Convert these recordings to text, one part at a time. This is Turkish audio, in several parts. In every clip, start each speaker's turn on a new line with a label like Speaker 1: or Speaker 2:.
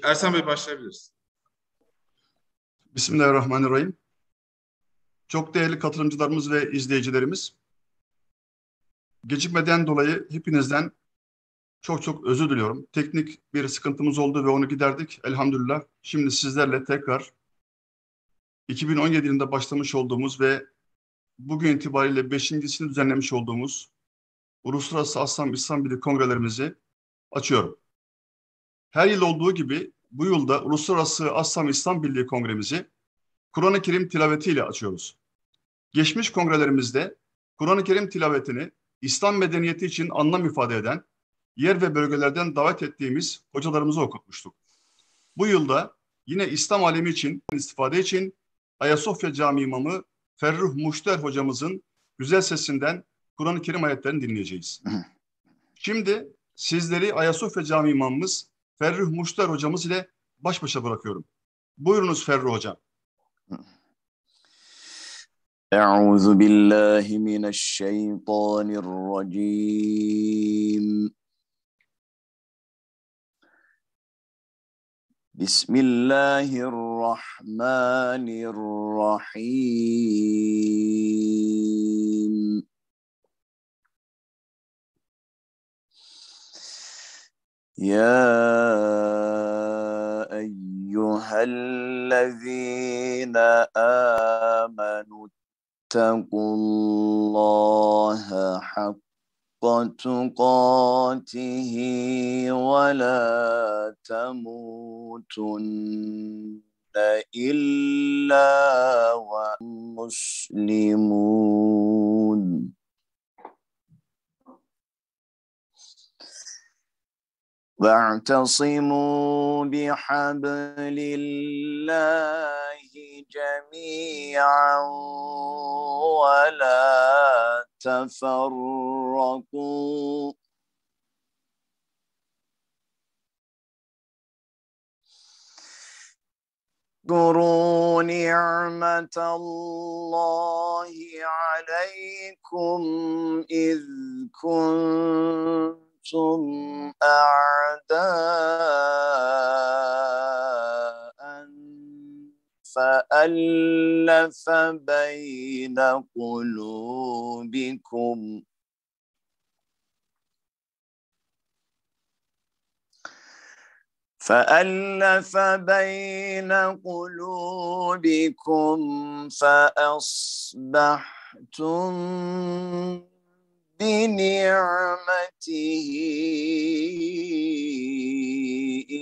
Speaker 1: Ersan Bey başlayabiliriz.
Speaker 2: Bismillahirrahmanirrahim. Çok değerli katılımcılarımız ve izleyicilerimiz, gecikmeden dolayı hepinizden çok özür diliyorum. Teknik bir sıkıntımız oldu ve onu giderdik elhamdülillah. Şimdi sizlerle tekrar 2017 yılında başlamış olduğumuz ve bugün itibariyle 5.'sini düzenlemiş olduğumuz Uluslararası Assam İslam Birliği Kongrelerimizi açıyorum. Her yıl olduğu gibi bu yılda Uluslararası Assam İslam Birliği Kongremizi Kur'an-ı Kerim tilavetiyle açıyoruz. Geçmiş kongrelerimizde Kur'an-ı Kerim tilavetini İslam medeniyeti için anlam ifade eden yer ve bölgelerden davet ettiğimiz hocalarımızı okutmuştuk. Bu yılda yine İslam alemi için, istifade için Ayasofya Camii İmamı Ferruh Muşter hocamızın güzel sesinden Kur'an-ı Kerim ayetlerini dinleyeceğiz. Şimdi sizleri Ayasofya Camii İmamımız Ferruh Muşter hocamız ile baş başa bırakıyorum. Buyurunuz Ferruh hocam.
Speaker 3: أعوذ بالله من الشيطان الرجيم بسم الله الرحمن الرحيم يا أيها الذين آمنوا اتقوا الله حق تقاته ولا تموتن إلا وأنتم مسلمون واعتصموا بحبل الله جميعا ولا تفرقوا اذكروا نعمة الله عليكم إذ كنتم أعداء فألف بين قلوبكم فأصبحتم بنعمته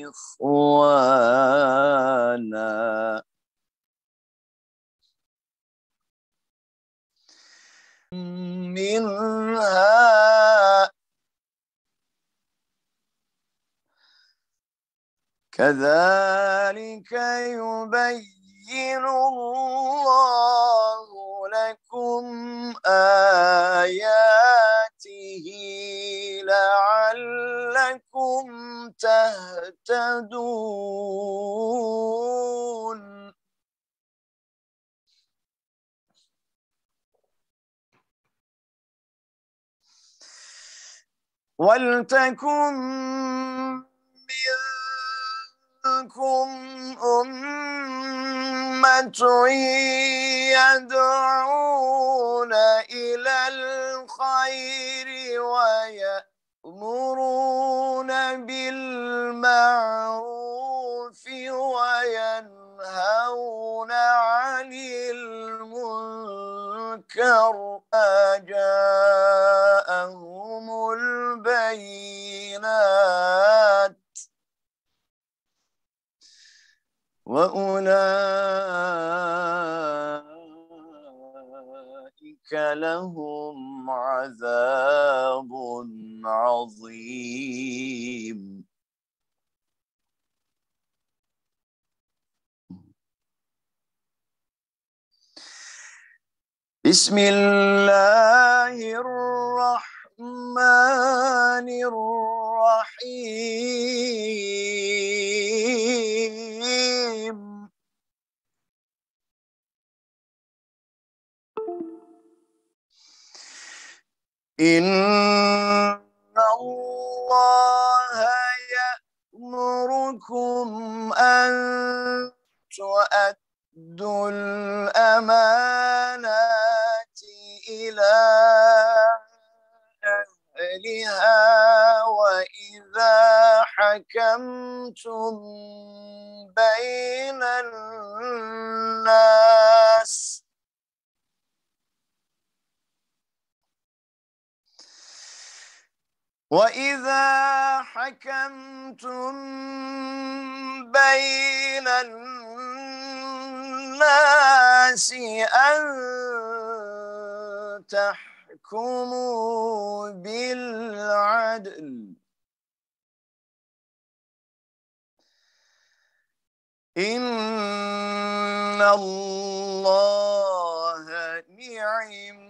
Speaker 3: إخوانا منها كذلك يبين الله لكم آياته لعلكم تهتدون ولتكن منكم أمة يدعون إلى الخير ويأمرون بالمعروف وينهون عن المنكر جاءهم البينات وأولئك لهم عذاب عظيم بسم الله الرحمن الرحيم إن الله يأمركم أن تؤدوا الأمانات إلى أهلها وإذا حكمتم بين الناس أن تحكموا بالعدل إن الله نعم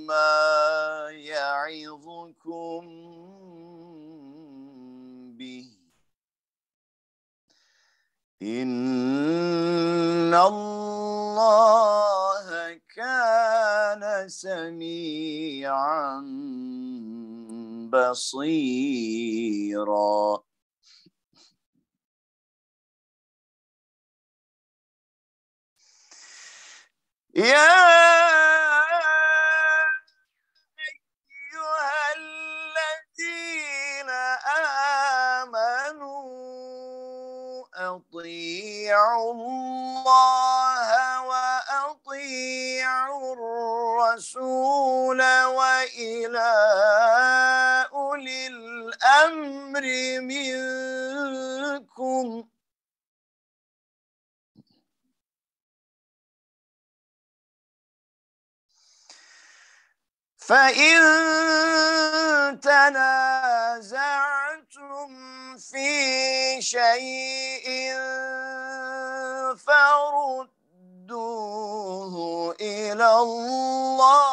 Speaker 3: ما يعظكم به إن الله كان سميعا بصيرا. يا أيها الذين آمنوا أطيعوا الله وأطيعوا الرسول وإلى أولي الأمر منكم فإن تنازعتم في شيء فردوه إلى الله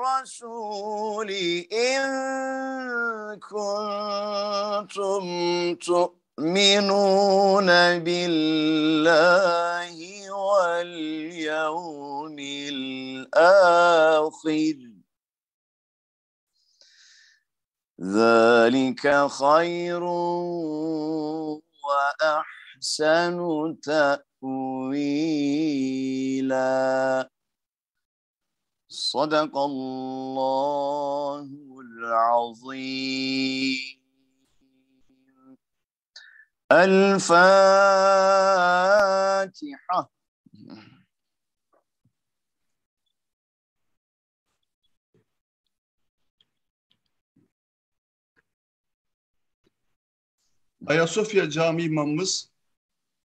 Speaker 3: والرسول إن كنتم تؤمنون بالله واليوم الآخر ذلك خير وأحسن تأويلا. صدق الله العظيم. الفاتحة.
Speaker 2: Ayasofya Camii imamımız,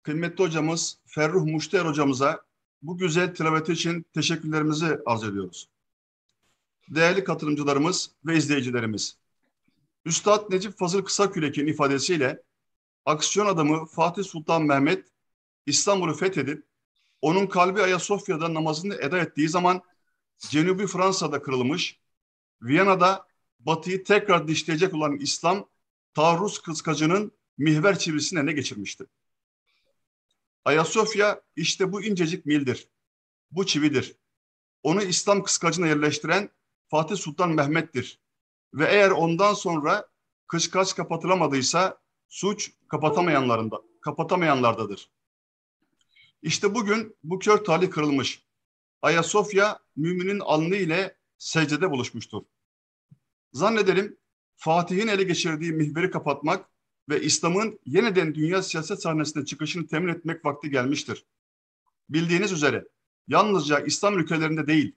Speaker 2: kıymetli hocamız Ferruh Muşter hocamıza bu güzel tilaveti için teşekkürlerimizi arz ediyoruz. Değerli katılımcılarımız ve izleyicilerimiz, Üstad Necip Fazıl Kısakürek'in ifadesiyle aksiyon adamı Fatih Sultan Mehmet İstanbul'u fethedip onun kalbi Ayasofya'da namazını eda ettiği zaman Cenubi Fransa'da kırılmış, Viyana'da Batı'yı tekrar dişleyecek olan İslam taarruz kıskacının mihver çivisini eline geçirmişti. Ayasofya işte bu incecik mildir, bu çividir. Onu İslam kıskacına yerleştiren Fatih Sultan Mehmet'tir. Ve eğer ondan sonra kıskaç kapatılamadıysa suç kapatamayanlardadır. İşte bugün bu kör talih kırılmış. Ayasofya müminin alnı ile secdede buluşmuştur. Zannedelim Fatih'in ele geçirdiği mihveri kapatmak ve İslam'ın yeniden dünya siyaset sahnesine çıkışını temin etmek vakti gelmiştir. Bildiğiniz üzere yalnızca İslam ülkelerinde değil,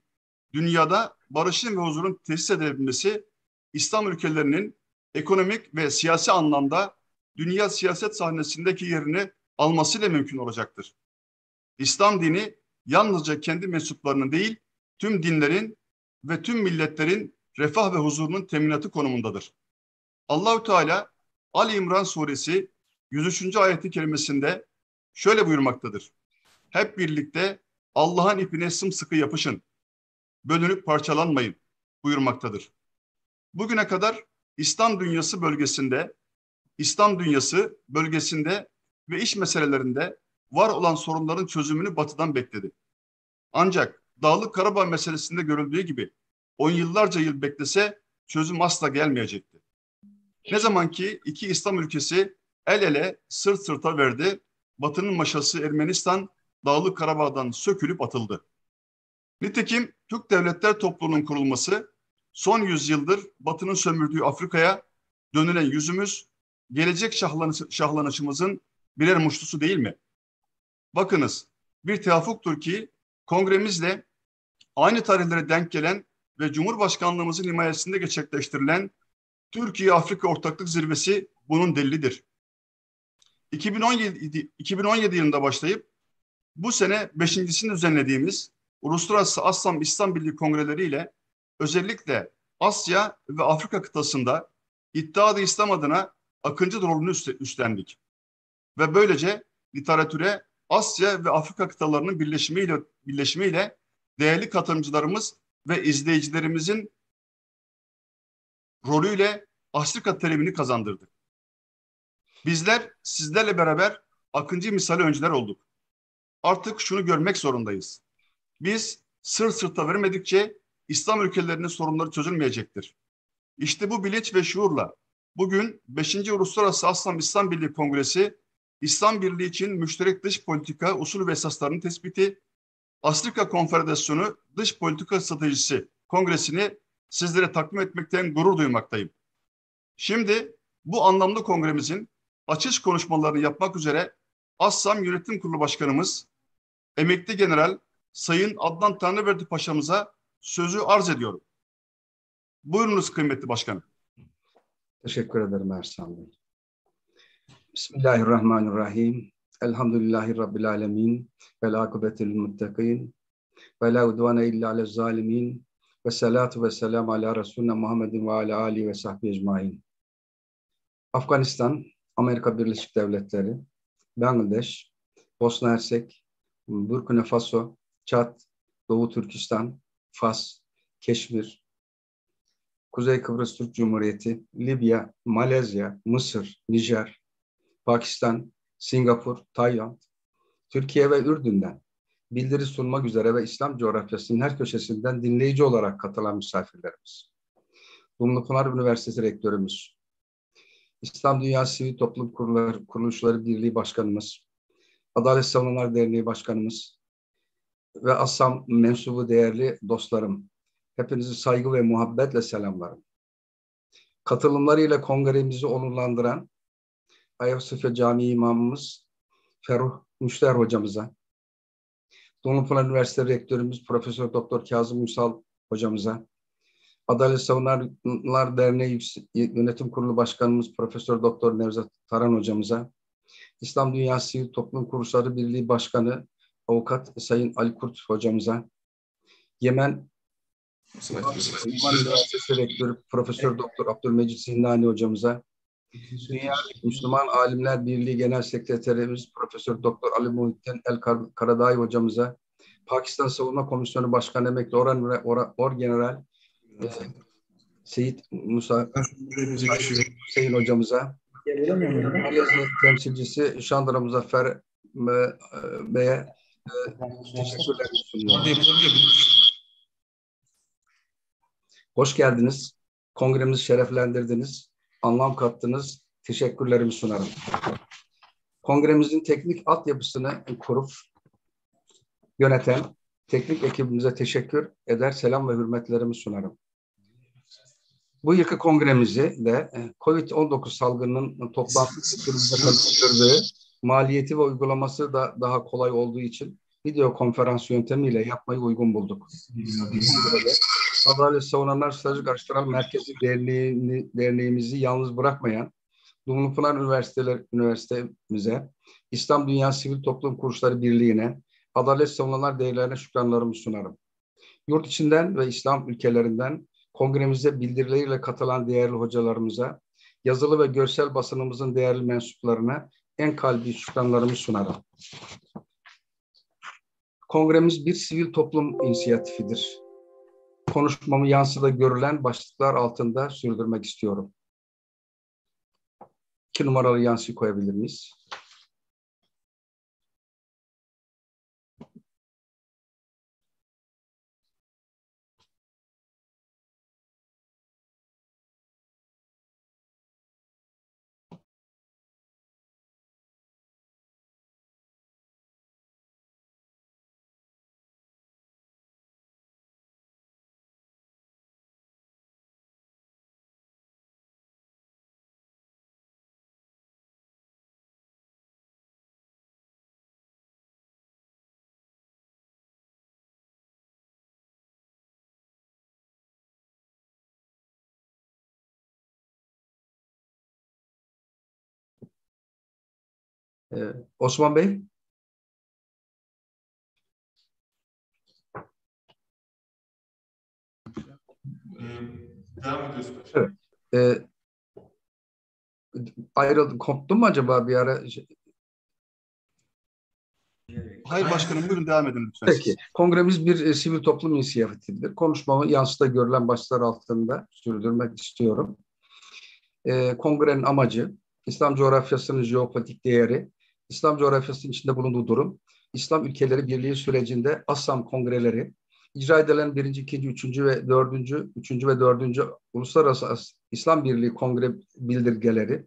Speaker 2: dünyada barışın ve huzurun tesis edilebilmesi İslam ülkelerinin ekonomik ve siyasi anlamda dünya siyaset sahnesindeki yerini almasıyla mümkün olacaktır. İslam dini yalnızca kendi mensuplarının değil, tüm dinlerin ve tüm milletlerin refah ve huzurunun teminatı konumundadır. Allahü Teala Ali İmran suresi 103. ayeti kerimesinde şöyle buyurmaktadır. Hep birlikte Allah'ın ipine sımsıkı yapışın, bölünüp parçalanmayın buyurmaktadır. Bugüne kadar İslam dünyası bölgesinde ve iş meselelerinde var olan sorunların çözümünü Batı'dan bekledi. Ancak Dağlık Karabağ meselesinde görüldüğü gibi 10 yıllarca yıl beklese çözüm asla gelmeyecekti. Ne zaman ki iki İslam ülkesi el ele sırt sırta verdi, Batı'nın maşası Ermenistan Dağlık Karabağ'dan sökülüp atıldı. Nitekim Türk Devletler Topluluğu'nun kurulması son yüzyıldır Batı'nın sömürdüğü Afrika'ya dönülen yüzümüz, gelecek şahlanışımızın birer muştusu değil mi? Bakınız, bir tevafuktur ki kongremizle aynı tarihlere denk gelen ve Cumhurbaşkanlığımızın himayesinde gerçekleştirilen Türkiye-Afrika Ortaklık Zirvesi bunun delilidir. 2017 yılında başlayıp bu sene 5.sini düzenlediğimiz Uluslararası Assam İslam Birliği kongreleriyle özellikle Asya ve Afrika kıtasında İttihat-ı İslam adına akıncı rolünü üstlendik. Ve böylece literatüre Asya ve Afrika kıtalarının birleşimiyle değerli katılımcılarımız ve izleyicilerimizin rolüyle Afrika terimini kazandırdık. Bizler sizlerle beraber akıncı misali öncüler olduk. Artık şunu görmek zorundayız. Biz sırt sırta vermedikçe İslam ülkelerinin sorunları çözülmeyecektir. İşte bu bilinç ve şuurla bugün 5. Uluslararası Assam İslam Birliği Kongresi, İslam Birliği için müşterek dış politika usul ve esaslarının tespiti, Afrika Konfederasyonu Dış Politika Stratejisi Kongresini sizlere takdim etmekten gurur duymaktayım. Şimdi bu anlamda kongremizin açış konuşmalarını yapmak üzere Assam Yönetim Kurulu Başkanımız, Emekli General Sayın Adnan Tanrıverdi Paşa'mıza sözü arz ediyorum. Buyurunuz kıymetli başkanım.
Speaker 1: Teşekkür ederim Ersan Bey. Bismillahirrahmanirrahim. Elhamdülillahi Rabbil alemin. Vel akıbetil muttakin. Ve la udvane illa alel zalimin. Ve salatu ve selamu ala Resulüne Muhammedin ve ala alihi ve sahbihi ecmain. Afganistan, Amerika Birleşik Devletleri, Bangladeş, Bosna Hersek, Burkina Faso, Çad, Doğu Türkistan, Fas, Keşmir, Kuzey Kıbrıs Türk Cumhuriyeti, Libya, Malezya, Mısır, Nijer, Pakistan, Singapur, Tayland, Türkiye ve Ürdün'den bildiri sunmak üzere ve İslam coğrafyasının her köşesinden dinleyici olarak katılan misafirlerimiz. Dumlupınar Üniversitesi Rektörümüz, İslam Dünyası Sivil Toplum Kuruluşları Birliği Başkanımız, Adalet Savunucular Derneği Başkanımız ve Assam mensubu değerli dostlarım, hepinizi saygı ve muhabbetle selamlarım. Katılımlarıyla kongremizi onurlandıran Ayasofya Camii İmamımız Ferruh Müşter hocamıza, Dumlupınar Üniversitesi Rektörümüz Profesör Doktor Kazım Ünsal hocamıza, Adalet Savunucular Derneği Yönetim Kurulu Başkanımız Profesör Doktor Nevzat Taran hocamıza, İslam Dünyası Sivil Toplum Kuruluşları Birliği Başkanı Avukat Sayın Ali Kurt hocamıza, Yemen Üniversitesi Rektörü Profesör Doktor Abdülmecid Zindani hocamıza, Dünya Müslüman Alimler Birliği Genel Sekreterimiz Profesör Doktor Ali Muhittin El Karadağ hocamıza, Pakistan Savunma Komisyonu Başkanı Emekli Orgeneral Seyit Musa Hüseyin hocamıza, Malezya temsilcisi Şandra Muzaffer Bey'e teşekkürler sunuyorum. Hoş geldiniz. Kongremizi şereflendirdiniz. Anlam kattınız. Teşekkürlerimi sunarım. Kongremizin teknik altyapısını kurup yöneten teknik ekibimize teşekkür eder, selam ve hürmetlerimi sunarım. Bu yılki kongremizi de COVID-19 salgınının toplantı kültürümüzde karıştırdığı, maliyeti ve uygulaması da daha kolay olduğu için video konferans yöntemiyle yapmayı uygun bulduk. Adalet Savunucular Stratejik Araştırma Merkezi Derneğimizi yalnız bırakmayan Dumlupınar Üniversitemize, İslam Dünyası Sivil Toplum Kuruluşları Birliği'ne, Adalet Savunucular Derneği'ne şükranlarımı sunarım. Yurt içinden ve İslam ülkelerinden kongremize bildirileriyle katılan değerli hocalarımıza, yazılı ve görsel basınımızın değerli mensuplarına en kalbi şükranlarımı sunarım. Kongremiz bir sivil toplum inisiyatifidir. Konuşmamı yansıda görülen başlıklar altında sürdürmek istiyorum. 2 numaralı yansıyı koyabilir miyiz? Osman Bey?
Speaker 2: Devam ediyoruz.
Speaker 1: Evet. Ayrıldı, koptu mu acaba bir ara?
Speaker 2: Hayır başkanım, buyurun devam edin lütfen
Speaker 1: Peki.
Speaker 2: siz.
Speaker 1: Kongremiz bir sivil toplum inisiyatifidir. Konuşmamı yansıda görülen başlıklar altında sürdürmek istiyorum. Kongrenin amacı, İslam coğrafyasının jeopolitik değeri, İslam coğrafyasının içinde bulunduğu durum, İslam ülkeleri birliği sürecinde ASSAM kongreleri, icra edilen 1., 2., 3. ve 4. Uluslararası İslam Birliği Kongre bildirgeleri,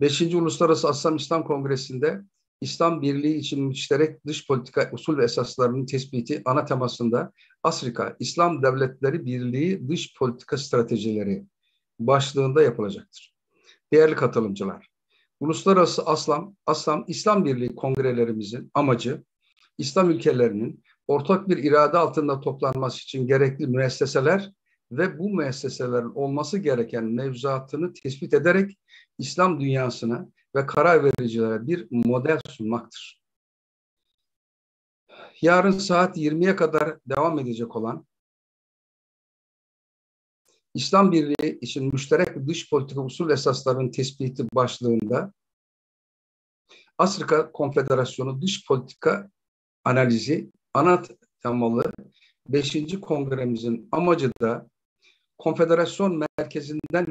Speaker 1: 5. Uluslararası ASSAM İslam Kongresi'nde İslam Birliği için müşterek dış politika usul ve esaslarının tespiti ana temasında Afrika İslam Devletleri Birliği dış politika stratejileri başlığında yapılacaktır. Değerli katılımcılar, Uluslararası ASSAM İslam Birliği kongrelerimizin amacı, İslam ülkelerinin ortak bir irade altında toplanması için gerekli müesseseler ve bu müesseselerin olması gereken mevzuatını tespit ederek İslam dünyasına ve karar vericilere bir model sunmaktır. Yarın saat 20'ye kadar devam edecek olan İslam Birliği için müşterek dış politika usul esaslarının tespiti başlığında Afrika Konfederasyonu Dış Politika Analizi ana temalı 5. kongremizin amacı da konfederasyon merkezinden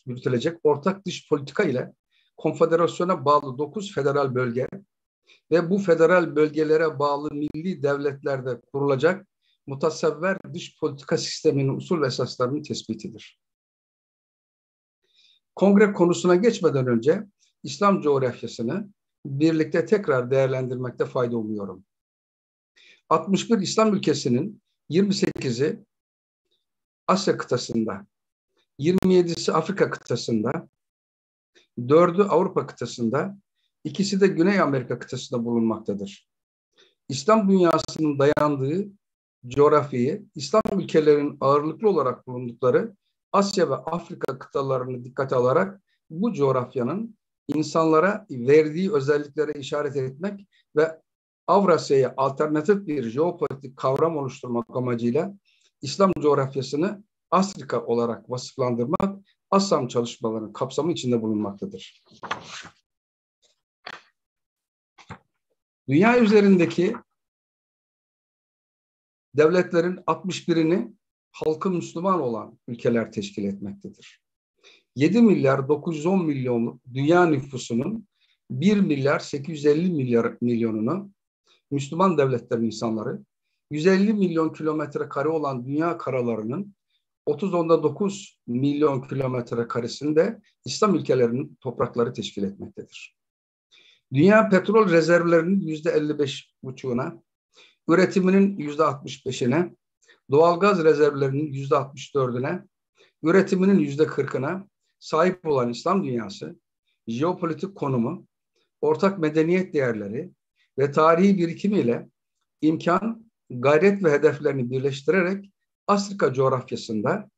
Speaker 1: yürütülecek ortak dış politika ile konfederasyona bağlı 9 federal bölge ve bu federal bölgelere bağlı milli devletlerde kurulacak mutasavver dış politika sisteminin usul ve esaslarının tespitidir. Kongre konusuna geçmeden önce İslam coğrafyasını birlikte tekrar değerlendirmekte fayda umuyorum. 61 İslam ülkesinin 28'i Asya kıtasında, 27'si Afrika kıtasında, 4'ü Avrupa kıtasında, ikisi de Güney Amerika kıtasında bulunmaktadır. İslam dünyasının dayandığı coğrafyayı, İslam ülkelerinin ağırlıklı olarak bulundukları Asya ve Afrika kıtalarını dikkate alarak bu coğrafyanın insanlara verdiği özelliklere işaret etmek ve Avrasya'ya alternatif bir jeopolitik kavram oluşturmak amacıyla İslam coğrafyasını Afrika olarak vasıflandırmak ASSAM çalışmalarının kapsamı içinde bulunmaktadır. Dünya üzerindeki devletlerin 61'ini halkı Müslüman olan ülkeler teşkil etmektedir. 7 milyar 910 milyon dünya nüfusunun 1 milyar 850 milyonunu Müslüman devletlerin insanları, 150 milyon kilometre kare olan dünya karalarının 30.9 milyon kilometre karesinde İslam ülkelerinin toprakları teşkil etmektedir. Dünya petrol rezervlerinin %55,5'una, üretiminin %65'ine, doğalgaz rezervlerinin %64'üne, üretiminin %40'ına sahip olan İslam dünyası, jeopolitik konumu, ortak medeniyet değerleri ve tarihi birikimiyle imkan, gayret ve hedeflerini birleştirerek Afrika coğrafyasında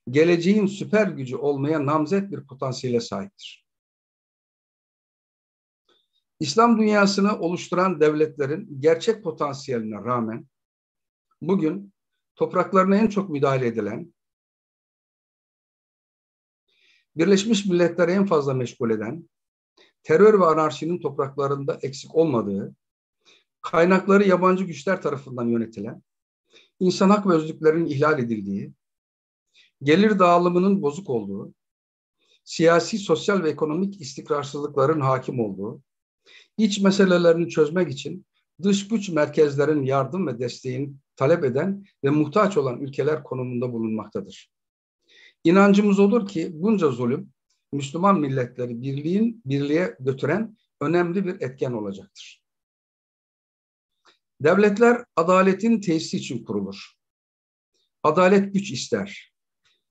Speaker 1: geleceğin süper gücü olmaya namzet bir potansiyele sahiptir. İslam dünyasını oluşturan devletlerin gerçek potansiyeline rağmen bugün topraklarına en çok müdahale edilen, Birleşmiş Milletler'e en fazla meşgul eden, terör ve anarşinin topraklarında eksik olmadığı, kaynakları yabancı güçler tarafından yönetilen, insan hak ve özgürlüklerinin ihlal edildiği, gelir dağılımının bozuk olduğu, siyasi, sosyal ve ekonomik istikrarsızlıkların hakim olduğu, iç meselelerini çözmek için dış güç merkezlerin yardım ve desteğini talep eden ve muhtaç olan ülkeler konumunda bulunmaktadır. İnancımız odur ki bunca zulüm Müslüman milletleri birliğe götüren önemli bir etken olacaktır. Devletler adaletin tesisi için kurulur. Adalet güç ister.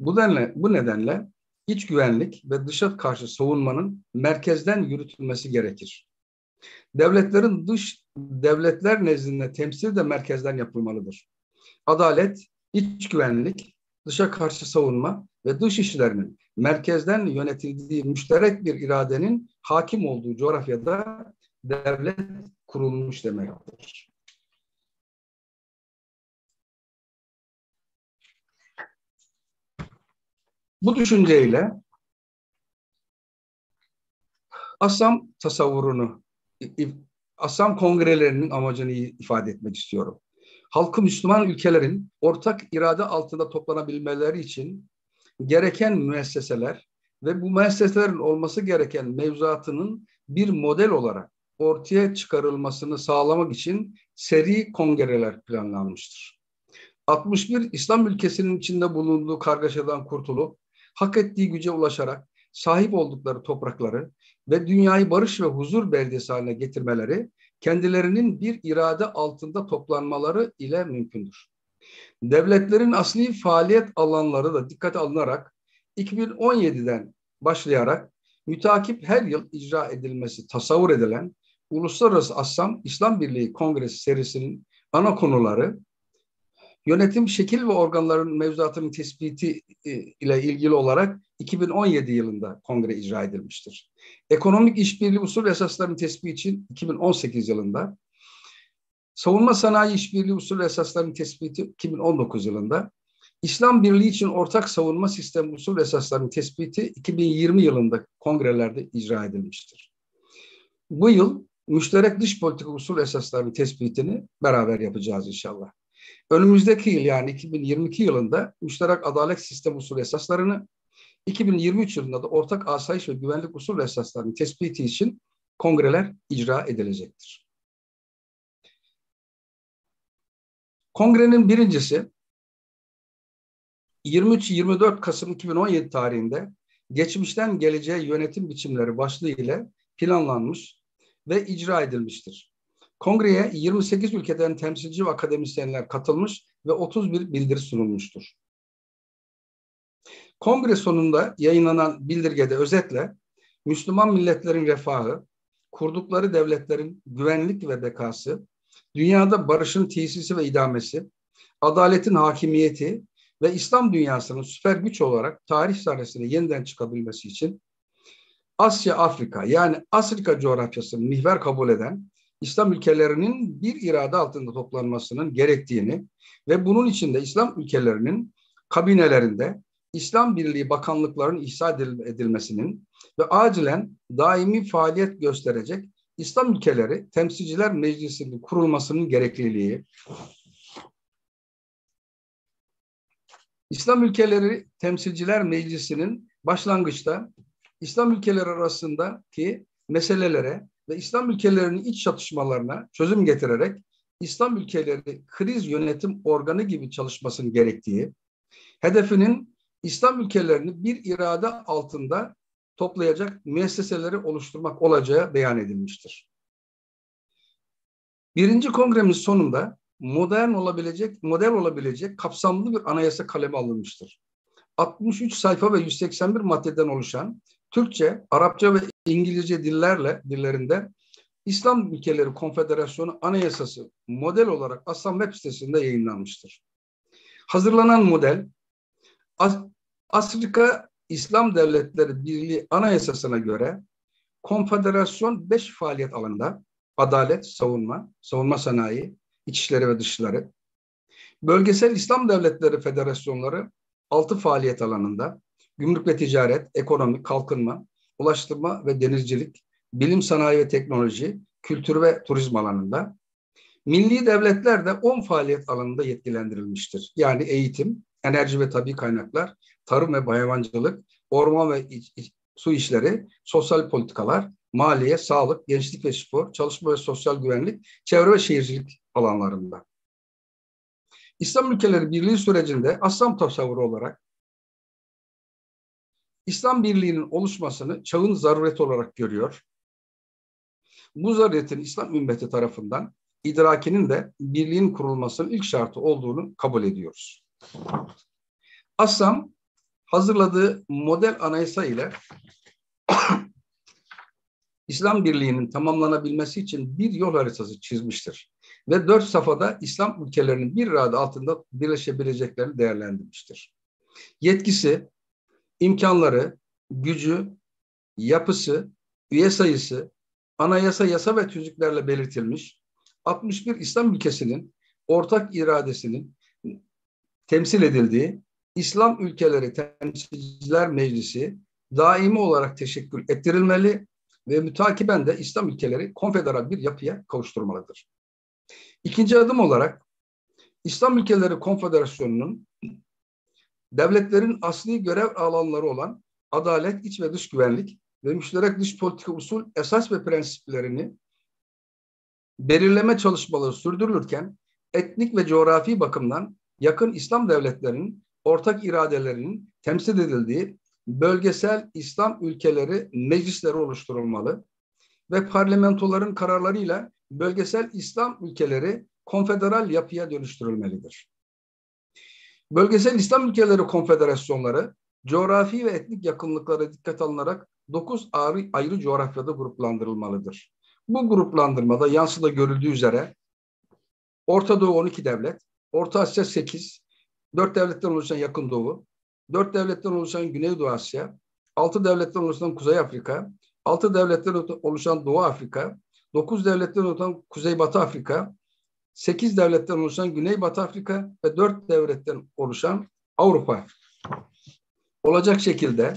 Speaker 1: Bu nedenle iç güvenlik ve dışa karşı savunmanın merkezden yürütülmesi gerekir. Devletler nezdinde temsil de merkezden yapılmalıdır. Adalet, iç güvenlik, dışa karşı savunma ve dış işlerinin merkezden yönetildiği müşterek bir iradenin hakim olduğu coğrafyada devlet kurulmuş demektir. Bu düşünceyle Assam tasavvurunu, Assam kongrelerinin amacını ifade etmek istiyorum. Halkı Müslüman ülkelerin ortak irade altında toplanabilmeleri için gereken müesseseler ve bu müesseselerin olması gereken mevzuatının bir model olarak ortaya çıkarılmasını sağlamak için seri kongreler planlanmıştır. 61 İslam ülkesinin içinde bulunduğu kargaşadan kurtulup hak ettiği güce ulaşarak sahip oldukları toprakları ve dünyayı barış ve huzur beldesi haline getirmeleri kendilerinin bir irade altında toplanmaları ile mümkündür. Devletlerin asli faaliyet alanları da dikkate alınarak 2017'den başlayarak mütakip her yıl icra edilmesi tasavvur edilen Uluslararası Assam İslam Birliği Kongresi serisinin ana konuları yönetim, şekil ve organların mevzuatının tespiti ile ilgili olarak 2017 yılında kongre icra edilmiştir. Ekonomik işbirliği usul ve esaslarının tespiti için 2018 yılında, savunma sanayi işbirliği usul ve esaslarının tespiti 2019 yılında, İslam Birliği için ortak savunma sistemi usul ve esaslarının tespiti 2020 yılında kongrelerde icra edilmiştir. Bu yıl müşterek dış politika usul esaslarının tespitini beraber yapacağız inşallah. Önümüzdeki yıl yani 2022 yılında müşterek adalet sistemi usul esaslarını, 2023 yılında da ortak asayiş ve güvenlik usul esaslarının tespiti için kongreler icra edilecektir. Kongrenin birincisi 23-24 Kasım 2017 tarihinde geçmişten geleceğe yönetim biçimleri başlığı ile planlanmış ve icra edilmiştir. Kongreye 28 ülkeden temsilci ve akademisyenler katılmış ve 31 bildiri sunulmuştur. Kongre sonunda yayınlanan bildirgede özetle Müslüman milletlerin refahı, kurdukları devletlerin güvenlik ve bekası, dünyada barışın tesisi ve idamesi, adaletin hakimiyeti ve İslam dünyasının süper güç olarak tarih sahnesine yeniden çıkabilmesi için Asya, Afrika yani Afrika coğrafyasını mihver kabul eden İslam ülkelerinin bir irade altında toplanmasının gerektiğini ve bunun için de İslam ülkelerinin kabinelerinde İslam Birliği bakanlıklarının ihsa edilmesinin ve acilen daimi faaliyet gösterecek İslam ülkeleri Temsilciler Meclisi'nin kurulmasının gerekliliği, İslam ülkeleri Temsilciler Meclisi'nin başlangıçta İslam ülkeleri arasındaki meselelere ve İslam ülkelerinin iç çatışmalarına çözüm getirerek İslam ülkeleri kriz yönetim organı gibi çalışmasının gerektiği, hedefinin İslam ülkelerini bir irade altında toplayacak müesseseleri oluşturmak olacağı beyan edilmiştir. Birinci kongremiz sonunda model olabilecek kapsamlı bir anayasa kaleme alınmıştır. 63 sayfa ve 181 maddeden oluşan Türkçe, Arapça ve İngilizce dillerinde İslam Ülkeleri Konfederasyonu Anayasası model olarak Assam web sitesinde yayınlanmıştır. Hazırlanan model, Afrika İslam Devletleri Birliği Anayasası'na göre konfederasyon 5 faaliyet alanında adalet, savunma sanayi, içişleri ve dışişleri, bölgesel İslam Devletleri Federasyonları 6 faaliyet alanında gümrük ve ticaret, ekonomi, kalkınma, ulaştırma ve denizcilik, bilim, sanayi ve teknoloji, kültür ve turizm alanında, milli devletler de 10 faaliyet alanında yetkilendirilmiştir. Yani eğitim, enerji ve tabii kaynaklar, tarım ve hayvancılık, orman ve su işleri, sosyal politikalar, maliye, sağlık, gençlik ve spor, çalışma ve sosyal güvenlik, çevre ve şehircilik alanlarında. İslam ülkeleri birliği sürecinde aslan tasavvuru olarak İslam birliğinin oluşmasını çağın zarureti olarak görüyor. Bu zaruretin İslam ümmeti tarafından idrakinin de birliğin kurulmasının ilk şartı olduğunu kabul ediyoruz. Assam hazırladığı model anayasa ile İslam birliğinin tamamlanabilmesi için bir yol haritası çizmiştir. Ve 4 safhada İslam ülkelerinin bir irade altında birleşebileceklerini değerlendirmiştir. Yetkisi, imkanları, gücü, yapısı, üye sayısı, anayasa, yasa ve tüzüklerle belirtilmiş 61 İslam ülkesinin ortak iradesinin temsil edildiği İslam Ülkeleri Temsilciler Meclisi daimi olarak teşekkül ettirilmeli ve mütakiben de İslam ülkeleri konfederal bir yapıya kavuşturmalıdır. İkinci adım olarak İslam Ülkeleri Konfederasyonu'nun devletlerin asli görev alanları olan adalet, iç ve dış güvenlik ve müşterek dış politika usul, esas ve prensiplerini belirleme çalışmaları sürdürülürken etnik ve coğrafi bakımdan yakın İslam devletlerinin ortak iradelerinin temsil edildiği bölgesel İslam ülkeleri meclisleri oluşturulmalı ve parlamentoların kararlarıyla bölgesel İslam ülkeleri konfederal yapıya dönüştürülmelidir. Bölgesel İslam ülkeleri konfederasyonları coğrafi ve etnik yakınlıklara dikkat alınarak 9 ayrı coğrafyada gruplandırılmalıdır. Bu gruplandırmada yansıda görüldüğü üzere Orta Doğu 12 devlet, Orta Asya 8, 4 devletten oluşan Yakın Doğu, 4 devletten oluşan Güneydoğu Asya, 6 devletten oluşan Kuzey Afrika, 6 devletten oluşan Doğu Afrika, 9 devletten oluşan Kuzeybatı Afrika, 8 devletten oluşan Güneybatı Afrika ve 4 devletten oluşan Avrupa olacak şekilde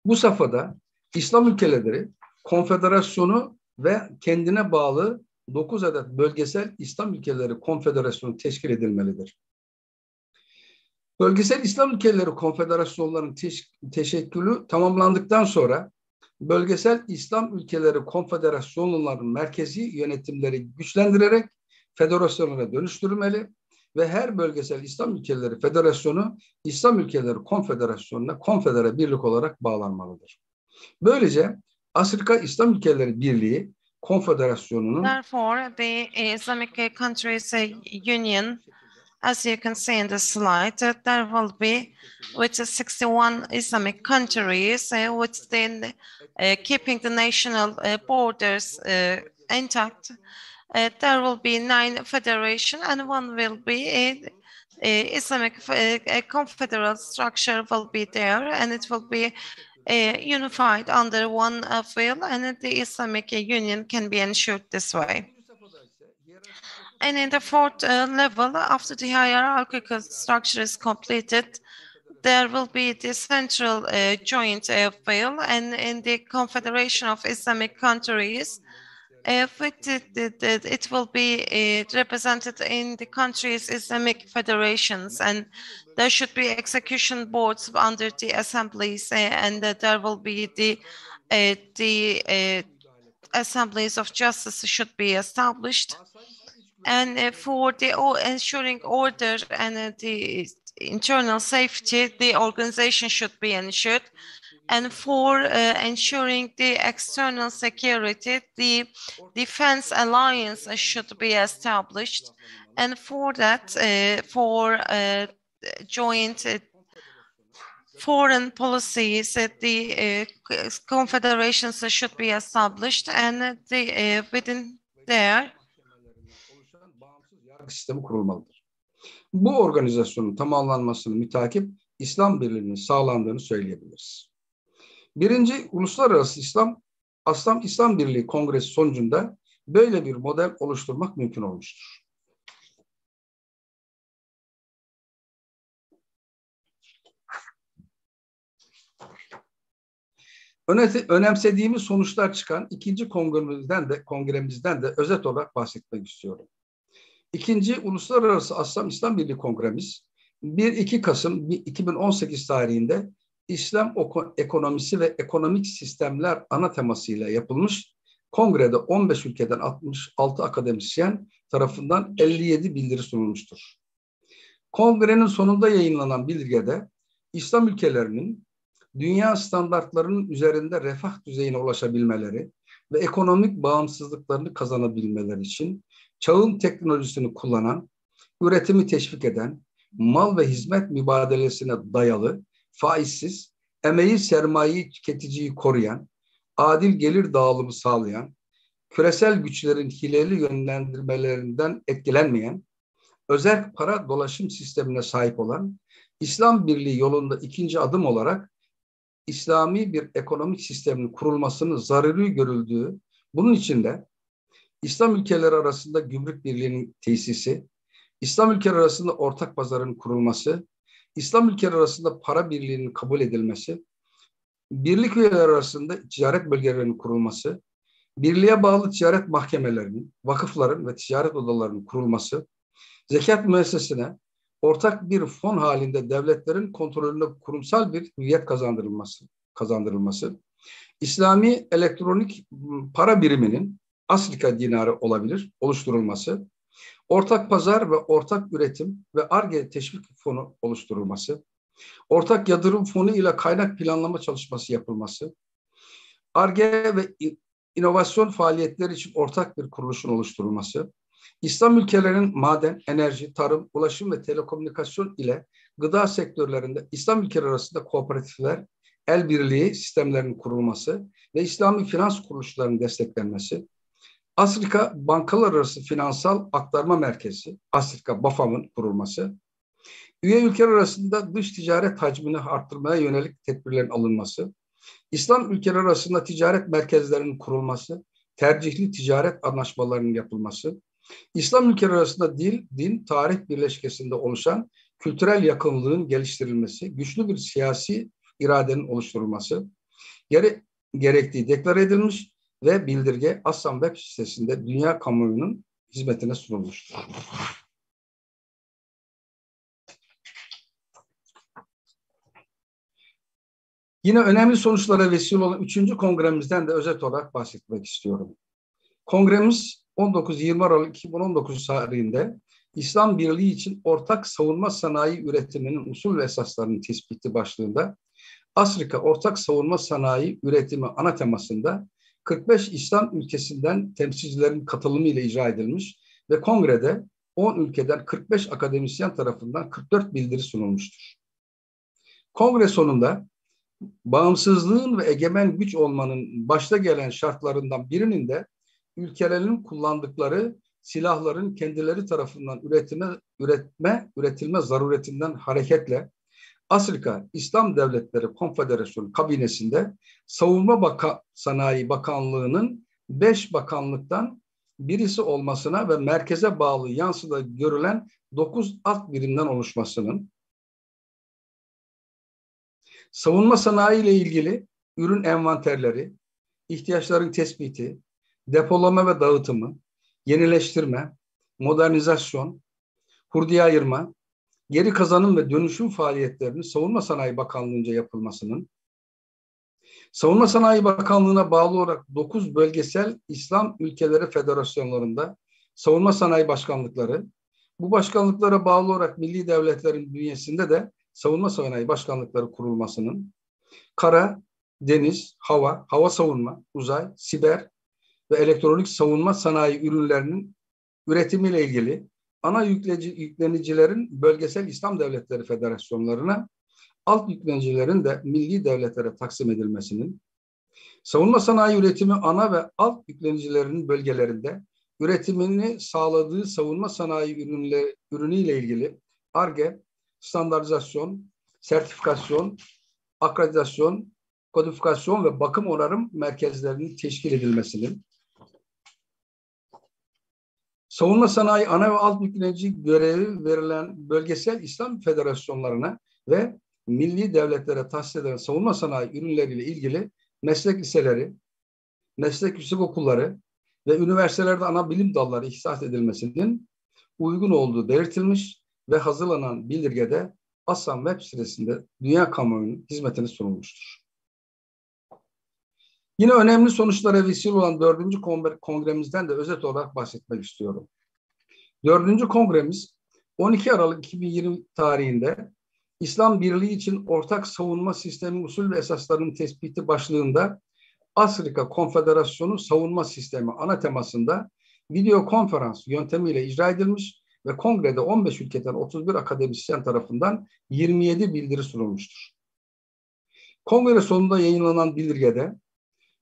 Speaker 1: bu safhada İslam ülkeleri konfederasyonu ve kendine bağlı 9 adet bölgesel İslam ülkeleri konfederasyonu teşkil edilmelidir. Bölgesel İslam ülkeleri konfederasyonlarının teşekkülü tamamlandıktan sonra bölgesel İslam ülkeleri konfederasyonlarının merkezi yönetimleri güçlendirerek federasyonlara dönüştürülmeli ve her bölgesel İslam ülkeleri federasyonu İslam ülkeleri konfederasyonuna konfedere birlik olarak bağlanmalıdır. Böylece Afrika İslam Ülkeleri Birliği Konfederasyonu'nun
Speaker 4: Therefore, the Islamic Countries Union, as you can see in the slide, there will be with 61 Islamic countries within keeping the national borders intact. There will be 9 federation and one will be Islamic confederal structure will be there, and it will be unified under one will, and the Islamic Union can be ensured this way. And in the fourth level, after the hierarchical structure is completed, there will be the central joint will, and in the Confederation of Islamic Countries, it will be represented in the country's Islamic federations, and there should be execution boards under the assemblies, and there will be the assemblies of justice should be established. And for the ensuring order and the internal safety, the organization should be ensured. And for ensuring the external security, the defense alliance should be established. And for that, for joint foreign policies, the confederations should be established, and within there
Speaker 1: sistemi kurulmalıdır. Bu organizasyonun tamamlanmasını mütakip İslam Birliği'nin sağlandığını söyleyebiliriz. Birinci Uluslararası İslam Birliği Kongresi sonucunda böyle bir model oluşturmak mümkün olmuştur. Önemsediğimiz sonuçlar çıkan ikinci kongremizden de özet olarak bahsetmek istiyorum. İkinci Uluslararası İslam Birliği Kongremiz 1-2 Kasım 2018 tarihinde İslam ekonomisi ve ekonomik sistemler ana temasıyla yapılmış kongrede 15 ülkeden 66 akademisyen tarafından 57 bildiri sunulmuştur. Kongrenin sonunda yayınlanan bildirgede İslam ülkelerinin dünya standartlarının üzerinde refah düzeyine ulaşabilmeleri ve ekonomik bağımsızlıklarını kazanabilmeleri için çağın teknolojisini kullanan, üretimi teşvik eden, mal ve hizmet mübadelesine dayalı, faizsiz, emeği sermayeyi tüketiciyi koruyan, adil gelir dağılımı sağlayan, küresel güçlerin hileli yönlendirmelerinden etkilenmeyen, özel para dolaşım sistemine sahip olan, İslam Birliği yolunda ikinci adım olarak İslami bir ekonomik sistemin kurulmasının zaruri görüldüğü, bunun için de İslam ülkeleri arasında gümrük birliğinin tesisi, İslam ülkeleri arasında ortak pazarın kurulması, İslam ülkeleri arasında para birliğinin kabul edilmesi, birlik üyeleri arasında ticaret bölgelerinin kurulması, birliğe bağlı ticaret mahkemelerinin, vakıfların ve ticaret odalarının kurulması, zekat müessesesine ortak bir fon halinde devletlerin kontrolünde kurumsal bir hüviyet kazandırılması, İslami elektronik para biriminin Afrika dinarı oluşturulması, ortak pazar ve ortak üretim ve Ar-Ge teşvik fonu oluşturulması, ortak yatırım fonu ile kaynak planlama çalışması yapılması, Ar-Ge ve inovasyon faaliyetleri için ortak bir kuruluşun oluşturulması, İslam ülkelerinin maden, enerji, tarım, ulaşım ve telekomünikasyon ile gıda sektörlerinde İslam ülkeleri arasında kooperatifler, el birliği sistemlerinin kurulması ve İslami finans kuruluşlarının desteklenmesi, Afrika Bankalar Arası Finansal Aktarma Merkezi, Afrika BAFAM'ın kurulması, üye ülkeler arasında dış ticaret hacmini arttırmaya yönelik tedbirlerin alınması, İslam ülkeleri arasında ticaret merkezlerinin kurulması, tercihli ticaret anlaşmalarının yapılması, İslam ülkeleri arasında dil, din, tarih birleşkesinde oluşan kültürel yakınlığın geliştirilmesi, güçlü bir siyasi iradenin oluşturulması gerektiği deklare edilmiş ve bildirge ASSAM web sitesinde dünya kamuoyunun hizmetine sunulmuştur. Yine önemli sonuçlara vesile olan 3. kongremizden de özet olarak bahsetmek istiyorum. Kongremiz 19-20 Aralık 2019 tarihinde İslam Birliği için ortak savunma sanayi üretiminin usul ve esaslarının tespiti başlığında Afrika ortak savunma sanayi üretimi ana temasında 45 İslam ülkesinden temsilcilerin katılımı ile icra edilmiş ve kongrede 10 ülkeden 45 akademisyen tarafından 44 bildiri sunulmuştur. Kongre sonunda bağımsızlığın ve egemen güç olmanın başta gelen şartlarından birinin de ülkelerin kullandıkları silahların kendileri tarafından üretilme zaruretinden hareketle Afrika İslam Devletleri Konfederasyonu kabinesinde Savunma Sanayi Bakanlığı'nın 5 bakanlıktan birisi olmasına ve merkeze bağlı yansıda görülen 9 alt birimden oluşmasının, savunma sanayi ile ilgili ürün envanterleri, ihtiyaçların tespiti, depolama ve dağıtımı, yenileştirme, modernizasyon, hurdiye ayırma, geri kazanım ve dönüşüm faaliyetlerinin Savunma Sanayi Bakanlığı'nca yapılmasının, Savunma Sanayi Bakanlığı'na bağlı olarak 9 bölgesel İslam ülkeleri federasyonlarında savunma sanayi başkanlıkları, bu başkanlıklara bağlı olarak milli devletlerin bünyesinde de savunma sanayi başkanlıkları kurulmasının, kara, deniz, hava savunma, uzay, siber ve elektronik savunma sanayi ürünlerinin üretimiyle ilgili ana yüklenicilerin bölgesel İslam devletleri federasyonlarına, alt yüklenicilerin de milli devletlere taksim edilmesinin, savunma sanayi üretimi ana ve alt yüklenicilerin bölgelerinde üretimini sağladığı savunma sanayi ürünüyle ilgili Ar-Ge, standartizasyon, sertifikasyon, akreditasyon, kodifikasyon ve bakım onarım merkezlerinin teşkil edilmesinin, savunma sanayi ana ve alt yüklenici görevi verilen bölgesel İslam federasyonlarına ve milli devletlere tahsis edilen savunma sanayi ürünleriyle ilgili meslek liseleri, meslek yüksek okulları ve üniversitelerde ana bilim dalları ihsas edilmesinin uygun olduğu belirtilmiş ve hazırlanan bildirgede ASSAM web sitesinde dünya kamuoyunun hizmetine sunulmuştur. Yine önemli sonuçlara vesile olan 4. kongremizden de özet olarak bahsetmek istiyorum. 4. kongremiz 12 Aralık 2020 tarihinde İslam Birliği için ortak savunma sistemi usul ve esaslarının tespiti başlığında Afrika Konfederasyonu Savunma Sistemi ana temasında video konferans yöntemiyle icra edilmiş ve kongrede 15 ülkeden 31 akademisyen tarafından 27 bildiri sunulmuştur. Kongre sonunda yayınlanan bildirgede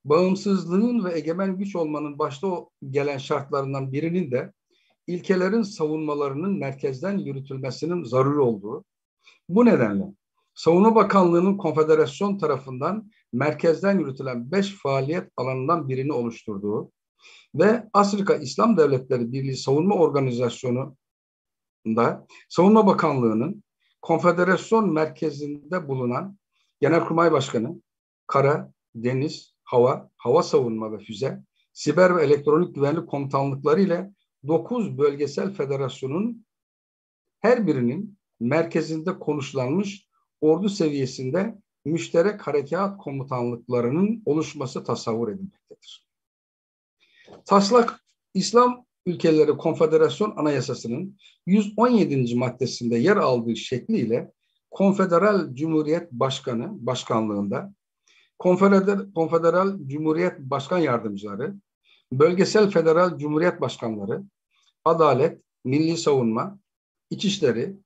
Speaker 1: bağımsızlığın ve egemen güç olmanın başta gelen şartlarından birinin de ilkelerin savunmalarının merkezden yürütülmesinin zaruri olduğu, bu nedenle Savunma Bakanlığı'nın konfederasyon tarafından merkezden yürütülen 5 faaliyet alanından birini oluşturduğu ve Afrika İslam Devletleri Birliği Savunma Organizasyonu'nda Savunma Bakanlığı'nın konfederasyon merkezinde bulunan Genelkurmay Başkanı, Kara, Deniz, Hava Savunma ve Füze, Siber ve Elektronik Güvenlik Komutanlıkları ile 9 bölgesel federasyonun her birinin merkezinde konuşlanmış ordu seviyesinde müşterek harekat komutanlıklarının oluşması tasavvur edilmektedir. Taslak, İslam Ülkeleri Konfederasyon Anayasası'nın 117. maddesinde yer aldığı şekliyle Konfederal Cumhuriyet Başkanlığında Konfederal Cumhuriyet Başkan Yardımcıları, Bölgesel Federal Cumhuriyet Başkanları, Adalet, Milli Savunma, İçişleri,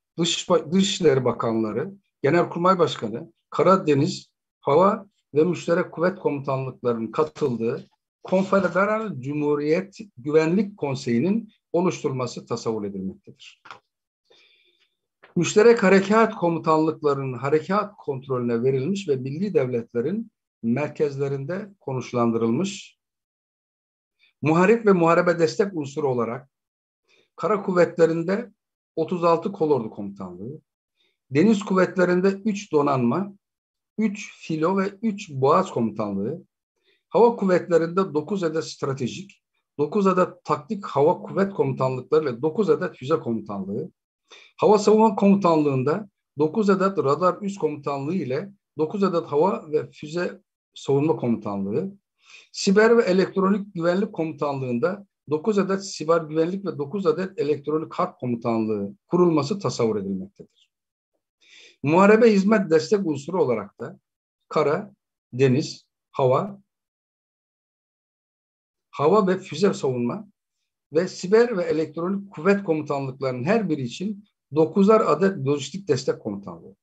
Speaker 1: Dışişleri Bakanları, Genelkurmay Başkanı, Kara, Deniz, Hava ve Müşterek Kuvvet Komutanlıklarının katıldığı Konfederal Cumhuriyet Güvenlik Konseyi'nin oluşturulması tasavvur edilmektedir. Müşterek harekat komutanlıklarının harekat kontrolüne verilmiş ve milli devletlerin merkezlerinde konuşlandırılmış, muharip ve muharebe destek unsuru olarak Kara Kuvvetleri'nde 36 Kolordu Komutanlığı, Deniz Kuvvetleri'nde 3 Donanma, 3 Filo ve 3 Boğaz Komutanlığı, Hava Kuvvetleri'nde 9 adet stratejik, 9 adet taktik hava kuvvet komutanlıkları ve 9 adet füze komutanlığı, Hava Savunma Komutanlığı'nda 9 adet radar üst komutanlığı ile 9 adet hava ve füze savunma komutanlığı, Siber ve Elektronik Güvenlik Komutanlığı'nda 9 adet siber güvenlik ve 9 adet elektronik harp komutanlığı kurulması tasavvur edilmektedir. Muharebe hizmet destek unsuru olarak da Kara, Deniz, Hava ve füze savunma ve siber ve elektronik kuvvet komutanlıklarının her biri için 9'ar adet lojistik destek komutanlığı.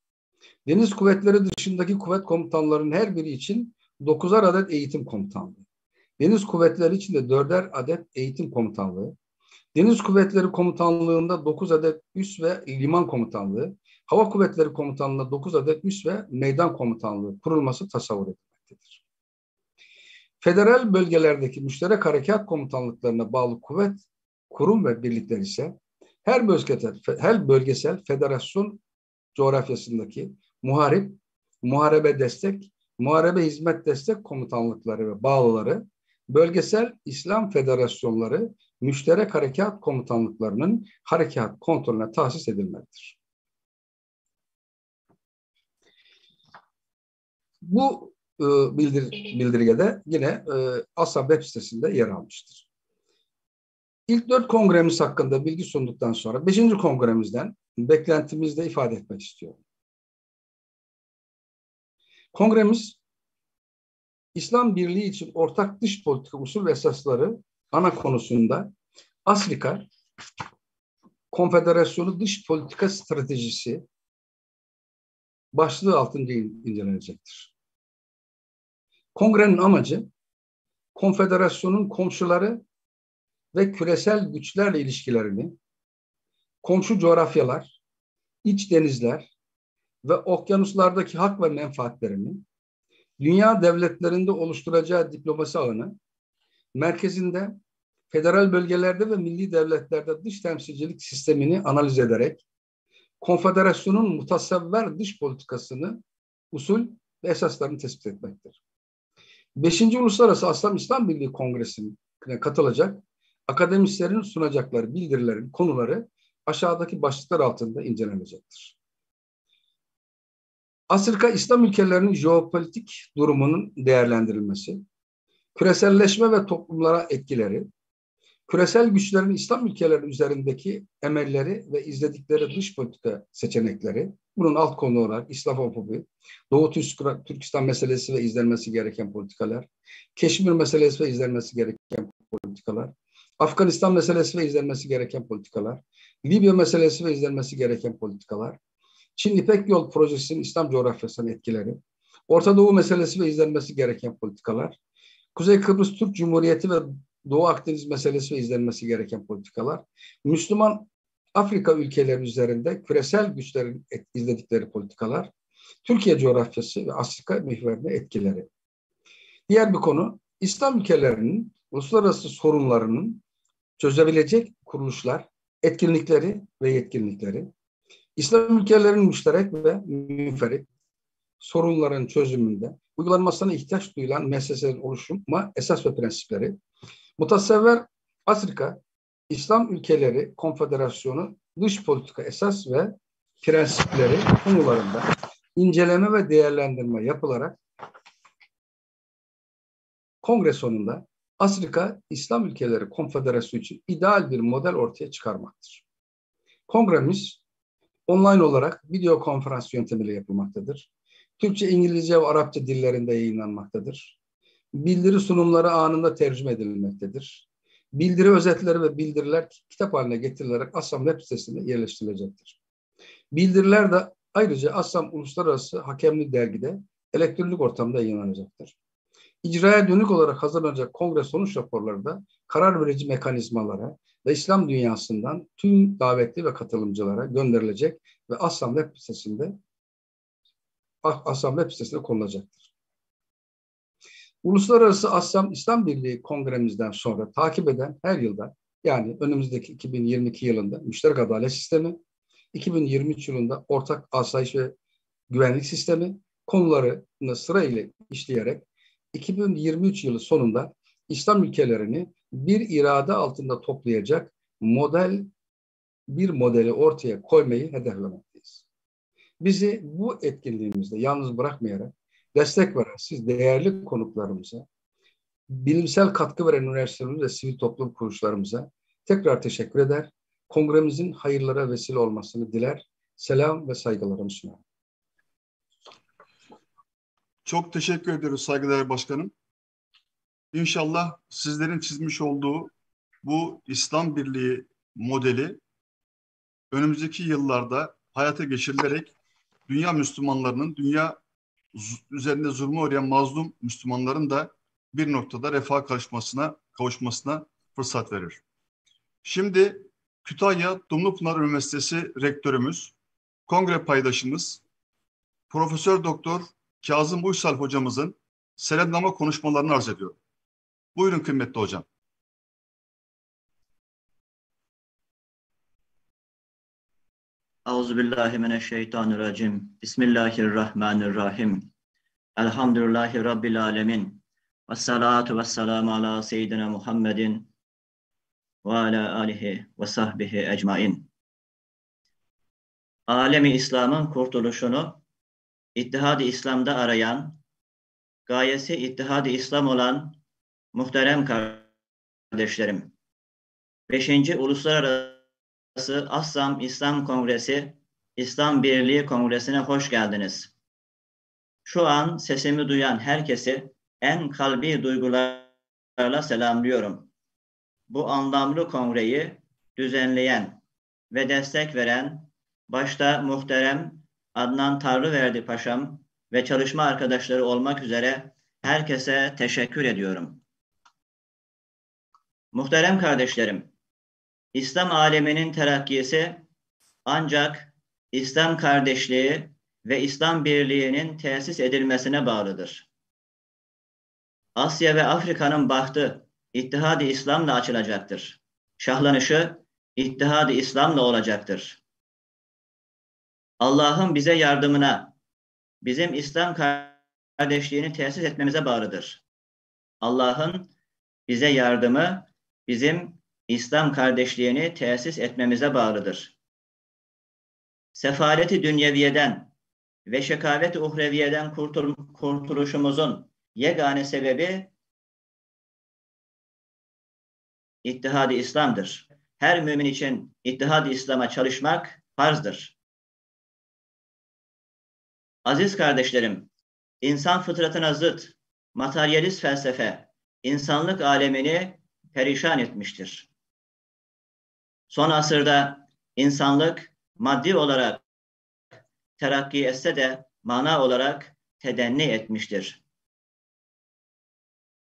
Speaker 1: Deniz kuvvetleri dışındaki kuvvet komutanlarının her biri için 9'ar adet eğitim komutanlığı. Deniz kuvvetleri için de 4'er adet eğitim komutanlığı. Deniz kuvvetleri komutanlığında 9 adet üs ve liman komutanlığı. Hava kuvvetleri komutanlığında 9 adet üs ve meydan komutanlığı kurulması tasavvur edilmektedir. Federal bölgelerdeki müşterek harekat komutanlıklarına bağlı kuvvet, kurum ve birlikler ise her bölgesel federasyon coğrafyasındaki muharip, muharebe destek, muharebe hizmet destek komutanlıkları ve bağlıları, bölgesel İslam federasyonları, müşterek harekat komutanlıklarının harekat kontrolüne tahsis edilmelidir. Bu bildirgede yine ASSAM web sitesinde yer almıştır. İlk 4 kongremiz hakkında bilgi sunduktan sonra 5. kongremizden beklentimizi de ifade etmek istiyorum. Kongremiz, İslam Birliği için ortak dış politika usul ve esasları ana konusunda Afrika Konfederasyonu Dış Politika Stratejisi başlığı altında incelenecektir. Kongrenin amacı, konfederasyonun komşuları ve küresel güçlerle ilişkilerini, komşu coğrafyalar, iç denizler ve okyanuslardaki hak ve menfaatlerini, dünya devletlerinde oluşturacağı diplomasi ağını, merkezinde, federal bölgelerde ve milli devletlerde dış temsilcilik sistemini analiz ederek, konfederasyonun mutasavver dış politikasını, usul ve esaslarını tespit etmektir. 5. Uluslararası ASSAM İslam Birliği Kongresi'ne katılacak akademisyenlerin sunacakları bildirilerin konuları aşağıdaki başlıklar altında incelenecektir. Afrika İslam ülkelerinin jeopolitik durumunun değerlendirilmesi, küreselleşme ve toplumlara etkileri, küresel güçlerin İslam ülkeleri üzerindeki emelleri ve izledikleri dış politika seçenekleri, bunun alt konu olarak İslamofobi, Doğu Türkistan meselesi ve izlenmesi gereken politikalar, Keşmir meselesi ve izlenmesi gereken politikalar, Afganistan meselesi ve izlenmesi gereken politikalar, Libya meselesi ve izlenmesi gereken politikalar, Çin İpek Yol Projesi'nin İslam coğrafyasının etkileri, Orta Doğu meselesi ve izlenmesi gereken politikalar, Kuzey Kıbrıs Türk Cumhuriyeti ve Doğu Akdeniz meselesi ve izlenmesi gereken politikalar, Müslüman Afrika ülkeleri üzerinde küresel güçlerin izledikleri politikalar, Türkiye coğrafyası ve Afrika mihverine etkileri. Diğer bir konu, İslam ülkelerinin uluslararası sorunlarının çözebilecek kuruluşlar, etkinlikleri ve yetkinlikleri, İslam ülkelerinin müşterek ve münferit sorunların çözümünde uygulanmasına ihtiyaç duyulan müesseselerin oluşuma esas ve prensipleri, Mutasavver Afrika İslam Ülkeleri Konfederasyonu dış politika esas ve prensipleri konularında inceleme ve değerlendirme yapılarak kongre sonunda Afrika İslam Ülkeleri Konfederasyonu için ideal bir model ortaya çıkarmaktır. Kongremiz online olarak video konferans yöntemiyle yapılmaktadır. Türkçe, İngilizce ve Arapça dillerinde yayınlanmaktadır. Bildiri sunumları anında tercüme edilmektedir. Bildiri özetleri ve bildiriler kitap haline getirilerek Assam web sitesine yerleştirilecektir. Bildiriler de ayrıca Assam Uluslararası Hakemli Dergi'de elektronik ortamda yayınlanacaktır. İcraya dönük olarak hazırlanacak kongre sonuç raporları da karar verici mekanizmalara ve İslam dünyasından tüm davetli ve katılımcılara gönderilecek ve Assam web sitesine konulacaktır. Uluslararası Assam İslam Birliği kongremizden sonra takip eden her yılda, yani önümüzdeki 2022 yılında müşterek adalet sistemi, 2023 yılında ortak asayiş ve güvenlik sistemi konularını sırayla işleyerek 2023 yılı sonunda İslam ülkelerini bir irade altında toplayacak bir modeli ortaya koymayı hedeflemekteyiz. Bizi bu etkinliğimizde yalnız bırakmayarak destek veren siz değerli konuklarımıza, bilimsel katkı veren üniversitelerimiz ve sivil toplum kuruluşlarımıza tekrar teşekkür eder. Kongremizin hayırlara vesile olmasını diler. Selam ve saygılarımı sunarım.
Speaker 2: Çok teşekkür ediyoruz saygıdeğer başkanım. İnşallah sizlerin çizmiş olduğu bu İslam Birliği modeli önümüzdeki yıllarda hayata geçirilerek dünya Müslümanlarının, dünya üzerinde zulme uğrayan mazlum Müslümanların da bir noktada refah kavuşmasına fırsat verir. Şimdi Kütahya Dumlupınar Üniversitesi Rektörümüz, kongre paydaşımız, Profesör Doktor Kazım Uysal hocamızın selamlama konuşmalarını arz ediyorum. Buyurun kıymetli hocam.
Speaker 5: Euzubillahimineşşeytanirracim. Bismillahirrahmanirrahim. Elhamdülillahi Rabbil alemin. Vessalatu vesselamu ala seyyidina Muhammedin ve ala alihi ve sahbihi ecmain. Alemi İslam'ın kurtuluşunu İttihad-ı İslam'da arayan, gayesi İttihad-ı İslam olan muhterem kardeşlerim, 5. Uluslararası Assam İslam Kongresi, İslam Birliği Kongresi'ne hoş geldiniz. Şu an sesimi duyan herkesi en kalbi duygularla selamlıyorum. Bu anlamlı kongreyi düzenleyen ve destek veren, başta muhterem Adnan Tarlıverdi Paşam ve çalışma arkadaşları olmak üzere herkese teşekkür ediyorum. Muhterem kardeşlerim, İslam aleminin terakkisi ancak İslam kardeşliği ve İslam birliğinin tesis edilmesine bağlıdır. Asya ve Afrika'nın bahtı İttihad-ı İslam'la açılacaktır. Şahlanışı İttihad-ı İslam'la olacaktır. Allah'ın bize yardımına, bizim İslam kardeşliğini tesis etmemize bağlıdır. Allah'ın bize yardımı, bizim İslam kardeşliğini tesis etmemize bağlıdır. Sefaleti dünyeviyeden ve şekavet-i uhreviyeden kurtuluşumuzun yegane sebebi İttihad-ı İslam'dır. Her mümin için İttihad-ı İslam'a çalışmak farzdır. Aziz kardeşlerim, insan fıtratına zıt, materyalist felsefe, insanlık alemini perişan etmiştir. Son asırda insanlık maddi olarak terakki etse de mana olarak tedenni etmiştir.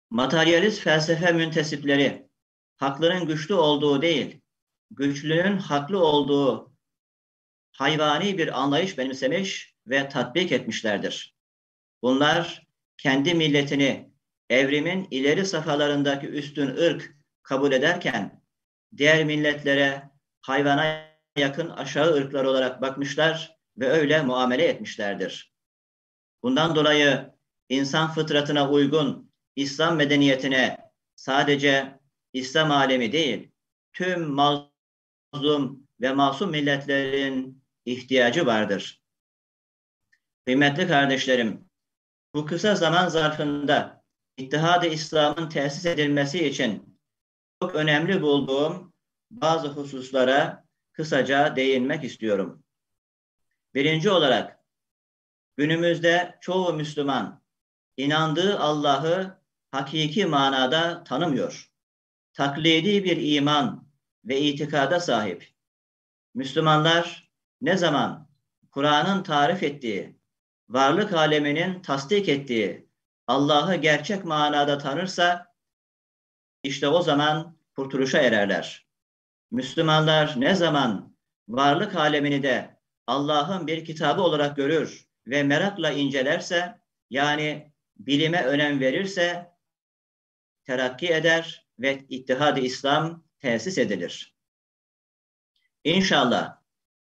Speaker 5: Materyalist felsefe müntesipleri, hakların güçlü olduğu değil, güçlünün haklı olduğu hayvani bir anlayış benimsemiş ve tatbik etmişlerdir. Bunlar kendi milletini evrimin ileri safhalarındaki üstün ırk kabul ederken diğer milletlere hayvana yakın aşağı ırklar olarak bakmışlar ve öyle muamele etmişlerdir. Bundan dolayı insan fıtratına uygun İslam medeniyetine sadece İslam alemi değil, tüm mazlum ve masum milletlerin ihtiyacı vardır. Kıymetli kardeşlerim, bu kısa zaman zarfında İttihad-ı İslam'ın tesis edilmesi için çok önemli bulduğum bazı hususlara kısaca değinmek istiyorum. Birinci olarak, günümüzde çoğu Müslüman inandığı Allah'ı hakiki manada tanımıyor. Taklidi bir iman ve itikada sahip. Müslümanlar ne zaman Kur'an'ın tarif ettiği, varlık aleminin tasdik ettiği Allah'ı gerçek manada tanırsa, işte o zaman kurtuluşa ererler. Müslümanlar ne zaman varlık alemini de Allah'ın bir kitabı olarak görür ve merakla incelerse, yani bilime önem verirse, terakki eder ve İttihad-ı İslam tesis edilir. İnşallah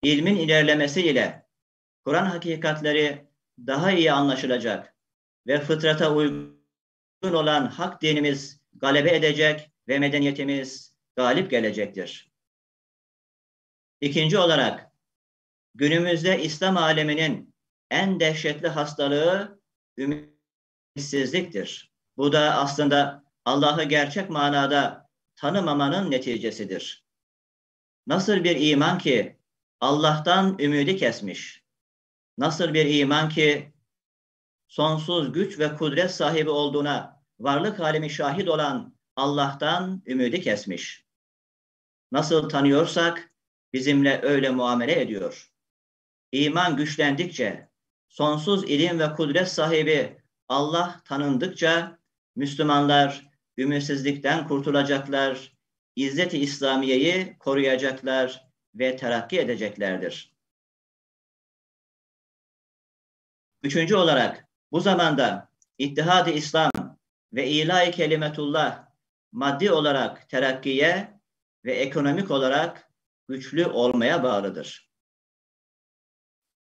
Speaker 5: ilmin ilerlemesiyle Kur'an hakikatleri daha iyi anlaşılacak ve fıtrata uygun olan hak dinimiz galebe edecek ve medeniyetimiz galip gelecektir. İkinci olarak, günümüzde İslam aleminin en dehşetli hastalığı ümitsizliktir. Bu da aslında Allah'ı gerçek manada tanımamanın neticesidir. Nasıl bir iman ki Allah'tan ümidi kesmiş, nasıl bir iman ki sonsuz güç ve kudret sahibi olduğuna varlık alemi şahit olan Allah'tan ümidi kesmiş. Nasıl tanıyorsak bizimle öyle muamele ediyor. İman güçlendikçe, sonsuz ilim ve kudret sahibi Allah tanındıkça Müslümanlar ümitsizlikten kurtulacaklar, İzzet-i İslamiye'yi koruyacaklar ve terakki edeceklerdir. Üçüncü olarak, bu zamanda İttihad-ı İslam ve İlahi Kelimetullah maddi olarak terakkiye ve ekonomik olarak güçlü olmaya bağlıdır.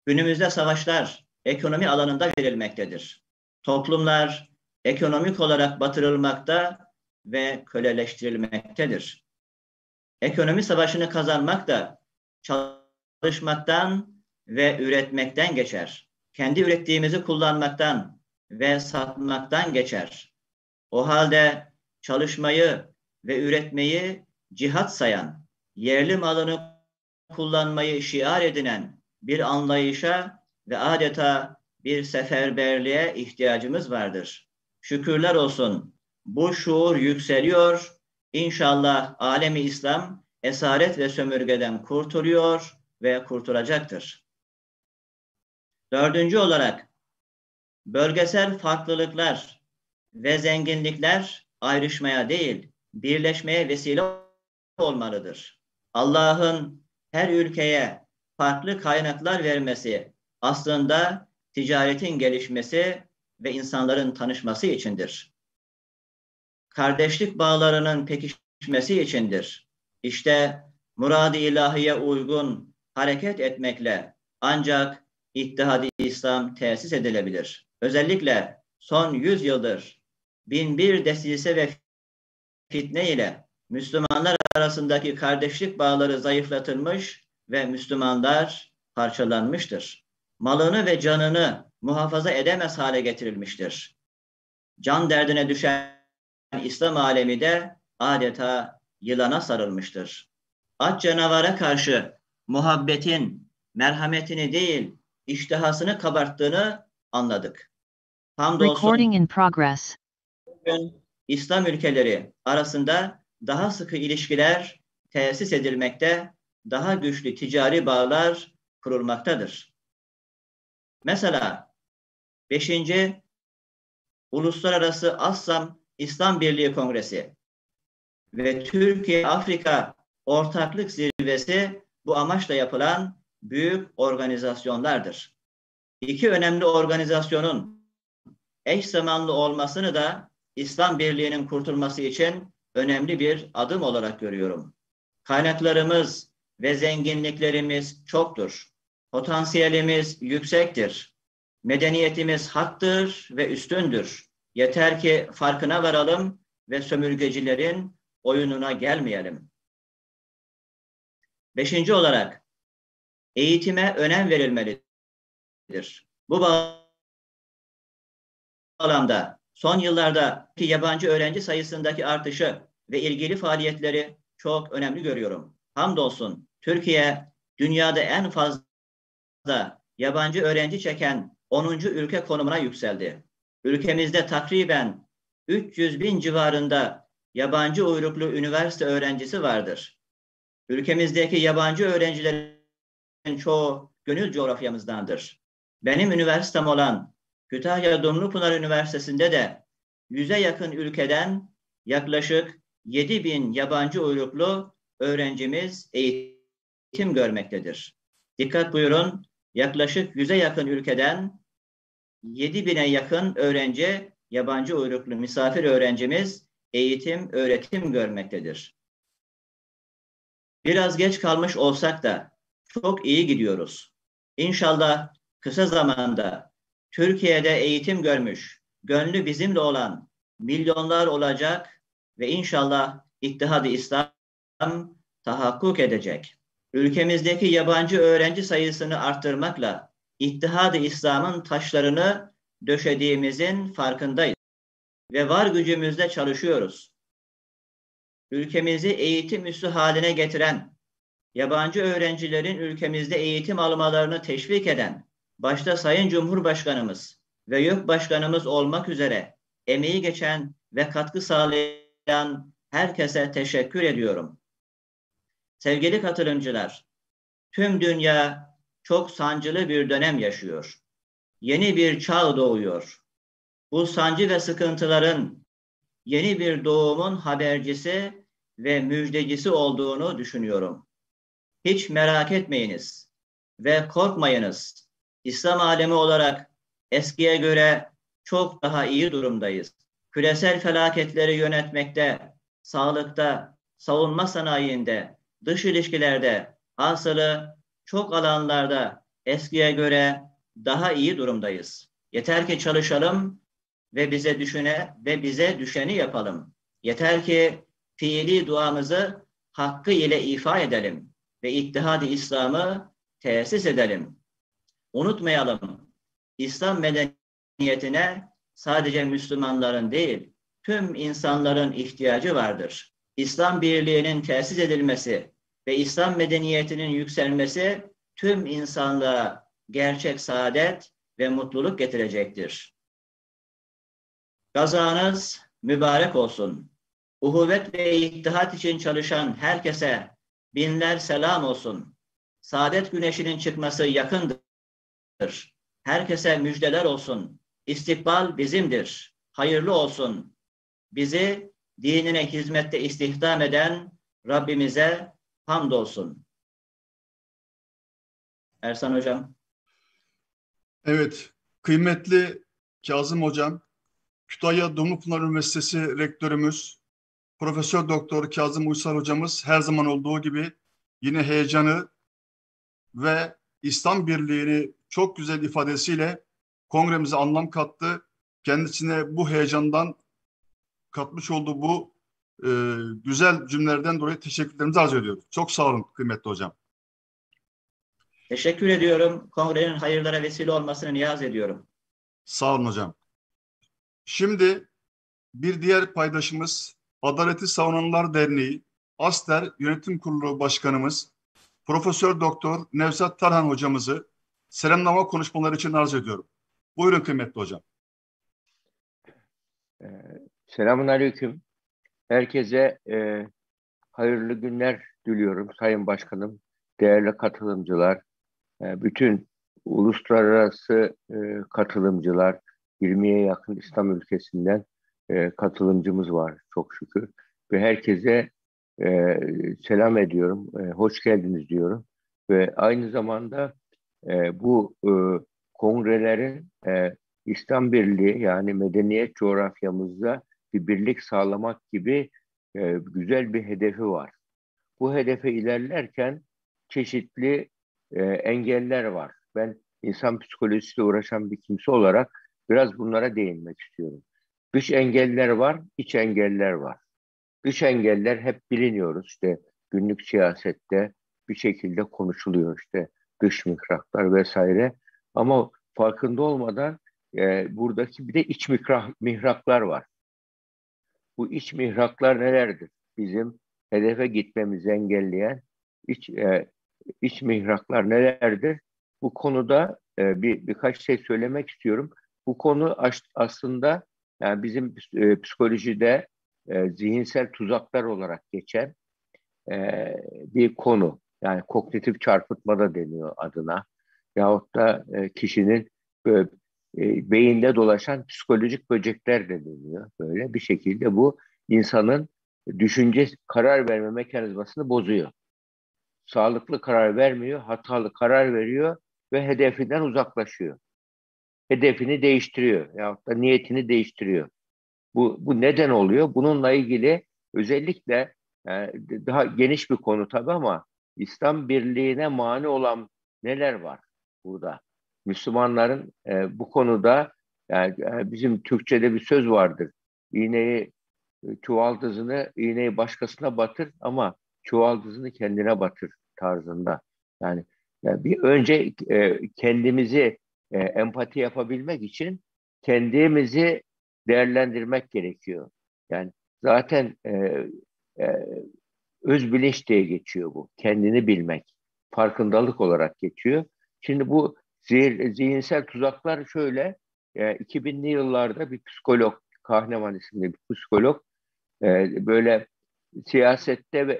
Speaker 5: Günümüzde savaşlar ekonomi alanında verilmektedir. Toplumlar ekonomik olarak batırılmakta ve köleleştirilmektedir. Ekonomi savaşını kazanmak da çalışmaktan ve üretmekten geçer. Kendi ürettiğimizi kullanmaktan ve satmaktan geçer. O halde çalışmayı ve üretmeyi cihat sayan, yerli malını kullanmayı şiar edinen bir anlayışa ve adeta bir seferberliğe ihtiyacımız vardır. Şükürler olsun bu şuur yükseliyor. İnşallah alemi İslam esaret ve sömürgeden kurtuluyor ve kurtulacaktır. Dördüncü olarak, bölgesel farklılıklar ve zenginlikler ayrışmaya değil, birleşmeye vesile olmalıdır. Allah'ın her ülkeye farklı kaynaklar vermesi aslında ticaretin gelişmesi ve insanların tanışması içindir. Kardeşlik bağlarının pekişmesi içindir. İşte murad-ı ilahiye uygun hareket etmekle ancak İttihad-ı İslam tesis edilebilir. Özellikle son 100 yıldır binbir desise ve fitne ile Müslümanlar arasındaki kardeşlik bağları zayıflatılmış ve Müslümanlar parçalanmıştır. malını ve canını muhafaza edemez hale getirilmiştir. Can derdine düşen İslam alemi de adeta yılana sarılmıştır. Aç canavara karşı muhabbetin, merhametini değil, iştihasını kabarttığını anladık.
Speaker 6: Recording
Speaker 5: Hamdolsun
Speaker 6: in progress.
Speaker 5: bugün İslam ülkeleri arasında daha sıkı ilişkiler tesis edilmekte, daha güçlü ticari bağlar kurulmaktadır. Mesela 5. Uluslararası Assam İslam Birliği Kongresi ve Türkiye-Afrika Ortaklık Zirvesi bu amaçla yapılan büyük organizasyonlardır. İki önemli organizasyonun eş zamanlı olmasını da İslam Birliği'nin kurtulması için önemli bir adım olarak görüyorum. Kaynaklarımız ve zenginliklerimiz çoktur. Potansiyelimiz yüksektir. Medeniyetimiz haktır ve üstündür. Yeter ki farkına varalım ve sömürgecilerin oyununa gelmeyelim. 5. olarak eğitime önem verilmelidir. Bu bağlamda son yıllardaki yabancı öğrenci sayısındaki artışı ve ilgili faaliyetleri çok önemli görüyorum. Hamdolsun Türkiye dünyada en fazla yabancı öğrenci çeken 10. ülke konumuna yükseldi. Ülkemizde takriben 300.000 civarında yabancı uyruklu üniversite öğrencisi vardır. Ülkemizdeki yabancı öğrencilerin çoğu gönül coğrafyamızdandır. Benim üniversitem olan Kütahya Dumlupınar Üniversitesi'nde de 100'e yakın ülkeden yaklaşık 7.000 yabancı uyruklu öğrencimiz eğitim görmektedir. Dikkat buyurun, yaklaşık 100'e yakın ülkeden 7.000'e yakın öğrenci, yabancı uyruklu misafir öğrencimiz eğitim, öğretim görmektedir. Biraz geç kalmış olsak da çok iyi gidiyoruz. İnşallah kısa zamanda Türkiye'de eğitim görmüş, gönlü bizimle olan milyonlar olacak ve inşallah İttihad-ı İslam tahakkuk edecek. Ülkemizdeki yabancı öğrenci sayısını arttırmakla İttihad-ı İslam'ın taşlarını döşediğimizin farkındayız ve var gücümüzle çalışıyoruz. Ülkemizi eğitim üssü haline getiren, yabancı öğrencilerin ülkemizde eğitim almalarını teşvik eden, başta Sayın Cumhurbaşkanımız ve YÖK Başkanımız olmak üzere emeği geçen ve katkı sağlayan herkese teşekkür ediyorum. Sevgili katılımcılar, tüm dünya çok sancılı bir dönem yaşıyor. Yeni bir çağ doğuyor. Bu sancı ve sıkıntıların yeni bir doğumun habercisi ve müjdecisi olduğunu düşünüyorum. Hiç merak etmeyiniz ve korkmayınız. İslam alemi olarak eskiye göre çok daha iyi durumdayız. Küresel felaketleri yönetmekte, sağlıkta, savunma sanayinde, dış ilişkilerde, hasılı çok alanlarda eskiye göre daha iyi durumdayız. Yeter ki çalışalım ve bize düşeni yapalım. Yeter ki fiili duamızı hakkı ile ifa edelim ve İttihad-ı İslam'ı tesis edelim. Unutmayalım, İslam medeniyetine sadece Müslümanların değil, tüm insanların ihtiyacı vardır. İslam birliğinin tesis edilmesi ve İslam medeniyetinin yükselmesi tüm insanlığa gerçek saadet ve mutluluk getirecektir. Gazanız mübarek olsun. Uhuvvet ve ittihat için çalışan herkese binler selam olsun. Saadet güneşinin çıkması yakındır. Herkese müjdeler olsun. İstikbal bizimdir. Hayırlı olsun. Bizi dinine hizmette istihdam eden Rabbimize hamdolsun. Ersan Hocam.
Speaker 2: Evet, kıymetli Kazım Hocam, Kütahya Dumlupınar Üniversitesi Rektörümüz, Profesör Doktor Kazım Uysal Hocamız her zaman olduğu gibi yine heyecanı ve İslam birliğini çok güzel ifadesiyle kongremize anlam kattı. Kendisine bu heyecandan katmış olduğu bu güzel cümlelerden dolayı teşekkürlerimizi arz ediyoruz. Çok sağ olun kıymetli hocam.
Speaker 5: Teşekkür ediyorum. Kongrenin hayırlara vesile olmasını niyaz ediyorum.
Speaker 2: Sağ olun hocam. Şimdi bir diğer paydaşımız Adaleti Savunanlar Derneği ASTER Yönetim Kurulu Başkanımız Profesör Doktor Nevzat Tarhan hocamızı selamlama konuşmaları için arz ediyorum. Buyurun kıymetli hocam.
Speaker 6: Selamünaleyküm. Herkese hayırlı günler diliyorum Sayın Başkanım, değerli katılımcılar, bütün uluslararası katılımcılar, 20'ye yakın İslam ülkesinden katılımcımız var çok şükür. Ve herkese selam ediyorum, hoş geldiniz diyorum. Ve aynı zamanda bu kongrelerin İslam Birliği yani medeniyet coğrafyamızda bir birlik sağlamak gibi güzel bir hedefi var. Bu hedefe ilerlerken çeşitli engeller var. Ben insan psikolojisiyle uğraşan bir kimse olarak biraz bunlara değinmek istiyorum. Dış engeller var, iç engeller var. Dış engeller hep biliniyoruz. İşte günlük siyasette bir şekilde konuşuluyor işte dış mihraklar vesaire. Ama farkında olmadan buradaki bir de iç mihraklar var. Bu iç mihraklar nelerdir? Bizim hedefe gitmemizi engelleyen iç mihraklar nelerdir? Bu konuda birkaç şey söylemek istiyorum. Bu konu aslında yani bizim psikolojide zihinsel tuzaklar olarak geçen bir konu. Yani kognitif çarpıtma da deniyor adına. Yahut da kişinin beyinde dolaşan psikolojik böcekler de deniyor. Böyle bir şekilde bu insanın düşünce, karar verme mekanizmasını bozuyor. Sağlıklı karar vermiyor, hatalı karar veriyor ve hedefinden uzaklaşıyor. Hedefini değiştiriyor yahut da niyetini değiştiriyor. Bu neden oluyor? Bununla ilgili özellikle daha geniş bir konu tabii ama İslam birliğine mani olan neler var burada? Müslümanların bu konuda yani bizim Türkçe'de bir söz vardır. İğneyi başkasına batır ama çuvaldızını kendine batır tarzında. Yani bir önce kendimizi empati yapabilmek için kendimizi değerlendirmek gerekiyor. Yani zaten öz bilinç diye geçiyor bu. Kendini bilmek. Farkındalık olarak geçiyor. Şimdi bu zihinsel tuzaklar şöyle. 2000'li yıllarda bir psikolog, Kahneman isimli bir psikolog böyle siyasette ve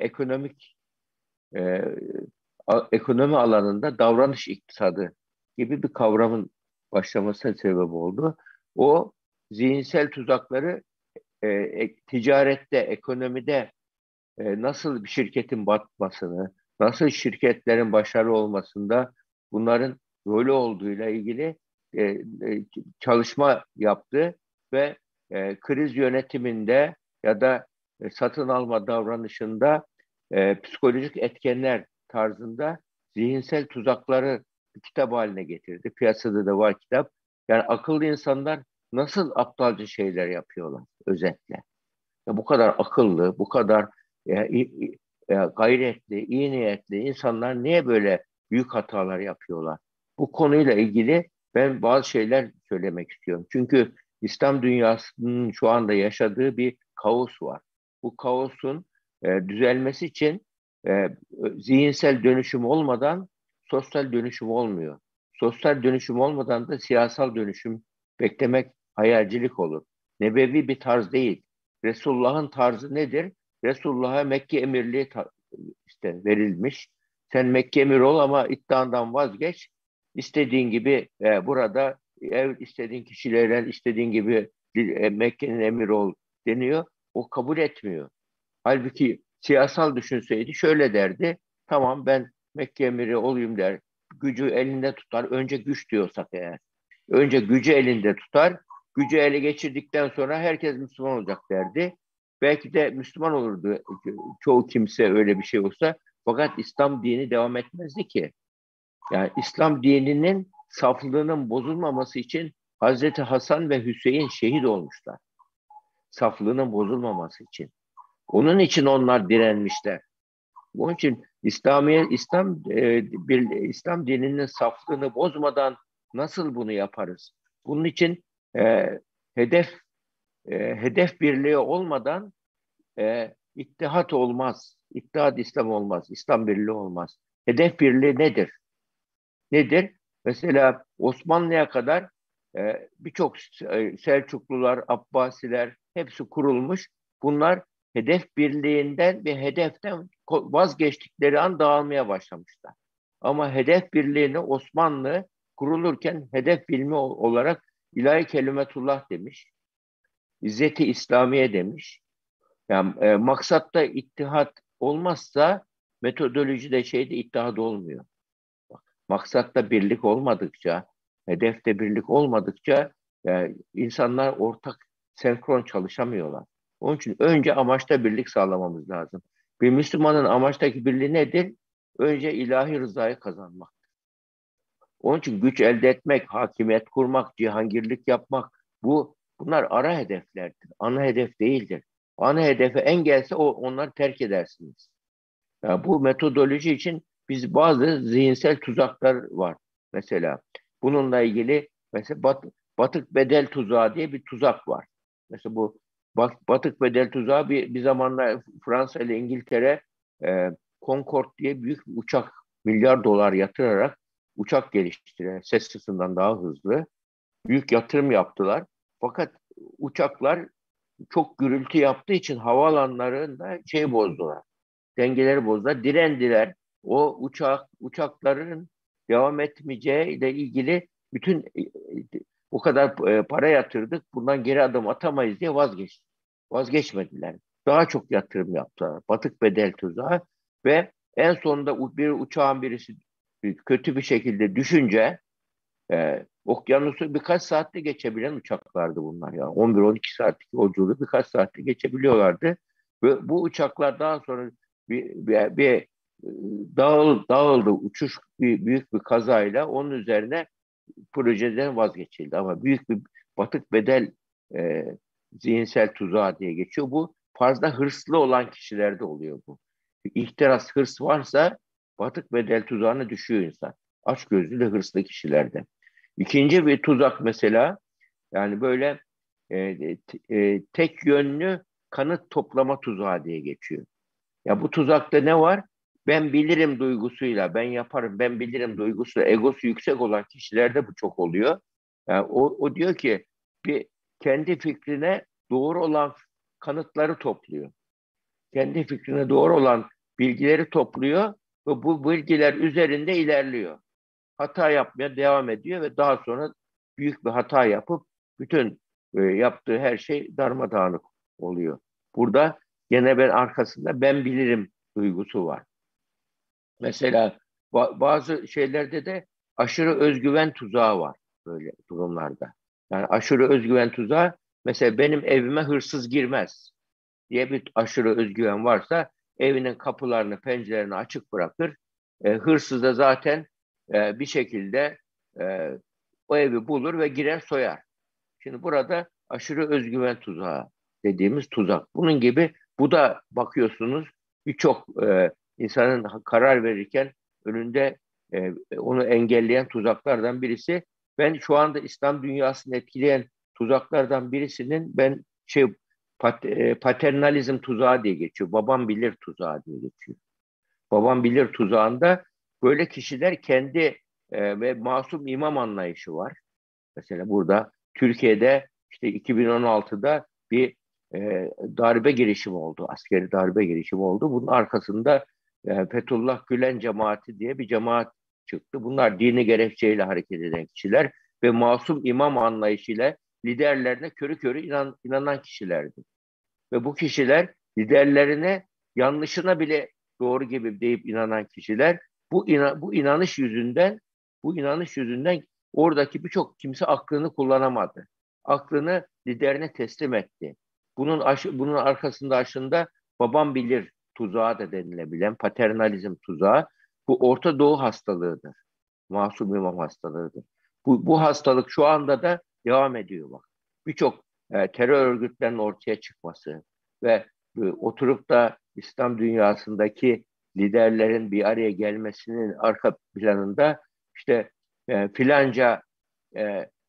Speaker 6: ekonomi alanında davranış iktisadı gibi bir kavramın başlamasına sebep oldu. O zihinsel tuzakları ticarette, ekonomide nasıl bir şirketin batmasını, nasıl şirketlerin başarılı olmasında bunların rolü olduğuyla ilgili çalışma yaptı ve kriz yönetiminde ya da satın alma davranışında psikolojik etkenler tarzında zihinsel tuzakları bir kitap haline getirdi. Piyasada da var kitap. Yani akıllı insanlar nasıl aptalca şeyler yapıyorlar özetle. Ya bu kadar akıllı, bu kadar gayretli, iyi niyetli insanlar niye böyle büyük hatalar yapıyorlar? Bu konuyla ilgili ben bazı şeyler söylemek istiyorum. Çünkü İslam dünyasının şu anda yaşadığı bir kaos var. Bu kaosun düzelmesi için zihinsel dönüşüm olmadan sosyal dönüşüm olmuyor. Sosyal dönüşüm olmadan da siyasal dönüşüm beklemek hayalcilik olur. Nebevi bir tarz değil. Resulullah'ın tarzı nedir? Resulullah'a Mekke emirliği işte verilmiş. Sen Mekke emir ol ama iddiandan vazgeç. İstediğin gibi burada istediğin kişilerle istediğin gibi Mekke'nin emiri ol deniyor. O kabul etmiyor. Halbuki siyasal düşünseydi şöyle derdi. Tamam ben Mekke emiri olayım der. Gücü elinde tutar. Önce güç diyorsak eğer. Önce gücü elinde tutar. Gücü ele geçirdikten sonra herkes Müslüman olacak derdi. Belki de Müslüman olurdu çoğu kimse öyle bir şey olsa. Fakat İslam dini devam etmezdi ki. Yani İslam dininin saflığının bozulmaması için Hazreti Hasan ve Hüseyin şehit olmuşlar. Saflığının bozulmaması için. Onun için onlar direnmişler. Onun için İslam dininin saflığını bozmadan nasıl bunu yaparız? Bunun için hedef birliği olmadan İttihat olmaz. İttihat İslam olmaz. İslam birliği olmaz. Hedef birliği nedir? Nedir? Mesela Osmanlı'ya kadar birçok Selçuklular, Abbasiler hepsi kurulmuş. Bunlar hedef birliğinden ve hedeften vazgeçtikleri an dağılmaya başlamışlar. Ama hedef birliğini Osmanlı kurulurken hedef bilimi olarak ilahi kelimetullah demiş. İzzeti İslamiye demiş. Yani maksatta ittihat olmazsa metodolojide ittihat olmuyor. Maksatta birlik olmadıkça, hedefte birlik olmadıkça insanlar ortak senkron çalışamıyorlar. Onun için önce amaçta birlik sağlamamız lazım. Bir Müslümanın amaçtaki birliği nedir? Önce ilahi rızayı kazanmak. Onun için güç elde etmek, hakimiyet kurmak, cihangirlik yapmak bunlar ara hedeflerdir. Ana hedef değildir. Ana hedefe engelse onları terk edersiniz. Yani bu metodoloji için biz bazı zihinsel tuzaklar var. Mesela bununla ilgili mesela batık bedel tuzağı diye bir tuzak var. Mesela bu batık bedel tuzağı bir zamanlar Fransa ile İngiltere Concorde diye büyük bir uçak, milyar dolar yatırarak uçak geliştirerek ses hızından daha hızlı büyük yatırım yaptılar. Fakat uçaklar çok gürültü yaptığı için havaalanlarında bozdular. Dengeleri bozdular. Direndiler. O uçakların devam etmeyeceği ile ilgili bütün o kadar para yatırdık. Bundan geri adım atamayız diye vazgeçmediler. Daha çok yatırım yaptılar. Batık bedel tuzağı ve en sonunda bir uçağın birisi kötü bir şekilde düşünce okyanusu birkaç saatte geçebilen uçaklardı bunlar. Yani 11-12 saatlik yolculuğu birkaç saatte geçebiliyorlardı. Ve bu uçaklar daha sonra bir dağıldı. Uçuş büyük bir kazayla onun üzerine projeden vazgeçildi. Ama büyük bir batık bedel zihinsel tuzağı diye geçiyor. Bu fazla hırslı olan kişilerde oluyor bu. İhtiras, hırs varsa batık bedel tuzağına düşüyor insan. Açgözlü ve hırslı kişilerde. İkinci bir tuzak mesela yani böyle tek yönlü kanıt toplama tuzağı diye geçiyor. Ya bu tuzakta ne var? Ben bilirim duygusuyla, ben yaparım, ben bilirim duygusuyla, egosu yüksek olan kişilerde bu çok oluyor. Yani o diyor ki kendi fikrine doğru olan kanıtları topluyor. Kendi fikrine doğru olan bilgileri topluyor ve bu bilgiler üzerinde ilerliyor. Hata yapmaya devam ediyor ve daha sonra büyük bir hata yapıp bütün yaptığı her şey darmadağınık oluyor. Burada gene arkasında ben bilirim duygusu var. Mesela bazı şeylerde de aşırı özgüven tuzağı var böyle durumlarda. Yani aşırı özgüven tuzağı mesela benim evime hırsız girmez diye bir aşırı özgüven varsa evinin kapılarını, pencerelerini açık bırakır. Hırsız da zaten bir şekilde o evi bulur ve girer soyar. Şimdi burada aşırı özgüven tuzağı dediğimiz tuzak. Bunun gibi bu da bakıyorsunuz birçok insanın karar verirken önünde onu engelleyen tuzaklardan birisi. Ben şu anda İslam dünyasını etkileyen tuzaklardan birisinin paternalizm tuzağı diye geçiyor. Babam bilir tuzağı diye geçiyor. Babam bilir tuzağında böyle kişiler kendi ve masum imam anlayışı var. Mesela burada Türkiye'de işte 2016'da bir darbe girişimi oldu. Askeri darbe girişimi oldu. Bunun arkasında Fethullah Gülen cemaati diye bir cemaat çıktı. Bunlar dini gerekçeyle hareket eden kişiler ve masum imam anlayışıyla liderlerine körü körü inanan kişilerdi. Ve bu kişiler liderlerine yanlışına bile doğru gibi deyip inanan kişiler bu inanış yüzünden oradaki birçok kimse aklını kullanamadı. Aklını liderine teslim etti. Bunun arkasında aslında babam bilir tuzağı da denilebilen paternalizm tuzağı. Bu Orta Doğu hastalığıdır. Masum imam hastalığıdır. Bu hastalık şu anda da devam ediyor bak. Birçok terör örgütlerinin ortaya çıkması ve oturup da İslam dünyasındaki liderlerin bir araya gelmesinin arka planında işte filanca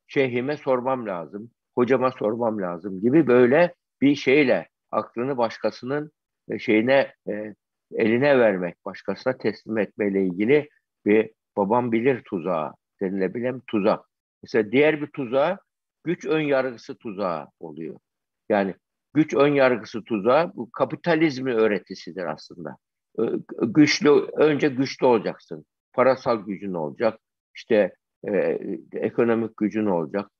Speaker 6: şeyhime sormam lazım, hocama sormam lazım gibi böyle bir şeyle aklını başkasının şeyine eline vermek, başkasına teslim etmeyle ilgili bir babam bilir tuzağı denilebilen tuzak. Mesela diğer bir tuzağı güç ön yargısı tuzağı oluyor. Yani güç ön yargısı tuzağı bu kapitalizmi öğretisidir aslında. Önce güçlü olacaksın. Parasal gücün olacak. İşte ekonomik gücün olacak.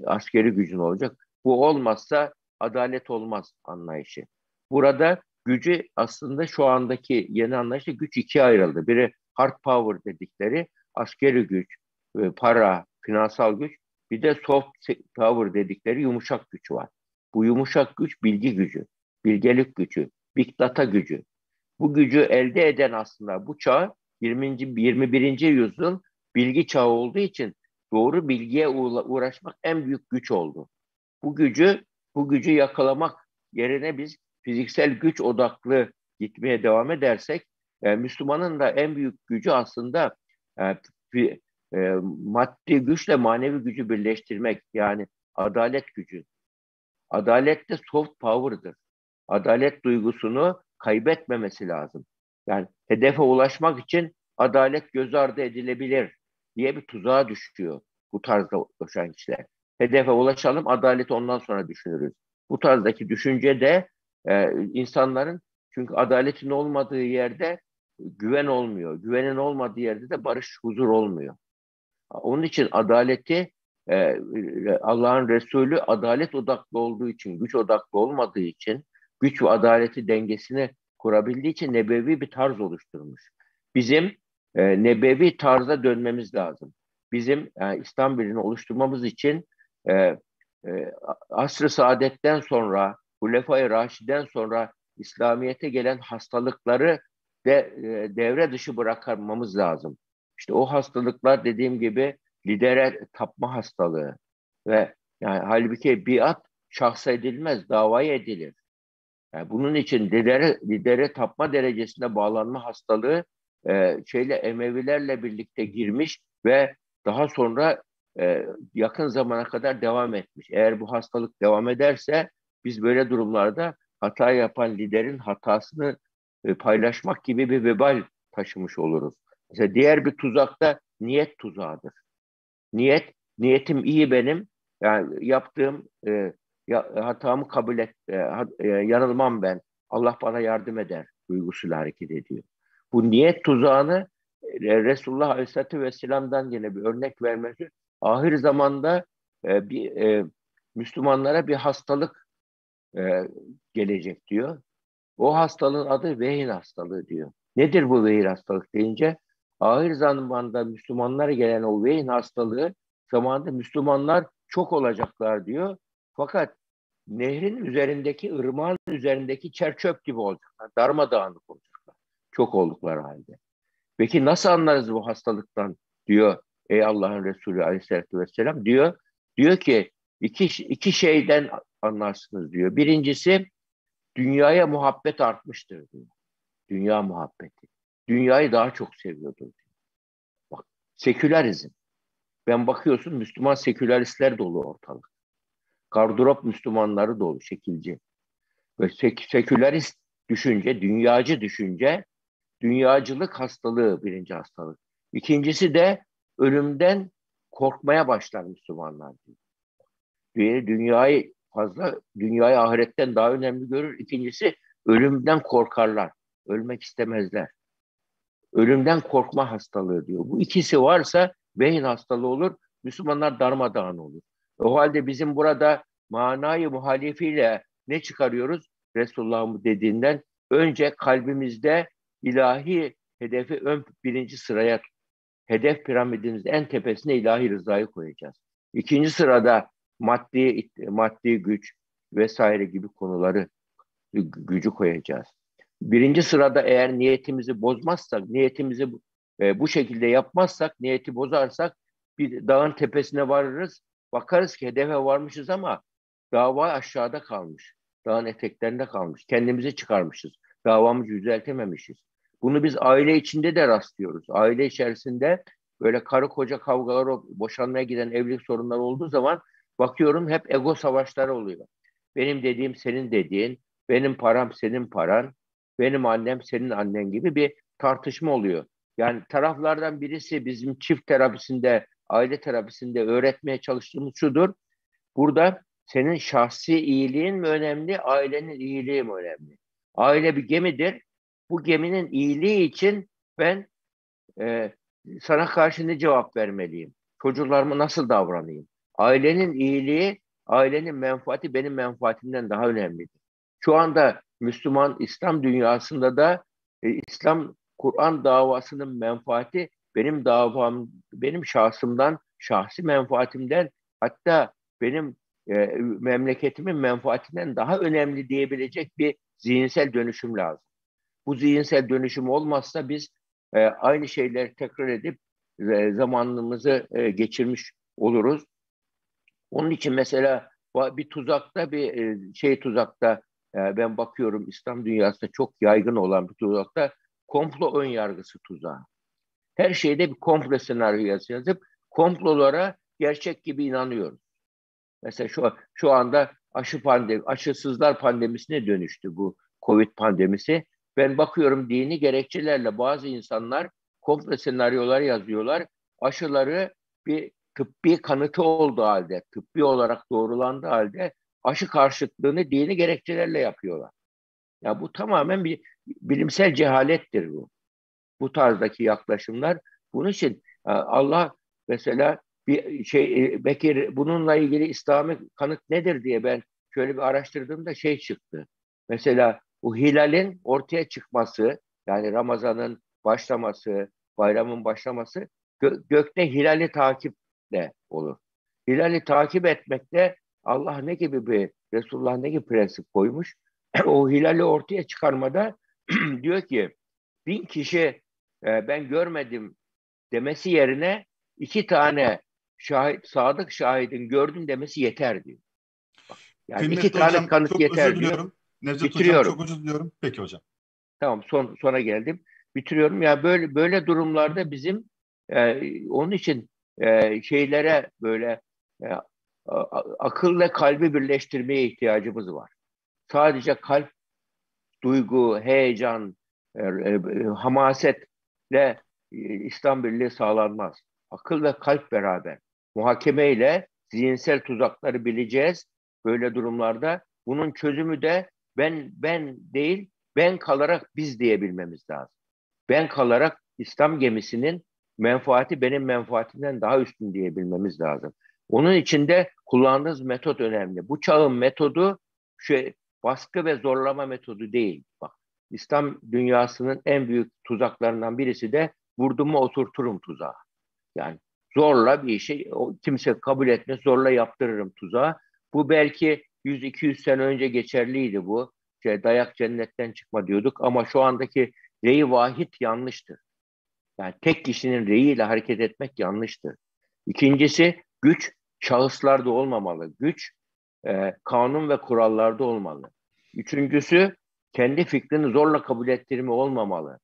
Speaker 6: Askeri gücün olacak. Bu olmazsa adalet olmaz anlayışı. Burada gücü aslında şu andaki yeni anlayışta güç ikiye ayrıldı. Biri hard power dedikleri askeri güç, para, finansal güç. Bir de soft power dedikleri yumuşak güç var. Bu yumuşak güç bilgi gücü, bilgelik gücü, big data gücü. Bu gücü elde eden aslında bu çağ 21. yüzyıl bilgi çağı olduğu için doğru bilgiye uğraşmak en büyük güç oldu. Bu gücü yakalamak yerine biz fiziksel güç odaklı gitmeye devam edersek Müslümanın da en büyük gücü aslında maddi güçle manevi gücü birleştirmek, yani adalet gücü. Adalet de soft power'dır. Adalet duygusunu kaybetmemesi lazım. Yani hedefe ulaşmak için adalet göz ardı edilebilir diye bir tuzağa düşüyor bu tarzda koşan kişiler. Hedefe ulaşalım, adaleti ondan sonra düşünürüz. Bu tarzdaki düşünce de insanların, çünkü adaletin olmadığı yerde güven olmuyor. Güvenin olmadığı yerde de barış, huzur olmuyor. Onun için adaleti Allah'ın Resulü adalet odaklı olduğu için, güç odaklı olmadığı için, güç ve adaleti dengesini kurabildiği için nebevi bir tarz oluşturmuş. Bizim nebevi tarza dönmemiz lazım. Bizim İslam birliğini oluşturmamız için asr-ı saadetten sonra, Hulefai Raşid'den sonra İslamiyet'e gelen hastalıkları devre dışı bırakmamız lazım. İşte o hastalıklar dediğim gibi lidere tapma hastalığı ve yani halbuki biat şahsa edilmez, davaya edilir. Yani bunun için lidere tapma derecesine bağlanma hastalığı Emevilerle birlikte girmiş ve daha sonra yakın zamana kadar devam etmiş. Eğer bu hastalık devam ederse biz böyle durumlarda hata yapan liderin hatasını paylaşmak gibi bir vebal taşımış oluruz. Mesela diğer bir tuzakta niyet tuzağıdır. Niyetim iyi benim. Yani yaptığım hatamı kabul et, yanılmam ben. Allah bana yardım eder duygusuyla hareket ediyor. Bu niyet tuzağını Resulullah Aleyhisselatü Vesselam'dan yine bir örnek vermesi, ahir zamanda Müslümanlara bir hastalık gelecek diyor. O hastalığın adı vehin hastalığı diyor. Nedir bu vehin hastalık deyince? Ahir zamanda Müslümanlara gelen o vehin hastalığı zamanında Müslümanlar çok olacaklar diyor. Fakat nehrin üzerindeki, ırmağın üzerindeki çerçöp gibi olacaklar. Darmadağınık olacaklar. Çok oldukları halde. Peki nasıl anlarız bu hastalıktan diyor ey Allah'ın Resulü Aleyhisselatü Vesselam diyor. Diyor ki iki şeyden anlarsınız diyor. Birincisi dünyaya muhabbet artmıştır diyor. Dünya muhabbeti. Dünyayı daha çok seviyordur diyor. Bak, sekülerizm. Ben bakıyorsun Müslüman seküleristler dolu ortalık. Gardırop Müslümanları dolu, şekilci. Ve sekülerist düşünce, dünyacı düşünce, dünyacılık hastalığı birinci hastalık. İkincisi de ölümden korkmaya başlar Müslümanlar diyor. Dünyayı ahiretten daha önemli görür. İkincisi ölümden korkarlar. Ölmek istemezler. Ölümden korkma hastalığı diyor. Bu ikisi varsa beyin hastalığı olur. Müslümanlar darmadağın olur. O halde bizim burada manayı muhalifiyle ne çıkarıyoruz? Resulullah'ın dediğinden önce kalbimizde ilahi hedefi birinci sıraya, hedef piramidimizin en tepesine ilahi rızayı koyacağız. İkinci sırada maddi güç vesaire gibi konuları, gücü koyacağız. Birinci sırada eğer niyetimizi bozmazsak, niyetimizi bu şekilde yapmazsak, niyeti bozarsak bir dağın tepesine varırız. Bakarız ki hedefe varmışız ama dava aşağıda kalmış. Dağın eteklerinde kalmış. Kendimizi çıkarmışız. Davamızı düzeltememişiz. Bunu biz aile içinde de rastlıyoruz. Aile içerisinde böyle karı koca kavgaları, boşanmaya giden evlilik sorunları olduğu zaman bakıyorum hep ego savaşları oluyor. Benim dediğim senin dediğin, benim param senin paran, benim annem senin annen gibi bir tartışma oluyor. Yani taraflardan birisi bizim çift terapisinde, aile terapisinde öğretmeye çalıştığımız şudur. Burada senin şahsi iyiliğin mi önemli, ailenin iyiliği mi önemli? Aile bir gemidir. Bu geminin iyiliği için ben e, sana karşı ne cevap vermeliyim? Çocuklarıma nasıl davranayım? Ailenin iyiliği, ailenin menfaati benim menfaatimden daha önemlidir. Şu anda Müslüman İslam dünyasında da İslam Kur'an davasının menfaati benim davam, benim şahsımdan, şahsi menfaatimden, hatta benim memleketimin menfaatinden daha önemli diyebilecek bir zihinsel dönüşüm lazım. Bu zihinsel dönüşüm olmazsa biz aynı şeyleri tekrar edip zamanımızı geçirmiş oluruz. Onun için mesela bir tuzakta tuzakta ben bakıyorum İslam dünyasında çok yaygın olan bir tuzakta komplo ön yargısı tuzağı. Her şeyde bir komplo senaryosu yazıp komplolara gerçek gibi inanıyoruz. Mesela şu anda aşısızlar pandemisine dönüştü bu Covid pandemisi. Ben bakıyorum dini gerekçelerle bazı insanlar komplo senaryolar yazıyorlar. Aşıları bir tıbbi kanıtı olduğu halde, tıbbi olarak doğrulandığı halde aşı karşıtlığını dini gerekçelerle yapıyorlar. Ya bu tamamen bir bilimsel cehalettir bu. Bu tarzdaki yaklaşımlar. Bunun için Allah mesela Bekir bununla ilgili İslami kanıt nedir diye ben şöyle bir araştırdığımda çıktı. Mesela bu hilalin ortaya çıkması, yani Ramazan'ın başlaması, bayramın başlaması gökte hilali takiple olur. Hilali takip etmekte Allah ne gibi Resulullah ne gibi prensip koymuş? O hilali ortaya çıkarmada diyor ki 1000 kişi ben görmedim demesi yerine 2 tane sadık şahidin gördüm demesi yeter diyor. Yani
Speaker 2: Kıymetli
Speaker 6: 2 tane
Speaker 2: hocam
Speaker 6: kanıt
Speaker 2: çok
Speaker 6: yeter
Speaker 2: özür
Speaker 6: diyor.
Speaker 2: diliyorum. Nevzat hocam
Speaker 6: Bitiriyorum.
Speaker 2: çok özür diliyorum. Peki hocam.
Speaker 6: Tamam sona geldim. Bitiriyorum. Ya böyle durumlarda bizim onun için şeylere böyle akıl ve kalbi birleştirmeye ihtiyacımız var. Sadece kalp, duygu, heyecan, hamasetle İslam birliği sağlanmaz. Akıl ve kalp beraber. Muhakemeyle zihinsel tuzakları bileceğiz. Böyle durumlarda bunun çözümü de ben değil, ben kalarak biz diyebilmemiz lazım. Ben kalarak İslam gemisinin menfaati benim menfaatimden daha üstün diyebilmemiz lazım. Onun için de kullandığınız metot önemli. Bu çağın metodu baskı ve zorlama metodu değil. Bak, İslam dünyasının en büyük tuzaklarından birisi de vurdumu oturturum tuzağı. Yani zorla bir işi kimse kabul etmez, zorla yaptırırım tuzağı. Bu belki 100-200 sene önce geçerliydi bu. Dayak cennetten çıkma diyorduk ama şu andaki rey vahid yanlıştır. Yani tek kişinin reyiyle hareket etmek yanlıştır. İkincisi güç şahıslarda olmamalı. Güç kanun ve kurallarda olmalı. Üçüncüsü kendi fikrini zorla kabul ettirme olmamalı.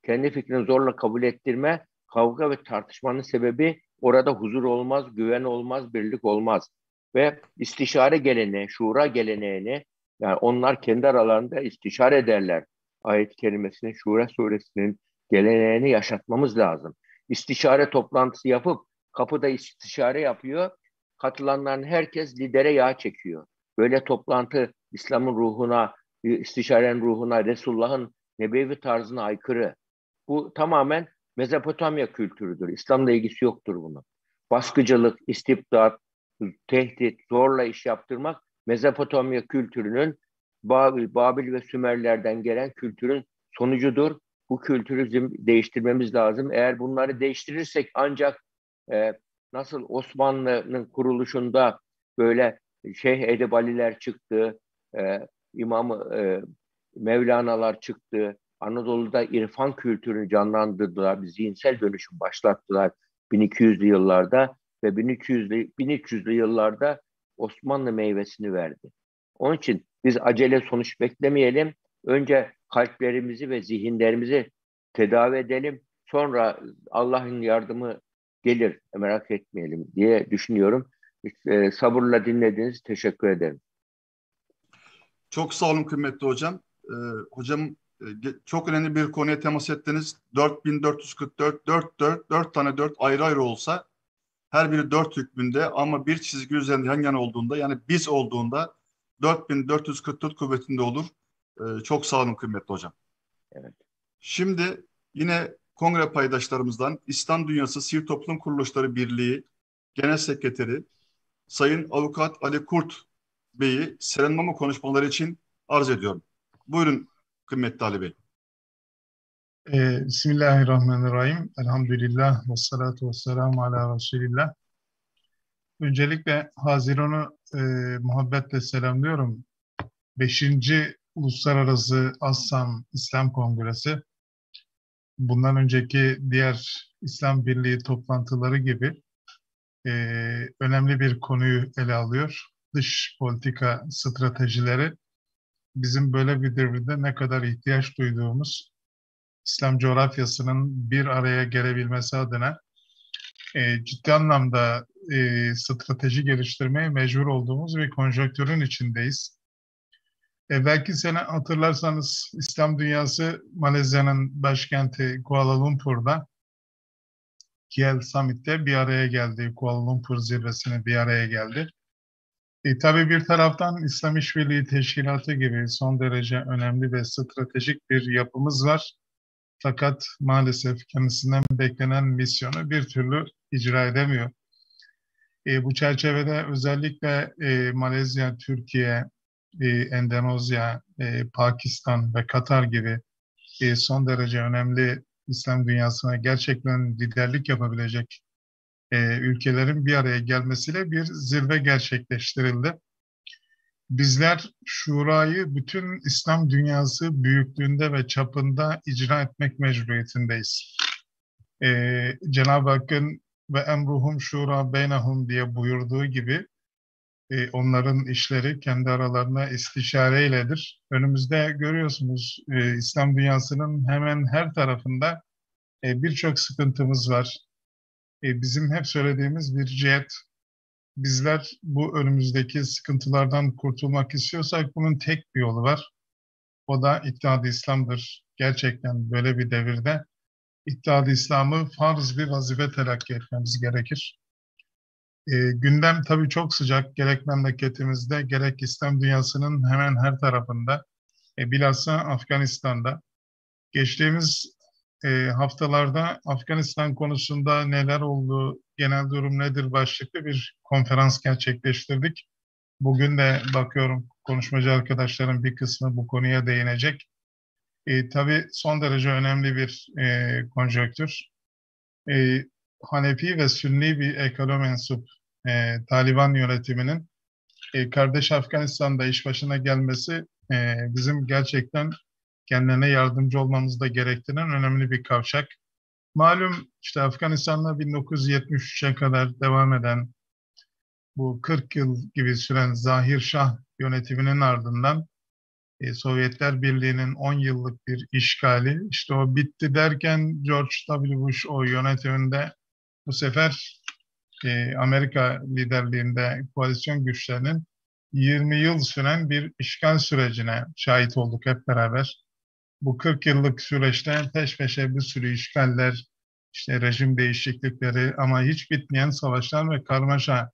Speaker 6: Kendi fikrini zorla kabul ettirme kavga ve tartışmanın sebebi orada huzur olmaz, güven olmaz, birlik olmaz. Ve istişare geleneği, şura geleneğini yani onlar kendi aralarında istişare ederler. Ayet-i kerimesinin, Şura suresinin geleneğini yaşatmamız lazım. İstişare toplantısı yapıp kapıda istişare yapıyor. Katılanların herkes lidere yağ çekiyor. Böyle toplantı İslam'ın ruhuna, istişarenin ruhuna, Resulullah'ın nebevi tarzına aykırı. Bu tamamen Mezopotamya kültürüdür. İslam'la ilgisi yoktur bunun. Baskıcılık, istibdat, tehdit, zorla iş yaptırmak Mezopotamya kültürünün Babil ve Sümerlerden gelen kültürün sonucudur. Bu kültürü değiştirmemiz lazım. Eğer bunları değiştirirsek ancak nasıl Osmanlı'nın kuruluşunda böyle Şeyh Edebaliler çıktı, İmam Mevlana'lar çıktı, Anadolu'da irfan kültürünü canlandırdılar, bir zihinsel dönüşüm başlattılar 1200'lü yıllarda ve 1300'lü yıllarda Osmanlı meyvesini verdi. Onun için biz acele sonuç beklemeyelim. Önce kalplerimizi ve zihinlerimizi tedavi edelim. Sonra Allah'ın yardımı gelir, merak etmeyelim diye düşünüyorum. Sabırla dinlediğiniz teşekkür ederim.
Speaker 2: Çok sağ olun kıymetli hocam. Hocam çok önemli bir konuya temas ettiniz. 4444, 4 tane 4 ayrı ayrı olsa her biri 4 hükmünde ama bir çizgi üzerinde yan yana olduğunda, yani biz olduğunda 4444 kuvvetinde olur. Çok sağ olun kıymetli hocam.
Speaker 6: Evet.
Speaker 2: Şimdi yine kongre paydaşlarımızdan İslam Dünyası Sivil Toplum Kuruluşları Birliği Genel Sekreteri Sayın Avukat Ali Kurt Bey'i selamlama konuşmaları için arz ediyorum. Buyurun kıymetli Ali Bey.
Speaker 7: Bismillahirrahmanirrahim. Elhamdülillah ve salatu ve selamu ala Resulillah. Öncelikle Haziran'ı muhabbetle selamlıyorum. 5. Uluslararası Assam İslam Kongresi, bundan önceki diğer İslam Birliği toplantıları gibi önemli bir konuyu ele alıyor. Dış politika stratejileri, bizim böyle bir devirde ne kadar ihtiyaç duyduğumuz, İslam coğrafyasının bir araya gelebilmesi adına ciddi anlamda strateji geliştirmeye mecbur olduğumuz bir konjonktürün içindeyiz. Belki sene hatırlarsanız İslam Dünyası Malezya'nın başkenti Kuala Lumpur'da KL Summit'te bir araya geldi. Kuala Lumpur zirvesine bir araya geldi. Tabii bir taraftan İslam İşbirliği Teşkilatı gibi son derece önemli ve stratejik bir yapımız var. Fakat maalesef kendisinden beklenen misyonu bir türlü icra edemiyor. Bu çerçevede özellikle Malezya, Türkiye, Endonezya, Pakistan ve Katar gibi son derece önemli İslam dünyasına gerçekten liderlik yapabilecek ülkelerin bir araya gelmesiyle bir zirve gerçekleştirildi. Bizler şurayı bütün İslam dünyası büyüklüğünde ve çapında icra etmek mecburiyetindeyiz. Cenab-ı Hakk'ın ve emruhum şura beynehum diye buyurduğu gibi onların işleri kendi aralarına istişareyledir. Önümüzde görüyorsunuz İslam dünyasının hemen her tarafında birçok sıkıntımız var. Bizim hep söylediğimiz bir cihet. Bizler bu önümüzdeki sıkıntılardan kurtulmak istiyorsak bunun tek bir yolu var. O da İttihad-ı İslam'dır. Gerçekten böyle bir devirde İttihad-ı İslam'ı farz bir vazife telakki etmemiz gerekir. Gündem tabii çok sıcak. Gerek memleketimizde gerek İslam dünyasının hemen her tarafında. Bilhassa Afganistan'da. Geçtiğimiz haftalarda Afganistan konusunda neler oldu, genel durum nedir başlıklı bir konferans gerçekleştirdik. Bugün de bakıyorum konuşmacı arkadaşların bir kısmı bu konuya değinecek. Tabii son derece önemli bir konjonktür. Hanefi ve Sünni bir ekolo mensup Taliban yönetiminin kardeş Afganistan'da iş başına gelmesi bizim gerçekten kendilerine yardımcı olmamız da gerektiren önemli bir kavşak. Malum işte Afganistan'da 1973'e kadar devam eden bu 40 yıl gibi süren Zahir Şah yönetiminin ardından Sovyetler Birliği'nin 10 yıllık bir işgali, işte o bitti derken George W. Bush o yönetiminde bu sefer Amerika liderliğinde koalisyon güçlerinin 20 yıl süren bir işgal sürecine şahit olduk hep beraber. Bu 40 yıllık süreçte peş peşe bir sürü işgaller, işte rejim değişiklikleri ama hiç bitmeyen savaşlar ve karmaşa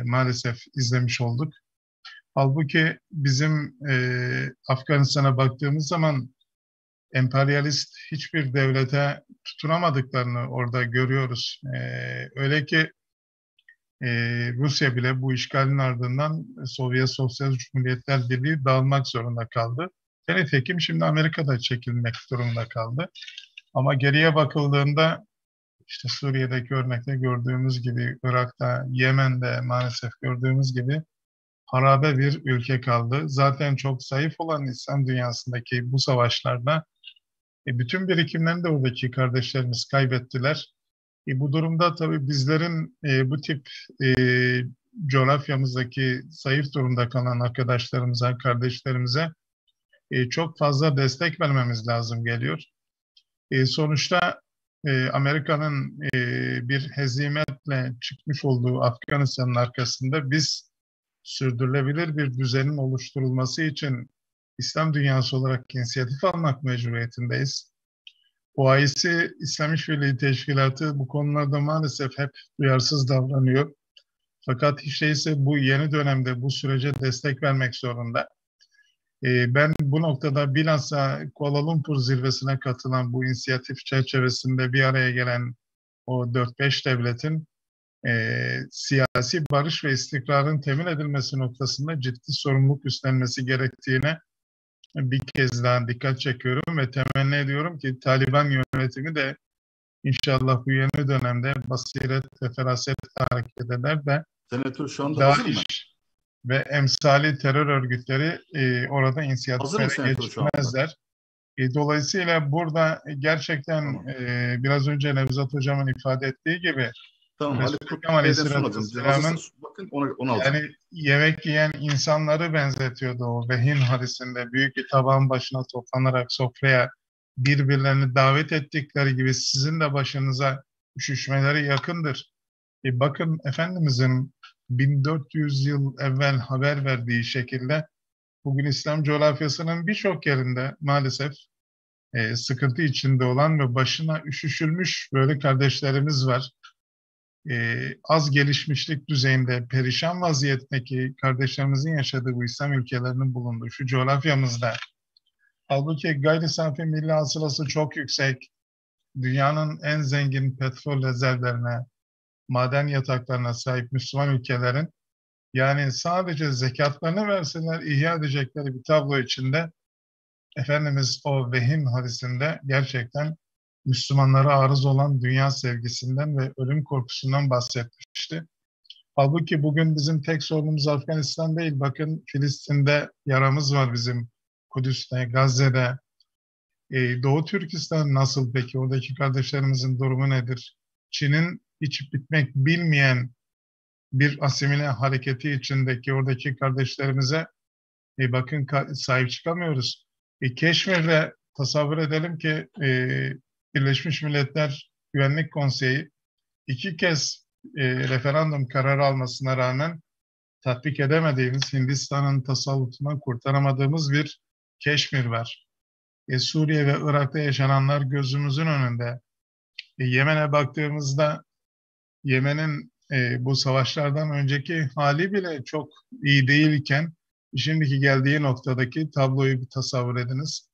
Speaker 7: maalesef izlemiş olduk. Halbuki bizim Afganistan'a baktığımız zaman emperyalist hiçbir devlete tutunamadıklarını orada görüyoruz. Öyle ki Rusya bile bu işgalin ardından Sovyet Sosyal Cumhuriyetler Birliği dağılmak zorunda kaldı. Nitekim şimdi Amerika'da çekilmek durumunda kaldı. Ama geriye bakıldığında işte Suriye'deki örnekte gördüğümüz gibi, Irak'ta, Yemen'de maalesef gördüğümüz gibi harabe bir ülke kaldı. Zaten çok zayıf olan İslam dünyasındaki bu savaşlarda bütün birikimlerini de oradaki kardeşlerimiz kaybettiler. Bu durumda tabii bizlerin bu tip coğrafyamızdaki zayıf durumda kalan arkadaşlarımıza, kardeşlerimize çok fazla destek vermemiz lazım geliyor. Sonuçta Amerika'nın bir hezimetle çıkmış olduğu Afganistan'ın arkasında biz sürdürülebilir bir düzenin oluşturulması için İslam dünyası olarak inisiyatif almak mecburiyetindeyiz. OIC, İslam İşbirliği Teşkilatı bu konularda maalesef hep duyarsız davranıyor. Fakat hiç değilse bu yeni dönemde bu sürece destek vermek zorunda. Ben bu noktada bilhassa Kuala Lumpur zirvesine katılan bu inisiyatif çerçevesinde bir araya gelen o 4-5 devletin siyasi barış ve istikrarın temin edilmesi noktasında ciddi sorumluluk üstlenmesi gerektiğine bir kez daha dikkat çekiyorum ve temenni ediyorum ki Taliban yönetimi de inşallah bu yeni dönemde basiret ve ferasetle hareket eder de
Speaker 2: Senatör şu anda hazır mı?
Speaker 7: Ve emsali terör örgütleri orada inisiyatiflere geçmezler. Dolayısıyla burada gerçekten biraz önce Nevzat Hocam'ın ifade ettiği gibi
Speaker 2: tamam, bakın onu alacağım.
Speaker 7: Yani yemek yiyen insanları benzetiyordu o Vehin hadisinde. Büyük bir tabağın başına toplanarak sofraya birbirlerini davet ettikleri gibi sizin de başınıza üşüşmeleri yakındır. Bakın Efendimizin 1400 yıl evvel haber verdiği şekilde bugün İslam coğrafyasının birçok yerinde maalesef sıkıntı içinde olan ve başına üşüşülmüş böyle kardeşlerimiz var. Az gelişmişlik düzeyinde perişan vaziyetteki kardeşlerimizin yaşadığı bu İslam ülkelerinin bulunduğu şu coğrafyamızda halbuki gayri safi milli hasılası çok yüksek, dünyanın en zengin petrol rezervlerine, maden yataklarına sahip Müslüman ülkelerin yani sadece zekatlarını verseler ihya edecekleri bir tablo içinde Efendimiz o Vehin hadisinde gerçekten Müslümanlara arız olan dünya sevgisinden ve ölüm korkusundan bahsetmişti. Halbuki bugün bizim tek sorunumuz Afganistan değil. Bakın Filistin'de yaramız var bizim, Kudüs'te, Gazze'de. Doğu Türkistan nasıl peki? Oradaki kardeşlerimizin durumu nedir? Çin'in hiç bitmek bilmeyen bir asimile hareketi içindeki oradaki kardeşlerimize bakın sahip çıkamıyoruz. Keşmir'de tasavvur edelim ki Birleşmiş Milletler Güvenlik Konseyi 2 kez referandum kararı almasına rağmen tatbik edemediğimiz, Hindistan'ın tasallutundan kurtaramadığımız bir Keşmir var. Suriye ve Irak'ta yaşananlar gözümüzün önünde. Yemen'e baktığımızda Yemen'in bu savaşlardan önceki hali bile çok iyi değilken şimdiki geldiği noktadaki tabloyu bir tasavvur ediniz.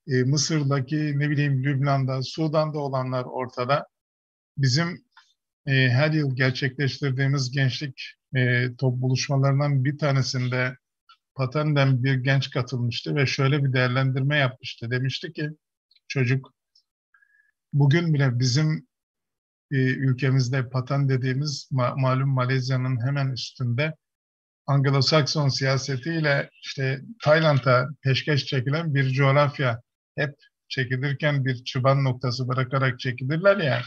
Speaker 7: Mısır'daki, ne bileyim Lübnan'da, Sudan'da olanlar ortada. Bizim her yıl gerçekleştirdiğimiz gençlik buluşmalarından bir tanesinde Paten'den bir genç katılmıştı ve şöyle bir değerlendirme yapmıştı. Demişti ki çocuk, bugün bile bizim ülkemizde Paten dediğimiz malum Malezya'nın hemen üstünde Anglo-Sakson siyasetiyle işte Tayland'a peşkeş çekilen bir coğrafya, hep çekilirken bir çıban noktası bırakarak çekilirler ya.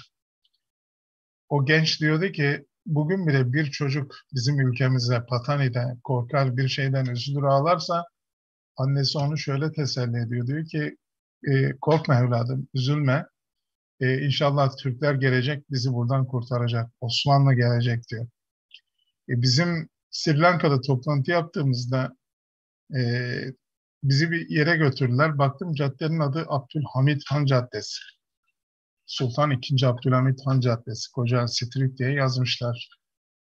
Speaker 7: O genç diyordu ki bugün bile bir çocuk bizim ülkemizde Patani'de korkar, bir şeyden üzülür, ağlarsa annesi onu şöyle teselli ediyor. Diyor ki korkma evladım, üzülme. İnşallah Türkler gelecek, bizi buradan kurtaracak. Osmanlı gelecek diyor. Bizim Sri Lanka'da toplantı yaptığımızda bizi bir yere götürdüler. Baktım caddenin adı Abdülhamit Han Caddesi. Sultan II. Abdülhamit Han Caddesi. Koca Street diye yazmışlar.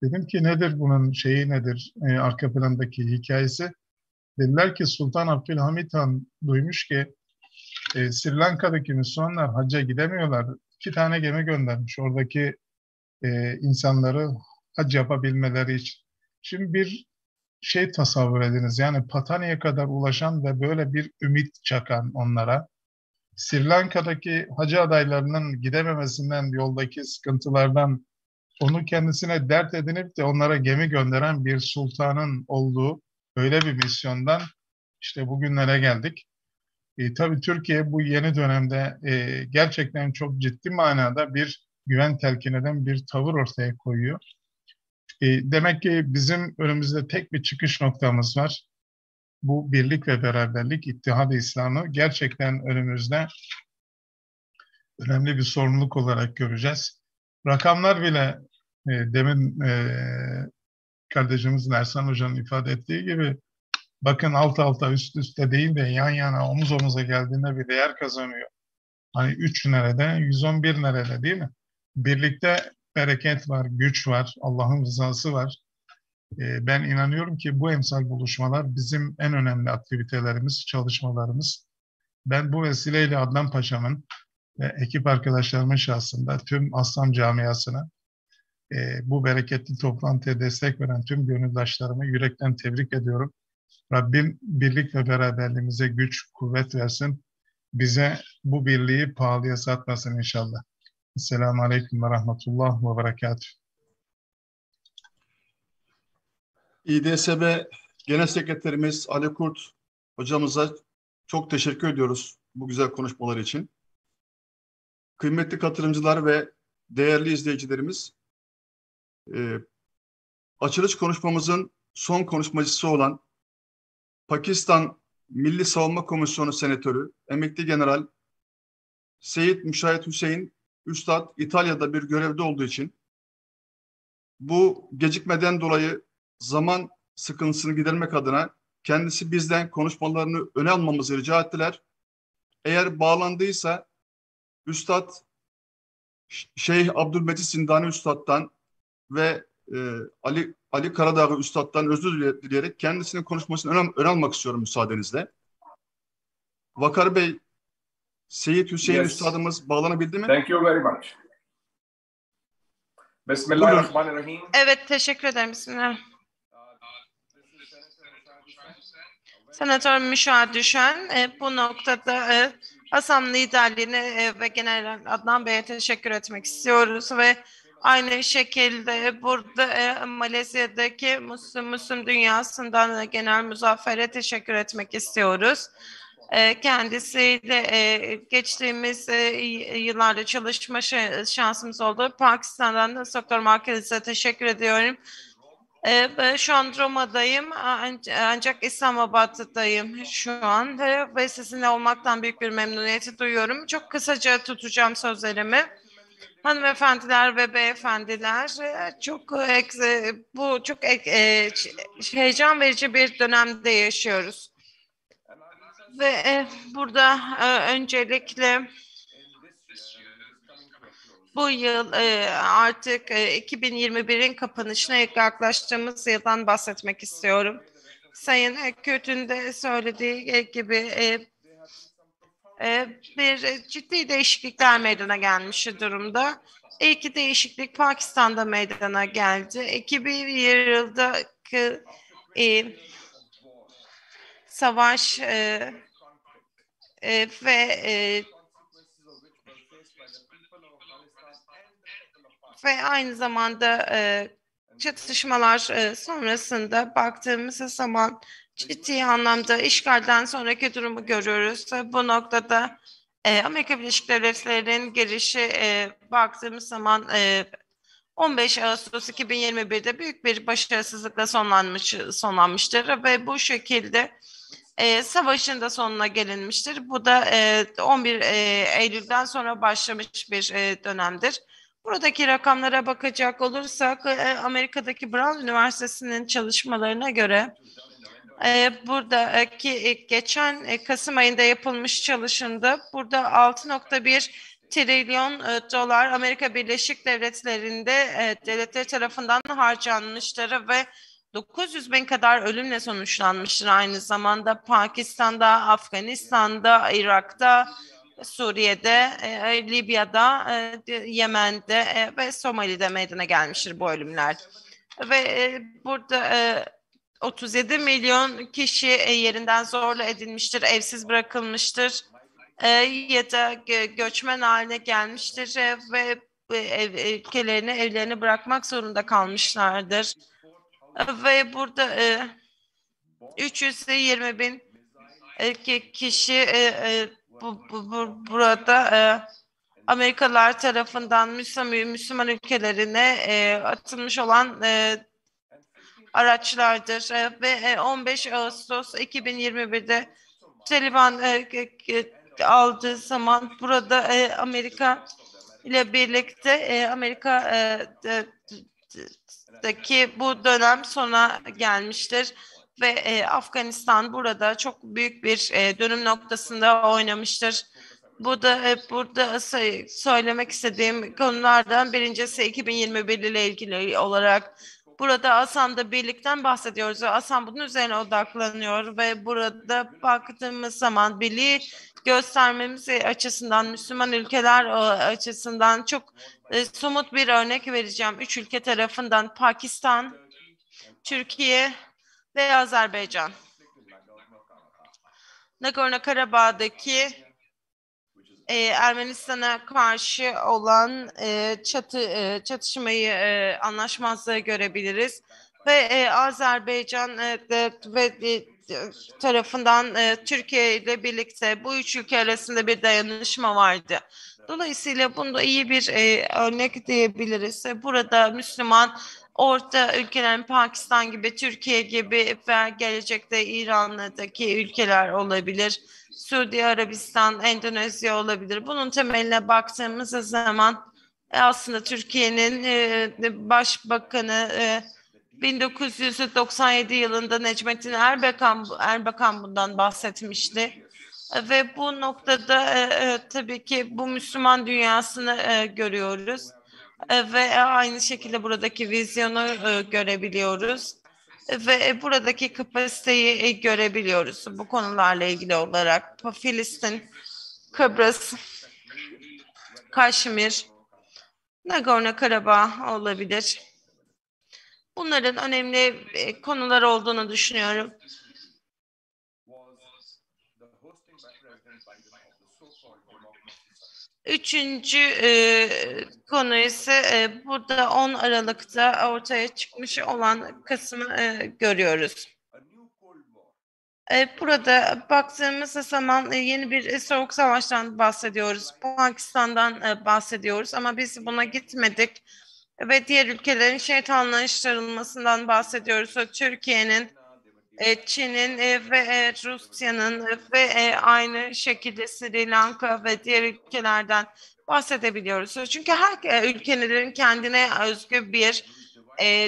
Speaker 7: Dedim ki nedir bunun şeyi, nedir arka plandaki hikayesi? Dediler ki Sultan Abdülhamit Han duymuş ki Sri Lanka'daki Müslümanlar hacca gidemiyorlar. 2 tane gemi göndermiş oradaki insanları hac yapabilmeleri için. Şimdi bir şey tasavvur ediniz. Yani Patani'ye kadar ulaşan ve böyle bir ümit çakan onlara. Sri Lanka'daki hacı adaylarının gidememesinden, yoldaki sıkıntılardan onu kendisine dert edinip de onlara gemi gönderen bir sultanın olduğu öyle bir misyondan işte bugünlere geldik. Tabii Türkiye bu yeni dönemde gerçekten çok ciddi manada bir güven telkin eden bir tavır ortaya koyuyor. Demek ki bizim önümüzde tek bir çıkış noktamız var. Bu birlik ve beraberlik, İttihad-ı İslam'ı gerçekten önümüzde önemli bir sorumluluk olarak göreceğiz. Rakamlar bile demin kardeşimizin Ersan Hoca'nın ifade ettiği gibi bakın alt alta üst üste değil de yan yana omuz omuza geldiğinde bir değer kazanıyor. Hani 3 nerede, 111 nerede değil mi? Birlikte bereket var, güç var, Allah'ın rızası var. Ben inanıyorum ki bu emsal buluşmalar bizim en önemli aktivitelerimiz, çalışmalarımız. Ben bu vesileyle Adnan Paşa'mın ve ekip arkadaşlarımın şahsında tüm Aslan camiasına bu bereketli toplantıya destek veren tüm gönüldaşlarımı yürekten tebrik ediyorum. Rabbim birlik ve beraberliğimize güç, kuvvet versin. Bize bu birliği pahalıya satmasın inşallah. Esselamu Aleyküm ve Rahmetullah ve Berekatuhu.
Speaker 2: İDSB Genel Sekreterimiz Ali Kurt hocamıza çok teşekkür ediyoruz bu güzel konuşmalar için. Kıymetli katılımcılar ve değerli izleyicilerimiz, açılış konuşmamızın son konuşmacısı olan Pakistan Milli Savunma Komisyonu Senatörü, Emekli General Seyit Müşahit Hüseyin Üstad İtalya'da bir görevde olduğu için bu gecikmeden dolayı zaman sıkıntısını gidermek adına kendisi bizden konuşmalarını öne almamızı rica ettiler. Eğer bağlandıysa Üstad Şeyh Abdülmecid Zindani Üstad'dan ve Ali Karadağ Üstad'dan özür dileyerek kendisinin konuşmasını öne almak istiyorum müsaadenizle. Vakar Bey, Seyit Hüseyin Üstadımız bağlanabildi mi?
Speaker 8: Thank you very much. Bismillahirrahmanirrahim.
Speaker 4: Evet, teşekkür ederim. Bismillah. Senatör Müşahit Düşen bu noktada ASAM liderliğine ve General Adnan Bey'e teşekkür etmek istiyoruz ve aynı şekilde burada Malezya'daki Müslüm dünyasından Genel Muzaffer'e teşekkür etmek istiyoruz. Kendisiyle geçtiğimiz yıllarda çalışma şansımız oldu. Pakistan'dan da Doktor Markez'e teşekkür ediyorum. Şu an Roma'dayım ancak İslamabad'dayım şu an ve sizinle olmaktan büyük bir memnuniyeti duyuyorum. Çok kısaca tutacağım sözlerimi. Hanımefendiler ve beyefendiler, bu çok heyecan verici bir dönemde yaşıyoruz. Ve burada öncelikle bu yıl artık 2021'in kapanışına yaklaştığımız yıldan bahsetmek istiyorum. Sayın Kürt'ün de söylediği gibi bir ciddi değişiklikler meydana gelmiş durumda. İlk değişiklik Pakistan'da meydana geldi. 2001 yıldaki savaş ve aynı zamanda çatışmalar sonrasında baktığımız zaman ciddi anlamda işgalden sonraki durumu görüyoruz. Bu noktada Amerika Birleşik Devletleri'nin gelişi baktığımız zaman 15 Ağustos 2021'de büyük bir başarısızlıkla sonlanmıştır ve bu şekilde savaşın da sonuna gelinmiştir. Bu da 11 Eylül'den sonra başlamış bir dönemdir. Buradaki rakamlara bakacak olursak Amerika'daki Brown Üniversitesi'nin çalışmalarına göre buradaki geçen Kasım ayında yapılmış çalışımda burada 6.1 trilyon dolar Amerika Birleşik Devletleri'nde devletleri tarafından harcanmıştır ve 900 bin kadar ölümle sonuçlanmıştır. Aynı zamanda Pakistan'da, Afganistan'da, Irak'ta, Suriye'de, Libya'da, Yemen'de ve Somali'de meydana gelmiştir bu ölümler. Ve burada 37 milyon kişi yerinden zorla edilmiştir, evsiz bırakılmıştır ya da göçmen haline gelmiştir ve ülkelerini, evlerini bırakmak zorunda kalmışlardır. Ve burada 320 bin kişi burada Amerikalılar tarafından Müslüman ülkelerine atılmış olan araçlardır ve 15 Ağustos 2021'de Taliban aldığı zaman burada Amerika ile birlikte Amerika'daki bu dönem sona gelmiştir ve Afganistan burada çok büyük bir dönüm noktasında oynamıştır. Bu da burada söylemek istediğim konulardan birincisi 2021 ile ilgili olarak burada Asan'da birlikten bahsediyoruz ve Asan bunun üzerine odaklanıyor ve burada baktığımız zaman birliği göstermemiz açısından Müslüman ülkeler açısından çok somut bir örnek vereceğim. 3 ülke tarafından Pakistan, Türkiye ve Azerbaycan. Nagorno-Karabağ'daki Ermenistan'a karşı olan çatışmayı, anlaşmazlığı görebiliriz. Ve Azerbaycan tarafından Türkiye ile birlikte bu üç ülke arasında bir dayanışma vardı. Dolayısıyla bunda iyi bir örnek diyebiliriz. Burada Müslüman orta ülkelerin Pakistan gibi, Türkiye gibi ve gelecekte İran'daki ülkeler olabilir. Suudi Arabistan, Endonezya olabilir. Bunun temeline baktığımız zaman aslında Türkiye'nin Başbakanı 1997 yılında Necmettin Erbakan bundan bahsetmişti. Ve bu noktada tabii ki bu Müslüman dünyasını görüyoruz. Ve aynı şekilde buradaki vizyonu görebiliyoruz. Ve buradaki kapasiteyi görebiliyoruz bu konularla ilgili olarak. Filistin, Kıbrıs, Kaşmir, Nagorno-Karabağ olabilir. Bunların önemli konular olduğunu düşünüyorum. Üçüncü konu ise burada 10 Aralık'ta ortaya çıkmış olan kısmı görüyoruz. Burada baktığımız zaman yeni bir soğuk savaştan bahsediyoruz. Pakistan'dan bahsediyoruz ama biz buna gitmedik. Ve diğer ülkelerin şeytanlaştırılmasından bahsediyoruz. Türkiye'nin, Çin'in ve Rusya'nın ve aynı şekilde Sri Lanka ve diğer ülkelerden bahsedebiliyoruz. Çünkü her ülkenin kendine özgü bir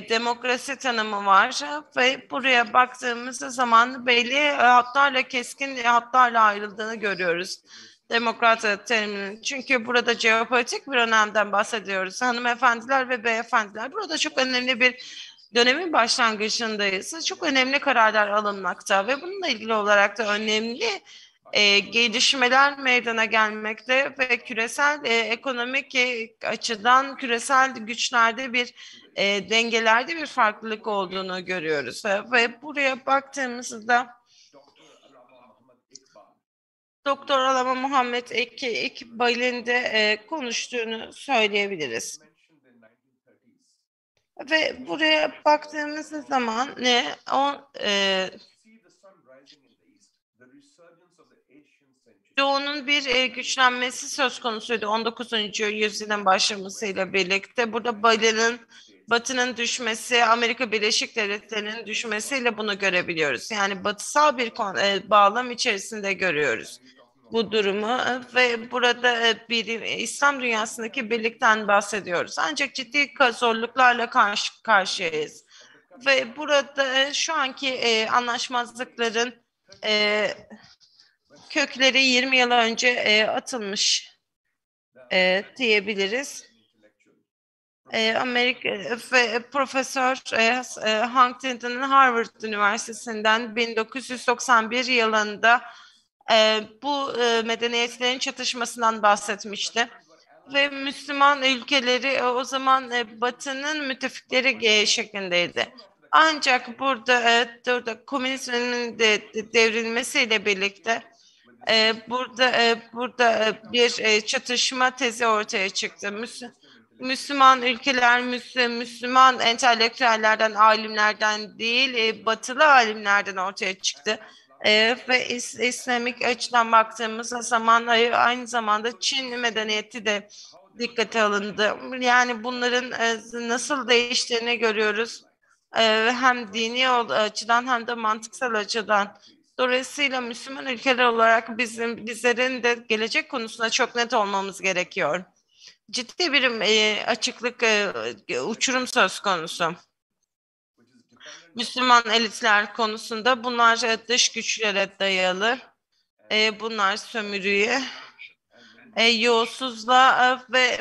Speaker 4: demokrasi tanımı var ve buraya baktığımız zaman belli hatlarla, keskin hatlarla ayrıldığını görüyoruz. Demokrat teriminin. Çünkü burada jeopolitik bir önemden bahsediyoruz. Hanımefendiler ve beyefendiler. Burada çok önemli bir dönemin başlangıcındayız. Çok önemli kararlar alınmakta ve bununla ilgili olarak da önemli gelişmeler meydana gelmekte ve küresel ekonomik açıdan küresel güçlerde bir dengelerde bir farklılık olduğunu görüyoruz. Ve buraya baktığımızda Doktor Alama Muhammed İkbal'in de konuştuğunu söyleyebiliriz. Ve buraya baktığımız zaman Doğu'nun bir güçlenmesi söz konusuydu 19. yüzyılın başlamasıyla birlikte. Burada Batı'nın düşmesi, Amerika Birleşik Devletleri'nin düşmesiyle bunu görebiliyoruz. Yani batısal bir bağlam içerisinde görüyoruz bu durumu ve burada bir İslam dünyasındaki birlikten bahsediyoruz. Ancak ciddi zorluklarla karşı karşıyayız. Ve burada şu anki anlaşmazlıkların kökleri 20 yıl önce atılmış diyebiliriz. Amerika ve Profesör Huntington'ın Harvard Üniversitesi'nden 1991 yılında bu medeniyetlerin çatışmasından bahsetmişti. Ve Müslüman ülkeleri o zaman Batı'nın müttefikleri şeklindeydi. Ancak burada komünizmin de devrilmesiyle birlikte burada bir çatışma tezi ortaya çıktı. Müslüman ülkeler, Müslüman entelektüellerden, alimlerden değil, batılı alimlerden ortaya çıktı. Ve İslamik açıdan baktığımız zaman aynı zamanda Çin medeniyeti de dikkate alındı. Yani bunların nasıl değiştiğini görüyoruz. Hem dini açıdan hem de mantıksal açıdan. Dolayısıyla Müslüman ülkeler olarak bizlerin de gelecek konusunda çok net olmamız gerekiyor. Ciddi bir açıklık, uçurum söz konusu. Müslüman elitler konusunda bunlar dış güçlere dayalı. Bunlar sömürüye, yolsuzluğa ve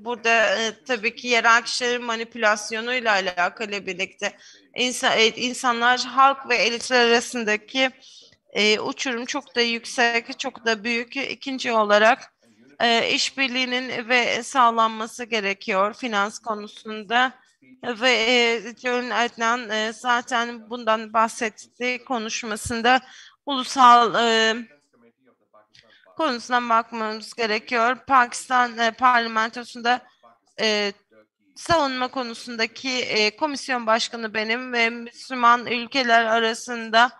Speaker 4: burada tabii ki yerel kişilerin manipülasyonuyla alakalı birlikte insanlar, halk ve elitler arasındaki uçurum çok da yüksek, çok da büyük. İkinci olarak işbirliğinin ve sağlanması gerekiyor finans konusunda ve John Adnan zaten bundan bahsetti konuşmasında. Ulusal konusuna bakmamız gerekiyor. Pakistan parlamentosunda savunma konusundaki komisyon başkanı benim ve Müslüman ülkeler arasında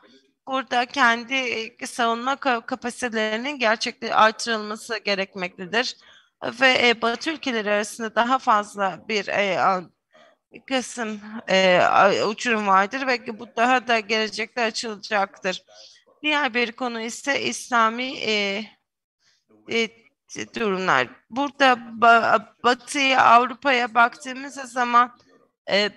Speaker 4: burada kendi savunma kapasitelerinin gerçekten artırılması gerekmektedir. Ve Batı ülkeleri arasında daha fazla bir kısım uçurum vardır ve bu daha da gelecekte açılacaktır. Diğer bir konu ise İslami durumlar. Burada Batı'ya, Avrupa'ya baktığımız zaman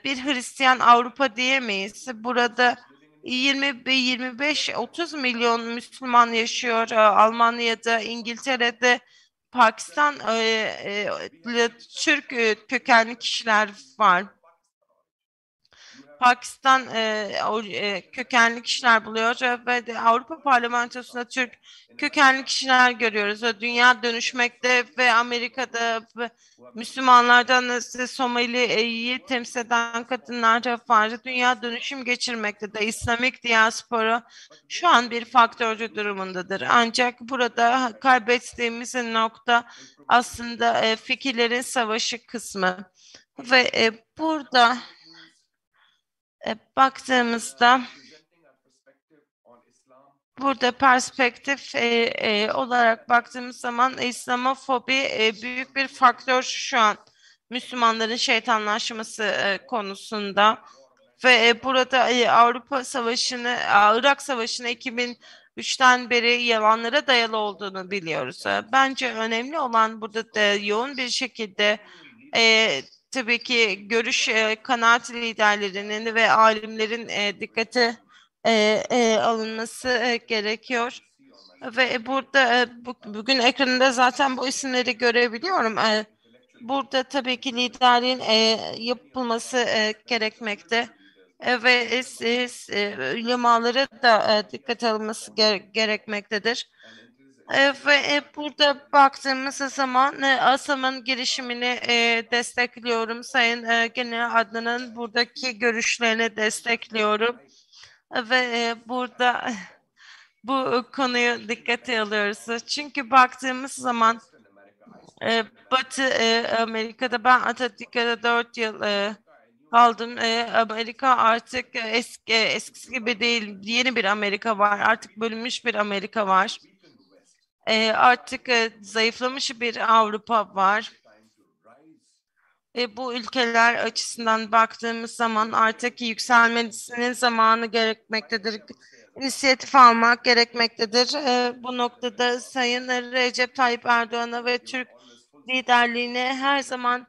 Speaker 4: bir Hristiyan Avrupa diyemeyiz. Burada 25-30 milyon Müslüman yaşıyor. Almanya'da, İngiltere'de, Pakistan Türk kökenli kişiler var. Pakistan kökenli kişiler buluyor ve Avrupa Parlamentosu'nda Türk kökenli kişiler görüyoruz. Dünya dönüşmekte ve Amerika'da Müslümanlardan Somali'yi temsil eden kadınlar da var. Dünya dönüşüm geçirmekte de İslamik diaspora şu an bir faktörcü durumundadır. Ancak burada kaybettiğimiz nokta aslında fikirlerin savaşı kısmı ve burada baktığımızda burada perspektif olarak baktığımız zaman İslamofobi büyük bir faktör şu an Müslümanların şeytanlaşması konusunda ve burada Avrupa Savaşı'nı, Irak Savaşı'nı 2003'ten beri yalanlara dayalı olduğunu biliyoruz. Bence önemli olan burada da yoğun bir şekilde tabii ki görüş kanaat liderlerinin ve alimlerin dikkate alınması gerekiyor. Ve burada bugün ekranında zaten bu isimleri görebiliyorum. Burada tabii ki liderliğin yapılması gerekmekte. Ve ulemalara da dikkate alınması gerekmektedir. Ve burada baktığımız zaman ASAM'ın girişimini destekliyorum. Sayın Genel Adnan'ın buradaki görüşlerini destekliyorum. Ve burada bu konuyu dikkate alıyoruz. Çünkü baktığımız zaman Batı Amerika'da ben Atatürk'e 4 yıl kaldım. Amerika artık eskisi gibi değil. Yeni bir Amerika var. Artık bölünmüş bir Amerika var. Artık zayıflamış bir Avrupa var. Bu ülkeler açısından baktığımız zaman artık yükselmesinin zamanı gerekmektedir. İnisiyatif almak gerekmektedir. Bu noktada Sayın Recep Tayyip Erdoğan'a ve Türk liderliğine her zaman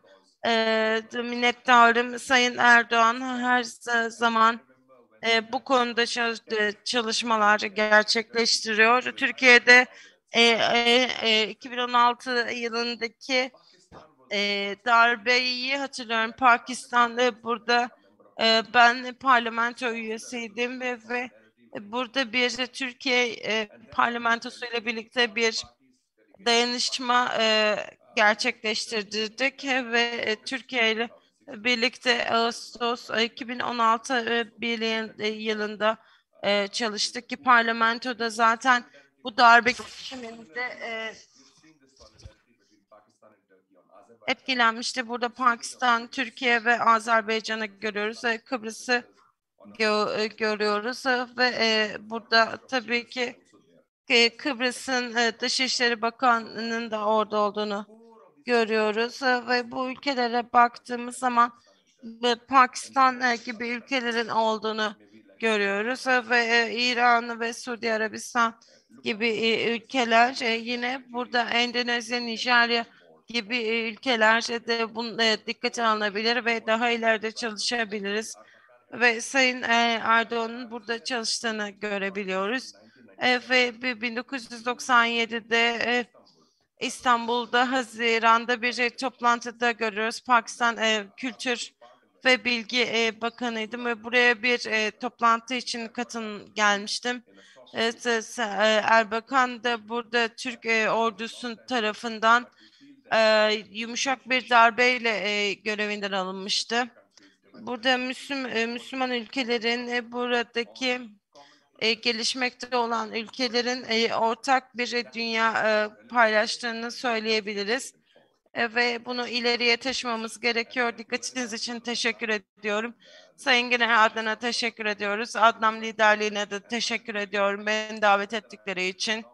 Speaker 4: minnettarım. Sayın Erdoğan her zaman bu konuda çalışmalar gerçekleştiriyor. Türkiye'de 2016 yılındaki darbeyi hatırlıyorum. Pakistan'da burada ben parlamento üyesiydim ve burada bir Türkiye parlamentosu ile birlikte bir dayanışma gerçekleştirdik ve Türkiye ile birlikte Ağustos 2016 yılında çalıştık ki parlamentoda zaten bu darbe girişiminde etkilenmişti. Burada Pakistan, Türkiye ve Azerbaycan'ı görüyoruz. Kıbrıs'ı görüyoruz ve burada tabii ki Kıbrıs'ın Dışişleri Bakanı'nın da orada olduğunu görüyoruz ve bu ülkelere baktığımız zaman ve Pakistan gibi ülkelerin olduğunu görüyoruz ve İran ve Suudi Arabistan gibi ülkeler yine burada Endonezya, Nijerya gibi ülkeler de bunu dikkate alınabilir ve daha ileride çalışabiliriz. Ve Sayın Erdoğan'ın burada çalıştığını görebiliyoruz. Ve 1997'de İstanbul'da Haziran'da bir toplantıda görüyoruz. Pakistan Kültür ve Bilgi Bakanıydım ve buraya bir toplantı için gelmiştim. Erbakan da burada Türk ordusunun tarafından yumuşak bir darbeyle görevinden alınmıştı. Burada Müslüman ülkelerin buradaki gelişmekte olan ülkelerin ortak bir dünya paylaştığını söyleyebiliriz. Ve bunu ileriye taşımamız gerekiyor. Dikkatiniz için teşekkür ediyorum. Sayın General Adnan'a teşekkür ediyoruz. Adnan liderliğine de teşekkür ediyorum beni davet ettikleri için.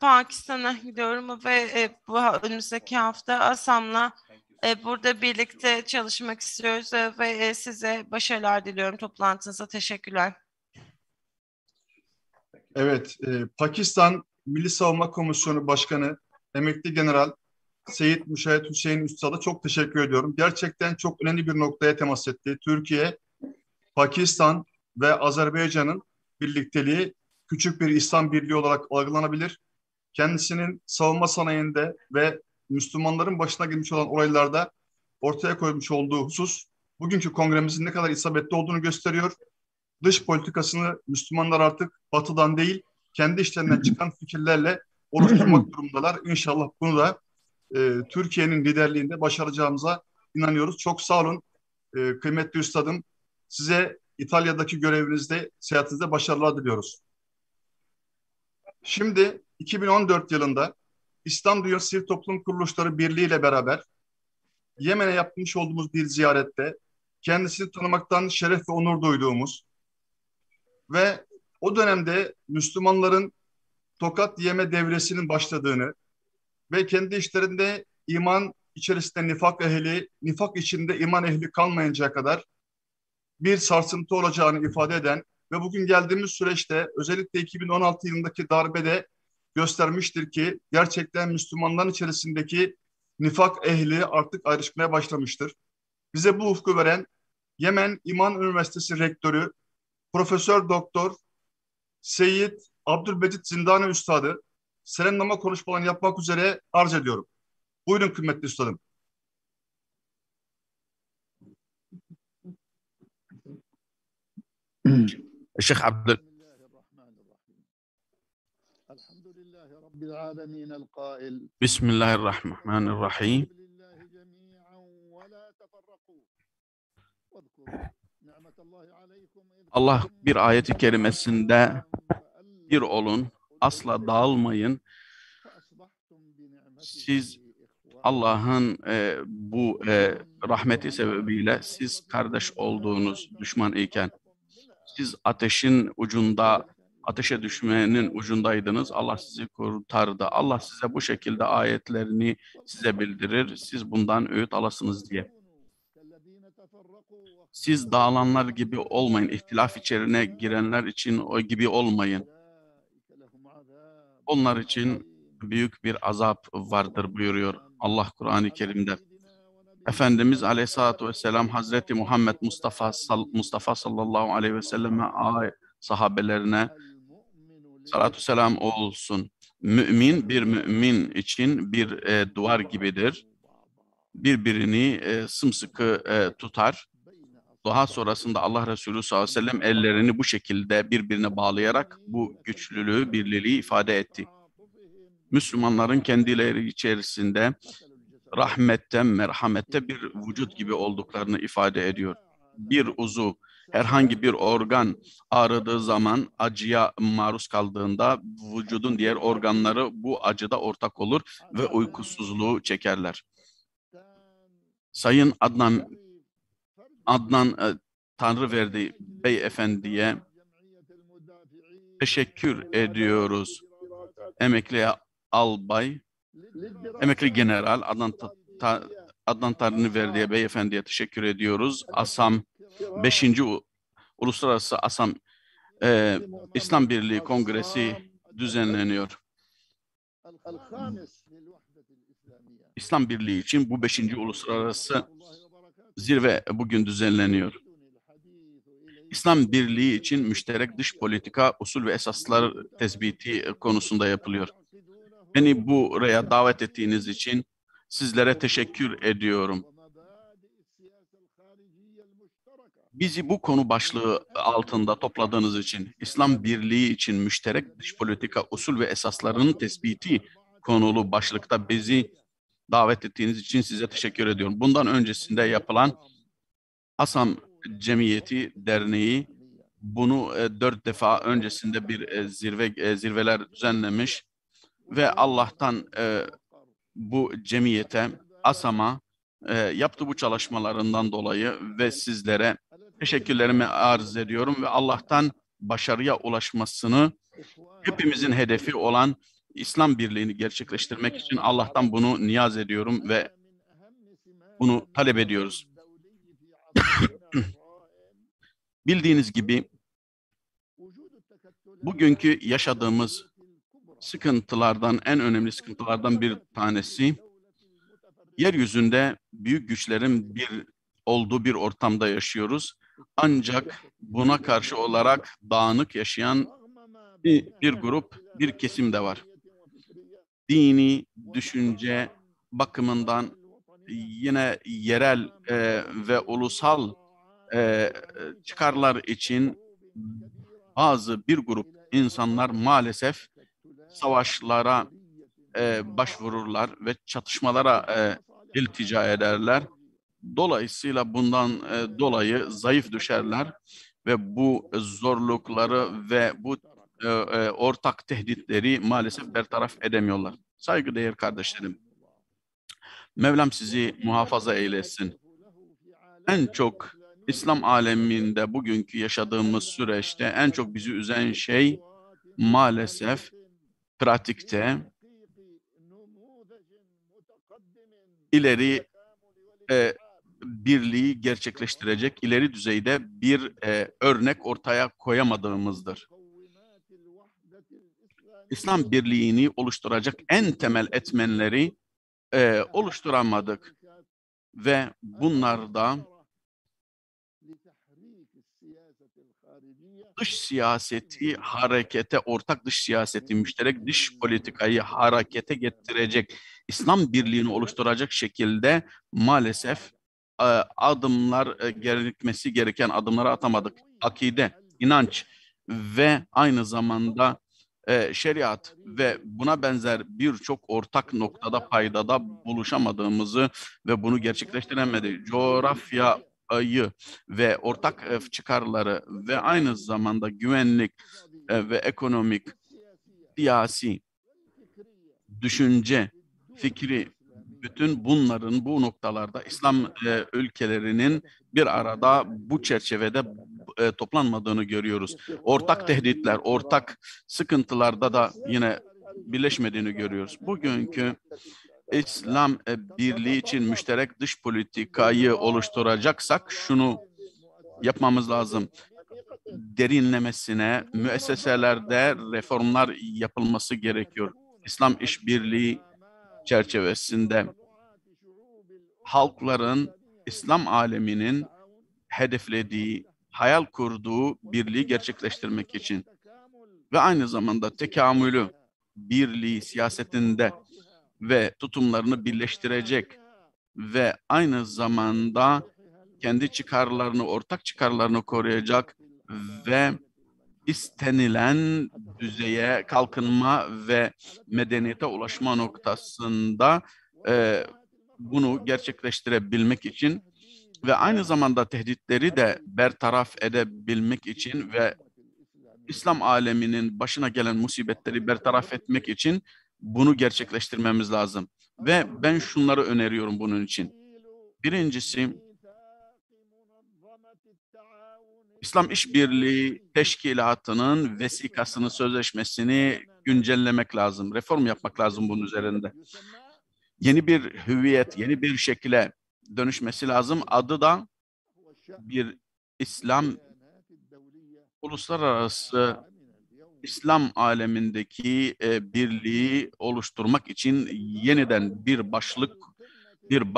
Speaker 4: Pakistan'a gidiyorum ve bu önümüzdeki hafta Asam'la burada birlikte çalışmak istiyoruz ve size başarılar diliyorum toplantınıza. Teşekkürler.
Speaker 2: Evet, Pakistan Milli Savunma Komisyonu Başkanı Emekli General Seyit Müşahit Hüseyin Üstad'a çok teşekkür ediyorum. Gerçekten çok önemli bir noktaya temas etti. Türkiye, Pakistan ve Azerbaycan'ın birlikteliği küçük bir İslam birliği olarak algılanabilir. Kendisinin savunma sanayinde ve Müslümanların başına gelmiş olan olaylarda ortaya koymuş olduğu husus bugünkü kongremizin ne kadar isabetli olduğunu gösteriyor. Dış politikasını Müslümanlar artık batıdan değil, kendi işlerinden çıkan fikirlerle oluşturmak durumundalar. İnşallah bunu da Türkiye'nin liderliğinde başaracağımıza inanıyoruz. Çok sağ olun kıymetli üstadım. Size İtalya'daki görevinizde, seyahatinizde başarılar diliyoruz. Şimdi 2014 yılında İslam Dünyası Sivil Toplum Kuruluşları Birliği ile beraber Yemen'e yapmış olduğumuz bir ziyarette kendisini tanımaktan şeref ve onur duyduğumuz ve o dönemde Müslümanların tokat yeme devresinin başladığını ve kendi işlerinde iman içerisinde nifak ehli, nifak içinde iman ehli kalmayıncaya kadar bir sarsıntı olacağını ifade eden ve bugün geldiğimiz süreçte özellikle 2016 yılındaki darbede göstermiştir ki gerçekten Müslümanların içerisindeki nifak ehli artık ayrışmaya başlamıştır. Bize bu ufku veren Yemen İman Üniversitesi Rektörü Profesör Doktor Seyyid Abdülmecid Zindani Üstadı selamlama konuşmalarını yapmak üzere arz ediyorum. Buyurun kıymetli üstadım.
Speaker 9: Şeyh Abdül Bismillahirrahmanirrahim. Allah bir ayeti kerimesinde bir olun, asla dağılmayın. Siz Allah'ın bu rahmeti sebebiyle siz kardeş olduğunuz düşman iken siz ateşin ucunda, ateşe düşmenin ucundaydınız. Allah sizi kurtardı. Allah size bu şekilde ayetlerini size bildirir. Siz bundan öğüt alasınız diye. Siz dağılanlar gibi olmayın. İhtilaf içerine girenler için o gibi olmayın. Onlar için büyük bir azap vardır buyuruyor Allah Kur'an-ı Kerim'de. Efendimiz Aleyhisselatü Vesselam Hazreti Muhammed Mustafa sallallahu aleyhi ve selleme sahabelerine salatü selam olsun. Mümin bir mümin için bir duvar gibidir. Birbirini sımsıkı tutar. Daha sonrasında Allah Resulü sallallahu aleyhi ve sellem ellerini bu şekilde birbirine bağlayarak bu güçlülüğü, birliği ifade etti. Müslümanların kendileri içerisinde rahmette, merhamette bir vücut gibi olduklarını ifade ediyor. Bir uzuv, herhangi bir organ ağrıdığı zaman, acıya maruz kaldığında vücudun diğer organları bu acıda ortak olur ve uykusuzluğu çekerler. Sayın Adnan Tanrıverdi Beyefendi'ye teşekkür ediyoruz. Emekli albay, emekli general Adnan Tanrıverdi'ye beyefendiye teşekkür ediyoruz. Asam 5. Uluslararası İslam Birliği Kongresi düzenleniyor. İslam Birliği için bu 5. Uluslararası Zirve bugün düzenleniyor. İslam Birliği için müşterek dış politika, usul ve esaslar tespiti konusunda yapılıyor. Beni buraya davet ettiğiniz için sizlere teşekkür ediyorum. Bizi bu konu başlığı altında topladığınız için, İslam Birliği için müşterek dış politika, usul ve esaslarının tespiti konulu başlıkta bizi davet ettiğiniz için size teşekkür ediyorum. Bundan öncesinde yapılan ASAM Cemiyeti Derneği bunu 4 defa öncesinde bir zirveler düzenlemiş ve Allah'tan bu cemiyete, ASAM'a yaptığı bu çalışmalarından dolayı ve sizlere teşekkürlerimi arz ediyorum ve Allah'tan başarıya ulaşmasını, hepimizin hedefi olan İslam Birliği'ni gerçekleştirmek için Allah'tan bunu niyaz ediyorum ve bunu talep ediyoruz. Bildiğiniz gibi bugünkü yaşadığımız sıkıntılardan, en önemli sıkıntılardan bir tanesi, yeryüzünde büyük güçlerin olduğu bir ortamda yaşıyoruz. Ancak buna karşı olarak dağınık yaşayan bir grup, bir kesim de var. Dini düşünce bakımından yine yerel ve ulusal çıkarlar için bir grup insanlar maalesef savaşlara başvururlar ve çatışmalara iltica ederler. Dolayısıyla bundan dolayı zayıf düşerler ve bu zorlukları ve bu ortak tehditleri maalesef bertaraf edemiyorlar. Saygıdeğer kardeşlerim, Mevlam sizi muhafaza eylesin. En çok İslam aleminde bugünkü yaşadığımız süreçte en çok bizi üzen şey maalesef pratikte ileri birliği gerçekleştirecek ileri düzeyde bir örnek ortaya koyamadığımızdır. İslam birliğini oluşturacak en temel etmenleri oluşturamadık ve bunlar da dış siyaseti harekete, ortak dış siyaseti, müşterek dış politikayı harekete getirecek, İslam birliğini oluşturacak şekilde maalesef gerekmesi gereken adımları atamadık. Akide, inanç ve aynı zamanda şeriat ve buna benzer birçok ortak noktada paydada buluşamadığımızı ve bunu gerçekleştiremedi. Coğrafyayı ve ortak çıkarları ve aynı zamanda güvenlik ve ekonomik, siyasi, düşünce, fikri, bütün bunların bu noktalarda İslam ülkelerinin bir arada bu çerçevede toplanmadığını görüyoruz. Ortak tehditler, ortak sıkıntılarda da yine birleşmediğini görüyoruz. Bugünkü İslam birliği için müşterek dış politikayı oluşturacaksak şunu yapmamız lazım. Derinlemesine müesseselerde reformlar yapılması gerekiyor. İslam işbirliği çerçevesinde halkların, İslam aleminin hedeflediği, hayal kurduğu birliği gerçekleştirmek için ve aynı zamanda tekamülü, birliği siyasetinde ve tutumlarını birleştirecek ve aynı zamanda kendi çıkarlarını, ortak çıkarlarını koruyacak ve istenilen düzeye kalkınma ve medeniyete ulaşma noktasında bunu gerçekleştirebilmek için ve aynı zamanda tehditleri de bertaraf edebilmek için ve İslam aleminin başına gelen musibetleri bertaraf etmek için bunu gerçekleştirmemiz lazım. Ve ben şunları öneriyorum bunun için. Birincisi, İslam İşbirliği Teşkilatı'nın vesikasını, sözleşmesini güncellemek lazım. Reform yapmak lazım bunun üzerinde. Yeni bir hüviyet, yeni bir şekile dönüşmesi lazım. Adı da bir İslam uluslararası İslam alemindeki birliği oluşturmak için yeniden bir başlık,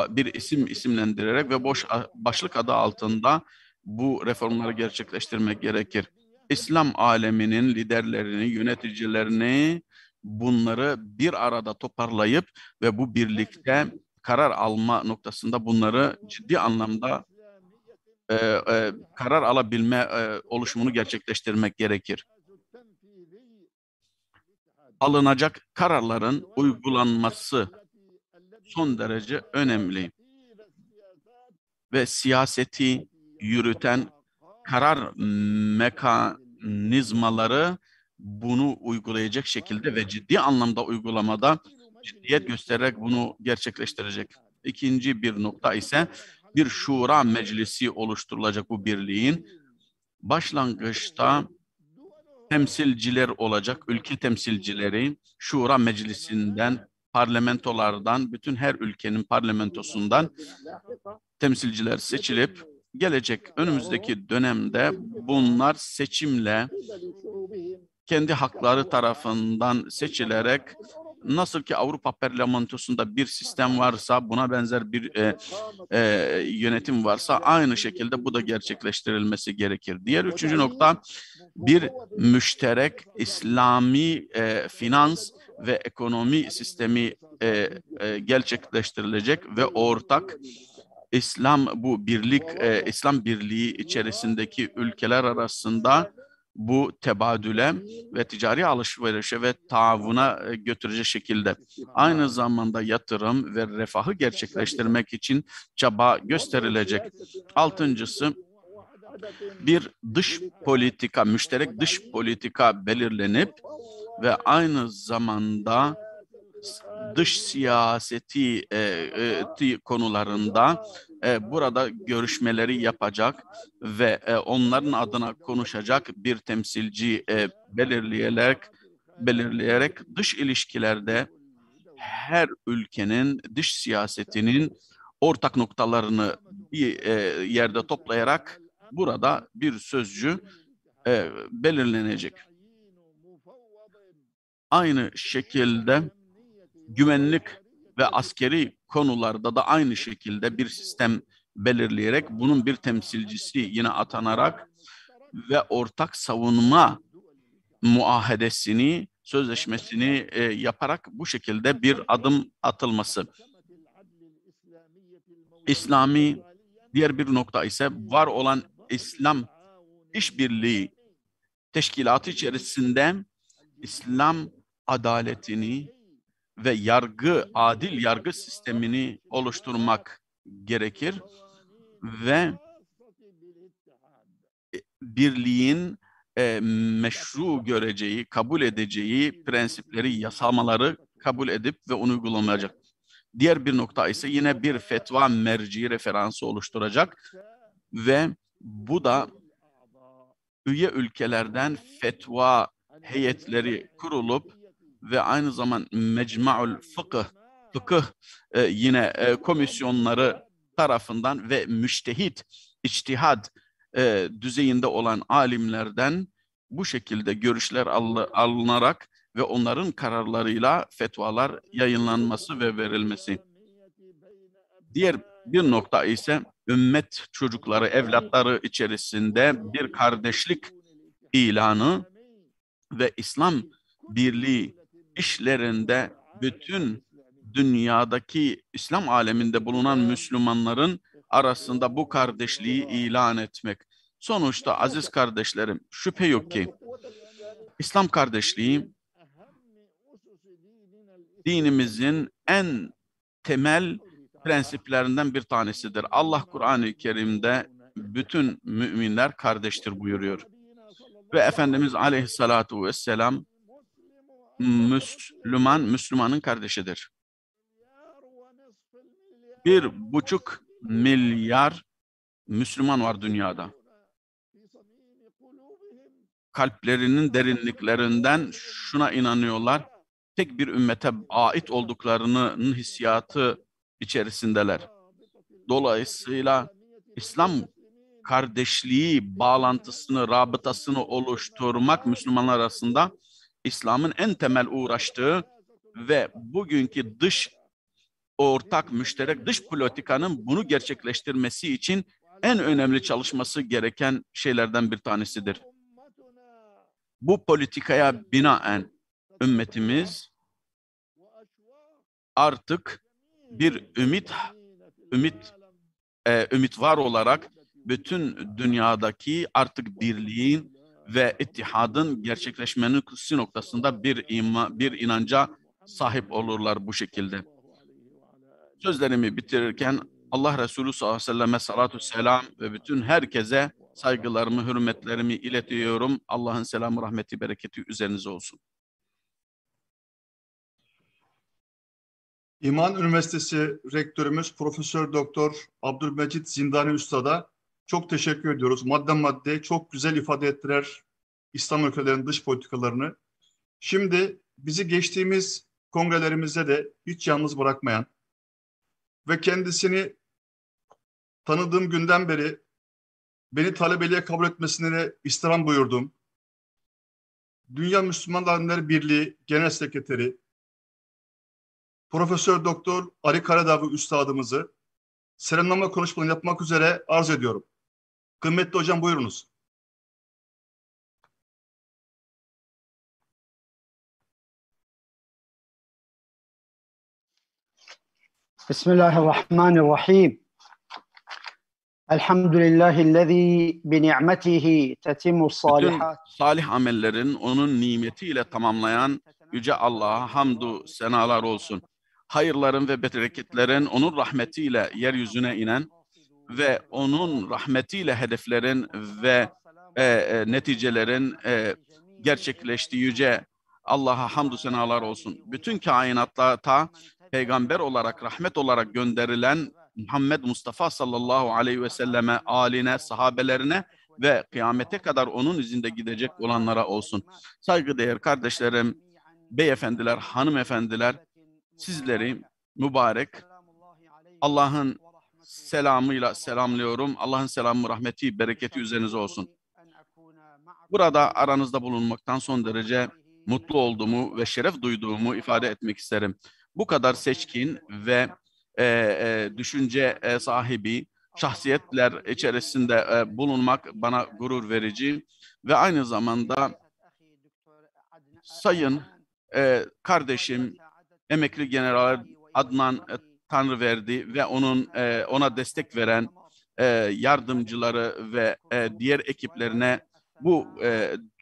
Speaker 9: bir isim isimlendirerek ve başlık adı altında bu reformları gerçekleştirmek gerekir. İslam aleminin liderlerini, yöneticilerini, bunları bir arada toparlayıp ve bu birlikte karar alma noktasında bunları ciddi anlamda karar alabilme oluşumunu gerçekleştirmek gerekir. Alınacak kararların uygulanması son derece önemli ve siyaseti yürüten karar mekanizmaları bunu uygulayacak şekilde ve ciddi anlamda uygulamada ciddiyet göstererek bunu gerçekleştirecek. İkinci bir nokta ise bir şura meclisi oluşturulacak bu birliğin. Başlangıçta temsilciler olacak, ülke temsilcileri şura meclisinden, parlamentolardan, bütün her ülkenin parlamentosundan temsilciler seçilip gelecek önümüzdeki dönemde bunlar seçimle kendi hakları tarafından seçilerek, nasıl ki Avrupa Parlamentosu'nda bir sistem varsa, buna benzer bir yönetim varsa, aynı şekilde bu da gerçekleştirilmesi gerekir. Diğer üçüncü nokta, bir müşterek İslami finans ve ekonomi sistemi gerçekleştirilecek ve ortak İslam İslam birliği içerisindeki ülkeler arasında bu tebadüle ve ticari alışverişe ve taavuna götürecek şekilde aynı zamanda yatırım ve refahı gerçekleştirmek için çaba gösterilecek. Altıncısı, bir dış politika, müşterek dış politika belirlenip ve aynı zamanda dış siyaseti konularında burada görüşmeleri yapacak ve onların adına konuşacak bir temsilci belirleyerek dış ilişkilerde her ülkenin dış siyasetinin ortak noktalarını bir yerde toplayarak burada bir sözcü belirlenecek. Aynı şekilde güvenlik ve askeri konularda da aynı şekilde bir sistem belirleyerek bunun bir temsilcisi yine atanarak ve ortak savunma muahedesini, sözleşmesini yaparak bu şekilde bir adım atılması. İslami diğer bir nokta ise var olan İslam İşbirliği Teşkilatı içerisinde İslam adaletini ve adil yargı sistemini oluşturmak gerekir ve birliğin meşru göreceği, kabul edeceği prensipleri, yasamaları kabul edip ve onu uygulamayacak. Diğer bir nokta ise yine bir fetva merci referansı oluşturacak ve bu da üye ülkelerden fetva heyetleri kurulup ve aynı zaman mecmu'ul fıkıh yine komisyonları tarafından ve müştehit, içtihad düzeyinde olan alimlerden bu şekilde görüşler alınarak ve onların kararlarıyla fetvalar yayınlanması ve verilmesi. Diğer bir nokta ise ümmet çocukları, evlatları içerisinde bir kardeşlik ilanı ve İslam birliği işlerinde bütün dünyadaki İslam aleminde bulunan Müslümanların arasında bu kardeşliği ilan etmek. Sonuçta aziz kardeşlerim, şüphe yok ki İslam kardeşliği dinimizin en temel prensiplerinden bir tanesidir. Allah Kur'an-ı Kerim'de bütün müminler kardeştir buyuruyor. Ve Efendimiz Aleyhissalatu vesselam Müslümanın kardeşidir. 1,5 milyar Müslüman var dünyada. Kalplerinin derinliklerinden şuna inanıyorlar, tek bir ümmete ait olduklarının hissiyatı içerisindeler. Dolayısıyla İslam kardeşliği, bağlantısını, rabıtasını oluşturmak Müslümanlar arasında İslam'ın en temel uğraştığı ve bugünkü ortak müşterek dış politikanın bunu gerçekleştirmesi için en önemli çalışması gereken şeylerden bir tanesidir. Bu politikaya binaen ümmetimiz artık bir ümit var olarak bütün dünyadaki artık birliğin ve ittihadın gerçekleşmesi noktasında bir inanca sahip olurlar bu şekilde. Sözlerimi bitirirken Allah Resulü sallallahu aleyhi ve selleme salatu selam ve bütün herkese saygılarımı, hürmetlerimi iletiyorum. Allah'ın selamı, rahmeti, bereketi üzerinize olsun.
Speaker 2: İman Üniversitesi Rektörümüz Profesör Doktor Abdülmecit Zindani Usta'da çok teşekkür ediyoruz. Madde madde çok güzel ifade ettiler İslam ülkelerinin dış politikalarını. Şimdi bizi geçtiğimiz kongrelerimizde de hiç yalnız bırakmayan ve kendisini tanıdığım günden beri beni talebeliğe kabul etmesini de istirham buyurdum. Dünya Müslüman Alimler Birliği Genel Sekreteri Profesör Doktor Ali Karadağ Üstadımızı selamlama konuşmalarını yapmak üzere arz ediyorum. Kıymetli hocam buyurunuz.
Speaker 10: Bismillahirrahmanirrahim. Elhamdülillahillezî bi ni'metihi tetimmus salihat.
Speaker 9: Bütün salih amellerin onun nimetiyle tamamlayan Yüce Allah'a hamdü senalar olsun. Hayırların ve bereketlerin onun rahmetiyle yeryüzüne inen ve onun rahmetiyle hedeflerin ve neticelerin gerçekleştiği Yüce Allah'a hamdü senalar olsun. Bütün kainatta peygamber olarak, rahmet olarak gönderilen Muhammed Mustafa sallallahu aleyhi ve selleme, aline, sahabelerine ve kıyamete kadar onun izinde gidecek olanlara olsun. Saygıdeğer kardeşlerim, beyefendiler, hanımefendiler, sizleri mübarek Allah'ın selamıyla selamlıyorum. Allah'ın selamı, rahmeti, bereketi üzerinize olsun. Burada aranızda bulunmaktan son derece mutlu olduğumu ve şeref duyduğumu ifade etmek isterim. Bu kadar seçkin ve düşünce sahibi şahsiyetler içerisinde bulunmak bana gurur verici ve aynı zamanda sayın kardeşim emekli General Adnan Tanrıverdi ve ona destek veren yardımcıları ve diğer ekiplerine bu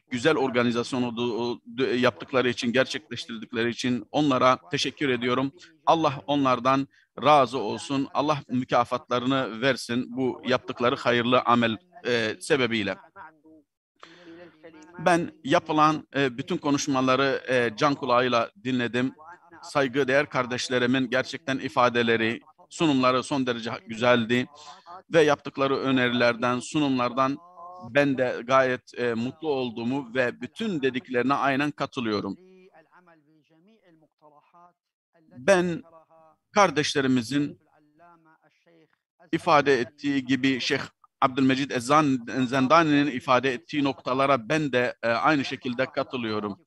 Speaker 9: güzel organizasyonu yaptıkları için, gerçekleştirdikleri için onlara teşekkür ediyorum. Allah onlardan razı olsun. Allah mükafatlarını versin bu yaptıkları hayırlı amel sebebiyle. Ben yapılan bütün konuşmaları can kulağıyla dinledim. Saygıdeğer kardeşlerimin gerçekten ifadeleri, sunumları son derece güzeldi ve yaptıkları önerilerden, sunumlardan ben de gayet mutlu olduğumu ve bütün dediklerine aynen katılıyorum. Ben kardeşlerimizin ifade ettiği gibi Şeyh Abdülmecid Zindani'nin ifade ettiği noktalara ben de aynı şekilde katılıyorum.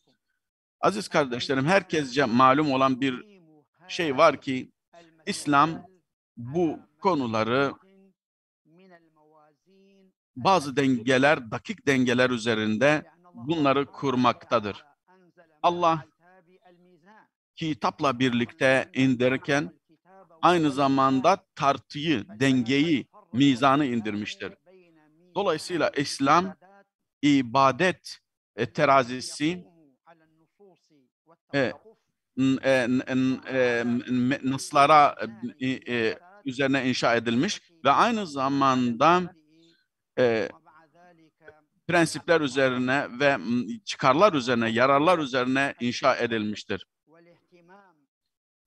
Speaker 9: Aziz kardeşlerim, herkesce malum olan bir şey var ki İslam bu konuları bazı dengeler, dakik dengeler üzerinde bunları kurmaktadır. Allah kitapla birlikte indirirken aynı zamanda tartıyı, dengeyi, mizanı indirmiştir. Dolayısıyla İslam ibadet terazisi naslara üzerine inşa edilmiş ve aynı zamanda prensipler üzerine ve çıkarlar üzerine, yararlar üzerine inşa edilmiştir.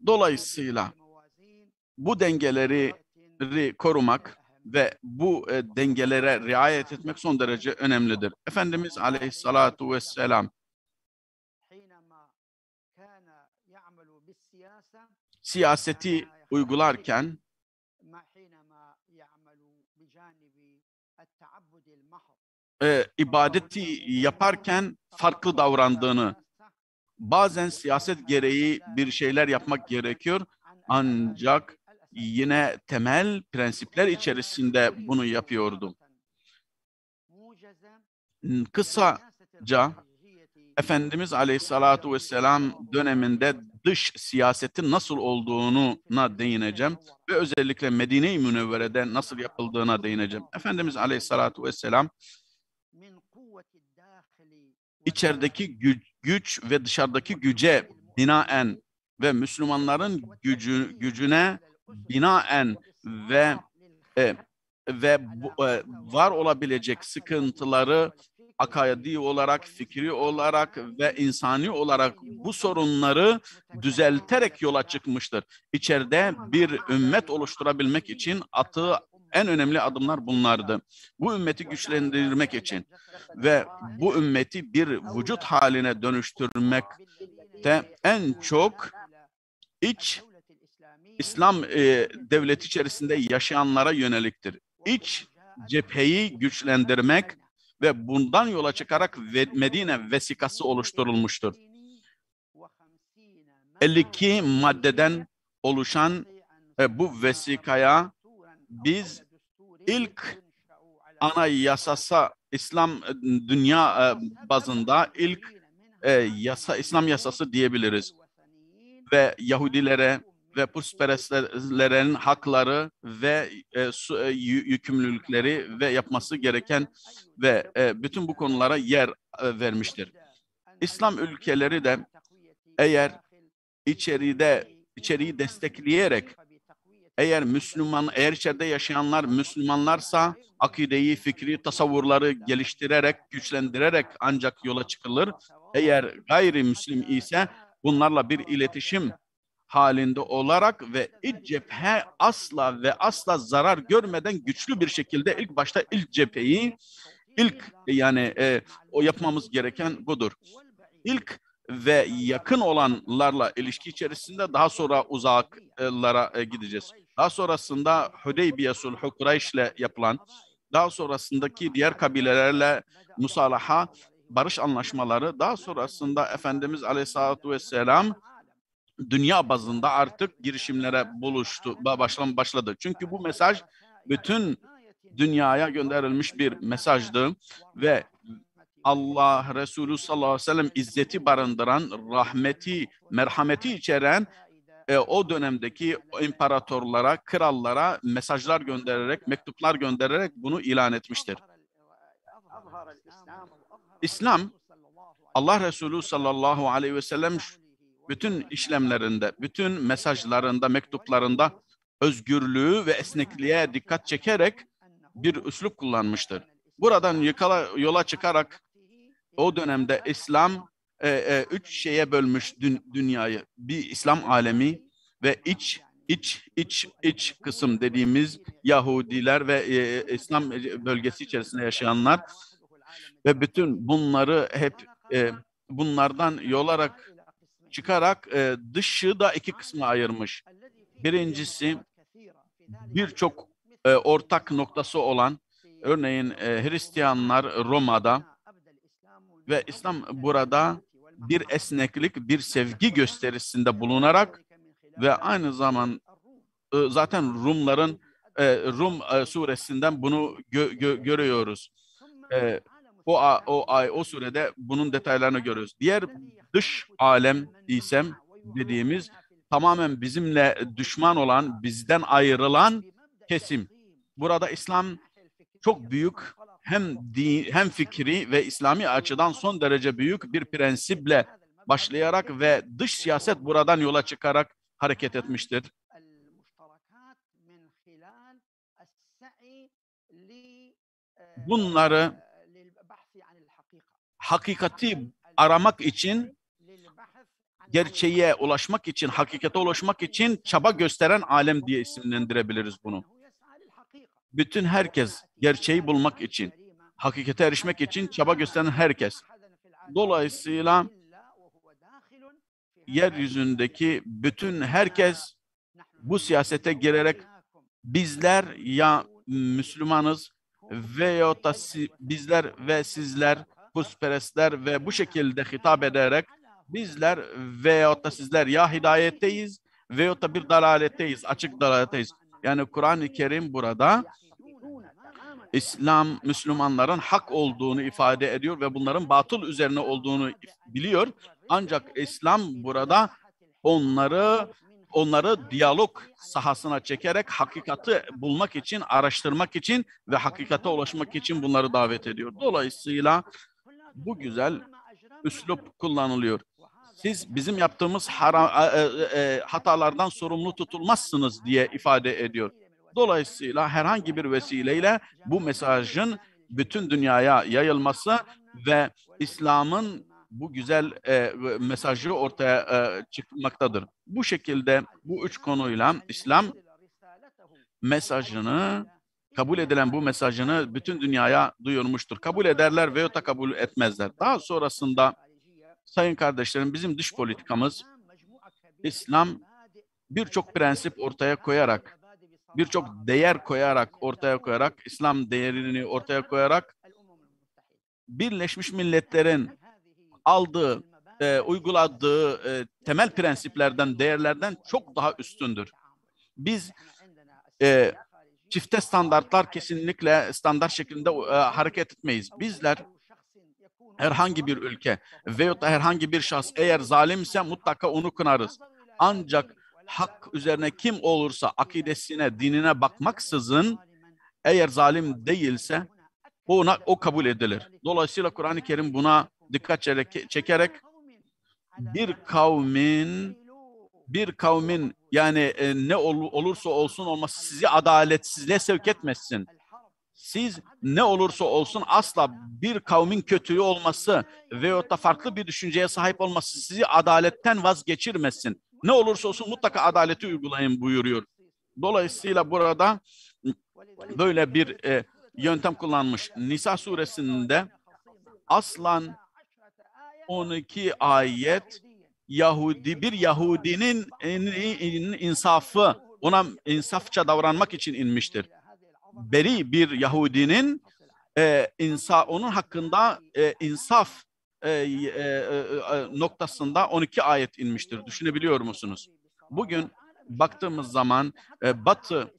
Speaker 9: Dolayısıyla bu dengeleri korumak ve bu dengelere riayet etmek son derece önemlidir. Efendimiz Aleyhissalatu vesselam siyaseti uygularken ibadeti yaparken farklı davrandığını, bazen siyaset gereği bir şeyler yapmak gerekiyor, ancak yine temel prensipler içerisinde bunu yapıyordu. Kısaca Efendimiz Aleyhissalatu Vesselam döneminde dış siyasetin nasıl olduğuna değineceğim ve özellikle Medine-i Münevvere'de nasıl yapıldığına değineceğim. Efendimiz Aleyhissalatu Vesselam içerideki güç ve dışarıdaki güce binaen ve Müslümanların gücüne binaen ve var olabilecek sıkıntıları akaidi olarak, fikri olarak ve insani olarak bu sorunları düzelterek yola çıkmıştır. İçeride bir ümmet oluşturabilmek için attığı en önemli adımlar bunlardı. Bu ümmeti güçlendirmek için ve bu ümmeti bir vücut haline dönüştürmekte en çok İslam devleti içerisinde yaşayanlara yöneliktir. İç cepheyi güçlendirmek ve bundan yola çıkarak Medine vesikası oluşturulmuştur. 52 maddeden oluşan bu vesikaya biz ilk anayasası İslam dünya bazında ilk İslam yasası diyebiliriz. Ve Yahudilere ve putperestlerin hakları ve yükümlülükleri ve yapması gereken ve bütün bu konulara yer vermiştir. İslam ülkeleri de eğer içeriği destekleyerek eğer içeride yaşayanlar Müslümanlarsa akideyi, fikri, tasavvurları geliştirerek, güçlendirerek ancak yola çıkılır. Eğer gayrimüslim ise bunlarla bir iletişim halinde olarak ve iç cephe asla zarar görmeden güçlü bir şekilde ilk başta ilk cepheyi o yapmamız gereken budur. İlk ve yakın olanlarla ilişki içerisinde daha sonra uzaklara gideceğiz. Daha sonrasında Hudeybiye Sulhu Kureyş'le yapılan, daha sonrasındaki diğer kabilelerle musalaha, barış anlaşmaları, daha sonrasında Efendimiz Aleyhissalatu Vesselam dünya bazında artık girişimlere başladı. Çünkü bu mesaj bütün dünyaya gönderilmiş bir mesajdı ve Allah Resulü sallallahu aleyhi ve sellem izzeti barındıran, rahmeti, merhameti içeren o dönemdeki imparatorlara, krallara mesajlar göndererek, mektuplar göndererek bunu ilan etmiştir. İslam, Allah Resulü sallallahu aleyhi ve sellem bütün işlemlerinde, bütün mesajlarında, mektuplarında özgürlüğü ve esnekliğe dikkat çekerek bir üslup kullanmıştır. Buradan yola çıkarak o dönemde İslam üç şeye bölmüş dünyayı. Bir İslam alemi ve iç kısım dediğimiz Yahudiler ve İslam bölgesi içerisinde yaşayanlar ve bütün bunları hep bunlardan yolarak çıkarak dışı da iki kısma ayırmış. Birincisi birçok ortak noktası olan örneğin Hristiyanlar Roma'da ve İslam burada bir esneklik, bir sevgi gösterisinde bulunarak ve aynı zaman zaten Rumların Rum suresinden bunu görüyoruz. O surede bunun detaylarını görüyoruz. Diğer dış alem dediğimiz tamamen bizimle düşman olan, bizden ayrılan kesim. Burada İslam çok büyük hem fikri ve İslami açıdan son derece büyük bir prensiple başlayarak ve dış siyaset buradan yola çıkarak hareket etmiştir. Bunları hakikati aramak için, gerçeğe ulaşmak için, hakikate ulaşmak için çaba gösteren alem diye isimlendirebiliriz bunu. Bütün herkes gerçeği bulmak için, hakikate erişmek için çaba gösteren herkes. Dolayısıyla yeryüzündeki bütün herkes bu siyasete girerek bizler ya Müslümanız veyahut da bizler ve sizler putperestler ve bu şekilde hitap ederek bizler veyahut da sizler ya hidayetteyiz veyahut da bir dalaletteyiz, açık dalaletteyiz. Yani Kur'an-ı Kerim burada İslam, Müslümanların hak olduğunu ifade ediyor ve bunların batıl üzerine olduğunu biliyor. Ancak İslam burada onları diyalog sahasına çekerek hakikati bulmak için, araştırmak için ve hakikate ulaşmak için bunları davet ediyor. Dolayısıyla bu güzel üslup kullanılıyor. Siz bizim yaptığımız hatalardan sorumlu tutulmazsınız diye ifade ediyor. Dolayısıyla herhangi bir vesileyle bu mesajın bütün dünyaya yayılması ve İslam'ın bu güzel mesajı ortaya çıkmaktadır. Bu şekilde bu üç konuyla İslam mesajını, kabul edilen bu mesajını bütün dünyaya duyurmuştur. Kabul ederler veyahut da kabul etmezler. Daha sonrasında sayın kardeşlerim bizim dış politikamız İslam birçok prensip ortaya koyarak, birçok değer ortaya koyarak, İslam değerini ortaya koyarak Birleşmiş Milletler'in aldığı, uyguladığı temel prensiplerden, değerlerden çok daha üstündür. Biz çifte standartlar kesinlikle standart şeklinde hareket etmeyiz. Bizler herhangi bir ülke veyahut da herhangi bir şahıs eğer zalimse mutlaka onu kınarız. Ancak hak üzerine kim olursa akidesine, dinine bakmaksızın eğer zalim değilse o kabul edilir. Dolayısıyla Kur'an-ı Kerim buna dikkat çekerek bir kavmin yani ne olursa olsun olması sizi adaletsizliğe sevk etmesin. Siz ne olursa olsun asla bir kavmin kötülüğü olması veyahut da farklı bir düşünceye sahip olması sizi adaletten vazgeçirmesin. Ne olursa olsun mutlaka adaleti uygulayın buyuruyor. Dolayısıyla burada böyle bir yöntem kullanmış. Nisa suresinde aslan 12 ayet bir Yahudinin insafı, ona insafça davranmak için inmiştir. Beri bir Yahudinin onun hakkında insaf noktasında 12 ayet inmiştir. Düşünebiliyor musunuz? Bugün baktığımız zaman Batı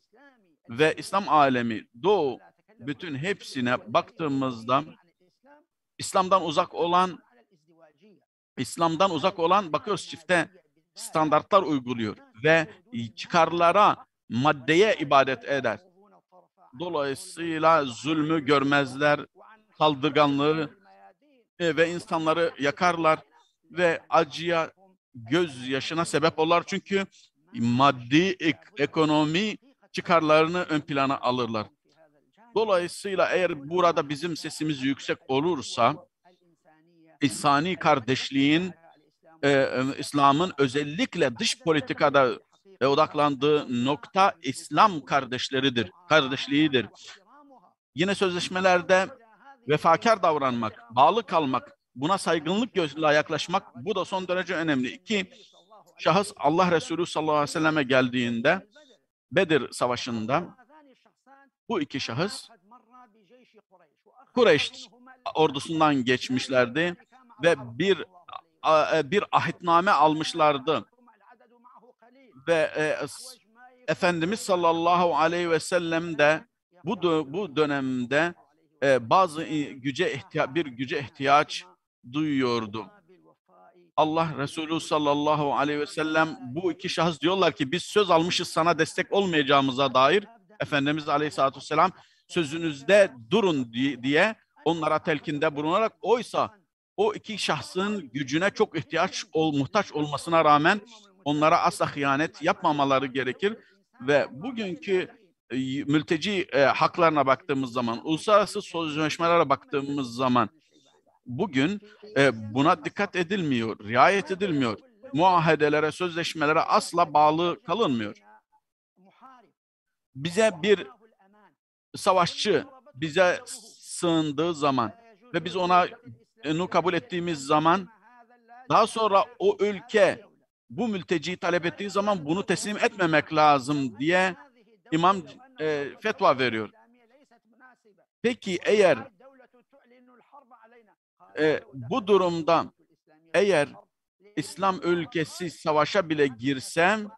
Speaker 9: ve İslam alemi, Doğu, bütün hepsine baktığımızda İslam'dan uzak olan bakıyoruz çifte standartlar uyguluyor ve çıkarlara, maddeye ibadet eder. Dolayısıyla zulmü görmezler, saldırganlığı ve insanları yakarlar ve acıya, gözyaşına sebep olurlar. Çünkü maddi, ekonomi çıkarlarını ön plana alırlar. Dolayısıyla eğer burada bizim sesimiz yüksek olursa, insani kardeşliğin, İslam'ın özellikle dış politikada odaklandığı nokta İslam kardeşliğidir. Yine sözleşmelerde vefakar davranmak, bağlı kalmak, buna saygınlık gözüyle yaklaşmak, bu da son derece önemli. İki şahıs Allah Resulü sallallahu aleyhi ve selleme geldiğinde Bedir Savaşı'nda bu iki şahıs Kureyş ordusundan geçmişlerdi ve bir ahitname almışlardı. Ve Efendimiz sallallahu aleyhi ve sellem de bu dönemde bazı güce ihtiyaç duyuyordu. Allah Resulü sallallahu aleyhi ve sellem bu iki şahıs diyorlar ki biz söz almışız sana destek olmayacağımıza dair. Efendimiz aleyhissalatü vesselam sözünüzde durun diye onlara telkinde bulunarak oysa o iki şahsın gücüne çok muhtaç olmasına rağmen onlara asla hıyanet yapmamaları gerekir ve bugünkü mülteci haklarına baktığımız zaman, uluslararası sözleşmelere baktığımız zaman bugün buna dikkat edilmiyor, riayet edilmiyor. Muahedelere, sözleşmelere asla bağlı kalınmıyor. Bize bir savaşçı bize sığındığı zaman ve biz onu kabul ettiğimiz zaman daha sonra o ülke bu mülteciyi talep ettiği zaman bunu teslim etmemek lazım diye imam fetva veriyor. Peki eğer bu durumda eğer İslam ülkesi savaşa bile girsem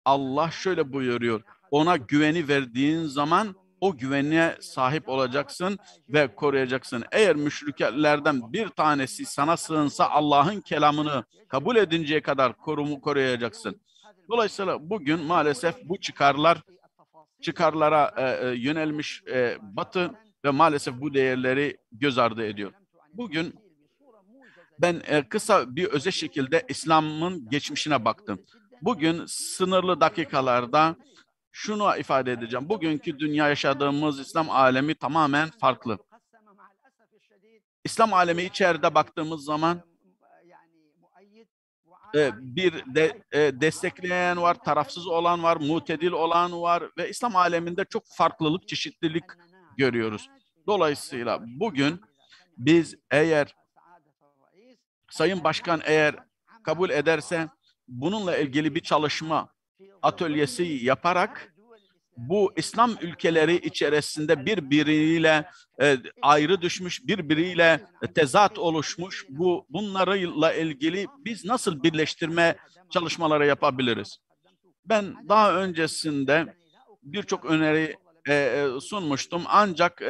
Speaker 9: Allah şöyle buyuruyor. Ona güveni verdiğin zaman o güvene sahip olacaksın ve koruyacaksın. Eğer müşriklerden bir tanesi sana sığınsa Allah'ın kelamını kabul edinceye kadar koruyacaksın. Dolayısıyla bugün maalesef bu çıkarlara yönelmiş Batı ve maalesef bu değerleri göz ardı ediyor. Bugün ben kısa bir özet şekilde İslam'ın geçmişine baktım. Bugün sınırlı dakikalarda şunu ifade edeceğim. Bugünkü dünya yaşadığımız İslam alemi tamamen farklı. İslam alemi içeride baktığımız zaman destekleyen var, tarafsız olan var, mutedil olan var ve İslam aleminde çok farklılık, çeşitlilik görüyoruz. Dolayısıyla bugün biz eğer Sayın Başkan eğer kabul ederse bununla ilgili bir çalışma atölyesi yaparak bu İslam ülkeleri içerisinde birbiriyle ayrı düşmüş, birbiriyle tezat oluşmuş bunlarla ilgili biz nasıl birleştirme çalışmaları yapabiliriz? Ben daha öncesinde birçok öneri sunmuştum ancak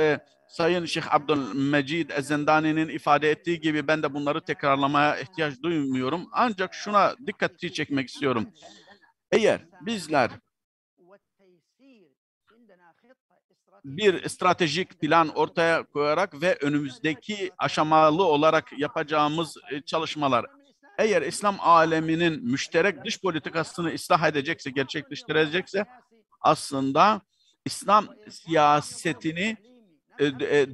Speaker 9: Sayın Şeyh Abdülmecid Ezzendani'nin ifade ettiği gibi ben de bunları tekrarlamaya ihtiyaç duymuyorum. Ancak şuna dikkati çekmek istiyorum. Eğer bizler bir stratejik plan ortaya koyarak ve önümüzdeki aşamalı olarak yapacağımız çalışmalar, eğer İslam aleminin müşterek dış politikasını ıslah edecekse, gerçekleştirecekse aslında İslam siyasetini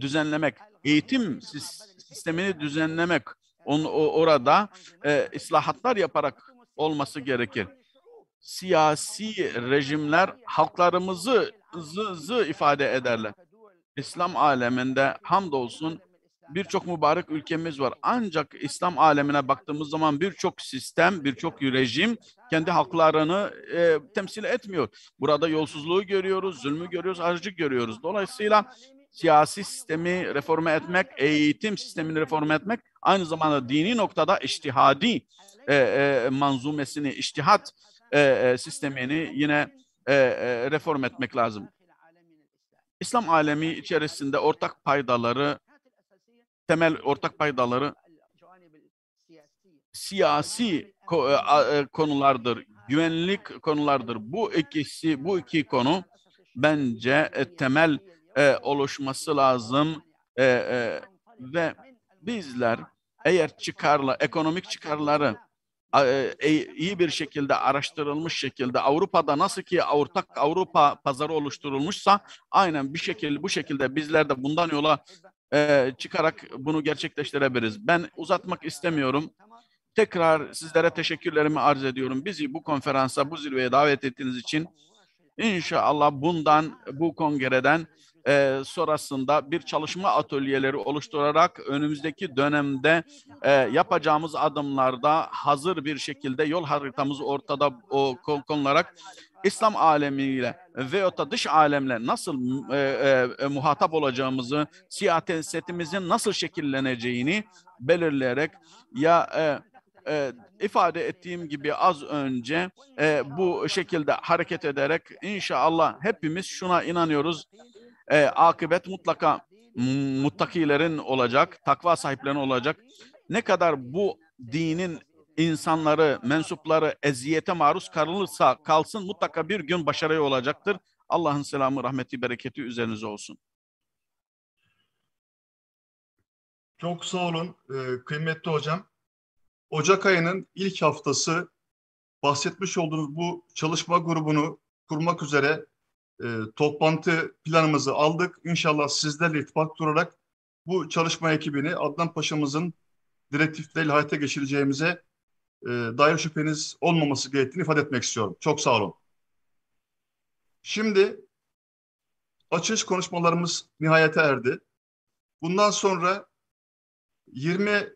Speaker 9: düzenlemek, eğitim sistemini düzenlemek, orada islahatlar yaparak olması gerekir. Siyasi rejimler halklarımızı ifade ederler. İslam aleminde hamdolsun birçok mübarek ülkemiz var. Ancak İslam alemine baktığımız zaman birçok sistem, birçok rejim kendi halklarını temsil etmiyor. Burada yolsuzluğu görüyoruz, zulmü görüyoruz, acılık görüyoruz. Dolayısıyla siyasi sistemi reforme etmek, eğitim sistemini reforme etmek, aynı zamanda dini noktada içtihadi manzumesini, içtihat sistemini yine reform etmek lazım. İslam alemi içerisinde temel ortak paydaları siyasi konulardır, güvenlik konulardır. Bu iki konu bence temel oluşması lazım ve bizler eğer ekonomik çıkarları iyi bir şekilde araştırılmış şekilde Avrupa'da nasıl ki ortak Avrupa pazarı oluşturulmuşsa aynen bu şekilde bizler de bundan yola çıkarak bunu gerçekleştirebiliriz. Ben uzatmak istemiyorum. Tekrar sizlere teşekkürlerimi arz ediyorum. Bizi bu konferansa, bu zirveye davet ettiğiniz için inşallah bu kongreden sonrasında bir çalışma atölyeleri oluşturarak önümüzdeki dönemde yapacağımız adımlarda hazır bir şekilde yol haritamız ortada konularak İslam alemiyle veyahut da dış alemle nasıl muhatap olacağımızı, siyasetimizin nasıl şekilleneceğini belirleyerek ifade ettiğim gibi az önce bu şekilde hareket ederek inşallah hepimiz şuna inanıyoruz. Akıbet mutlaka muttakilerin olacak, takva sahiplerinin olacak. Ne kadar bu dinin insanları, mensupları eziyete maruz kalsın mutlaka bir gün başarıya olacaktır. Allah'ın selamı, rahmeti, bereketi üzerinize olsun.
Speaker 2: Çok sağ olun kıymetli hocam. Ocak ayının ilk haftası bahsetmiş olduğunuz bu çalışma grubunu kurmak üzere toplantı planımızı aldık. İnşallah sizlerle irtibat kurarak bu çalışma ekibini Adnan Paşa'mızın direktifleriyle hayata geçireceğimize dair şüpheniz olmaması gerektiğini ifade etmek istiyorum. Çok sağ olun. Şimdi açılış konuşmalarımız nihayete erdi. Bundan sonra 20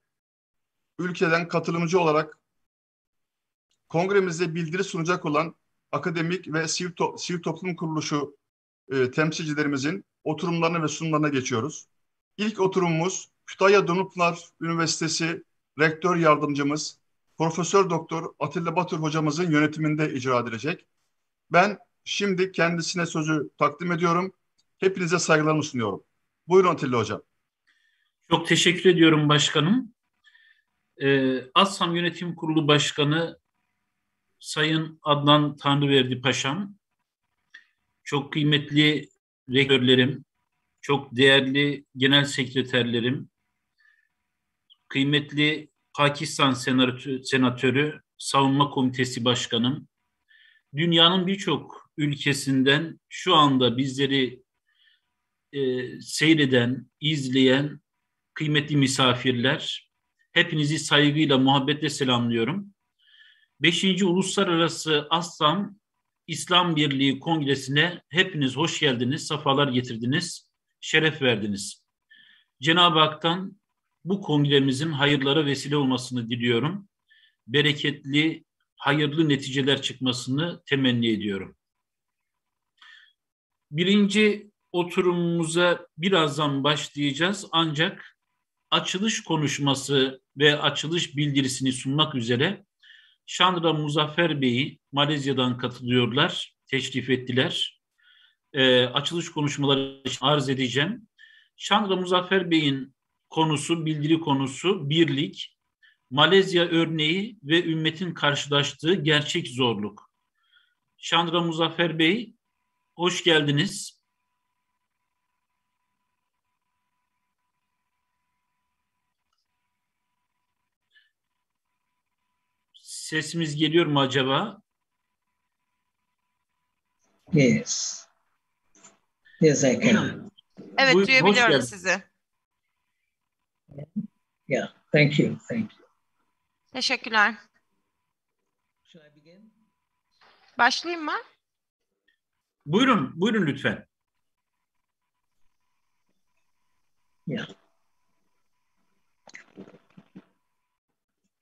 Speaker 2: ülkeden katılımcı olarak kongremizde bildiri sunacak olan akademik ve sivil toplum kuruluşu temsilcilerimizin oturumlarına ve sunumlarına geçiyoruz. İlk oturumumuz Kütahya Dumlupınar Üniversitesi Rektör Yardımcımız Profesör Doktor Atilla Batur hocamızın yönetiminde icra edilecek. Ben şimdi kendisine sözü takdim ediyorum. Hepinize saygılarımı sunuyorum. Buyurun Atilla hocam.
Speaker 11: Çok teşekkür ediyorum başkanım. ASSAM Yönetim Kurulu Başkanı Sayın Adnan Tanrıverdi Paşam, çok kıymetli rektörlerim, çok değerli genel sekreterlerim, kıymetli Pakistan Senatörü, Savunma Komitesi Başkanım, dünyanın birçok ülkesinden şu anda bizleri seyreden, izleyen kıymetli misafirler, hepinizi saygıyla, muhabbetle selamlıyorum. 5. Uluslararası ASSAM İslam Birliği Kongresi'ne hepiniz hoş geldiniz, sefalar getirdiniz, şeref verdiniz. Cenab-ı Hak'tan bu kongremizin hayırlara vesile olmasını diliyorum. Bereketli, hayırlı neticeler çıkmasını temenni ediyorum. Birinci oturumumuza birazdan başlayacağız, ancak açılış konuşması ve açılış bildirisini sunmak üzere Chandra Muzaffer Bey'i Malezya'dan katılıyorlar, teşrif ettiler. Açılış konuşmaları için arz edeceğim. Chandra Muzaffer Bey'in konusu, bildiri konusu birlik, Malezya örneği ve ümmetin karşılaştığı gerçek zorluk. Chandra Muzaffer Bey, hoş geldiniz. Sesimiz geliyor mu acaba?
Speaker 12: Yes. Yes, I can.
Speaker 4: Evet,
Speaker 11: Hoş
Speaker 4: duyabiliyorum
Speaker 11: geldin.
Speaker 4: sizi.
Speaker 12: Yeah, thank you. Thank you.
Speaker 4: Teşekkürler.
Speaker 12: Shall I begin?
Speaker 4: Başlayayım mı?
Speaker 11: Buyurun, buyurun lütfen.
Speaker 12: Yeah.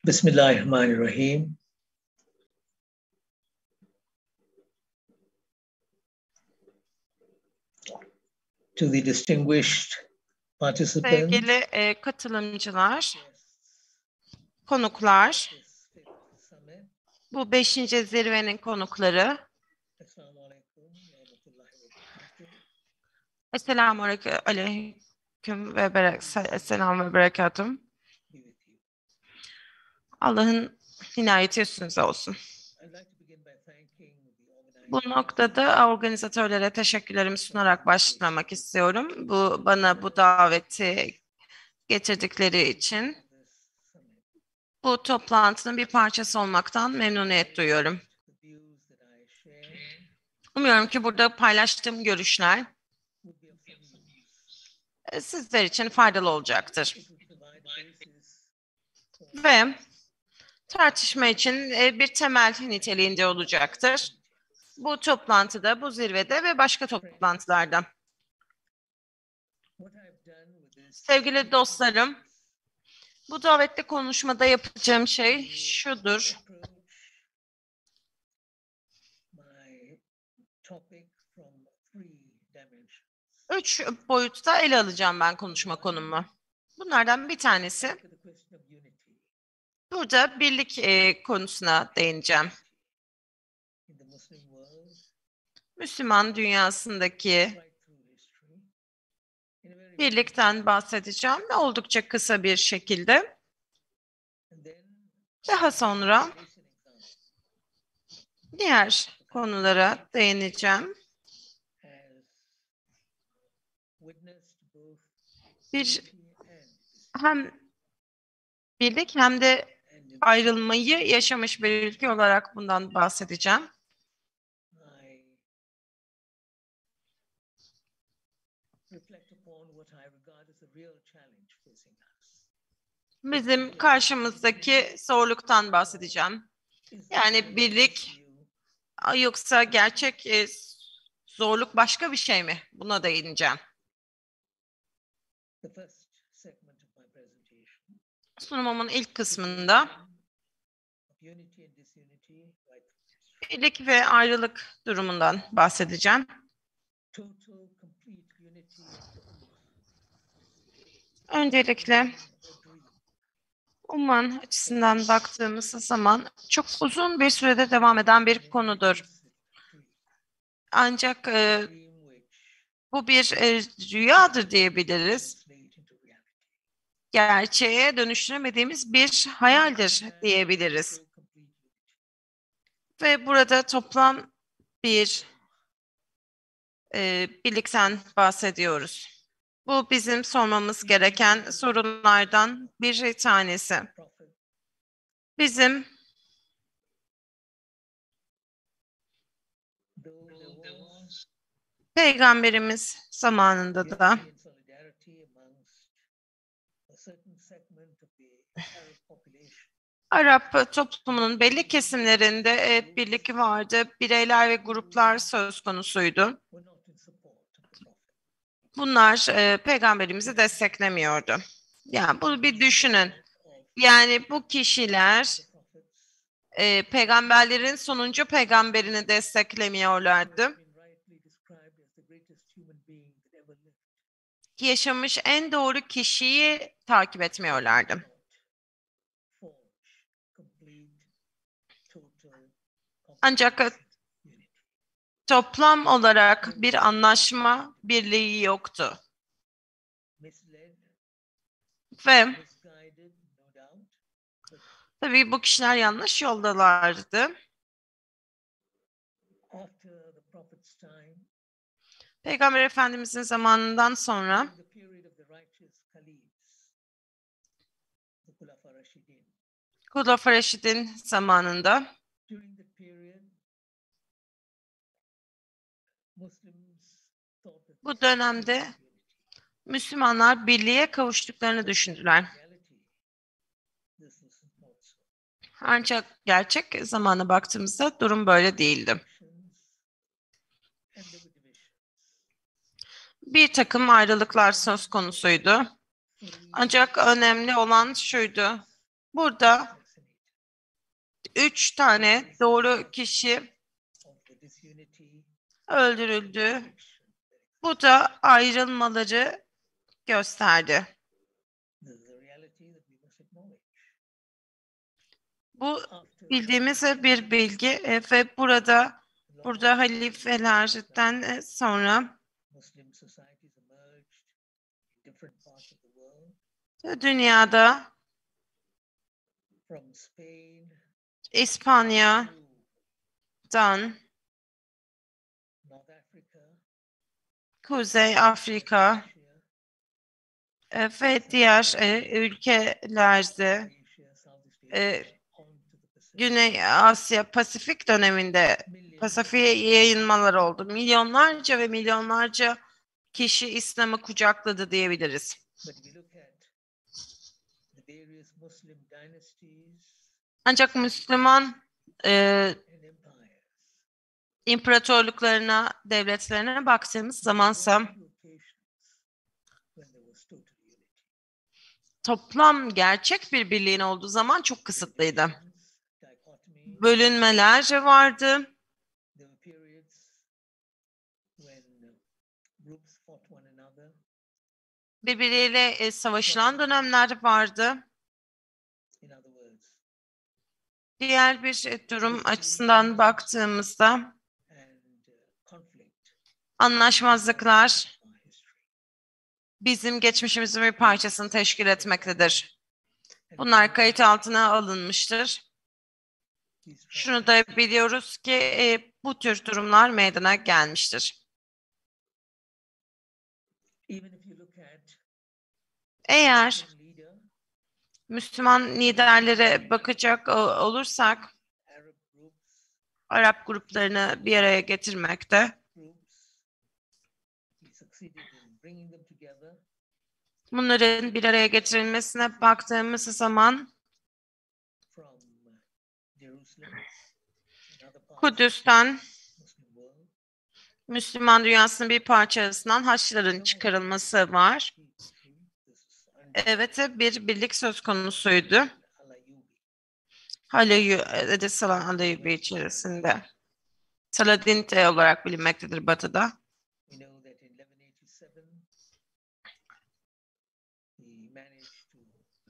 Speaker 12: Bismillahirrahmanirrahim. To the distinguished participants,
Speaker 4: Sevgili katılımcılar, konuklar, bu 5. zirvenin konukları. Esselamu aleyküm ve selam ve berekatüm. Allah'ın inayeti üstünüze olsun. Bu noktada organizatörlere teşekkürlerimi sunarak başlamak istiyorum. Bana bu daveti getirdikleri için bu toplantının bir parçası olmaktan memnuniyet duyuyorum. Umuyorum ki burada paylaştığım görüşler sizler için faydalı olacaktır. Ve tartışma için bir temel niteliğinde olacaktır. Bu toplantıda, bu zirvede ve başka toplantılarda. Sevgili dostlarım, bu davette konuşmada yapacağım şey şudur. 3 boyutta ele alacağım ben konuşma konumu. Bunlardan bir tanesi, burada birlik konusuna değineceğim. Müslüman dünyasındaki birlikten bahsedeceğim ve oldukça kısa bir şekilde. Daha sonra diğer konulara değineceğim. Hem birlik hem de ayrılmayı yaşamış bir ülke olarak bundan bahsedeceğim. Bizim karşımızdaki zorluktan bahsedeceğim. Yani birlik yoksa gerçek zorluk başka bir şey mi? Buna değineceğim. Sunumumun ilk kısmında birlik ve ayrılık durumundan bahsedeceğim. Öncelikle Umman açısından baktığımız zaman çok uzun bir sürede devam eden bir konudur. Ancak bu bir rüyadır diyebiliriz. Gerçeğe dönüştüremediğimiz bir hayaldir diyebiliriz. Ve burada toplam bir birlikten bahsediyoruz. Bu bizim sormamız gereken sorunlardan bir tanesi. Bizim Peygamberimiz zamanında da Arap toplumunun belli kesimlerinde birlik vardı. Bireyler ve gruplar söz konusuydu. Bunlar peygamberimizi desteklemiyordu. Yani bunu bir düşünün. Yani bu kişiler peygamberlerin sonuncu peygamberini desteklemiyorlardı. Yaşamış en doğru kişiyi takip etmiyorlardı. Ancak toplam olarak bir anlaşma birliği yoktu. Ve tabii bu kişiler yanlış yoldalardı. Peygamber Efendimizin zamanından sonra Hulefai Reşid'in zamanında bu dönemde Müslümanlar birliğe kavuştuklarını düşündüler. Ancak gerçek zamana baktığımızda durum böyle değildi. Bir takım ayrılıklar söz konusuydu. Ancak önemli olan şuydu. Burada 3 tane doğru kişi öldürüldü. Bu da ayrılmaları gösterdi. Bu bildiğimiz bir bilgi ve burada halifelerden sonra dünyada İspanya'dan Kuzey Afrika ve diğer ülkelerde Güney Asya Pasifik döneminde Pasifik'e yayılmalar oldu. Milyonlarca ve milyonlarca kişi İslam'ı kucakladı diyebiliriz. Ancak Müslüman imparatorluklarına, devletlerine baktığımız zamansa toplam gerçek bir birliğin olduğu zaman çok kısıtlıydı. Bölünmeler vardı. Birbiriyle savaşılan dönemler vardı. Diğer bir durum açısından baktığımızda anlaşmazlıklar bizim geçmişimizin bir parçasını teşkil etmektedir. Bunlar kayıt altına alınmıştır. Şunu da biliyoruz ki bu tür durumlar meydana gelmiştir. Eğer Müslüman liderlere bakacak olursak, Arap gruplarını bir araya getirmekte, bunların bir araya getirilmesine baktığımız zaman Kudüs'ten Müslüman dünyasının bir parçasından Haçlıların çıkarılması var. Evet, bir birlik söz konusuydu. Saladin içerisinde. Saladin olarak bilinmektedir Batı'da.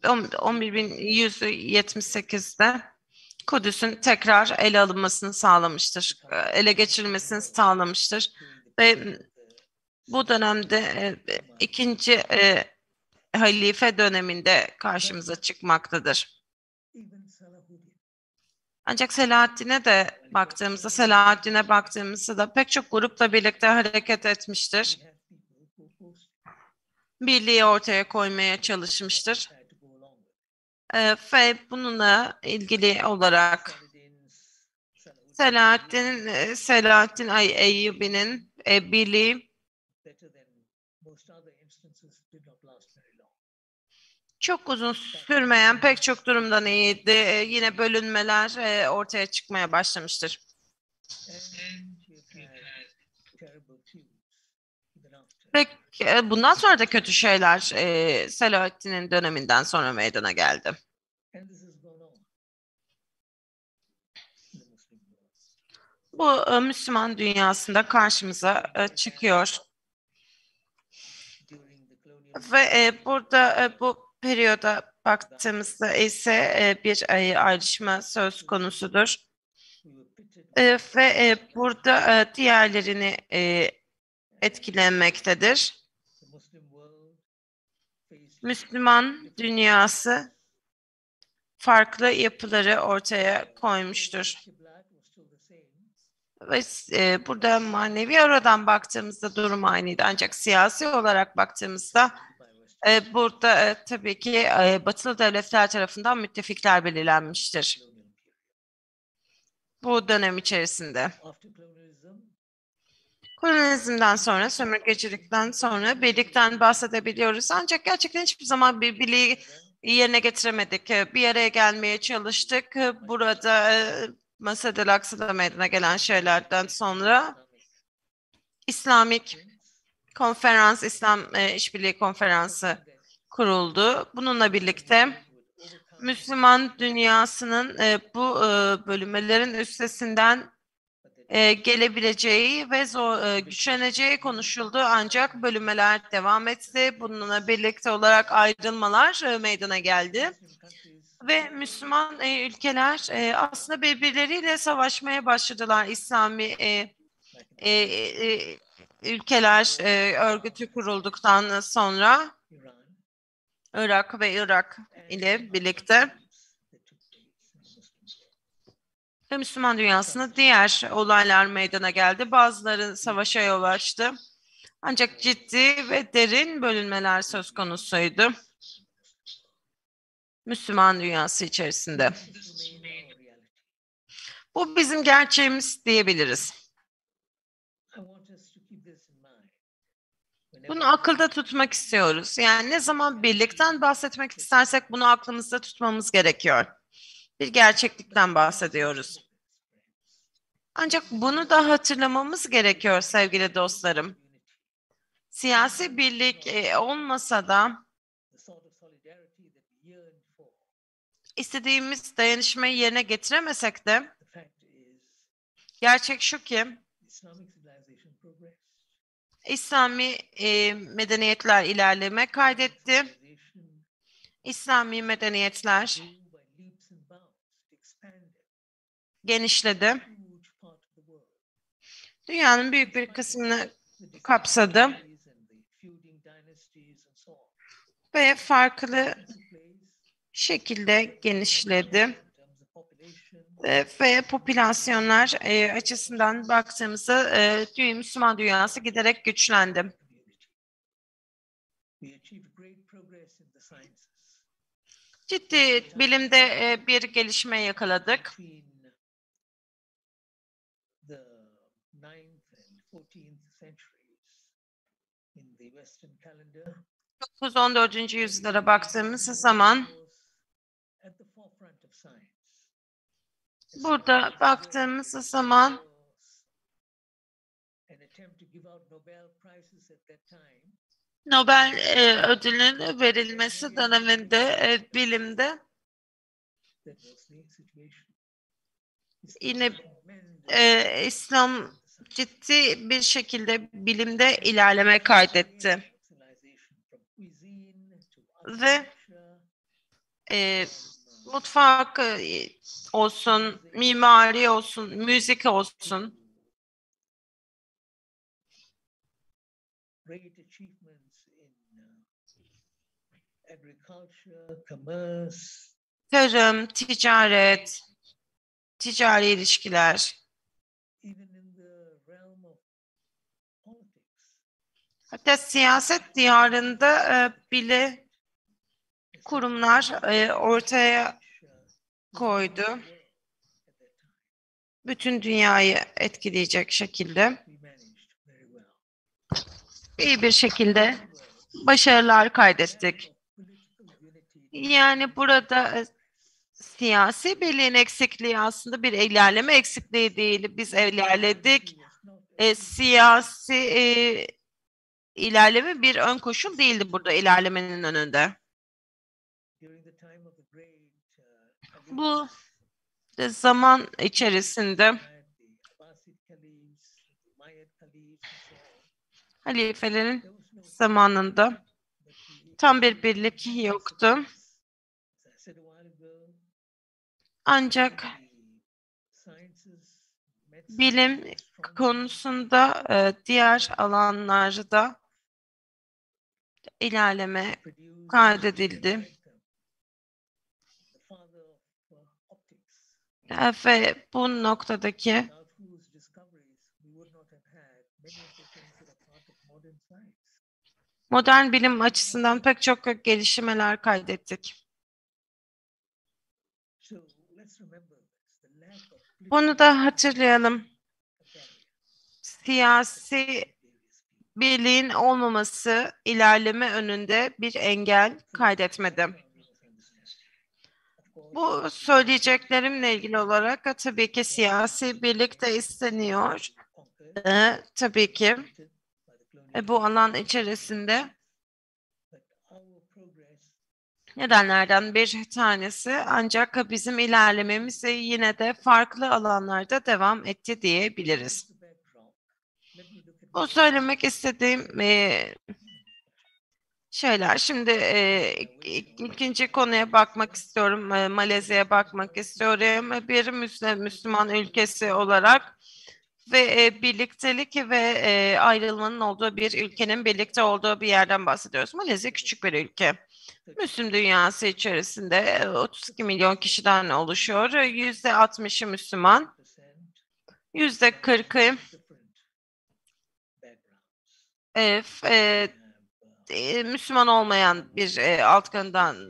Speaker 4: 11.178'de Kudüs'ün tekrar ele alınmasını sağlamıştır, ele geçirilmesini sağlamıştır ve bu dönemde ikinci halife döneminde karşımıza çıkmaktadır. Ancak Selahaddin'e baktığımızda da pek çok grupla birlikte hareket etmiştir. Birliği ortaya koymaya çalışmıştır. Ve bununla ilgili olarak Selahaddin Eyyubi'nin birliği çok uzun sürmeyen pek çok durumdan iyiydi. Yine bölünmeler ortaya çıkmaya başlamıştır. Ve bundan sonra da kötü şeyler Selahaddin'in döneminden sonra meydana geldi. Bu Müslüman dünyasında karşımıza çıkıyor. Ve burada bu periyoda baktığımızda ise bir ayrışma söz konusudur. Ve burada diğerlerini etkilenmektedir. Müslüman dünyası farklı yapıları ortaya koymuştur. Ve burada manevi oradan baktığımızda durum aynıydı. Ancak siyasi olarak baktığımızda burada tabii ki batılı devletler tarafından müttefikler belirlenmiştir. Bu dönem içerisinde. Kolonizmden sonra, sömürgecilikten sonra birlikten bahsedebiliyoruz. Ancak gerçekten hiçbir zaman bir birliği yerine getiremedik. Bir araya gelmeye çalıştık. Burada Mescid-i Aksa'da meydana gelen şeylerden sonra İslamik Konferans, İslam İşbirliği Konferansı kuruldu. Bununla birlikte Müslüman dünyasının bu bölünmelerin üstesinden gelebileceği ve güçleneceği konuşuldu. Ancak bölünmeler devam etti. Bununla birlikte olarak ayrılmalar meydana geldi. Ve Müslüman ülkeler aslında birbirleriyle savaşmaya başladılar. İslami ülkeler örgütü kurulduktan sonra Irak ve Irak ile birlikte ve Müslüman dünyasında diğer olaylar meydana geldi. Bazıları savaşa yol açtı. Ancak ciddi ve derin bölünmeler söz konusuydu Müslüman dünyası içerisinde. Bu bizim gerçeğimiz diyebiliriz. Bunu akılda tutmak istiyoruz. Yani ne zaman birlikten bahsetmek istersek bunu aklımızda tutmamız gerekiyor. Bir gerçeklikten bahsediyoruz. Ancak bunu da hatırlamamız gerekiyor sevgili dostlarım. Siyasi birlik olmasa da istediğimiz dayanışmayı yerine getiremesek de gerçek şu ki İslami medeniyetler ilerleme kaydetti. İslami medeniyetler genişledi. Dünyanın büyük bir kısmını kapsadı. Ve farklı şekilde genişledi. Ve popülasyonlar açısından baktığımızda Müslüman dünyası giderek güçlendi. Ciddi bilimde bir gelişme yakaladık. 9-14. yüzyıllara baktığımız zaman burada baktığımız zaman Nobel ödülünün verilmesi döneminde bilimde yine İslam ciddi bir şekilde bilimde ilerleme kaydetti. Ve mutfak olsun, mimari olsun, müzik olsun.
Speaker 12: Great achievements in agriculture, commerce,
Speaker 4: Tarım, ticaret, ticari ilişkiler,
Speaker 12: even in the realm of politics.
Speaker 4: hatta siyaset diyarında bile kurumlar ortaya koydu. Bütün dünyayı etkileyecek şekilde. İyi bir şekilde başarılar kaydettik. Yani burada siyasi birliğin eksikliği aslında bir ilerleme eksikliği değil. Biz ilerledik. Siyasi ilerleme bir ön koşul değildi burada ilerlemenin önünde. Bu zaman içerisinde halifelerin zamanında tam bir birlik yoktu. Ancak bilim konusunda diğer alanlarda ilerleme kaydedildi. Ve bu noktadaki modern bilim açısından pek çok gelişmeler kaydettik. Bunu da hatırlayalım. Siyasi birliğin olmaması ilerleme önünde bir engel kaydetmedi. Bu söyleyeceklerimle ilgili olarak tabii ki siyasi birlik de isteniyor. Tabii ki bu alan içerisinde nedenlerden bir tanesi, ancak bizim ilerlememiz yine de farklı alanlarda devam etti diyebiliriz. Bu söylemek istediğim şeyler. Şimdi ikinci konuya bakmak istiyorum. Malezya'ya bakmak istiyorum. Bir Müslüman ülkesi olarak ve birliktelik ve ayrılmanın olduğu bir ülkenin birlikte olduğu bir yerden bahsediyoruz. Malezya küçük bir ülke. Müslüm dünyası içerisinde 32 milyon kişiden oluşuyor. %60'ı Müslüman, %40'ı Müslüman olmayan bir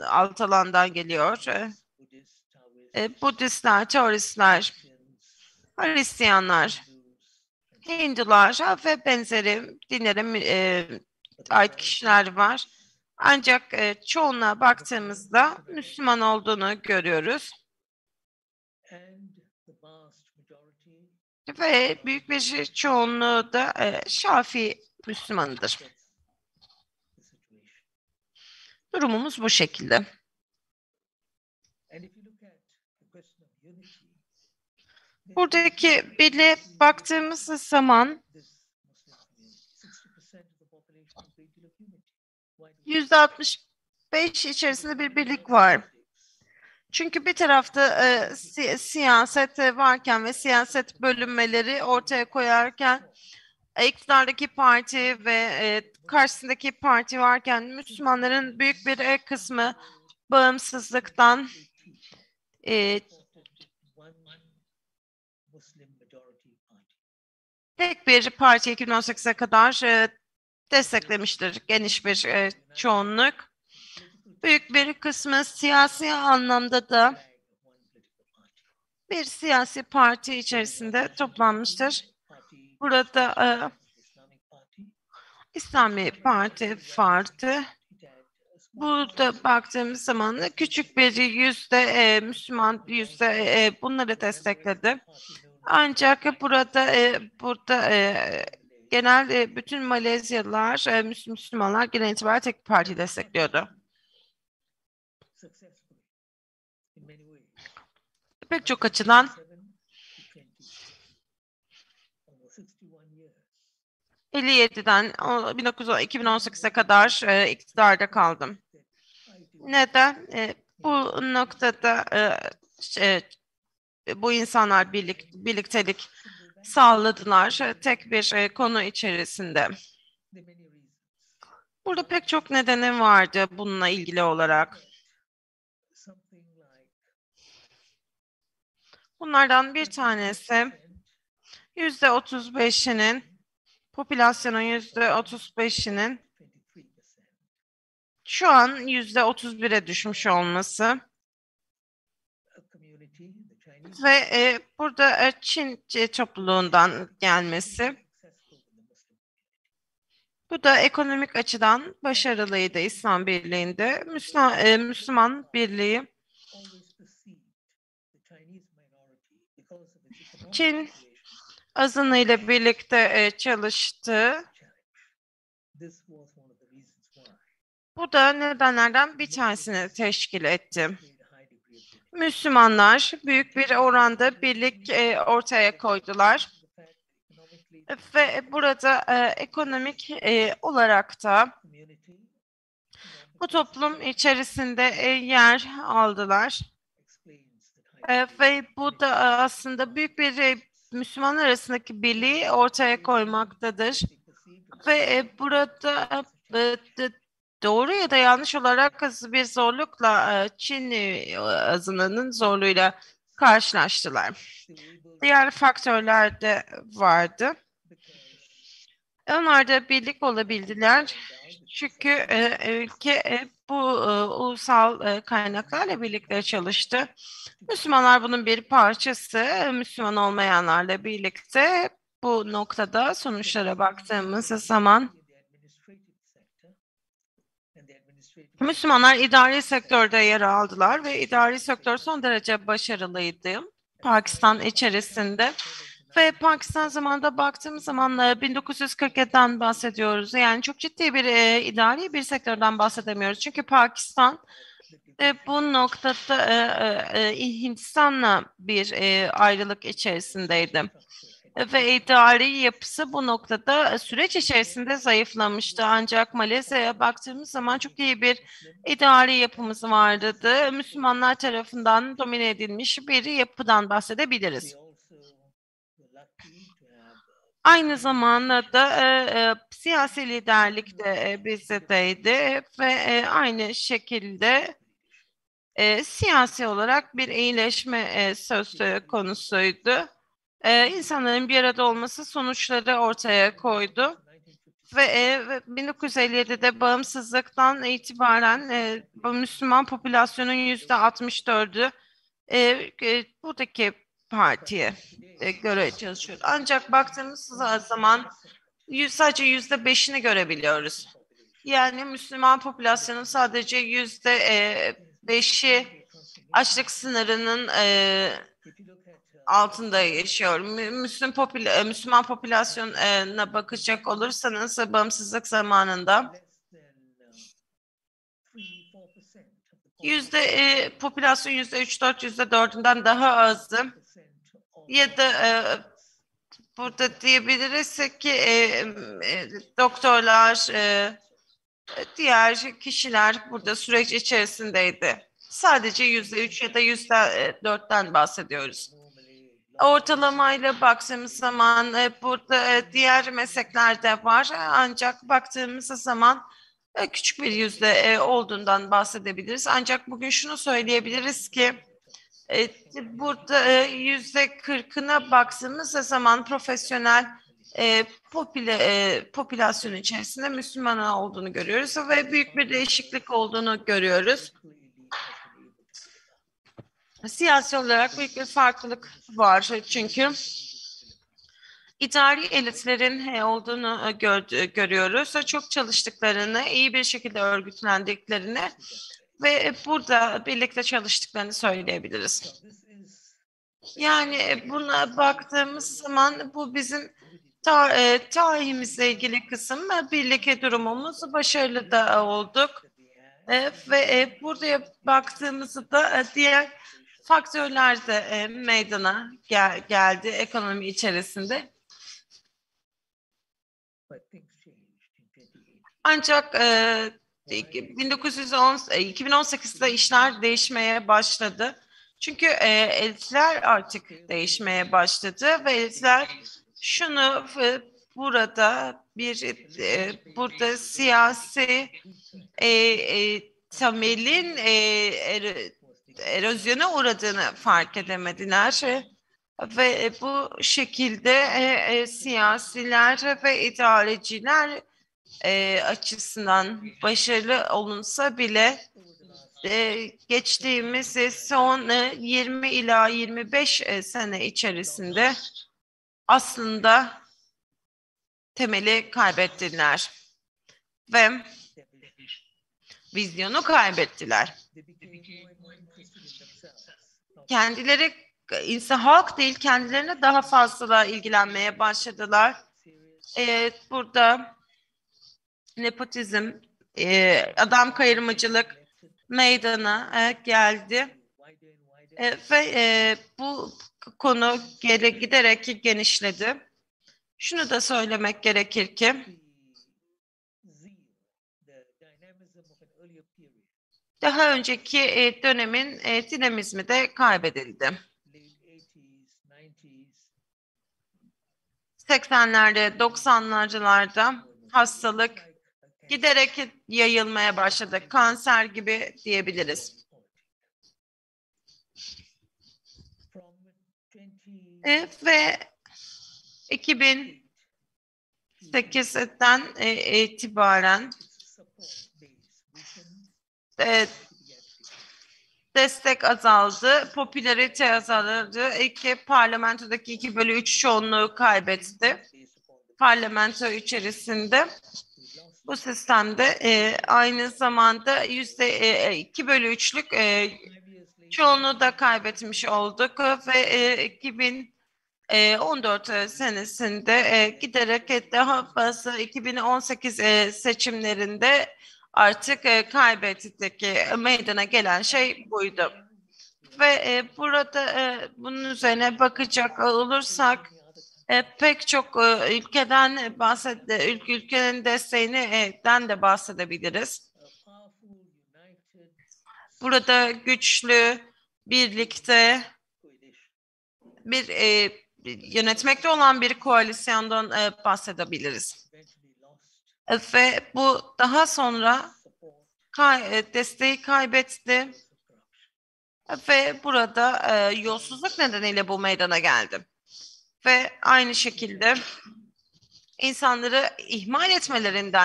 Speaker 4: alt alandan geliyor. Budistler, Taoistler, Hristiyanlar, Hindular ve benzeri dinlere ait kişiler var. Ancak çoğunluğa baktığımızda Müslüman olduğunu görüyoruz. Ve büyük bir çoğunluğu da Şafii Müslümanıdır. Durumumuz bu şekilde. Buradaki birliğe baktığımız zaman %65 içerisinde bir birlik var. Çünkü bir tarafta siyaset varken ve siyaset bölünmeleri ortaya koyarken iktidardaki parti ve karşısındaki parti varken Müslümanların büyük bir kısmı bağımsızlıktan tek bir parti 2018'e kadar desteklemiştir, geniş bir çoğunluk. Büyük bir kısmı siyasi anlamda da bir siyasi parti içerisinde toplanmıştır. Burada İslami Parti vardı. Burada baktığımız zaman küçük bir yüzde Müslüman yüzde bunları destekledi. Ancak burada genel bütün Malezyalılar, Müslümanlar genel itibariyle tek parti destekliyordu. Pek çok açıdan 57'den 2018'e kadar iktidarda kaldım. Neden? Bu noktada bu insanlar birliktelik sağladılar tek bir konu içerisinde. Burada pek çok nedeni vardı bununla ilgili olarak. Bunlardan bir tanesi %35'inin, popülasyonun %35'inin şu an %31'e düşmüş olması ve burada Çin topluluğundan gelmesi. Bu da ekonomik açıdan başarılıydı İslam Birliği'nde. Müslüman Birliği Çin azınlığıyla birlikte çalıştı. Bu da nedenlerden bir tanesini teşkil etti. Müslümanlar büyük bir oranda birlik ortaya koydular. Ve burada ekonomik olarak da bu toplum içerisinde yer aldılar. Ve bu da aslında büyük bir Müslümanlar arasındaki birliği ortaya koymaktadır. Ve burada doğru ya da yanlış olarak bir zorlukla Çin azınlığının zorluğuyla karşılaştılar. Diğer faktörler de vardı. Onlar da birlik olabildiler. Çünkü ülke bu ulusal kaynaklarla birlikte çalıştı. Müslümanlar bunun bir parçası. Müslüman olmayanlarla birlikte bu noktada sonuçlara baktığımız zaman Müslümanlar idari sektörde yer aldılar ve idari sektör son derece başarılıydı Pakistan içerisinde. Ve Pakistan zamanında baktığımız zaman 1947'den bahsediyoruz. Yani çok ciddi bir idari bir sektörden bahsedemiyoruz. Çünkü Pakistan bu noktada Hindistan'la bir ayrılık içerisindeydi. Ve idari yapısı bu noktada süreç içerisinde zayıflamıştı. Ancak Malezya'ya baktığımız zaman çok iyi bir idari yapımız vardı. Müslümanlar tarafından domine edilmiş bir yapıdan bahsedebiliriz. Aynı zamanda da siyasi liderlik de bizdeydi ve aynı şekilde siyasi olarak bir iyileşme söz konusuydu. İnsanların bir arada olması sonuçları ortaya koydu. Ve 1957'de bağımsızlıktan itibaren Müslüman popülasyonun %64'ü buradaki partiye göre çalışıyor. Ancak baktığımız zaman sadece %5'ini görebiliyoruz. Yani Müslüman popülasyonun sadece %5'i açlık sınırının altında yaşıyor. Müslüman popülasyona bakacak olursanız bağımsızlık zamanında popülasyon %3-4, %4'ünden daha azdı. Ya da burada diyebiliriz ki doktorlar, diğer kişiler burada süreç içerisindeydi. Sadece %3 ya da %4'ten bahsediyoruz. Ortalamayla baktığımız zaman burada diğer meslekler de var. Ancak baktığımız zaman küçük bir yüzde olduğundan bahsedebiliriz. Ancak bugün şunu söyleyebiliriz ki burada %40'ına baktığımız zaman profesyonel popülasyon içerisinde Müslüman olduğunu görüyoruz ve büyük bir değişiklik olduğunu görüyoruz. Siyasi olarak büyük bir farklılık var çünkü idari elitlerin olduğunu görüyoruz. Çok çalıştıklarını, iyi bir şekilde örgütlendiklerini ve burada birlikte çalıştıklarını söyleyebiliriz. Yani buna baktığımız zaman bu bizim tarihimizle ilgili kısım. Birlik durumumuz başarılı da olduk. Ve buraya baktığımızda diğer faktörler de meydana geldi ekonomi içerisinde. 2018'de işler değişmeye başladı. Çünkü elitler artık değişmeye başladı ve elitler şunu burada burada siyasi temelin erozyona uğradığını fark edemediler. Ve bu şekilde siyasiler ve idareciler açısından başarılı olunsa bile geçtiğimiz son 20 ila 25 sene içerisinde aslında temeli kaybettiler ve vizyonu kaybettiler. Kendileri halk değil, kendilerine daha fazla ilgilenmeye başladılar. Burada nepotizm, adam kayırmacılık meydana geldi ve bu konu giderek genişledi. Şunu da söylemek gerekir ki daha önceki dönemin dinamizmi de kaybedildi. 80'lerde, 90'larda hastalık giderek yayılmaya başladı. Kanser gibi diyebiliriz. Ve 2008'den itibaren destek azaldı, popülarite azaldı. Parlamentodaki 2/3 çoğunluğu kaybetti. Parlamento içerisinde bu sistemde aynı zamanda %2/3'lük çoğunluğu da kaybetmiş olduk ve 2014 senesinde giderek daha fazla 2018 seçimlerinde artık kaybettik. Meydana gelen şey buydu. Ve burada bunun üzerine bakacak olursak pek çok ülkeden ülkenin desteğinden de bahsedebiliriz. Burada güçlü, birlikte bir yönetmekte olan bir koalisyondan bahsedebiliriz. Ve bu daha sonra desteği kaybetti ve burada yolsuzluk nedeniyle bu meydana geldi. Ve aynı şekilde insanları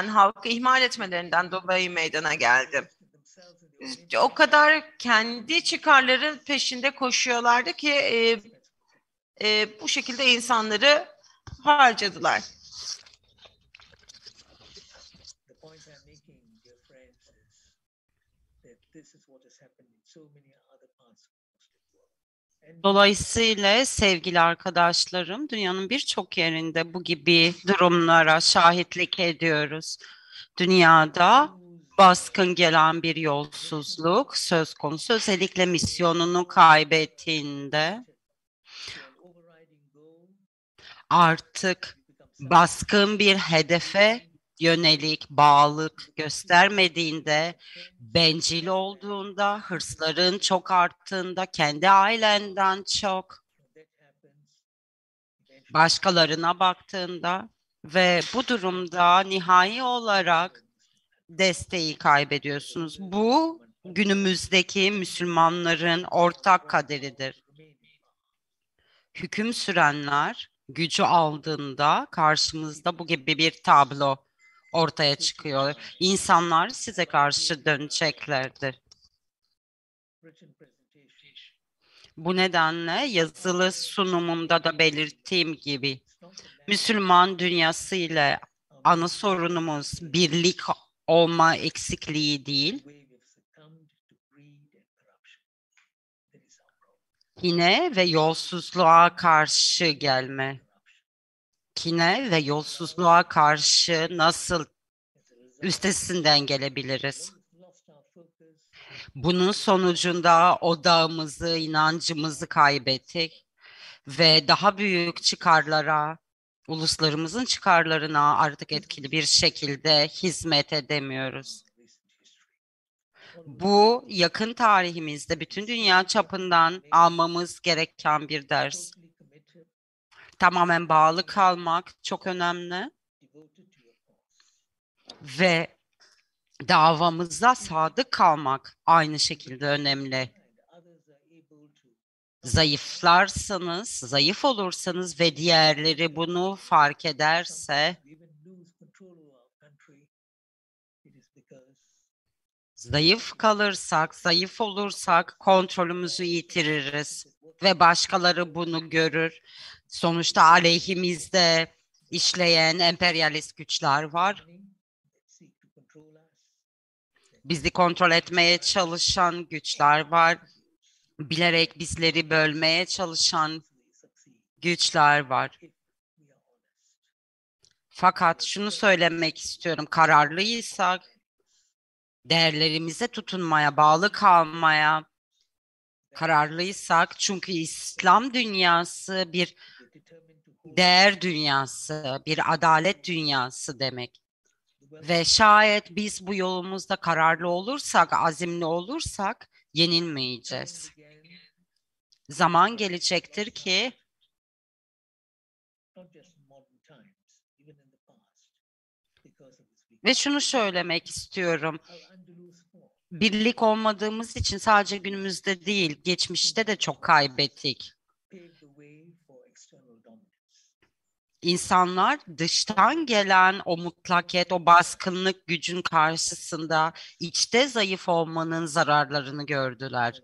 Speaker 4: halkı ihmal etmelerinden dolayı meydana geldi. O kadar kendi çıkarların peşinde koşuyorlardı ki bu şekilde insanları harcadılar.
Speaker 13: Dolayısıyla sevgili arkadaşlarım, dünyanın birçok yerinde bu gibi durumlara şahitlik ediyoruz. Dünyada baskın gelen bir yolsuzluk söz konusu, özellikle misyonunu kaybettiğinde artık baskın bir hedefe yönelik bağlılık göstermediğinde, bencil olduğunda, hırsların çok arttığında, kendi ailenden çok başkalarına baktığında ve bu durumda nihai olarak desteği kaybediyorsunuz. Bu günümüzdeki Müslümanların ortak kaderidir. Hüküm sürenler gücü aldığında karşımızda bu gibi bir tablo ortaya çıkıyor. İnsanlar size karşı döneceklerdir. Bu nedenle yazılı sunumumda da belirttiğim gibi Müslüman dünyası ile ana sorunumuz birlik olma eksikliği değil, kine ve yolsuzluğa karşı gelme. Kine ve yolsuzluğa karşı nasıl üstesinden gelebiliriz? Bunun sonucunda odağımızı, inancımızı kaybettik ve daha büyük çıkarlara, uluslarımızın çıkarlarına artık etkili bir şekilde hizmet edemiyoruz. Bu yakın tarihimizde bütün dünya çapından almamız gereken bir ders. Tamamen bağlı kalmak çok önemli ve davamıza sadık kalmak aynı şekilde önemli. Zayıflarsanız, zayıf olursanız ve diğerleri bunu fark ederse, zayıf kalırsak, zayıf olursak kontrolümüzü yitiririz ve başkaları bunu görür. Sonuçta aleyhimizde işleyen emperyalist güçler var. Bizi kontrol etmeye çalışan güçler var. Bilerek bizleri bölmeye çalışan güçler var. Fakat şunu söylemek istiyorum. Kararlıysak, değerlerimize tutunmaya, bağlı kalmaya kararlıysak, çünkü İslam dünyası bir değer dünyası, bir adalet dünyası demek. Ve şayet biz bu yolumuzda kararlı olursak, azimli olursak yenilmeyeceğiz. Zaman gelecektir ki ve şunu söylemek istiyorum. Birlik olmadığımız için sadece günümüzde değil, geçmişte de çok kaybettik. İnsanlar dıştan gelen o mutlakiyet, o baskınlık gücün karşısında içte zayıf olmanın zararlarını gördüler.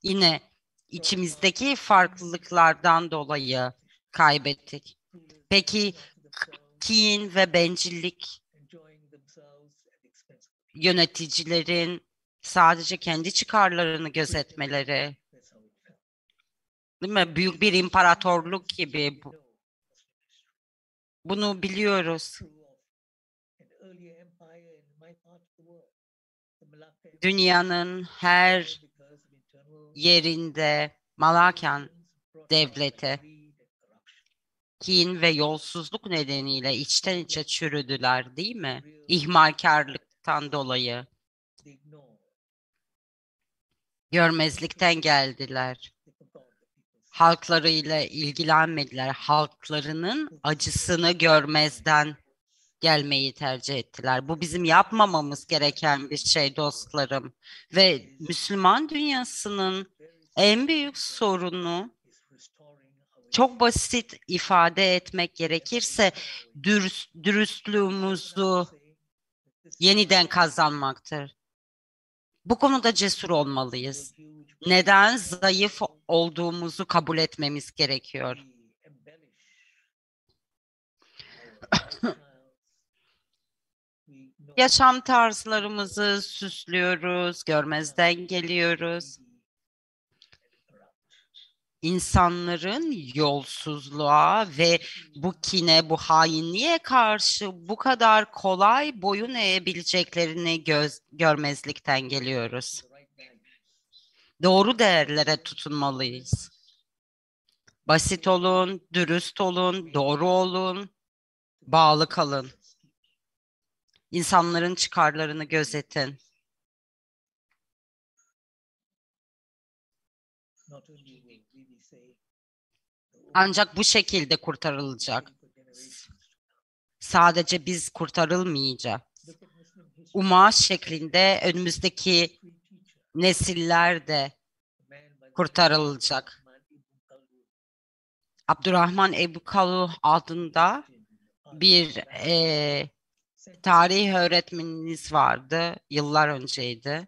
Speaker 13: Yine içimizdeki farklılıklardan dolayı kaybettik. Peki kin ve bencillik, yöneticilerin sadece kendi çıkarlarını gözetmeleri, değil mi? Büyük bir imparatorluk gibi. Bunu biliyoruz. Dünyanın her yerinde Malakan devleti kin ve yolsuzluk nedeniyle içten içe çürüdüler, değil mi? İhmalkarlıktan dolayı. Görmezlikten geldiler. Halklarıyla ilgilenmediler. Halklarının acısını görmezden gelmeyi tercih ettiler. Bu bizim yapmamamız gereken bir şey dostlarım. Ve Müslüman dünyasının en büyük sorunu, çok basit ifade etmek gerekirse, dürüstlüğümüzü yeniden kazanmaktır. Bu konuda cesur olmalıyız. Neden? Zayıf olduğumuzu kabul etmemiz gerekiyor. Yaşam tarzlarımızı süslüyoruz, görmezden geliyoruz. İnsanların yolsuzluğa ve bu kine, bu hainliğe karşı bu kadar kolay boyun eğebileceklerini görmezlikten geliyoruz. Doğru değerlere tutunmalıyız. Basit olun, dürüst olun, doğru olun, bağlı kalın. İnsanların çıkarlarını gözetin. Ancak bu şekilde kurtarılacak. Sadece biz kurtarılmayacağız. Umaj şeklinde önümüzdeki nesiller de kurtarılacak. Abdurrahman Ebu Kaluh adında bir tarih öğretmeniniz vardı. Yıllar önceydi.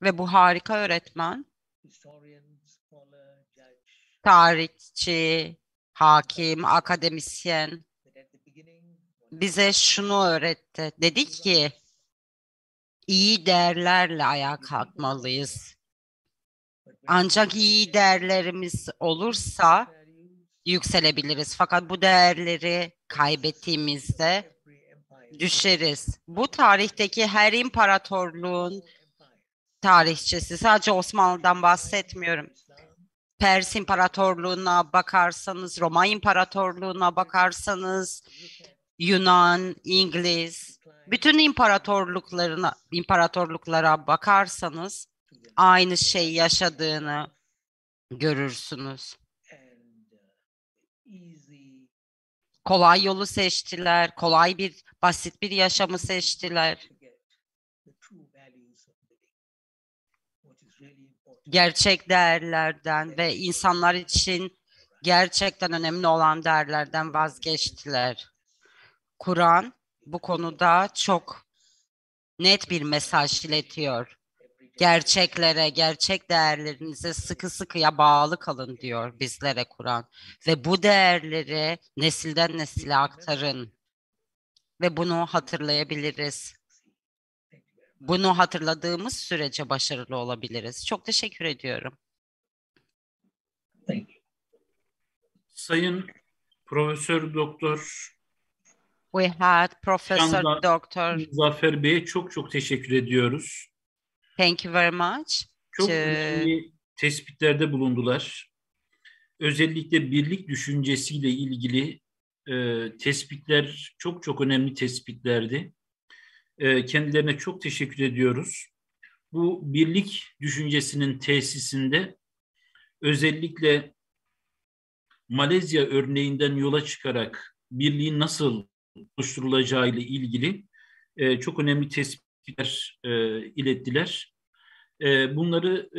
Speaker 13: Ve bu harika öğretmen, tarihçi, hakim, akademisyen bize şunu öğretti. Dedi ki, iyi değerlerle ayağa kalkmalıyız. Ancak iyi değerlerimiz olursa yükselebiliriz. Fakat bu değerleri kaybettiğimizde düşeriz. Bu tarihteki her imparatorluğun tarihçesi, sadece Osmanlı'dan bahsetmiyorum. Pers İmparatorluğu'na bakarsanız, Roma İmparatorluğu'na bakarsanız, Yunan, İngiliz, bütün imparatorluklara bakarsanız aynı şey yaşadığını görürsünüz. Kolay yolu seçtiler, basit bir yaşamı seçtiler. Gerçek değerlerden ve insanlar için gerçekten önemli olan değerlerden vazgeçtiler. Kur'an bu konuda çok net bir mesaj iletiyor. Gerçeklere, gerçek değerlerinize sıkı sıkıya bağlı kalın diyor bizlere Kur'an. Ve bu değerleri nesilden nesile aktarın. Ve bunu hatırlayabiliriz. Bunu hatırladığımız sürece başarılı olabiliriz. Çok teşekkür ediyorum.
Speaker 11: Sayın Profesör Doktor
Speaker 13: We had Professor Doktor.
Speaker 11: Muzaffer Bey'e çok çok teşekkür ediyoruz.
Speaker 13: Thank you very much.
Speaker 11: Çok önemli tespitlerde bulundular. Özellikle birlik düşüncesiyle ilgili tespitler çok çok önemli tespitlerdi. Kendilerine çok teşekkür ediyoruz. Bu birlik düşüncesinin tesisinde özellikle Malezya örneğinden yola çıkarak birliğin nasıl oluşturulacağı ile ilgili çok önemli tespitler ilettiler. Bunları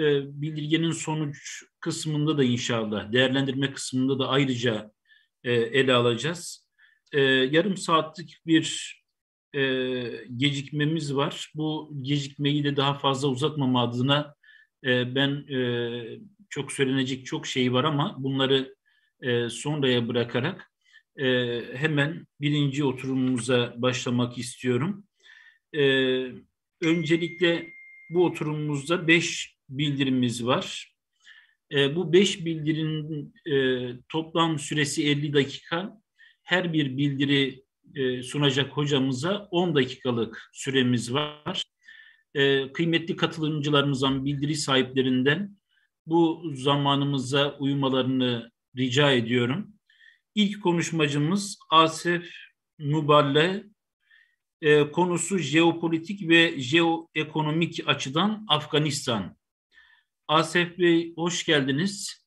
Speaker 11: bildirgenin sonuç kısmında da inşallah, değerlendirme kısmında da ayrıca ele alacağız. Yarım saatlik bir gecikmemiz var. Bu gecikmeyi de daha fazla uzatmama adına ben çok söylenecek çok şey var ama bunları sonraya bırakarak hemen birinci oturumumuza başlamak istiyorum. Öncelikle bu oturumumuzda 5 bildirimimiz var. Bu 5 bildirinin toplam süresi 50 dakika. Her bir bildiri sunacak hocamıza 10 dakikalık süremiz var. Kıymetli katılımcılarımızdan, bildiri sahiplerinden bu zamanımıza uymalarını rica ediyorum. İlk konuşmacımız Asef Nuballe. Konusu jeopolitik ve jeoekonomik açıdan Afganistan. Asef Bey hoş geldiniz.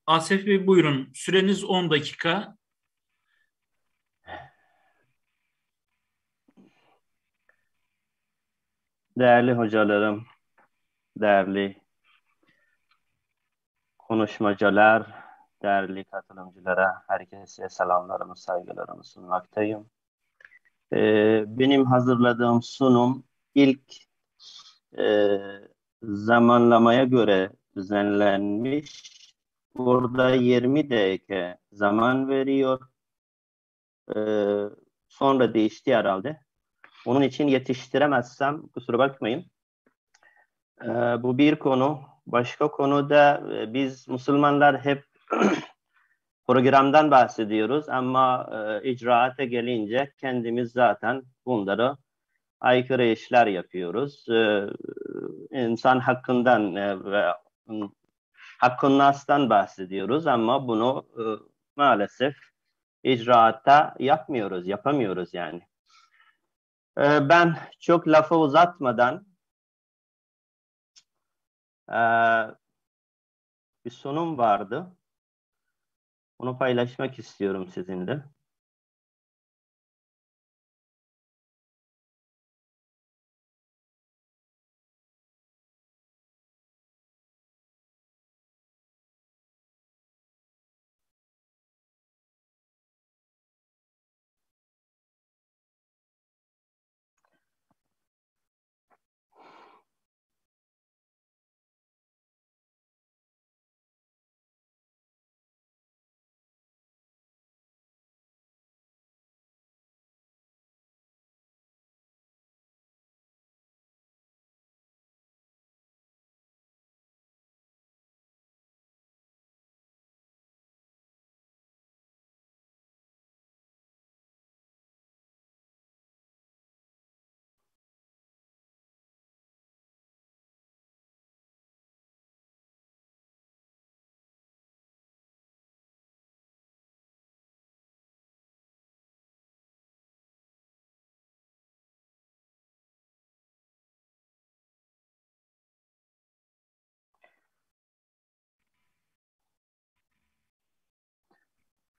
Speaker 11: Asef Bey buyurun. Süreniz 10 dakika.
Speaker 14: Değerli hocalarım, değerli konuşmacılar, değerli katılımcılara herkese selamlarımı, saygılarımı sunmaktayım. Benim hazırladığım sunum ilk zamanlamaya göre düzenlenmiş. Burada 20 dakika zaman veriyor. Sonra değişti herhalde. Onun için yetiştiremezsem kusura bakmayın. Bu bir konu. Başka konuda biz Müslümanlar hep programdan bahsediyoruz ama icraata gelince kendimiz zaten bunları aykırı işler yapıyoruz. İnsan hakkından ve hakkın nas'tan bahsediyoruz ama bunu maalesef icraatta yapamıyoruz yani. Ben çok lafı uzatmadan bir sunum vardı. Onu paylaşmak istiyorum sizinle.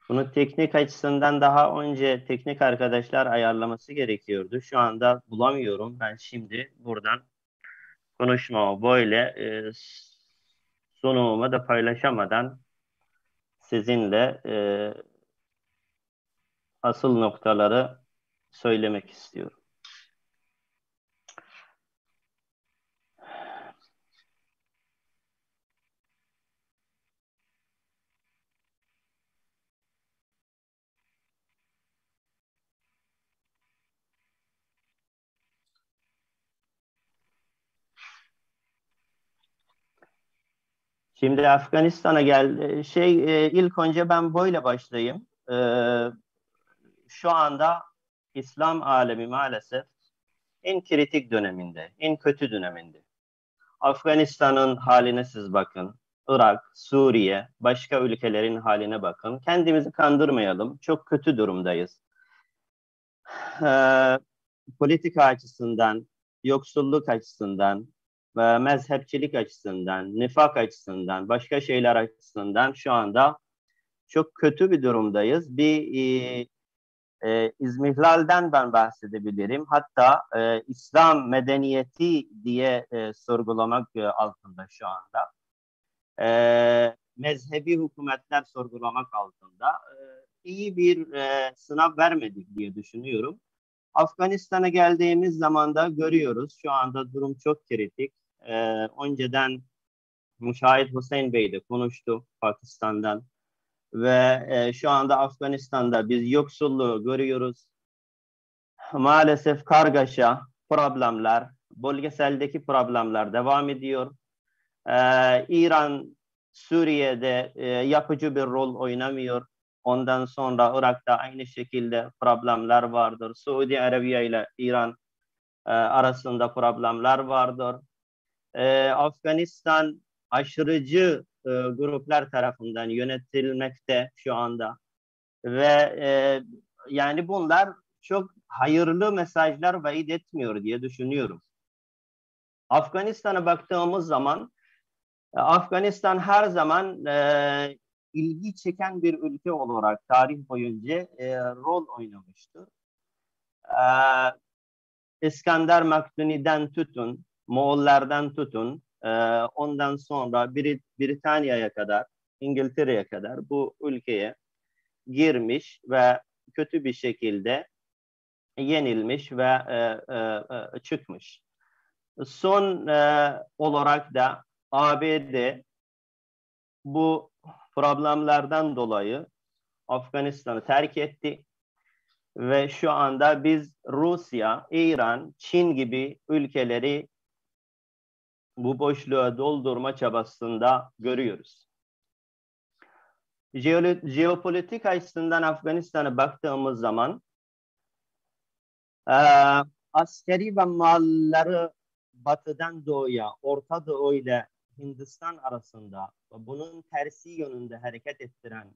Speaker 14: Bunu teknik açısından daha önce teknik arkadaşlar ayarlaması gerekiyordu. Şu anda bulamıyorum. Ben şimdi buradan konuşmamı böyle sunumumu da paylaşamadan sizinle asıl noktaları söylemek istiyorum. Şimdi Afganistan'a geldi. İlk önce ben böyle başlayayım. Şu anda İslam alemi maalesef en kritik döneminde, en kötü döneminde. Afganistan'ın haline siz bakın. Irak, Suriye, başka ülkelerin haline bakın. Kendimizi kandırmayalım. Çok kötü durumdayız. Politika açısından, yoksulluk açısından, mezhepçilik açısından, nifak açısından, başka şeyler açısından şu anda çok kötü bir durumdayız. Bir İzmihlal'den ben bahsedebilirim. Hatta İslam medeniyeti diye sorgulamak altında şu anda. Mezhebi hükümetler sorgulamak altında. İyi bir sınav vermedik diye düşünüyorum. Afganistan'a geldiğimiz zaman da görüyoruz. Şu anda durum çok kritik. Önceden Müşahit Hüseyin Bey de konuştu Pakistan'dan. Ve şu anda Afganistan'da biz yoksulluğu görüyoruz. Maalesef kargaşa, problemler, bölgeseldeki problemler devam ediyor. İran, Suriye'de yapıcı bir rol oynamıyor. Ondan sonra Irak'ta aynı şekilde problemler vardır. Suudi Arabiya ile İran arasında problemler vardır. Afganistan aşırıcı gruplar tarafından yönetilmekte şu anda. Ve yani bunlar çok hayırlı mesajlar vaat etmiyor diye düşünüyorum. Afganistan'a baktığımız zaman Afganistan her zaman ilgi çeken bir ülke olarak tarih boyunca rol oynamıştır. İskender Makduni'den tutun, Moğollardan tutun, ondan sonra Britanya'ya kadar, İngiltere'ye kadar bu ülkeye girmiş ve kötü bir şekilde yenilmiş ve çıkmış. Son olarak da ABD bu problemlerden dolayı Afganistan'ı terk etti ve şu anda biz Rusya, İran, Çin gibi ülkeleri bu boşluğa doldurma çabasında görüyoruz. Jeopolitik açısından Afganistan'a baktığımız zaman askeri ve malları batıdan doğuya, Orta Doğu ile Hindistan arasında ve bunun tersi yönünde hareket ettiren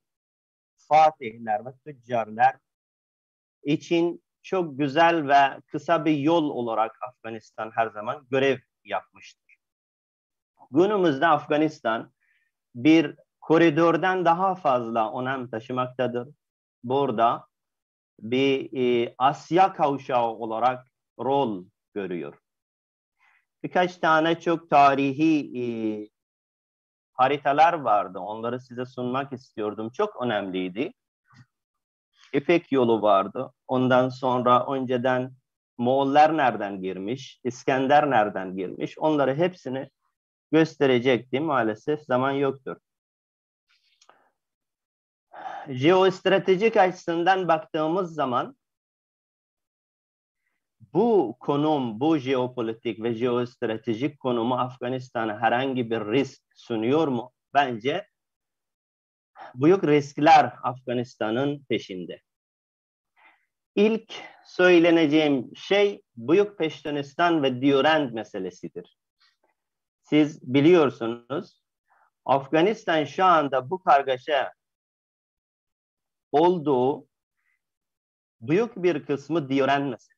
Speaker 14: fatihler ve tüccarlar için çok güzel ve kısa bir yol olarak Afganistan her zaman görev yapmıştır. Günümüzde Afganistan bir koridordan daha fazla önem taşımaktadır. Burada bir Asya kavşağı olarak rol görüyor. Birkaç tane çok tarihi haritalar vardı. Onları size sunmak istiyordum. Çok önemliydi. İpek yolu vardı. Ondan sonra önceden Moğollar nereden girmiş, İskender nereden girmiş, onları hepsini gösterecektim. Maalesef zaman yoktur. Jeostratejik açısından baktığımız zaman bu konum, bu jeopolitik ve jeostratejik konumu Afganistan'a herhangi bir risk sunuyor mu? Bence büyük riskler Afganistan'ın peşinde. İlk söyleneceğim şey Büyük Peştenistan ve Diyorend meselesidir. Siz biliyorsunuz Afganistan şu anda bu kargaşa olduğu büyük bir kısmı Diyorend meselesi.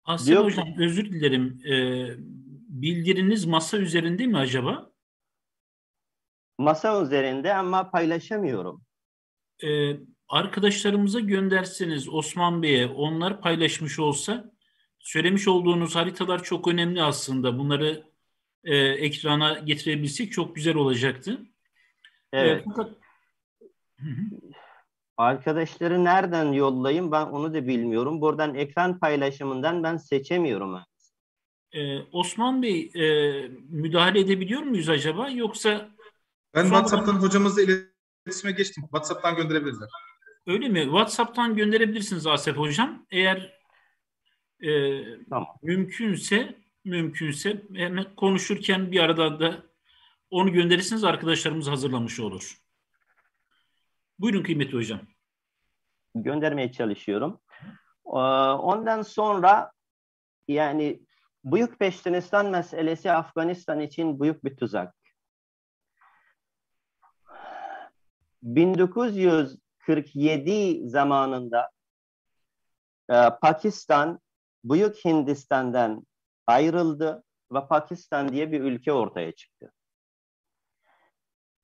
Speaker 11: Asya Hocam özür dilerim. Bildiriniz masa üzerinde mi acaba?
Speaker 14: Masa üzerinde ama paylaşamıyorum.
Speaker 11: Arkadaşlarımıza gönderseniz Osman Bey'e, onlar paylaşmış olsa, söylemiş olduğunuz haritalar çok önemli aslında. Bunları ekrana getirebilsek çok güzel olacaktı.
Speaker 14: Evet.
Speaker 11: Fakat
Speaker 14: Arkadaşları nereden yollayayım ben onu da bilmiyorum. Buradan ekran paylaşımından ben seçemiyorum.
Speaker 11: Osman Bey, müdahale edebiliyor muyuz acaba? Yoksa
Speaker 15: Ben WhatsApp'tan hocamızla iletişime geçtim. WhatsApp'tan gönderebilirler.
Speaker 11: Öyle mi? WhatsApp'tan gönderebilirsiniz Asef Hocam. Eğer
Speaker 14: tamam.
Speaker 11: mümkünse hemen konuşurken bir arada da onu gönderirsiniz, arkadaşlarımız hazırlamış olur. Buyurun kıymetli hocam.
Speaker 14: Göndermeye çalışıyorum. Ondan sonra yani Büyük Peştinistan meselesi Afganistan için büyük bir tuzak. 1947 zamanında Pakistan Büyük Hindistan'dan ayrıldı ve Pakistan diye bir ülke ortaya çıktı.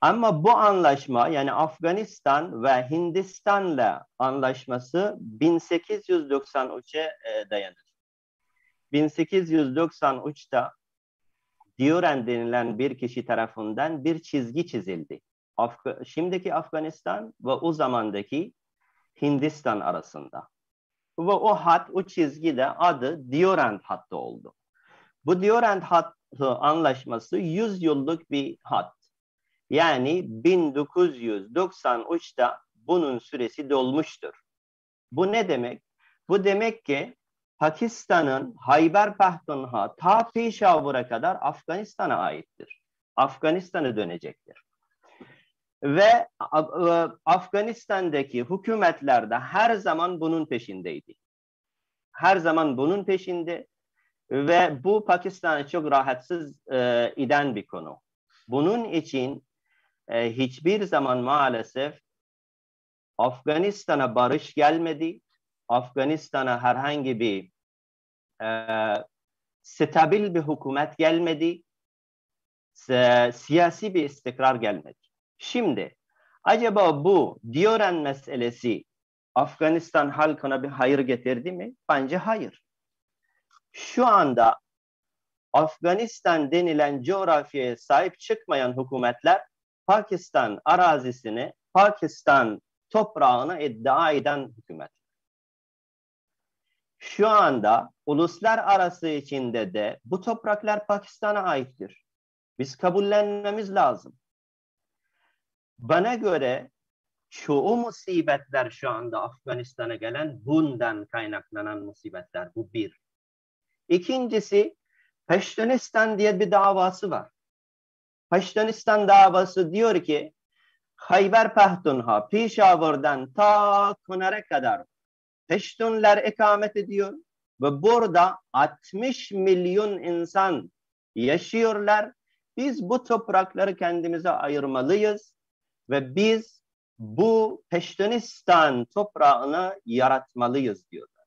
Speaker 14: Ama bu anlaşma, yani Afganistan ve Hindistan'la anlaşması 1893'e dayanır. 1893'te Durand denilen bir kişi tarafından bir çizgi çizildi. Şimdiki Afganistan ve o zamandaki Hindistan arasında. Ve o hat, o çizgi de adı Durand hattı oldu. Bu Durand hattı anlaşması 100 yıllık bir hat. Yani 1993'te bunun süresi dolmuştur. Bu ne demek? Bu demek ki Pakistan'ın Hayber Pakhtunkhwa ta Peşavar'a kadar Afganistan'a aittir. Afganistan'a dönecektir. Ve Afganistan'daki hükümetler de her zaman bunun peşindeydi. Her zaman bunun peşinde ve bu Pakistan'ı çok rahatsız eden bir konu. Bunun için hiçbir zaman maalesef Afganistan'a barış gelmedi. Afganistan'a herhangi bir stabil bir hükümet gelmedi. Siyasi bir istikrar gelmedi. Şimdi acaba bu Durand meselesi Afganistan halkına bir hayır getirdi mi? Bence hayır. Şu anda Afganistan denilen coğrafyaya sahip çıkmayan hükümetler Pakistan arazisini, Pakistan toprağını iddia eden hükümet. Şu anda uluslararası içinde de bu topraklar Pakistan'a aittir. Biz kabullenmemiz lazım. Bana göre çoğu musibetler şu anda Afganistan'a gelen bundan kaynaklanan musibetler. Bu bir. İkincisi, Peştinistan diye bir davası var. Peştinistan davası diyor ki Hayber Pakhtunkhwa, Peşavar'dan ta Kınar'a kadar Peştunlar ikamet ediyor ve burada 60 milyon insan yaşıyorlar. Biz bu toprakları kendimize ayırmalıyız ve biz bu Peştinistan toprağını yaratmalıyız diyorlar.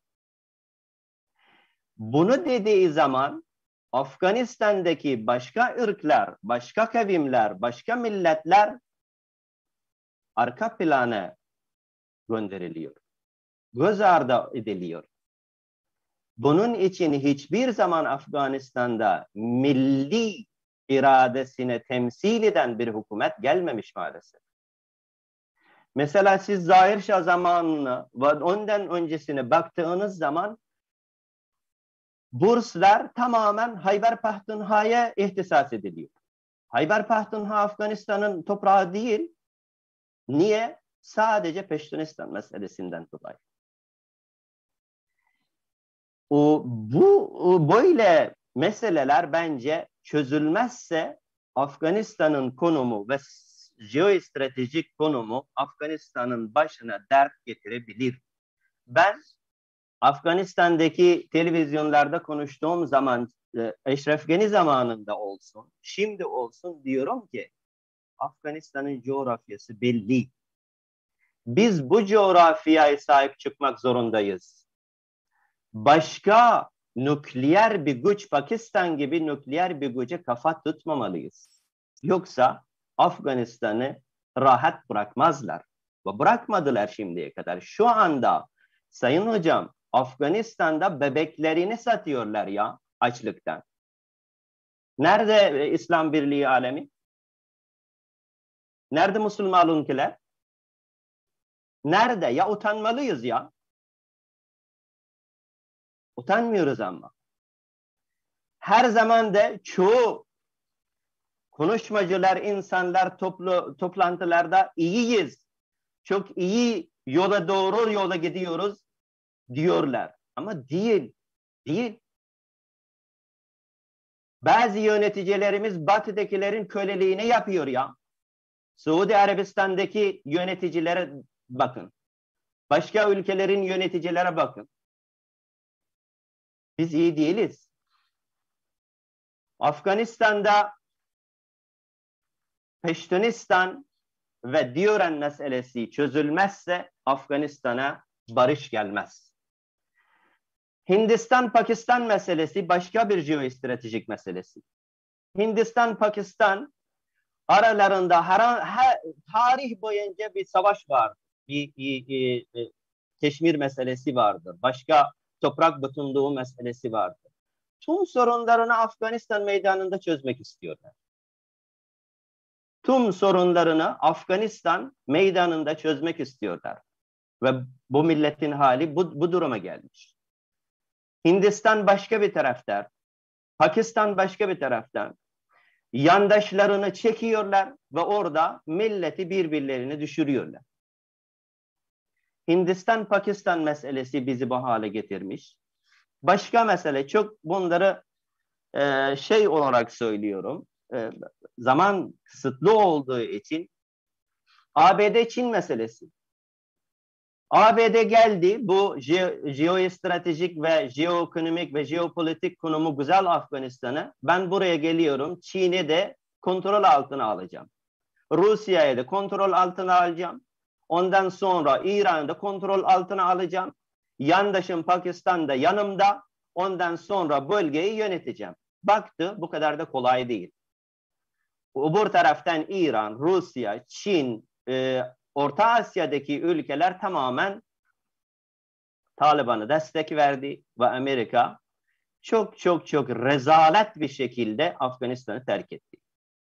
Speaker 14: Bunu dediği zaman Afganistan'daki başka ırklar, başka kavimler, başka milletler arka plana gönderiliyor. Göz ardı ediliyor. Bunun için hiçbir zaman Afganistan'da milli iradesini temsil eden bir hükümet gelmemiş maalesef. Mesela siz Zahir Şah zamanını ve ondan öncesine baktığınız zaman burslar tamamen Hayber Pakhtunkhwa'ya ihtisas ediliyor. Hayber Pakhtunkhwa Afganistan'ın toprağı değil. Niye? Sadece Peştinistan meselesinden dolayı. Bu böyle meseleler bence çözülmezse Afganistan'ın konumu ve jeostratejik konumu Afganistan'ın başına dert getirebilir. Ben Afganistan'daki televizyonlarda konuştuğum zaman Eşref Gani zamanında olsun, şimdi olsun diyorum ki Afganistan'ın coğrafyası belli. Biz bu coğrafyaya sahip çıkmak zorundayız. Başka nükleer bir güç, Pakistan gibi nükleer bir güce kafa tutmamalıyız. Yoksa Afganistan'ı rahat bırakmazlar. Ve bırakmadılar şimdiye kadar. Şu anda Sayın Hocam Afganistan'da bebeklerini satıyorlar ya açlıktan. Nerede İslam Birliği alemi? Nerede Müslüman ülkeler? Nerede? Ya utanmalıyız ya. Utanmıyoruz ama. Her zaman da çoğu konuşmacılar, insanlar toplantılarda iyiyiz. Çok iyi doğru yola gidiyoruz diyorlar. Ama değil. Değil. Bazı yöneticilerimiz batıdakilerin köleliğini yapıyor ya. Suudi Arabistan'daki yöneticilere bakın. Başka ülkelerin yöneticilere bakın. Biz iyi değiliz. Afganistan'da Peştunistan ve Diyoren meselesi çözülmezse Afganistan'a barış gelmez. Hindistan-Pakistan meselesi başka bir jeostratejik meselesi. Hindistan-Pakistan aralarında tarih boyunca bir savaş vardı. Bir Keşmir meselesi vardı. Başka toprak bütünlüğü meselesi vardı. Tüm sorunlarını Afganistan meydanında çözmek istiyorlar. Tüm sorunlarını Afganistan meydanında çözmek istiyorlar. Ve bu milletin hali bu duruma gelmiş. Hindistan başka bir taraftan, Pakistan başka bir taraftan yandaşlarını çekiyorlar ve orada milleti birbirlerini düşürüyorlar. Hindistan-Pakistan meselesi bizi bu hale getirmiş. Başka mesele, çok bunları şey olarak söylüyorum, zaman kısıtlı olduğu için ABD-Çin meselesi. ABD geldi, bu jeostratejik ve jeoekonomik ve jeopolitik konumu güzel Afganistan'a. Ben buraya geliyorum, Çin'i de kontrol altına alacağım. Rusya'yı da kontrol altına alacağım. Ondan sonra İran'ı da kontrol altına alacağım. Yandaşım Pakistan'da yanımda. Ondan sonra bölgeyi yöneteceğim. Baktı bu kadar da kolay değil. Öbür taraftan İran, Rusya, Çin, Orta Asya'daki ülkeler tamamen Taliban'a destek verdi ve Amerika çok rezalet bir şekilde Afganistan'ı terk etti.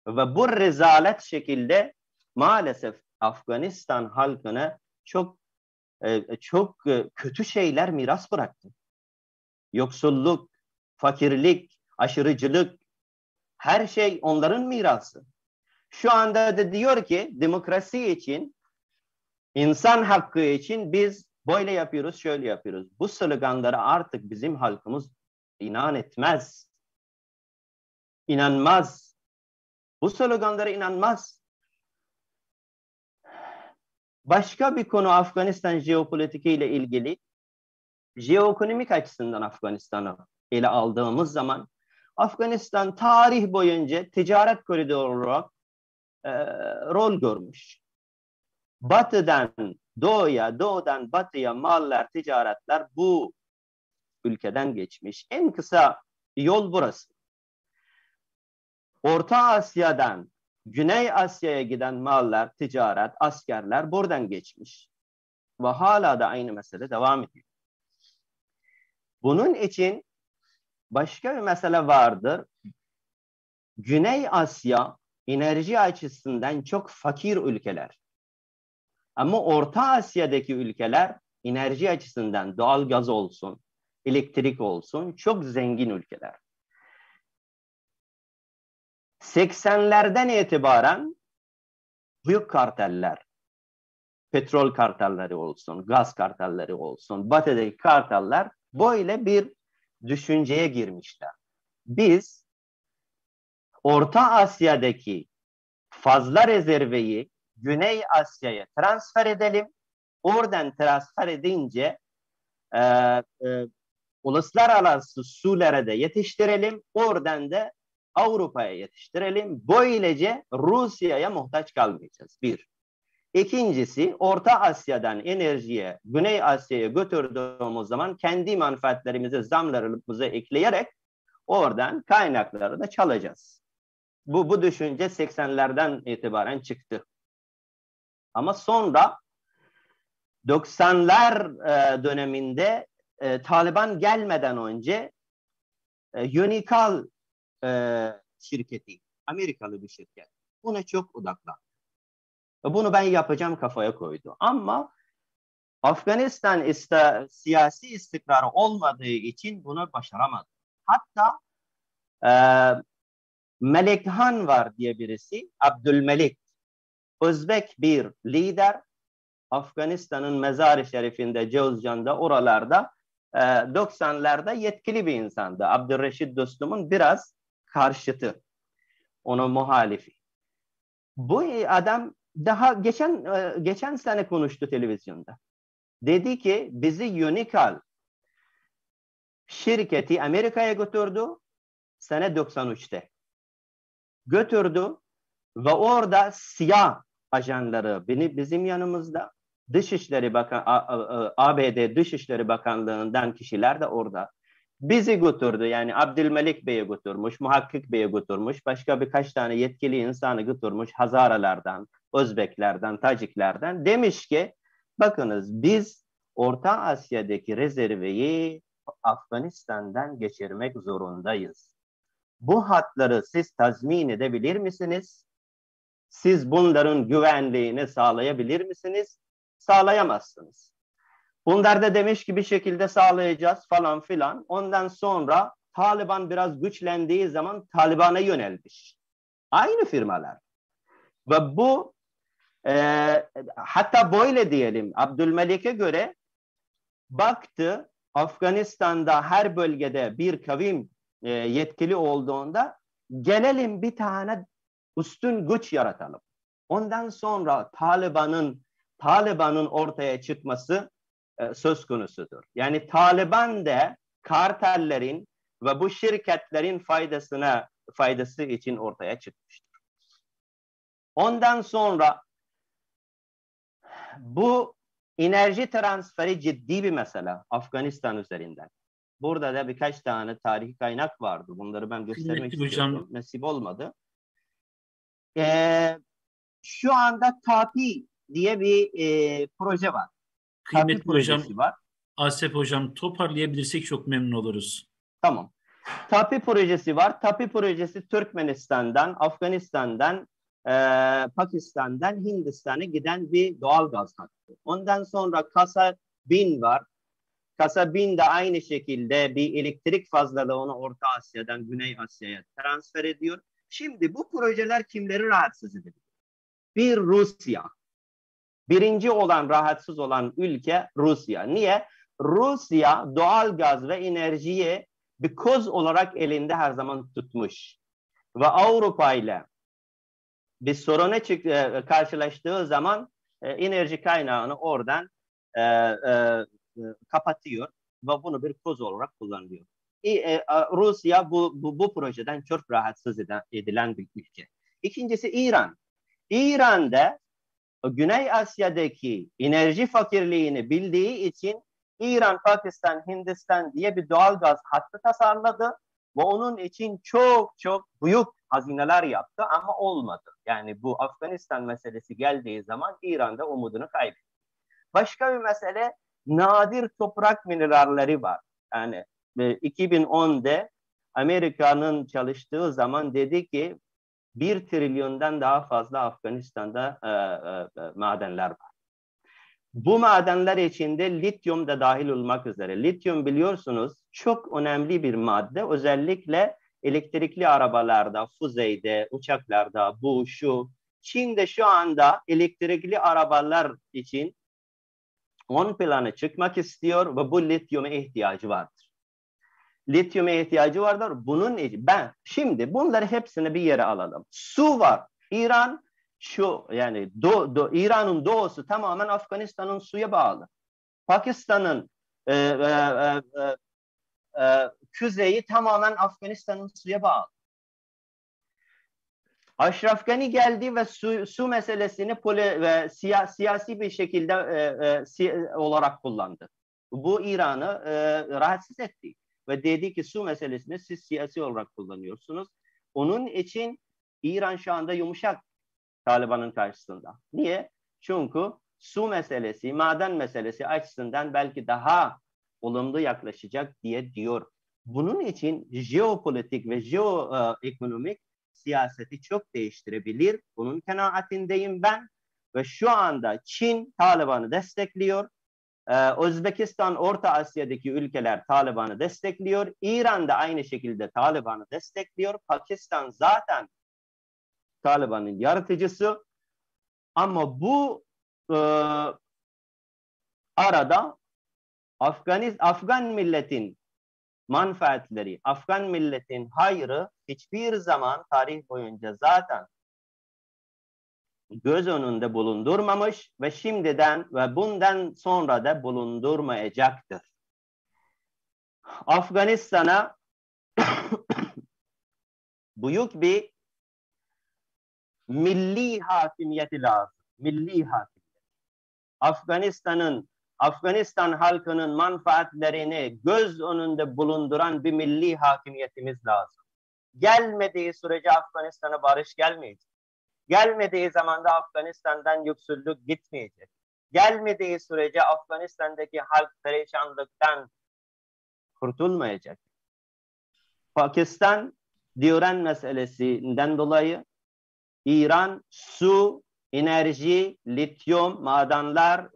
Speaker 14: Ve bu rezalet şekilde maalesef Afganistan halkına çok kötü şeyler miras bıraktı. Yoksulluk, fakirlik, aşırıcılık, her şey onların mirası. Şu anda da diyor ki demokrasi için, insan hakkı için biz böyle yapıyoruz, şöyle yapıyoruz. Bu sloganlara artık bizim halkımız inan etmez. İnanmaz. Bu sloganlara inanmaz. Başka bir konu Afganistan jeopolitiki ile ilgili. Jeoekonomik açısından Afganistan'ı ele aldığımız zaman Afganistan tarih boyunca ticaret koridoru olarak rol görmüş. Batıdan doğuya, doğudan batıya mallar, ticaretler bu ülkeden geçmiş. En kısa yol burası. Orta Asya'dan Güney Asya'ya giden mallar, ticaret, askerler buradan geçmiş. Ve hala da aynı mesele devam ediyor. Bunun için başka bir mesele vardır. Güney Asya enerji açısından çok fakir ülkeler. Ama Orta Asya'daki ülkeler enerji açısından doğal gaz olsun, elektrik olsun çok zengin ülkeler. 80'lerden itibaren büyük karteller, petrol kartelleri olsun, gaz kartelleri olsun, batıdaki karteller böyle bir düşünceye girmişler. Biz Orta Asya'daki fazla rezerveyi Güney Asya'ya transfer edelim. Oradan transfer edince uluslararası sulara da yetiştirelim. Oradan da Avrupa'ya yetiştirelim. Böylece Rusya'ya muhtaç kalmayacağız. Bir. İkincisi, Orta Asya'dan enerjiye Güney Asya'ya götürdüğümüz zaman kendi manfaatlerimize, zamlarımıza ekleyerek oradan kaynakları da çalacağız. Bu düşünce 80'lerden itibaren çıktı. Ama sonra 90'lar döneminde Taliban gelmeden önce Unikal şirketi, Amerikalı bir şirket. Buna çok odaklandı. Bunu ben yapacağım kafaya koydu. Ama Afganistan siyasi istikrarı olmadığı için bunu başaramadı. Hatta Melik Han var diye birisi, Abdülmelik. Özbek bir lider. Afganistan'ın Mezar-ı Şerif'inde, Cevzcan'da, oralarda 90'larda yetkili bir insandı. Abdülreşid Dostum'un biraz karşıtı. Onun muhalifi. Bu adam daha geçen sene konuştu televizyonda. Dedi ki bizi Unikal şirketi Amerika'ya götürdü sene 93'te. Götürdü ve orada siyah ajanları bizim yanımızda, ABD Dışişleri Bakanlığı'ndan kişiler de orada. Bizi götürdü, yani Abdülmelik Bey'i götürmüş, Muhakkik Bey'i götürmüş, başka birkaç tane yetkili insanı götürmüş, Hazaralardan, Özbeklerden, Taciklerden. Demiş ki bakınız biz Orta Asya'daki rezerveyi Afganistan'dan geçirmek zorundayız. Bu hatları siz tazmin edebilir misiniz? Siz bunların güvenliğini sağlayabilir misiniz? Sağlayamazsınız. Bunlar da demiş ki bir şekilde sağlayacağız falan filan. Ondan sonra Taliban biraz güçlendiği zaman Taliban'a yönelmiş. Aynı firmalar. Ve bu hatta böyle diyelim, Abdülmelik'e göre baktı Afganistan'da her bölgede bir kavim yetkili olduğunda gelelim bir tane üstün güç yaratalım. Ondan sonra Taliban'ın ortaya çıkması söz konusudur. Yani Taliban da kartellerin ve bu şirketlerin faydası için ortaya çıkmıştır. Ondan sonra bu enerji transferi ciddi bir mesele Afganistan üzerinden. Burada da birkaç tane tarihi kaynak vardı. Bunları ben göstermek istiyordum. Nasip olmadı. Şu anda TAPI diye bir proje var.
Speaker 11: Kıymetli hocam, Asep hocam toparlayabilirsek çok memnun oluruz.
Speaker 14: Tamam. TAPI projesi var. TAPI projesi Türkmenistan'dan, Afganistan'dan, Pakistan'dan Hindistan'a giden bir doğal gaz hattı. Ondan sonra Kasabin var. Kasabin de aynı şekilde bir elektrik fazlalığını Orta Asya'dan Güney Asya'ya transfer ediyor. Şimdi bu projeler kimleri rahatsız ediyor? Bir, Rusya. Birinci olan rahatsız olan ülke Rusya. Niye? Rusya doğal gaz ve enerjiyi bir koz olarak elinde her zaman tutmuş. Ve Avrupa ile bir soruna karşılaştığı zaman enerji kaynağını oradan kapatıyor ve bunu bir koz olarak kullanıyor. Rusya bu projeden çok rahatsız edilen bir ülke. İkincisi İran. İran'da Güney Asya'daki enerji fakirliğini bildiği için İran, Pakistan, Hindistan diye bir doğal gaz hattı tasarladı ve onun için çok büyük hazineler yaptı ama olmadı. Yani bu Afganistan meselesi geldiği zaman İran'da umudunu kaybetti. Başka bir mesele, nadir toprak mineralleri var. Yani 2010'da Amerika'nın çalıştığı zaman dedi ki 1 trilyondan daha fazla Afganistan'da madenler var. Bu madenler içinde lityum da dahil olmak üzere. Lityum biliyorsunuz çok önemli bir madde. Özellikle elektrikli arabalarda, füzeyde, uçaklarda, bu, şu. Çin'de şu anda elektrikli arabalar için ön plana çıkmak istiyor ve bu lityuma ihtiyacı vardır. Lityuma ihtiyacı vardır. Bunun için şimdi bunları hepsini bir yere alalım. Su var. İran yani İran'ın doğusu tamamen Afganistan'ın suya bağlı. Pakistan'ın kuzeyi tamamen Afganistan'ın suya bağlı. Ashraf Ghani geldi ve su meselesini siyasi bir şekilde olarak kullandı. Bu İran'ı rahatsız etti. Ve dedi ki su meselesini siz siyasi olarak kullanıyorsunuz. Onun için İran şu anda yumuşak Taliban'ın karşısında. Niye? Çünkü su meselesi, maden meselesi açısından belki daha olumlu yaklaşacak diyor. Bunun için jeopolitik ve jeoekonomik siyaseti çok değiştirebilir. Bunun kanaatindeyim ben. Ve şu anda Çin Taliban'ı destekliyor. Özbekistan, Orta Asya'daki ülkeler Taliban'ı destekliyor. İran da aynı şekilde Taliban'ı destekliyor. Pakistan zaten Taliban'ın yaratıcısı. Ama bu arada Afgan milletin manfaatleri, Afgan milletin hayrı hiçbir zaman tarih boyunca zaten göz önünde bulundurmamış ve şimdiden ve bundan sonra da bulundurmayacaktır. Afganistan'a büyük bir milli hakimiyeti lazım. Milli hakimiyet. Afganistan halkının manfaatlerini göz önünde bulunduran bir milli hakimiyetimiz lazım. Gelmediği sürece Afganistan'a barış gelmeyecek. Gelmediği zaman da Afganistan'dan yoksulluk gitmeyecek. Gelmediği sürece Afganistan'daki halk perişanlıktan kurtulmayacak. Pakistan diyoren meselesinden dolayı İran su, enerji, lityum, madenler,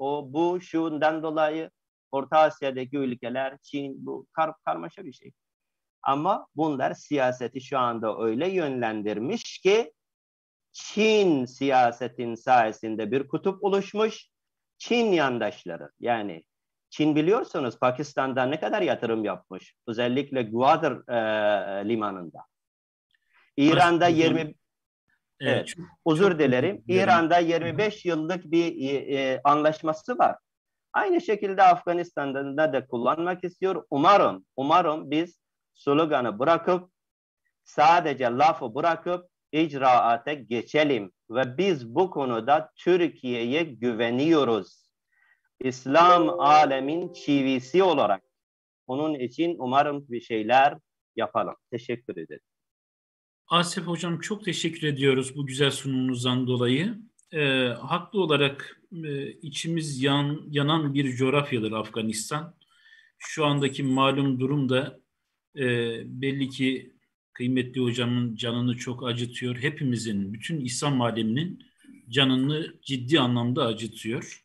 Speaker 14: şundan dolayı Orta Asya'daki ülkeler, Çin, bu karmaşa bir şey. Ama bunlar siyaseti şu anda öyle yönlendirmiş ki Çin siyasetin sayesinde bir kutup oluşmuş. Çin yandaşları, yani Çin biliyorsunuz Pakistan'da ne kadar yatırım yapmış. Özellikle Gwadar limanında. İran'da özür dilerim. İran'da 25 yıllık bir anlaşması var. Aynı şekilde Afganistan'da da kullanmak istiyor. Umarım biz sloganı bırakıp sadece lafı bırakıp icraata geçelim ve biz bu konuda Türkiye'ye güveniyoruz. İslam alemin çivisi olarak. Onun için umarım bir şeyler yapalım. Teşekkür ederim.
Speaker 11: Asif Hocam çok teşekkür ediyoruz bu güzel sunumunuzdan dolayı. Haklı olarak içimiz yanan bir coğrafyadır Afganistan. Şu andaki malum durum da belli ki kıymetli hocamın canını çok acıtıyor. Hepimizin, bütün İslam aleminin canını ciddi anlamda acıtıyor.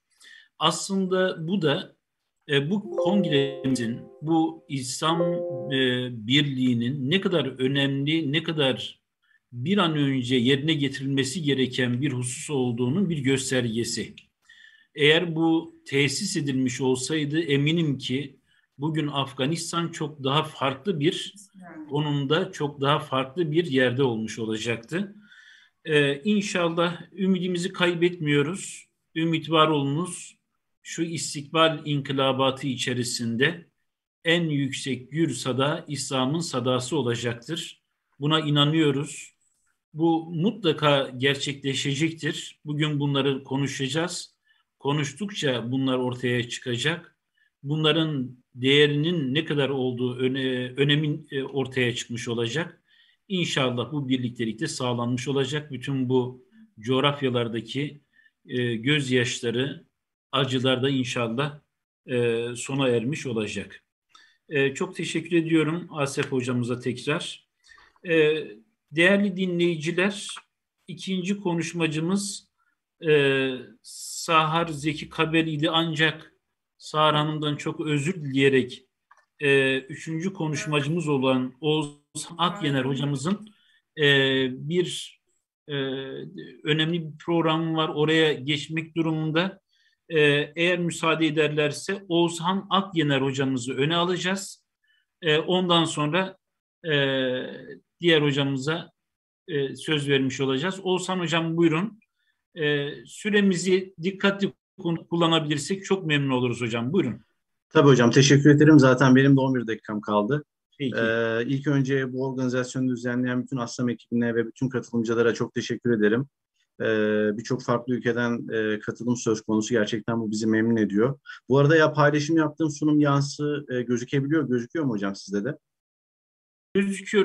Speaker 11: Aslında bu da bu kongremizin, bu İslam birliğinin ne kadar önemli, ne kadar bir an önce yerine getirilmesi gereken bir husus olduğunun bir göstergesi. Eğer bu tesis edilmiş olsaydı eminim ki bugün Afganistan çok daha farklı bir konumda, çok daha farklı bir yerde olmuş olacaktı. İnşallah ümidimizi kaybetmiyoruz. Ümit var olunuz. Şu istikbal inkılabatı içerisinde en yüksek gür sada İslam'ın sadası olacaktır. Buna inanıyoruz. Bu mutlaka gerçekleşecektir. Bugün bunları konuşacağız. Konuştukça bunlar ortaya çıkacak. Bunların değerinin ne kadar olduğu önemin ortaya çıkmış olacak. İnşallah bu birliktelikte sağlanmış olacak. Bütün bu coğrafyalardaki gözyaşları, acılar da inşallah sona ermiş olacak. Çok teşekkür ediyorum Asef hocamıza tekrar. Değerli dinleyiciler, ikinci konuşmacımız Sahar Zeki Kabeli'ydi, ancak Sahar Hanım'dan çok özür dileyerek üçüncü konuşmacımız olan Oğuz Akyener hocamızın bir önemli bir programı var. Oraya geçmek durumunda. Eğer müsaade ederlerse Oğuzhan Akyener hocamızı öne alacağız. Ondan sonra diğer hocamıza söz vermiş olacağız. Oğuzhan hocam buyurun. Süremizi dikkatli kullanabilirsek çok memnun oluruz hocam. Buyurun.
Speaker 16: Tabii hocam, teşekkür ederim. Zaten benim de 11 dakikam kaldı. İlk önce bu organizasyonu düzenleyen bütün ASLAM ekibine ve bütün katılımcılara çok teşekkür ederim. Birçok farklı ülkeden katılım söz konusu. Gerçekten bu bizi memnun ediyor. Bu arada paylaşım yaptığım sunum yansı gözüküyor mu hocam sizde de?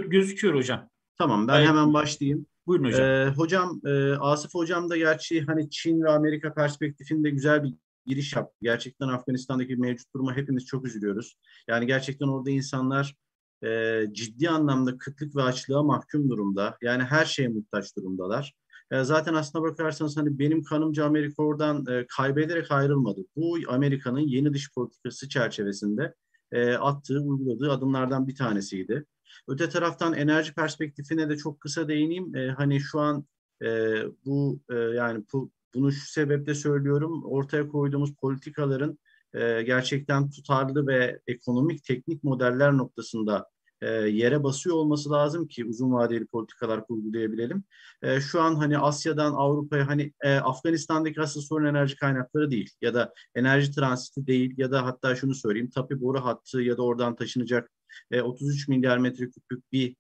Speaker 11: Gözüküyor hocam.
Speaker 16: Tamam, ben hemen başlayayım.
Speaker 11: Buyurun hocam.
Speaker 16: Hocam, Asif hocam da gerçi hani Çin ve Amerika perspektifinde güzel bir giriş yaptı. Gerçekten Afganistan'daki mevcut duruma hepimiz çok üzülüyoruz. Yani gerçekten orada insanlar ciddi anlamda kıtlık ve açlığa mahkum durumda. Yani her şeye muhtaç durumdalar. Zaten aslına bakarsanız hani benim kanımca Amerika oradan kaybederek ayrılmadı. Bu Amerika'nın yeni dış politikası çerçevesinde attığı, uyguladığı adımlardan bir tanesiydi. Öte taraftan enerji perspektifine de çok kısa değineyim. Hani şu an yani bunu şu sebeple söylüyorum. Ortaya koyduğumuz politikaların gerçekten tutarlı ve ekonomik teknik modeller noktasında yere basıyor olması lazım ki uzun vadeli politikalar kurgulayabilelim. Şu an hani Asya'dan Avrupa'ya hani Afganistan'daki asıl sorun enerji kaynakları değil ya da enerji transiti değil ya da hatta şunu söyleyeyim, TAPI boru hattı ya da oradan taşınacak 33 milyar metreküplük bir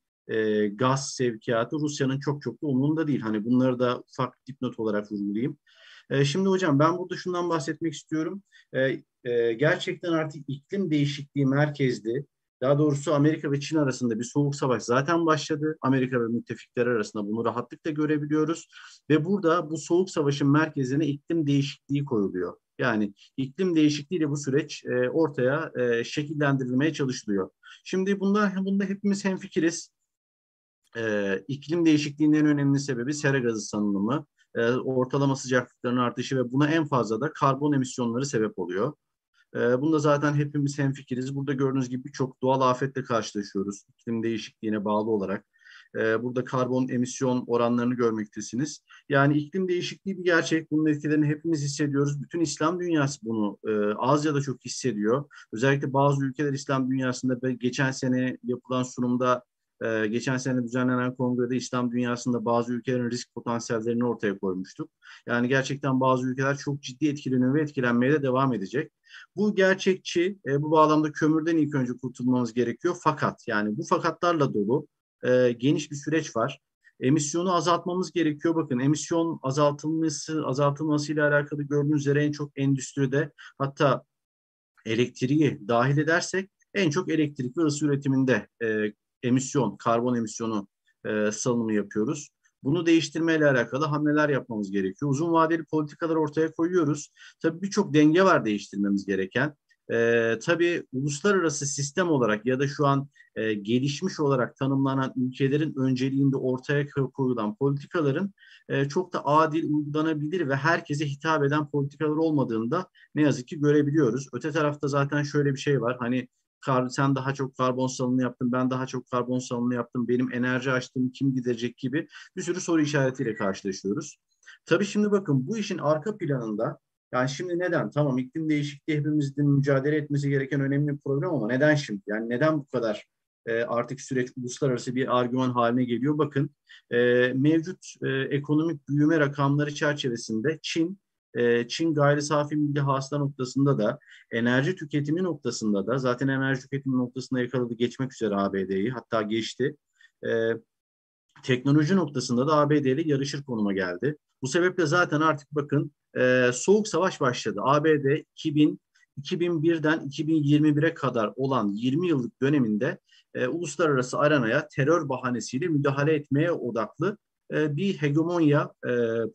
Speaker 16: gaz sevkiyatı Rusya'nın çok da umurunda değil. Hani bunları da ufak dipnot olarak vurgulayayım. Şimdi hocam ben burada şundan bahsetmek istiyorum. Gerçekten artık iklim değişikliği merkezli, daha doğrusu Amerika ve Çin arasında bir soğuk savaş zaten başladı. Amerika ve müttefikleri arasında bunu rahatlıkla görebiliyoruz. Ve burada bu soğuk savaşın merkezine iklim değişikliği koyuluyor. Yani iklim değişikliğiyle bu süreç ortaya şekillendirilmeye çalışılıyor. Şimdi bunda hepimiz hemfikiriz. İklim değişikliğinin en önemli sebebi sera gazı salınımı, ortalama sıcaklıkların artışı ve buna en fazla da karbon emisyonları sebep oluyor. Bunda zaten hepimiz hemfikiriz. Burada gördüğünüz gibi birçok doğal afetle karşılaşıyoruz iklim değişikliğine bağlı olarak. Burada karbon emisyon oranlarını görmektesiniz. Yani iklim değişikliği bir gerçek. Bunun etkilerini hepimiz hissediyoruz. Bütün İslam dünyası bunu az ya da çok hissediyor. Özellikle bazı ülkeler İslam dünyasında geçen sene yapılan sunumda, geçen sene düzenlenen kongrede İslam dünyasında bazı ülkelerin risk potansiyellerini ortaya koymuştuk. Yani gerçekten bazı ülkeler çok ciddi etkileniyor ve etkilenmeye de devam edecek. Bu gerçekçi. Bu bağlamda kömürden ilk önce kurtulmamız gerekiyor. Fakat yani bu fakatlarla dolu geniş bir süreç var. Emisyonu azaltmamız gerekiyor. Bakın emisyon azaltılmasıyla alakalı gördüğünüz üzere en çok endüstride, hatta elektriği dahil edersek en çok elektrik ve ısı üretiminde karbon emisyonu salınımı yapıyoruz. Bunu değiştirmeyle alakalı hamleler yapmamız gerekiyor. Uzun vadeli politikalar ortaya koyuyoruz. Tabii birçok denge var değiştirmemiz gereken. Tabii uluslararası sistem olarak ya da şu an gelişmiş olarak tanımlanan ülkelerin önceliğinde ortaya koyulan politikaların çok da adil, uygulanabilir ve herkese hitap eden politikalar olmadığını da ne yazık ki görebiliyoruz. Öte tarafta zaten şöyle bir şey var. Hani sen daha çok karbon salınımı yaptın, ben daha çok karbon salınımı yaptım, benim enerji açtığım kim gidecek gibi bir sürü soru işaretiyle karşılaşıyoruz. Tabii şimdi bakın bu işin arka planında, yani şimdi neden? Tamam, iklim değişikliği hepimizin mücadele etmesi gereken önemli bir problem ama neden şimdi? Yani neden bu kadar artık süreç uluslararası bir argüman haline geliyor? Bakın mevcut ekonomik büyüme rakamları çerçevesinde Çin gayri safi milli hasıla noktasında da, enerji tüketimi noktasında da, zaten enerji tüketimi noktasında yakaladı, geçmek üzere ABD'yi, hatta geçti. Teknoloji noktasında da ABD ile yarışır konuma geldi. Bu sebeple zaten artık bakın soğuk savaş başladı. ABD 2001'den 2021'e kadar olan 20 yıllık döneminde uluslararası arenaya terör bahanesiyle müdahale etmeye odaklı bir hegemonya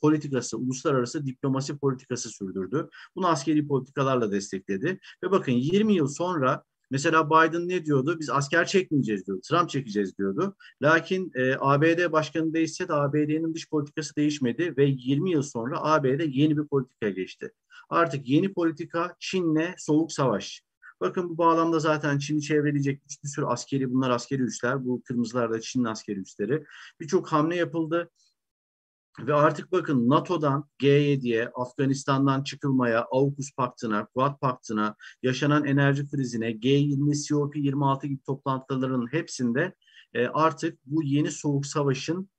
Speaker 16: politikası, uluslararası diplomasi politikası sürdürdü. Bunu askeri politikalarla destekledi. Ve bakın 20 yıl sonra mesela Biden ne diyordu? Biz asker çekmeyeceğiz diyordu. Trump çekeceğiz diyordu. Lakin ABD başkanı değişse de ABD'nin dış politikası değişmedi ve 20 yıl sonra ABD yeni bir politikaya geçti. Artık yeni politika Çin'le soğuk savaş. Bakın bu bağlamda zaten Çin'i çevreleyecek bir sürü bunlar askeri üsler. Bu kırmızılar da Çin'in askeri üsleri. Birçok hamle yapıldı. Ve artık bakın NATO'dan G7'ye, Afganistan'dan çıkılmaya, AUKUS Paktı'na, Quad Paktı'na, yaşanan enerji krizine, G20, COP26 gibi toplantıların hepsinde artık bu yeni soğuk savaşın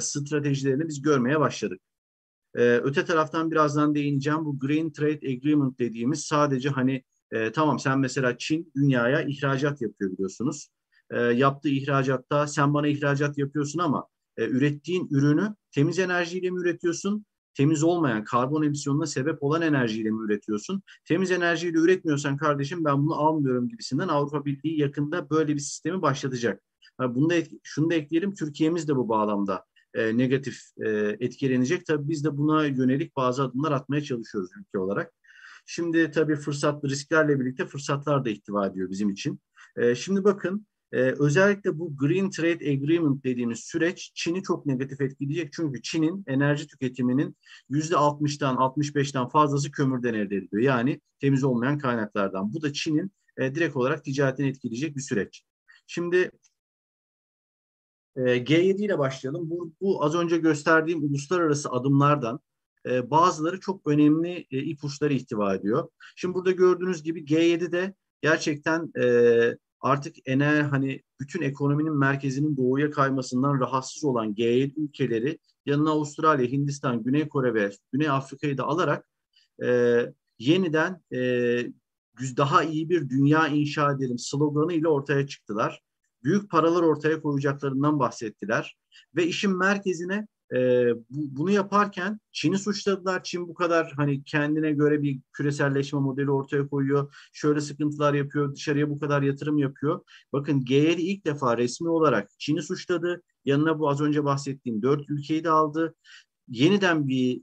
Speaker 16: stratejilerini biz görmeye başladık. Öte taraftan birazdan değineceğim, bu Green Trade Agreement dediğimiz sadece hani tamam, sen mesela Çin dünyaya ihracat yapıyor biliyorsunuz. Yaptığı ihracatta sen bana ihracat yapıyorsun ama ürettiğin ürünü temiz enerjiyle mi üretiyorsun? Temiz olmayan, karbon emisyonuna sebep olan enerjiyle mi üretiyorsun? Temiz enerjiyle üretmiyorsan kardeşim ben bunu almıyorum gibisinden Avrupa Birliği yakında böyle bir sistemi başlatacak. Şunu da ekleyelim, Türkiye'miz de bu bağlamda negatif etkilenecek. Tabii biz de buna yönelik bazı adımlar atmaya çalışıyoruz ülke olarak. Şimdi tabii risklerle birlikte fırsatlar da ihtiva ediyor bizim için. Şimdi bakın, özellikle bu Green Trade Agreement dediğimiz süreç Çin'i çok negatif etkileyecek. Çünkü Çin'in enerji tüketiminin %60'dan 65'ten fazlası kömürden elde ediliyor. Yani temiz olmayan kaynaklardan. Bu da Çin'in direkt olarak ticaretini etkileyecek bir süreç. Şimdi G7 ile başlayalım. Bu az önce gösterdiğim uluslararası adımlardan bazıları çok önemli ipuçları ihtiva ediyor. Şimdi burada gördüğünüz gibi G7'de gerçekten artık hani bütün ekonominin merkezinin doğuya kaymasından rahatsız olan G7 ülkeleri yanına Avustralya, Hindistan, Güney Kore ve Güney Afrika'yı da alarak yeniden daha iyi bir dünya inşa edelim sloganı ile ortaya çıktılar. Büyük paralar ortaya koyacaklarından bahsettiler ve işin merkezine bunu yaparken Çin'i suçladılar. Çin bu kadar hani kendine göre bir küreselleşme modeli ortaya koyuyor. Şöyle sıkıntılar yapıyor. Dışarıya bu kadar yatırım yapıyor. Bakın G7 ilk defa resmi olarak Çin'i suçladı. Yanına bu az önce bahsettiğim 4 ülkeyi de aldı. Yeniden bir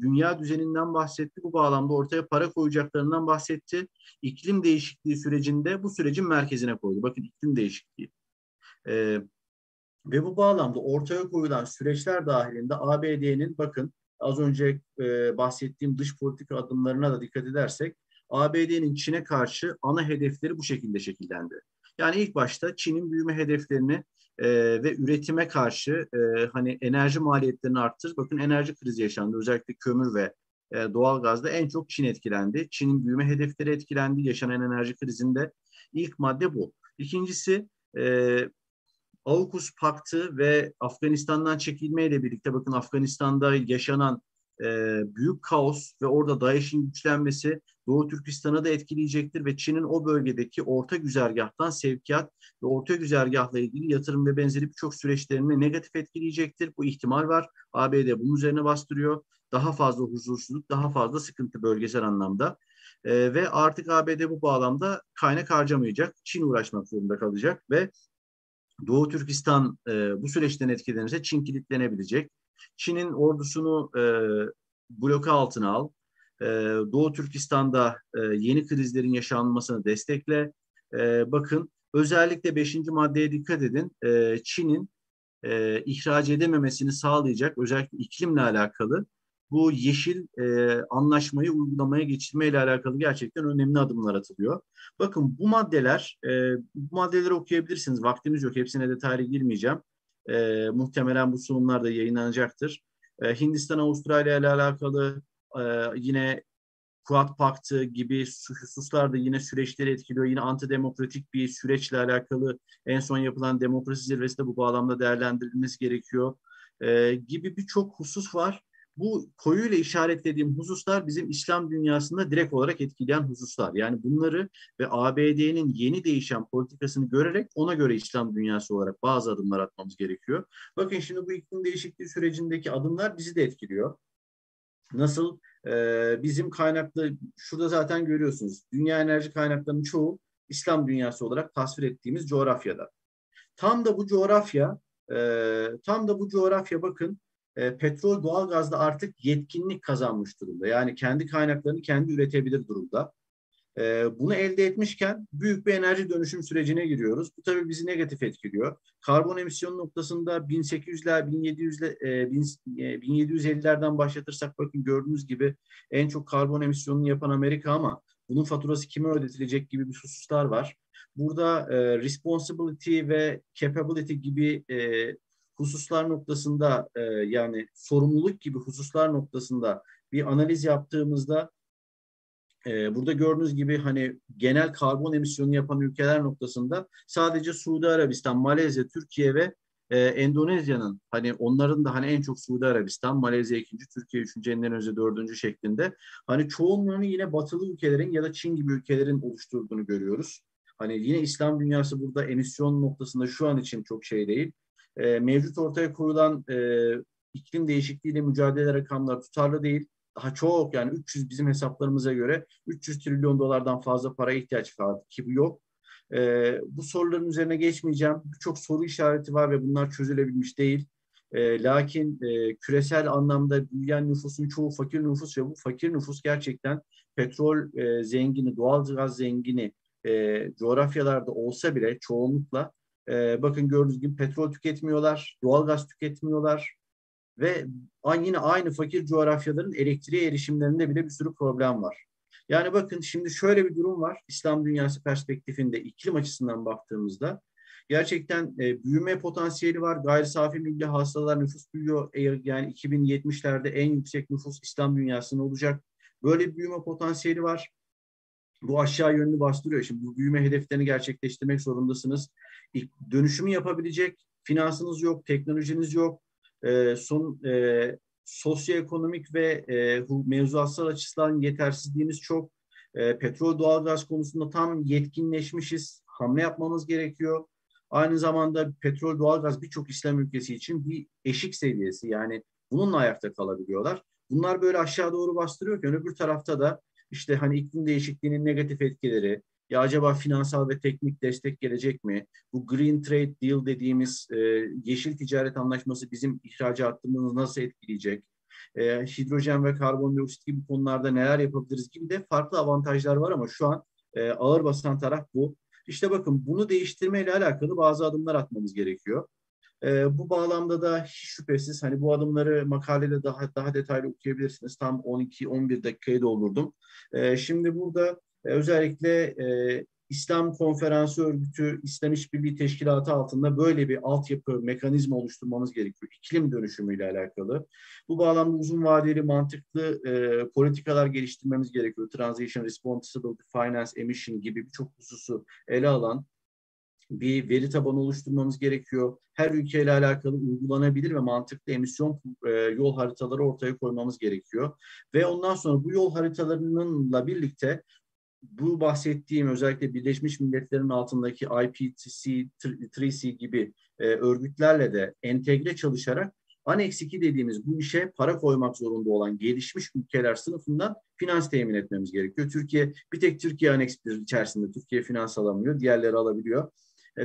Speaker 16: dünya düzeninden bahsetti. Bu bağlamda ortaya para koyacaklarından bahsetti. İklim değişikliği sürecinde bu sürecin merkezine koydu. Bakın iklim değişikliği. Ve bu bağlamda ortaya koyulan süreçler dahilinde ABD'nin bakın az önce bahsettiğim dış politika adımlarına da dikkat edersek ABD'nin Çin'e karşı ana hedefleri bu şekilde şekillendi. Yani ilk başta Çin'in büyüme hedeflerini ve üretime karşı hani enerji maliyetlerini arttır. Bakın enerji krizi yaşandı. Özellikle kömür ve doğalgazda en çok Çin etkilendi. Çin'in büyüme hedefleri etkilendi. Yaşanan enerji krizinde ilk madde bu. İkincisi AUKUS Paktı ve Afganistan'dan çekilmeyle birlikte bakın Afganistan'da yaşanan büyük kaos ve orada DAEŞ'in güçlenmesi Doğu Türkistan'ı da etkileyecektir ve Çin'in o bölgedeki orta güzergahtan sevkiyat ve orta güzergahla ilgili yatırım ve benzeri birçok süreçlerini negatif etkileyecektir. Bu ihtimal var. ABD bunun üzerine bastırıyor. Daha fazla huzursuzluk, daha fazla sıkıntı bölgesel anlamda. Ve artık ABD bu bağlamda kaynak harcamayacak. Çin uğraşmak zorunda kalacak ve Doğu Türkistan bu süreçten etkilenirse Çin kilitlenebilecek. Çin'in ordusunu bloke altına al. Doğu Türkistan'da yeni krizlerin yaşanmasını destekle. Bakın özellikle 5. maddeye dikkat edin. Çin'in ihraç edememesini sağlayacak özellikle iklimle alakalı bu yeşil anlaşmayı uygulamaya geçirmeyle alakalı gerçekten önemli adımlar atılıyor. Bakın bu maddeleri okuyabilirsiniz. Vaktimiz yok. Hepsine detaylı girmeyeceğim. Muhtemelen bu sunumlar da yayınlanacaktır. Hindistan, Avustralya ile alakalı yine Quad Paktı gibi hususlar da yine süreçleri etkiliyor. Yine antidemokratik bir süreçle alakalı en son yapılan demokrasi zirvesi de bu bağlamda değerlendirilmesi gerekiyor. Gibi birçok husus var. Bu koyuyla işaretlediğim hususlar bizim İslam dünyasında direkt olarak etkileyen hususlar. Yani bunları ve ABD'nin yeni değişen politikasını görerek ona göre İslam dünyası olarak bazı adımlar atmamız gerekiyor. Bakın şimdi bu iklim değişikliği sürecindeki adımlar bizi de etkiliyor. Nasıl? Bizim kaynaklı, şurada zaten görüyorsunuz. Dünya enerji kaynaklarının çoğu İslam dünyası olarak tasvir ettiğimiz coğrafyada. Tam da bu coğrafya bakın petrol, doğalgazda artık yetkinlik kazanmış durumda. Yani kendi kaynaklarını kendi üretebilir durumda. Bunu elde etmişken büyük bir enerji dönüşüm sürecine giriyoruz. Bu tabii bizi negatif etkiliyor. Karbon emisyonu noktasında 1800'ler, 1750'lerden başlatırsak bakın gördüğünüz gibi en çok karbon emisyonunu yapan Amerika ama bunun faturası kime ödetilecek gibi bir hususlar var. Burada responsibility ve capability gibi hususlar noktasında yani sorumluluk gibi hususlar noktasında bir analiz yaptığımızda burada gördüğünüz gibi hani genel karbon emisyonu yapan ülkeler noktasında sadece Suudi Arabistan, Malezya, Türkiye ve Endonezya'nın hani onların da hani en çok Suudi Arabistan, Malezya 2. Türkiye 3. Endonezya 4. şeklinde hani çoğunluğunu yine batılı ülkelerin ya da Çin gibi ülkelerin oluşturduğunu görüyoruz. Hani yine İslam dünyası burada emisyon noktasında şu an için çok şey değil. Mevcut ortaya koyulan iklim değişikliğiyle mücadele rakamları tutarlı değil. Daha çok yani 300 bizim hesaplarımıza göre 300 trilyon dolardan fazla paraya ihtiyaç var ki bu yok. Bu soruların üzerine geçmeyeceğim. Birçok soru işareti var ve bunlar çözülebilmiş değil. Lakin küresel anlamda büyüyen nüfusun çoğu fakir nüfus ve bu fakir nüfus gerçekten petrol zengini, doğal gaz zengini coğrafyalarda olsa bile çoğunlukla bakın gördüğünüz gibi petrol tüketmiyorlar, doğal gaz tüketmiyorlar ve yine aynı fakir coğrafyaların elektriğe erişimlerinde bile bir sürü problem var. Yani bakın şimdi şöyle bir durum var. İslam dünyası perspektifinde iklim açısından baktığımızda gerçekten büyüme potansiyeli var. Gayri safi milli hasılalar nüfus büyüyor. Yani 2070'lerde en yüksek nüfus İslam dünyasında olacak. Böyle bir büyüme potansiyeli var. Bu aşağı yönlü bastırıyor. Şimdi bu büyüme hedeflerini gerçekleştirmek zorundasınız. Dönüşümü yapabilecek finansınız yok, teknolojiniz yok. Sosyoekonomik ve mevzuatsal açısından yetersizliğimiz çok. Petrol, doğalgaz konusunda tam yetkinleşmişiz. Hamle yapmamız gerekiyor. Aynı zamanda petrol, doğalgaz birçok İslam ülkesi için bir eşik seviyesi. Yani bununla ayakta kalabiliyorlar. Bunlar böyle aşağı doğru bastırıyorken öbür tarafta da işte hani iklim değişikliğinin negatif etkileri, ya acaba finansal ve teknik destek gelecek mi? Bu Green Trade Deal dediğimiz yeşil ticaret anlaşması bizim ihracatımızı nasıl etkileyecek? Hidrojen ve karbondioksit gibi konularda neler yapabiliriz gibi de farklı avantajlar var ama şu an ağır basan taraf bu. İşte bakın bunu değiştirmeyle alakalı bazı adımlar atmamız gerekiyor. Bu bağlamda da hiç şüphesiz hani bu adımları makalede daha detaylı okuyabilirsiniz. Tam 12-11 dakikayı doldurdum. Şimdi burada özellikle İslam Konferansı Örgütü, İslam İşbirliği Teşkilatı altında böyle bir altyapı mekanizma oluşturmamız gerekiyor. İklim dönüşümüyle alakalı. Bu bağlamda uzun vadeli mantıklı politikalar geliştirmemiz gerekiyor. Transition, Responsibility, Finance, Emission gibi birçok hususu ele alan bir veri tabanı oluşturmamız gerekiyor. Her ülkeyle alakalı uygulanabilir ve mantıklı emisyon yol haritaları ortaya koymamız gerekiyor. Ve ondan sonra bu yol haritalarıyla birlikte bu bahsettiğim özellikle Birleşmiş Milletler'in altındaki IPCC, 3C gibi örgütlerle de entegre çalışarak Annex 2 dediğimiz bu işe para koymak zorunda olan gelişmiş ülkeler sınıfından finans temin etmemiz gerekiyor. Bir tek Türkiye Annex 1 içerisinde Türkiye finans alamıyor, diğerleri alabiliyor.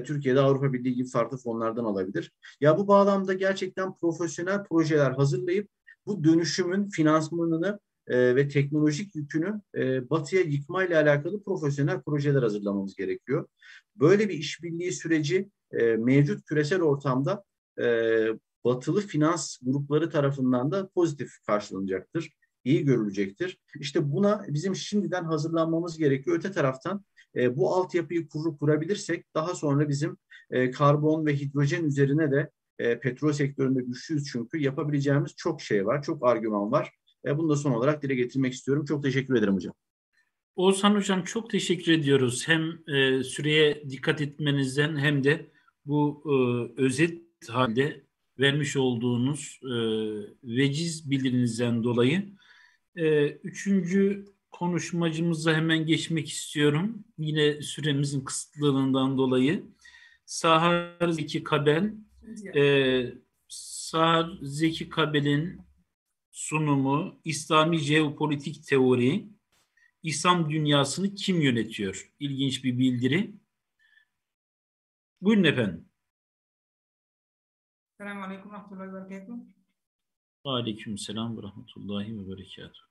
Speaker 16: Türkiye'de Avrupa Birliği gibi farklı fonlardan alabilir. Ya bu bağlamda gerçekten profesyonel projeler hazırlayıp bu dönüşümün finansmanını ve teknolojik yükünü batıya yıkmayla alakalı profesyonel projeler hazırlamamız gerekiyor. Böyle bir işbirliği süreci mevcut küresel ortamda batılı finans grupları tarafından da pozitif karşılanacaktır, iyi görülecektir. İşte buna bizim şimdiden hazırlanmamız gerekiyor. Öte taraftan bu altyapıyı kurabilirsek daha sonra bizim karbon ve hidrojen üzerine de petrol sektöründe güçlüyüz çünkü yapabileceğimiz çok şey var, çok argüman var. Bunu da son olarak dile getirmek istiyorum. Çok teşekkür ederim hocam.
Speaker 11: Oğuzhan Hocam çok teşekkür ediyoruz. Hem süreye dikkat etmenizden hem de bu özet halde vermiş olduğunuz veciz bildirinizden dolayı. Üçüncü konuşmacımıza hemen geçmek istiyorum. Yine süremizin kısıtlılığından dolayı. Sahar Zeki Kabel. Sahar Zeki Kabel'in sunumu İslami Jeopolitik Teori, İslam dünyasını kim yönetiyor? İlginç bir bildiri. Buyurun efendim.
Speaker 17: Selamun Aleyküm ve Rahmetullahi ve Berekatuhu.
Speaker 11: Aleyküm selam ve rahmetullahi ve berekatuhu.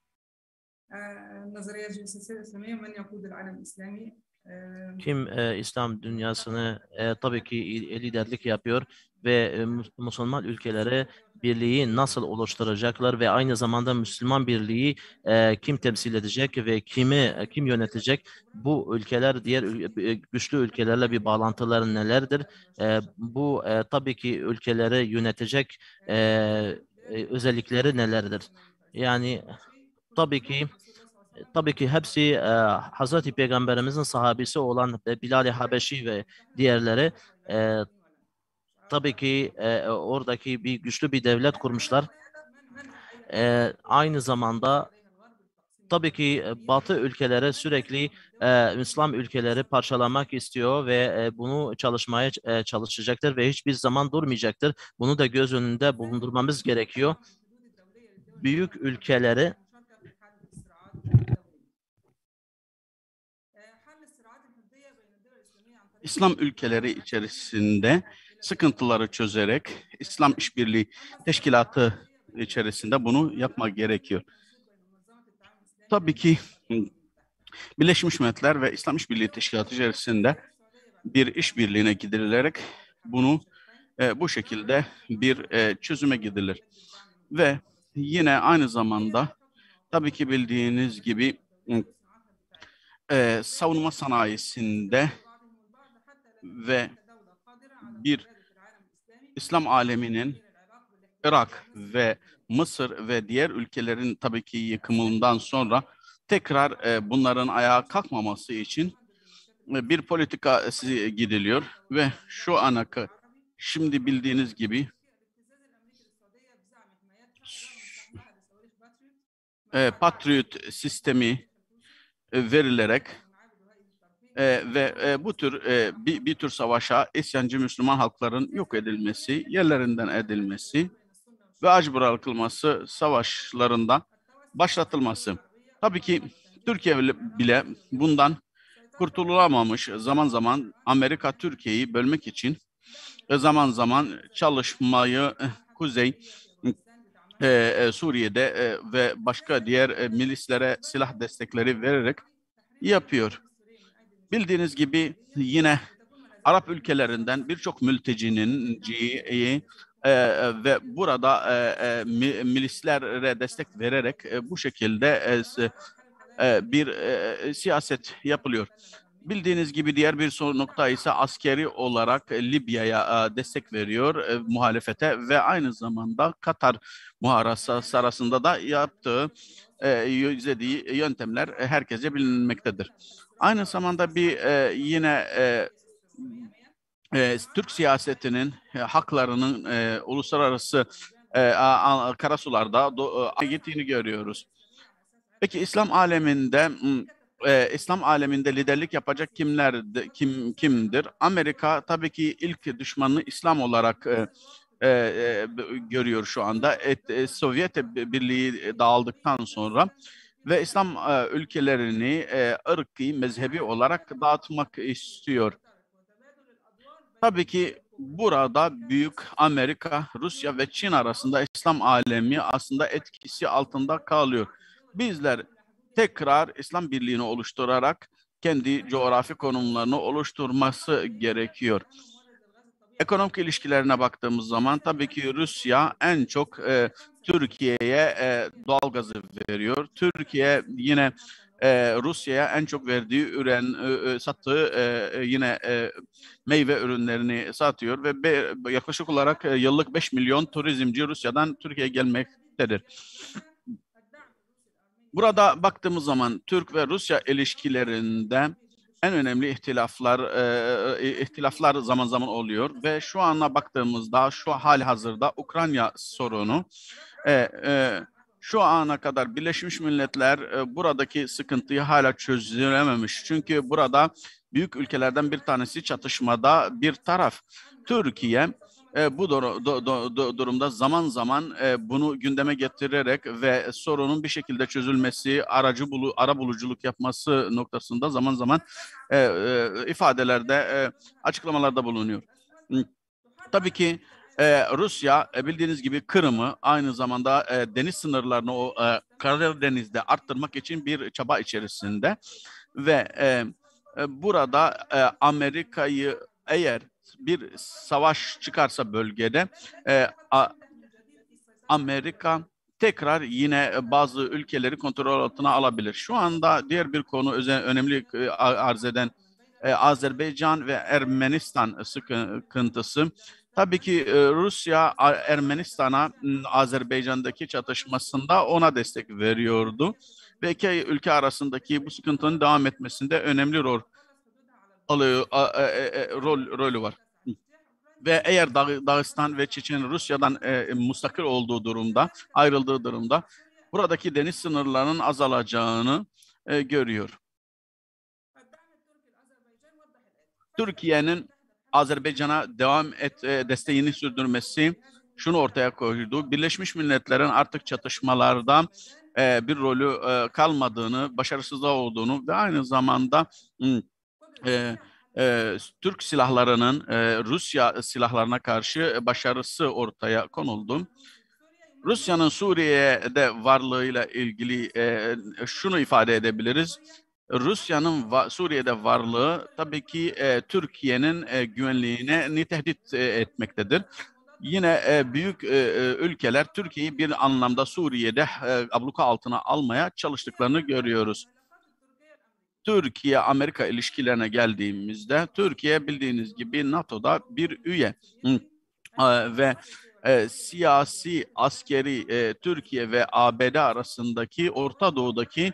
Speaker 17: نظرية الجنسية الإسلامية من يقود العالم الإسلامي
Speaker 18: Kim İslam dünyasını tabii ki liderlik yapıyor ve Müslüman ülkelere birliği nasıl oluşturacaklar ve aynı zamanda Müslüman birliği kim temsil edecek ve kim yönetecek? Bu ülkeler diğer güçlü ülkelerle bir bağlantıları nelerdir? Bu tabii ki ülkeleri yönetecek özellikleri nelerdir? Yani tabii ki hepsi Hazreti Peygamberimizin sahabesi olan Bilal-i Habeşi ve diğerleri tabii ki oradaki bir güçlü bir devlet kurmuşlar. Aynı zamanda tabii ki Batı ülkeleri sürekli İslam ülkeleri parçalamak istiyor ve bunu çalışmaya çalışacaktır ve hiçbir zaman durmayacaktır. Bunu da göz önünde bulundurmamız gerekiyor. Büyük ülkeleri
Speaker 9: İslam ülkeleri içerisinde sıkıntıları çözerek İslam İşbirliği Teşkilatı içerisinde bunu yapmak gerekiyor. Tabii ki Birleşmiş Milletler ve İslam İşbirliği Teşkilatı içerisinde bir işbirliğine gidilerek bunu bu şekilde bir çözüme gidilir. Ve yine aynı zamanda tabii ki bildiğiniz gibi savunma sanayisinde ve bir İslam aleminin Irak ve Mısır ve diğer ülkelerin tabii ki yıkımından sonra tekrar bunların ayağa kalkmaması için bir politika gidiliyor ve şu ana kadar şimdi bildiğiniz gibi Patriot sistemi verilerek ve bu tür bir tür savaşa isyancı Müslüman halkların yok edilmesi, yerlerinden edilmesi ve acı bırakılması, savaşlarında başlatılması. Tabii ki Türkiye bile bundan kurtulamamış. Zaman zaman Amerika Türkiye'yi bölmek için zaman zaman çalışmayı Kuzey Suriye'de ve başka diğer milislere silah destekleri vererek yapıyor. Bildiğiniz gibi yine Arap ülkelerinden birçok mültecinin ve burada milislere destek vererek bu şekilde bir siyaset yapılıyor. Bildiğiniz gibi diğer bir nokta ise askeri olarak Libya'ya destek veriyor muhalefete ve aynı zamanda Katar muharasası arasında da yaptığı izlediği yöntemler herkese bilinmektedir. Aynı zamanda bir yine Türk siyasetinin haklarının uluslararası karasularda gittiğini görüyoruz. Peki İslam aleminde liderlik yapacak kimdir? Amerika tabii ki ilk düşmanını İslam olarak görüyor şu anda. Sovyet Birliği dağıldıktan sonra ve İslam ülkelerini ırkî, mezhebi olarak dağıtmak istiyor. Tabii ki burada büyük Amerika, Rusya ve Çin arasında İslam alemi aslında etkisi altında kalıyor. Bizler tekrar İslam Birliği'ni oluşturarak kendi coğrafi konumlarını oluşturması gerekiyor. Ekonomik ilişkilerine baktığımız zaman tabii ki Rusya en çok Türkiye'ye doğalgazı veriyor. Türkiye yine Rusya'ya en çok verdiği sattığı yine meyve ürünlerini satıyor ve yaklaşık olarak yıllık 5 milyon turizmci Rusya'dan Türkiye'ye gelmektedir. Burada baktığımız zaman Türk ve Rusya ilişkilerinde en önemli ihtilaflar zaman zaman oluyor ve şu ana baktığımızda şu hali hazırda Ukrayna sorunu şu ana kadar Birleşmiş Milletler buradaki sıkıntıyı hala çözememiş. Çünkü burada büyük ülkelerden bir tanesi çatışmada bir taraf. Türkiye bu durumda zaman zaman bunu gündeme getirerek ve sorunun bir şekilde çözülmesi, ara buluculuk yapması noktasında zaman zaman ifadelerde, açıklamalarda bulunuyor. Tabii ki Rusya bildiğiniz gibi Kırım'ı aynı zamanda deniz sınırlarını o Karadeniz'de arttırmak için bir çaba içerisinde ve burada Amerika'yı eğer bir savaş çıkarsa bölgede Amerika tekrar yine bazı ülkeleri kontrol altına alabilir. Şu anda diğer bir konu önemli arz eden Azerbaycan ve Ermenistan sıkıntısı. Tabii ki Rusya Ermenistan'a Azerbaycan'daki çatışmasında ona destek veriyordu ve iki ülke arasındaki bu sıkıntının devam etmesinde önemli rolü var. Ve eğer Dağıstan ve Çeçen Rusya'dan müstakil olduğu durumda, ayrıldığı durumda buradaki deniz sınırlarının azalacağını görüyor. Türkiye'nin Azerbaycan'a desteğini sürdürmesi şunu ortaya koydu. Birleşmiş Milletler'in artık çatışmalarda bir rolü kalmadığını, başarısızlığa olduğunu ve aynı zamanda Türk silahlarının Rusya silahlarına karşı başarısı ortaya konuldu. Rusya'nın Suriye'de varlığıyla ilgili şunu ifade edebiliriz. Rusya'nın Suriye'de varlığı tabii ki Türkiye'nin güvenliğine tehdit etmektedir. Yine büyük ülkeler Türkiye'yi bir anlamda Suriye'de abluka altına almaya çalıştıklarını görüyoruz. Türkiye-Amerika ilişkilerine geldiğimizde Türkiye bildiğiniz gibi NATO'da bir üye ve siyasi, askeri Türkiye ve ABD arasındaki Orta Doğu'daki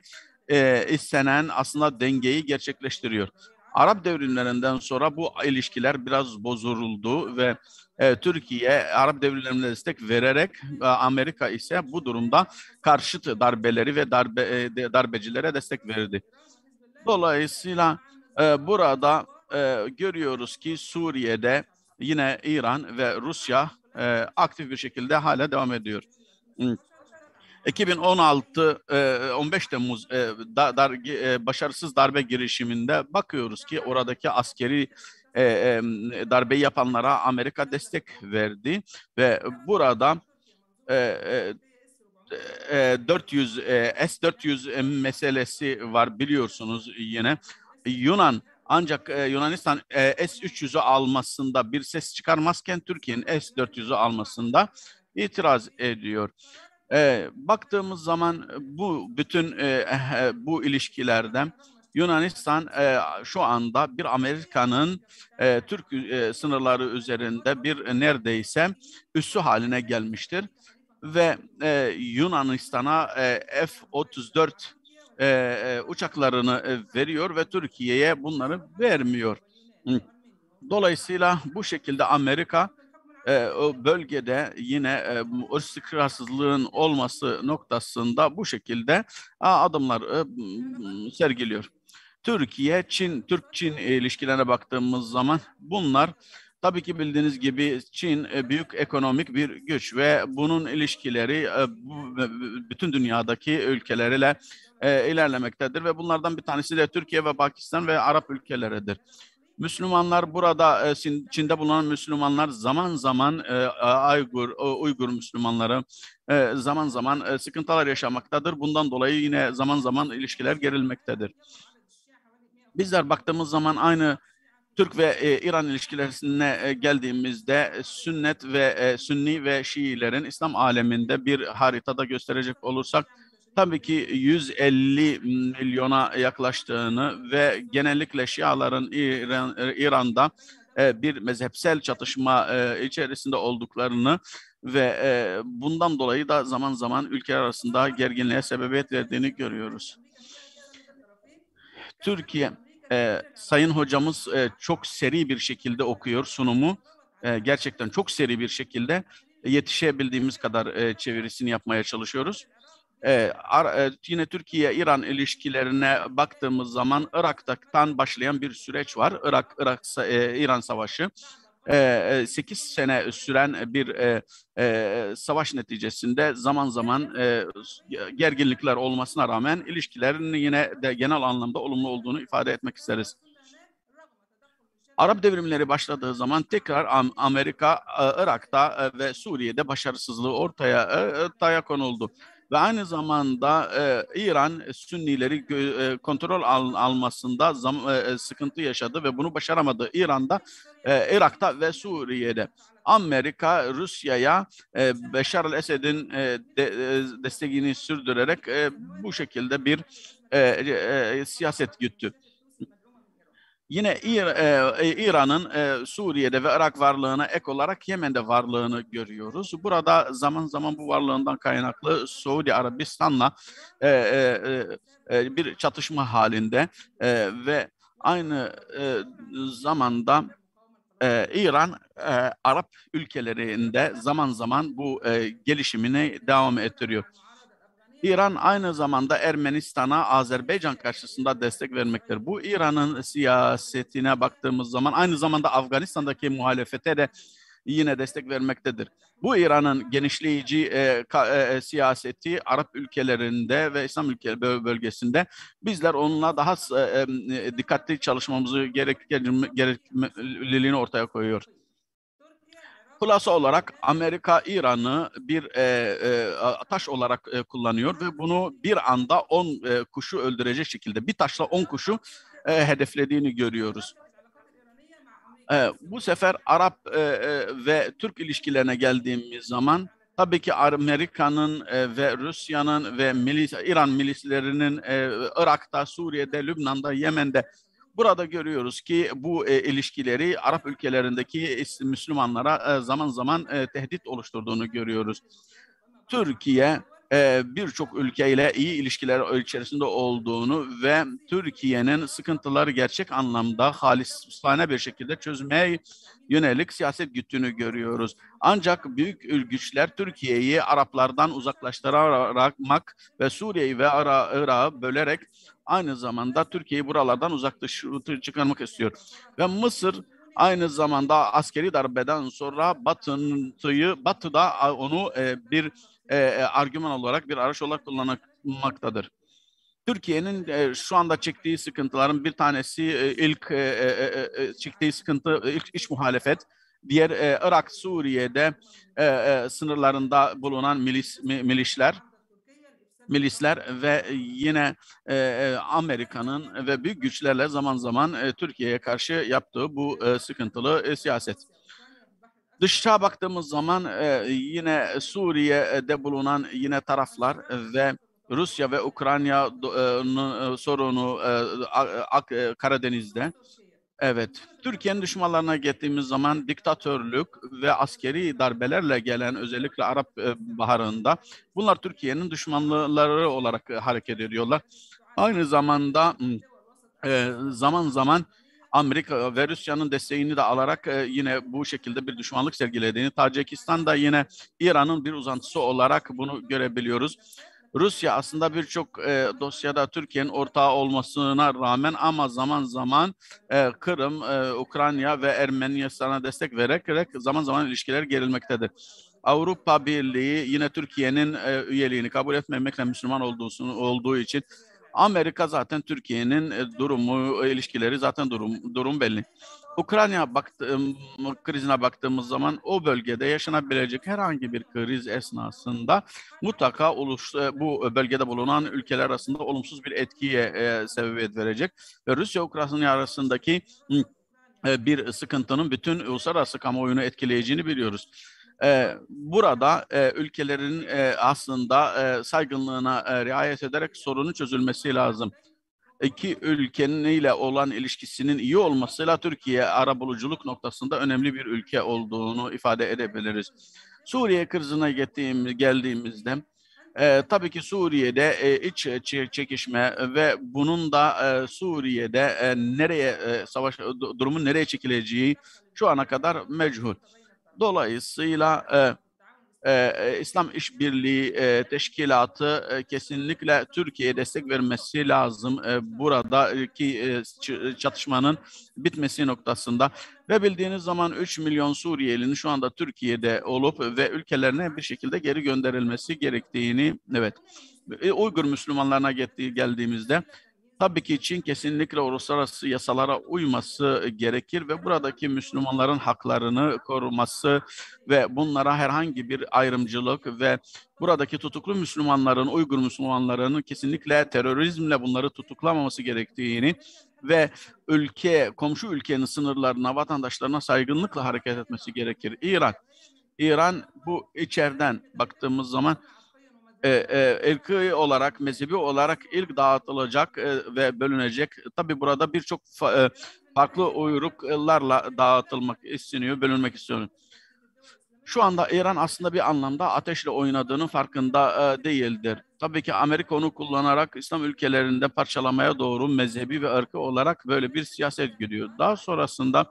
Speaker 9: istenen aslında dengeyi gerçekleştiriyor. Arap devrimlerinden sonra bu ilişkiler biraz bozuldu ve Türkiye Arap devrimlerine destek vererek Amerika ise bu durumda karşıt darbeleri ve darbecilere destek verdi. Dolayısıyla burada görüyoruz ki Suriye'de yine İran ve Rusya aktif bir şekilde hala devam ediyor. 15 Temmuz başarısız darbe girişiminde bakıyoruz ki oradaki askeri darbeyi yapanlara Amerika destek verdi ve burada S-400 meselesi var biliyorsunuz yine. Ancak Yunanistan S-300'ü almasında bir ses çıkarmazken Türkiye'nin S-400'ü almasında itiraz ediyor. Baktığımız zaman bütün bu ilişkilerden Yunanistan şu anda bir Amerika'nın Türk sınırları üzerinde bir neredeyse üssü haline gelmiştir. Ve Yunanistan'a F-34 uçaklarını veriyor ve Türkiye'ye bunları vermiyor. Dolayısıyla bu şekilde Amerika o bölgede yine istikrarsızlığın olması noktasında bu şekilde adımlar sergiliyor. Türk-Çin ilişkilerine baktığımız zaman bunlar tabii ki bildiğiniz gibi Çin büyük ekonomik bir güç ve bunun ilişkileri bütün dünyadaki ülkelerle ilerlemektedir ve bunlardan bir tanesi de Türkiye ve Pakistan ve Arap ülkeleridir. Müslümanlar burada Çin'de bulunan Müslümanlar zaman zaman Uygur Müslümanları zaman zaman sıkıntılar yaşamaktadır. Bundan dolayı yine zaman zaman ilişkiler gerilmektedir. Bizler baktığımız zaman aynı Türk ve İran ilişkilerine geldiğimizde sünnet ve Sünni ve Şiilerin İslam aleminde bir haritada gösterecek olursak tabii ki 150 milyona yaklaştığını ve genellikle Şiaların İran'da bir mezhepsel çatışma içerisinde olduklarını ve bundan dolayı da zaman zaman ülkeler arasında gerginliğe sebebiyet verdiğini görüyoruz. Türkiye, Sayın Hocamız çok seri bir şekilde okuyor sunumu. Gerçekten çok seri bir şekilde yetişebildiğimiz kadar çevirisini yapmaya çalışıyoruz. Yine Türkiye-İran ilişkilerine baktığımız zaman Irak'tan başlayan bir süreç var. İran Savaşı. 8 sene süren bir savaş neticesinde zaman zaman gerginlikler olmasına rağmen ilişkilerin yine de genel anlamda olumlu olduğunu ifade etmek isteriz. Arap devrimleri başladığı tekrar Amerika Irak'ta ve Suriye'de başarısızlığı ortaya konuldu. Ve aynı zamanda İran Sünnileri kontrol almasında sıkıntı yaşadı ve bunu başaramadı. Irak'ta ve Suriye'de. Amerika Rusya'ya Beşar el-Esed'in desteğini sürdürerek bu şekilde bir siyaset güttü. Yine İran'ın Suriye'de ve Irak varlığına ek olarak Yemen'de varlığını görüyoruz. Burada zaman zaman bu varlığından kaynaklı Suudi Arabistan'la bir çatışma halinde ve aynı zamanda İran Arap ülkelerinde zaman zaman bu gelişimini devam ettiriyor. İran aynı zamanda Ermenistan'a Azerbaycan karşısında destek vermektedir. Bu İran'ın siyasetine baktığımız zaman aynı zamanda Afganistan'daki muhalefete de yine destek vermektedir. Bu İran'ın genişleyici siyaseti Arap ülkelerinde ve İslam bölgesinde bizler onunla daha dikkatli çalışmamızı gerekliliğini ortaya koyuyor. Hulasa olarak Amerika İran'ı bir taş olarak kullanıyor ve bunu bir anda 10 kuşu öldürecek şekilde bir taşla 10 kuşu hedeflediğini görüyoruz. Bu sefer Arap ve Türk ilişkilerine geldiğimiz zaman tabii ki Amerika'nın ve Rusya'nın ve İran milislerinin Irak'ta, Suriye'de, Lübnan'da, Yemen'de burada görüyoruz ki bu ilişkileri Arap ülkelerindeki Müslümanlara zaman zaman tehdit oluşturduğunu görüyoruz. Türkiye birçok ülkeyle iyi ilişkiler içerisinde olduğunu ve Türkiye'nin sıkıntıları gerçek anlamda halisane bir şekilde çözmeye yönelik siyaset güttüğünü görüyoruz. Ancak büyük güçler Türkiye'yi Araplardan uzaklaştırarak ve Suriye'yi ve Irak'ı bölerek aynı zamanda Türkiye'yi buralardan çıkarmak istiyor. Ve Mısır aynı zamanda askeri darbeden sonra Batı'da onu bir argüman olarak, bir araç olarak kullanmaktadır. Türkiye'nin şu anda çektiği sıkıntıların bir tanesi ilk çektiği sıkıntı ilk iç muhalefet. Diğer Irak, Suriye'de sınırlarında bulunan milisler ve yine Amerika'nın ve büyük güçlerle zaman zaman Türkiye'ye karşı yaptığı bu sıkıntılı siyaset. Dışa baktığımız zaman yine Suriye'de bulunan yine taraflar ve Rusya ve Ukrayna'nın sorunu Karadeniz'de. Evet, Türkiye'nin düşmanlarına gittiğimiz zaman diktatörlük ve askeri darbelerle gelen özellikle Arap Baharı'nda bunlar Türkiye'nin düşmanları olarak hareket ediyorlar. Aynı zamanda zaman zaman Amerika ve Rusya'nın desteğini de alarak yine bu şekilde bir düşmanlık sergilediğini, Tacikistan da yine İran'ın bir uzantısı olarak bunu görebiliyoruz. Rusya aslında birçok dosyada Türkiye'nin ortağı olmasına rağmen ama zaman zaman Kırım, Ukrayna ve Ermenistan'a destek vererek zaman zaman ilişkiler gerilmektedir. Avrupa Birliği yine Türkiye'nin üyeliğini kabul etmemekle Müslüman olduğu için Amerika zaten Türkiye'nin ilişkileri zaten durum belli. Ukrayna krizine baktığımız zaman o bölgede yaşanabilecek herhangi bir kriz esnasında mutlaka bu bölgede bulunan ülkeler arasında olumsuz bir etkiye sebebiyet verecek ve Rusya-Ukrayna arasındaki bir sıkıntının bütün uluslararası kamuoyunu etkileyeceğini biliyoruz. Burada ülkelerin aslında saygınlığına riayet ederek sorunun çözülmesi lazım. İki ülkenin ile olan ilişkisinin iyi olmasıyla Türkiye arabuluculuk noktasında önemli bir ülke olduğunu ifade edebiliriz. Suriye krizine geldiğimizde tabii ki Suriye'de iç çekişme ve bunun da Suriye'de savaş durumun nereye çekileceği şu ana kadar meçhul. Dolayısıyla İslam İşbirliği Teşkilatı kesinlikle Türkiye'ye destek vermesi lazım buradaki çatışmanın bitmesi noktasında. Ve bildiğiniz zaman 3 milyon Suriyelinin şu anda Türkiye'de olup ve ülkelerine bir şekilde geri gönderilmesi gerektiğini, evet. Uygur Müslümanlarına geldiğimizde tabii ki Çin kesinlikle uluslararası yasalara uyması gerekir ve buradaki Müslümanların haklarını koruması ve bunlara herhangi bir ayrımcılık ve buradaki tutuklu Müslümanların, Uygur Müslümanlarının kesinlikle terörizmle bunları tutuklamaması gerektiğini ve komşu ülkenin sınırlarına, vatandaşlarına saygınlıkla hareket etmesi gerekir. İran bu içeriden baktığımız zaman ırkı olarak, mezhebi olarak ilk dağıtılacak ve bölünecek. Tabii burada birçok farklı uyruklarla dağıtılmak isteniyor, bölünmek istiyor. Şu anda İran aslında bir anlamda ateşle oynadığının farkında değildir. Tabii ki Amerika onu kullanarak İslam ülkelerinde parçalamaya doğru mezhebi ve ırkı olarak böyle bir siyaset gidiyor. Daha sonrasında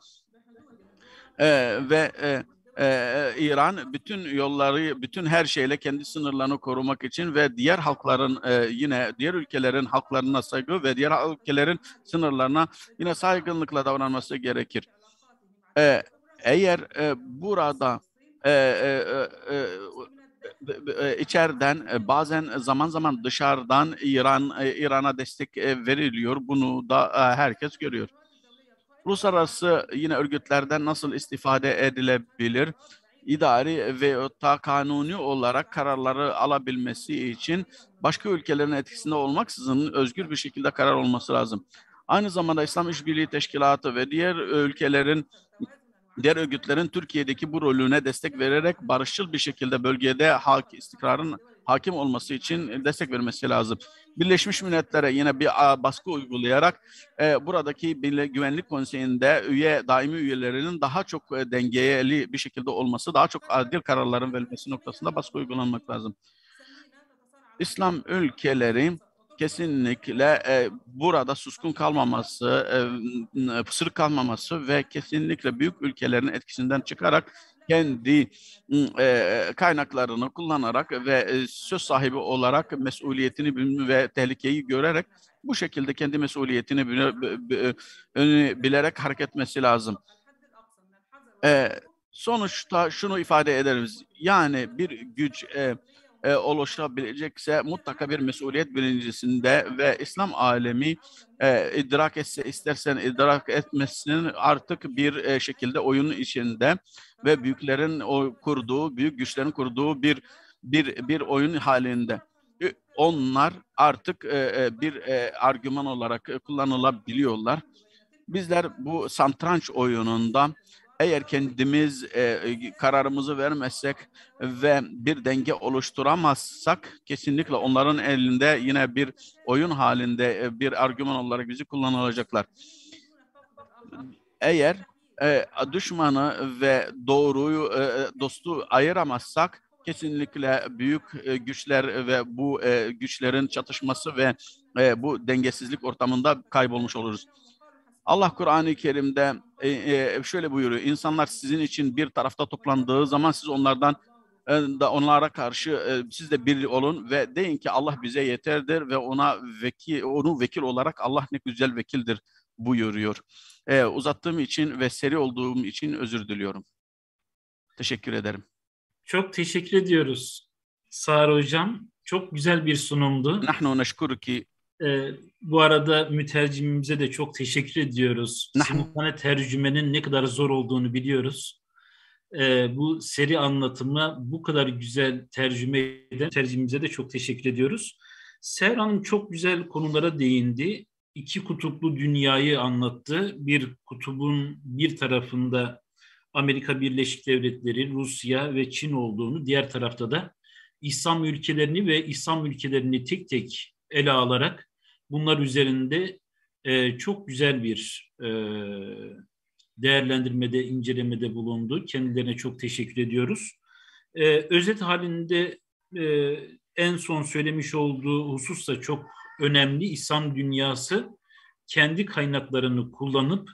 Speaker 9: İran bütün yolları, bütün her şeyle kendi sınırlarını korumak için ve diğer halkların yine diğer ülkelerin halklarına saygı ve diğer ülkelerin sınırlarına yine saygınlıkla davranması gerekir. Eğer burada içeriden bazen zaman zaman dışarıdan İran'a destek veriliyor. Bunu da herkes görüyor. Uluslararası yine örgütlerden nasıl istifade edilebilir? İdari ve da kanuni olarak kararları alabilmesi için başka ülkelerin etkisinde olmaksızın özgür bir şekilde karar olması lazım. Aynı zamanda İslam İşbirliği Teşkilatı ve diğer örgütlerin Türkiye'deki bu rolüne destek vererek barışçıl bir şekilde bölgede istikrarın hakim olması için destek vermesi lazım. Birleşmiş Milletler'e yine bir baskı uygulayarak buradaki Güvenlik Konseyi'nde daimi üyelerinin daha çok dengeli bir şekilde olması, daha çok adil kararların verilmesi noktasında baskı uygulanmak lazım. İslam ülkeleri kesinlikle burada suskun kalmaması, pısırık kalmaması ve kesinlikle büyük ülkelerin etkisinden çıkarak kendi kaynaklarını kullanarak ve söz sahibi olarak mesuliyetini ve tehlikeyi görerek bu şekilde kendi mesuliyetini bilerek hareket etmesi lazım. Sonuçta şunu ifade ederiz. Yani bir güç oluşabilecekse mutlaka bir mesuliyet bilincisinde ve İslam alemi idrak etse istersen idrak etmesinin artık bir şekilde oyunun içinde ve büyüklerin kurduğu, büyük güçlerin kurduğu bir oyun halinde. Onlar artık bir argüman olarak kullanılabiliyorlar. Bizler bu satranç oyununda eğer kendimiz kararımızı vermezsek ve bir denge oluşturamazsak kesinlikle onların elinde yine bir oyun halinde bir argüman olarak bizi kullanılacaklar. Eğer düşmanı ve doğruyu, dostu ayıramazsak kesinlikle büyük güçler ve bu güçlerin çatışması ve bu dengesizlik ortamında kaybolmuş oluruz. Allah Kur'an-ı Kerim'de şöyle buyuruyor. İnsanlar sizin için bir tarafta toplandığı zaman siz onlara karşı siz de bir olun ve deyin ki Allah bize yeterdir ve onu vekil olarak Allah ne güzel vekildir buyuruyor. Uzattığım için ve seri olduğum için özür diliyorum. Teşekkür ederim.
Speaker 11: Çok teşekkür ediyoruz Sağır Hocam. Çok güzel bir sunumdu.
Speaker 9: Nahnu neşkuruki.
Speaker 11: Bu arada mütercimimize de çok teşekkür ediyoruz. Simultane tercümenin ne kadar zor olduğunu biliyoruz. Bu seri anlatımı bu kadar güzel tercüme eden tercümemize de çok teşekkür ediyoruz. Seher Hanım çok güzel konulara değindi. İki kutuplu dünyayı anlattı. Bir kutubun bir tarafında Amerika Birleşik Devletleri, Rusya ve Çin olduğunu, diğer tarafta da İslam ülkelerini ve İslam ülkelerini tek tek ele alarak bunlar üzerinde çok güzel bir değerlendirmede, incelemede bulundu. Kendilerine çok teşekkür ediyoruz. Özet halinde en son söylemiş olduğu husus da çok önemli. İslam dünyası kendi kaynaklarını kullanıp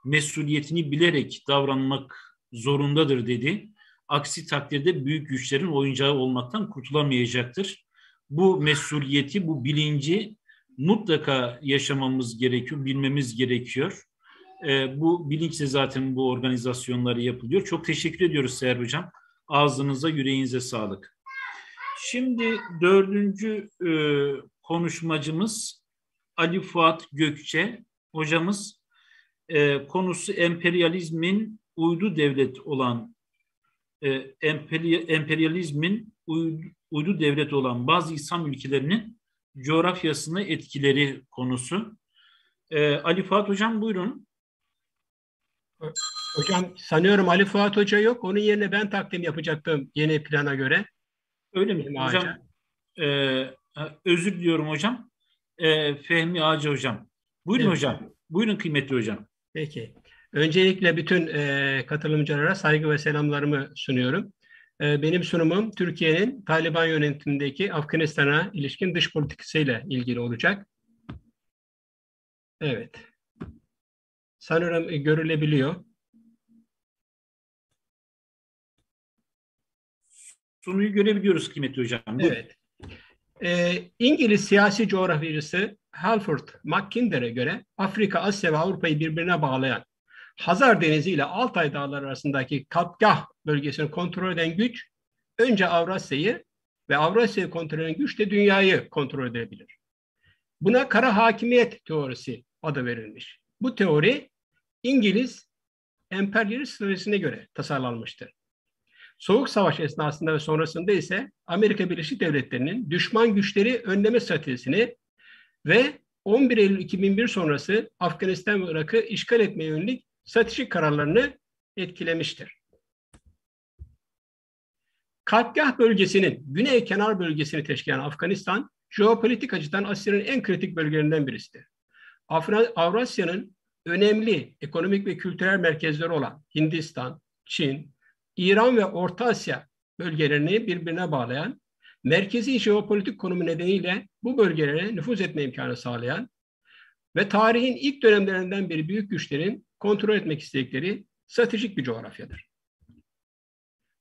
Speaker 11: mesuliyetini bilerek davranmak zorundadır dedi. Aksi takdirde büyük güçlerin oyuncağı olmaktan kurtulamayacaktır. Bu mesuliyeti, bu bilinci mutlaka yaşamamız gerekiyor, bilmemiz gerekiyor. Bu bilinçle zaten bu organizasyonları yapılıyor. Çok teşekkür ediyoruz Seher Hocam. Ağzınıza, yüreğinize sağlık. Şimdi dördüncü konuşmacımız Ali Fuat Gökçe hocamız. Konusu emperyalizmin uydu devlet olan uydu devlet olan bazı İslam ülkelerinin coğrafyasına etkileri konusu. Ali Fuat Hocam buyurun.
Speaker 19: Hocam sanıyorum Ali Fuat Hoca yok. Onun yerine ben takdim yapacaktım yeni plana göre.
Speaker 11: Öyle mi? Hocam, özür diliyorum hocam. Fehmi Ağacı hocam. Buyurun evet. Hocam. Buyurun kıymetli hocam.
Speaker 19: Peki. Öncelikle bütün katılımcılara saygı ve selamlarımı sunuyorum. Benim sunumum Türkiye'nin Taliban yönetimindeki Afganistan'a ilişkin dış politikasıyla ilgili olacak. Evet. Sanırım görülebiliyor.
Speaker 11: Sunuyu görebiliyoruz kıymetli hocam.
Speaker 19: Evet. İngiliz siyasi coğrafyacısı Halford Mackinder'e göre Afrika, Asya ve Avrupa'yı birbirine bağlayan Hazar Denizi ile Altay Dağları arasındaki Kapgah bölgesini kontrol eden güç önce Avrasya'yı ve Avrasya'yı kontrol eden güç de dünyayı kontrol edebilir. Buna kara hakimiyet teorisi adı verilmiş. Bu teori İngiliz emperyalist stratejisine göre tasarlanmıştır. Soğuk Savaş esnasında ve sonrasında ise Amerika Birleşik Devletleri'nin düşman güçleri önleme stratejisini ve 11 Eylül 2001 sonrası Afganistan ve Irak'ı işgal etmeye yönelik stratejik kararlarını etkilemiştir. Kartgah bölgesinin güney kenar bölgesini teşkil eden Afganistan, jeopolitik açıdan Asya'nın en kritik bölgelerinden birisidir. Avrasya'nın önemli ekonomik ve kültürel merkezleri olan Hindistan, Çin, İran ve Orta Asya bölgelerini birbirine bağlayan, merkezi jeopolitik konumu nedeniyle bu bölgelere nüfuz etme imkanı sağlayan ve tarihin ilk dönemlerinden beri büyük güçlerin kontrol etmek istedikleri stratejik bir coğrafyadır.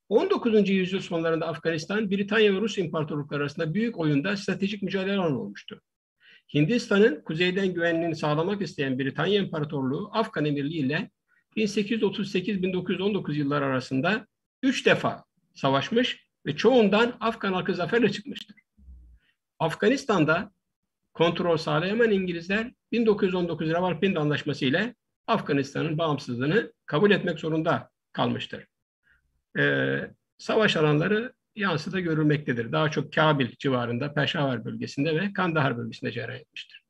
Speaker 19: 19. yüzyıl sonlarında Afganistan, Britanya ve Rus imparatorlukları arasında büyük oyunda stratejik mücadele alanı olmuştu. Hindistan'ın kuzeyden güvenliğini sağlamak isteyen Britanya İmparatorluğu, Afgan Emirliği ile 1838-1919 yılları arasında 3 defa savaşmış ve çoğundan Afgan halkı zaferle çıkmıştır. Afganistan'da kontrol sağlayamayan İngilizler 1919 Rawalpindi Anlaşması ile Afganistan'ın bağımsızlığını kabul etmek zorunda kalmıştır. Savaş alanları yansıda görülmektedir. Daha çok Kabil civarında, Peşavar bölgesinde ve Kandahar bölgesinde cereyan etmiştir.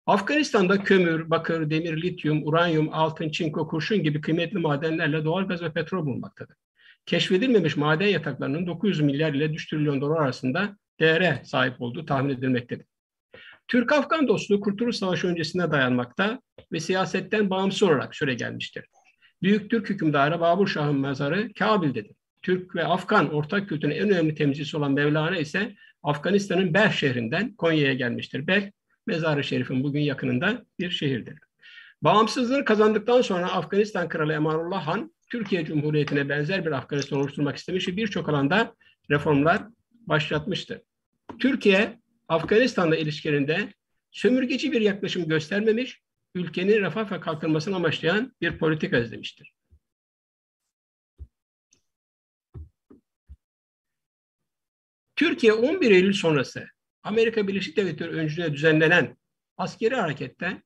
Speaker 19: Afganistan'da kömür, bakır, demir, lityum, uranyum, altın, çinko, kurşun gibi kıymetli madenlerle doğalgaz ve petrol bulunmaktadır. Keşfedilmemiş maden yataklarının 900 milyar ile 3 trilyon dolar arasında değere sahip olduğu tahmin edilmektedir. Türk-Afgan dostluğu Kurtuluş Savaşı öncesine dayanmakta ve siyasetten bağımsız olarak süregelmiştir. Büyük Türk hükümdarı Babur Şah'ın mezarı Kabil'dedir. Türk ve Afgan ortak kültürün en önemli temsilcisi olan Mevlana ise Afganistan'ın Belh şehrinden Konya'ya gelmiştir. Belh, Mezar-ı Şerif'in bugün yakınında bir şehirdir. Bağımsızlığını kazandıktan sonra Afganistan Kralı Emanullah Han, Türkiye Cumhuriyeti'ne benzer bir Afganistan oluşturmak istemiş ve birçok alanda reformlar başlatmıştır. Türkiye, Afganistan'la ilişkilerinde sömürgeci bir yaklaşım göstermemiş, ülkenin refah ve kalkınmasını amaçlayan bir politika izlemiştir. Türkiye 11 Eylül sonrası Amerika Birleşik Devletleri öncülüğünde düzenlenen askeri harekette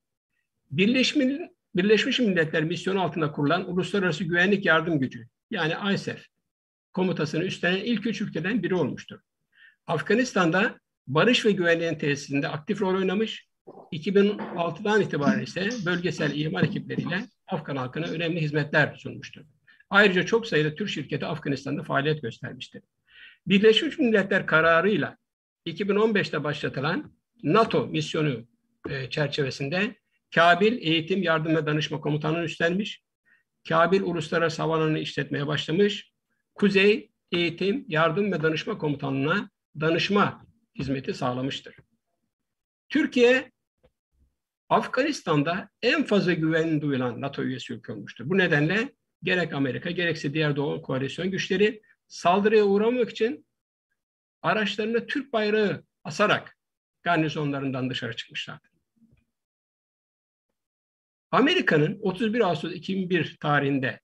Speaker 19: Birleşmiş Milletler misyonu altında kurulan Uluslararası Güvenlik Yardım Gücü yani ISAF komutasını üstlenen ilk 3 ülkeden biri olmuştur. Afganistan'da barış ve güvenliğin tesisinde aktif rol oynamış, 2006'dan itibaren ise bölgesel imar ekipleriyle Afgan halkına önemli hizmetler sunmuştur. Ayrıca çok sayıda Türk şirketi Afganistan'da faaliyet göstermiştir. Birleşmiş Milletler kararıyla 2015'te başlatılan NATO misyonu çerçevesinde Kabil Eğitim, Yardım ve Danışma Komutanlığı'nı üstlenmiş, Kabil Uluslararası Havalanı'nı işletmeye başlamış, Kuzey Eğitim, Yardım ve Danışma Komutanlığı'na danışma hizmeti sağlamıştır. Türkiye, Afganistan'da en fazla güven duyulan NATO üyesi ülke olmuştur. Bu nedenle gerek Amerika gerekse diğer Doğu koalisyon güçleri saldırıya uğramak için araçlarına Türk bayrağı asarak garnizonlarından dışarı çıkmışlardır. Amerika'nın 31 Ağustos 2001 tarihinde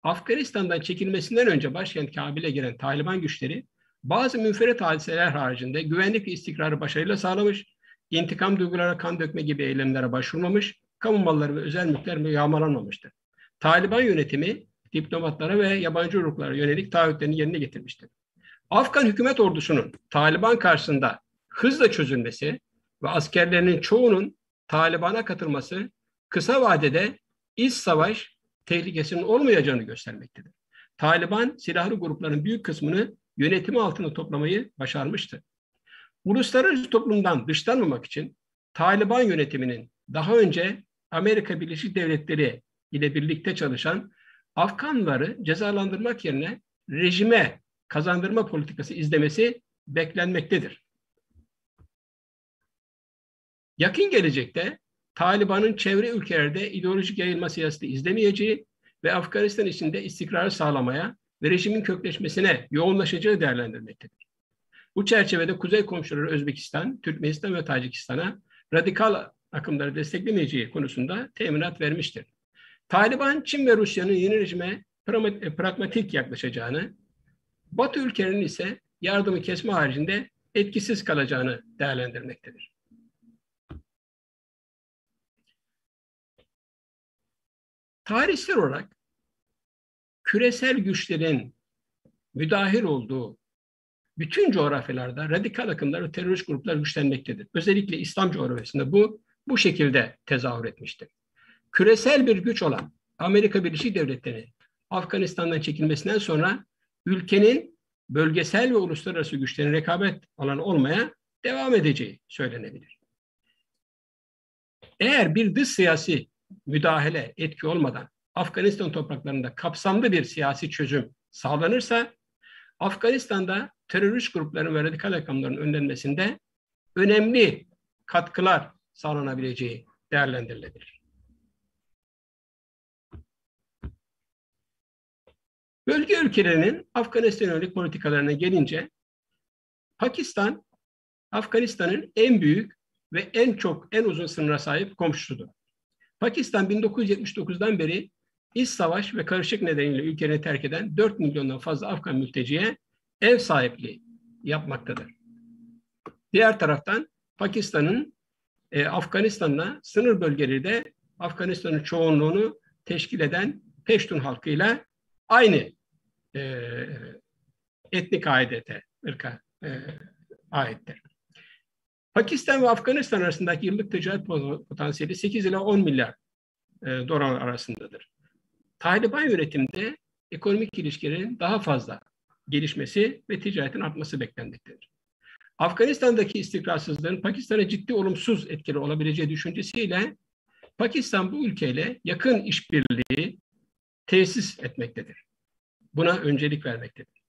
Speaker 19: Afganistan'dan çekilmesinden önce başkent Kabil'e giren Taliban güçleri bazı münferit hadiseler haricinde güvenlik ve istikrarı başarıyla sağlamış, intikam duygulara kan dökme gibi eylemlere başvurmamış, kamu malları ve özel mülkler yağmalanmamıştır. Taliban yönetimi diplomatlara ve yabancı uyruklara yönelik taahhütlerini yerine getirmiştir. Afgan hükümet ordusunun Taliban karşısında hızla çözülmesi ve askerlerinin çoğunun Taliban'a katılması kısa vadede iç savaş tehlikesinin olmayacağını göstermektedir. Taliban silahlı grupların büyük kısmını yönetimi altında toplamayı başarmıştı. Uluslararası toplumdan dışlanmamak için Taliban yönetiminin daha önce Amerika Birleşik Devletleri ile birlikte çalışan Afganları cezalandırmak yerine rejime kazandırma politikası izlemesi beklenmektedir. Yakın gelecekte Taliban'ın çevre ülkelerde ideolojik yayılma siyaseti izlemeyeceği ve Afganistan içinde istikrarı sağlamaya ve rejimin kökleşmesine yoğunlaşacağı değerlendirmektedir. Bu çerçevede kuzey komşuları Özbekistan, Türkmenistan ve Tacikistan'a radikal akımları desteklemeyeceği konusunda teminat vermiştir. Taliban, Çin ve Rusya'nın yeni rejime pragmatik yaklaşacağını, Batı ülkelerinin ise yardımı kesme haricinde etkisiz kalacağını değerlendirmektedir. Tarihsel olarak küresel güçlerin müdahil olduğu bütün coğrafyalarda radikal akımlar ve terörist gruplar güçlenmektedir. Özellikle İslam coğrafyasında bu şekilde tezahür etmiştir. Küresel bir güç olan Amerika Birleşik Devletleri Afganistan'dan çekilmesinden sonra ülkenin bölgesel ve uluslararası güçlerin rekabet alanı olmaya devam edeceği söylenebilir. Eğer bir dış siyasi müdahale, etki olmadan Afganistan topraklarında kapsamlı bir siyasi çözüm sağlanırsa, Afganistan'da terörist grupların ve radikal akımların önlenmesinde önemli katkılar sağlanabileceği değerlendirilebilir. Bölge ülkelerinin Afganistan yönelik politikalarına gelince, Pakistan, Afganistan'ın en büyük ve en uzun sınıra sahip komşusudur. Pakistan 1979'dan beri iç savaş ve karışık nedeniyle ülkeni terk eden 4 milyondan fazla Afgan mülteciye ev sahipliği yapmaktadır. Diğer taraftan Pakistan'ın Afganistan'la sınır bölgeleri de Afganistan'ın çoğunluğunu teşkil eden Peştun halkıyla aynı etnik ırka aittir. Pakistan ve Afganistan arasındaki yıllık ticaret potansiyeli 8 ila 10 milyar dolar arasındadır. Taliban yönetiminde ekonomik ilişkilerin daha fazla gelişmesi ve ticaretin artması beklenmektedir. Afganistan'daki istikrarsızlığın Pakistan'a ciddi olumsuz etkileri olabileceği düşüncesiyle Pakistan bu ülkeyle yakın işbirliği tesis etmektedir. Buna öncelik vermektedir.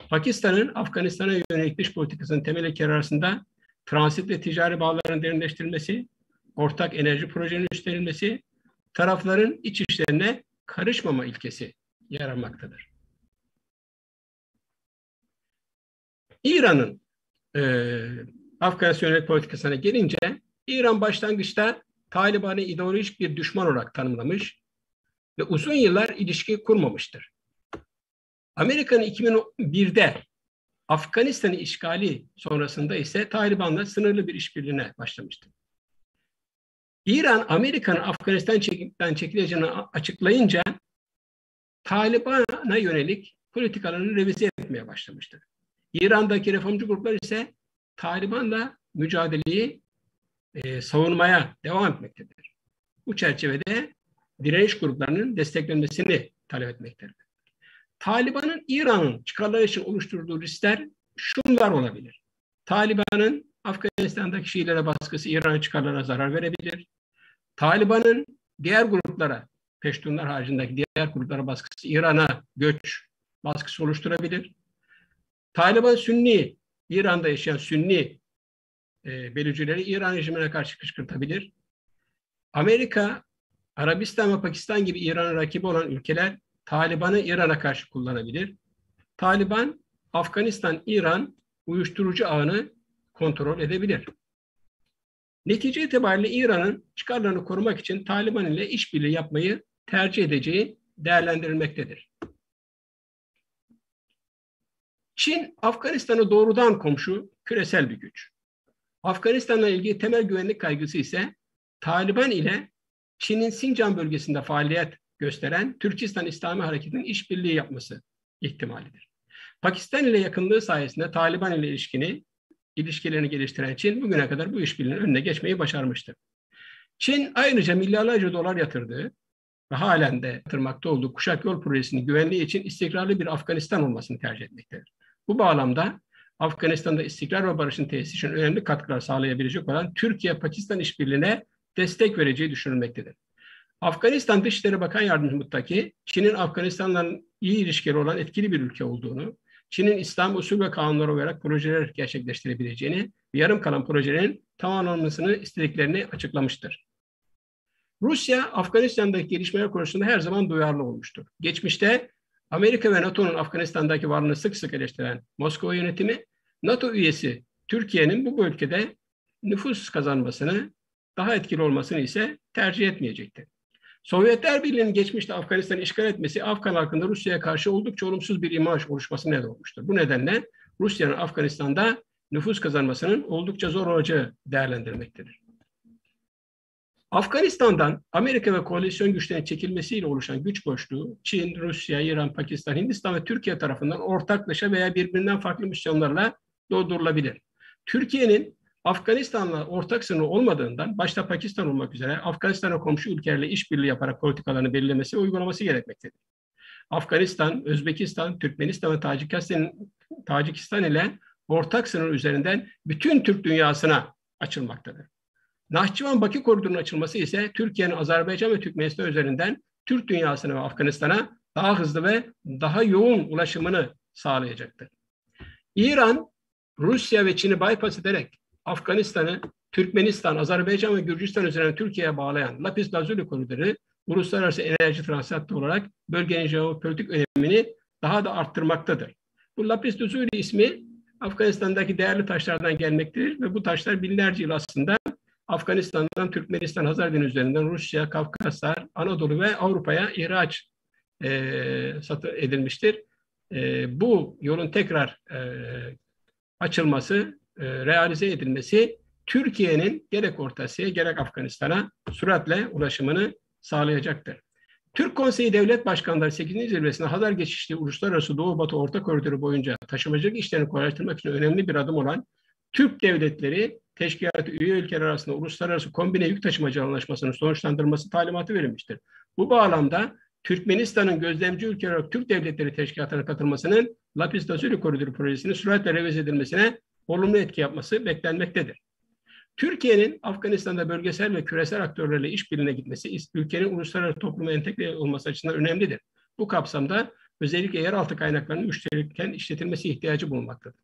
Speaker 19: Pakistan'ın Afganistan'a yönelik dış politikasının temel ilkeleri arasında transit ve ticari bağların derinleştirilmesi, ortak enerji projelerinin üstlenilmesi, tarafların iç işlerine karışmama ilkesi yer almaktadır. İran'ın Afganistan yönelik politikasına gelince, İran başlangıçta Taliban'ı ideolojik bir düşman olarak tanımlamış ve uzun yıllar ilişki kurmamıştır. Amerika'nın 2001'de Afganistan'ın işgali sonrasında ise Taliban'la sınırlı bir işbirliğine başlamıştır. İran, Amerika'nın Afganistan'dan çekileceğini açıklayınca Taliban'a yönelik politikalarını revize etmeye başlamıştır. İran'daki reformcu gruplar ise Taliban'la mücadeleyi savunmaya devam etmektedir. Bu çerçevede direniş gruplarının desteklenmesini talep etmektedir. Taliban'ın İran'ın çıkarları için oluşturduğu riskler şunlar olabilir. Taliban'ın Afganistan'daki Şiilere baskısı İran'ın çıkarlarına zarar verebilir. Taliban'ın diğer gruplara, Peştunlar haricindeki diğer gruplara baskısı İran'a göç baskısı oluşturabilir. Taliban Sünni, İran'da yaşayan Sünni bölücüleri İran rejimine karşı kışkırtabilir. Amerika, Arabistan ve Pakistan gibi İran'ın rakibi olan ülkeler Taliban'ı İran'a karşı kullanabilir. Taliban, Afganistan-İran uyuşturucu ağını kontrol edebilir. Netice itibariyle İran'ın çıkarlarını korumak için Taliban ile işbirliği yapmayı tercih edeceği değerlendirilmektedir. Çin, Afganistan'a doğrudan komşu küresel bir güç. Afganistan'la ilgili temel güvenlik kaygısı ise Taliban ile Çin'in Sincan bölgesinde faaliyet gösteren Türkistan İslami Hareketi'nin işbirliği yapması ihtimalidir. Pakistan ile yakınlığı sayesinde Taliban ile ilişkilerini geliştiren Çin bugüne kadar bu işbirliğinin önüne geçmeyi başarmıştır. Çin ayrıca milyarlarca dolar yatırdığı ve halen de yatırmakta olduğu Kuşak Yol Projesi'nin güvenliği için istikrarlı bir Afganistan olmasını tercih etmektedir. Bu bağlamda Afganistan'da istikrar ve barışın tesisi için önemli katkılar sağlayabilecek olan Türkiye-Pakistan işbirliğine destek vereceği düşünülmektedir. Afganistan Dışişleri Bakan Yardımcısı Çin'in Afganistan'la iyi ilişkileri olan etkili bir ülke olduğunu, Çin'in İslam usul ve kanunları olarak projeler gerçekleştirebileceğini ve yarım kalan projelerin tamamlanmasını istediklerini açıklamıştır. Rusya, Afganistan'daki gelişmeler konusunda her zaman duyarlı olmuştur. Geçmişte Amerika ve NATO'nun Afganistan'daki varlığını sık sık eleştiren Moskova yönetimi, NATO üyesi Türkiye'nin bu bölgede nüfus kazanmasını, daha etkili olmasını ise tercih etmeyecektir. Sovyetler Birliği'nin geçmişte Afganistan'ı işgal etmesi Afgan halkında Rusya'ya karşı oldukça olumsuz bir imaj oluşması neden olmuştur. Bu nedenle Rusya'nın Afganistan'da nüfus kazanmasının oldukça zor olacağı değerlendirilmektedir. Afganistan'dan Amerika ve koalisyon güçlerinin çekilmesiyle oluşan güç boşluğu Çin, Rusya, İran, Pakistan, Hindistan ve Türkiye tarafından ortaklaşa veya birbirinden farklı misyonlarla doldurulabilir. Türkiye'nin Afganistan'la ortak sınırı olmadığından başta Pakistan olmak üzere Afganistan'a komşu ülkelerle işbirliği yaparak politikalarını belirlemesi ve uygulaması gerekmektedir. Afganistan, Özbekistan, Türkmenistan ve Tacikistan ile ortak sınır üzerinden bütün Türk dünyasına açılmaktadır. Nahçıvan-Bakü koridorunun açılması ise Türkiye'nin Azerbaycan ve Türkmenistan üzerinden Türk dünyasına ve Afganistan'a daha hızlı ve daha yoğun ulaşımını sağlayacaktır. İran, Rusya ve Çin'i bypass ederek Afganistan'ı Türkmenistan, Azerbaycan ve Gürcistan üzerinden Türkiye'ye bağlayan Lapis-Lazuli koridoru uluslararası enerji transit hattı olarak bölgenin jeopolitik önemini daha da arttırmaktadır. Bu Lapis-Lazuli ismi Afganistan'daki değerli taşlardan gelmektedir ve bu taşlar binlerce yıl aslında Afganistan'dan Türkmenistan, Hazar Denizi üzerinden Rusya, Kafkaslar, Anadolu ve Avrupa'ya ihraç edilmiştir. Bu yolun tekrar açılması, realize edilmesi Türkiye'nin gerek Orta Asya'ya gerek Afganistan'a süratle ulaşımını sağlayacaktır. Türk Konseyi Devlet Başkanları 8. Zirvesi'nde Hazar geçişli Uluslararası Doğu-Batı Orta Koridoru boyunca taşımacılık işlerini kolaylaştırmak için önemli bir adım olan Türk devletleri teşkilatı üye ülkeler arasında uluslararası kombine yük taşımacı anlaşmasının sonuçlandırılması talimatı verilmiştir. Bu bağlamda Türkmenistan'ın gözlemci ülke olarak Türk devletleri teşkilatına katılmasının Lapis-Lazuli Koridoru projesinin süratle revize edilmesine olumlu etki yapması beklenmektedir. Türkiye'nin Afganistan'da bölgesel ve küresel aktörlerle işbirliğine gitmesi, ülkenin uluslararası topluma entegre olması açısından önemlidir. Bu kapsamda özellikle yeraltı kaynaklarının müşterekten işletilmesi ihtiyacı bulunmaktadır.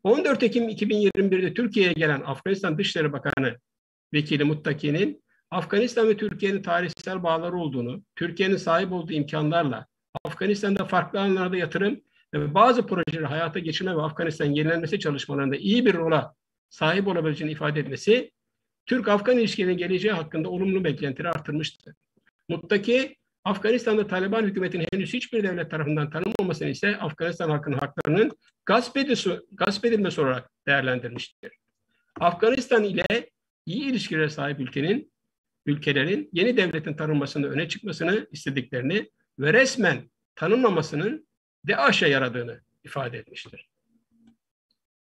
Speaker 19: 14 Ekim 2021'de Türkiye'ye gelen Afganistan Dışişleri Bakanı Vekili Muttaki'nin Afganistan ve Türkiye'nin tarihsel bağları olduğunu, Türkiye'nin sahip olduğu imkanlarla Afganistan'da farklı alanlarda yatırım ve bazı projeleri hayata geçirme ve Afganistan'ın yenilenmesi çalışmalarında iyi bir rola sahip olabileceğini ifade etmesi, Türk-Afgan ilişkilerinin geleceği hakkında olumlu beklentileri artırmıştır. Muttaki, Afganistan'da Taliban hükümetinin henüz hiçbir devlet tarafından tanınmamasını ise Afganistan halkının haklarının gasp edilmesi olarak değerlendirmiştir. Afganistan ile iyi ilişkilere sahip ülkelerin yeni devletin tanınmasını öne çıkmasını istediklerini ve resmen tanınmamasının DAEŞ'e yaradığını ifade etmiştir.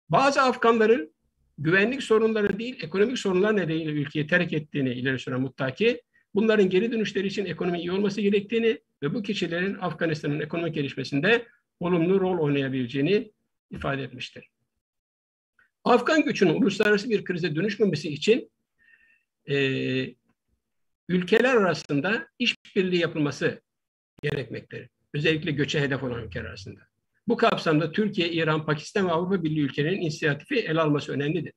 Speaker 19: Bazı Afganların güvenlik sorunları değil, ekonomik sorunlar nedeniyle ülkeyi terk ettiğini ileri süren Muttaki, bunların geri dönüşleri için ekonomi iyi olması gerektiğini ve bu kişilerin Afganistan'ın ekonomik gelişmesinde olumlu rol oynayabileceğini ifade etmiştir. Afgan gücünün uluslararası bir krize dönüşmemesi için ülkeler arasında işbirliği yapılması gerekmektedir. Özellikle göçe hedef olan ülkeler arasında. Bu kapsamda Türkiye, İran, Pakistan ve Avrupa Birliği ülkelerinin inisiyatifi ele alması önemlidir.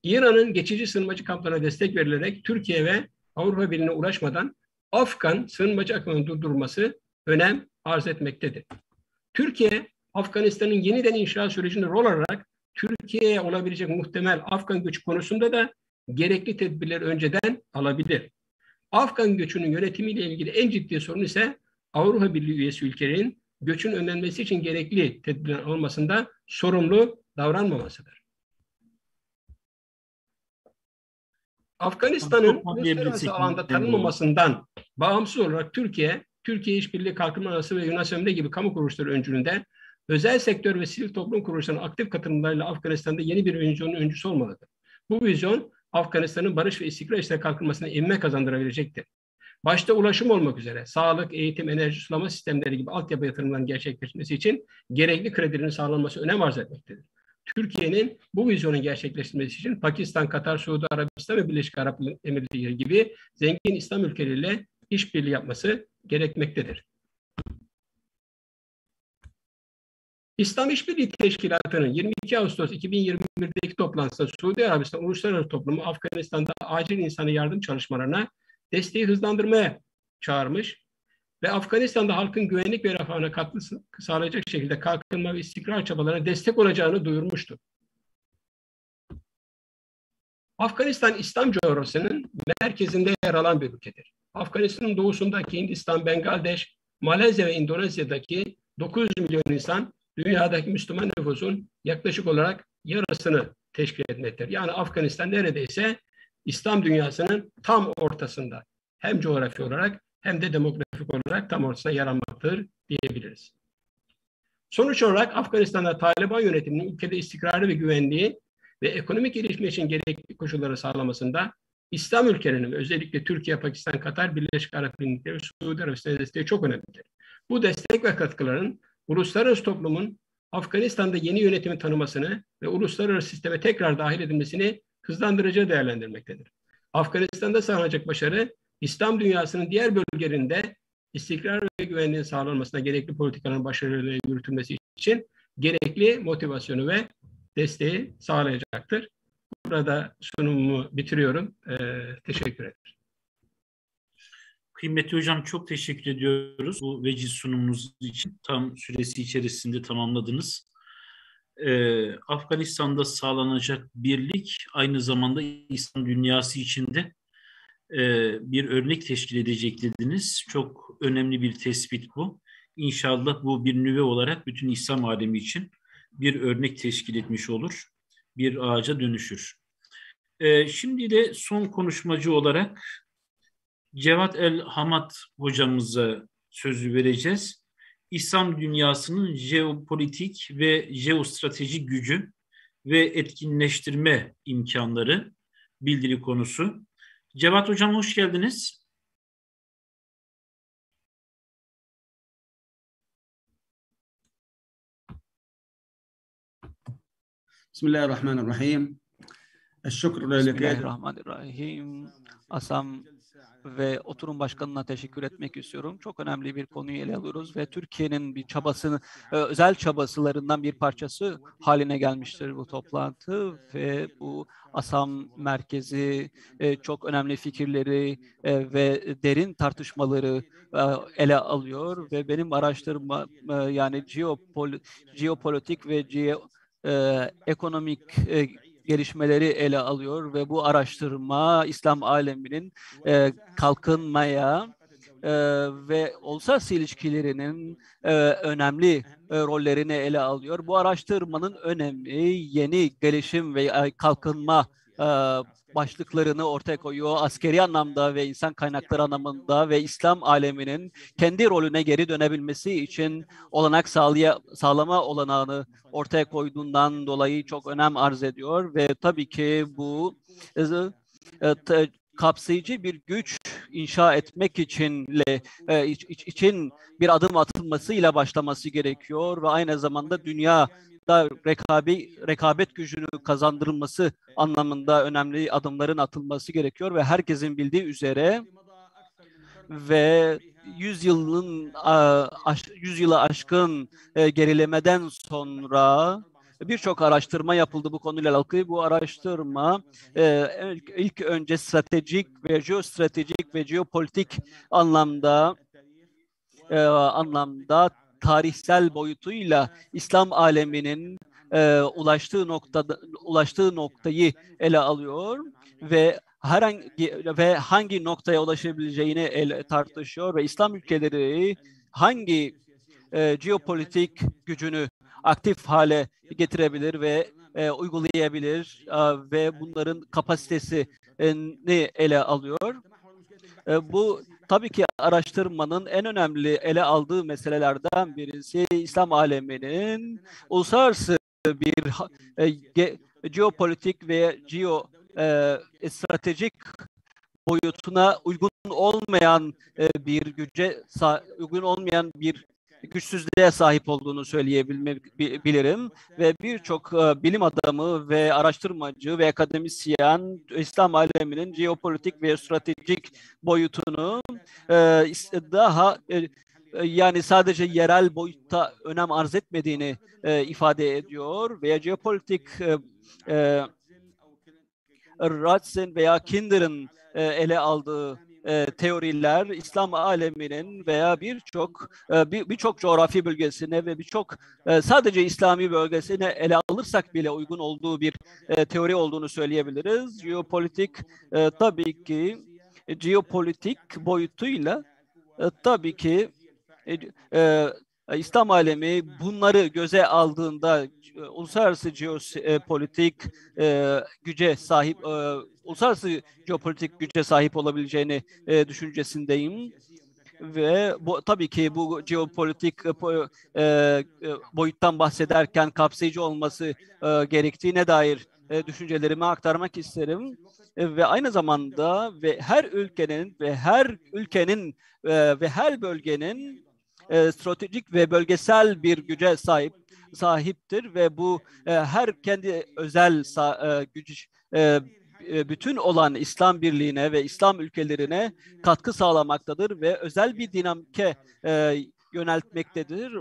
Speaker 19: İran'ın geçici sığınmacı kamplarına destek verilerek Türkiye ve Avrupa Birliği'ne ulaşmadan Afgan sığınmacı akımının durdurulması önem arz etmektedir. Türkiye, Afganistan'ın yeniden inşa sürecinde rol alarak Türkiye'ye olabilecek muhtemel Afgan göçü konusunda da gerekli tedbirleri önceden alabilir. Afgan göçünün yönetimiyle ilgili en ciddi sorun ise Avrupa Birliği üyesi ülkelerin göçün önlenmesi için gerekli tedbirler almasında sorumlu davranmamasıdır. Afganistan'ın uluslararası alanda tanınmamasından bağımsız olarak Türkiye İşbirliği Kalkınması ve Yunanistan gibi kamu kuruluşları öncülüğünde özel sektör ve sivil toplum kuruluşlarının aktif katılımlarıyla Afganistan'da yeni bir vizyonun öncüsü olmalıdır. Bu vizyon Afganistan'ın barış ve istikrar içinde kalkınmasına ivme kazandırabilecektir. Başta ulaşım olmak üzere sağlık, eğitim, enerji, sulama sistemleri gibi altyapı yatırımlarının gerçekleşmesi için gerekli kredilerin sağlanması önem arz etmektedir. Türkiye'nin bu vizyonun gerçekleştirilmesi için Pakistan, Katar, Suudi Arabistan ve Birleşik Arap Emirlikleri gibi zengin İslam ülkeleriyle işbirliği yapması gerekmektedir. İslam İşbirliği Teşkilatı'nın 22 Ağustos 2021'deki toplantısında Suudi Arabistan Uluslararası Toplumu Afganistan'da acil insani yardım çalışmalarına desteği hızlandırmaya çağırmış ve Afganistan'da halkın güvenlik ve refahına katkı sağlayacak şekilde kalkınma ve istikrar çabalarına destek olacağını duyurmuştu. Afganistan İslam coğrafyasının merkezinde yer alan bir ülkedir. Afganistan'ın doğusundaki Hindistan, Bangladeş, Malezya ve Endonezya'daki 900 milyon insan dünyadaki Müslüman nüfusun yaklaşık olarak yarısını teşkil etmektedir. Yani Afganistan neredeyse İslam dünyasının tam ortasında, hem coğrafi olarak hem de demografik olarak tam ortasına yer almaktadır diyebiliriz. Sonuç olarak Afganistan'da Taliban yönetiminin ülkede istikrarı ve güvenliği ve ekonomik gelişme için gerekli koşulları sağlamasında İslam ülkelerinin özellikle Türkiye, Pakistan, Katar, Birleşik Arap Emirlikleri ve Suudi Arabistan'ın desteği çok önemlidir. Bu destek ve katkıların uluslararası toplumun Afganistan'da yeni yönetimi tanımasını ve uluslararası sisteme tekrar dahil edilmesini hızlandırıcı değerlendirmektedir. Afganistan'da sağlanacak başarı, İslam dünyasının diğer bölgelerinde istikrar ve güvenliğin sağlanmasına gerekli politikaların başarıyla yürütülmesi için gerekli motivasyonu ve desteği sağlayacaktır. Burada sunumumu bitiriyorum. Teşekkür ederim.
Speaker 11: Kıymetli hocam, çok teşekkür ediyoruz bu veciz sunumunuz için. Tam süresi içerisinde tamamladınız. Afganistan'da sağlanacak birlik aynı zamanda İslam dünyası içinde bir örnek teşkil edecek dediniz. Çok önemli bir tespit bu. İnşallah bu bir nüve olarak bütün İslam alemi için bir örnek teşkil etmiş olur. Bir ağaca dönüşür. Şimdi de son konuşmacı olarak Cevat El Hamad hocamıza sözü vereceğiz. İslam dünyasının jeopolitik ve jeostratejik gücü ve etkinleştirme imkanları bildiri konusu. Cevat hocam, hoş geldiniz.
Speaker 20: Bismillahirrahmanirrahim.
Speaker 21: Bismillahirrahmanirrahim. ASAM ve oturum başkanına teşekkür etmek istiyorum. Çok önemli bir konuyu ele alıyoruz ve Türkiye'nin bir çabasını, özel çabasılarından bir parçası haline gelmiştir bu toplantı ve bu ASAM merkezi çok önemli fikirleri ve derin tartışmaları ele alıyor ve benim araştırma yani jeopolitik ve ekonomik gelişmeleri ele alıyor ve bu araştırma İslam aleminin kalkınmaya ve uluslararası ilişkilerinin önemli rollerini ele alıyor. Bu araştırmanın önemi yeni gelişim ve kalkınma başlıklarını ortaya koyuyor. Askeri anlamda ve insan kaynakları anlamında ve İslam aleminin kendi rolüne geri dönebilmesi için olanak sağlama olanağını ortaya koyduğundan dolayı çok önem arz ediyor ve tabii ki bu kapsayıcı bir güç inşa etmek için bir adım atılmasıyla başlaması gerekiyor ve aynı zamanda dünyada rekabet gücünü kazandırılması anlamında önemli adımların atılması gerekiyor ve herkesin bildiği üzere ve 100 yılı aşkın gerilemeden sonra birçok araştırma yapıldı bu konuyla alakalı. Bu araştırma ilk önce stratejik ve jeostratejik ve jeopolitik anlamda tarihsel boyutuyla İslam aleminin ulaştığı noktayı ele alıyor ve hangi noktaya ulaşabileceğini tartışıyor ve İslam ülkeleri hangi jeopolitik gücünü aktif hale getirebilir ve uygulayabilir ve bunların kapasitesini ele alıyor. Bu tabii ki araştırmanın en önemli ele aldığı meselelerden birisi İslam aleminin uluslararası bir jeopolitik ve stratejik boyutuna uygun olmayan bir güçsüzlüğe sahip olduğunu söyleyebilirim ve birçok bilim adamı ve araştırmacı ve akademisyen İslam aleminin jeopolitik ve stratejik boyutunu daha yani sadece yerel boyutta önem arz etmediğini ifade ediyor veya jeopolitik Ratzen veya Kinder'ın ele aldığı teoriler İslam aleminin veya birçok coğrafi bölgesine ve birçok sadece İslami bölgesine ele alırsak bile uygun olduğu bir teori olduğunu söyleyebiliriz. Jeopolitik tabii ki jeopolitik boyutuyla tabii ki İslam alemi bunları göze aldığında uluslararası jeopolitik güce sahip, uluslararası jeopolitik güce sahip olabileceğini düşüncesindeyim. Ve bu, tabii ki bu jeopolitik boyuttan bahsederken kapsayıcı olması gerektiğine dair düşüncelerimi aktarmak isterim. Ve aynı zamanda her ülkenin ve her bölgenin stratejik ve bölgesel bir güce sahiptir ve bu her kendi özel güç bütün olan İslam birliğine ve İslam ülkelerine katkı sağlamaktadır ve özel bir dinamike yöneltmektedir.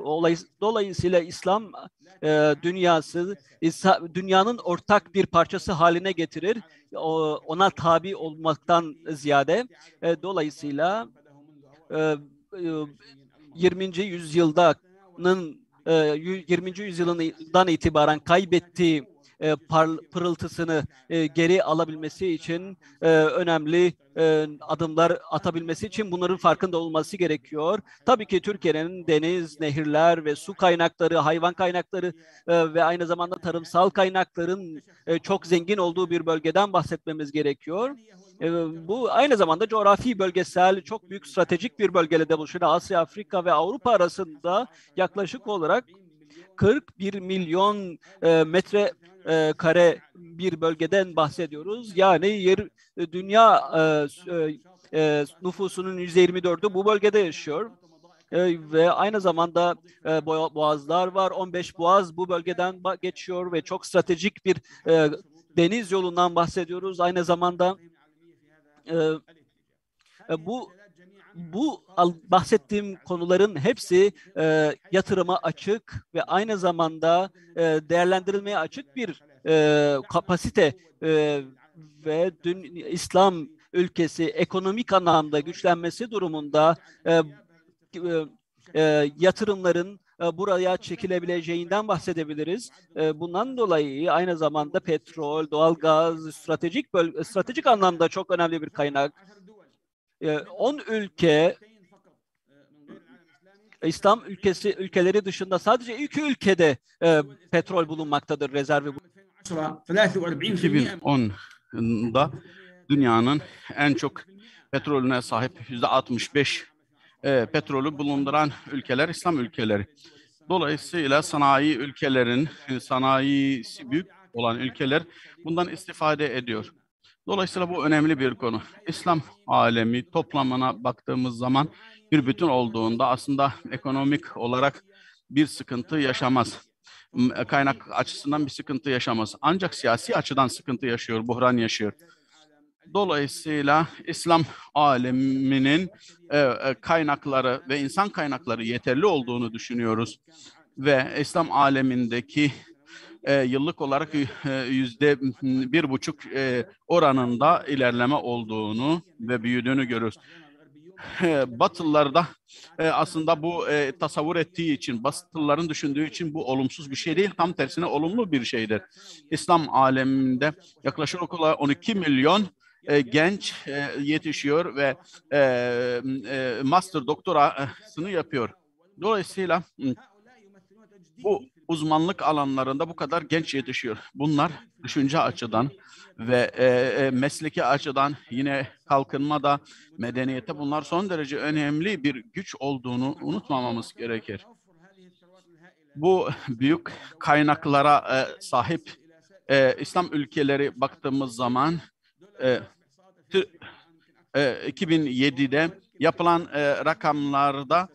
Speaker 21: Dolayısıyla İslam dünyası dünyanın ortak bir parçası haline getirir. Ona tabi olmaktan ziyade dolayısıyla 20. yüzyıldan itibaren kaybettiği pırıltısını geri alabilmesi için önemli adımlar atabilmesi için bunların farkında olması gerekiyor. Tabii ki Türkiye'nin deniz, nehirler ve su kaynakları, hayvan kaynakları ve aynı zamanda tarımsal kaynakların çok zengin olduğu bir bölgeden bahsetmemiz gerekiyor. Bu aynı zamanda coğrafi, bölgesel, çok büyük stratejik bir bölgede buluşan Asya, Afrika ve Avrupa arasında yaklaşık olarak 41 milyon metre kare bir bölgeden bahsediyoruz. Yani dünya nüfusunun %24'ü bu bölgede yaşıyor. Ve aynı zamanda boğazlar var. 15 boğaz bu bölgeden geçiyor ve çok stratejik bir deniz yolundan bahsediyoruz. Aynı zamanda bu bahsettiğim konuların hepsi yatırıma açık ve aynı zamanda değerlendirilmeye açık bir kapasite ve İslam ülkesi ekonomik anlamda güçlenmesi durumunda yatırımların buraya çekilebileceğinden bahsedebiliriz. Bundan dolayı aynı zamanda petrol, doğalgaz, stratejik anlamda çok önemli bir kaynak. 10 ülke, İslam ülkeleri dışında sadece 2 ülkede petrol bulunmaktadır, rezervi.
Speaker 9: 2010'da dünyanın en çok petrolüne sahip %65 petrolü bulunduran ülkeler İslam ülkeleri. Dolayısıyla sanayisi büyük olan ülkeler bundan istifade ediyor. Dolayısıyla bu önemli bir konu. İslam alemi toplamına baktığımız zaman bir bütün olduğunda aslında ekonomik olarak bir sıkıntı yaşamaz. Kaynak açısından bir sıkıntı yaşamaz. Ancak siyasi açıdan sıkıntı yaşıyor, buhran yaşıyor. Dolayısıyla İslam aleminin kaynakları ve insan kaynakları yeterli olduğunu düşünüyoruz. Ve İslam alemindeki yıllık olarak %1,5 oranında ilerleme olduğunu ve büyüdüğünü görüyoruz. Batılılarda aslında bu tasavvur ettiği için, Batılıların düşündüğü için bu olumsuz bir şey değil, tam tersine olumlu bir şeydir. İslam aleminde yaklaşık olarak 12 milyon genç yetişiyor ve master doktorasını yapıyor. Dolayısıyla bu uzmanlık alanlarında bu kadar genç yetişiyor. Bunlar düşünce açıdan ve mesleki açıdan yine kalkınmada, medeniyete bunlar son derece önemli bir güç olduğunu unutmamamız gerekir. Bu büyük kaynaklara sahip İslam ülkeleri baktığımız zaman 2007'de yapılan rakamlarda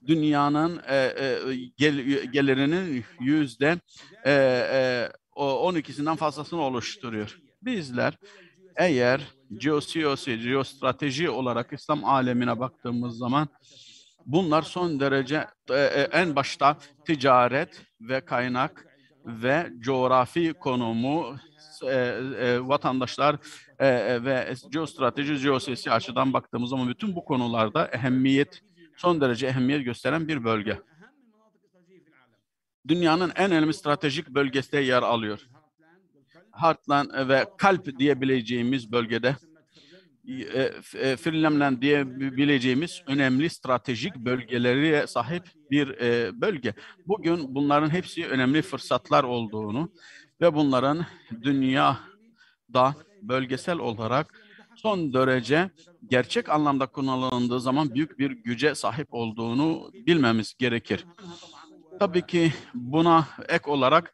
Speaker 9: dünyanın gelirinin %12'sinden fazlasını oluşturuyor. Bizler eğer geostrateji olarak İslam alemine baktığımız zaman bunlar son derece en başta ticaret ve kaynak ve coğrafi konumu vatandaşlar ve geostrateji, jeosiyasi açıdan baktığımız zaman bütün bu konularda son derece ehemmiyet gösteren bir bölge. Dünyanın en önemli stratejik bölgesinde yer alıyor. Heartland ve kalp diyebileceğimiz bölgede Finland diyebileceğimiz önemli stratejik bölgelere sahip bir bölge. Bugün bunların hepsi önemli fırsatlar olduğunu ve bunların dünyada bölgesel olarak son derece gerçek anlamda kullanıldığı zaman büyük bir güce sahip olduğunu bilmemiz gerekir. Tabii ki buna ek olarak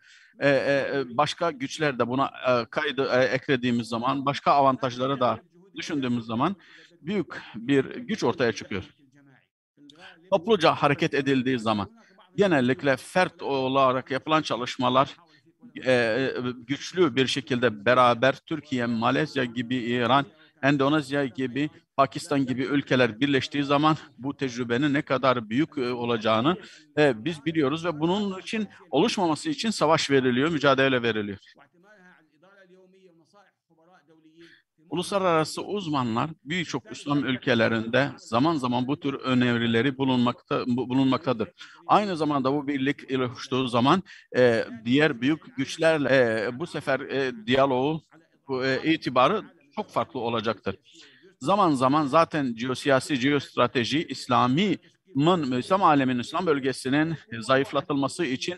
Speaker 9: başka güçler de buna eklediğimiz zaman, başka avantajları da düşündüğümüz zaman büyük bir güç ortaya çıkıyor. Topluca hareket edildiği zaman genellikle fert olarak yapılan çalışmalar güçlü bir şekilde beraber Türkiye, Malezya gibi, İran, Endonezya gibi, Pakistan gibi ülkeler birleştiği zaman bu tecrübenin ne kadar büyük olacağını biz biliyoruz ve bunun için oluşmaması için savaş veriliyor, mücadele veriliyor. Uluslararası uzmanlar birçok İslam ülkelerinde zaman zaman bu tür önerileri bulunmaktadır. Aynı zamanda bu birlik oluştuğu zaman diğer büyük güçlerle bu sefer diyaloğu, itibarı çok farklı olacaktır. Zaman zaman zaten geosiyasi, geostrateji, İslam aleminin, İslam bölgesinin zayıflatılması için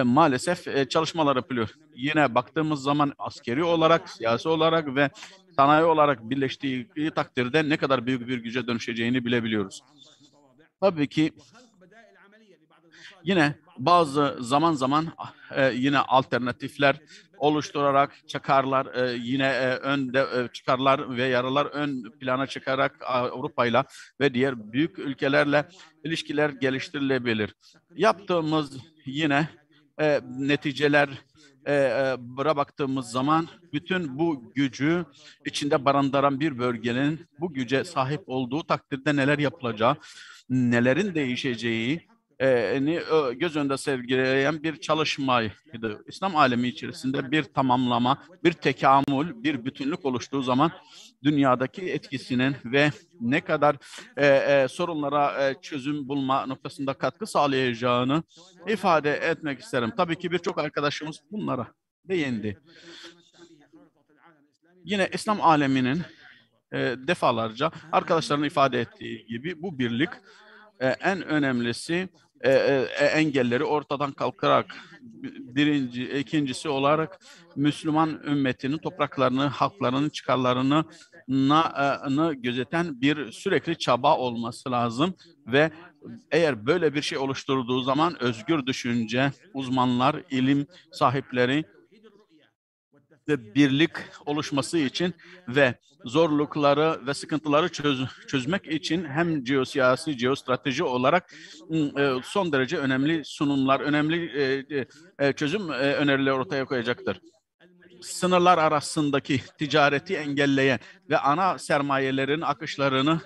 Speaker 9: maalesef çalışmalar yapılıyor. Yine baktığımız zaman askeri olarak, siyasi olarak ve sanayi olarak birleştiği takdirde ne kadar büyük bir güce dönüşeceğini bilebiliyoruz. Tabii ki yine bazı zaman yine alternatifler oluşturarak çıkarlar, yine önde çıkarlar ve yaralar ön plana çıkarak Avrupa'yla ve diğer büyük ülkelerle ilişkiler geliştirilebilir. Yaptığımız yine neticeler baktığımız zaman bütün bu gücü içinde barındıran bir bölgenin bu güce sahip olduğu takdirde neler yapılacağı, nelerin değişeceği göz önünde sergileyen bir çalışmaydı. İslam alemi içerisinde bir tamamlama, bir tekamül, bir bütünlük oluştuğu zaman dünyadaki etkisinin ve ne kadar sorunlara çözüm bulma noktasında katkı sağlayacağını ifade etmek isterim. Tabii ki birçok arkadaşımız bunlara değindi. Yine İslam aleminin defalarca arkadaşların ifade ettiği gibi bu birlik en önemlisi engelleri ortadan kalkarak ikincisi olarak Müslüman ümmetinin topraklarını, halklarının çıkarlarını gözeten bir sürekli çaba olması lazım ve eğer böyle bir şey oluşturduğu zaman özgür düşünce, uzmanlar, ilim sahipleri ve birlik oluşması için ve zorlukları ve sıkıntıları çözmek için hem geosiyasi, geostrateji olarak son derece önemli sunumlar, önemli çözüm önerileri ortaya koyacaktır. Sınırlar arasındaki ticareti engelleyen ve ana sermayelerin akışlarını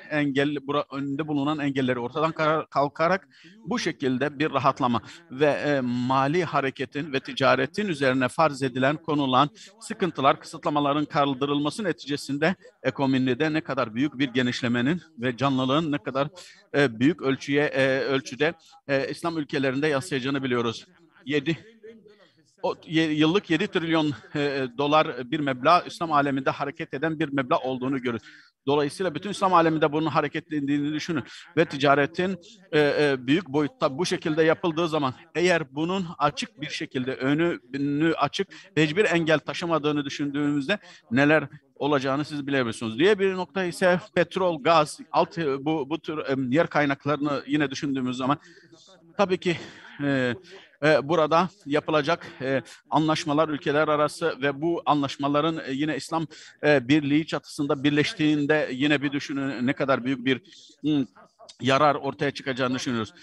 Speaker 9: önünde bulunan engelleri ortadan kalkarak bu şekilde bir rahatlama ve mali hareketin ve ticaretin üzerine farz edilen konulan sıkıntılar, kısıtlamaların kaldırılması neticesinde ekonomide ne kadar büyük bir genişlemenin ve canlılığın ne kadar büyük ölçüde İslam ülkelerinde yansıyacağını biliyoruz. Yıllık 7 trilyon dolar bir meblağ İslam aleminde hareket eden bir meblağ olduğunu görürüz. Dolayısıyla bütün İslam aleminde bunun hareketlendiğini düşünün ve ticaretin büyük boyutta bu şekilde yapıldığı zaman eğer bunun açık bir şekilde önü açık ve hiçbir engel taşımadığını düşündüğümüzde neler olacağını siz bilebilirsiniz. Diğer bir nokta ise petrol, gaz, bu tür yer kaynaklarını yine düşündüğümüz zaman tabii ki burada yapılacak anlaşmalar ülkeler arası ve bu anlaşmaların yine İslam birliği çatısında birleştiğinde yine bir düşünün ne kadar büyük bir yarar ortaya çıkacağını düşünüyoruz.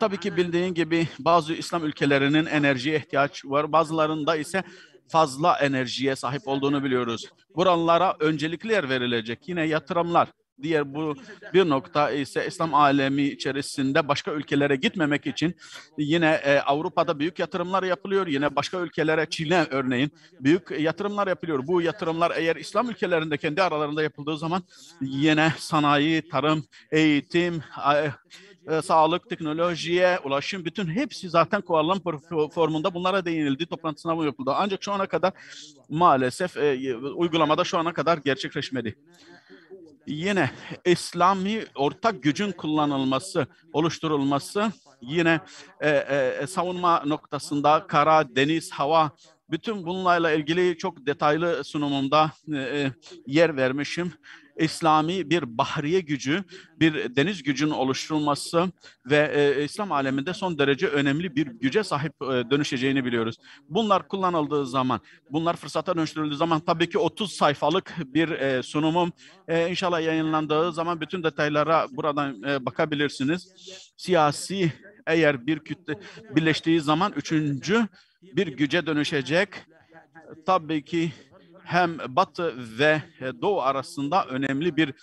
Speaker 9: Tabii ki bildiğin gibi bazı İslam ülkelerinin enerjiye ihtiyaç var, bazılarında ise fazla enerjiye sahip olduğunu biliyoruz. Buralara öncelikli yer verilecek yine yatırımlar. Diğer bu bir nokta ise İslam alemi içerisinde başka ülkelere gitmemek için yine Avrupa'da büyük yatırımlar yapılıyor. Yine başka ülkelere, Çin'e örneğin büyük yatırımlar yapılıyor. Bu yatırımlar eğer İslam ülkelerinde kendi aralarında yapıldığı zaman yine sanayi, tarım, eğitim, sağlık, teknolojiye, ulaşım, bütün hepsi zaten Kuala Lumpur formunda bunlara değinildi. Toplantı sınavı yapıldı. Ancak şu ana kadar maalesef uygulamada şu ana kadar gerçekleşmedi. Yine İslami ortak gücün kullanılması, oluşturulması, yine savunma noktasında kara, deniz, hava, bütün bunlarla ilgili çok detaylı sunumumda yer vermişim. İslami bir bahriye gücü, bir deniz gücünün oluşturulması ve İslam aleminde son derece önemli bir güce sahip dönüşeceğini biliyoruz. Bunlar kullanıldığı zaman, bunlar fırsata dönüştürüldüğü zaman tabii ki 30 sayfalık bir sunumum. İnşallah yayınlandığı zaman bütün detaylara buradan bakabilirsiniz. Siyasi eğer bir kütle birleştiği zaman üçüncü bir güce dönüşecek. Tabii ki hem Batı ve Doğu arasında önemli bir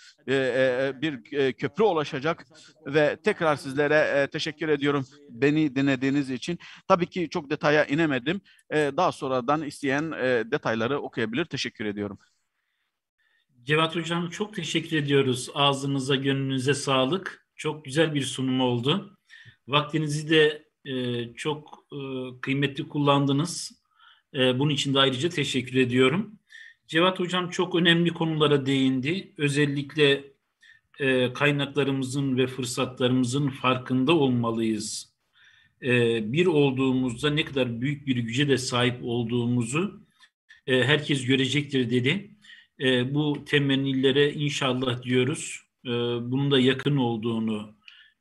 Speaker 9: köprü oluşacak ve tekrar sizlere teşekkür ediyorum beni dinlediğiniz için. Tabii ki çok detaya inemedim. Daha sonradan isteyen detayları okuyabilir. Teşekkür ediyorum.
Speaker 11: Cevat Hocam çok teşekkür ediyoruz. Ağzınıza, gönlünüze sağlık. Çok güzel bir sunum oldu. Vaktinizi de çok kıymetli kullandınız. Bunun için de ayrıca teşekkür ediyorum. Cevat Hocam çok önemli konulara değindi. Özellikle kaynaklarımızın ve fırsatlarımızın farkında olmalıyız. Bir olduğumuzda ne kadar büyük bir güce de sahip olduğumuzu herkes görecektir dedi. Bu temennilere inşallah diyoruz. Bunun da yakın olduğunu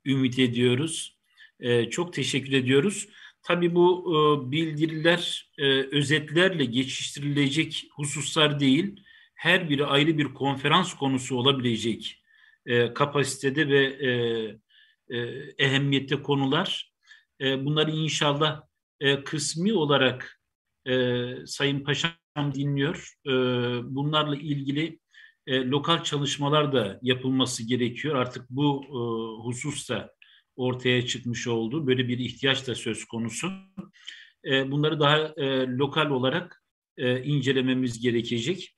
Speaker 11: ümit ediyoruz. Çok teşekkür ediyoruz. Tabii bu bildiriler özetlerle geçiştirilecek hususlar değil, her biri ayrı bir konferans konusu olabilecek kapasitede ve ehemmiyette konular. Bunları inşallah kısmi olarak Sayın Paşam dinliyor. Bunlarla ilgili lokal çalışmalar da yapılması gerekiyor. Artık bu hususta ortaya çıkmış oldu. Böyle bir ihtiyaç da söz konusu. Bunları daha lokal olarak incelememiz gerekecek.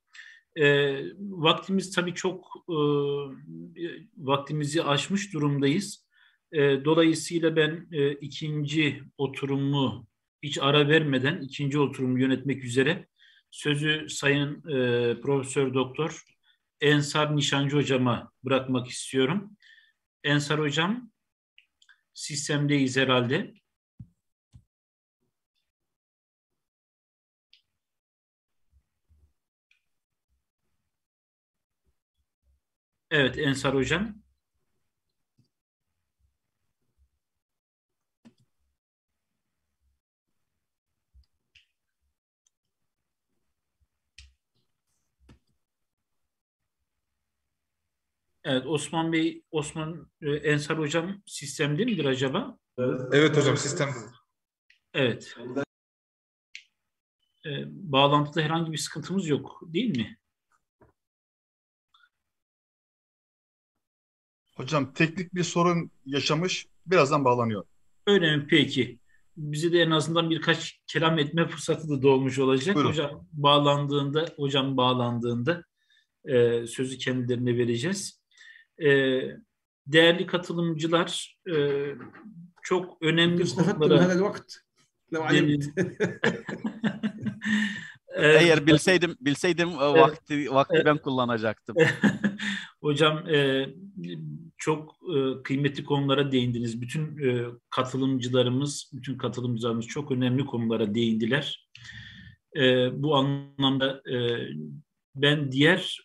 Speaker 11: Vaktimiz tabii çok vaktimizi aşmış durumdayız. Dolayısıyla ben ikinci oturumu hiç ara vermeden ikinci oturumu yönetmek üzere sözü Sayın Profesör Doktor Ensar Nişancı Hocama bırakmak istiyorum. Ensar Hocam, sistemdeyiz herhalde. Evet, Ensar Hocam. Evet, Osman Bey, Ensar Hocam sistemde midir acaba?
Speaker 15: Evet hocam, sistemde.
Speaker 11: Evet. Bağlantıda herhangi bir sıkıntımız yok, değil mi?
Speaker 2: Hocam teknik bir sorun yaşamış, birazdan bağlanıyor.
Speaker 11: Öyle mi? Peki. Bize de en azından birkaç kelam etme fırsatı da doğmuş olacak.
Speaker 2: Buyurun.
Speaker 11: Hocam bağlandığında sözü kendilerine vereceğiz. Değerli katılımcılar, çok önemli konulara...
Speaker 9: Eğer bilseydim vakti ben kullanacaktım.
Speaker 11: Hocam çok kıymetli konulara değindiniz. Bütün katılımcılarımız çok önemli konulara değindiler. Bu anlamda ben diğer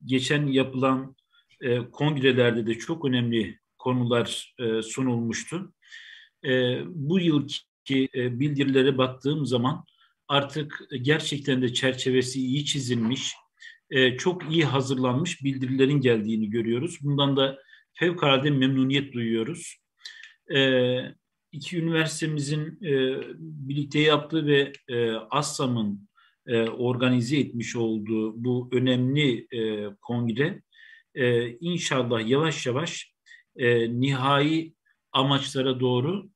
Speaker 11: geçen yapılan kongrelerde de çok önemli konular sunulmuştu. Bu yılki bildirilere baktığım zaman artık gerçekten de çerçevesi iyi çizilmiş, çok iyi hazırlanmış bildirilerin geldiğini görüyoruz. Bundan da fevkalade memnuniyet duyuyoruz. İki üniversitemizin birlikte yaptığı ve ASSAM'ın organize etmiş olduğu bu önemli kongre inşallah yavaş yavaş nihai amaçlara doğru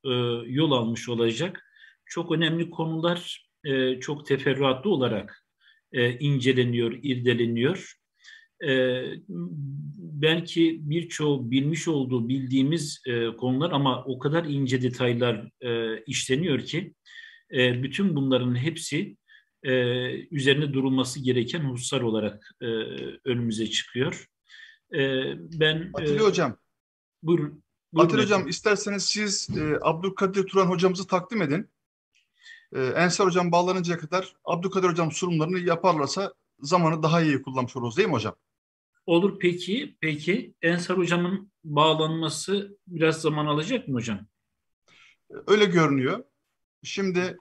Speaker 11: yol almış olacak. Çok önemli konular çok teferruatlı olarak inceleniyor, irdeleniyor. belki birçoğu bilmiş olduğu, bildiğimiz konular ama o kadar ince detaylar işleniyor ki bütün bunların hepsi üzerine durulması gereken hususlar olarak önümüze çıkıyor.
Speaker 2: Atilla Hocam.
Speaker 11: Buyurun
Speaker 2: Atilla Hocam, isterseniz siz Abdülkadir Turan Hocamızı takdim edin. Ensar Hocam bağlanıncaya kadar Abdülkadir Hocam sunumlarını yaparlarsa zamanı daha iyi kullanmış oluruz, değil mi hocam?
Speaker 11: Olur, peki. Peki. Ensar Hocam'ın bağlanması biraz zaman alacak mı hocam?
Speaker 2: Öyle görünüyor. Şimdi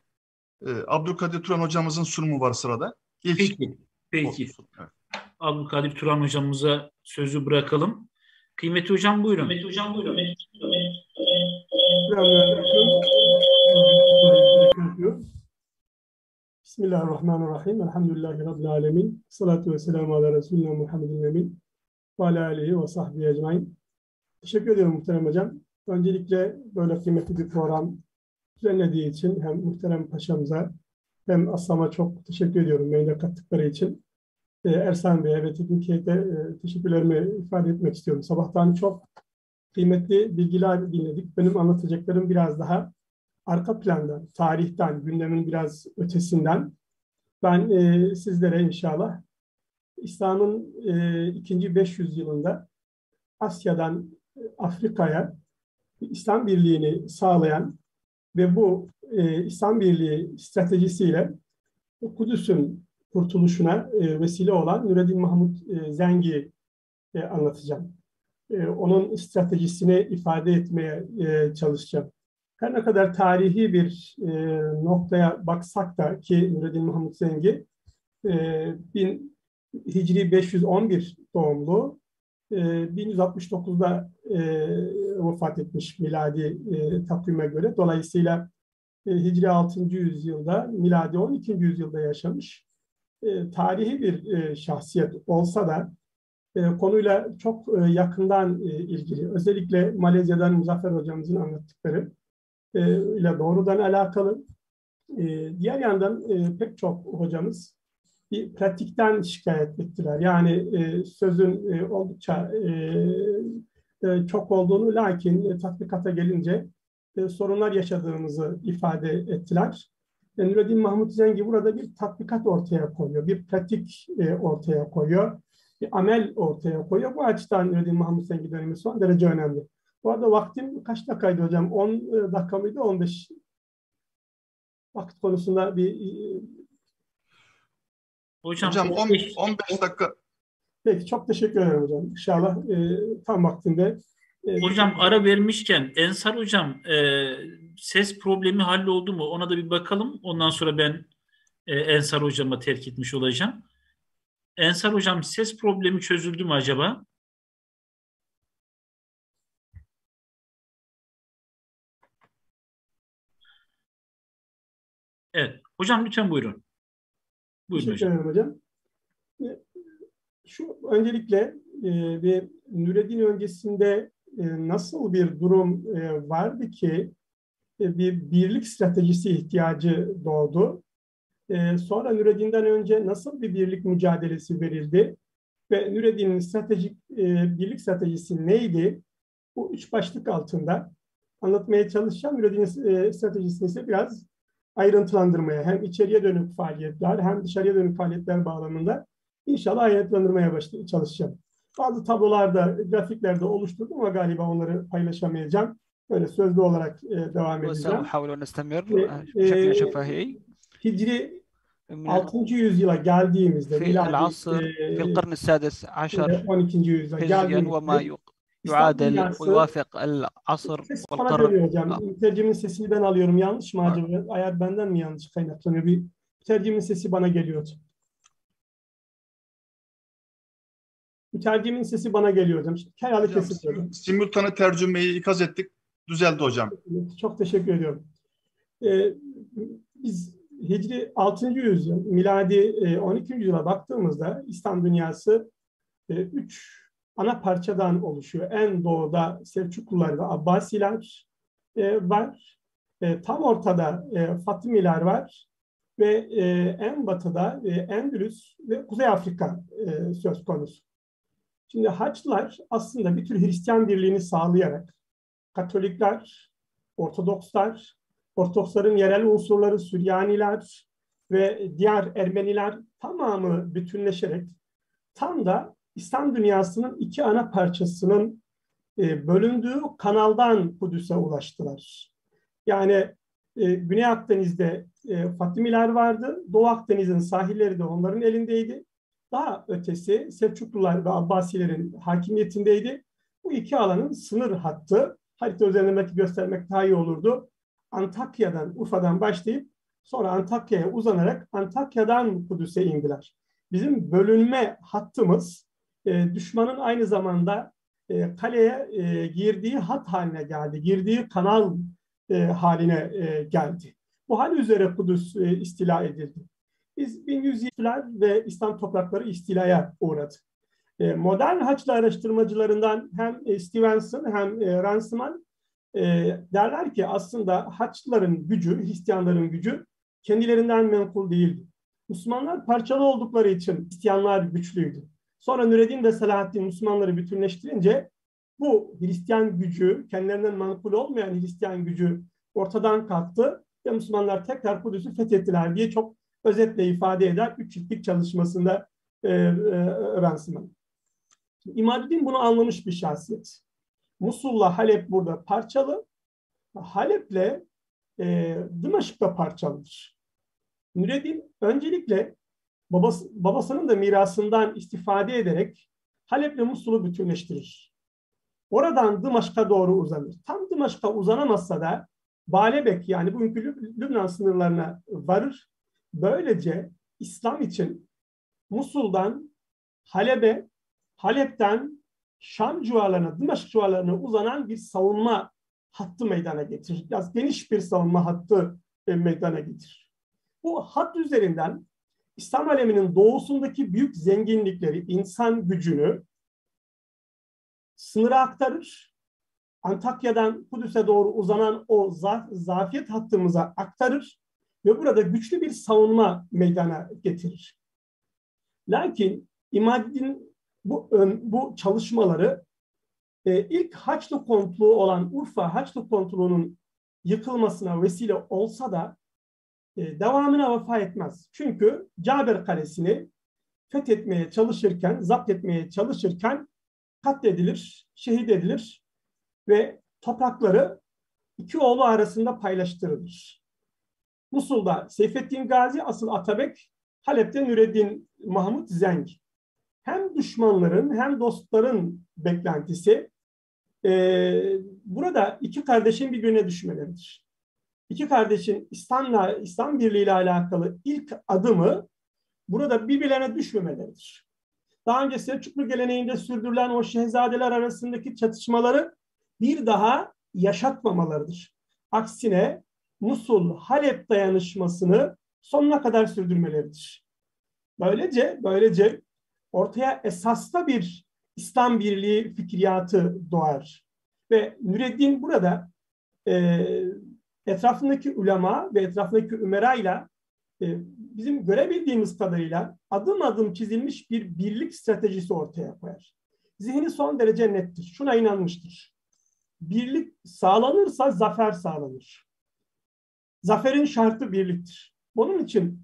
Speaker 2: Abdülkadir Turan Hocamızın sunumu var sırada.
Speaker 11: Peki. Evet. Abdülkadir Turan Hocamıza sözü bırakalım. Kıymetli hocam buyurun.
Speaker 20: Bismillahirrahmanirrahim. Elhamdülillahi Rabbil alemin. Salatu ve selamu ala Resulina Muhammedin emin. Ve ala alihi ve sahbihi ecmain. Teşekkür ediyorum muhterem hocam. Öncelikle böyle kıymetli bir program düzenlediği için hem muhterem paşamıza hem Aslam'a çok teşekkür ediyorum yayına kattıkları için. Ersan Bey'e ve teknik heyete teşekkürlerimi ifade etmek istiyorum. Sabahtan çok kıymetli bilgiler dinledik. Benim anlatacaklarım biraz daha arka planda, tarihten, gündemin biraz ötesinden. Ben sizlere inşallah İslam'ın ikinci 500 yılında Asya'dan Afrika'ya İslam birliğini sağlayan ve bu İslam birliği stratejisiyle Kudüs'ün kurtuluşuna vesile olan Nureddin Mahmut Zengi'yi anlatacağım. Onun stratejisini ifade etmeye çalışacağım. Her ne kadar tarihi bir noktaya baksak da ki Nureddin Mahmut Zengi Hicri 511 doğumlu, 1169'da vefat etmiş miladi takvime göre. Dolayısıyla Hicri 6. yüzyılda, miladi 12. yüzyılda yaşamış. Tarihi bir şahsiyet olsa da konuyla çok yakından ilgili. Özellikle Malezya'dan Muzaffer hocamızın anlattıkları ile doğrudan alakalı. Diğer yandan pek çok hocamız bir pratikten şikayet ettiler. Yani sözün oldukça çok olduğunu, lakin tatbikata gelince sorunlar yaşadığımızı ifade ettiler. Nureddin Mahmut Zengi burada bir tatbikat ortaya koyuyor, bir pratik ortaya koyuyor, bir amel ortaya koyuyor. Bu açıdan Nureddin Mahmut Zengi dönemi son derece önemli. Bu arada vaktim kaç dakikaydı hocam? 10 dakika mıydı? 15. Vakit konusunda bir...
Speaker 2: Hocam 15 dakika.
Speaker 20: Peki, çok teşekkür ederim hocam. İnşallah tam vaktinde.
Speaker 11: Hocam ara vermişken Ensar hocam ses problemi halloldu mu? Ona da bir bakalım. Ondan sonra ben Ensar hocama terk etmiş olacağım. Ensar hocam ses problemi çözüldü mü acaba? Evet. Hocam lütfen buyurun. Buyurun
Speaker 20: teşekkür ederim hocam. Şu öncelikle bir Nureddin öncesinde nasıl bir durum vardı ki bir birlik stratejisi ihtiyacı doğdu. Sonra Nureddin'den önce nasıl bir birlik mücadelesi verildi ve Nureddin'in birlik stratejisi neydi? Bu üç başlık altında anlatmaya çalışacağım. Nureddin'in stratejisini ise biraz ayrıntılandırmaya, hem içeriye dönük faaliyetler hem dışarıya dönük faaliyetler bağlamında inşallah ayrıntılandırmaya çalışacağım. Bazı tablolarda, grafiklerde oluşturdum ama galiba onları paylaşamayacağım. Böyle sözlü olarak devam edeceğim. Hicri 6. yüzyıla geldiğimizde, miladi 12. yüzyıla geldiğimizde
Speaker 18: يعادل ويوافق العصر
Speaker 20: والقرن. Mütercimin sesini ben alıyorum. Yanlış mı acaba? Eğer benden mi yanlış kaynaklanıyor? Bir mütercimin sesi bana geliyor. Mütercimin sesi bana geliyor hocam. Herhalde kesiliyor.
Speaker 2: Simultane tercümeyi ikaz ettik. Düzeldi hocam.
Speaker 20: Çok teşekkür ediyorum. Biz Hicri 6. yüzyıl, miladi 12. yüzyıla baktığımızda İslam dünyası 3 ana parçadan oluşuyor. En doğuda Selçuklular ve Abbasiler var. Tam ortada Fatımiler var. Ve en batıda Endülüs ve Kuzey Afrika söz konusu. Şimdi Haçlılar aslında bir tür Hristiyan birliğini sağlayarak Katolikler, Ortodoksların yerel unsurları, Süryaniler ve diğer Ermeniler tamamı bütünleşerek tam da İslam dünyasının iki ana parçasının bölündüğü kanaldan Kudüs'e ulaştılar. Yani Güney Akdeniz'de Fatimiler vardı, Doğu Akdeniz'in sahilleri de onların elindeydi. Daha ötesi Selçuklular ve Abbasilerin hakimiyetindeydi. Bu iki alanın sınır hattı, harita üzerinde belki göstermek daha iyi olurdu. Antakya'dan, Urfa'dan başlayıp sonra Antakya'ya uzanarak Antakya'dan Kudüs'e indiler. Bizim bölünme hattımız düşmanın aynı zamanda kaleye girdiği hat haline geldi, girdiği kanal haline geldi. Bu hal üzere Kudüs istila edildi. Biz 1100'ler ve İslam toprakları istilaya uğradı. Modern Haçlı araştırmacılarından hem Stevenson hem Ransman derler ki aslında Haçlıların gücü, Hristiyanların gücü kendilerinden menkul değildi. Müslümanlar parçalı oldukları için Hristiyanlar güçlüydü. Sonra Nureddin ve Selahaddin Müslümanları bütünleştirince bu Hristiyan gücü, kendilerinden menkul olmayan Hristiyan gücü ortadan kalktı ve Müslümanlar tekrar Kudüs'ü fethettiler diye çok özetle ifade eder 3 ciltlik çalışmasında Ransman. İmaduddin bunu anlamış bir şahsiyet. Musul'la Halep burada parçalı, Halep'le Dımaşık'ta parçalıdır. Nureddin öncelikle babasının da mirasından istifade ederek Halep'le Musul'u bütünleştirir. Oradan Dımaşk'a doğru uzanır. Tam Dımaşk'a uzanamazsa da Baalbek yani bugünkü Lübnan sınırlarına varır. Böylece İslam için Musul'dan Halep'e, Halep'ten Şam civarlarına, Dımaşk civarlarına uzanan bir savunma hattı meydana getirir. Biraz geniş bir savunma hattı meydana getirir. Bu hat üzerinden İslam aleminin doğusundaki büyük zenginlikleri, insan gücünü sınıra aktarır. Antakya'dan Kudüs'e doğru uzanan o zafiyet hattımıza aktarır ve burada güçlü bir savunma meydana getirir. Lakin İmaduddin bu çalışmaları ilk Haçlı kontluğu olan Urfa Haçlı kontluğunun yıkılmasına vesile olsa da devamına vefa etmez. Çünkü Caber Kalesi'ni fethetmeye çalışırken, zapt etmeye çalışırken katledilir, şehit edilir ve toprakları iki oğlu arasında paylaştırılır. Musul'da Seyfettin Gazi, asıl Atabek, Halep'te Nureddin Mahmud Zeng. Hem düşmanların hem dostların beklentisi burada iki kardeşin birbirine düşmeleridir. İki kardeşin İslam Birliği ile alakalı ilk adımı burada birbirlerine düşmemeleridir. Daha önce Selçuklu geleneğinde sürdürülen o şehzadeler arasındaki çatışmaları bir daha yaşatmamalarıdır. Aksine Musul-Halep dayanışmasını sonuna kadar sürdürmeleridir. Böylece ortaya esaslı bir İslam Birliği fikriyatı doğar. Ve Nureddin burada etrafındaki ulema ve etrafındaki ümerayla bizim görebildiğimiz kadarıyla adım adım çizilmiş bir birlik stratejisi ortaya koyar. Zihni son derece nettir. Şuna inanmıştır. Birlik sağlanırsa zafer sağlanır. Zaferin şartı birliktir. Bunun için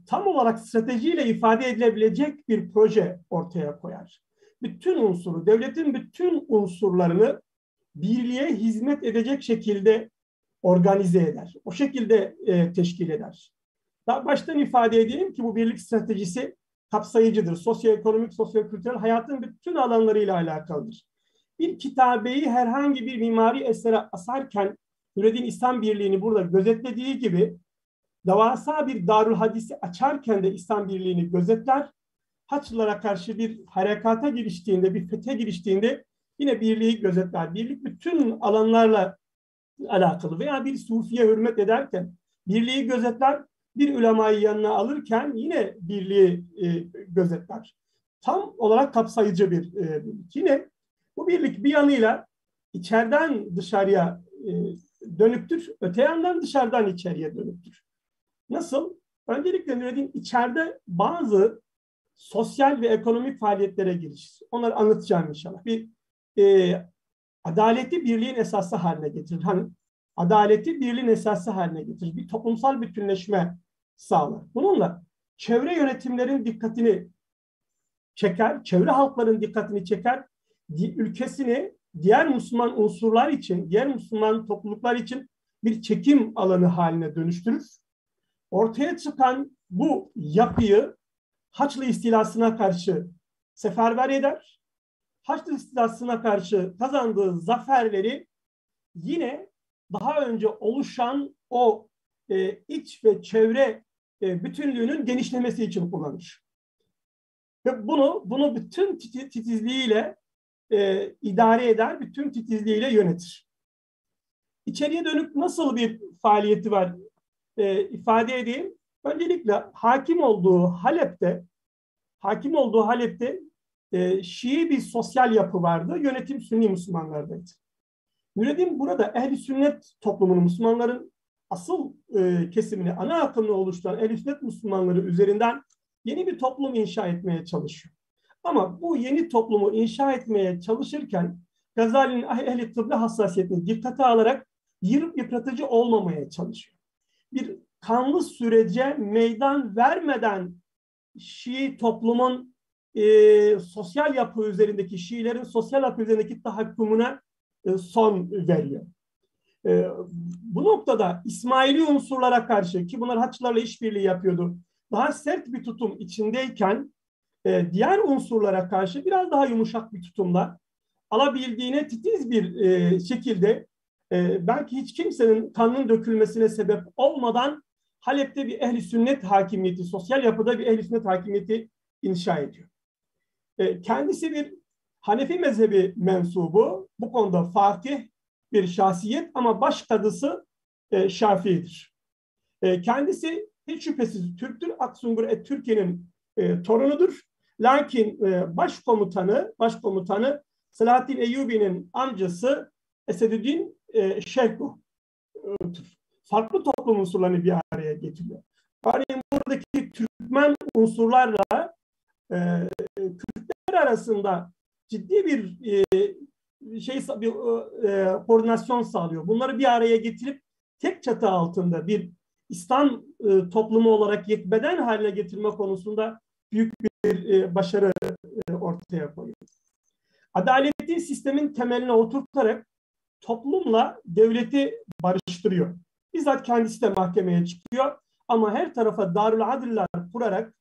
Speaker 20: tam olarak stratejiyle ifade edilebilecek bir proje ortaya koyar. Bütün unsuru, devletin bütün unsurlarını birliğe hizmet edecek şekilde organize eder. O şekilde teşkil eder. Daha baştan ifade edeyim ki bu birlik stratejisi kapsayıcıdır. Sosyoekonomik, sosyokültürel hayatın bütün alanlarıyla alakalıdır. Bir kitabeyi herhangi bir mimari esere asarken Nureddin İslam Birliği'ni burada gözetlediği gibi devasa bir Darül Hadis'i açarken de İslam Birliği'ni gözetler. Haçlılara karşı bir harekata giriştiğinde, bir fethe giriştiğinde yine birliği gözetler. Birlik bütün alanlarla alakalı veya bir sufiye hürmet ederken birliği gözetler, bir ulemayı yanına alırken yine birliği gözetler. Tam olarak kapsayıcı bir birlik. Yine bu birlik bir yanıyla içeriden dışarıya dönüktür, öte yandan dışarıdan içeriye dönüktür. Nasıl? Öncelikle Nureddin içeride bazı sosyal ve ekonomik faaliyetlere giriş. Onları anlatacağım inşallah. Bir adaleti birliğin esası haline getirir. Hani adaleti birliğin esası haline getirir. Bir toplumsal bütünleşme sağlar. Bununla çevre yönetimlerin dikkatini çeker, çevre halkların dikkatini çeker, ülkesini diğer Müslüman unsurlar için, diğer Müslüman topluluklar için bir çekim alanı haline dönüştürür. Ortaya çıkan bu yapıyı Haçlı istilasına karşı seferber eder. Haçlı istilasına karşı kazandığı zaferleri yine daha önce oluşan o iç ve çevre bütünlüğünün genişlemesi için kullanır. Ve bunu bütün titizliğiyle idare eder, bütün titizliğiyle yönetir. İçeriye dönük nasıl bir faaliyeti var ifade edeyim. Öncelikle hakim olduğu Halep'te Şii bir sosyal yapı vardı. Yönetim Sünni Müslümanlardaydı. Nureddin burada ehli sünnet toplumunun, Müslümanların asıl kesimini, ana akımını oluşturan ehli sünnet Müslümanları üzerinden yeni bir toplum inşa etmeye çalışıyor. Ama bu yeni toplumu inşa etmeye çalışırken Gazali'nin ehli tıbbi hassasiyetini dikkate alarak yıpratıcı olmamaya çalışıyor. Bir kanlı sürece meydan vermeden Şii toplumun sosyal yapı üzerindeki, Şiilerin sosyal yapı üzerindeki tahakkümüne son veriyor. Bu noktada İsmaili unsurlara karşı, ki bunlar Haçlılarla işbirliği yapıyordu, daha sert bir tutum içindeyken diğer unsurlara karşı biraz daha yumuşak bir tutumla alabildiğine titiz bir şekilde belki hiç kimsenin kanının dökülmesine sebep olmadan Halep'te bir ehli sünnet hakimiyeti, sosyal yapıda bir ehli sünnet hakimiyeti inşa ediyor. Kendisi bir Hanefi mezhebi mensubu, bu konuda fakih bir şahsiyet ama baş kadısı Şafii'dir. Kendisi hiç şüphesiz Türktür, Aksungur Türkiye'nin torunudur. Lakin başkomutanı Selahaddin Eyyubi'nin amcası Esedüddin Şerkuh'tur. Farklı toplum unsurlarını bir araya getiriyor. Örneğin buradaki Türkmen unsurlarla Kürtler arasında ciddi bir koordinasyon sağlıyor. Bunları bir araya getirip tek çatı altında bir İslam toplumu olarak yekbeden haline getirme konusunda büyük bir başarı ortaya koyuyor. Adaleti sistemin temeline oturtarak toplumla devleti barıştırıyor. Bizzat kendisi de mahkemeye çıkıyor ama her tarafa darül adiller kurarak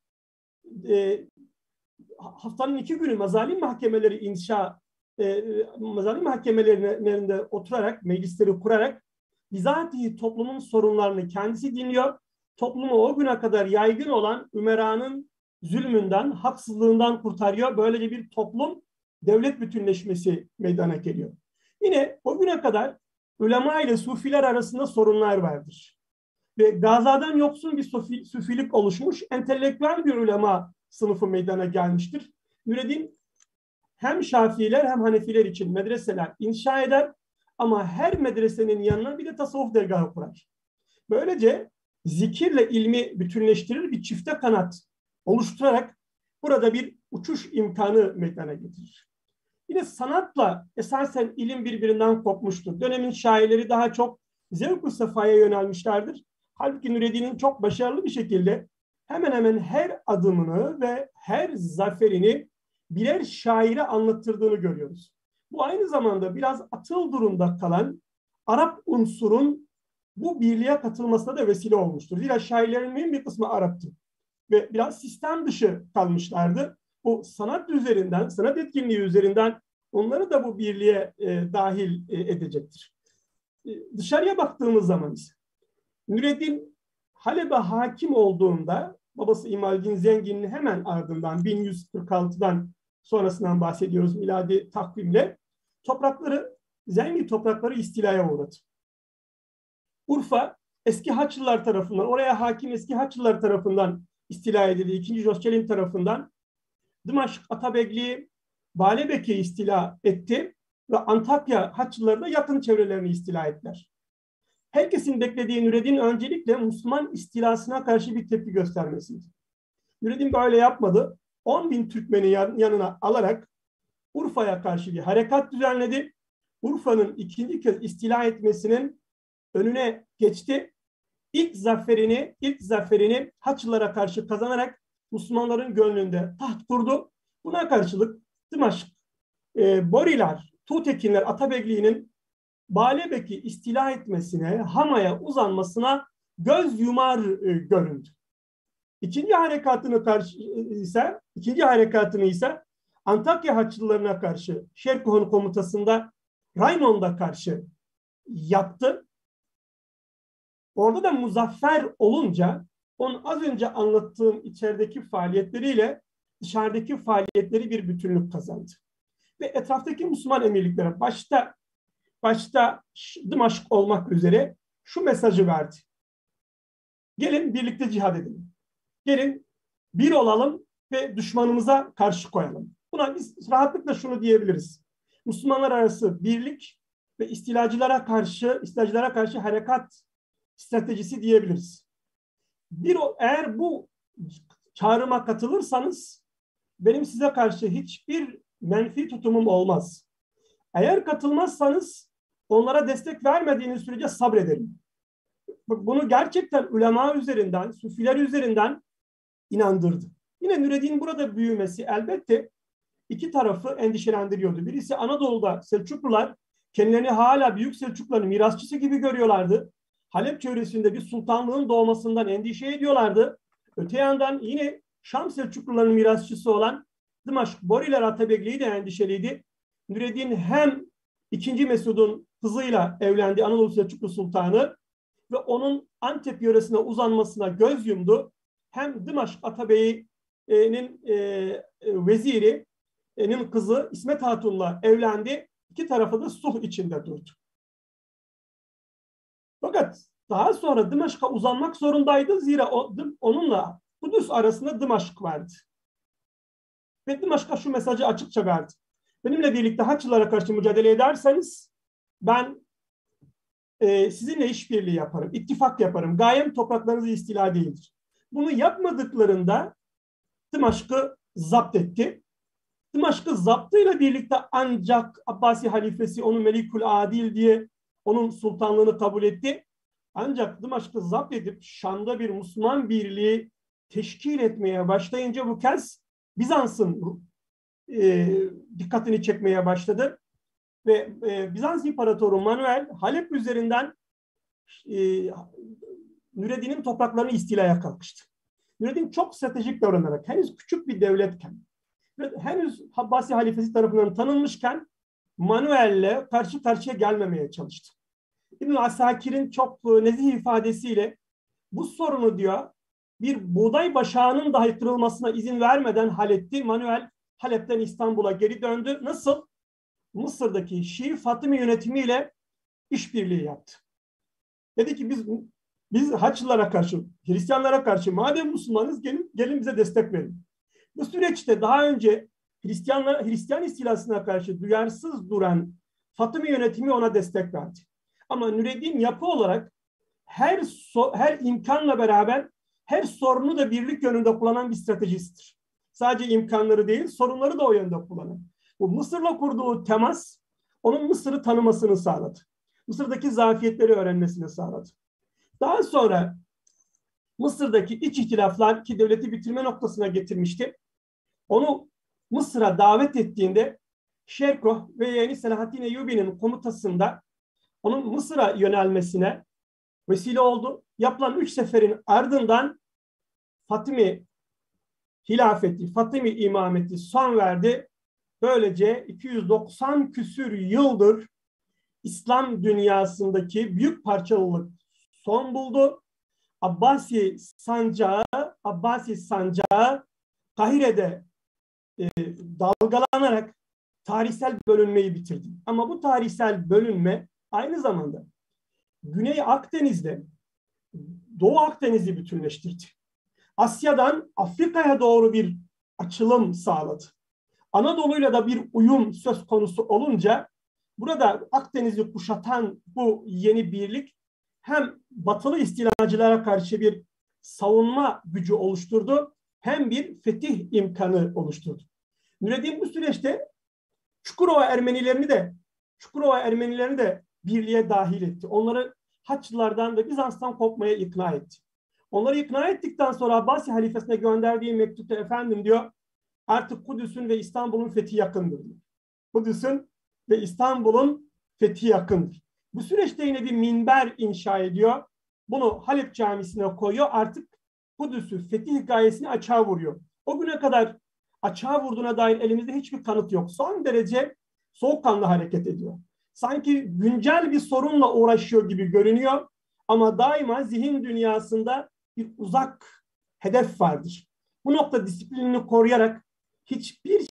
Speaker 20: haftanın 2 günü mazalim mahkemeleri mazalim mahkemelerinde oturarak, meclisleri kurarak bizatihi toplumun sorunlarını kendisi dinliyor. Toplumu o güne kadar yaygın olan ümeranın zulmünden, haksızlığından kurtarıyor. Böylece bir toplum devlet bütünleşmesi meydana geliyor. Yine o güne kadar ulema ile sufiler arasında sorunlar vardır. Ve gazadan yoksun bir sufilik oluşmuş, entelektüel bir ulema sınıfı meydana gelmiştir. Nureddin hem Şafiiler hem Hanefiler için medreseler inşa eder ama her medresenin yanına bir de tasavvuf dergahı kurar. Böylece zikirle ilmi bütünleştirir, bir çifte kanat oluşturarak burada bir uçuş imkanı meydana getirir. Yine sanatla esasen ilim birbirinden kopmuştur. Dönemin şairleri daha çok zevk-ı sefaya yönelmişlerdir. Halbuki Nureddin'in çok başarılı bir şekilde hemen hemen her adımını ve her zaferini birer şaire anlattırdığını görüyoruz. Bu aynı zamanda biraz atıl durumda kalan Arap unsurun bu birliğe katılmasına da vesile olmuştur. Zira şairlerin mühim bir kısmı Arap'tı ve biraz sistem dışı kalmışlardı. Bu sanat üzerinden, sanat etkinliği üzerinden onları da bu birliğe dahil edecektir. Dışarıya baktığımız zaman ise Nureddin Halep'e hakim olduğunda babası İmaddin Zengin'in hemen ardından 1146'dan sonrasından bahsediyoruz miladi takvimle. Zengin toprakları istilaya uğradı. Urfa eski Haçlılar tarafından, oraya hakim eski Haçlılar tarafından istila edildi. 2. Joscelin tarafından. Dımaşk Atabekli Balebek'i istila etti ve Antakya Haçlıları da yakın çevrelerini istila ettiler. Herkesin beklediği Nureddin öncelikle Müslüman istilasına karşı bir tepki göstermesiydi. Nureddin böyle yapmadı. 10.000 Türkmeni yanına alarak Urfa'ya karşı bir harekat düzenledi. Urfa'nın ikinci kez istila etmesinin önüne geçti. İlk zaferini Haçlılara karşı kazanarak Müslümanların gönlünde taht kurdu. Buna karşılık Dımaşk, Boriler, Tuğtekinler Atabegliğinin Baalebek'i istila etmesine, Hama'ya uzanmasına göz yumar göründü. İkinci harekatını ise Antakya Haçlılarına karşı Şerkuh'un komutasında Raymon'da karşı yaptı. Orada da muzaffer olunca onun az önce anlattığım içerideki faaliyetleriyle dışarıdaki faaliyetleri bir bütünlük kazandı. Ve etraftaki Müslüman emirliklere başta Dımaşk olmak üzere şu mesajı verdi. Gelin birlikte cihad edelim. Gelin bir olalım ve düşmanımıza karşı koyalım. Buna biz rahatlıkla şunu diyebiliriz. Müslümanlar arası birlik ve istilacılara karşı harekat stratejisi diyebiliriz. Eğer bu çağrıma katılırsanız benim size karşı hiçbir menfi tutumum olmaz. Eğer katılmazsanız onlara destek vermediğiniz sürece sabredelim. Bunu gerçekten ulema üzerinden, sufiler üzerinden inandırdı. Yine Nureddin'in burada büyümesi elbette iki tarafı endişelendiriyordu. Birisi Anadolu'da Selçuklular kendilerini hala Büyük Selçukluların mirasçısı gibi görüyorlardı. Halep çevresinde bir sultanlığın doğmasından endişe ediyorlardı. Öte yandan yine Şam Selçukluların mirasçısı olan Dımaşk Boriler Atabegliği de endişeliydi. Nureddin hem 2. Mesud'un kızıyla evlendi, Anadolu Selçuklu Sultanı, ve onun Antep yöresine uzanmasına göz yumdu. Hem Dımaşk Atabey'in vezirinin kızı İsmet Hatun'la evlendi. İki tarafı da sulh içinde durdu. Fakat daha sonra Dımaşk'a uzanmak zorundaydı. Zira onunla Kudüs arasında Dımaşk vardı. Ve Dımaşk'a şu mesajı açıkça verdi. Benimle birlikte Haçlılara karşı mücadele ederseniz ben sizinle işbirliği yaparım, ittifak yaparım. Gayem topraklarınızı istila değildir. Bunu yapmadıklarında Dımaşk'ı zapt etti. Dımaşk'ı zaptıyla birlikte ancak Abbasi halifesi onu Melikul Adil diye onun sultanlığını kabul etti. Ancak Dımaşk'ı zapt edip Şam'da bir Müslüman birliği teşkil etmeye başlayınca bu kez Bizans'ın dikkatini çekmeye başladı. Ve Bizans İmparatoru Manuel Halep üzerinden Nureddin'in topraklarını istilaya kalkıştı. Nureddin çok stratejik davranarak henüz küçük bir devletken ve henüz Abbasi halifesi tarafından tanınmışken Manuel'le karşı karşıya gelmemeye çalıştı. İbn Asakir'in çok nezih ifadesiyle bu sorunu diyor bir buğday başağının dahi kırılmasına izin vermeden halletti. Manuel Halep'ten İstanbul'a geri döndü. Nasıl? Mısır'daki Şii Fatımi yönetimiyle işbirliği yaptı. Dedi ki biz Haçlılara karşı, Hristiyanlara karşı madem Müslümanız gelin bize destek verin. Bu süreçte daha önce Hristiyan istilasına karşı duyarsız duran Fatımi yönetimi ona destek verdi. Ama Nureddin yapı olarak her imkanla beraber her sorunu da birlik yönünde kullanan bir stratejistidir. Sadece imkanları değil, sorunları da o yönde kullanan. Bu Mısır'la kurduğu temas onun Mısır'ı tanımasını sağladı. Mısır'daki zafiyetleri öğrenmesini sağladı. Daha sonra Mısır'daki iç ihtilaflar ki devleti bitirme noktasına getirmişti. Onu Mısır'a davet ettiğinde Şerkuh ve yeğeni Selahaddin Eyyubi'nin komutasında onun Mısır'a yönelmesine vesile oldu. Yapılan 3 seferin ardından Fatimi hilafeti, Fatimi imameti son verdi. Böylece 290 küsür yıldır İslam dünyasındaki büyük parçalılık son buldu. Abbasi sancağı Kahire'de dalgalanarak tarihsel bölünmeyi bitirdi. Ama bu tarihsel bölünme aynı zamanda Güney Akdeniz'de Doğu Akdeniz'i bütünleştirdi. Asya'dan Afrika'ya doğru bir açılım sağladı. Anadolu'yla da bir uyum söz konusu olunca burada Akdeniz'i kuşatan bu yeni birlik hem batılı istilacılara karşı bir savunma gücü oluşturdu hem bir fetih imkanı oluşturdu. Nureddin bu süreçte Çukurova Ermenilerini de birliğe dahil etti. Onları Haçlılardan ve Bizans'tan kopmaya ikna etti. Onları ikna ettikten sonra Abbasi halifesine gönderdiği mektupta efendim diyor, artık Kudüs'ün ve İstanbul'un fethi yakındır diyor. Kudüs'ün ve İstanbul'un fethi yakındır. Bu süreçte yine bir minber inşa ediyor. Bunu Halep Camisi'ne koyuyor. Artık Kudüs'ü fetih gayesini açığa vuruyor. O güne kadar açığa vurduğuna dair elimizde hiçbir kanıt yok. Son derece soğukkanlı hareket ediyor. Sanki güncel bir sorunla uğraşıyor gibi görünüyor ama daima zihin dünyasında bir uzak hedef vardır. Bu nokta disiplinini koruyarak hiçbir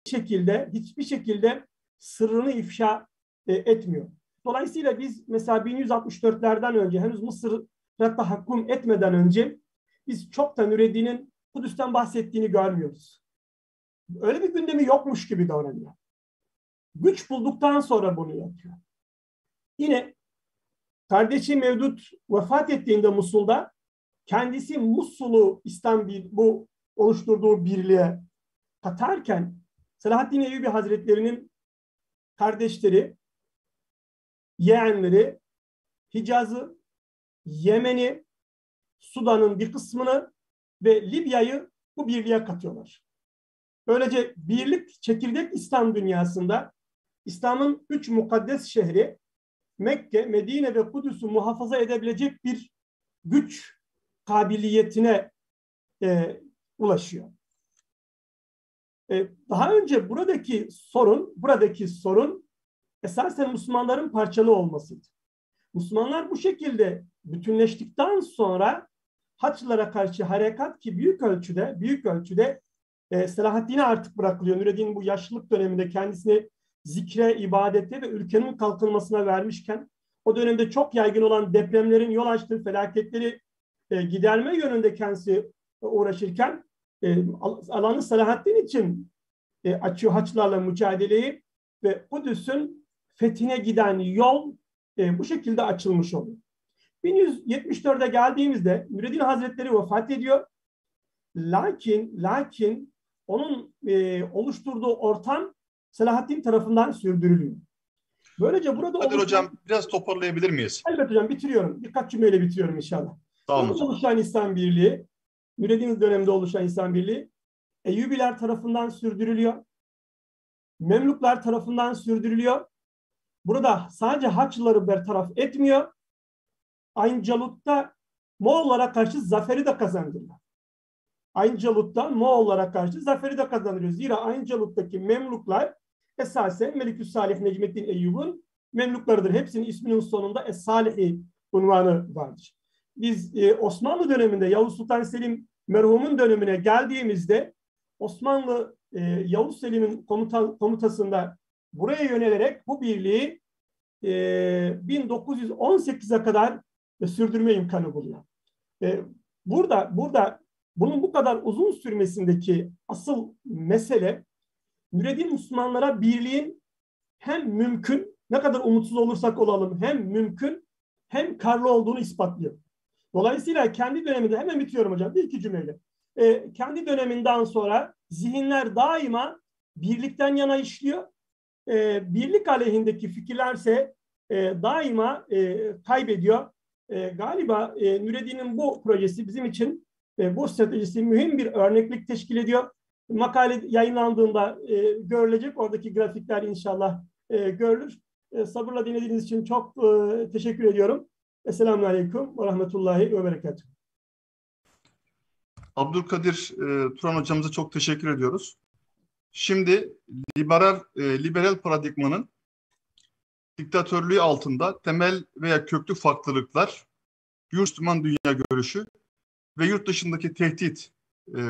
Speaker 20: şekilde sırrını ifşa etmiyor. Dolayısıyla biz mesela 1164'lerden önce henüz Mısır'da tahakküm etmeden önce biz çok da Nureddin'in Kudüs'ten bahsettiğini görmüyoruz. Öyle bir gündemi yokmuş gibi davranıyor. Güç bulduktan sonra bunu yapıyor. Yine kardeşi Mevdut vefat ettiğinde Musul'da kendisi Musul'u bu oluşturduğu birliğe katarken Selahaddin Eyyubi Hazretleri'nin kardeşleri, yeğenleri Hicaz'ı, Yemen'i, Sudan'ın bir kısmını ve Libya'yı bu birliğe katıyorlar. Böylece birlik çekirdek İslam dünyasında İslam'ın 3 mukaddes şehri Mekke, Medine ve Kudüs'ü muhafaza edebilecek bir güç kabiliyetine ulaşıyor. Daha önce buradaki sorun esasen Müslümanların parçalı olmasıydı. Müslümanlar bu şekilde bütünleştikten sonra Haçlılara karşı harekat ki büyük ölçüde Selahaddin'e artık bırakılıyor. Nureddin bu yaşlılık döneminde kendisini zikre, ibadete ve ülkenin kalkınmasına vermişken o dönemde çok yaygın olan depremlerin yol açtığı felaketleri giderme yönünde kendisi uğraşırken alanı Selahaddin için açıyor Haçlılarla mücadeleyi ve Kudüs'ün fethine giden yol bu şekilde açılmış oluyor. 1174'e geldiğimizde Nureddin Hazretleri vefat ediyor. Lakin onun oluşturduğu ortam Selahaddin tarafından sürdürülüyor. Böylece burada
Speaker 2: Kadir Hocam biraz toparlayabilir miyiz?
Speaker 20: Elbette hocam, bitiriyorum. Birkaç cümleyle bitiriyorum inşallah.
Speaker 2: Tamam.
Speaker 20: Oluşan İslam Birliği, Nureddin döneminde oluşan İslam Birliği Eyyubiler tarafından sürdürülüyor. Memluklar tarafından sürdürülüyor. Burada sadece Haçlıları bertaraf etmiyor. Aynı Calut'ta Moğollara karşı zaferi de kazandırıyor. Aynı Calut'ta Moğollara karşı zaferi de kazandırıyor. Zira Aynı Calut'taki Memluklar esasen Meliküssalih Necmettin Eyyub'un Memluklarıdır. Hepsinin isminin sonunda Es-Salihi unvanı vardır. Biz Osmanlı döneminde Yavuz Sultan Selim merhumun dönemine geldiğimizde Osmanlı Yavuz Selim'in komutasında buraya yönelerek bu birliği 1918'e kadar sürdürme imkanı buluyor. Burada bunun bu kadar uzun sürmesindeki asıl mesele Nureddin Müslümanlara birliğin hem mümkün, ne kadar umutsuz olursak olalım, hem mümkün hem karlı olduğunu ispatlıyor. Dolayısıyla kendi döneminde, hemen bitiriyorum hocam, bir iki cümleyle. Kendi döneminden sonra zihinler daima birlikten yana işliyor. Birlik aleyhindeki fikirlerse daima kaybediyor. Galiba Nureddin'in bu projesi bizim için, bu stratejisi mühim bir örneklik teşkil ediyor. Makale yayınlandığında görülecek, oradaki grafikler inşallah görülür. Sabırla dinlediğiniz için çok teşekkür ediyorum. Esselamu Aleyküm ve Rahmetullahi ve Berekatuhu.
Speaker 2: Abdülkadir Turan hocamıza çok teşekkür ediyoruz. Şimdi liberal paradigmanın diktatörlüğü altında temel veya köklü farklılıklar, Müslüman dünya görüşü ve yurt dışındaki tehdit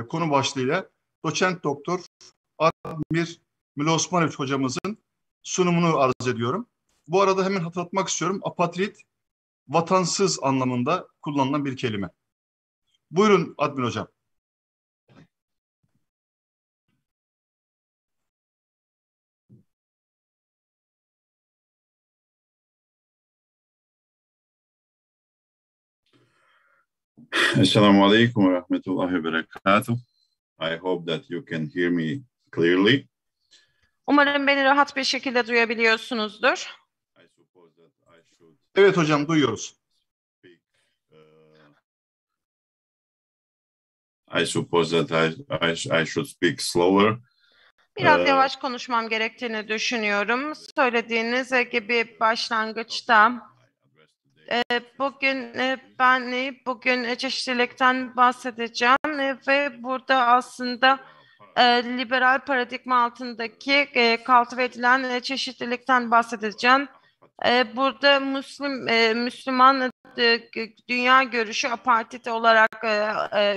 Speaker 2: konu başlığıyla doçent doktor Admir Milosmanovic hocamızın sunumunu arz ediyorum. Bu arada hemen hatırlatmak istiyorum. Apatrit, vatansız anlamında kullanılan bir kelime. Buyurun Admir hocam.
Speaker 3: Esselamu Aleyküm ve Rahmetullahi ve Berekatuhu. I hope that you can hear me clearly.
Speaker 4: Umarım beni rahat bir şekilde duyabiliyorsunuzdur.
Speaker 2: Evet hocam, duyuyoruz.
Speaker 3: I suppose that I should speak slower.
Speaker 4: Biraz yavaş konuşmam gerektiğini düşünüyorum. Söylediğiniz gibi başlangıçta bugün çeşitlilikten bahsedeceğim ve burada aslında liberal paradigma altındaki kultive edilen çeşitlilikten bahsedeceğim. Burada Müslüman dünya görüşü apartheid olarak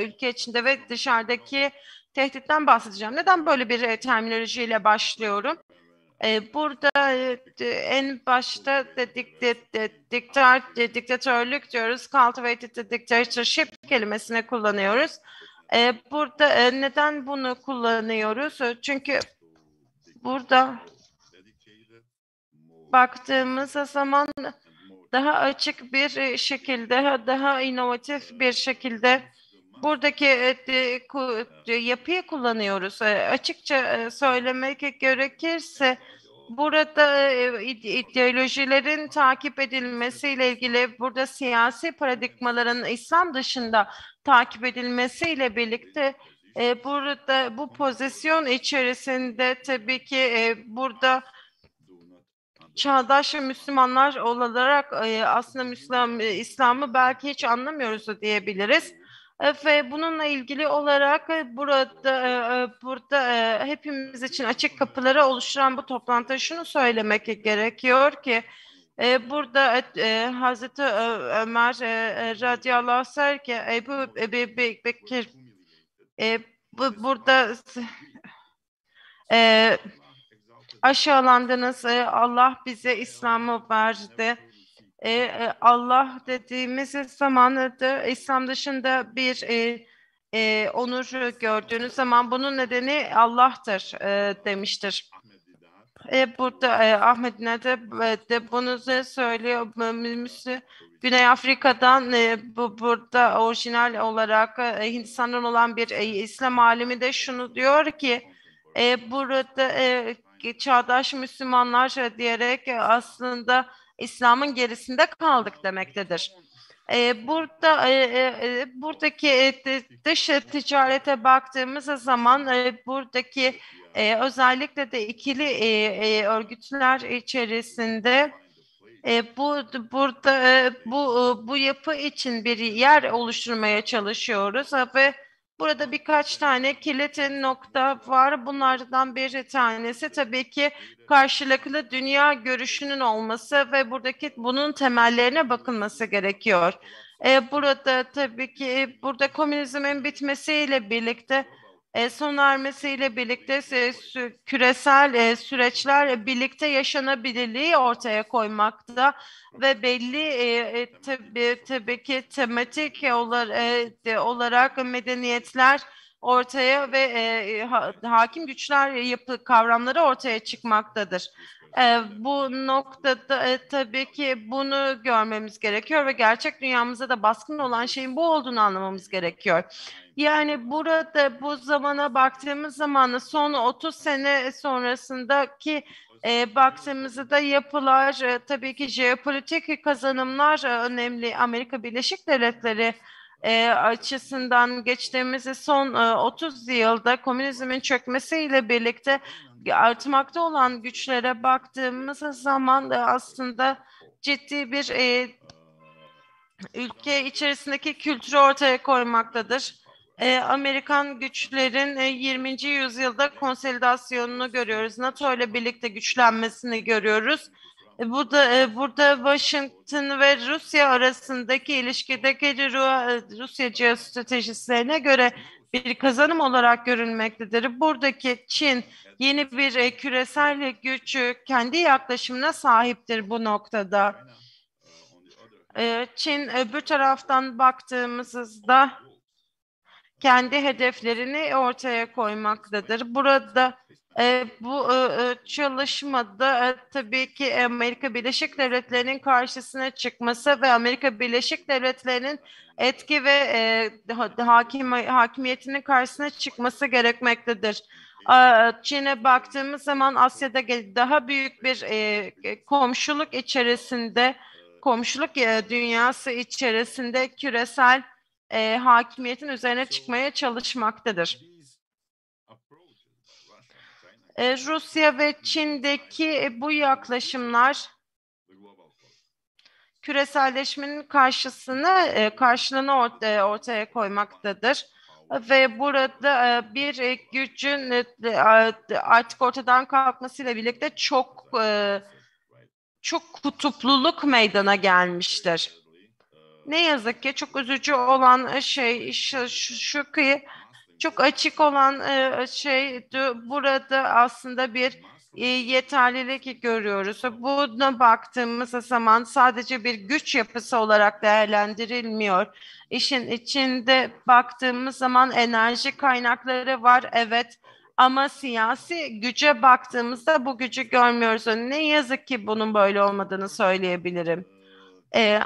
Speaker 4: ülke içinde ve dışarıdaki tehditten bahsedeceğim. Neden böyle bir terminolojiyle başlıyorum? Burada en başta diktatörlük diyoruz, cultivated dictatorship kelimesini kullanıyoruz. Burada neden bunu kullanıyoruz? Çünkü burada baktığımız zaman daha açık bir şekilde, daha inovatif bir şekilde buradaki yapıyı kullanıyoruz. Açıkça söylemek gerekirse burada ideolojilerin takip edilmesiyle ilgili, burada siyasi paradigmaların İslam dışında takip edilmesiyle birlikte burada bu pozisyon içerisinde tabii ki burada çağdaş Müslümanlar olarak aslında İslam'ı belki hiç anlamıyoruz da diyebiliriz. Ve bununla ilgili olarak burada hepimiz için açık kapıları oluşturan bu toplantıda şunu söylemek gerekiyor ki burada Hazreti Ömer radıyallahu anh der ki Ebu Bekir burada aşağılandınız, Allah bize İslam'ı verdi. Allah dediğimiz zaman da İslam dışında bir onur gördüğünüz zaman bunun nedeni Allah'tır demiştir. Burada Ahmet de bunu söylüyor. Güney Afrika'dan burada orijinal olarak Hindistan'dan olan bir İslam alimi de şunu diyor ki burada çağdaş Müslümanlar diyerek aslında İslam'ın gerisinde kaldık demektedir. Buradaki dış ticarete baktığımız zaman buradaki özellikle de ikili örgütler içerisinde bu yapı için bir yer oluşturmaya çalışıyoruz ve burada birkaç tane kilit nokta var. Bunlardan bir tanesi tabii ki karşılıklı dünya görüşünün olması ve bunun temellerine bakılması gerekiyor. Burada tabii ki burada komünizmin bitmesiyle birlikte sona ermesiyle birlikte küresel süreçler birlikte yaşanabilirliği ortaya koymakta ve belli tabii ki tematik olarak medeniyetler ortaya ve hakim güçler kavramları ortaya çıkmaktadır. Bu noktada tabii ki bunu görmemiz gerekiyor ve gerçek dünyamızda da baskın olan şeyin bu olduğunu anlamamız gerekiyor. Yani burada bu zamana baktığımız zaman son 30 sene sonrasındaki baktığımızda yapılar tabii ki jeopolitik kazanımlar önemli. Amerika Birleşik Devletleri açısından geçtiğimiz son 30 yılda komünizmin çökmesiyle birlikte artmakta olan güçlere baktığımız zaman da aslında ciddi bir ülke içerisindeki kültürü ortaya koymaktadır. Amerikan güçlerin 20. yüzyılda konsolidasyonunu görüyoruz. NATO ile birlikte güçlenmesini görüyoruz. Burada Washington ve Rusya arasındaki ilişkideki Rusya jeostratejistlerine göre bir kazanım olarak görülmektedir. Buradaki Çin yeni bir küresel gücü kendi yaklaşımına sahiptir bu noktada. Çin öbür taraftan baktığımızda kendi hedeflerini ortaya koymaktadır. Burada Bu çalışmada tabii ki Amerika Birleşik Devletleri'nin karşısına çıkması ve Amerika Birleşik Devletleri'nin etki ve hakimiyetinin karşısına çıkması gerekmektedir. Çin'e baktığımız zaman Asya'da daha büyük bir komşuluk içerisinde, komşuluk dünyası içerisinde küresel hakimiyetin üzerine çıkmaya çalışmaktadır. Rusya ve Çin'deki bu yaklaşımlar küreselleşmenin karşılığını ortaya koymaktadır. Ve burada bir gücün artık ortadan kalkmasıyla birlikte çok kutupluluk meydana gelmiştir. Ne yazık ki çok üzücü olan şey şu ki çok açık olan şey burada aslında bir yeterlilik görüyoruz. Buna baktığımız zaman sadece bir güç yapısı olarak değerlendirilmiyor. İşin içinde baktığımız zaman enerji kaynakları var, evet. Ama siyasi güce baktığımızda bu gücü görmüyoruz. Ne yazık ki bunun böyle olmadığını söyleyebilirim.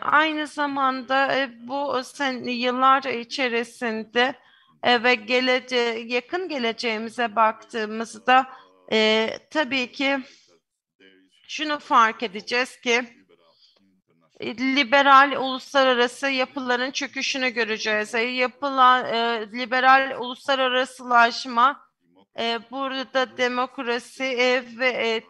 Speaker 4: Aynı zamanda bu yıllar içerisinde ve yakın geleceğimize baktığımızda tabii ki şunu fark edeceğiz ki liberal uluslararası yapıların çöküşünü göreceğiz. Liberal uluslararasılaşma burada demokrasi ve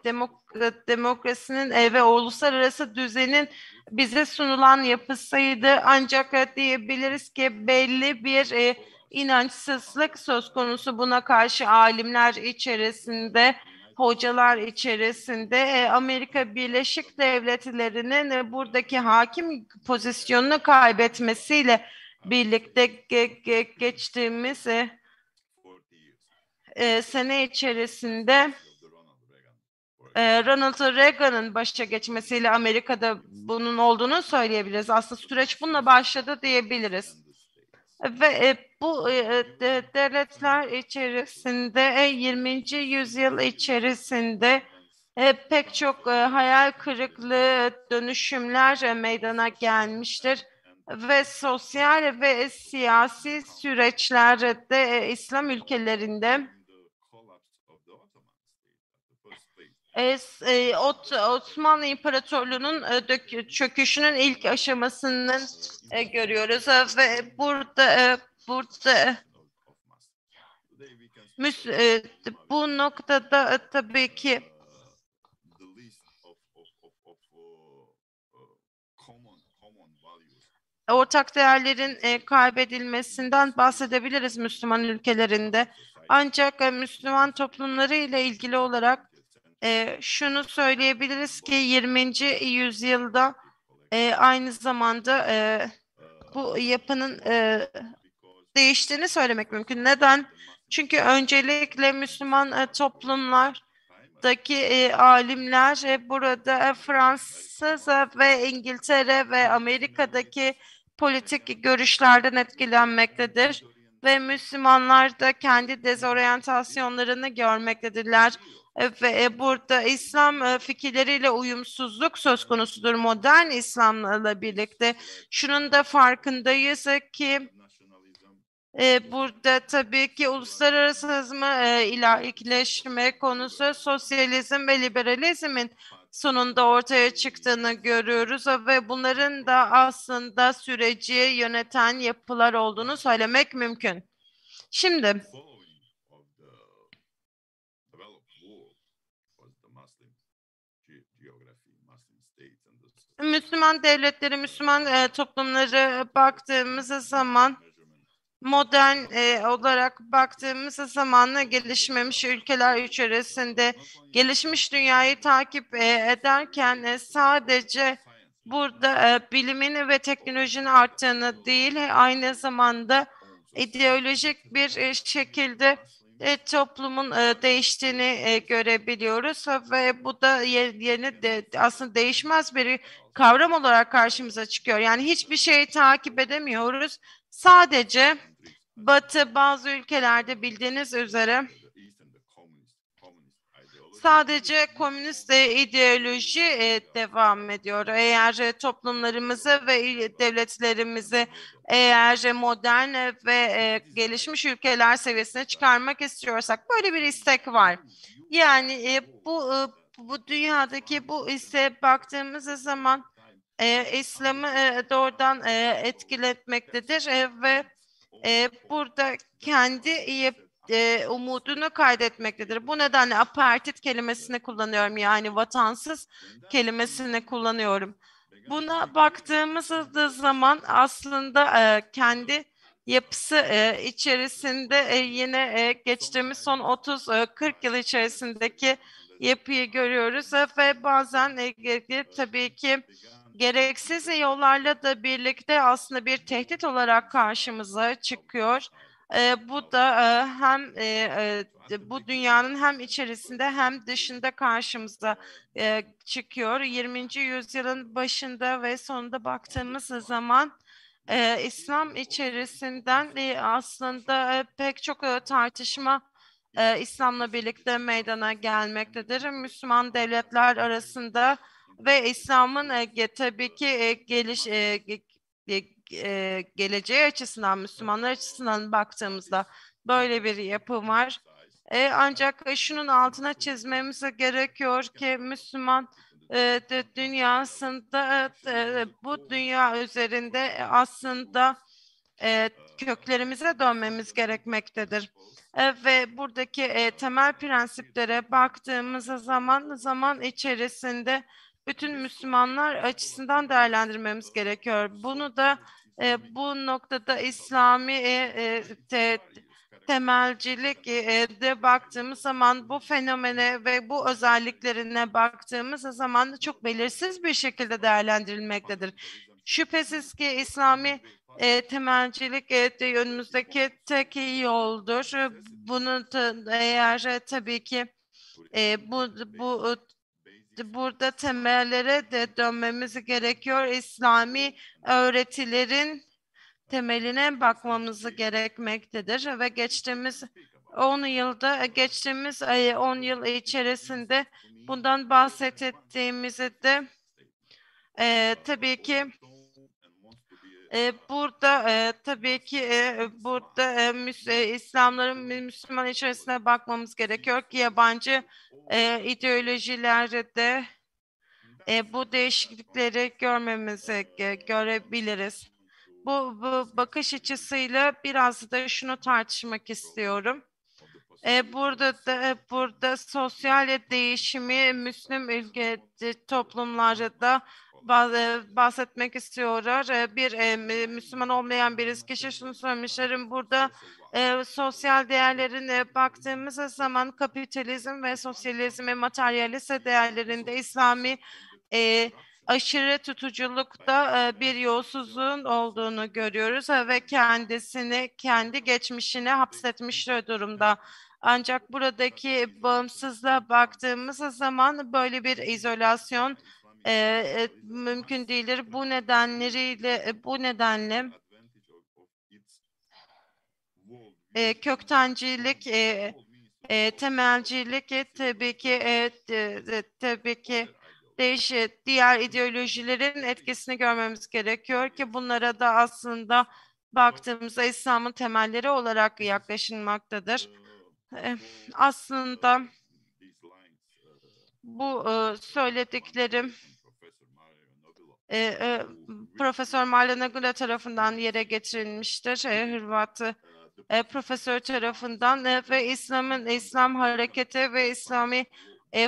Speaker 4: demokrasinin ve uluslararası düzenin bize sunulan yapısıydı. Ancak diyebiliriz ki belli bir inançsızlık söz konusu, buna karşı alimler içerisinde, hocalar içerisinde Amerika Birleşik Devletleri'nin buradaki hakim pozisyonunu kaybetmesiyle birlikte geçtiğimiz sene içerisinde Ronald Reagan'ın başa geçmesiyle Amerika'da bunun olduğunu söyleyebiliriz. Aslında süreç bununla başladı diyebiliriz. Ve bu devletler içerisinde 20. yüzyıl içerisinde pek çok hayal kırıklığı dönüşümler meydana gelmiştir. Ve sosyal ve siyasi süreçlerde İslam ülkelerinde Osmanlı İmparatorluğu'nun çöküşünün ilk aşamasını görüyoruz ve burada bu noktada tabii ki ortak değerlerin kaybedilmesinden bahsedebiliriz Müslüman ülkelerinde. Ancak Müslüman toplumları ile ilgili olarak şunu söyleyebiliriz ki 20. yüzyılda aynı zamanda bu yapının değiştiğini söylemek mümkün. Neden? Çünkü öncelikle Müslüman toplumlardaki alimler burada Fransız ve İngiltere ve Amerika'daki politik görüşlerden etkilenmektedir. Ve Müslümanlar da kendi dezoryantasyonlarını görmektedirler. Ve burada İslam fikirleriyle uyumsuzluk söz konusudur modern İslam'la birlikte. Şunun da farkındayız ki burada tabii ki uluslararasızmı, ilahileşme konusu, sosyalizm ve liberalizmin sonunda ortaya çıktığını görüyoruz ve bunların da aslında süreci yöneten yapılar olduğunu söylemek mümkün. Şimdi Müslüman devletleri, Müslüman toplumları baktığımız zaman modern olarak baktığımız zaman gelişmemiş ülkeler içerisinde gelişmiş dünyayı takip ederken sadece burada bilimin ve teknolojinin arttığını değil, aynı zamanda ideolojik bir şekilde toplumun değiştiğini görebiliyoruz ve bu da yeni aslında değişmez bir kavram olarak karşımıza çıkıyor. Yani hiçbir şeyi takip edemiyoruz. Sadece Batı bazı ülkelerde bildiğiniz üzere sadece komünist ideoloji devam ediyor. Eğer toplumlarımızı ve devletlerimizi eğer modern ve gelişmiş ülkeler seviyesine çıkarmak istiyorsak böyle bir istek var. Yani bu dünyadaki bu ise baktığımız zaman İslam'ı doğrudan etkiletmektedir ve burada kendi umudunu kaydetmektedir. Bu nedenle apartheid kelimesini kullanıyorum, yani vatansız kelimesini kullanıyorum. Buna baktığımız zaman aslında kendi yapısı içerisinde yine geçtiğimiz son 30-40 yıl içerisindeki yapıyı görüyoruz ve bazen tabii ki gereksiz yollarla da birlikte aslında bir tehdit olarak karşımıza çıkıyor. Bu da hem bu dünyanın hem içerisinde hem dışında karşımıza çıkıyor. 20. yüzyılın başında ve sonunda baktığımız zaman İslam içerisinden aslında pek çok tartışma İslam'la birlikte meydana gelmektedir. Müslüman devletler arasında ve İslam'ın tabii ki geleceği açısından, Müslümanlar açısından baktığımızda böyle bir yapı var. Ancak şunun altına çizmemiz gerekiyor ki Müslüman dünyasında bu dünya üzerinde aslında köklerimize dönmemiz gerekmektedir. Ve buradaki temel prensiplere baktığımız zaman içerisinde bütün Müslümanlar açısından değerlendirmemiz gerekiyor. Bunu da bu noktada İslami temelcilik de baktığımız zaman bu fenomene ve bu özelliklerine baktığımız zaman çok belirsiz bir şekilde değerlendirilmektedir. Şüphesiz ki İslami temelcilik önümüzdeki tek yoldur. Bunu eğer tabii ki burada temellere de dönmemiz gerekiyor. İslami öğretilerin temeline bakmamız gerekmektedir ve geçtiğimiz 10 yıl içerisinde bundan bahsettiğimizde tabii ki burada İslamların Müslüman içerisine bakmamız gerekiyor ki yabancı ideolojilerde bu değişiklikleri görebiliriz. Bu bakış açısıyla biraz da şunu tartışmak istiyorum. Burada sosyal değişimi Müslüm ülke toplumlarda bahsetmek istiyorlar. Bir Müslüman olmayan bir kişi şunu söylemişlerim. Burada sosyal değerlerine baktığımız zaman kapitalizm ve sosyalizm ve materyalist değerlerinde İslami aşırı tutuculukta bir yolsuzluğun olduğunu görüyoruz ve kendi geçmişine hapsetmiş durumda. Ancak buradaki bağımsızlığa baktığımız zaman böyle bir izolasyon mümkün değildir. Bu nedenle köktencilik, temelcilik tabii ki diğer ideolojilerin etkisini görmemiz gerekiyor ki bunlara da aslında baktığımızda İslam'ın temelleri olarak yaklaşılmaktadır. Aslında bu söylediklerim Profesör Marla Nagula tarafından yere getirilmiştir. Hırvat profesör tarafından ve İslam hareketi ve İslami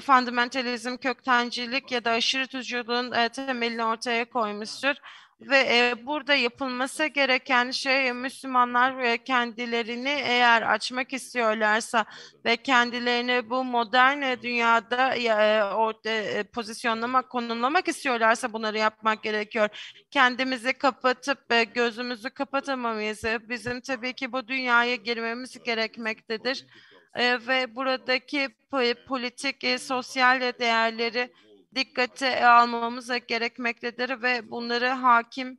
Speaker 4: fundamentalizm, köktencilik ya da aşırı tutuculuğun temelini ortaya koymuştur. Ve burada yapılması gereken şey Müslümanlar kendilerini eğer açmak istiyorlarsa ve kendilerini bu modern dünyada konumlamak istiyorlarsa bunları yapmak gerekiyor. Kendimizi kapatıp gözümüzü kapatamayız. Bizim tabii ki bu dünyaya girmemiz gerekmektedir. Ve buradaki politik, sosyal değerleri dikkate almamız gerekmektedir ve bunları hakim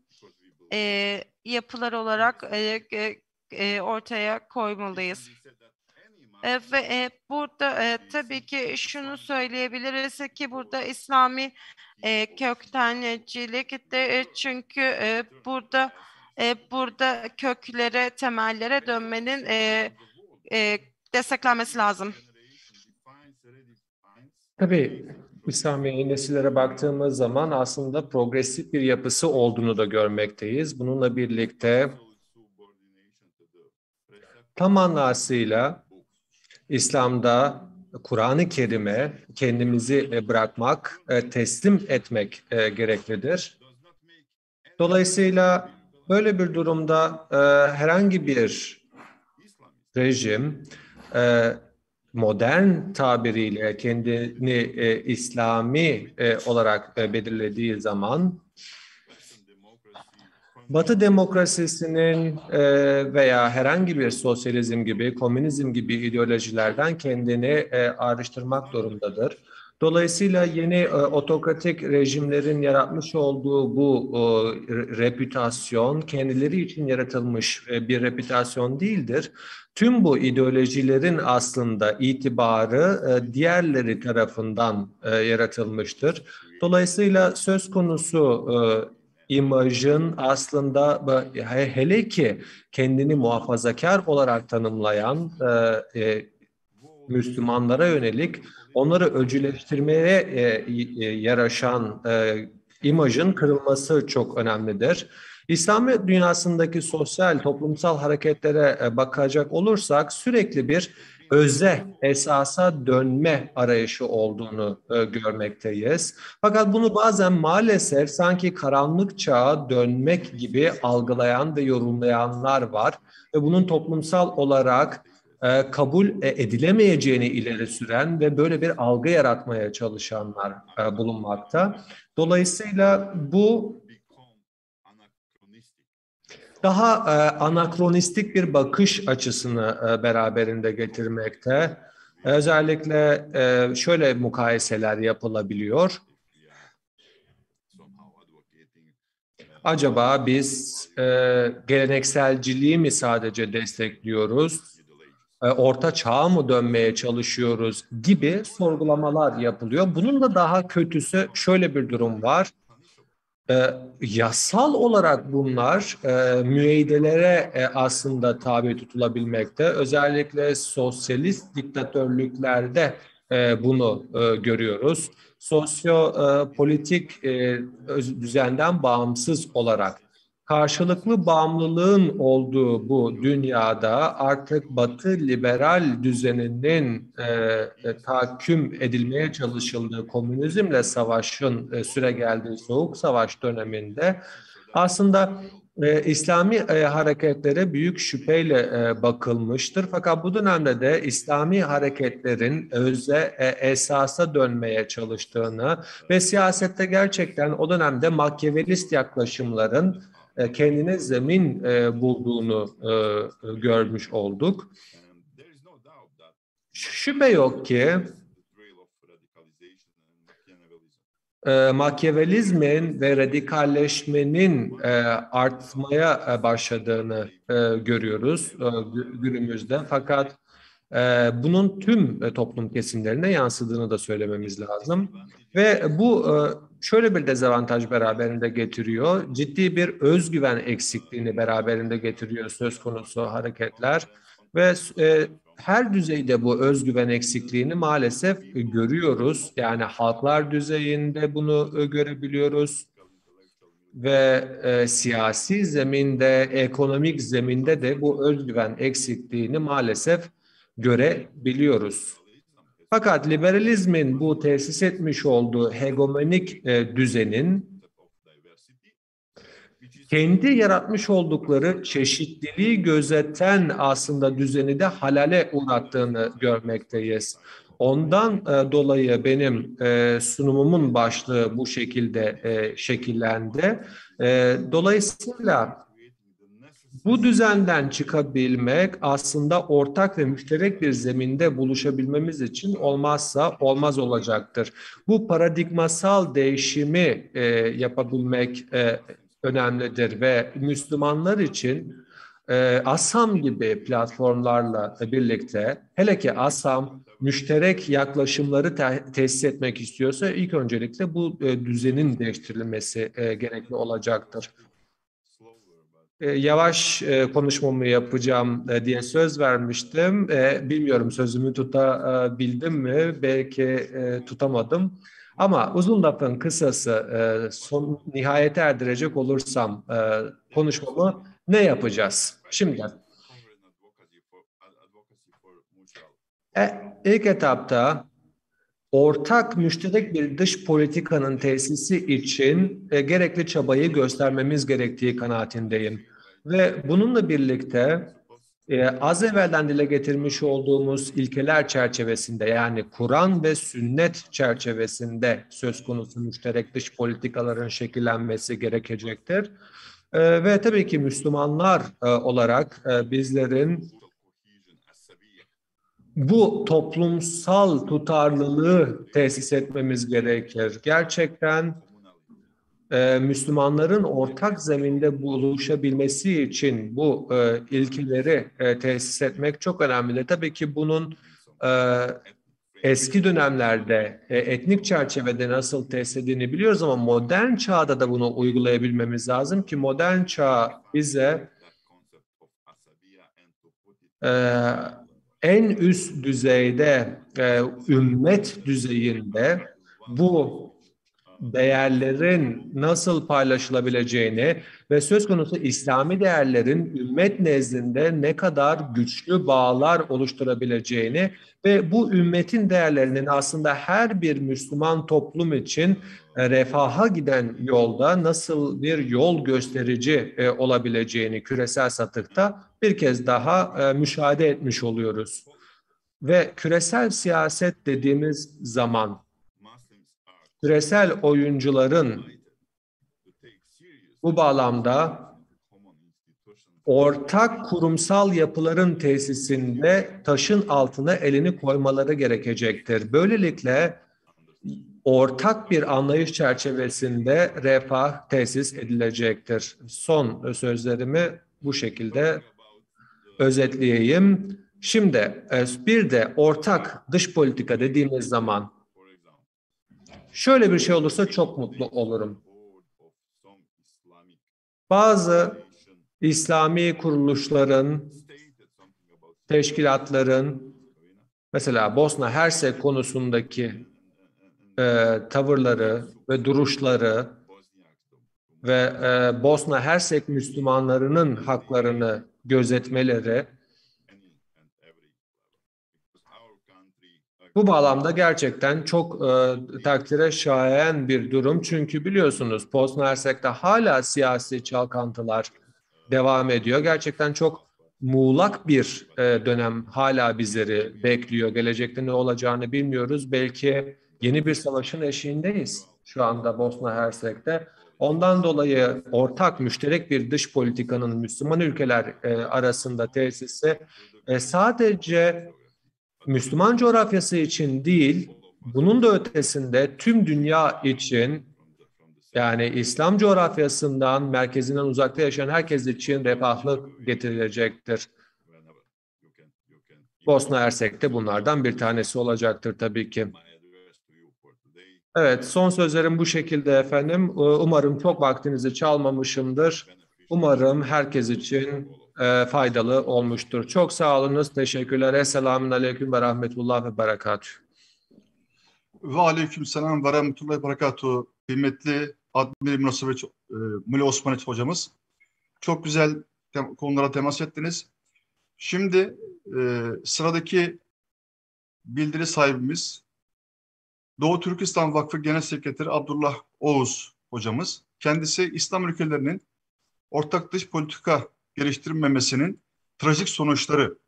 Speaker 4: yapılar olarak ortaya koymalıyız. Ve burada tabii ki şunu söyleyebiliriz ki burada İslami köktencilik de çünkü burada köklere, temellere dönmenin desteklenmesi lazım.
Speaker 1: Tabii İslami nesillere baktığımız zaman aslında progresif bir yapısı olduğunu da görmekteyiz. Bununla birlikte tam manasıyla İslam'da Kur'an-ı Kerim'e kendimizi bırakmak, teslim etmek gereklidir. Dolayısıyla böyle bir durumda herhangi bir rejim modern tabiriyle kendini İslami olarak belirlediği zaman Batı demokrasisinin veya herhangi bir sosyalizm gibi, komünizm gibi ideolojilerden kendini ayrıştırmak zorundadır. Dolayısıyla yeni otokratik rejimlerin yaratmış olduğu bu reputasyon kendileri için yaratılmış bir reputasyon değildir. Tüm bu ideolojilerin aslında itibarı diğerleri tarafından yaratılmıştır. Dolayısıyla söz konusu imajın aslında hele ki kendini muhafazakar olarak tanımlayan Müslümanlara yönelik onları öcüleştirmeye yaraşan imajın kırılması çok önemlidir. İslam dünyasındaki sosyal, toplumsal hareketlere bakacak olursak sürekli bir öze, esasa dönme arayışı olduğunu görmekteyiz. Fakat bunu bazen maalesef sanki karanlık çağa dönmek gibi algılayan ve yorumlayanlar var. Ve bunun toplumsal olarak kabul edilemeyeceğini ileri süren ve böyle bir algı yaratmaya çalışanlar bulunmakta. Dolayısıyla bu daha anakronistik bir bakış açısını beraberinde getirmekte. Özellikle şöyle mukayeseler yapılabiliyor. Acaba biz gelenekselciliği mi sadece destekliyoruz? Orta çağa mı dönmeye çalışıyoruz gibi sorgulamalar yapılıyor. Bunun da daha kötüsü şöyle bir durum var. Yasal olarak bunlar müeyyidelere aslında tabi tutulabilmekte. Özellikle sosyalist diktatörlüklerde bunu görüyoruz. Sosyopolitik düzenden bağımsız olarak karşılıklı bağımlılığın olduğu bu dünyada artık Batı liberal düzeninin tahakküm edilmeye çalışıldığı komünizmle savaşın süregeldiği Soğuk Savaş döneminde aslında İslami hareketlere büyük şüpheyle bakılmıştır. Fakat bu dönemde de İslami hareketlerin öze, esasa dönmeye çalıştığını ve siyasette gerçekten o dönemde makyavelist yaklaşımların kendine zemin bulduğunu görmüş olduk. Şüphe yok ki Makyavelizmin ve radikalleşmenin artmaya başladığını görüyoruz günümüzde. Fakat bunun tüm toplum kesimlerine yansıdığını da söylememiz lazım. Ve bu şöyle bir dezavantaj beraberinde getiriyor. Ciddi bir özgüven eksikliğini beraberinde getiriyor söz konusu hareketler. Ve her düzeyde bu özgüven eksikliğini maalesef görüyoruz. Yani halklar düzeyinde bunu görebiliyoruz. Ve siyasi zeminde, ekonomik zeminde de bu özgüven eksikliğini maalesef görebiliyoruz. Fakat liberalizmin bu tesis etmiş olduğu hegemonik düzenin kendi yaratmış oldukları çeşitliliği gözeten aslında düzeni de halale uğrattığını görmekteyiz. Ondan dolayı benim sunumumun başlığı bu şekilde şekillendi. Dolayısıyla bu düzenden çıkabilmek aslında ortak ve müşterek bir zeminde buluşabilmemiz için olmazsa olmaz olacaktır. Bu paradigmasal değişimi yapabilmek önemlidir ve Müslümanlar için ASAM gibi platformlarla birlikte, hele ki ASAM müşterek yaklaşımları tesis etmek istiyorsa ilk öncelikle bu düzenin değiştirilmesi gerekli olacaktır. Yavaş konuşmamı yapacağım diye söz vermiştim. Bilmiyorum sözümü tutabildim mi? Belki tutamadım. Ama uzun lafın kısası nihayete erdirecek olursam konuşmamı ne yapacağız? Şimdi ilk etapta ortak müşterek bir dış politikanın tesisi için gerekli çabayı göstermemiz gerektiği kanaatindeyim. Ve bununla birlikte az evvelden dile getirmiş olduğumuz ilkeler çerçevesinde, yani Kur'an ve sünnet çerçevesinde söz konusu müşterek dış politikaların şekillenmesi gerekecektir. Ve tabii ki Müslümanlar olarak bizlerin bu toplumsal tutarlılığı tesis etmemiz gerekir. Gerçekten Müslümanların ortak zeminde buluşabilmesi için bu ilkeleri tesis etmek çok önemli. Tabii ki bunun eski dönemlerde etnik çerçevede nasıl tesis edildiğini biliyoruz ama modern çağda da bunu uygulayabilmemiz lazım ki modern çağ bize en üst düzeyde, ümmet düzeyinde bu değerlerin nasıl paylaşılabileceğini ve söz konusu İslami değerlerin ümmet nezdinde ne kadar güçlü bağlar oluşturabileceğini ve bu ümmetin değerlerinin aslında her bir Müslüman toplum için refaha giden yolda nasıl bir yol gösterici olabileceğini küresel satıkta bir kez daha müşahede etmiş oluyoruz. Ve küresel siyaset dediğimiz zaman küresel oyuncuların bu bağlamda ortak kurumsal yapıların tesisinde taşın altına elini koymaları gerekecektir. Böylelikle ortak bir anlayış çerçevesinde refah tesis edilecektir. Son sözlerimi bu şekilde özetleyeyim. Şimdi bir de ortak dış politika dediğimiz zaman şöyle bir şey olursa çok mutlu olurum. Bazı İslami kuruluşların, teşkilatların, mesela Bosna Hersek konusundaki tavırları ve duruşları ve Bosna Hersek Müslümanlarının haklarını gözetmeleri bu bağlamda gerçekten çok takdire şayan bir durum. Çünkü biliyorsunuz Bosna Hersek'te hala siyasi çalkantılar devam ediyor. Gerçekten çok muğlak bir dönem hala bizleri bekliyor. Gelecekte ne olacağını bilmiyoruz. Belki yeni bir savaşın eşiğindeyiz şu anda Bosna Hersek'te. Ondan dolayı ortak müşterek bir dış politikanın Müslüman ülkeler arasında tesisi sadece Müslüman coğrafyası için değil, bunun da ötesinde tüm dünya için, yani İslam coğrafyasından, merkezinden uzakta yaşayan herkes için refahlık getirilecektir. Bosna Hersek de bunlardan bir tanesi olacaktır tabii ki. Evet, son sözlerim bu şekilde efendim. Umarım çok vaktinizi çalmamışımdır. Umarım herkes için faydalı olmuştur. Çok sağ olunuz. Teşekkürler. Esselamun Aleyküm ve Rahmetullah ve Berekatuhu.
Speaker 2: Ve Aleyküm Selam ve Rahmetullah ve Berekatuhu. Kıymetli Admir Muli Osmaniç hocamız. Çok güzel konulara temas ettiniz. Şimdi sıradaki bildiri sahibimiz Doğu Türkistan Vakfı Genel Sekreteri Abdullah Oğuz hocamız. Kendisi İslam ülkelerinin ortak dış politika geliştirilmemesinin trajik sonuçları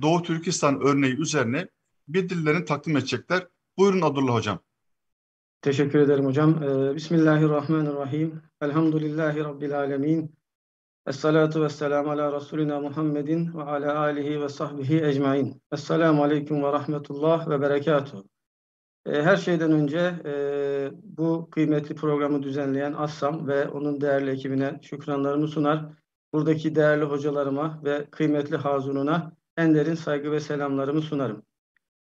Speaker 2: Doğu Türkistan örneği üzerine bildirilerini takdim edecekler. Buyurun Abdullah hocam.
Speaker 5: Teşekkür ederim hocam. Bismillahirrahmanirrahim. Elhamdülillahi Rabbil alemin. Esselatu vesselamu ala Resulina Muhammedin ve ala alihi ve sahbihi ecmain. Esselamu aleyküm ve rahmetullah ve berekatuhu. Her şeyden önce bu kıymetli programı düzenleyen Assam ve onun değerli ekibine şükranlarımı sunar. buradaki değerli hocalarıma ve kıymetli hazuruna en derin saygı ve selamlarımı sunarım.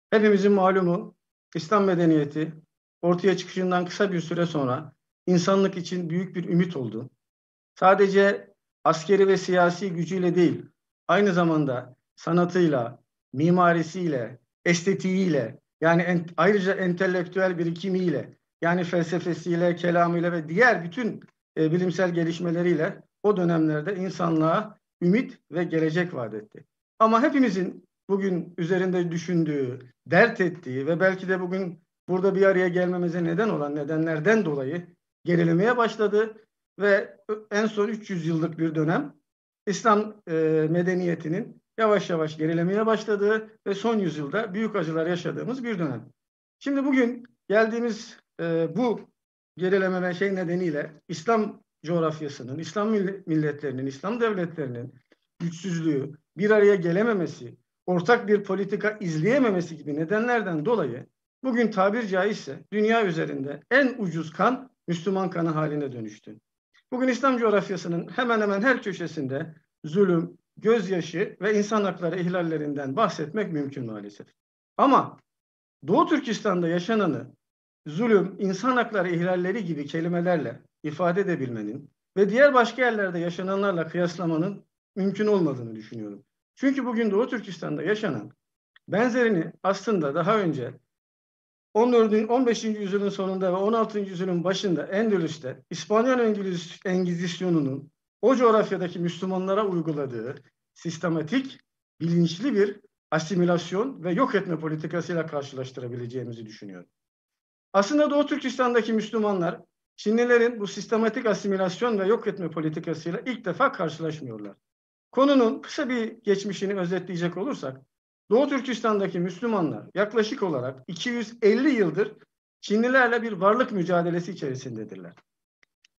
Speaker 5: Hepimizin malumu İslam medeniyeti ortaya çıkışından kısa bir süre sonra insanlık için büyük bir ümit oldu. Sadece askeri ve siyasi gücüyle değil, aynı zamanda sanatıyla, mimarisiyle, estetiğiyle, yani ayrıca entelektüel birikimiyle, yani felsefesiyle, kelamıyla ve diğer bütün bilimsel gelişmeleriyle o dönemlerde insanlığa ümit ve gelecek vaat etti. Ama hepimizin bugün üzerinde düşündüğü, dert ettiği ve belki de bugün burada bir araya gelmemize neden olan nedenlerden dolayı gerilemeye başladı ve en son 300 yıllık bir dönem İslam medeniyetinin yavaş yavaş gerilemeye başladığı ve son yüzyılda büyük acılar yaşadığımız bir dönem. Şimdi bugün geldiğimiz bu gerileme nedeniyle İslam coğrafyasının, İslam milletlerinin, İslam devletlerinin güçsüzlüğü, bir araya gelememesi, ortak bir politika izleyememesi gibi nedenlerden dolayı bugün tabir caizse dünya üzerinde en ucuz kan Müslüman kanı haline dönüştü. Bugün İslam coğrafyasının hemen hemen her köşesinde zulüm, gözyaşı ve insan hakları ihlallerinden bahsetmek mümkün maalesef. Ama Doğu Türkistan'da yaşananı zulüm, insan hakları ihlalleri gibi kelimelerle ifade edebilmenin ve diğer başka yerlerde yaşananlarla kıyaslamanın mümkün olmadığını düşünüyorum. Çünkü bugün Doğu Türkistan'da yaşanan benzerini aslında daha önce 15. yüzyılın sonunda ve 16. yüzyılın başında Endülüs'te İspanyol Engizisyonunun o coğrafyadaki Müslümanlara uyguladığı sistematik, bilinçli bir asimilasyon ve yok etme politikasıyla karşılaştırabileceğimizi düşünüyorum. Aslında Doğu Türkistan'daki Müslümanlar Çinlilerin bu sistematik asimilasyon ve yok etme politikasıyla ilk defa karşılaşmıyorlar. Konunun kısa bir geçmişini özetleyecek olursak, Doğu Türkistan'daki Müslümanlar yaklaşık olarak 250 yıldır Çinlilerle bir varlık mücadelesi içerisindedirler.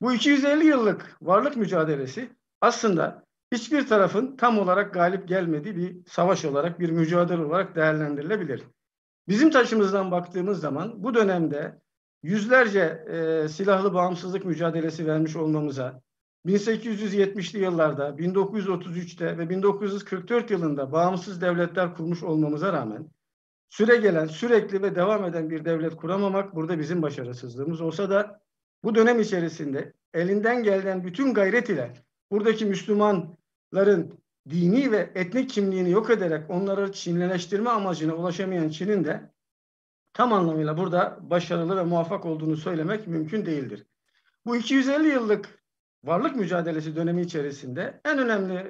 Speaker 5: Bu 250 yıllık varlık mücadelesi aslında hiçbir tarafın tam olarak galip gelmediği bir savaş olarak, bir mücadele olarak değerlendirilebilir. Bizim taşımızdan baktığımız zaman bu dönemde yüzlerce silahlı bağımsızlık mücadelesi vermiş olmamıza, 1870'li yıllarda, 1933'te ve 1944 yılında bağımsız devletler kurmuş olmamıza rağmen sürekli ve devam eden bir devlet kuramamak burada bizim başarısızlığımız olsa da bu dönem içerisinde elinden gelen bütün gayret ile buradaki Müslümanların dini ve etnik kimliğini yok ederek onları Çinlileştirme amacına ulaşamayan Çin'in de tam anlamıyla burada başarılı ve muvaffak olduğunu söylemek mümkün değildir. Bu 250 yıllık varlık mücadelesi dönemi içerisinde en önemli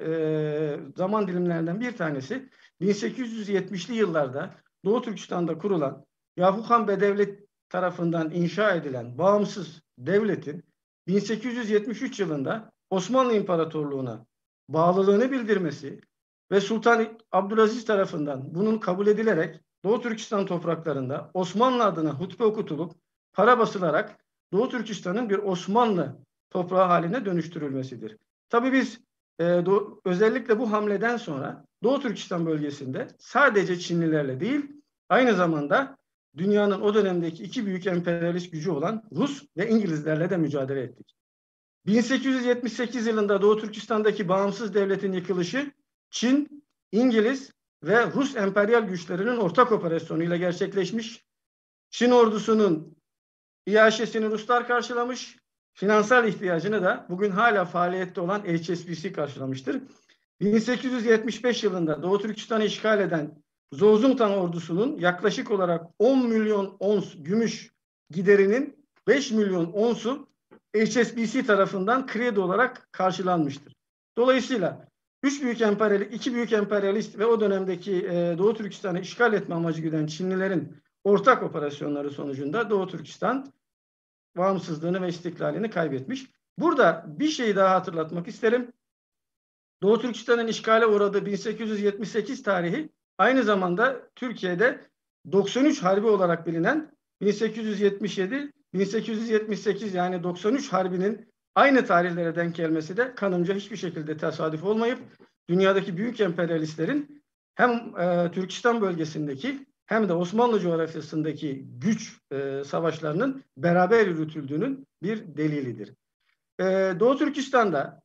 Speaker 5: zaman dilimlerinden bir tanesi 1870'li yıllarda Doğu Türkistan'da kurulan Yakup Han Bedevlet tarafından inşa edilen bağımsız devletin 1873 yılında Osmanlı İmparatorluğu'na bağlılığını bildirmesi ve Sultan Abdülaziz tarafından bunun kabul edilerek Doğu Türkistan topraklarında Osmanlı adına hutbe okutulup para basılarak Doğu Türkistan'ın bir Osmanlı toprağı haline dönüştürülmesidir. Tabii biz özellikle bu hamleden sonra Doğu Türkistan bölgesinde sadece Çinlilerle değil, aynı zamanda dünyanın o dönemdeki iki büyük emperyalist gücü olan Rus ve İngilizlerle de mücadele ettik. 1878 yılında Doğu Türkistan'daki bağımsız devletin yıkılışı Çin, İngiliz ve Rus emperyal güçlerinin ortak operasyonuyla gerçekleşmiş. Çin ordusunun iaşesini Ruslar karşılamış, finansal ihtiyacını da bugün hala faaliyette olan HSBC karşılamıştır. 1875 yılında Doğu Türkistan'ı işgal eden Zonguldak ordusunun yaklaşık olarak 10 milyon ons gümüş giderinin 5 milyon onsu HSBC tarafından kredi olarak karşılanmıştır. Dolayısıyla iki büyük emperyalist ve o dönemdeki Doğu Türkistan'ı işgal etme amacı güden Çinlilerin ortak operasyonları sonucunda Doğu Türkistan bağımsızlığını ve istiklalini kaybetmiş. Burada bir şey daha hatırlatmak isterim. Doğu Türkistan'ın işgale uğradığı 1878 tarihi aynı zamanda Türkiye'de 93 Harbi olarak bilinen 1877-1878 yani 93 Harbi'nin aynı tarihlere denk gelmesi de kanımca hiçbir şekilde tesadüf olmayıp dünyadaki büyük emperyalistlerin hem Türkistan bölgesindeki hem de Osmanlı coğrafyasındaki güç savaşlarının beraber yürütüldüğünün bir delilidir. Doğu Türkistan'da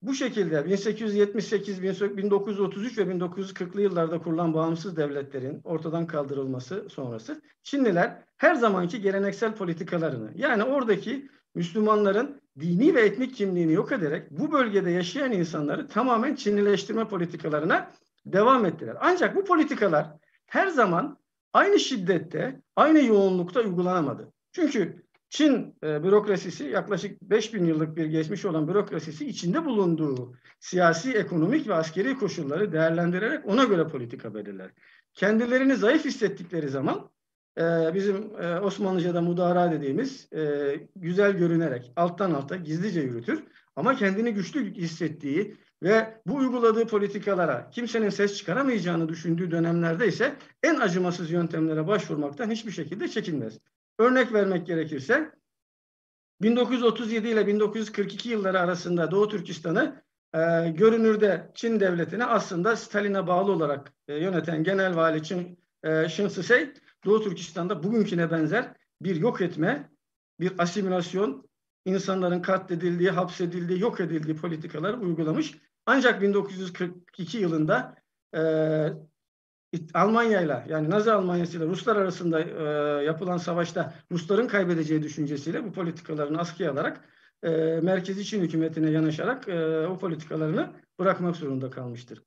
Speaker 5: bu şekilde 1878, 1933 ve 1940'lı yıllarda kurulan bağımsız devletlerin ortadan kaldırılması sonrası Çinliler her zamanki geleneksel politikalarını, yani oradaki Müslümanların dini ve etnik kimliğini yok ederek bu bölgede yaşayan insanları tamamen Çinlileştirme politikalarına devam ettiler. Ancak bu politikalar her zaman aynı şiddette, aynı yoğunlukta uygulanamadı. Çünkü Çin bürokrasisi yaklaşık 5000 yıllık bir geçmiş olan bürokrasisi içinde bulunduğu siyasi, ekonomik ve askeri koşulları değerlendirerek ona göre politika belirler. Kendilerini zayıf hissettikleri zaman bizim Osmanlıca'da mudara dediğimiz güzel görünerek alttan alta gizlice yürütür. Ama kendini güçlü hissettiği ve bu uyguladığı politikalara kimsenin ses çıkaramayacağını düşündüğü dönemlerde ise en acımasız yöntemlere başvurmaktan hiçbir şekilde çekinmez. Örnek vermek gerekirse 1937 ile 1942 yılları arasında Doğu Türkistan'ı görünürde Çin devletine aslında Stalin'e bağlı olarak yöneten Genel Vali Shin Sisei, Doğu Türkistan'da bugünküne benzer bir yok etme, bir asimilasyon, insanların katledildiği, hapsedildiği, yok edildiği politikaları uygulamış. Ancak 1942 yılında Almanya'yla, yani Nazi Almanya'sıyla Ruslar arasında yapılan savaşta Rusların kaybedeceği düşüncesiyle bu politikalarını askıya alarak Merkezi Çin hükümetine yanaşarak o politikalarını bırakmak zorunda kalmıştır.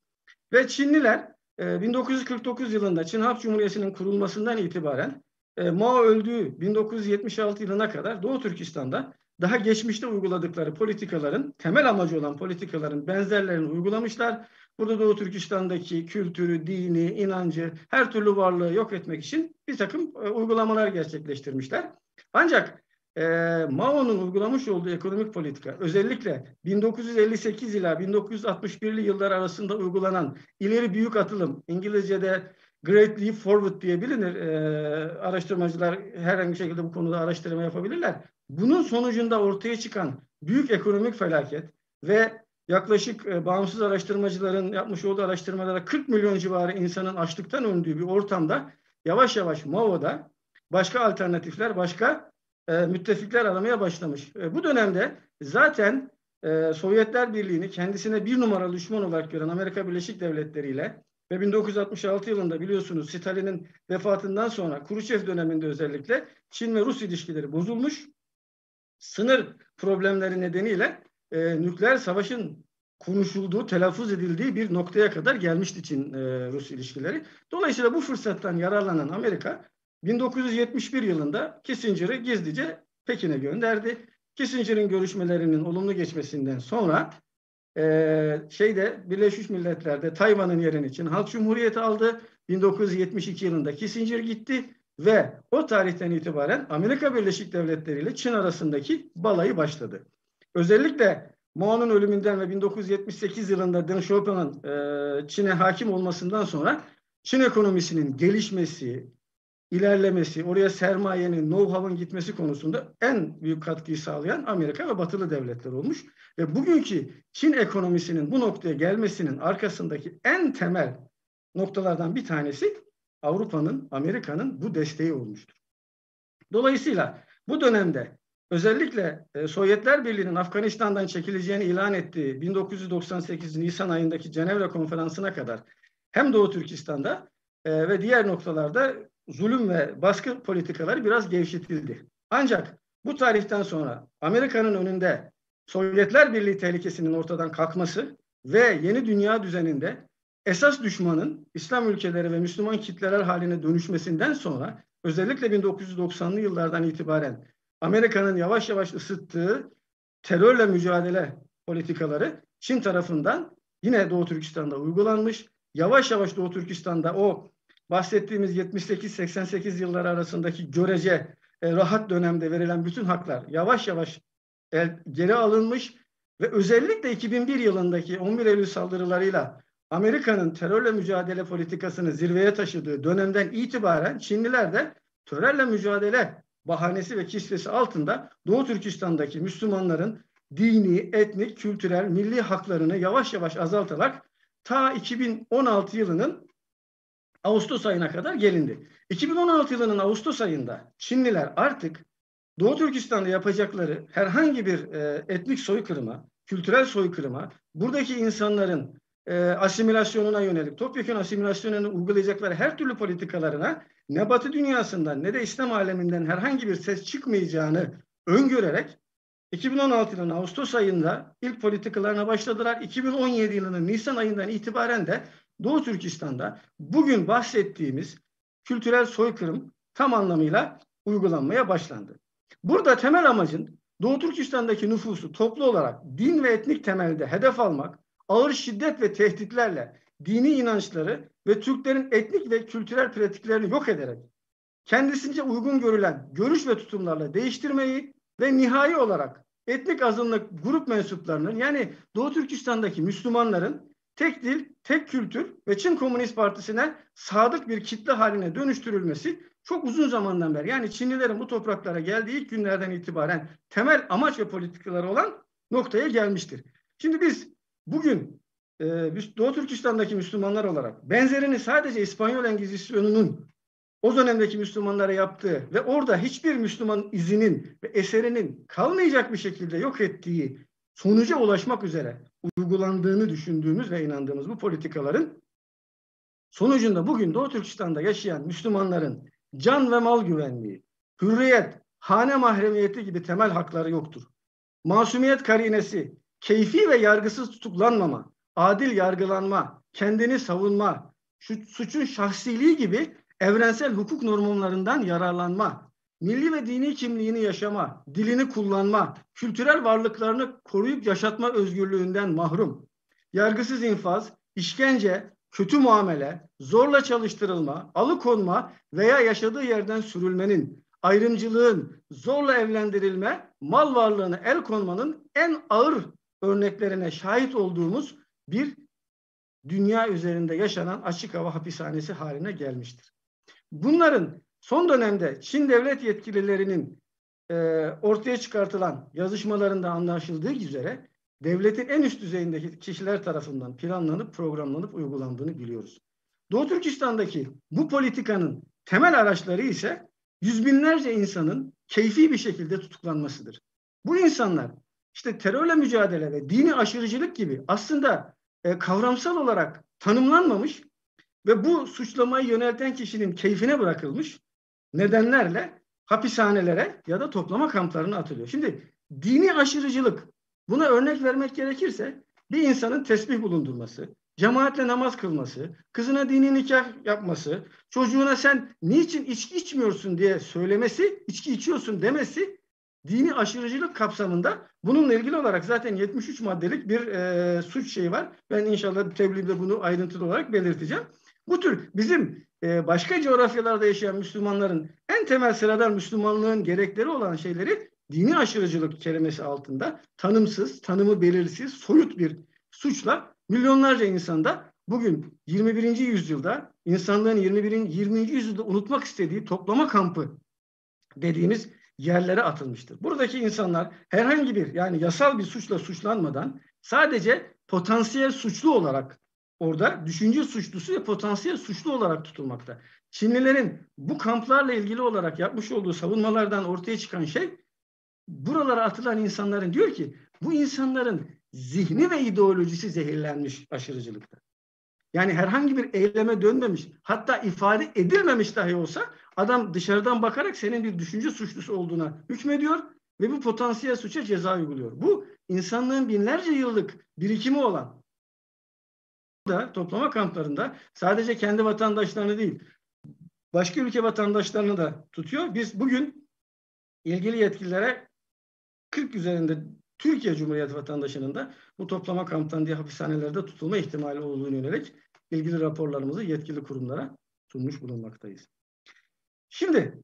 Speaker 5: Ve Çinliler 1949 yılında Çin Halk Cumhuriyeti'nin kurulmasından itibaren Mao öldüğü 1976 yılına kadar Doğu Türkistan'da daha geçmişte uyguladıkları politikaların, temel amacı olan politikaların benzerlerini uygulamışlar. Burada Doğu Türkistan'daki kültürü, dini, inancı, her türlü varlığı yok etmek için bir takım uygulamalar gerçekleştirmişler. Ancak Mao'nun uygulamış olduğu ekonomik politika, özellikle 1958 ila 1961'li yıllar arasında uygulanan ileri büyük atılım, İngilizce'de Great Leap Forward diye bilinir. Araştırmacılar herhangi bir şekilde bu konuda araştırma yapabilirler. Bunun sonucunda ortaya çıkan büyük ekonomik felaket ve yaklaşık bağımsız araştırmacıların yapmış olduğu araştırmalara 40 milyon civarı insanın açlıktan öldüğü bir ortamda yavaş yavaş Mao'da başka alternatifler, başka müttefikler aramaya başlamış. Bu dönemde zaten Sovyetler Birliği'ni kendisine bir numaralı düşman olarak gören Amerika Birleşik Devletleri ile ve 1966 yılında biliyorsunuz Stalin'in vefatından sonra Khrushchev döneminde özellikle Çin ve Rus ilişkileri bozulmuş. Sınır problemleri nedeniyle nükleer savaşın konuşulduğu, telaffuz edildiği bir noktaya kadar gelmişti Çin-Rus ilişkileri. Dolayısıyla bu fırsattan yararlanan Amerika 1971 yılında Kissinger'ı gizlice Pekin'e gönderdi. Kissinger'in görüşmelerinin olumlu geçmesinden sonra Birleşmiş Milletler'de Tayvan'ın yerini Çin Halk Cumhuriyeti aldı. 1972 yılında Kissinger gitti ve o tarihten itibaren Amerika Birleşik Devletleri ile Çin arasındaki balayı başladı. Özellikle Mao'nun ölümünden ve 1978 yılında Deng Xiaoping'in Çin'e hakim olmasından sonra Çin ekonomisinin gelişmesi, ilerlemesi, oraya sermayenin, know-how'ın gitmesi konusunda en büyük katkıyı sağlayan Amerika ve Batılı devletler olmuş. Ve bugünkü Çin ekonomisinin bu noktaya gelmesinin arkasındaki en temel noktalardan bir tanesi Avrupa'nın, Amerika'nın bu desteği olmuştur. Dolayısıyla bu dönemde özellikle Sovyetler Birliği'nin Afganistan'dan çekileceğini ilan ettiği 1998 Nisan ayındaki Cenevre Konferansı'na kadar hem Doğu Türkistan'da ve diğer noktalarda zulüm ve baskı politikaları biraz gevşetildi. Ancak bu tarihten sonra Amerika'nın önünde Sovyetler Birliği tehlikesinin ortadan kalkması ve yeni dünya düzeninde esas düşmanın İslam ülkeleri ve Müslüman kitleler haline dönüşmesinden sonra özellikle 1990'lı yıllardan itibaren Amerika'nın yavaş yavaş ısıttığı terörle mücadele politikaları Çin tarafından yine Doğu Türkistan'da uygulanmış. Yavaş yavaş Doğu Türkistan'da o bahsettiğimiz 78-88 yılları arasındaki görece rahat dönemde verilen bütün haklar yavaş yavaş geri alınmış ve özellikle 2001 yılındaki 11 Eylül saldırılarıyla Amerika'nın terörle mücadele politikasını zirveye taşıdığı dönemden itibaren Çinliler de terörle mücadele bahanesi ve kisvesi altında Doğu Türkistan'daki Müslümanların dini, etnik, kültürel, milli haklarını yavaş yavaş azaltarak ta 2016 yılının Ağustos ayına kadar gelindi. 2016 yılının Ağustos ayında Çinliler artık Doğu Türkistan'da yapacakları herhangi bir etnik soykırıma kültürel soykırıma, buradaki insanların asimilasyonuna yönelik, topyekun asimilasyonunu uygulayacakları her türlü politikalarına ne Batı dünyasından ne de İslam aleminden herhangi bir ses çıkmayacağını öngörerek 2016 yılının Ağustos ayında ilk politikalarına başladılar. 2017 yılının Nisan ayından itibaren de Doğu Türkistan'da bugün bahsettiğimiz kültürel soykırım tam anlamıyla uygulanmaya başlandı. Burada temel amacın Doğu Türkistan'daki nüfusu toplu olarak din ve etnik temelde hedef almak, ağır şiddet ve tehditlerle dini inançları ve Türklerin etnik ve kültürel pratiklerini yok ederek kendisince uygun görülen görüş ve tutumlarla değiştirmeyi ve nihai olarak etnik azınlık grup mensuplarının yani Doğu Türkistan'daki Müslümanların tek dil, tek kültür ve Çin Komünist Partisi'ne sadık bir kitle haline dönüştürülmesi çok uzun zamandan beri yani Çinlilerin bu topraklara geldiği ilk günlerden itibaren temel amaç ve politikaları olan noktaya gelmiştir. Şimdi biz bugün Doğu Türkistan'daki Müslümanlar olarak benzerini sadece İspanyol Engizisyonunun o dönemdeki Müslümanlara yaptığı ve orada hiçbir Müslüman izinin ve eserinin kalmayacak bir şekilde yok ettiği sonuca ulaşmak üzere uygulandığını düşündüğümüz ve inandığımız bu politikaların sonucunda bugün Doğu Türkistan'da yaşayan Müslümanların can ve mal güvenliği, hürriyet, hane mahremiyeti gibi temel hakları yoktur. Masumiyet karinesi, keyfi ve yargısız tutuklanmama, adil yargılanma, kendini savunma, suçun şahsiliği gibi evrensel hukuk normlarından yararlanma, milli ve dini kimliğini yaşama, dilini kullanma, kültürel varlıklarını koruyup yaşatma özgürlüğünden mahrum, yargısız infaz, işkence, kötü muamele, zorla çalıştırılma, alıkonma veya yaşadığı yerden sürülmenin, ayrımcılığın, zorla evlendirilme, mal varlığına el konmanın en ağır örneklerine şahit olduğumuz bir dünya üzerinde yaşanan açık hava hapishanesi haline gelmiştir. Bunların son dönemde Çin devlet yetkililerinin ortaya çıkartılan yazışmalarında anlaşıldığı üzere devletin en üst düzeyindeki kişiler tarafından planlanıp programlanıp uygulandığını biliyoruz. Doğu Türkistan'daki bu politikanın temel araçları ise yüz binlerce insanın keyfi bir şekilde tutuklanmasıdır. Bu insanlar işte terörle mücadele ve dini aşırıcılık gibi aslında kavramsal olarak tanımlanmamış ve bu suçlamayı yönelten kişinin keyfine bırakılmış nedenlerle hapishanelere ya da toplama kamplarına atılıyor. Şimdi dini aşırıcılık, buna örnek vermek gerekirse bir insanın tesbih bulundurması, cemaatle namaz kılması, kızına dini nikah yapması, çocuğuna sen niçin içki içmiyorsun diye söylemesi, içki içiyorsun demesi dini aşırıcılık kapsamında bununla ilgili olarak zaten 73 maddelik bir suç şeyi var. Ben inşallah tebliğde bunu ayrıntılı olarak belirteceğim. Bu tür bizim başka coğrafyalarda yaşayan Müslümanların en temel sıradan Müslümanlığın gerekleri olan şeyleri dini aşırıcılık kelimesi altında tanımsız, tanımı belirsiz, soyut bir suçla milyonlarca insanda bugün 21. yüzyılda insanlığın 20. yüzyılda unutmak istediği toplama kampı dediğimiz yerlere atılmıştır. Buradaki insanlar herhangi bir yani yasal bir suçla suçlanmadan sadece potansiyel suçlu olarak orada düşünce suçlusu ve potansiyel suçlu olarak tutulmakta. Çinlilerin bu kamplarla ilgili olarak yapmış olduğu savunmalardan ortaya çıkan şey buralara atılan insanların diyor ki bu insanların zihni ve ideolojisi zehirlenmiş aşırıcılıkta. Yani herhangi bir eyleme dönmemiş, hatta ifade edilmemiş dahi olsa adam dışarıdan bakarak senin bir düşünce suçlusu olduğuna hükmediyor ve bu potansiyel suça ceza uyguluyor. Bu insanlığın binlerce yıllık birikimi olan da toplama kamplarında sadece kendi vatandaşlarını değil, başka ülke vatandaşlarını da tutuyor. Biz bugün ilgili yetkililere 40 üzerinde Türkiye Cumhuriyeti vatandaşının da bu toplama kamptan diye hapishanelerde tutulma ihtimali olduğunu yönelik ilgili raporlarımızı yetkili kurumlara sunmuş bulunmaktayız. Şimdi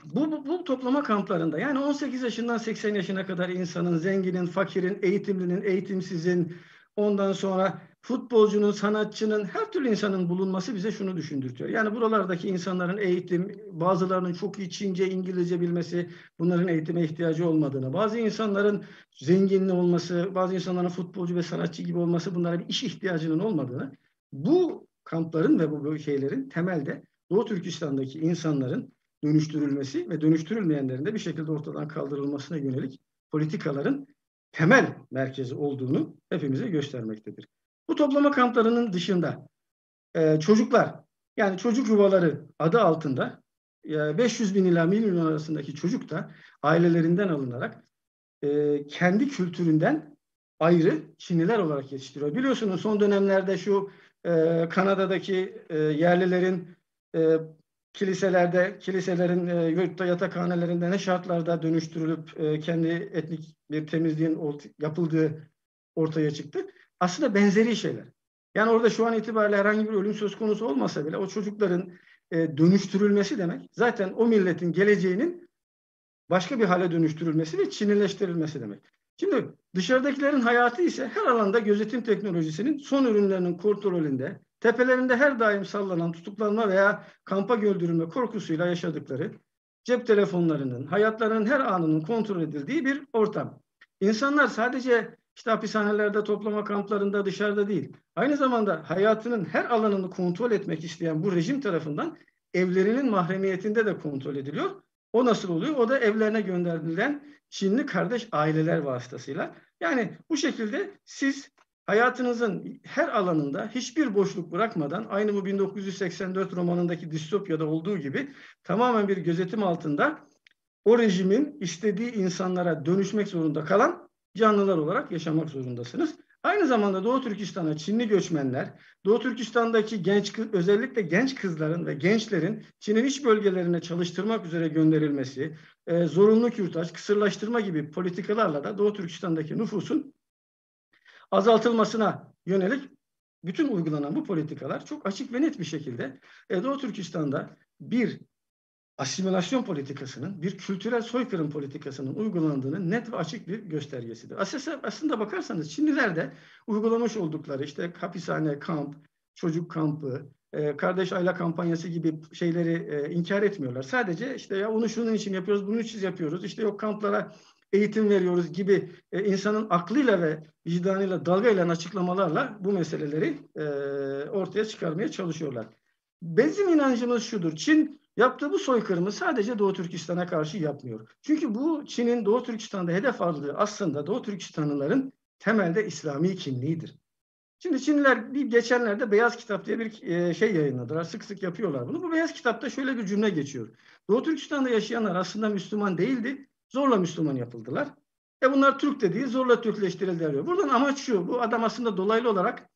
Speaker 5: bu toplama kamplarında yani 18 yaşından 80 yaşına kadar insanın, zenginin, fakirin, eğitimlinin, eğitimsizin, ondan sonra futbolcunun, sanatçının, her türlü insanın bulunması bize şunu düşündürtüyor. Yani buralardaki insanların eğitim, bazılarının çok iyi Çince, İngilizce bilmesi, bunların eğitime ihtiyacı olmadığını, bazı insanların zenginli olması, bazı insanların futbolcu ve sanatçı gibi olması, bunlara bir iş ihtiyacının olmadığını, bu kampların ve bu şeylerin temelde Doğu Türkistan'daki insanların dönüştürülmesi ve dönüştürülmeyenlerin de bir şekilde ortadan kaldırılmasına yönelik politikaların temel merkezi olduğunu hepimize göstermektedir. Bu toplama kamplarının dışında çocuklar, yani çocuk yuvaları adı altında 500 bin ila 1 milyon arasındaki çocuk da ailelerinden alınarak kendi kültüründen ayrı Çinliler olarak yetiştiriyor. Biliyorsunuz son dönemlerde şu Kanada'daki yerlilerin kiliselerin yatakhanelerinde ne şartlarda dönüştürülüp kendi etnik bir temizliğin yapıldığı ortaya çıktı. Aslında benzeri şeyler. Yani orada şu an itibariyle herhangi bir ölüm söz konusu olmasa bile o çocukların dönüştürülmesi demek zaten o milletin geleceğinin başka bir hale dönüştürülmesi ve Çinileştirilmesi demek. Şimdi dışarıdakilerin hayatı ise her alanda gözetim teknolojisinin son ürünlerinin kontrolünde, tepelerinde her daim sallanan tutuklanma veya kampa gönderilme korkusuyla yaşadıkları, cep telefonlarının, hayatlarının her anının kontrol edildiği bir ortam. İnsanlar sadece işte hapishanelerde, toplama kamplarında, dışarıda değil, aynı zamanda hayatının her alanını kontrol etmek isteyen bu rejim tarafından evlerinin mahremiyetinde de kontrol ediliyor. O nasıl oluyor? O da evlerine gönderilen Çinli kardeş aileler vasıtasıyla. Yani bu şekilde siz hayatınızın her alanında hiçbir boşluk bırakmadan, aynı bu 1984 romanındaki distopyada olduğu gibi tamamen bir gözetim altında o rejimin istediği insanlara dönüşmek zorunda kalan canlılar olarak yaşamak zorundasınız. Aynı zamanda Doğu Türkistan'a Çinli göçmenler, Doğu Türkistan'daki özellikle genç kızların ve gençlerin Çin'in iç bölgelerine çalıştırmak üzere gönderilmesi, zorunlu kürtaj, kısırlaştırma gibi politikalarla da Doğu Türkistan'daki nüfusun azaltılmasına yönelik bütün uygulanan bu politikalar çok açık ve net bir şekilde Doğu Türkistan'da bir asimilasyon politikasının, bir kültürel soykırım politikasının uygulandığının net ve açık bir göstergesidir. Aslında bakarsanız Çinliler de uygulamış oldukları işte hapishane, kamp, çocuk kampı, kardeş aile kampanyası gibi şeyleri inkar etmiyorlar. Sadece işte ya onu şunun için yapıyoruz, bunun için yapıyoruz, işte yok kamplara eğitim veriyoruz gibi insanın aklıyla ve vicdanıyla dalgayla açıklamalarla bu meseleleri ortaya çıkarmaya çalışıyorlar. Bizim inancımız şudur: Çin yaptığı bu soykırımı sadece Doğu Türkistan'a karşı yapmıyor. Çünkü bu Çin'in Doğu Türkistan'da hedef aldığı aslında Doğu Türkistanlıların temelde İslami kimliğidir. Şimdi Çinliler geçenlerde Beyaz Kitap diye bir şey yayınladılar. Sık sık yapıyorlar bunu. Bu Beyaz Kitap'ta şöyle bir cümle geçiyor: Doğu Türkistan'da yaşayanlar aslında Müslüman değildi, zorla Müslüman yapıldılar. Bunlar Türk de değil, zorla Türkleştirildiler diyor. Buradan amaç şu: bu adam aslında dolaylı olarak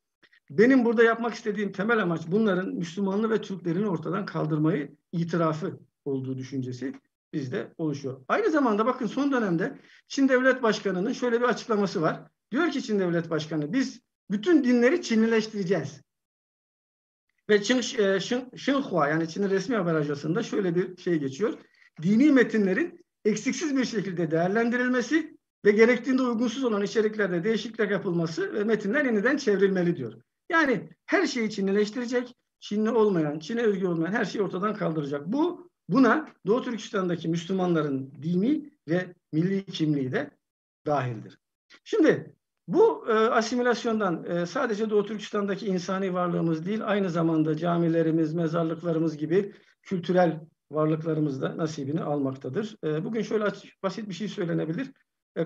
Speaker 5: benim burada yapmak istediğim temel amaç bunların Müslümanlığı ve Türklerini ortadan kaldırmayı itirafı olduğu düşüncesi bizde oluşuyor. Aynı zamanda bakın son dönemde Çin Devlet Başkanı'nın şöyle bir açıklaması var. Diyor ki Çin Devlet Başkanı, biz bütün dinleri Çinlileştireceğiz. Ve Xinhua yani Çin'in resmi haber ajansında şöyle bir şey geçiyor: dini metinlerin eksiksiz bir şekilde değerlendirilmesi ve gerektiğinde uygunsuz olan içeriklerde değişiklik yapılması ve metinler yeniden çevrilmeli diyor. Yani her şeyi Çinlileştirecek, Çinli olmayan, Çin'e özgü olmayan her şeyi ortadan kaldıracak. Buna Doğu Türkistan'daki Müslümanların dini ve milli kimliği de dahildir. Şimdi bu asimilasyondan sadece Doğu Türkistan'daki insani varlığımız değil, aynı zamanda camilerimiz, mezarlıklarımız gibi kültürel varlıklarımız da nasibini almaktadır. Bugün şöyle basit bir şey söylenebilir: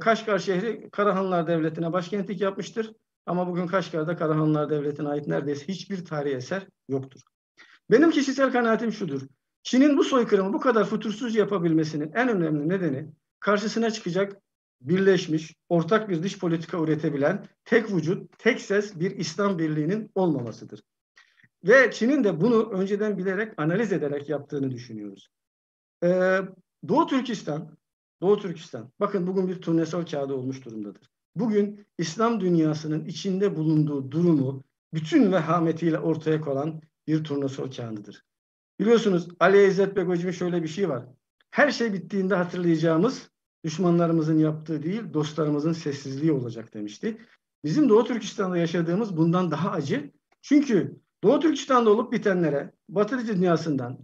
Speaker 5: Kaşgar şehri Karahanlılar Devleti'ne başkentlik yapmıştır. Ama bugün Kaşgar'da Karahanlılar Devleti'ne ait neredeyse hiçbir tarihi eser yoktur. Benim kişisel kanaatim şudur: Çin'in bu soykırımı bu kadar fütursuzca yapabilmesinin en önemli nedeni karşısına çıkacak, birleşmiş, ortak bir dış politika üretebilen, tek vücut, tek ses bir İslam birliğinin olmamasıdır. Ve Çin'in de bunu önceden bilerek, analiz ederek yaptığını düşünüyoruz. Doğu Türkistan, bakın bugün bir turnusol kağıdı olmuş durumdadır. Bugün İslam dünyasının içinde bulunduğu durumu bütün vehametiyle ortaya koyan bir turnusol kağıdıdır. Biliyorsunuz Ali İzzet Begoviç'in şöyle bir şey var: her şey bittiğinde hatırlayacağımız düşmanlarımızın yaptığı değil, dostlarımızın sessizliği olacak demişti. Bizim Doğu Türkistan'da yaşadığımız bundan daha acı. Çünkü Doğu Türkistan'da olup bitenlere Batı dünyasından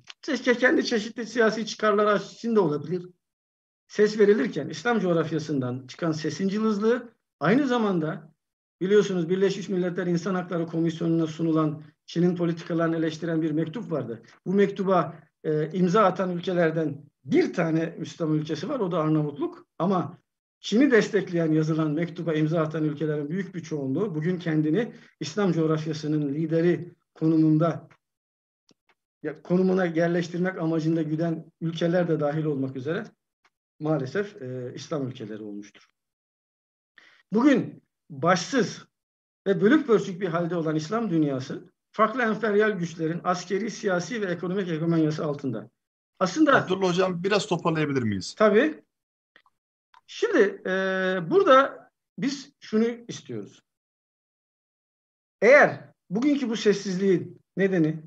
Speaker 5: kendi çeşitli siyasi çıkarları içinde olabilir ses verilirken İslam coğrafyasından çıkan sesin cılızlığı, aynı zamanda biliyorsunuz Birleşmiş Milletler İnsan Hakları Komisyonu'na sunulan Çin'in politikalarını eleştiren bir mektup vardı. Bu mektuba imza atan ülkelerden bir tane Müslüman ülkesi var, o da Arnavutluk. Ama Çin'i destekleyen yazılan mektuba imza atan ülkelerin büyük bir çoğunluğu bugün kendini İslam coğrafyasının lideri konumuna yerleştirmek amacında güden ülkeler de dahil olmak üzere maalesef İslam ülkeleri olmuştur. Bugün başsız ve bölük pörçük bir halde olan İslam dünyası farklı emperyal güçlerin askeri, siyasi ve ekonomik hegemonyası altında. Aslında
Speaker 2: Abdullah Hocam biraz toparlayabilir miyiz?
Speaker 5: tabii. Şimdi burada biz şunu istiyoruz. Eğer bugünkü bu sessizliğin nedeni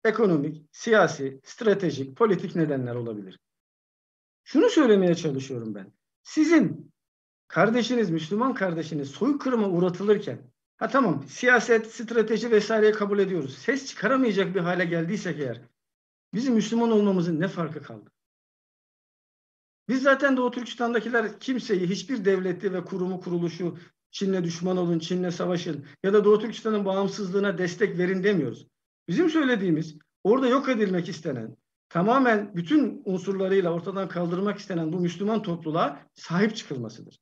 Speaker 5: ekonomik, siyasi, stratejik, politik nedenler olabilir. Şunu söylemeye çalışıyorum ben. Sizin kardeşiniz, Müslüman kardeşiniz soykırıma uğratılırken, ha tamam siyaset, strateji vesaireyi kabul ediyoruz. Ses çıkaramayacak bir hale geldiysek eğer, bizim Müslüman olmamızın ne farkı kaldı? Biz zaten Doğu Türkistan'dakiler kimseyi, hiçbir devleti ve kurumu, kuruluşu Çin'le düşman olun, Çin'le savaşın ya da Doğu Türkistan'ın bağımsızlığına destek verin demiyoruz. Bizim söylediğimiz orada yok edilmek istenen, tamamen bütün unsurlarıyla ortadan kaldırmak istenen bu Müslüman topluluğa sahip çıkılmasıdır.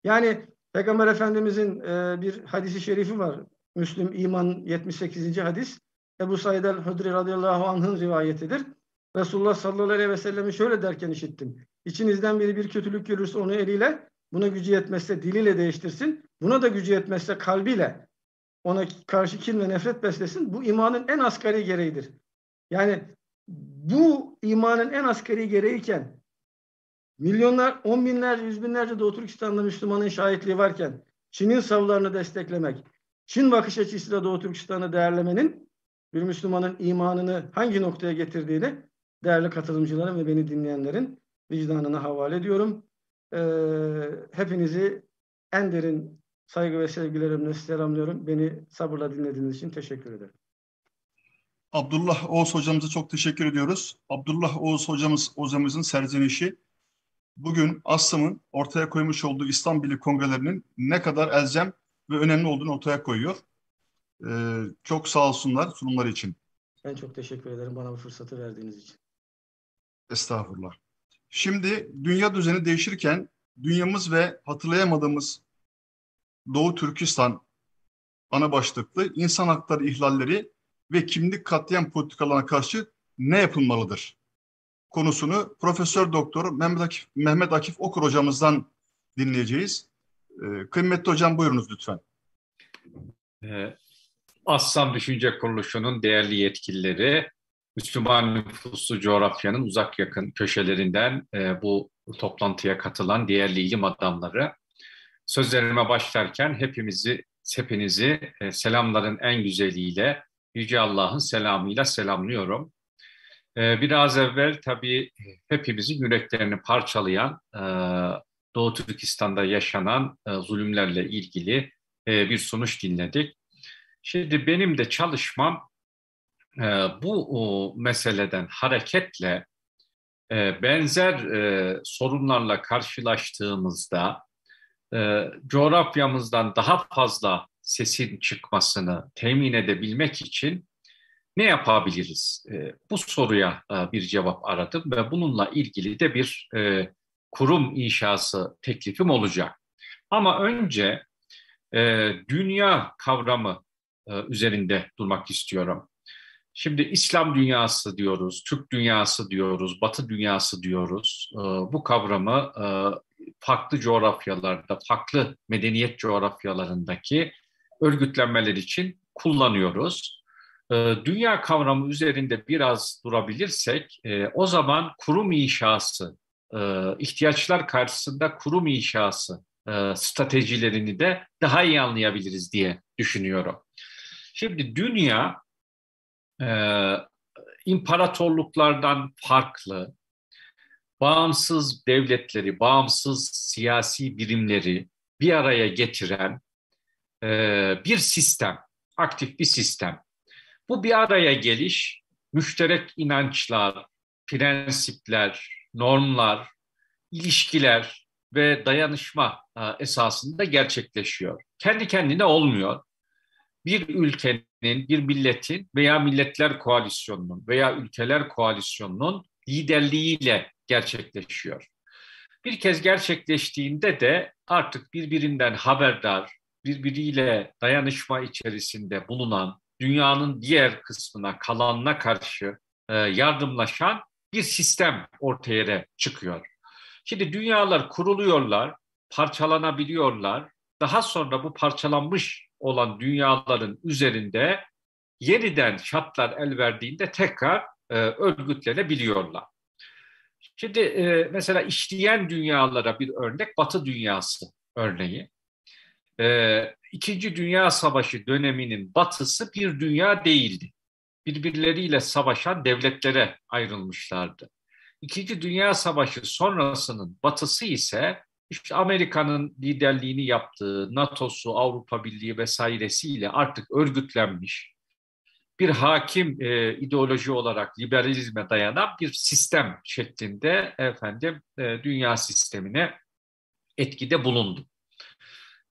Speaker 5: Yani Peygamber Efendimizin bir hadisi şerifi var. Müslüm İman 78. hadis. Ebu Said el-Hudri radıyallahu anh'ın rivayetidir. Resulullah sallallahu aleyhi ve sellem'i şöyle derken işittim. İçinizden biri bir kötülük görürse onu eliyle, buna gücü yetmezse diliyle değiştirsin. Buna da gücü yetmezse kalbiyle ona karşı kin ve nefret beslesin. Bu imanın en asgari gereğidir. Yani bu imanın en asgari gereğiyken milyonlar, 10 binlerce, 100 binlerce Doğu Türkistan'da Müslümanın şahitliği varken Çin'in savlarını desteklemek, Çin bakış açısıyla Doğu Türkistan'ı değerlemenin bir Müslümanın imanını hangi noktaya getirdiğini değerli katılımcıların ve beni dinleyenlerin vicdanına havale ediyorum. Hepinizi en derin saygı ve sevgilerimle selamlıyorum. Beni sabırla dinlediğiniz için teşekkür ederim.
Speaker 2: Abdullah Oğuz hocamıza çok teşekkür ediyoruz. Abdullah Oğuz hocamızın serzenişi bugün ASSAM'ın ortaya koymuş olduğu İslam Birliği Kongrelerinin ne kadar elzem ve önemli olduğunu ortaya koyuyor. Çok sağ olsunlar sunumları için.
Speaker 5: Ben çok teşekkür ederim bana bu fırsatı verdiğiniz için.
Speaker 2: Estağfurullah. Şimdi dünya düzeni değişirken dünyamız ve hatırlayamadığımız Doğu Türkistan ana başlıklı insan hakları ihlalleri ve kimlik katliam politikalarına karşı ne yapılmalıdır konusunu Profesör Doktor Mehmet Akif Okur hocamızdan dinleyeceğiz. Kıymetli hocam buyurunuz lütfen.
Speaker 6: ASSAM Düşünce Kuruluşu'nun değerli yetkilileri, Müslüman nüfuslu coğrafyanın uzak yakın köşelerinden bu toplantıya katılan değerli ilim adamları, sözlerime başlarken hepinizi selamların en güzeliyle, Yüce Allah'ın selamıyla selamlıyorum. Biraz evvel tabii hepimizin yüreklerini parçalayan Doğu Türkistan'da yaşanan zulümlerle ilgili bir sonuç dinledik. Şimdi benim de çalışmam bu meseleden hareketle benzer sorunlarla karşılaştığımızda coğrafyamızdan daha fazla sesin çıkmasını temin edebilmek için ne yapabiliriz? Bu soruya bir cevap aradım ve bununla ilgili de bir kurum inşası teklifim olacak. Ama önce dünya kavramı üzerinde durmak istiyorum. Şimdi İslam dünyası diyoruz, Türk dünyası diyoruz, Batı dünyası diyoruz. Bu kavramı farklı coğrafyalarda, farklı medeniyet coğrafyalarındaki örgütlenmeler için kullanıyoruz. Dünya kavramı üzerinde biraz durabilirsek, o zaman kurum inşası, ihtiyaçlar karşısında kurum inşası stratejilerini de daha iyi anlayabiliriz diye düşünüyorum. Şimdi dünya imparatorluklardan farklı, bağımsız devletleri, bağımsız siyasi birimleri bir araya getiren bir sistem, aktif bir sistem. Bu bir araya geliş, müşterek inançlar, prensipler, normlar, ilişkiler ve dayanışma esasında gerçekleşiyor. Kendi kendine olmuyor. Bir ülkenin, bir milletin veya milletler koalisyonunun veya ülkeler koalisyonunun liderliğiyle gerçekleşiyor. Bir kez gerçekleştiğinde de artık birbirinden haberdar, birbiriyle dayanışma içerisinde bulunan, dünyanın diğer kısmına, kalanına karşı yardımlaşan bir sistem ortaya çıkıyor. Şimdi dünyalar kuruluyorlar, parçalanabiliyorlar. Daha sonra bu parçalanmış olan dünyaların üzerinde yeniden şartlar el verdiğinde tekrar örgütlenebiliyorlar. Şimdi mesela işleyen dünyalara bir örnek Batı dünyası örneği. İkinci Dünya Savaşı döneminin batısı bir dünya değildi. Birbirleriyle savaşan devletlere ayrılmışlardı. İkinci Dünya Savaşı sonrasının batısı ise işte Amerika'nın liderliğini yaptığı NATO'su, Avrupa Birliği vesairesiyle artık örgütlenmiş bir hakim ideoloji olarak liberalizme dayanan bir sistem şeklinde dünya sistemine etkide bulundu.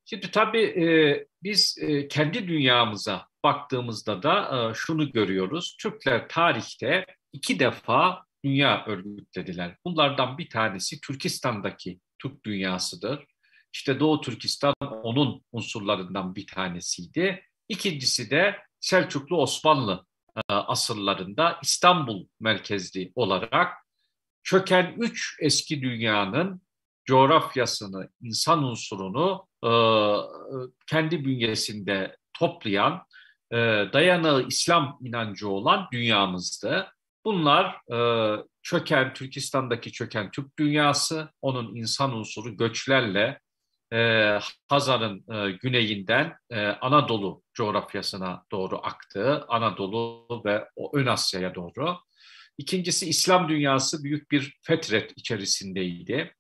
Speaker 6: Şimdi tabii biz kendi dünyamıza baktığımızda da şunu görüyoruz. Türkler tarihte 2 defa dünya örgütlediler. Bunlardan bir tanesi Türkistan'daki Türk dünyasıdır. İşte Doğu Türkistan onun unsurlarından bir tanesiydi. İkincisi de Selçuklu Osmanlı asırlarında İstanbul merkezli olarak çöken 3 eski dünyanın coğrafyasını, insan unsurunu kendi bünyesinde toplayan, dayanağı İslam inancı olan dünyamızdı. Bunlar Türkistan'daki çöken Türk dünyası, onun insan unsuru göçlerle Hazar'ın güneyinden Anadolu coğrafyasına doğru aktığı, Anadolu ve Ön Asya'ya doğru. İkincisi İslam dünyası büyük bir fetret içerisindeydi.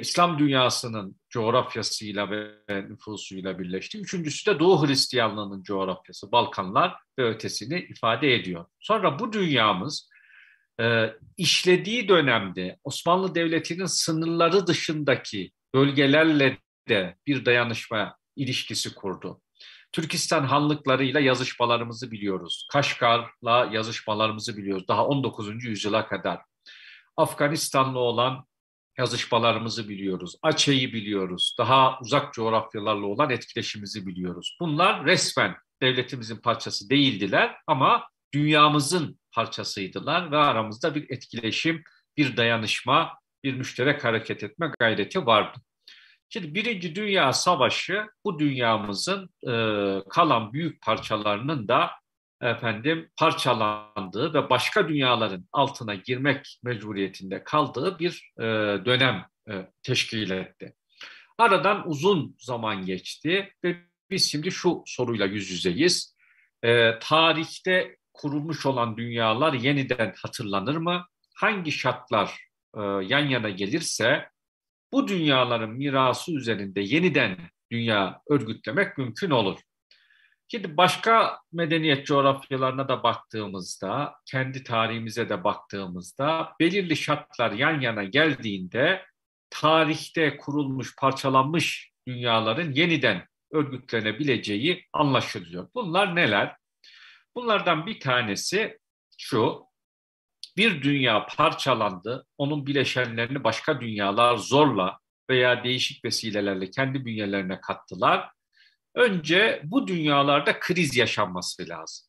Speaker 6: İslam dünyasının coğrafyasıyla ve nüfusuyla birleşti. Üçüncüsü de Doğu Hristiyanlığının coğrafyası, Balkanlar ve ötesini ifade ediyor. Sonra bu dünyamız işlediği dönemde Osmanlı Devleti'nin sınırları dışındaki bölgelerle de bir dayanışma ilişkisi kurdu. Türkistan hanlıklarıyla yazışmalarımızı biliyoruz. Kaşgar'la yazışmalarımızı biliyoruz. Daha 19. yüzyıla kadar. Afganistan'la olan yazışmalarımızı biliyoruz. Aceh'i biliyoruz. Daha uzak coğrafyalarla olan etkileşimimizi biliyoruz. Bunlar resmen devletimizin parçası değildiler ama dünyamızın parçasıydılar ve aramızda bir etkileşim, bir dayanışma, bir müşterek hareket etme gayreti vardı. Şimdi Birinci Dünya Savaşı bu dünyamızın kalan büyük parçalarının da parçalandığı ve başka dünyaların altına girmek mecburiyetinde kaldığı bir dönem teşkil etti. Aradan uzun zaman geçti ve biz şimdi şu soruyla yüz yüzeyiz. Tarihte kurulmuş olan dünyalar yeniden hatırlanır mı? Hangi şartlar yan yana gelirse bu dünyaların mirası üzerinde yeniden dünya örgütlemek mümkün olur. Şimdi başka medeniyet coğrafyalarına da baktığımızda, kendi tarihimize de baktığımızda belirli şartlar yan yana geldiğinde tarihte kurulmuş, parçalanmış dünyaların yeniden örgütlenebileceği anlaşılıyor. Bunlar neler? Bunlardan bir tanesi şu: bir dünya parçalandı, onun bileşenlerini başka dünyalar zorla veya değişik vesilelerle kendi bünyelerine kattılar. Önce bu dünyalarda kriz yaşanması lazım.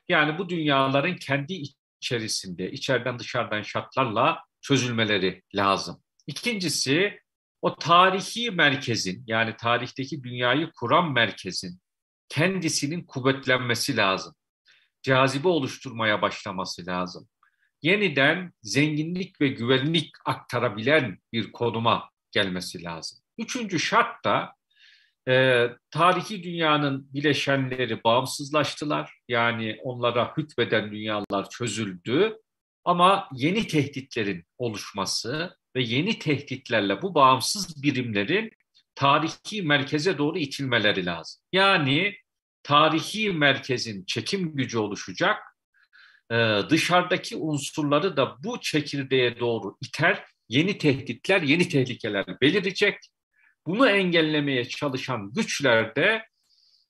Speaker 6: Yani bu dünyaların kendi içerisinde, içeriden dışarıdan şartlarla çözülmeleri lazım. İkincisi, o tarihi merkezin, yani tarihteki dünyayı kuran merkezin kendisinin kuvvetlenmesi lazım. Cazibe oluşturmaya başlaması lazım. Yeniden zenginlik ve güvenlik aktarabilen bir konuma gelmesi lazım. Üçüncü şart da tarihi dünyanın bileşenleri bağımsızlaştılar. Yani onlara hükmeden dünyalar çözüldü. Ama yeni tehditlerin oluşması ve yeni tehditlerle bu bağımsız birimlerin tarihi merkeze doğru itilmeleri lazım. Yani tarihi merkezin çekim gücü oluşacak. Dışarıdaki unsurları da bu çekirdeğe doğru iter. Yeni tehditler, yeni tehlikeler belirecek. Bunu engellemeye çalışan güçler de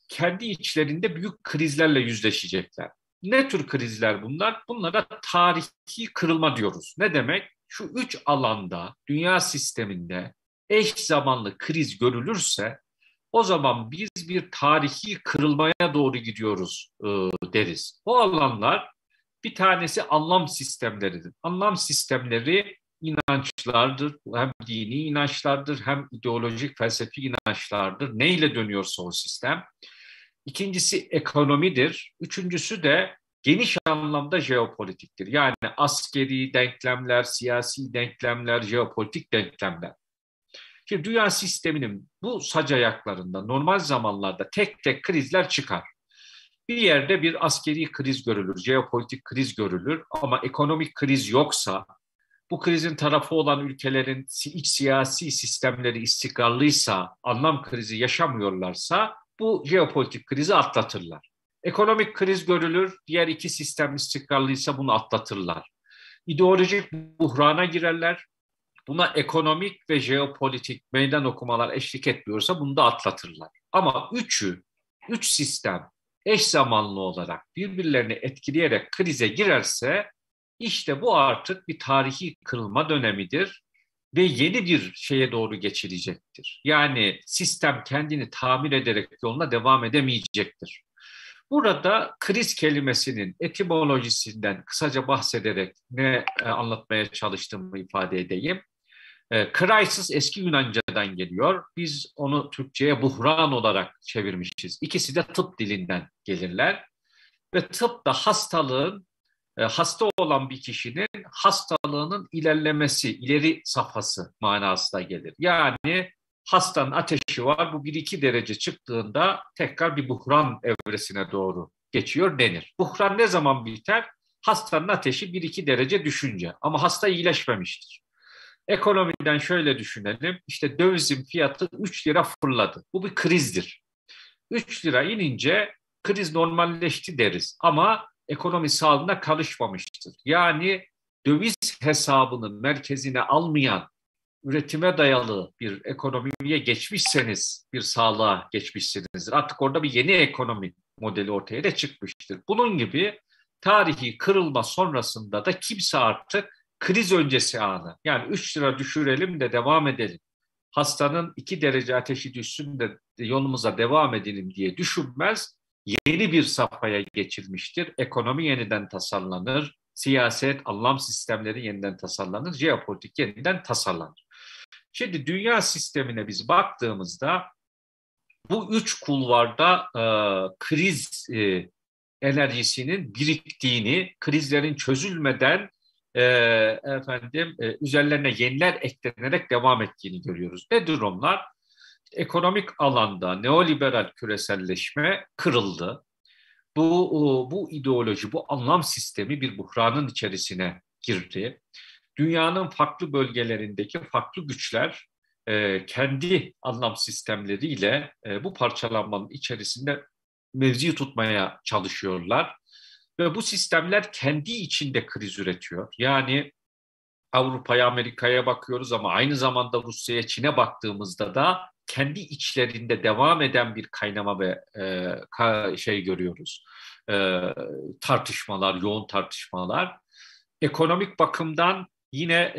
Speaker 6: kendi içlerinde büyük krizlerle yüzleşecekler. Ne tür krizler bunlar? Bunlara tarihi kırılma diyoruz. Ne demek? şu üç alanda dünya sisteminde eş zamanlı kriz görülürse o zaman biz bir tarihi kırılmaya doğru gidiyoruz deriz. Bu alanlar bir tanesi anlam sistemleridir. Anlam sistemleri inançlardır, hem dini inançlardır hem ideolojik felsefi inançlardır. Neyle dönüyorsa o sistem. İkincisi ekonomidir. Üçüncüsü de geniş anlamda jeopolitiktir. Yani askeri denklemler, siyasi denklemler, jeopolitik denklemler. Şimdi dünya sisteminin bu sac ayaklarında normal zamanlarda tek tek krizler çıkar. Bir yerde bir askeri kriz görülür, jeopolitik kriz görülür ama ekonomik kriz yoksa, bu krizin tarafı olan ülkelerin iç siyasi sistemleri istikrarlıysa, anlam krizi yaşamıyorlarsa bu jeopolitik krizi atlatırlar. Ekonomik kriz görülür, diğer iki sistem istikrarlıysa bunu atlatırlar. İdeolojik buhrana girerler, buna ekonomik ve jeopolitik meydan okumalar eşlik etmiyorsa bunu da atlatırlar. Ama üç sistem eş zamanlı olarak birbirlerini etkileyerek krize girerse işte bu artık bir tarihi kırılma dönemidir ve yeni bir şeye doğru geçilecektir. Yani sistem kendini tamir ederek yoluna devam edemeyecektir. Burada kriz kelimesinin etimolojisinden kısaca bahsederek ne anlatmaya çalıştığımı ifade edeyim. Crisis eski Yunanca'dan geliyor. Biz onu Türkçe'ye buhran olarak çevirmişiz. İkisi de tıp dilinden gelirler. Ve tıp da hasta olan bir kişinin hastalığının ileri safhası manasına gelir. Yani hastanın ateşi var, bu 1-2 derece çıktığında tekrar bir buhran evresine doğru geçiyor denir. Buhran ne zaman biter? Hastanın ateşi 1-2 derece düşünce ama hasta iyileşmemiştir. Ekonomiden şöyle düşünelim, işte dövizin fiyatı 3 lira fırladı. Bu bir krizdir. 3 lira inince kriz normalleşti deriz ama ekonomi sağlığına karışmamıştır. Yani döviz hesabını merkezine almayan, üretime dayalı bir ekonomiye geçmişseniz bir sağlığa geçmişsinizdir. Artık orada bir yeni ekonomi modeli ortaya da çıkmıştır. Bunun gibi tarihi kırılma sonrasında da kimse artık kriz öncesi anı, yani 3 lira düşürelim de devam edelim, hastanın 2 derece ateşi düşsün de yolumuza devam edelim diye düşünmez. Yeni bir safhaya geçilmiştir. Ekonomi yeniden tasarlanır, siyaset, anlam sistemleri yeniden tasarlanır, jeopolitik yeniden tasarlanır. Şimdi dünya sistemine biz baktığımızda bu üç kulvarda kriz enerjisinin biriktiğini, krizlerin çözülmeden üzerlerine yeniler eklenerek devam ettiğini görüyoruz. Nedir onlar? Ekonomik alanda neoliberal küreselleşme kırıldı. Bu ideoloji, bu anlam sistemi bir buhranın içerisine girdi. Dünyanın farklı bölgelerindeki farklı güçler kendi anlam sistemleriyle bu parçalanmanın içerisinde mevzi tutmaya çalışıyorlar. Ve bu sistemler kendi içinde kriz üretiyor. Yani Avrupa'ya, Amerika'ya bakıyoruz ama aynı zamanda Rusya'ya, Çin'e baktığımızda da kendi içlerinde devam eden bir kaynama ve görüyoruz. Tartışmalar, yoğun tartışmalar. Ekonomik bakımdan yine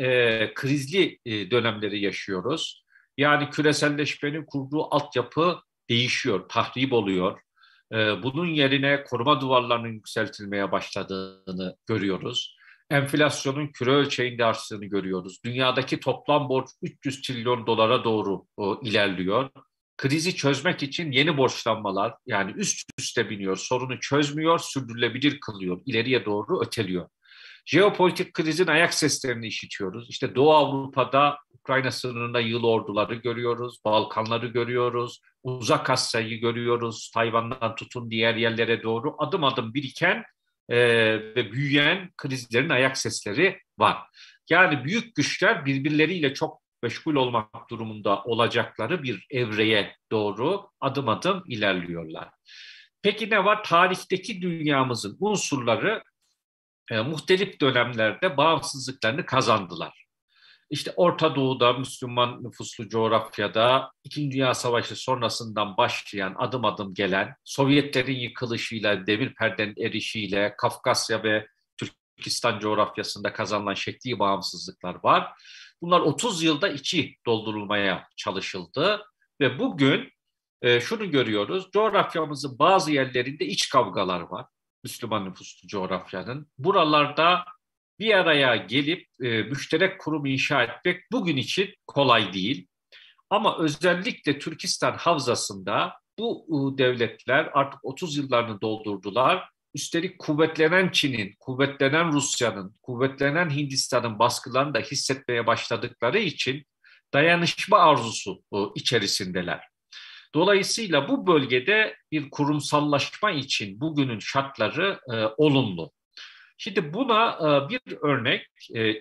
Speaker 6: krizli dönemleri yaşıyoruz. Yani küreselleşmenin kurduğu altyapı değişiyor, tahrip oluyor. Bunun yerine koruma duvarlarının yükseltilmeye başladığını görüyoruz. Enflasyonun küre ölçeğinde arttığını görüyoruz. Dünyadaki toplam borç 300 trilyon dolara doğru ilerliyor. Krizi çözmek için yeni borçlanmalar, yani üst üste biniyor, sorunu çözmüyor, sürdürülebilir kılıyor, ileriye doğru öteliyor. Jeopolitik krizin ayak seslerini işitiyoruz. İşte Doğu Avrupa'da Ukrayna sınırında yığılı orduları görüyoruz, Balkanları görüyoruz, Uzak Asya'yı görüyoruz, Tayvan'dan tutun diğer yerlere doğru adım adım biriken ve büyüyen krizlerin ayak sesleri var. Yani büyük güçler birbirleriyle çok meşgul olmak durumunda olacakları bir evreye doğru adım adım ilerliyorlar. Peki ne var? Tarihteki dünyamızın unsurları muhtelif dönemlerde bağımsızlıklarını kazandılar. İşte Orta Doğu'da, Müslüman nüfuslu coğrafyada İkinci Dünya Savaşı sonrasından başlayan, adım adım gelen, Sovyetlerin yıkılışıyla, demir perdenin erişiyle, Kafkasya ve Türkistan coğrafyasında kazanılan şekli bağımsızlıklar var. Bunlar 30 yılda içi doldurulmaya çalışıldı ve bugün şunu görüyoruz. Coğrafyamızın bazı yerlerinde iç kavgalar var. Müslüman nüfuslu coğrafyanın. Buralarda bir araya gelip müşterek kurum inşa etmek bugün için kolay değil. Ama özellikle Türkistan havzasında bu devletler artık 30 yıllarını doldurdular. Üstelik kuvvetlenen Çin'in, kuvvetlenen Rusya'nın, kuvvetlenen Hindistan'ın baskılarını da hissetmeye başladıkları için dayanışma arzusu içerisindeler. Dolayısıyla bu bölgede bir kurumsallaşma için bugünün şartları olumlu. Şimdi buna bir örnek,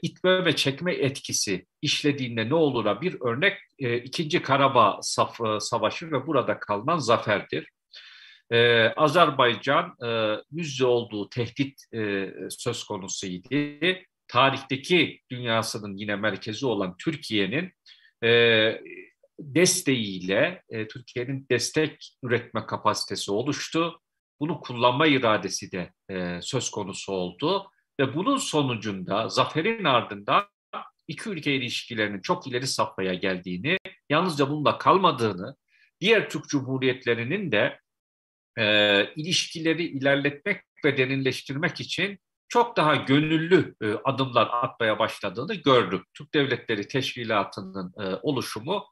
Speaker 6: itme ve çekme etkisi işlediğinde ne olur'a bir örnek 2. Karabağ Savaşı ve burada kalınan zaferdir. Azerbaycan yüzde olduğu tehdit söz konusuydu. Tarihteki dünyasının yine merkezi olan Türkiye'nin desteğiyle Türkiye'nin destek üretme kapasitesi oluştu. Bunu kullanma iradesi de söz konusu oldu ve bunun sonucunda zaferin ardından iki ülke ilişkilerinin çok ileri safhaya geldiğini, yalnızca bununla kalmadığını, diğer Türk Cumhuriyetlerinin de ilişkileri ilerletmek ve derinleştirmek için çok daha gönüllü adımlar atmaya başladığını gördük. Türk Devletleri Teşkilatı'nın oluşumu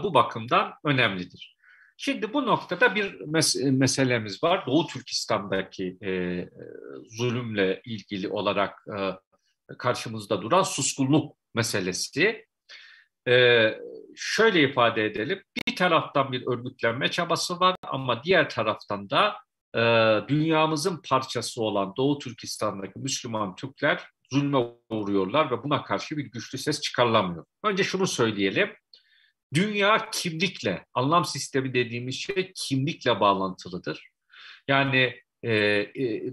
Speaker 6: bu bakımdan önemlidir. Şimdi bu noktada bir meselemiz var. Doğu Türkistan'daki zulümle ilgili olarak karşımızda duran suskunluk meselesi. Şöyle ifade edelim. Bir taraftan bir örgütlenme çabası var ama diğer taraftan da dünyamızın parçası olan Doğu Türkistan'daki Müslüman Türkler zulme uğruyorlar ve buna karşı bir güçlü ses çıkarılamıyor. Önce şunu söyleyelim. Dünya kimlikle, anlam sistemi dediğimiz şey kimlikle bağlantılıdır. Yani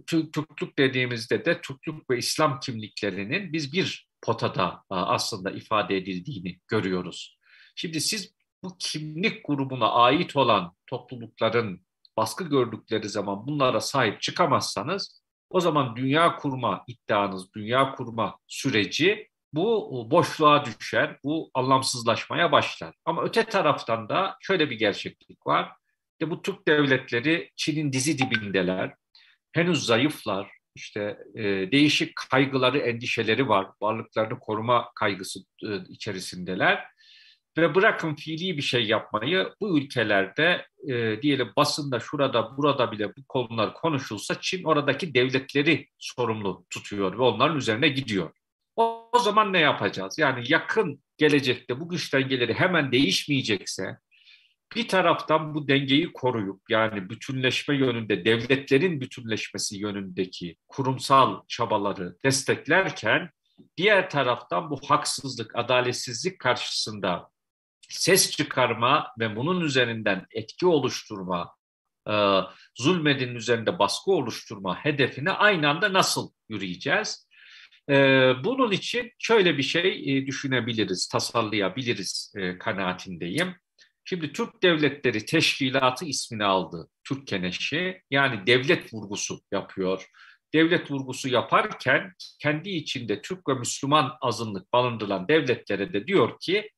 Speaker 6: Türklük dediğimizde de Türklük ve İslam kimliklerinin biz bir potada aslında ifade edildiğini görüyoruz. Şimdi siz bu kimlik grubuna ait olan toplulukların baskı gördükleri zaman bunlara sahip çıkamazsanız o zaman dünya kurma iddianız, dünya kurma süreci bu boşluğa düşer, bu anlamsızlaşmaya başlar. Ama öte taraftan da şöyle bir gerçeklik var. İşte bu Türk devletleri Çin'in dizi dibindeler, henüz zayıflar, işte değişik kaygıları, endişeleri var, varlıklarını koruma kaygısı içerisindeler. Ve bırakın fiili bir şey yapmayı, bu ülkelerde diyelim basında şurada burada bile bu konular konuşulsa Çin oradaki devletleri sorumlu tutuyor ve onların üzerine gidiyor. O zaman ne yapacağız? Yani yakın gelecekte bu güç dengeleri hemen değişmeyecekse bir taraftan bu dengeyi koruyup yani bütünleşme yönünde, devletlerin bütünleşmesi yönündeki kurumsal çabaları desteklerken diğer taraftan bu haksızlık, adaletsizlik karşısında ses çıkarma ve bunun üzerinden etki oluşturma, zulmedinin üzerinde baskı oluşturma hedefine aynı anda nasıl yürüyeceğiz? Bunun için şöyle bir şey düşünebiliriz, tasarlayabiliriz kanaatindeyim. Şimdi Türk Devletleri Teşkilatı ismini aldı Türkeneşi, yani devlet vurgusu yapıyor. Devlet vurgusu yaparken kendi içinde Türk ve Müslüman azınlık barındıran devletlere de diyor ki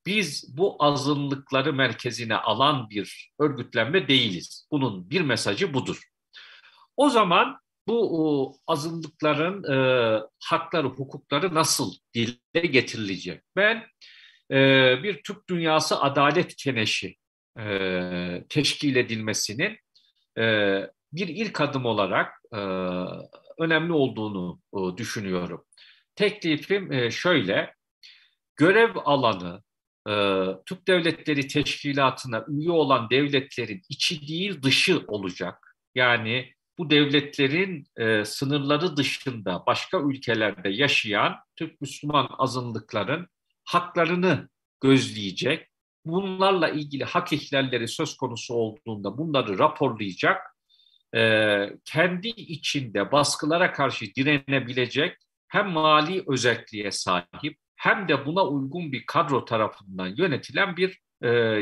Speaker 6: biz bu azınlıkları merkezine alan bir örgütlenme değiliz. Bunun bir mesajı budur. O zaman bu azınlıkların hakları, hukukları nasıl dile getirilecek? Ben bir Türk Dünyası Adalet Keneşi teşkil edilmesinin bir ilk adım olarak önemli olduğunu düşünüyorum. Teklifim şöyle, görev alanı Türk Devletleri Teşkilatı'na üye olan devletlerin içi değil dışı olacak. Yani bu devletlerin sınırları dışında başka ülkelerde yaşayan Türk Müslüman azınlıkların haklarını gözleyecek. Bunlarla ilgili hak ihlalleri söz konusu olduğunda bunları raporlayacak. Kendi içinde baskılara karşı direnebilecek hem mali özelliğe sahip hem de buna uygun bir kadro tarafından yönetilen bir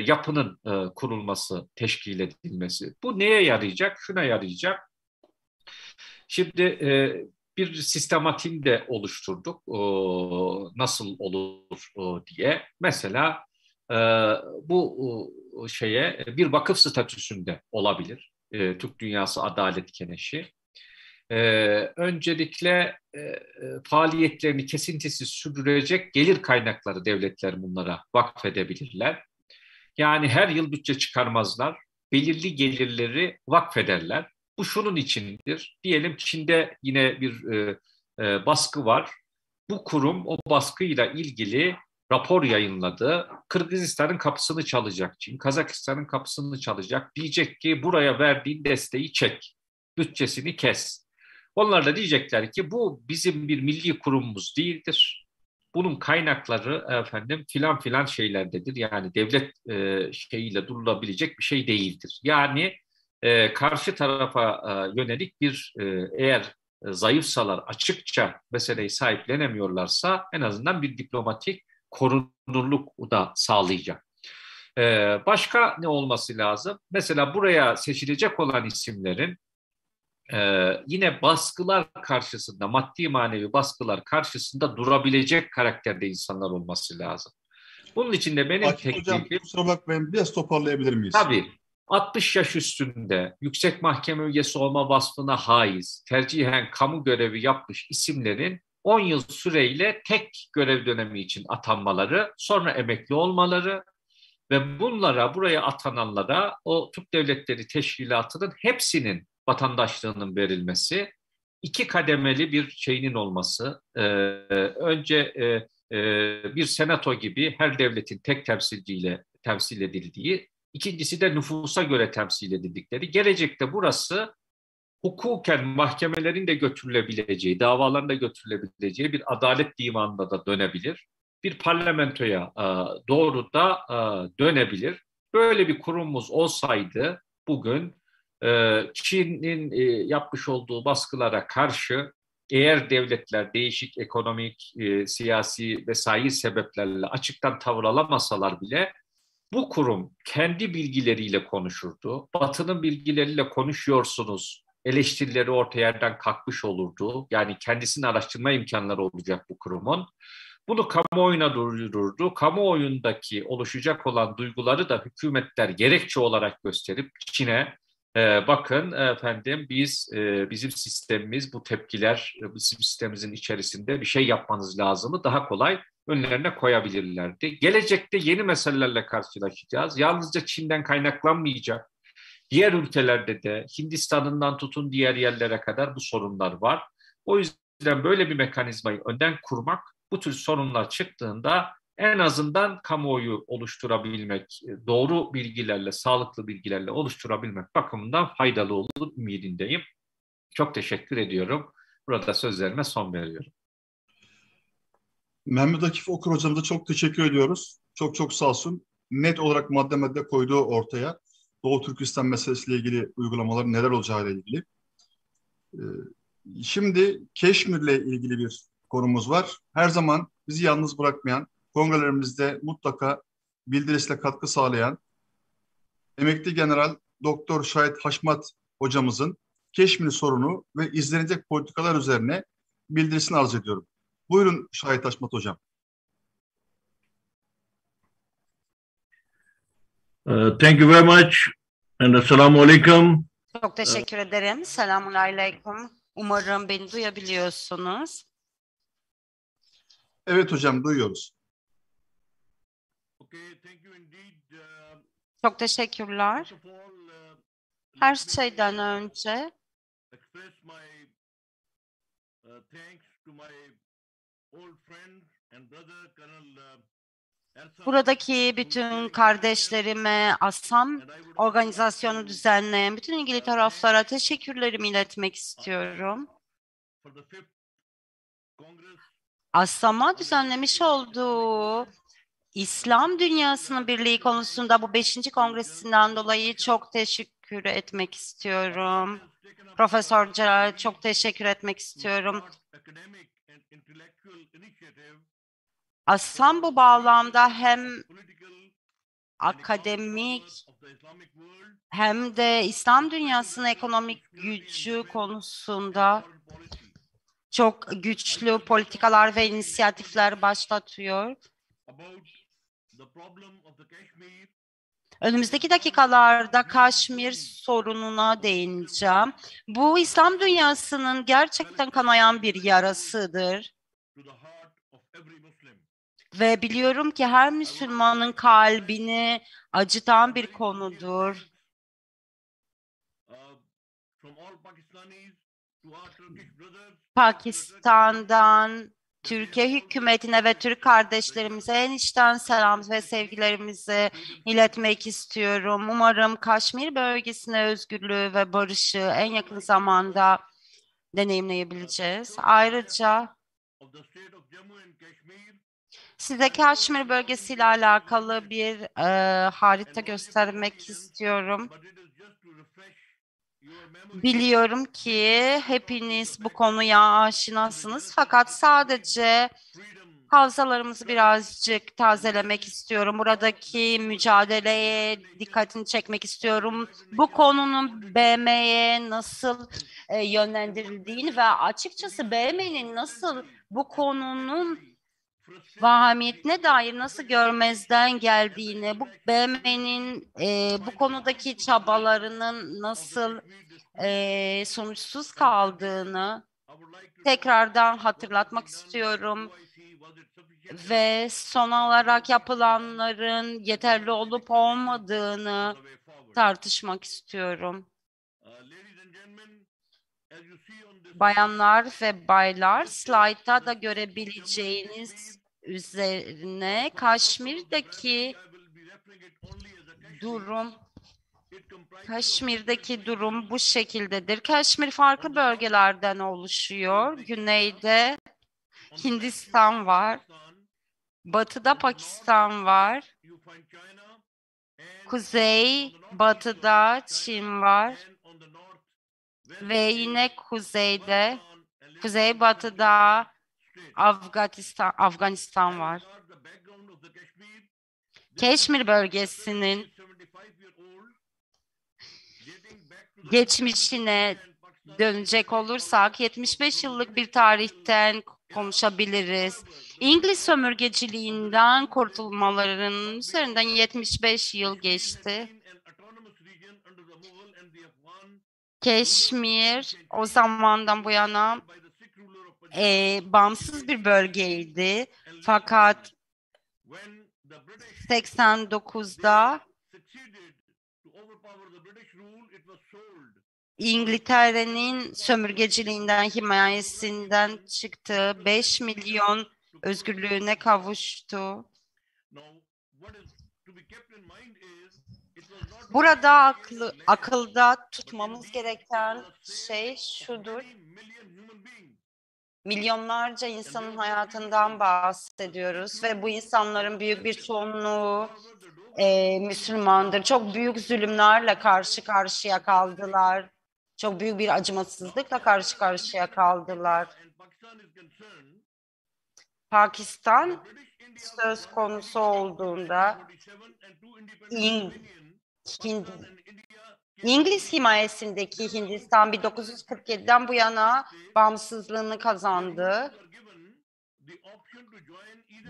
Speaker 6: yapının kurulması, teşkil edilmesi. Bu neye yarayacak? Şuna yarayacak. Şimdi bir sistematiğini de oluşturduk. Nasıl olur diye. Mesela bu şeye bir vakıf statüsünde olabilir. Türk Dünyası Adalet Keneşi. Öncelikle faaliyetlerini kesintisiz sürdürecek gelir kaynakları devletler bunlara vakfedebilirler. Yani her yıl bütçe çıkarmazlar, belirli gelirleri vakfederler. Bu şunun içindir. Diyelim Çin'de yine bir baskı var. Bu kurum o baskıyla ilgili rapor yayınladı. Kırgızistan'ın kapısını çalacak Çin, Kazakistan'ın kapısını çalacak. Diyecek ki buraya verdiğin desteği çek, bütçesini kes. Onlar da diyecekler ki bu bizim bir milli kurumumuz değildir. Bunun kaynakları efendim filan filan şeylerdedir. Yani devlet şeyiyle durulabilecek bir şey değildir. Yani karşı tarafa yönelik bir eğer zayıfsalar açıkça meseleyi sahiplenemiyorlarsa en azından bir diplomatik korunurluk da sağlayacak. Başka ne olması lazım? Mesela buraya seçilecek olan isimlerin yine baskılar karşısında, maddi manevi baskılar karşısında durabilecek karakterde insanlar olması lazım. Bunun için de benim
Speaker 2: Akif Hocam,
Speaker 6: teklifim...
Speaker 2: kusura bakmayın, biraz toparlayabilir miyiz?
Speaker 6: Tabii. 60 yaş üstünde yüksek mahkeme üyesi olma vasfına haiz, tercihen kamu görevi yapmış isimlerin 10 yıl süreyle tek görev dönemi için atanmaları, sonra emekli olmaları ve bunlara, buraya atananlara o Türk Devletleri Teşkilatı'nın hepsinin vatandaşlığının verilmesi, 2 kademeli bir şeyinin olması, önce bir senato gibi her devletin tek temsilciyle temsil edildiği, ikincisi de nüfusa göre temsil edildikleri, gelecekte burası hukuken mahkemelerin de götürülebileceği, davaların da götürülebileceği bir adalet divanına da dönebilir. Bir parlamentoya doğru da dönebilir. Böyle bir kurumumuz olsaydı bugün Çin'in yapmış olduğu baskılara karşı eğer devletler değişik ekonomik, siyasi vesaire sebeplerle açıktan tavır alamasalar bile bu kurum kendi bilgileriyle konuşurdu. Batı'nın bilgileriyle konuşuyorsunuz, eleştirileri orta yerden kalkmış olurdu. Yani kendisini araştırma imkanları olacak bu kurumun. Bunu kamuoyuna duyururdu. Kamuoyundaki oluşacak olan duyguları da hükümetler gerekçe olarak gösterip Çin'e bakın efendim bizim sistemimiz bu tepkiler bizim sistemimizin içerisinde bir şey yapmanız lazımı daha kolay önlerine koyabilirlerdi. Gelecekte yeni meselelerle karşılaşacağız. Yalnızca Çin'den kaynaklanmayacak. Diğer ülkelerde de Hindistan'ından tutun diğer yerlere kadar bu sorunlar var. O yüzden böyle bir mekanizmayı önden kurmak bu tür sorunlar çıktığında en azından kamuoyu oluşturabilmek, doğru bilgilerle, sağlıklı bilgilerle oluşturabilmek bakımından faydalı olur ümidindeyim. Çok teşekkür ediyorum. Burada sözlerime son veriyorum.
Speaker 2: Mehmet Akif Okur hocamıza çok teşekkür ediyoruz. Çok çok sağ olsun. Net olarak madde madde koyduğu ortaya. Doğu Türkistan meselesiyle ilgili uygulamaların neler olacağıyla ilgili. Şimdi Keşmir'le ilgili bir konumuz var. Her zaman bizi yalnız bırakmayan, kongrelerimizde mutlaka bildirisiyle katkı sağlayan emekli General Doktor Şahit Haşmat hocamızın Keşmir sorunu ve izlenecek politikalar üzerine bildirisini arz ediyorum. Buyurun Şahit Haşmat hocam.
Speaker 7: Thank you very much and assalamu alaikum.
Speaker 13: Çok teşekkür ederim. Selamun aleyküm. Umarım beni duyabiliyorsunuz.
Speaker 2: Evet hocam, duyuyoruz.
Speaker 13: Çok teşekkürler. Her şeyden önce buradaki bütün kardeşlerime, ASAM organizasyonu düzenleyen bütün ilgili taraflara teşekkürlerimi iletmek istiyorum. ASAM'a düzenlemiş olduğu İslam Dünyası'nın birliği konusunda bu 5. kongresinden dolayı çok teşekkür etmek istiyorum. Profesör Celal çok teşekkür etmek istiyorum. ASAM bu bağlamda hem akademik hem de İslam dünyasının ekonomik gücü konusunda çok güçlü politikalar ve inisiyatifler başlatıyor. Önümüzdeki dakikalarda Kaşmir sorununa değineceğim. Bu İslam dünyasının gerçekten kanayan bir yarasıdır. Ve biliyorum ki her Müslümanın kalbini acıtan bir konudur. Pakistan'dan Türkiye hükümetine ve Türk kardeşlerimize en içten selam ve sevgilerimizi iletmek istiyorum. Umarım Kaşmir bölgesine özgürlüğü ve barışı en yakın zamanda deneyimleyebileceğiz. Ayrıca size Kaşmir bölgesiyle alakalı bir harita göstermek istiyorum. Biliyorum ki hepiniz bu konuya aşinasınız fakat sadece hafızalarımızı birazcık tazelemek istiyorum. Buradaki mücadeleye dikkatini çekmek istiyorum. Bu konunun BM'ye nasıl yönlendirildiğini ve açıkçası BM'nin nasıl bu konunun vahamiyetine dair nasıl görmezden geldiğini, bu BM'nin bu konudaki çabalarının nasıl sonuçsuz kaldığını tekrardan hatırlatmak istiyorum ve son olarak yapılanların yeterli olup olmadığını tartışmak istiyorum. Bayanlar ve baylar, slaytta da görebileceğiniz üzerine Kaşmir'deki durum bu şekildedir. Kaşmir farklı bölgelerden oluşuyor. Güneyde Hindistan var. Batıda Pakistan var. Batıda Çin var. Ve yine kuzeybatıda Afganistan var. Keşmir bölgesinin geçmişine dönecek olursak 75 yıllık bir tarihten konuşabiliriz. İngiliz sömürgeciliğinden kurtulmalarının üzerinden 75 yıl geçti. Keşmir o zamandan bu yana bağımsız bir bölgeydi. Fakat 89'da İngiltere'nin sömürgeciliğinden, himayesinden çıktı. 5 milyon özgürlüğüne kavuştu. Burada akılda tutmamız gereken şey şudur. Milyonlarca insanın hayatından bahsediyoruz ve bu insanların büyük bir çoğunluğu Müslümandır. Çok büyük zulümlerle karşı karşıya kaldılar. Çok büyük bir acımasızlıkla karşı karşıya kaldılar. Pakistan söz konusu olduğunda İngiliz himayesindeki Hindistan 1947'den bu yana bağımsızlığını kazandı.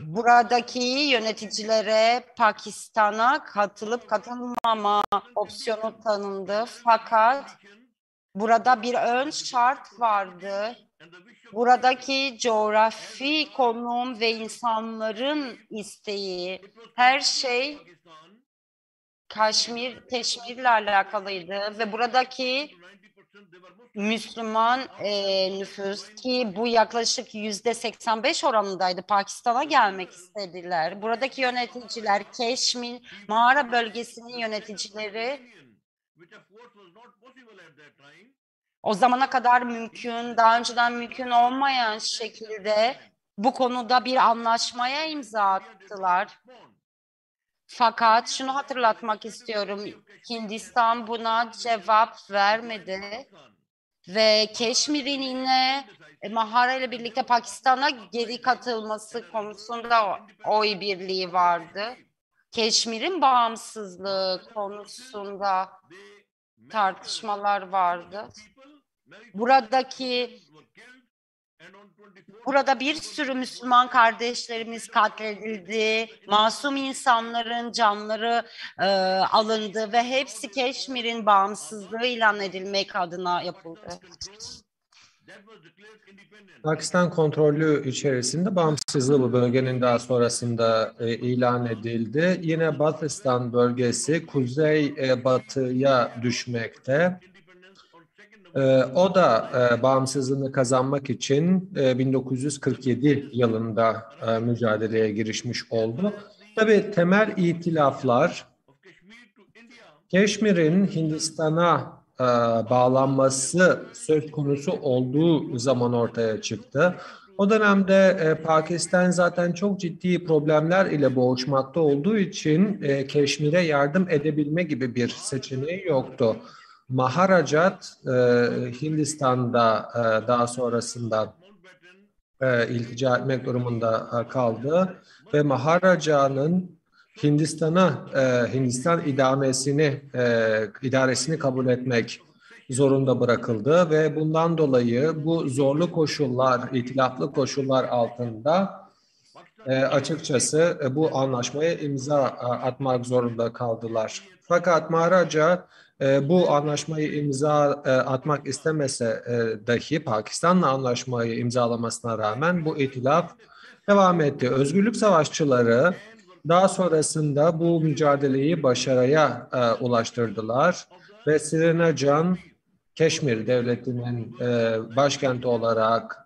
Speaker 13: Buradaki yöneticilere Pakistan'a katılıp katılmama opsiyonu tanındı. Fakat burada bir ön şart vardı. Buradaki coğrafi konum ve insanların isteği, her şey Keşmir'le alakalıydı ve buradaki Müslüman nüfus ki bu yaklaşık %85 oranındaydı. Pakistan'a gelmek istediler. Buradaki yöneticiler, Keşmir mağara bölgesinin yöneticileri o zamana kadar daha önceden mümkün olmayan şekilde bu konuda bir anlaşmaya imza attılar. Fakat şunu hatırlatmak istiyorum, Hindistan buna cevap vermedi ve Keşmir'in yine Mahara ile birlikte Pakistan'a geri katılması konusunda oy birliği vardı. Keşmir'in bağımsızlığı konusunda tartışmalar vardı. Buradaki Burada bir sürü Müslüman kardeşlerimiz katledildi, masum insanların canları alındı ve hepsi Keşmir'in bağımsızlığı ilan edilmek adına yapıldı.
Speaker 1: Pakistan kontrolü içerisinde bağımsızlığı bu bölgenin daha sonrasında ilan edildi. Yine Baltistan bölgesi kuzey batıya düşmekte. O da bağımsızlığını kazanmak için 1947 yılında mücadeleye girişmiş oldu. Tabii temel itilaflar Keşmir'in Hindistan'a bağlanması söz konusu olduğu zaman ortaya çıktı. O dönemde Pakistan zaten çok ciddi problemler ile boğuşmakta olduğu için Keşmir'e yardım edebilme gibi bir seçeneği yoktu. Maharajat Hindistan'da daha sonrasında iltica etmek durumunda kaldı ve Maharaja'nın Hindistan idaresini kabul etmek zorunda bırakıldı ve bundan dolayı bu zorlu koşullar, itilaflı koşullar altında açıkçası bu anlaşmaya imza atmak zorunda kaldılar. Fakat Maharaja bu anlaşmayı imza atmak istemese dahi Pakistan'la anlaşmayı imzalamasına rağmen bu itilaf devam etti. Özgürlük savaşçıları daha sonrasında bu mücadeleyi başarıya ulaştırdılar ve Srinagar, Keşmir devletinin başkenti olarak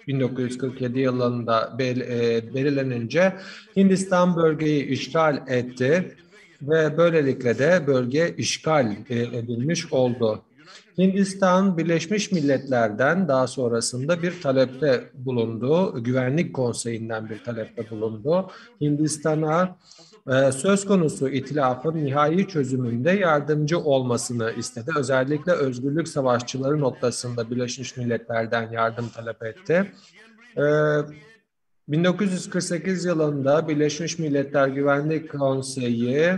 Speaker 1: 1947 yılında belirlenince Hindistan bölgeyi işgal etti ve böylelikle de bölge işgal edilmiş oldu. Hindistan Birleşmiş Milletler'den daha sonrasında bir talepte bulundu. Güvenlik Konseyi'nden bir talepte bulundu. Hindistan'a söz konusu itilafın nihai çözümünde yardımcı olmasını istedi. Özellikle özgürlük savaşçıları noktasında Birleşmiş Milletler'den yardım talep etti. 1948 yılında Birleşmiş Milletler Güvenlik Konseyi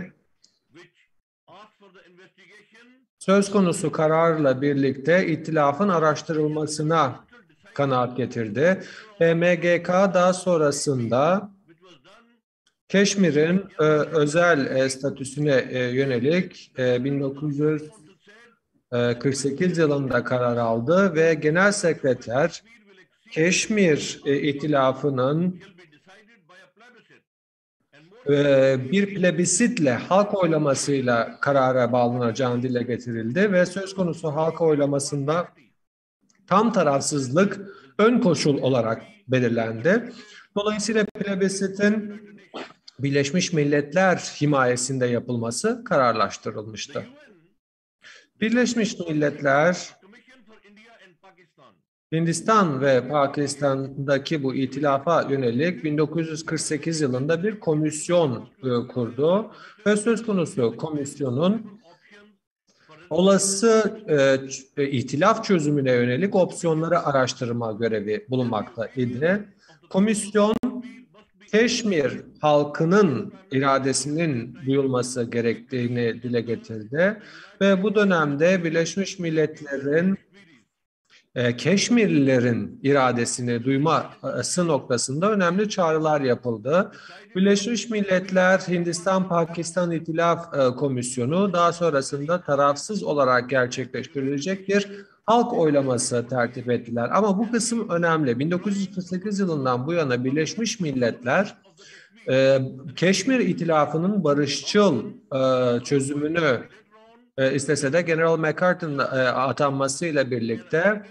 Speaker 1: söz konusu kararla birlikte itilafın araştırılmasına kanaat getirdi. MGK daha sonrasında Keşmir'in özel statüsüne yönelik 1948 yılında karar aldı ve Genel Sekreter Keşmir İtilafı'nın bir plebisitle, halk oylamasıyla karara bağlanacağını dile getirildi ve söz konusu halk oylamasında tam tarafsızlık ön koşul olarak belirlendi. Dolayısıyla plebisitin Birleşmiş Milletler himayesinde yapılması kararlaştırılmıştı. Birleşmiş Milletler, Hindistan ve Pakistan'daki bu itilafa yönelik 1948 yılında bir komisyon kurdu ve söz konusu komisyonun olası itilaf çözümüne yönelik opsiyonları araştırma görevi bulunmaktaydı. Komisyon, Keşmir halkının iradesinin duyulması gerektiğini dile getirdi ve bu dönemde Birleşmiş Milletler'in Keşmirlilerin iradesini duyması noktasında önemli çağrılar yapıldı. Birleşmiş Milletler Hindistan-Pakistan İtilaf Komisyonu daha sonrasında tarafsız olarak gerçekleştirilecek bir halk oylaması tertip ettiler. Ama bu kısım önemli. 1948 yılından bu yana Birleşmiş Milletler Keşmir İtilafı'nın barışçıl çözümünü istese de General MacArthur'ın atanmasıyla birlikte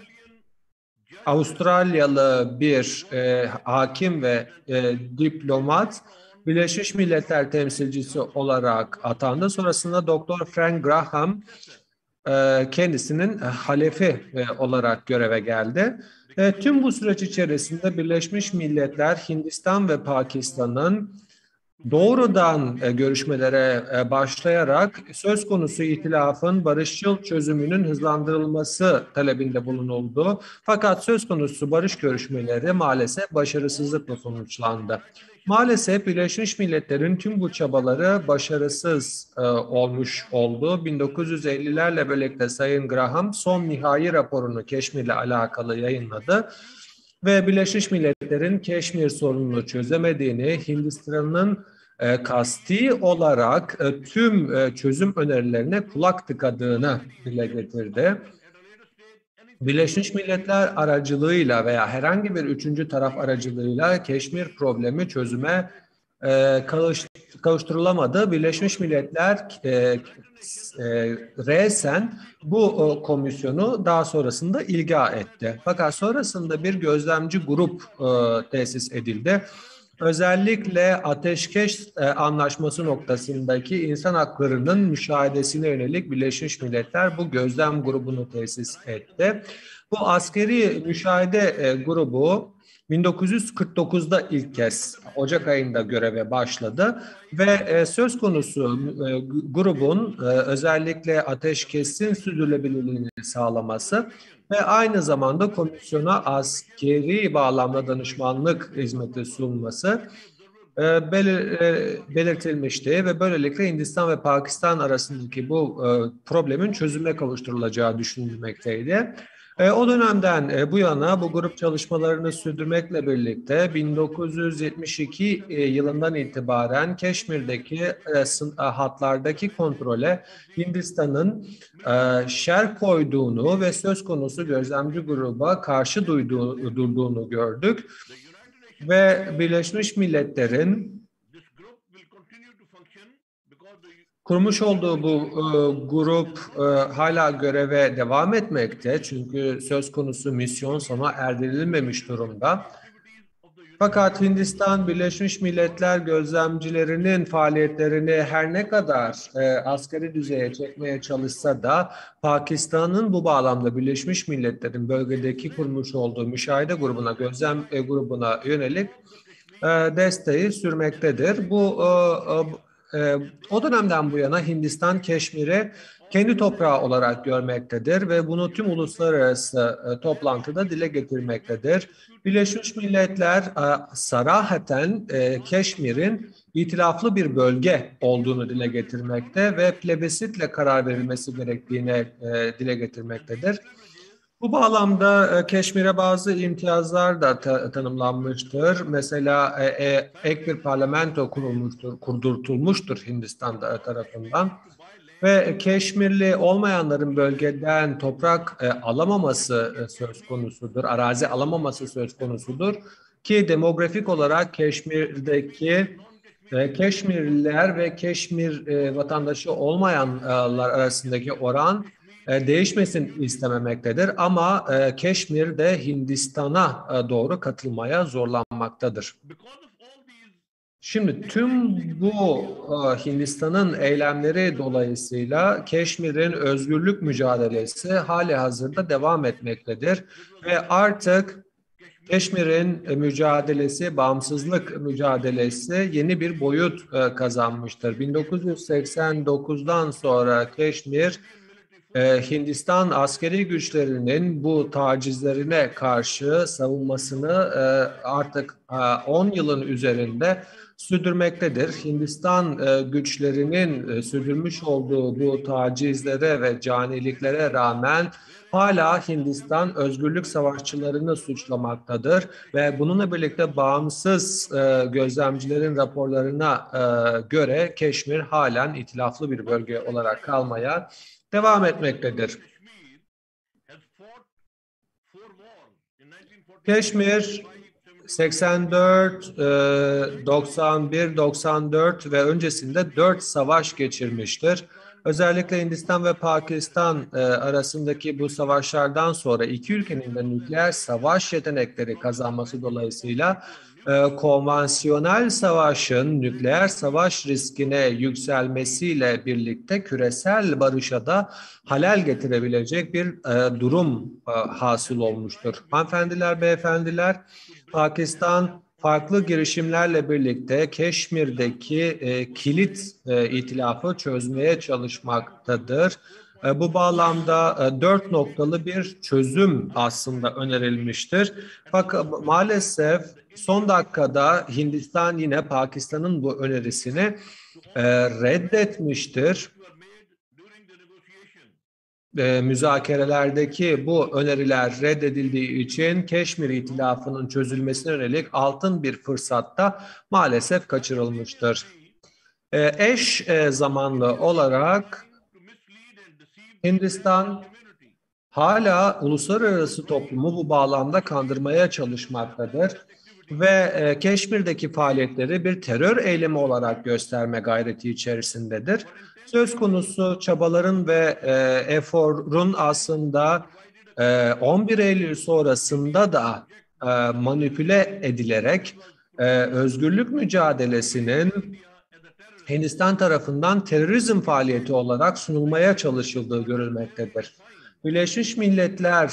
Speaker 1: Avustralyalı bir hakim ve diplomat Birleşmiş Milletler temsilcisi olarak atandı. Sonrasında Dr. Frank Graham kendisinin halefi olarak göreve geldi. Tüm bu süreç içerisinde Birleşmiş Milletler Hindistan ve Pakistan'ın doğrudan görüşmelere başlayarak söz konusu itilafın barışçıl çözümünün hızlandırılması talebinde bulunuldu. Fakat söz konusu barış görüşmeleri maalesef başarısızlıkla sonuçlandı. Maalesef Birleşmiş Milletler'in tüm bu çabaları başarısız olmuş oldu. 1950'lerle birlikte Sayın Graham son nihai raporunu Keşmir'le alakalı yayınladı. ve Birleşmiş Milletler'in Keşmir sorununu çözemediğini, Hindistan'ın kasti olarak tüm çözüm önerilerine kulak tıkadığını dile getirdi. Birleşmiş Milletler aracılığıyla veya herhangi bir üçüncü taraf aracılığıyla Keşmir problemi çözüme kavuşturulamadı. Birleşmiş Milletler resen bu komisyonu daha sonrasında ilga etti. Fakat sonrasında bir gözlemci grup tesis edildi. Özellikle ateşkes anlaşması noktasındaki insan haklarının müşahedesine yönelik Birleşmiş Milletler bu gözlem grubunu tesis etti. Bu askeri müşahede grubu 1949'da ilk kez Ocak ayında göreve başladı ve söz konusu grubun özellikle ateşkesin sürdürülebilirliğini sağlaması ve aynı zamanda komisyona askeri bağlamda danışmanlık hizmeti sunması belirtilmişti ve böylelikle Hindistan ve Pakistan arasındaki bu problemin çözüme kavuşturulacağı düşünülmekteydi. O dönemden bu yana bu grup çalışmalarını sürdürmekle birlikte 1972 yılından itibaren Keşmir'deki hatlardaki kontrole Hindistan'ın şer koyduğunu ve söz konusu gözlemci gruba karşı durduğunu gördük. Ve Birleşmiş Milletler'in kurmuş olduğu bu grup hala göreve devam etmekte. Çünkü söz konusu misyon sona erdirilmemiş durumda. Fakat Hindistan Birleşmiş Milletler gözlemcilerinin faaliyetlerini her ne kadar askeri düzeye çekmeye çalışsa da Pakistan'ın bu bağlamda Birleşmiş Milletler'in bölgedeki kurmuş olduğu müşahede grubuna, gözlem grubuna yönelik desteği sürmektedir. O dönemden bu yana Hindistan Keşmir'i kendi toprağı olarak görmektedir ve bunu tüm uluslararası toplantıda dile getirmektedir. Birleşmiş Milletler sarahaten Keşmir'in itilaflı bir bölge olduğunu dile getirmekte ve plebisitle karar verilmesi gerektiğini dile getirmektedir. Bu bağlamda Keşmir'e bazı imtiyazlar da tanımlanmıştır. Mesela ek bir parlamento kurdurtulmuştur Hindistan tarafından. Ve Keşmirli olmayanların bölgeden toprak alamaması söz konusudur, arazi alamaması söz konusudur. Ki demografik olarak Keşmir'deki Keşmirliler ve Keşmir vatandaşı olmayanlar arasındaki oran değişmesin istememektedir. Ama Keşmir de Hindistan'a doğru katılmaya zorlanmaktadır. Şimdi tüm bu Hindistan'ın eylemleri dolayısıyla Keşmir'in özgürlük mücadelesi hali hazırda devam etmektedir. Ve artık Keşmir'in mücadelesi, bağımsızlık mücadelesi yeni bir boyut kazanmıştır. 1989'dan sonra Keşmir, Hindistan askeri güçlerinin bu tacizlerine karşı savunmasını artık 10 yılın üzerinde sürdürmektedir. Hindistan güçlerinin sürdürmüş olduğu bu tacizlere ve caniliklere rağmen hala Hindistan özgürlük savaşçılarını suçlamaktadır ve bununla birlikte bağımsız gözlemcilerin raporlarına göre Keşmir halen itilaflı bir bölge olarak kalmaya devam etmektedir. Keşmir 84, 91, 94 ve öncesinde 4 savaş geçirmiştir. Özellikle Hindistan ve Pakistan arasındaki bu savaşlardan sonra iki ülkenin de nükleer savaş yetenekleri kazanması dolayısıyla konvansiyonel savaşın nükleer savaş riskine yükselmesiyle birlikte küresel barışa da halel getirebilecek bir durum hasıl olmuştur. Hanımefendiler, beyefendiler, Pakistan farklı girişimlerle birlikte Keşmir'deki kilit itilafı çözmeye çalışmaktadır. Bu bağlamda 4 noktalı bir çözüm aslında önerilmiştir. Fakat maalesef son dakikada Hindistan yine Pakistan'ın bu önerisini reddetmiştir. müzakerelerdeki bu öneriler reddedildiği için Keşmir İtilafı'nın çözülmesine yönelik altın bir fırsatta maalesef kaçırılmıştır. Eş zamanlı olarak Hindistan hala uluslararası toplumu bu bağlamda kandırmaya çalışmaktadır ve Keşmir'deki faaliyetleri bir terör eylemi olarak gösterme gayreti içerisindedir. Söz konusu çabaların ve eforun aslında 11 Eylül sonrasında da manipüle edilerek özgürlük mücadelesinin Hindistan tarafından terörizm faaliyeti olarak sunulmaya çalışıldığı görülmektedir. Birleşmiş Milletler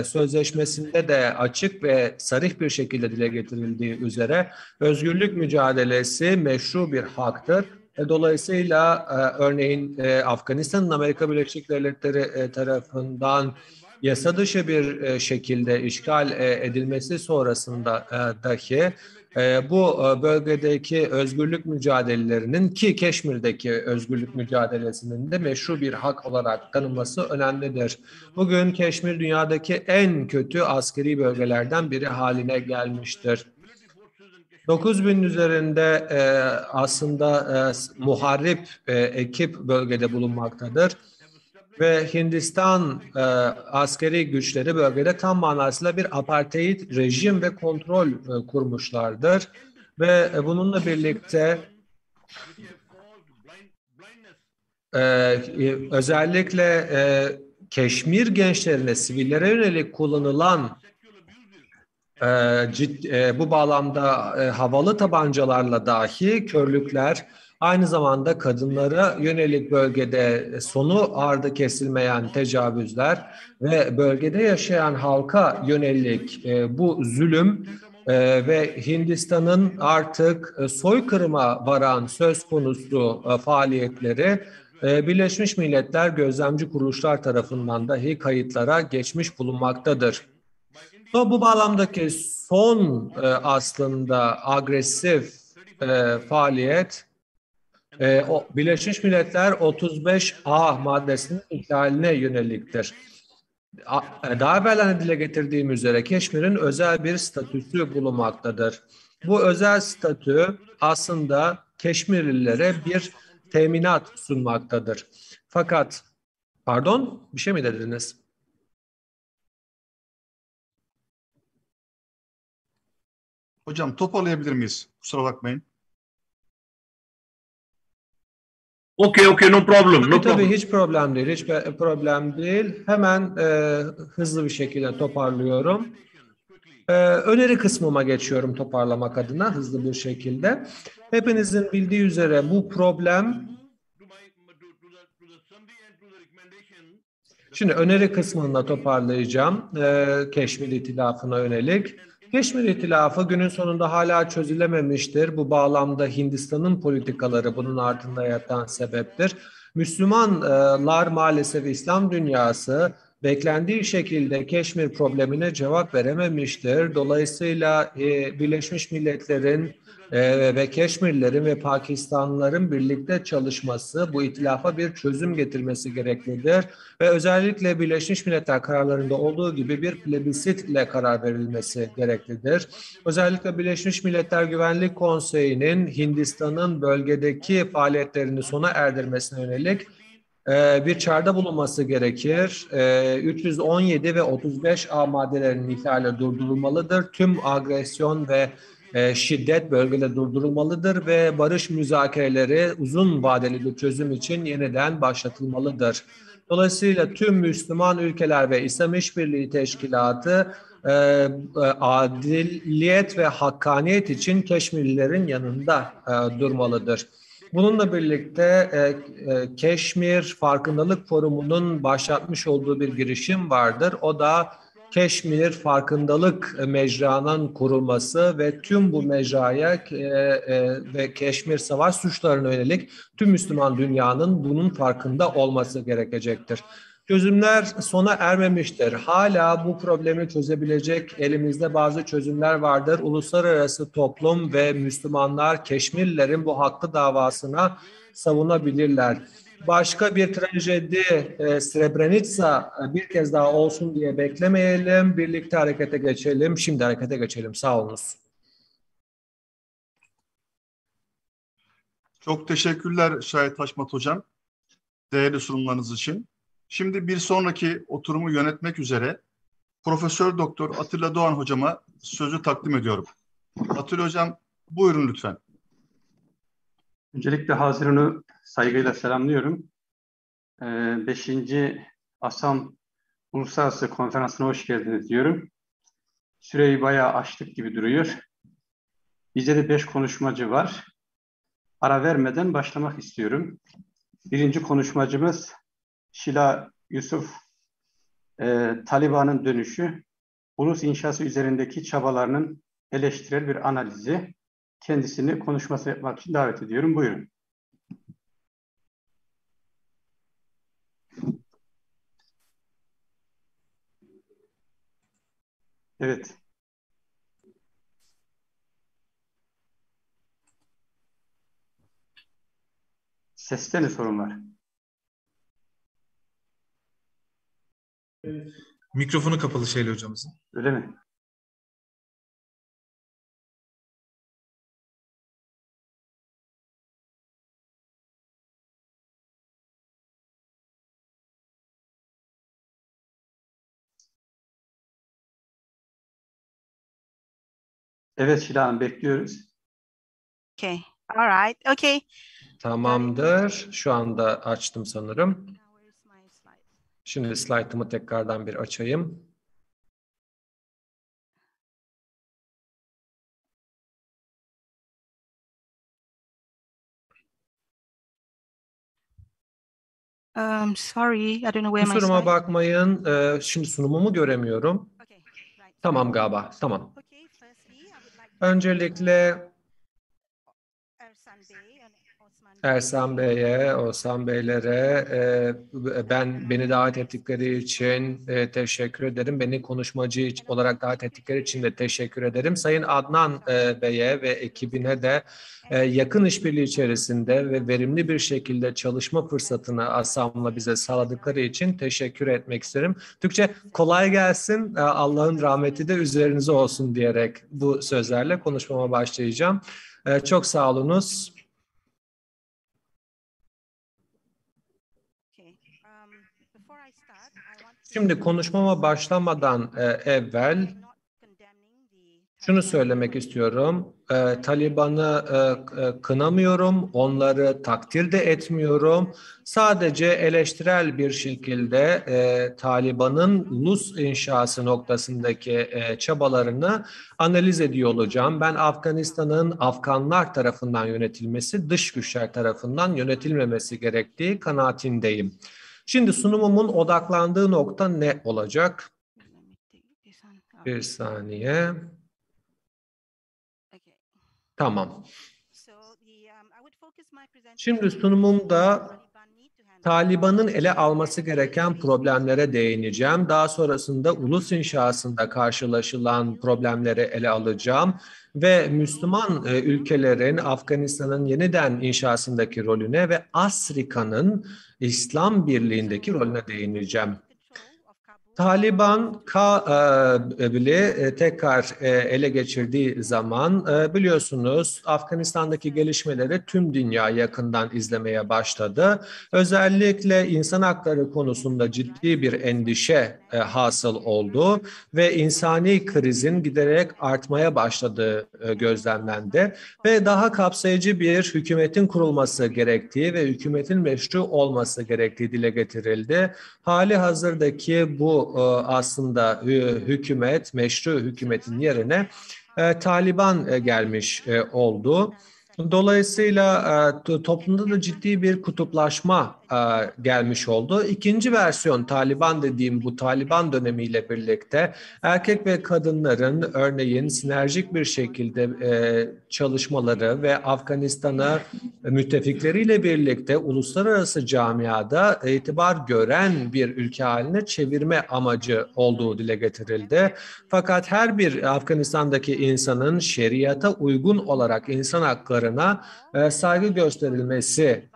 Speaker 1: Sözleşmesi'nde de açık ve sarih bir şekilde dile getirildiği üzere özgürlük mücadelesi meşru bir haktır. Dolayısıyla örneğin Afganistan'ın Amerika Birleşik Devletleri tarafından yasa dışı bir şekilde işgal edilmesi sonrasında dahi bu bölgedeki özgürlük mücadelelerinin ki Keşmir'deki özgürlük mücadelesinin de meşru bir hak olarak tanınması önemlidir. Bugün Keşmir dünyadaki en kötü askeri bölgelerden biri haline gelmiştir. 9.000 üzerinde aslında muharip ekip bölgede bulunmaktadır. Ve Hindistan askeri güçleri bölgede tam manasıyla bir apartheid rejim ve kontrol kurmuşlardır. Ve bununla birlikte özellikle Keşmir gençlerine, sivillere yönelik kullanılan bu bağlamda havalı tabancalarla dahi körlükler, aynı zamanda kadınlara yönelik bölgede sonu ardı kesilmeyen tecavüzler ve bölgede yaşayan halka yönelik bu zulüm ve Hindistan'ın artık soykırıma varan söz konusu faaliyetleri Birleşmiş Milletler gözlemci kuruluşlar tarafından dahi kayıtlara geçmiş bulunmaktadır. Bu bağlamdaki son aslında agresif faaliyet Birleşmiş Milletler 35A maddesinin ihlaline yöneliktir. Daha evvel dile getirdiğim üzere Keşmir'in özel bir statüsü bulunmaktadır. Bu özel statü aslında Keşmirlilere bir teminat sunmaktadır. Fakat, pardon, bir şey mi dediniz?
Speaker 2: Hocam toparlayabilir miyiz? Kusura bakmayın.
Speaker 7: Okay, no problem. No
Speaker 1: Tabii
Speaker 7: problem.
Speaker 1: hiç problem değil, hiç problem değil. Hemen hızlı bir şekilde toparlıyorum. Öneri kısmıma geçiyorum toparlamak adına hızlı bir şekilde. Hepinizin bildiği üzere bu problem... Şimdi öneri kısmında toparlayacağım Keşmir İtilafı'na yönelik. Keşmir İtilafı günün sonunda hala çözülememiştir. Bu bağlamda Hindistan'ın politikaları bunun ardında yatan sebeptir. Müslümanlar maalesef İslam dünyası beklendiği şekilde Keşmir problemine cevap verememiştir. Dolayısıyla Birleşmiş Milletler'in ve Keşmirlilerin ve Pakistanlıların birlikte çalışması bu itilafa bir çözüm getirmesi gereklidir. Ve özellikle Birleşmiş Milletler kararlarında olduğu gibi bir plebisit ile karar verilmesi gereklidir. Özellikle Birleşmiş Milletler Güvenlik Konseyi'nin Hindistan'ın bölgedeki faaliyetlerini sona erdirmesine yönelik bir çağrıda bulunması gerekir. 317 ve 35A maddelerinin ihlali durdurulmalıdır. Tüm agresyon ve şiddet bölgede durdurulmalıdır ve barış müzakereleri uzun vadeli bir çözüm için yeniden başlatılmalıdır. Dolayısıyla tüm Müslüman ülkeler ve İslam İşbirliği Teşkilatı adiliyet ve hakkaniyet için Keşmirlilerin yanında durmalıdır. Bununla birlikte Keşmir Farkındalık Forumu'nun başlatmış olduğu bir girişim vardır. O da Keşmir Farkındalık Mecra'nın kurulması ve tüm bu mecraya ve Keşmir savaş suçlarına yönelik tüm Müslüman dünyanın bunun farkında olması gerekecektir. Çözümler sona ermemiştir. Hala bu problemi çözebilecek elimizde bazı çözümler vardır. Uluslararası toplum ve Müslümanlar Keşmirlilerin bu haklı davasına savunabilirler. başka bir trajedi Srebrenica bir kez daha olsun diye beklemeyelim. Birlikte harekete geçelim. Şimdi harekete geçelim. Sağ olunuz.
Speaker 2: Çok teşekkürler Şahit Haşmat Hocam, değerli sunumlarınız için. Şimdi bir sonraki oturumu yönetmek üzere Profesör Doktor Atilla Doğan Hocama sözü takdim ediyorum. Atilla Hocam, buyurun lütfen.
Speaker 8: Öncelikle Haziran'ı saygıyla selamlıyorum. 5. ASAM Uluslararası Konferansı'na hoş geldiniz diyorum. Süreyi bayağı aştık gibi duruyor. Bizde de 5 konuşmacı var. Ara vermeden başlamak istiyorum. Birinci konuşmacımız Şila Yusuf, Taliban'ın dönüşü, ulus inşası üzerindeki çabalarının eleştirel bir analizi. Kendisini konuşması yapmak için davet ediyorum. Buyurun. Evet. Seste mi sorun var?
Speaker 15: Mikrofonu kapalı Şeyli hocamızın.
Speaker 8: Öyle mi? Evet Şila Hanım, bekliyoruz.
Speaker 13: Okay. All right. Okay.
Speaker 1: Tamamdır. Şu anda açtım sanırım. Şimdi slaytımı tekrardan bir açayım.
Speaker 13: Sorry, I don't know where my
Speaker 1: Kusuruma
Speaker 13: slide.
Speaker 1: bakmayın. Şimdi sunumumu göremiyorum. Tamam galiba. Tamam. Öncelikle Ersan Bey'e, Osman Beylere beni davet ettikleri için teşekkür ederim. Beni konuşmacı olarak davet ettikleri için de teşekkür ederim. Sayın Adnan Bey'e ve ekibine de yakın işbirliği içerisinde ve verimli bir şekilde çalışma fırsatını ASAM'la bize sağladıkları için teşekkür etmek isterim. Türkçe kolay gelsin, Allah'ın rahmeti de üzerinize olsun diyerek bu sözlerle konuşmama başlayacağım. Çok sağ olunuz. Şimdi konuşmama başlamadan evvel şunu söylemek istiyorum. Taliban'ı kınamıyorum, onları takdir de etmiyorum. Sadece eleştirel bir şekilde Taliban'ın ulus inşası noktasındaki çabalarını analiz ediyor olacağım. Ben Afganistan'ın Afganlar tarafından yönetilmesi, dış güçler tarafından yönetilmemesi gerektiği kanaatindeyim. Şimdi sunumumun odaklandığı nokta ne olacak? Bir saniye. Tamam. Şimdi sunumumda Taliban'ın ele alması gereken problemlere değineceğim. Daha sonrasında ulus inşasında karşılaşılan problemleri ele alacağım ve Müslüman ülkelerin Afganistan'ın yeniden inşasındaki rolüne ve Afrika'nın İslam Birliği'ndeki rolüne değineceğim. Taliban Kabil'i tekrar ele geçirdiği zaman biliyorsunuz Afganistan'daki gelişmeleri tüm dünya yakından izlemeye başladı. Özellikle insan hakları konusunda ciddi bir endişe hasıl oldu ve insani krizin giderek artmaya başladığı gözlemlendi ve daha kapsayıcı bir hükümetin kurulması gerektiği ve hükümetin meşru olması gerektiği dile getirildi. Hali hazırdaki bu aslında hükümet, meşru hükümetin yerine Taliban gelmiş oldu. Dolayısıyla toplumda da ciddi bir kutuplaşma gelmiş oldu. İkinci versiyon Taliban dediğim bu Taliban dönemiyle birlikte erkek ve kadınların örneğin sinerjik bir şekilde çalışmaları ve Afganistan'ı müttefikleriyle birlikte uluslararası camiada itibar gören bir ülke haline çevirme amacı olduğu dile getirildi. Fakat her bir Afganistan'daki insanın şeriata uygun olarak insan haklarına saygı gösterilmesi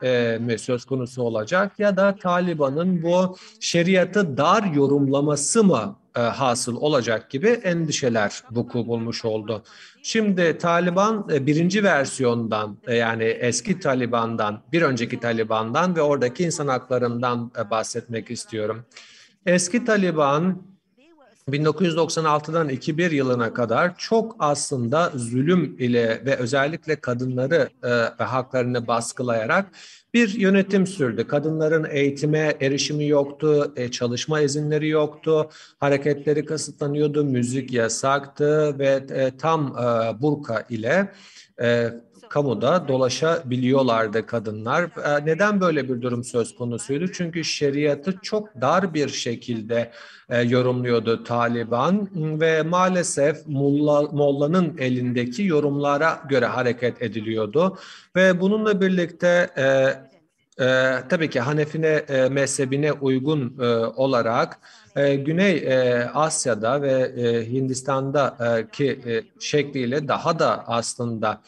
Speaker 1: söz konusu olacak. olacak ya da Taliban'ın bu şeriatı dar yorumlaması mı hasıl olacak gibi endişeler vuku bulmuş oldu. Şimdi Taliban birinci versiyondan yani eski Taliban'dan, bir önceki Taliban'dan ve oradaki insan haklarından bahsetmek istiyorum. Eski Taliban 1996'dan 2001 yılına kadar çok aslında zulüm ile ve özellikle kadınları ve haklarını baskılayarak bir yönetim sürdü. Kadınların eğitime erişimi yoktu, çalışma izinleri yoktu, hareketleri kısıtlanıyordu, müzik yasaktı ve tam burka ile kamuda dolaşabiliyorlardı kadınlar. Neden böyle bir durum söz konusuydu? Çünkü şeriatı çok dar bir şekilde yorumluyordu Taliban ve maalesef Molla'nın elindeki yorumlara göre hareket ediliyordu. Ve bununla birlikte tabii ki Hanefine mezhebine uygun olarak Güney Asya'da ve Hindistan'daki şekliyle daha da aslında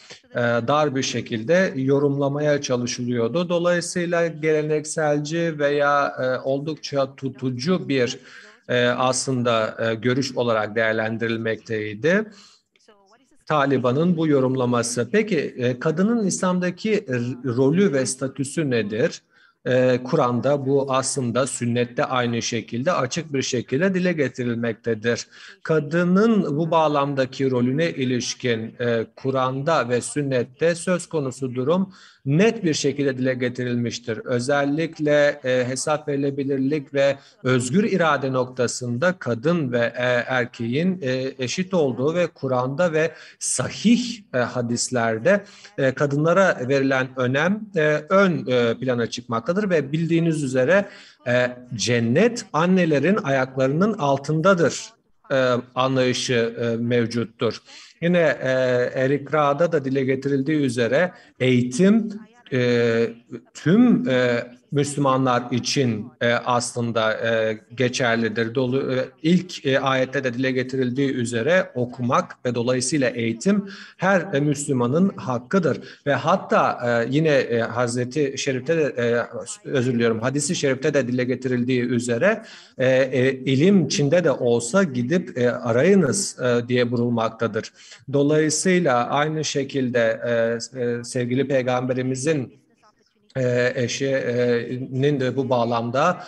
Speaker 1: dar bir şekilde yorumlamaya çalışılıyordu. Dolayısıyla gelenekselci veya oldukça tutucu bir aslında görüş olarak değerlendirilmekteydi Taliban'ın bu yorumlaması. Peki kadının İslam'daki rolü ve statüsü nedir? Kur'an'da bu aslında sünnette aynı şekilde açık bir şekilde dile getirilmektedir. Kadının bu bağlamdaki rolüne ilişkin Kur'an'da ve sünnette söz konusu durum net bir şekilde dile getirilmiştir. Özellikle hesap verilebilirlik ve özgür irade noktasında kadın ve erkeğin eşit olduğu ve Kur'an'da ve sahih hadislerde kadınlara verilen önem ön plana çıkmaktadır ve bildiğiniz üzere cennet annelerin ayaklarının altındadır anlayışı mevcuttur. Yine Erik Ra'da da dile getirildiği üzere eğitim tüm Müslümanlar için aslında geçerlidir. İlk ayette de dile getirildiği üzere okumak ve dolayısıyla eğitim her Müslümanın hakkıdır. Ve hatta yine Hazreti Şerif'te de hadisi şerifte de dile getirildiği üzere ilim Çin'de de olsa gidip arayınız diye vurulmaktadır. Dolayısıyla aynı şekilde sevgili Peygamberimizin eşinin de bu bağlamda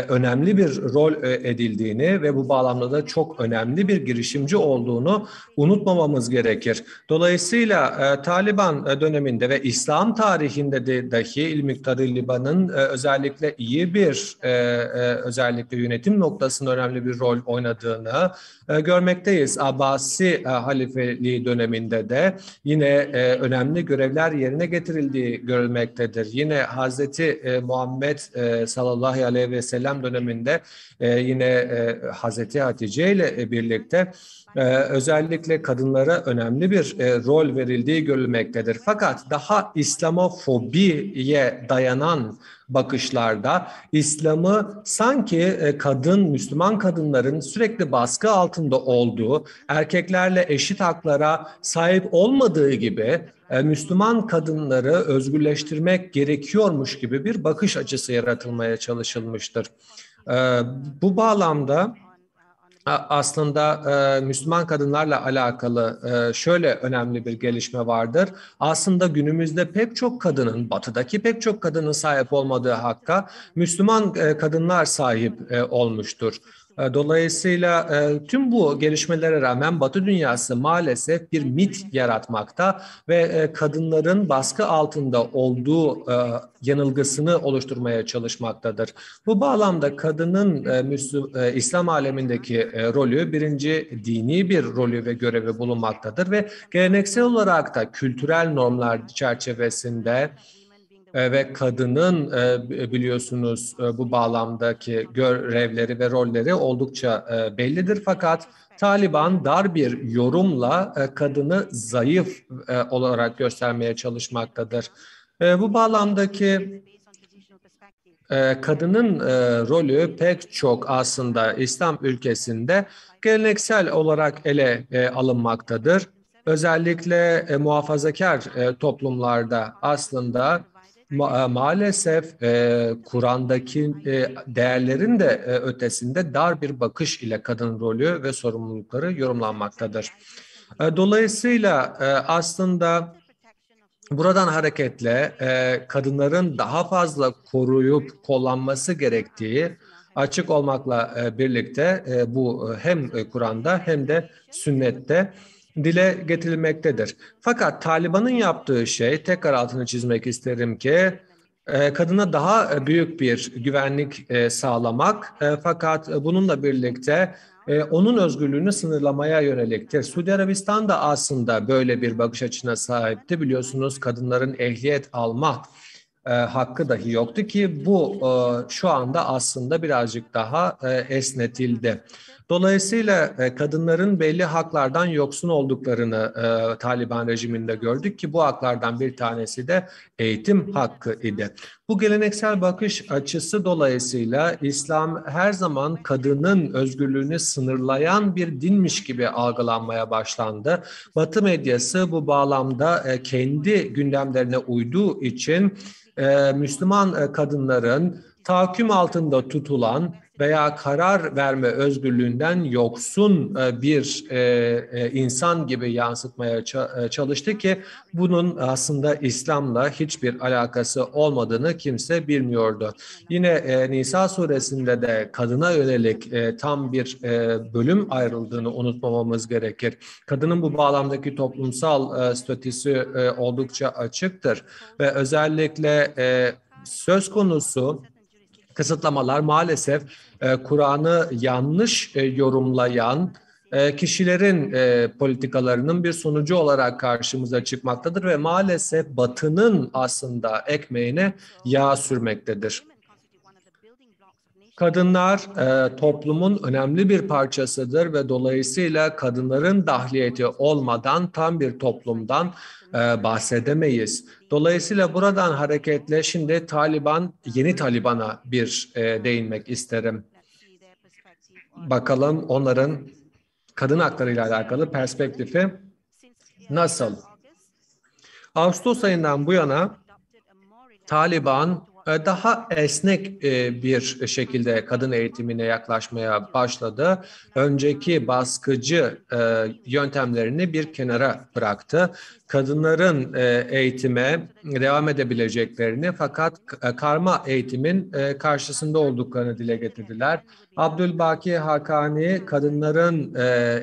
Speaker 1: önemli bir rol edildiğini ve bu bağlamda da çok önemli bir girişimci olduğunu unutmamamız gerekir. Dolayısıyla Taliban döneminde ve İslam tarihinde de dahi İl-Muqtadil-Liban'ın özellikle iyi bir özellikle yönetim noktasında önemli bir rol oynadığını görmekteyiz. Abbasi halifeliği döneminde de yine önemli görevler yerine getirildiği görülmektedir. Yine Hazreti Muhammed sallallahu aleyhi ve sellem döneminde yine Hazreti Hatice ile birlikte özellikle kadınlara önemli bir rol verildiği görülmektedir. Fakat daha İslamofobiye dayanan bakışlarda İslam'ı sanki Müslüman kadınların sürekli baskı altında olduğu, erkeklerle eşit haklara sahip olmadığı gibi Müslüman kadınları özgürleştirmek gerekiyormuş gibi bir bakış açısı yaratılmaya çalışılmıştır. Bu bağlamda aslında Müslüman kadınlarla alakalı şöyle önemli bir gelişme vardır. Aslında günümüzde pek çok kadının, batıdaki pek çok kadının sahip olmadığı hakka Müslüman kadınlar sahip olmuştur. Dolayısıyla tüm bu gelişmelere rağmen Batı dünyası maalesef bir mit yaratmakta ve kadınların baskı altında olduğu yanılgısını oluşturmaya çalışmaktadır. Bu bağlamda kadının İslam alemindeki rolü birinci dini bir rolü ve görevi bulunmaktadır ve geleneksel olarak da kültürel normlar çerçevesinde ve kadının biliyorsunuz bu bağlamdaki görevleri ve rolleri oldukça bellidir. Fakat Taliban dar bir yorumla kadını zayıf olarak göstermeye çalışmaktadır. Bu bağlamdaki kadının rolü pek çok aslında İslam ülkesinde geleneksel olarak ele alınmaktadır. Özellikle muhafazakar toplumlarda aslında maalesef Kur'an'daki değerlerin de ötesinde dar bir bakış ile kadın rolü ve sorumlulukları yorumlanmaktadır. Dolayısıyla aslında buradan hareketle kadınların daha fazla koruyup kollanması gerektiği açık olmakla birlikte bu hem Kur'an'da hem de sünnette dile getirilmektedir. Fakat Taliban'ın yaptığı şey, tekrar altını çizmek isterim ki, kadına daha büyük bir güvenlik sağlamak, fakat bununla birlikte onun özgürlüğünü sınırlamaya yöneliktir. Suudi Arabistan da aslında böyle bir bakış açısına sahipti. Biliyorsunuz kadınların ehliyet alma hakkı dahi yoktu ki bu şu anda aslında birazcık daha esnetildi. Dolayısıyla kadınların belli haklardan yoksun olduklarını Taliban rejiminde gördük ki bu haklardan bir tanesi de eğitim hakkı idi. Bu geleneksel bakış açısı dolayısıyla İslam her zaman kadının özgürlüğünü sınırlayan bir dinmiş gibi algılanmaya başlandı. Batı medyası bu bağlamda kendi gündemlerine uyduğu için Müslüman kadınların tahakküm altında tutulan veya karar verme özgürlüğünden yoksun bir insan gibi yansıtmaya çalıştı ki bunun aslında İslam'la hiçbir alakası olmadığını kimse bilmiyordu. Yine Nisa suresinde de kadına yönelik tam bir bölüm ayrıldığını unutmamamız gerekir. Kadının bu bağlamdaki toplumsal statüsü oldukça açıktır ve özellikle söz konusu kısıtlamalar maalesef Kur'an'ı yanlış yorumlayan kişilerin politikalarının bir sonucu olarak karşımıza çıkmaktadır ve maalesef Batı'nın aslında ekmeğine yağ sürmektedir. Kadınlar toplumun önemli bir parçasıdır ve dolayısıyla kadınların dahliyeti olmadan tam bir toplumdan bahsedemeyiz. Dolayısıyla buradan hareketle şimdi yeni Taliban'a bir değinmek isterim. Bakalım onların kadın haklarıyla alakalı perspektifi nasıl? Ağustos ayından bu yana Taliban daha esnek bir şekilde kadın eğitimine yaklaşmaya başladı. Önceki baskıcı yöntemlerini bir kenara bıraktı. Kadınların eğitime devam edebileceklerini fakat karma eğitimin karşısında olduklarını dile getirdiler. Abdülbaki Hakani kadınların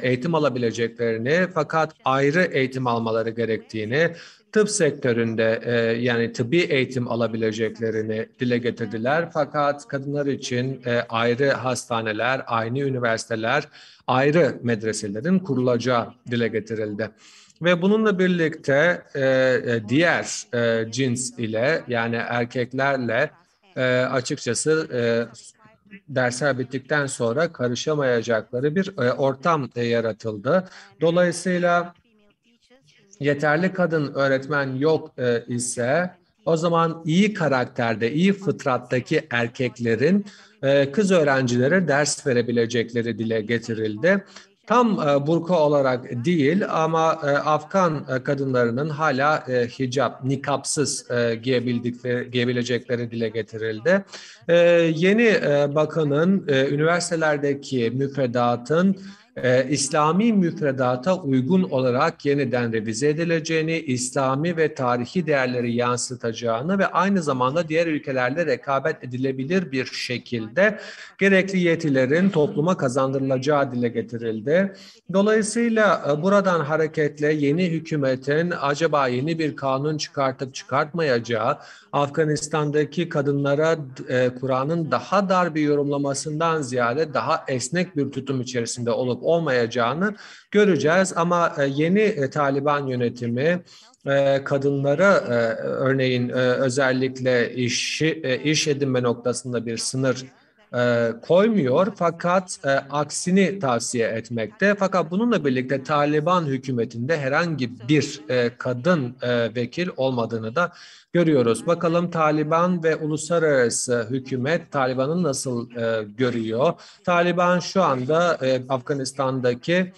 Speaker 1: eğitim alabileceklerini fakat ayrı eğitim almaları gerektiğini, tıp sektöründe yani tıbbi eğitim alabileceklerini dile getirdiler. Fakat kadınlar için ayrı hastaneler, aynı üniversiteler, ayrı medreselerin kurulacağı dile getirildi. Ve bununla birlikte diğer cins ile yani erkeklerle açıkçası dersler bittikten sonra karışamayacakları bir ortam yaratıldı. Dolayısıyla yeterli kadın öğretmen yok ise o zaman iyi karakterde, iyi fıtrattaki erkeklerin kız öğrencilere ders verebilecekleri dile getirildi. Tam burka olarak değil ama Afgan kadınlarının hala hicap, nikapsız giyebilecekleri dile getirildi. Yeni bakanın üniversitelerdeki müfredatın İslami müfredata uygun olarak yeniden revize edileceğini, İslami ve tarihi değerleri yansıtacağını ve aynı zamanda diğer ülkelerle rekabet edilebilir bir şekilde gerekli yetilerin topluma kazandırılacağı dile getirildi. Dolayısıyla buradan hareketle yeni hükümetin acaba yeni bir kanun çıkartıp çıkartmayacağı, Afganistan'daki kadınlara Kur'an'ın daha dar bir yorumlamasından ziyade daha esnek bir tutum içerisinde olup olmayacağını göreceğiz. Ama yeni Taliban yönetimi kadınlara örneğin özellikle iş edinme noktasında bir sınır koymuyor fakat aksini tavsiye etmekte. Fakat bununla birlikte Taliban hükümetinde herhangi bir kadın vekil olmadığını da görüyoruz. Bakalım Taliban ve uluslararası hükümet Taliban'ı nasıl görüyor? Taliban şu anda Afganistan'daki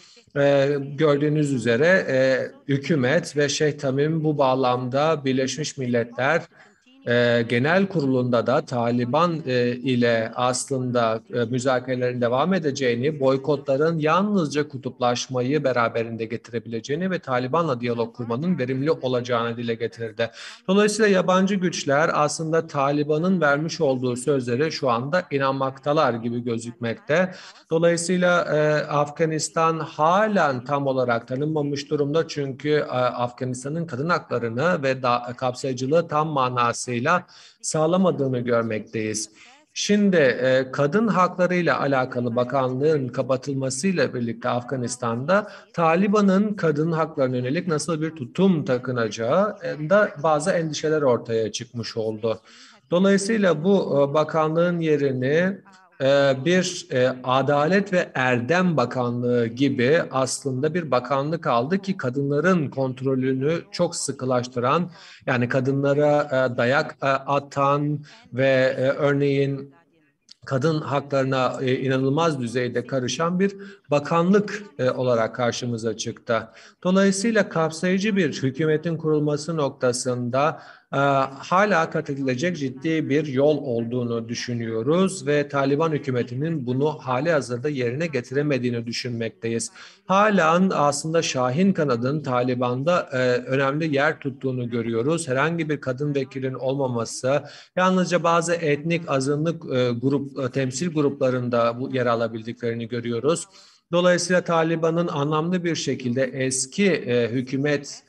Speaker 1: gördüğünüz üzere hükümet ve Şeyh Tamim bu bağlamda Birleşmiş Milletler Genel Kurulu'nda da Taliban ile aslında müzakerelerin devam edeceğini, boykotların yalnızca kutuplaşmayı beraberinde getirebileceğini ve Taliban'la diyalog kurmanın verimli olacağını dile getirdi. Dolayısıyla yabancı güçler aslında Taliban'ın vermiş olduğu sözlere şu anda inanmaktalar gibi gözükmekte. Dolayısıyla Afganistan halen tam olarak tanınmamış durumda, çünkü Afganistan'ın kadın haklarını ve kapsayıcılığı tam manasıyla sağlamadığını görmekteyiz. Şimdi kadın haklarıyla alakalı bakanlığın kapatılmasıyla birlikte Afganistan'da Taliban'ın kadın haklarına yönelik nasıl bir tutum takınacağı bazı endişeler ortaya çıkmış oldu. Dolayısıyla bu bakanlığın yerini bir Adalet ve Erdem Bakanlığı gibi aslında bir bakanlık aldı ki kadınların kontrolünü çok sıkılaştıran, yani kadınlara dayak atan ve örneğin kadın haklarına inanılmaz düzeyde karışan bir bakanlık olarak karşımıza çıktı. Dolayısıyla kapsayıcı bir hükümetin kurulması noktasında hala kat edilecek ciddi bir yol olduğunu düşünüyoruz ve Taliban hükümetinin bunu hali hazırda yerine getiremediğini düşünmekteyiz. Halen aslında Şahin kanadın Taliban'da önemli yer tuttuğunu görüyoruz. Herhangi bir kadın vekilin olmaması, yalnızca bazı etnik azınlık temsil gruplarında bu yer alabildiklerini görüyoruz. Dolayısıyla Taliban'ın anlamlı bir şekilde eski hükümet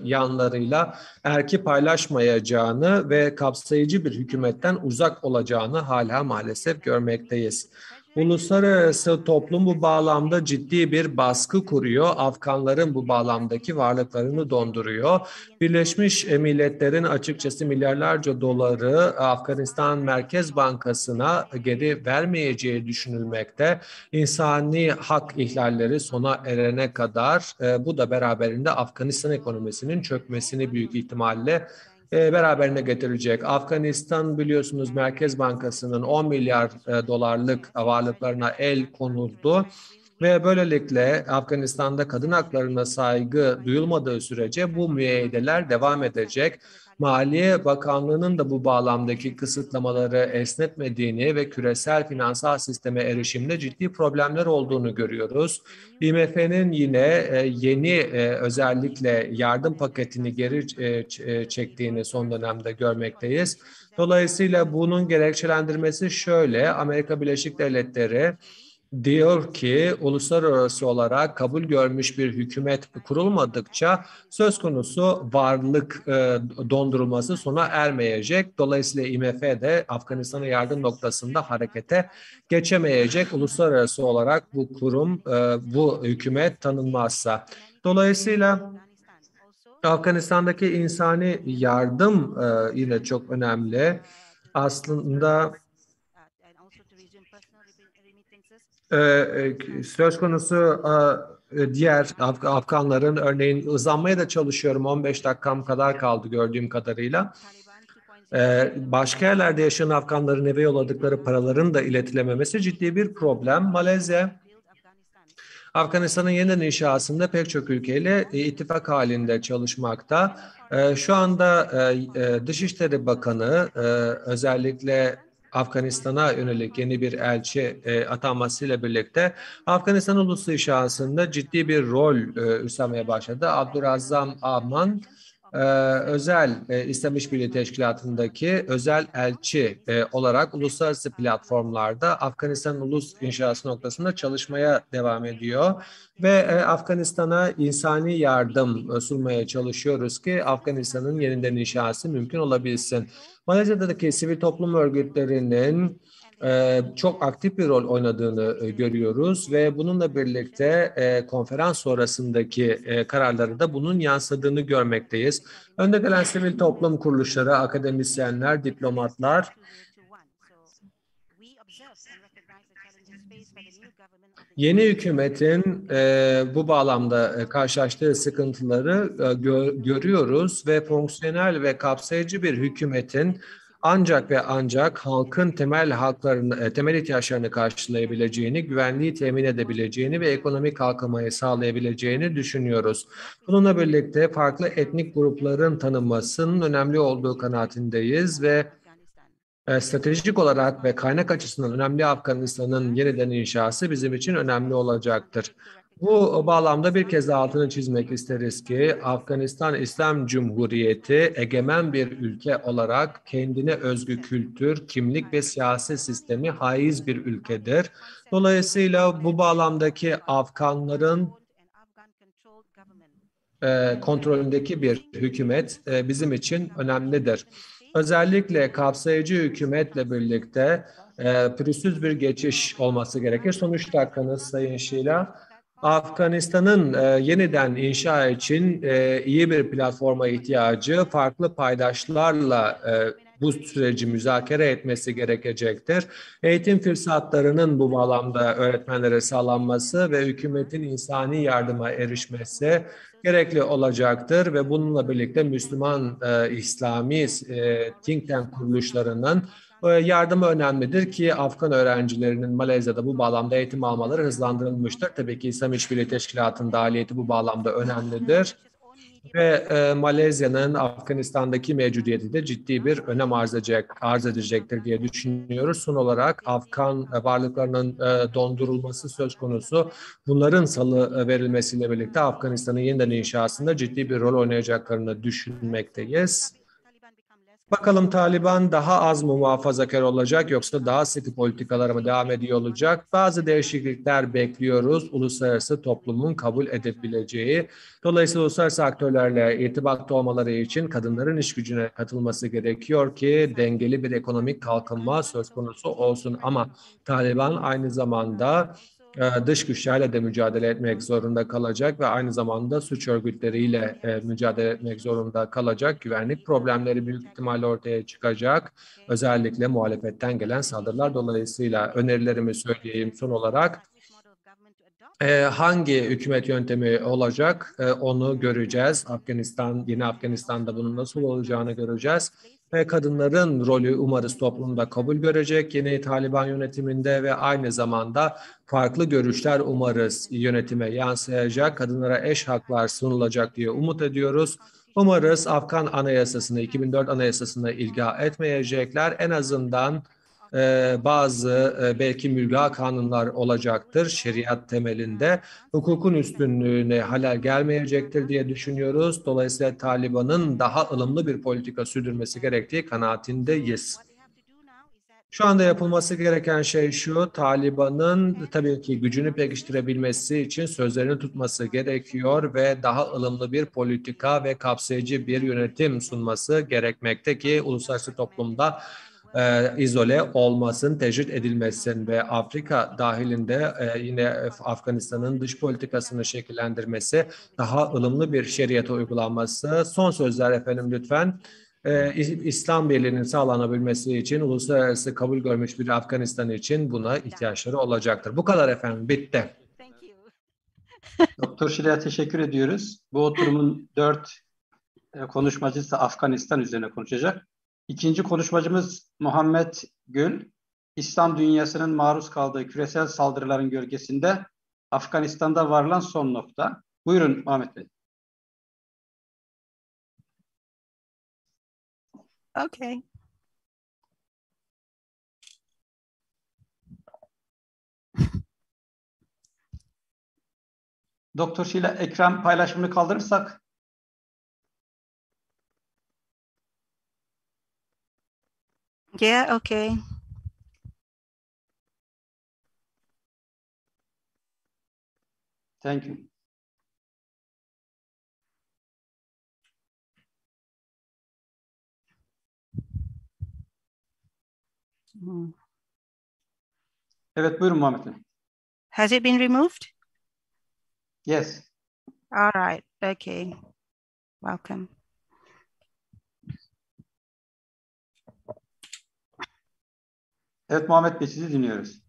Speaker 1: yanlarıyla erki paylaşmayacağını ve kapsayıcı bir hükümetten uzak olacağını hala maalesef görmekteyiz. Uluslararası toplum bu bağlamda ciddi bir baskı kuruyor. Afganların bu bağlamdaki varlıklarını donduruyor. Birleşmiş Milletler'in açıkçası milyarlarca doları Afganistan Merkez Bankası'na geri vermeyeceği düşünülmekte. İnsani hak ihlalleri sona erene kadar bu da beraberinde Afganistan ekonomisinin çökmesini büyük ihtimalle beraberine getirecek. Afganistan biliyorsunuz Merkez Bankası'nın 10 milyar dolarlık varlıklarına el konuldu ve böylelikle Afganistan'da kadın haklarına saygı duyulmadığı sürece bu müeyyideler devam edecek. Maliye Bakanlığı'nın da bu bağlamdaki kısıtlamaları esnetmediğini ve küresel finansal sisteme erişimde ciddi problemler olduğunu görüyoruz. IMF'nin yine yeni özellikle yardım paketini geri çektiğini son dönemde görmekteyiz. Dolayısıyla bunun gerekçelendirmesi şöyle: Amerika Birleşik Devletleri diyor ki uluslararası olarak kabul görmüş bir hükümet kurulmadıkça söz konusu varlık dondurulması sona ermeyecek. Dolayısıyla IMF de Afganistan'a yardım noktasında harekete geçemeyecek uluslararası olarak bu kurum, bu hükümet tanınmazsa. Dolayısıyla Afganistan'daki insani yardım yine çok önemli. Aslında söz konusu diğer Afganların, örneğin uzanmaya da çalışıyorum, 15 dakikam kadar kaldı gördüğüm kadarıyla. Başka yerlerde yaşayan Afganların eve yolladıkları paraların da iletilememesi ciddi bir problem. Malezya, Afganistan'ın yeniden inşasında pek çok ülkeyle ittifak halinde çalışmakta. Şu anda Dışişleri Bakanı özellikle Afganistan'a yönelik yeni bir elçi atanmasıyla birlikte Afganistan Ulusu İnşası'nda ciddi bir rol üstlenmeye başladı. Abdurazzam Aman özel İslam İşbirliği Teşkilatı'ndaki özel elçi olarak uluslararası platformlarda Afganistan Ulus İnşası noktasında çalışmaya devam ediyor. Ve Afganistan'a insani yardım sunmaya çalışıyoruz ki Afganistan'ın yeniden inşası mümkün olabilsin. Malezya'daki sivil toplum örgütlerinin çok aktif bir rol oynadığını görüyoruz ve bununla birlikte konferans sonrasındaki kararları da bunun yansıdığını görmekteyiz. Önde gelen sivil toplum kuruluşları, akademisyenler, diplomatlar yeni hükümetin bu bağlamda karşılaştığı sıkıntıları görüyoruz ve fonksiyonel ve kapsayıcı bir hükümetin ancak ve ancak halkın temel haklarını, temel ihtiyaçlarını karşılayabileceğini, güvenliği temin edebileceğini ve ekonomik kalkınmayı sağlayabileceğini düşünüyoruz. Bununla birlikte farklı etnik grupların tanınmasının önemli olduğu kanaatindeyiz ve stratejik olarak ve kaynak açısından önemli Afganistan'ın yeniden inşası bizim için önemli olacaktır. Bu bağlamda bir kez daha altını çizmek isteriz ki Afganistan İslam Cumhuriyeti egemen bir ülke olarak kendine özgü kültür, kimlik ve siyasi sistemi haiz bir ülkedir. Dolayısıyla bu bağlamdaki Afganların kontrolündeki bir hükümet bizim için önemlidir. Özellikle kapsayıcı hükümetle birlikte pürüzsüz bir geçiş olması gerekir. Son 3 dakikanız Sayın Şila. Afganistan'ın yeniden inşa için iyi bir platforma ihtiyacı, farklı paydaşlarla bu süreci müzakere etmesi gerekecektir. Eğitim fırsatlarının bu bağlamda öğretmenlere sağlanması ve hükümetin insani yardıma erişmesi gerekli olacaktır ve bununla birlikte Müslüman İslami think tank kuruluşlarının yardımı önemlidir ki Afgan öğrencilerinin Malezya'da bu bağlamda eğitim almaları hızlandırılmıştır. Tabii ki İslam İşbirliği Teşkilatı'nın dahiliyeti bu bağlamda önemlidir. Ve Malezya'nın Afganistan'daki mevcudiyeti de ciddi bir önem arz edecektir diye düşünüyoruz. Son olarak Afgan varlıklarının dondurulması söz konusu. Bunların salı verilmesiyle birlikte Afganistan'ın yeniden inşasında ciddi bir rol oynayacaklarını düşünmekteyiz. Bakalım Taliban daha az mı muhafazakar olacak yoksa daha sıkı politikalara mı devam ediyor olacak? Bazı değişiklikler bekliyoruz uluslararası toplumun kabul edebileceği. Dolayısıyla uluslararası aktörlerle irtibatta olmaları için kadınların iş gücüne katılması gerekiyor ki dengeli bir ekonomik kalkınma söz konusu olsun. Ama Taliban aynı zamanda dış güçlerle de mücadele etmek zorunda kalacak ve aynı zamanda suç örgütleriyle mücadele etmek zorunda kalacak. Güvenlik problemleri büyük ihtimalle ortaya çıkacak. Özellikle muhalefetten gelen saldırılar dolayısıyla önerilerimi söyleyeyim son olarak. Hangi hükümet yöntemi olacak onu göreceğiz. Yeni Afganistan'da bunun nasıl olacağını göreceğiz. Ve kadınların rolü umarız toplumda kabul görecek yeni Taliban yönetiminde ve aynı zamanda farklı görüşler umarız yönetime yansıyacak. Kadınlara eş haklar sunulacak diye umut ediyoruz. Umarız Afgan Anayasası'na, 2004 Anayasası'na ilga etmeyecekler. En azından bazı belki mülga kanunlar olacaktır şeriat temelinde. Hukukun üstünlüğüne halel gelmeyecektir diye düşünüyoruz. Dolayısıyla Taliban'ın daha ılımlı bir politika sürdürmesi gerektiği kanaatindeyiz. Şu anda yapılması gereken şey şu, Taliban'ın tabii ki gücünü pekiştirebilmesi için sözlerini tutması gerekiyor ve daha ılımlı bir politika ve kapsayıcı bir yönetim sunması gerekmekte ki uluslararası toplumda izole olmasın, tecrit edilmesin ve Afrika dahilinde yine Afganistan'ın dış politikasını şekillendirmesi, daha ılımlı bir şeriata uygulanması. Son sözler efendim lütfen. İslam Birliği'nin sağlanabilmesi için uluslararası kabul görmüş bir Afganistan için buna ihtiyaçları olacaktır. Bu kadar efendim, bitti.
Speaker 8: Doktor Şile'ye teşekkür ediyoruz. Bu oturumun 4 konuşmacısı Afganistan üzerine konuşacak. İkinci konuşmacımız Muhammed Gül, İslam dünyasının maruz kaldığı küresel saldırıların gölgesinde Afganistan'da varılan son nokta. Buyurun Muhammed Bey.
Speaker 10: Okay.
Speaker 8: Doktor Şile ekran paylaşımını kaldırırsak.
Speaker 10: Yeah, okay.
Speaker 8: Thank you. Evet, buyurun Muhammed Bey.
Speaker 10: Has it been removed?
Speaker 8: Yes.
Speaker 10: All right. Okay. Welcome.
Speaker 8: Evet Muhammed Bey, sizi dinliyoruz.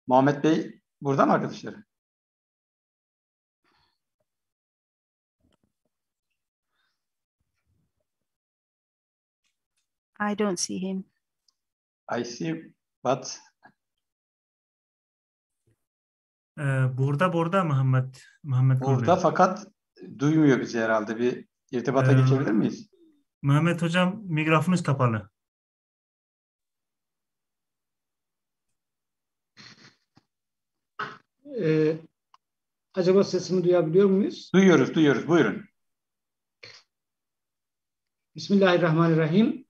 Speaker 8: Muhammed Bey burada mı arkadaşlar?
Speaker 10: I don't see him.
Speaker 8: I see, but
Speaker 12: Burada Muhammed
Speaker 8: burada
Speaker 12: Gurbe.
Speaker 8: fakat duymuyor bizi herhalde. Bir irtibata geçebilir miyiz?
Speaker 12: Mehmet Hocam mikrofonunuz kapalı.
Speaker 5: Acaba sesimi duyabiliyor muyuz?
Speaker 8: Duyuyoruz. Buyurun.
Speaker 5: Bismillahirrahmanirrahim.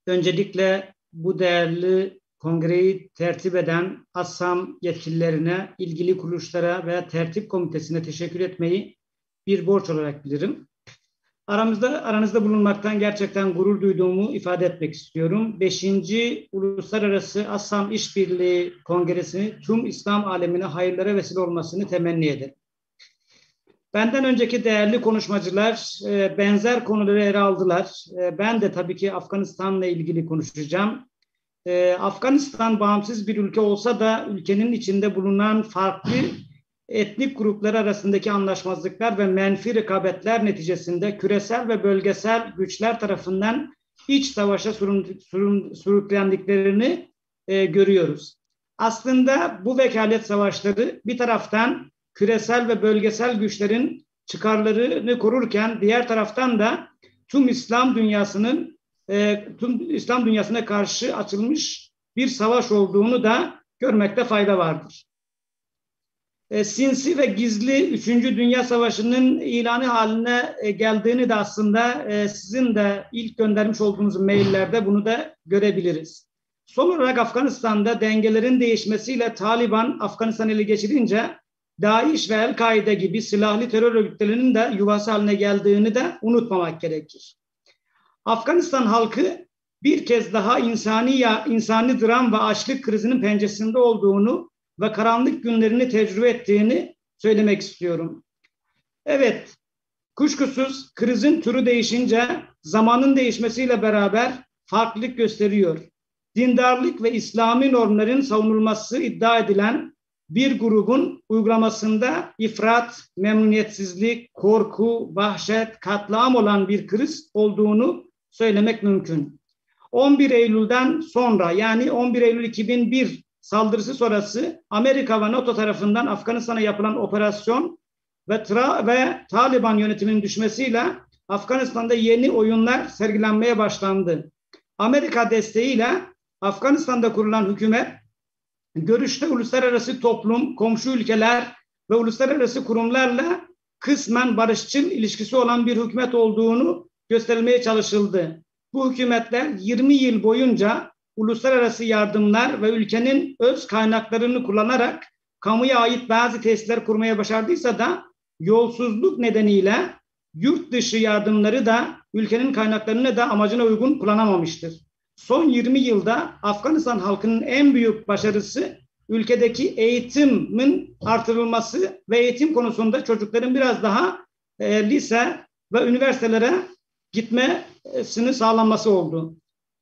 Speaker 5: Öncelikle bu değerli kongreyi tertip eden ASSAM yetkililerine, ilgili kuruluşlara ve tertip komitesine teşekkür etmeyi bir borç olarak bilirim. Aranızda bulunmaktan gerçekten gurur duyduğumu ifade etmek istiyorum. 5. Uluslararası ASSAM İşbirliği Kongresi'ni tüm İslam alemine hayırlara vesile olmasını temenni ederim. Benden önceki değerli konuşmacılar benzer konuları ele aldılar. Ben de tabii ki Afganistan'la ilgili konuşacağım. Afganistan bağımsız bir ülke olsa da ülkenin içinde bulunan farklı etnik gruplar arasındaki anlaşmazlıklar ve menfi rekabetler neticesinde küresel ve bölgesel güçler tarafından iç savaşa sürüklendiklerini görüyoruz. Aslında bu vekalet savaşları bir taraftan küresel ve bölgesel güçlerin çıkarlarını korurken diğer taraftan da tüm İslam dünyasına karşı açılmış bir savaş olduğunu da görmekte fayda vardır. Sinsi ve gizli 3. Dünya Savaşı'nın ilanı haline geldiğini de aslında sizin de ilk göndermiş olduğunuz maillerde bunu da görebiliriz. Son olarak Afganistan'da dengelerin değişmesiyle Taliban Afganistan'ı ele geçirince DAEŞ ve El-Kaide gibi silahlı terör örgütlerinin de yuvası haline geldiğini de unutmamak gerekir. Afganistan halkı bir kez daha insani dram ve açlık krizinin pençesinde olduğunu ve karanlık günlerini tecrübe ettiğini söylemek istiyorum. Evet, kuşkusuz krizin türü değişince zamanın değişmesiyle beraber farklılık gösteriyor. Dindarlık ve İslami normların savunulması iddia edilen bir grubun uygulamasında ifrat, memnuniyetsizlik, korku, vahşet, katliam olan bir kriz olduğunu söylemek mümkün. 11 Eylül'den sonra yani 11 Eylül 2001 saldırısı sonrası Amerika ve NATO tarafından Afganistan'a yapılan operasyon ve Taliban yönetiminin düşmesiyle Afganistan'da yeni oyunlar sergilenmeye başlandı. Amerika desteğiyle Afganistan'da kurulan hükümet görüşte uluslararası toplum, komşu ülkeler ve uluslararası kurumlarla kısmen barışçıl ilişkisi olan bir hükümet olduğunu gösterilmeye çalışıldı. Bu hükümetler 20 yıl boyunca uluslararası yardımlar ve ülkenin öz kaynaklarını kullanarak kamuya ait bazı tesisler kurmaya başardıysa da yolsuzluk nedeniyle yurt dışı yardımları da ülkenin kaynaklarını da amacına uygun kullanamamıştır. Son 20 yılda Afganistan halkının en büyük başarısı ülkedeki eğitimin artırılması ve eğitim konusunda çocukların biraz daha lise ve üniversitelere gitmesini sağlanması oldu.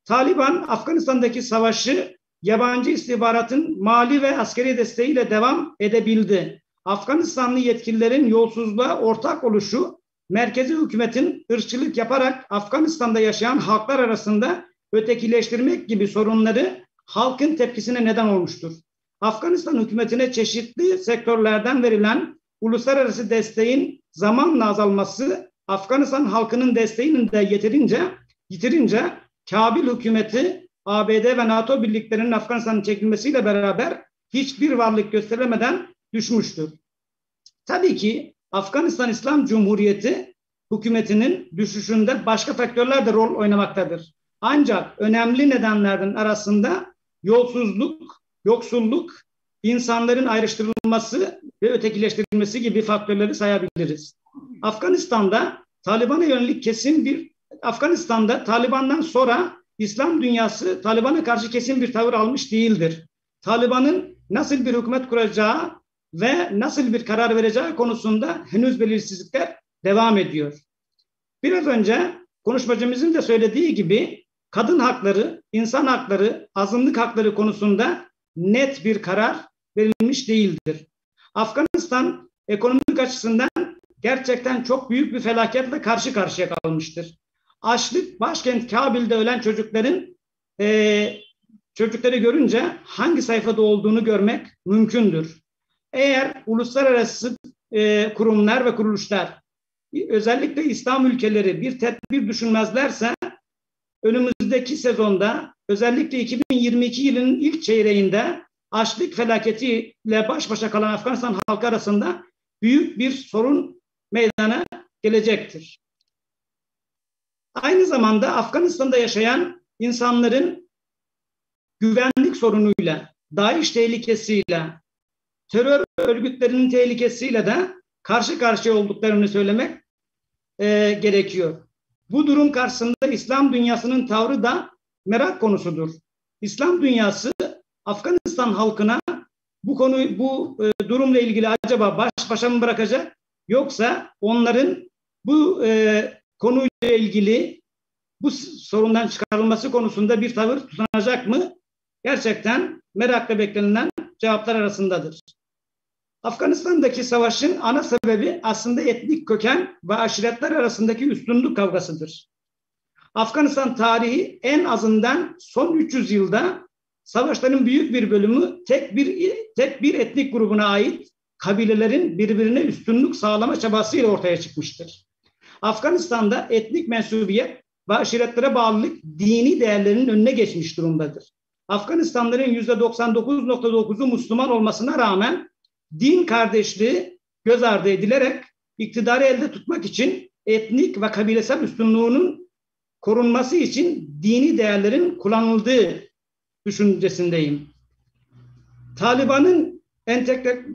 Speaker 5: Taliban Afganistan'daki savaşı yabancı istihbaratın mali ve askeri desteğiyle devam edebildi. Afganistanlı yetkililerin yolsuzluğa ortak oluşu, merkezi hükümetin ırkçılık yaparak Afganistan'da yaşayan halklar arasında ötekileştirmek gibi sorunları halkın tepkisine neden olmuştur. Afganistan hükümetine çeşitli sektörlerden verilen uluslararası desteğin zamanla azalması, Afganistan halkının desteğinin de yitirince Kabil hükümeti ABD ve NATO birliklerinin Afganistan'ın çekilmesiyle beraber hiçbir varlık gösteremeden düşmüştür. Tabii ki Afganistan İslam Cumhuriyeti hükümetinin düşüşünde başka faktörler de rol oynamaktadır. Ancak önemli nedenlerden arasında yolsuzluk, yoksulluk, insanların ayrıştırılması ve ötekileştirilmesi gibi faktörleri sayabiliriz. Afganistan'da Taliban'dan sonra İslam dünyası Taliban'a karşı kesin bir tavır almış değildir. Taliban'ın nasıl bir hükümet kuracağı ve nasıl bir karar vereceği konusunda henüz belirsizlikler devam ediyor. Biraz önce konuşmacımızın da söylediği gibi kadın hakları, insan hakları, azınlık hakları konusunda net bir karar verilmiş değildir. Afganistan ekonomik açısından gerçekten çok büyük bir felaketle karşı karşıya kalmıştır. açlık, başkent Kabil'de ölen çocukları görünce hangi sayfada olduğunu görmek mümkündür. Eğer uluslararası kurumlar ve kuruluşlar, özellikle İslam ülkeleri bir tedbir düşünmezlerse önümüzdeki sezonda, özellikle 2022 yılının ilk çeyreğinde açlık felaketiyle baş başa kalan Afganistan halkı arasında büyük bir sorun meydana gelecektir. Aynı zamanda Afganistan'da yaşayan insanların güvenlik sorunuyla, DAEŞ tehlikesiyle, terör örgütlerinin tehlikesiyle de karşı karşıya olduklarını söylemek gerekiyor. Bu durum karşısında İslam dünyasının tavrı da merak konusudur. İslam dünyası Afganistan halkına bu durumla ilgili acaba baş başa mı bırakacak, yoksa onların bu konuyla ilgili bu sorundan çıkarılması konusunda bir tavır tutunacak mı? Gerçekten merakla beklenilen cevaplar arasındadır. Afganistan'daki savaşın ana sebebi aslında etnik köken ve aşiretler arasındaki üstünlük kavgasıdır. Afganistan tarihi en azından son 300 yılda savaşların büyük bir bölümü tek bir etnik grubuna ait kabilelerin birbirine üstünlük sağlama çabasıyla ortaya çıkmıştır. Afganistan'da etnik mensubiyet ve aşiretlere bağlılık dini değerlerinin önüne geçmiş durumdadır. Afganistanlıların %99.9'u Müslüman olmasına rağmen din kardeşliği göz ardı edilerek iktidarı elde tutmak için etnik ve kabilesel üstünlüğünün korunması için dini değerlerin kullanıldığı düşüncesindeyim. Taliban'ın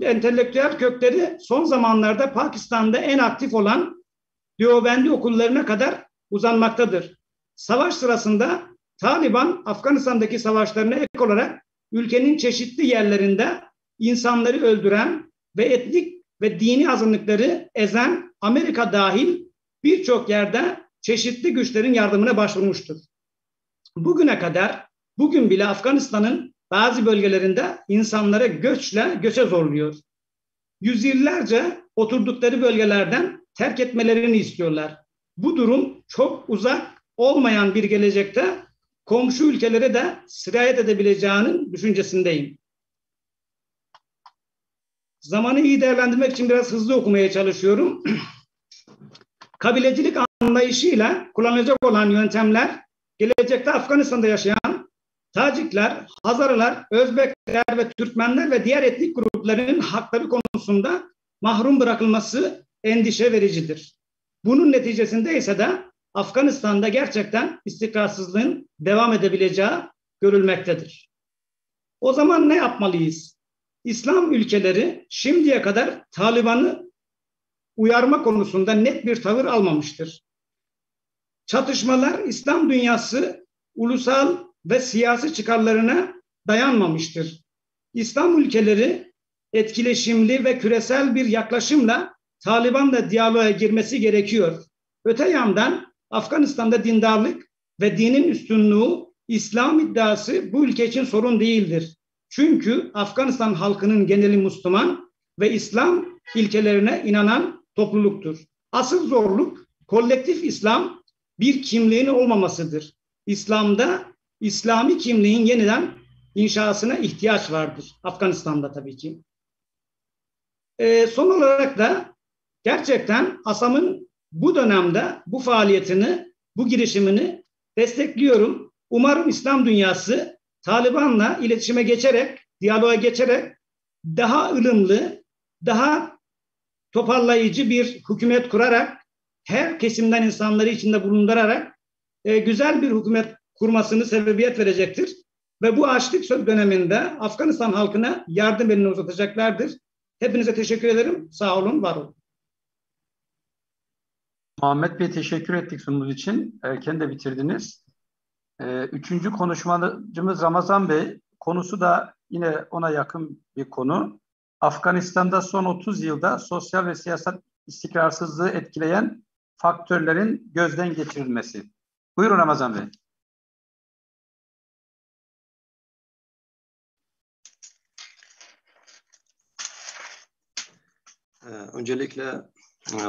Speaker 5: entelektüel kökleri son zamanlarda Pakistan'da en aktif olan Deobandi okullarına kadar uzanmaktadır. Savaş sırasında Taliban, Afganistan'daki savaşlarına ek olarak ülkenin çeşitli yerlerinde insanları öldüren ve etnik ve dini azınlıkları ezen, Amerika dahil birçok yerde çeşitli güçlerin yardımına başvurmuştur. Bugüne kadar, bugün bile Afganistan'ın bazı bölgelerinde insanları göçe zorluyor. Yüzyıllarca oturdukları bölgelerden terk etmelerini istiyorlar. Bu durum çok uzak olmayan bir gelecekte komşu ülkelere de sirayet edebileceğinin düşüncesindeyim. Zamanı iyi değerlendirmek için biraz hızlı okumaya çalışıyorum. Kabilecilik anlayışıyla kullanılacak olan yöntemler, gelecekte Afganistan'da yaşayan Tacikler, Hazarlar, Özbekler ve Türkmenler ve diğer etnik grupların hakları konusunda mahrum bırakılması endişe vericidir. Bunun neticesinde ise de Afganistan'da gerçekten istikrarsızlığın devam edebileceği görülmektedir. O zaman ne yapmalıyız? İslam ülkeleri şimdiye kadar Taliban'ı uyarma konusunda net bir tavır almamıştır. Çatışmalar İslam dünyası ulusal ve siyasi çıkarlarına dayanmamıştır. İslam ülkeleri etkileşimli ve küresel bir yaklaşımla Taliban'la diyaloğa girmesi gerekiyor. Öte yandan Afganistan'da dindarlık ve dinin üstünlüğü, İslam iddiası bu ülke için sorun değildir. Çünkü Afganistan halkının geneli Müslüman ve İslam ilkelerine inanan topluluktur. Asıl zorluk kolektif İslam bir kimliğin olmamasıdır. İslam'da İslami kimliğin yeniden inşasına ihtiyaç vardır. Afganistan'da tabii ki. Son olarak da gerçekten ASAM'ın bu dönemde bu faaliyetini, bu girişimini destekliyorum. Umarım İslam dünyası Taliban'la iletişime geçerek, diyaloğa geçerek daha ılımlı, daha toparlayıcı bir hükümet kurarak, her kesimden insanları içinde bulundurarak güzel bir hükümet kurmasını sebebiyet verecektir. Ve bu açlık döneminde Afganistan halkına yardım elini uzatacaklardır. Hepinize teşekkür ederim. Sağ olun, var olun.
Speaker 8: Muhammed Bey, teşekkür ettik sunumunuz için. Erken de bitirdiniz. Üçüncü konuşmacımız Ramazan Bey. Konusu da yine ona yakın bir konu. Afganistan'da son 30 yılda sosyal ve siyasal istikrarsızlığı etkileyen faktörlerin gözden geçirilmesi. Buyurun Ramazan Bey.
Speaker 14: Öncelikle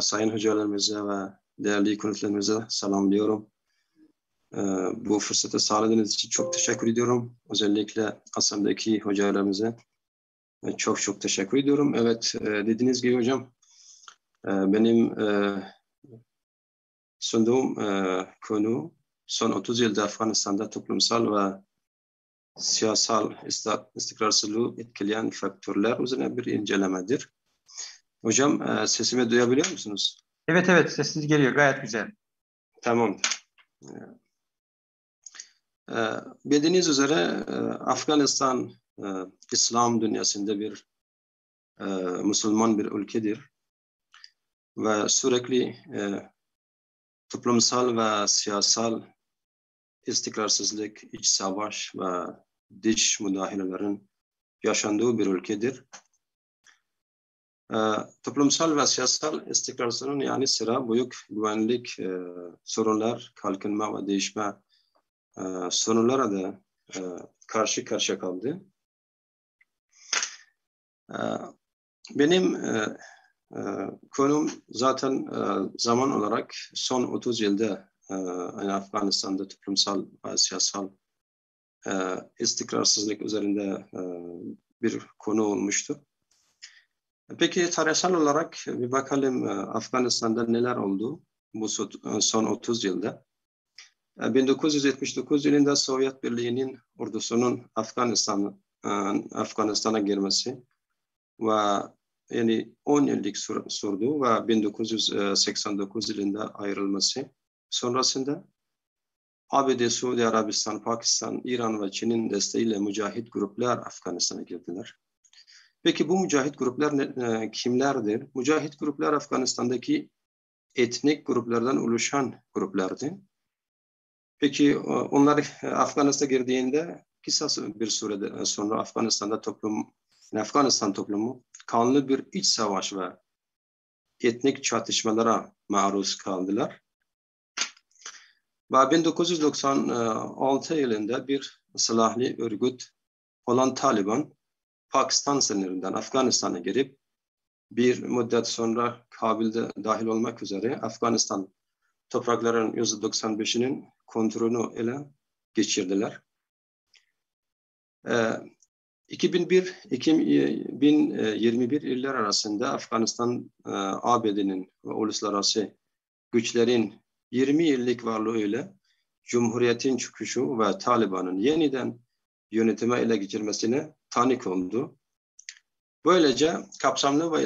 Speaker 14: sayın hocalarımıza ve değerli konuklarımıza selamlıyorum. Bu fırsatı sağladığınız için çok teşekkür ediyorum. Özellikle Assam'daki hocalarımıza çok çok teşekkür ediyorum. Evet, dediğiniz gibi hocam, benim sunduğum konu son 30 yılda Afganistan'da toplumsal ve siyasal istikrarsızlığı etkileyen faktörler üzerine bir incelemedir. Hocam, sesimi duyabiliyor musunuz?
Speaker 8: Evet evet, sesiniz geliyor, gayet güzel.
Speaker 14: Tamamdır. Bildiğiniz üzere Afganistan İslam dünyasında bir Müslüman bir ülkedir ve sürekli toplumsal ve siyasal istikrarsızlık, iç savaş ve dış müdahalelerin yaşandığı bir ülkedir. Toplumsal ve siyasal istikrarsızlığın yani sıra büyük güvenlik sorunlar, kalkınma ve değişme sorunlara da karşı karşıya kaldı. Benim konum zaten zaman olarak son 30 yılda yani Afganistan'da toplumsal ve siyasal istikrarsızlık üzerinde bir konu olmuştu. Peki tarihsel olarak bir bakalım Afganistan'da neler oldu bu son 30 yılda. 1979 yılında Sovyet Birliği'nin ordusunun Afganistan'a girmesi ve yani 10 yıllık sürdü ve 1989 yılında ayrılması sonrasında ABD, Suudi Arabistan, Pakistan, İran ve Çin'in desteğiyle mücahit gruplar Afganistan'a girdiler. Peki bu mücahit gruplar kimlerdir? Mücahit gruplar Afganistan'daki etnik gruplardan oluşan gruplardı. Peki onlar Afganistan'a girdiğinde kısa bir sürede sonra Afganistan toplumu kanlı bir iç savaş ve etnik çatışmalara maruz kaldılar. Ve 1996 yılında bir silahlı örgüt olan Taliban Pakistan sınırından Afganistan'a girip bir müddet sonra Kabil'de dahil olmak üzere Afganistan toprakların %95'inin kontrolünü ele geçirdiler. 2021 yıllar arasında Afganistan, ABD'nin ve uluslararası güçlerin 20 yıllık varlığıyla Cumhuriyet'in çöküşü ve Taliban'ın yeniden yönetime ele geçirmesine tanık oldu. Böylece kapsamlı ve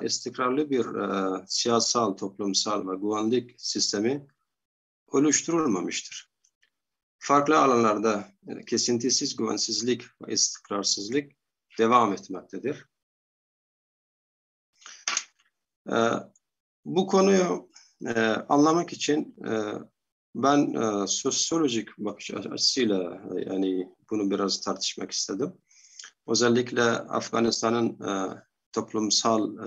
Speaker 14: istikrarlı bir siyasal, toplumsal ve güvenlik sistemi oluşturulmamıştır. Farklı alanlarda kesintisiz güvensizlik ve istikrarsızlık devam etmektedir. Bu konuyu anlamak için ben sosyolojik bakış açısıyla yani bunu biraz tartışmak istedim. Özellikle Afganistan'ın toplumsal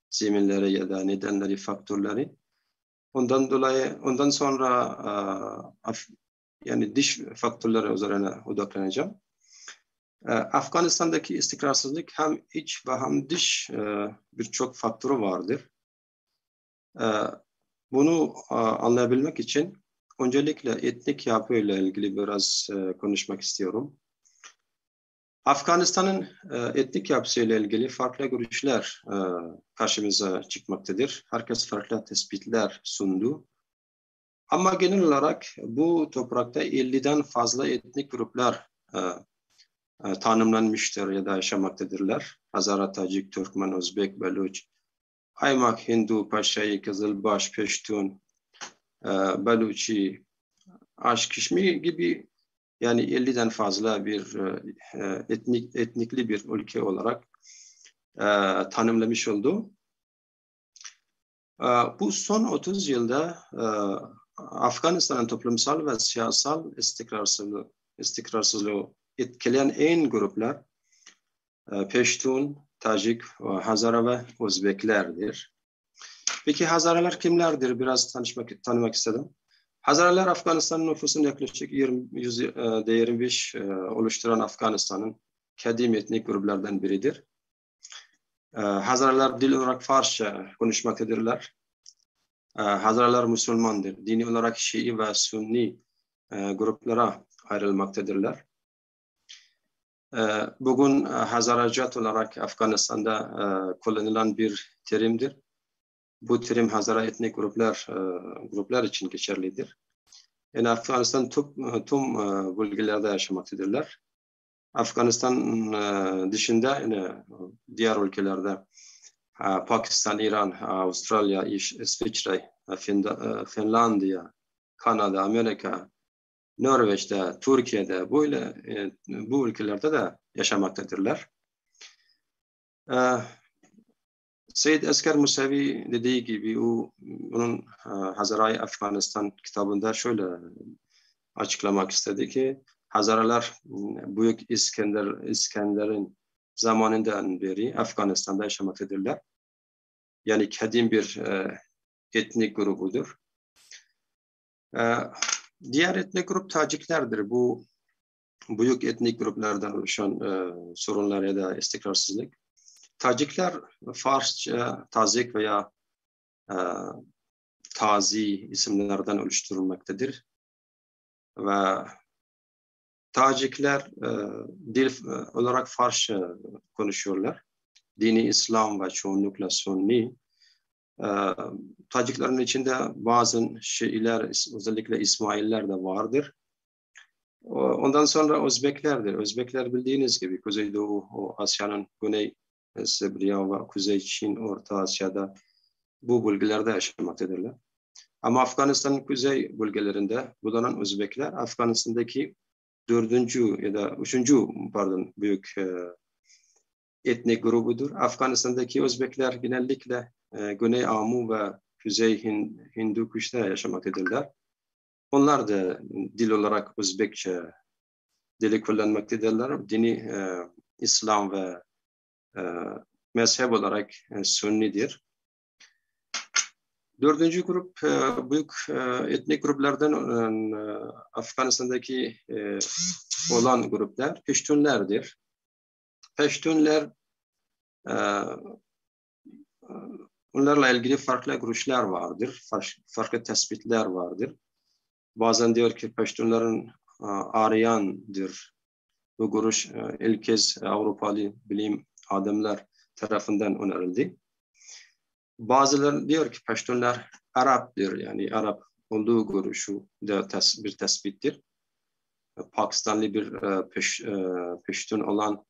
Speaker 14: zeminleri ya da nedenleri, faktörleri. Ondan sonra yani dış faktörleri üzerine odaklanacağım. Afganistan'daki istikrarsızlık hem iç ve hem dış birçok faktörü vardır. Bunu anlayabilmek için öncelikle etnik yapıyla ilgili biraz konuşmak istiyorum. Afganistan'ın etnik yapısıyla ilgili farklı görüşler karşımıza çıkmaktadır. Herkes farklı tespitler sundu. Ama genel olarak bu toprakta 50'den fazla etnik gruplar tanımlanmıştır ya da yaşamaktadırlar. Hazara, Tacik, Türkmen, Özbek, Baluç, Aymak, Hindu, Paşai, Kızılbaş, Peştun, Baluçi, Aşkişmi gibi yani 50'den fazla bir etnikli bir ülke olarak tanımlamış oldu. Bu son 30 yılda Afganistan'ın toplumsal ve siyasal istikrarsızlığı etkileyen en gruplar Peştun, Tacik, Hazara ve Özbeklerdir. Peki Hazaralar kimlerdir? Biraz tanımak istedim. Hazaralar Afganistan'ın nüfusunun yaklaşık %25 oluşturan Afganistan'ın kadim etnik gruplardan biridir. Hazaralar dil olarak Farsça konuşmaktadırlar. Hazaralar Müslümandır. Dini olarak Şii ve Sünni gruplara ayrılmaktadırlar. Bugün Hazaracat olarak Afganistan'da kullanılan bir terimdir. Bu terim Hazara etnik gruplar için geçerlidir. Yani Afganistan tüm bölgelerde yaşamaktadırlar. Afganistan dışında yani diğer ülkelerde Pakistan, İran, Avustralya, İsviçre, Finlandiya, Kanada, Amerika, Norveç'te, Türkiye'de böyle bu ülkelerde de yaşamaktadırlar. Seyyid Esker Musavi dediği gibi onun Hazarayı Afganistan kitabında şöyle açıklamak istedi ki Hazaralar Büyük İskender'in zamanından beri Afganistan'da yaşamaktadırlar. Yani kadim bir etnik grubudur. Diğer etnik grup Taciklerdir. Bu büyük etnik gruplardan oluşan sorunlar ya da istikrarsızlık. Tacikler Farsça, Tazik veya Tazi isimlerden oluşturulmaktadır. Ve Tacikler dil olarak Farsça konuşuyorlar. Dini İslam ve çoğunlukla Sunni. Taciklerin içinde bazı Şiiler, özellikle İsmailler de vardır. Ondan sonra Özbeklerdir. Özbekler bildiğiniz gibi Kuzeydoğu Asya'nın Güney Sibirya ve Kuzey Çin, Orta Asya'da bu bölgelerde yaşamaktadırlar. Ama Afganistan'ın kuzey bölgelerinde bulunan Özbekler Afganistan'daki 4. ya da 3. büyük etnik grubudur. Afganistan'daki Özbekler genellikle Güney Amu ve Kuzey Hindukuş'ta yaşamaktadırlar. Onlar da dil olarak Özbekçe dili kullanmaktadırlar. Dini İslam ve mezhep olarak Sunnidir. 4. grup büyük etnik gruplardan Afganistan'daki olan gruplar Peştunlerdir. Peştunler onlarla ilgili farklı görüşler vardır, farklı tespitler vardır. Bazen diyor ki Peştunların Aryan'dır. Bu görüş ilk kez Avrupalı bilim adamlar tarafından önerildi. Bazıları diyor ki Peştunlar Arap'dır, yani Arap olduğu görüşü de bir tespittir. Pakistanlı bir Peştun olan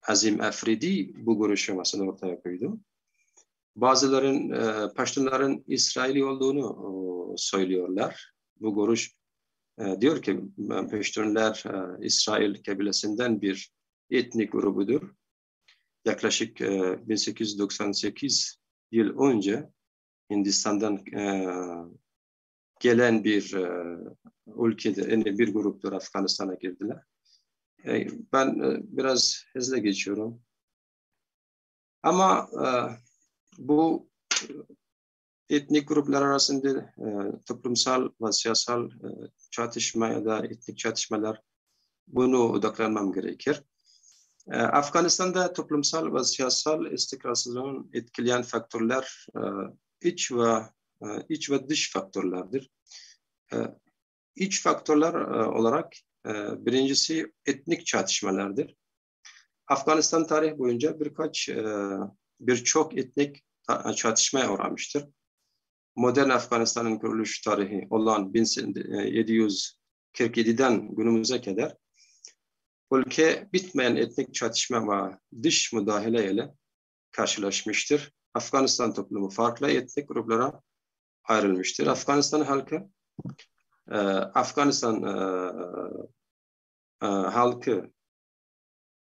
Speaker 14: Azim Afridi bu görüşü mesela ortaya koydu. Bazıların Peştunların İsraili olduğunu söylüyorlar. Bu görüş diyor ki Peştunlar İsrail kabilesinden bir etnik grubudur. Yaklaşık 1898 yıl önce Hindistan'dan gelen bir ülkede, yani bir gruptur Afganistan'a girdiler. Ben biraz hızlı geçiyorum. Ama bu etnik gruplar arasında toplumsal ve siyasal çatışma ya da etnik çatışmalar, bunu odaklanmam gerekir. Afganistan'da toplumsal ve siyasal istikrarsızlığın etkileyen faktörler iç ve dış faktörlerdir. İç faktörler olarak birincisi etnik çatışmalardır. Afganistan tarih boyunca birçok etnik çatışmaya uğramıştır. Modern Afganistan'ın kuruluş tarihi olan 1747'den günümüze kadar ülke bitmeyen etnik çatışma ve dış müdahale ile karşılaşmıştır. Afganistan toplumu farklı etnik gruplara ayrılmıştır. Afganistan halkı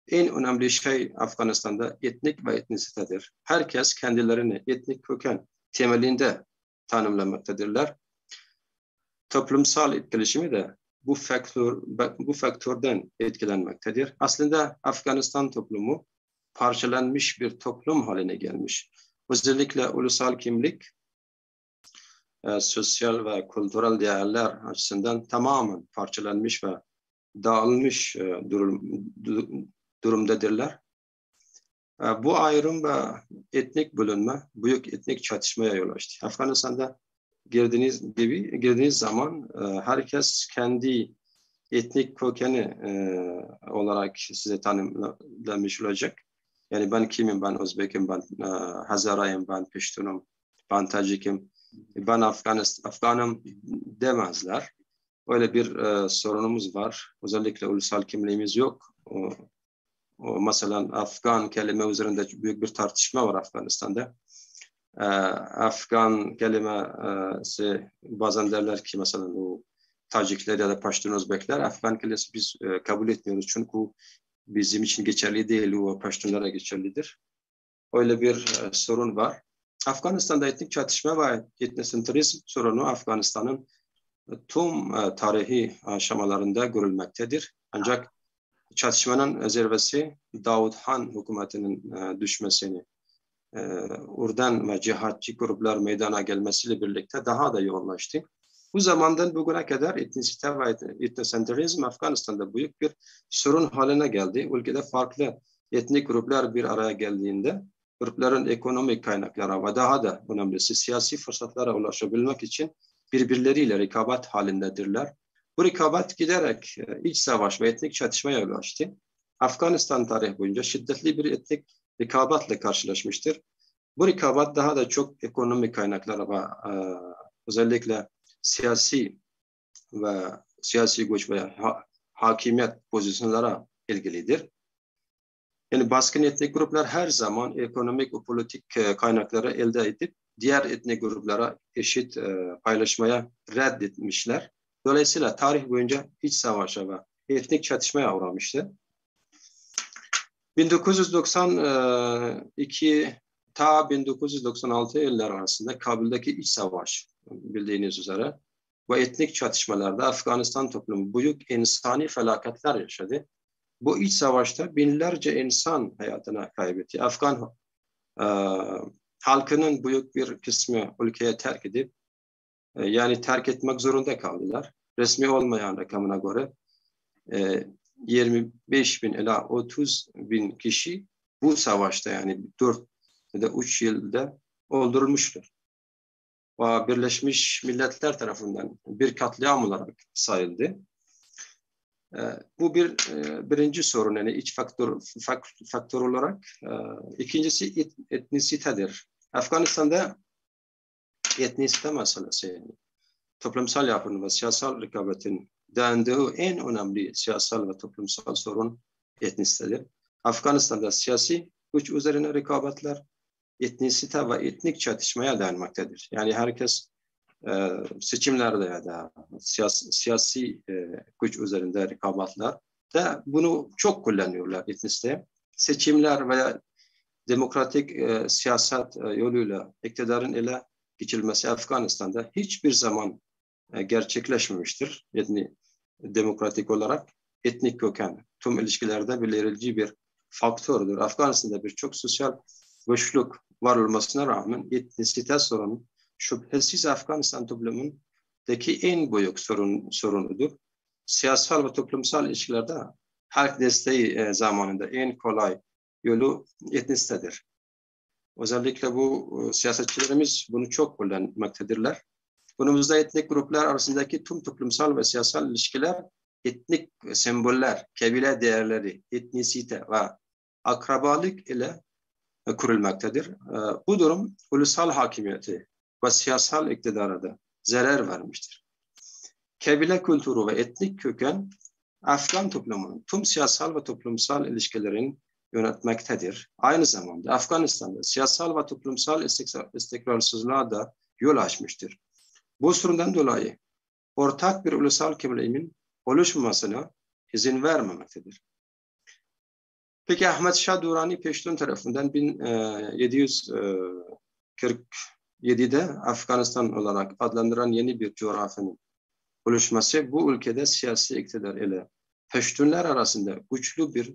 Speaker 14: en önemli şey Afganistan'da etnik ve etnisitedir. Herkes kendilerini etnik köken temelinde tanımlamaktadırlar. Toplumsal etkileşimi de bu faktörden etkilenmektedir. Aslında Afganistan toplumu parçalanmış bir toplum haline gelmiş. Özellikle ulusal kimlik, sosyal ve kültürel değerler açısından tamamen parçalanmış ve dağılmış durumdadırlar. Bu ayrım ve etnik bölünme büyük etnik çatışmaya yol açtı. Afganistan'da girdiğiniz zaman herkes kendi etnik kökeni olarak size tanımlamış olacak. Yani ben kimim, ben Özbekim, ben Hazarayım, ben Piştunum, ben Tacikim, ben Afganım demezler. Öyle bir sorunumuz var. Özellikle ulusal kimliğimiz yok. Mesela Afgan kelime üzerinde büyük bir tartışma var Afganistan'da. Afgan kelimesi bazen derler ki mesela o Tacikler ya da Paştun Özbekler Afgan kelimesi biz kabul etmiyoruz çünkü bizim için geçerli değil, o Paştunlara geçerlidir. Öyle bir sorun var. Afganistan'da etnik çatışma ve etnosentrizm sorunu Afganistan'ın tüm tarihi aşamalarında görülmektedir. Ancak çatışmanın zirvesi Davud Han hükümetinin düşmesini, oradan ve cihatçı gruplar meydana gelmesiyle birlikte daha da yoğunlaştı. Bu zamandan bugüne kadar etnisite ve etnosentrizm Afganistan'da büyük bir sorun haline geldi. Ülkede farklı etnik gruplar bir araya geldiğinde grupların ekonomik kaynaklara ve daha da önemlisi siyasi fırsatlara ulaşabilmek için birbirleriyle rekabet halindedirler. Bu rekabet giderek iç savaş ve etnik çatışmaya ulaştı. Afganistan tarihi boyunca şiddetli bir etnik rekabetle karşılaşmıştır. Bu rekabet daha da çok ekonomik kaynaklara ve özellikle siyasi güç ve hakimiyet pozisyonlara ilgilidir. Yani baskın etnik gruplar her zaman ekonomik ve politik kaynakları elde edip diğer etnik gruplara eşit paylaşmaya reddetmişler. Dolayısıyla tarih boyunca iç savaşa ve etnik çatışmaya uğramıştı. 1992 ta 1996 yıllar arasında Kabil'deki iç savaş bildiğiniz üzere ve etnik çatışmalarda Afganistan toplumu büyük insani felaketler yaşadı. Bu iç savaşta binlerce insan hayatını kaybetti. Afgan halkının büyük bir kısmı ülkeye terk edip yani terk etmek zorunda kaldılar. Resmi olmayan rakamına göre 25 bin ila 30 bin kişi bu savaşta yani 4 ya da 3 yılda öldürülmüştür. Ve Birleşmiş Milletler tarafından bir katliam olarak sayıldı. Bu birinci sorun yani iç faktör olarak. İkincisi etnisitedir. Afganistan'da etnisite meselesi yani toplumsal yapının ve siyasal rekabetin dayandığı en önemli siyasal ve toplumsal sorun etnisitedir. Afganistan'da siyasi güç üzerine rekabetler etnisite ve etnik çatışmaya dayanmaktadır. Yani herkes seçimlerde ya da siyasi güç üzerinde rekabetler de bunu çok kullanıyorlar etnisite. Seçimler veya demokratik siyaset yoluyla iktidarın ele geçirilmesi Afganistan'da hiçbir zaman gerçekleşmemiştir. Yani demokratik olarak etnik köken tüm ilişkilerde belirleyici bir faktördür. Afganistan'da birçok sosyal güçlük var olmasına rağmen etnisite sorunu şüphesiz Afganistan toplumundaki en büyük sorunudur. Siyasal ve toplumsal ilişkilerde halk desteği zamanında en kolay yolu etnisitedir. Özellikle bu siyasetçilerimiz bunu çok kullanmaktadirler. Günümüzde etnik gruplar arasındaki tüm toplumsal ve siyasal ilişkiler etnik semboller, kabile değerleri, etnisite ve akrabalık ile kurulmaktadır. Bu durum ulusal hakimiyeti ve siyasal iktidara da zarar vermiştir. Kabile kültürü ve etnik köken Afgan toplumunun tüm siyasal ve toplumsal ilişkilerin yönetmektedir. Aynı zamanda Afganistan'da siyasal ve toplumsal istikrarsızlığa da yol açmıştır. Bu sorundan dolayı ortak bir ulusal kimliğin oluşmamasına izin vermemektedir. Peki Ahmet Şah Durrani Peştun tarafından 1747'de Afganistan olarak adlandırılan yeni bir coğrafyanın oluşması bu ülkede siyasi iktidar ile Peştunlar arasında güçlü bir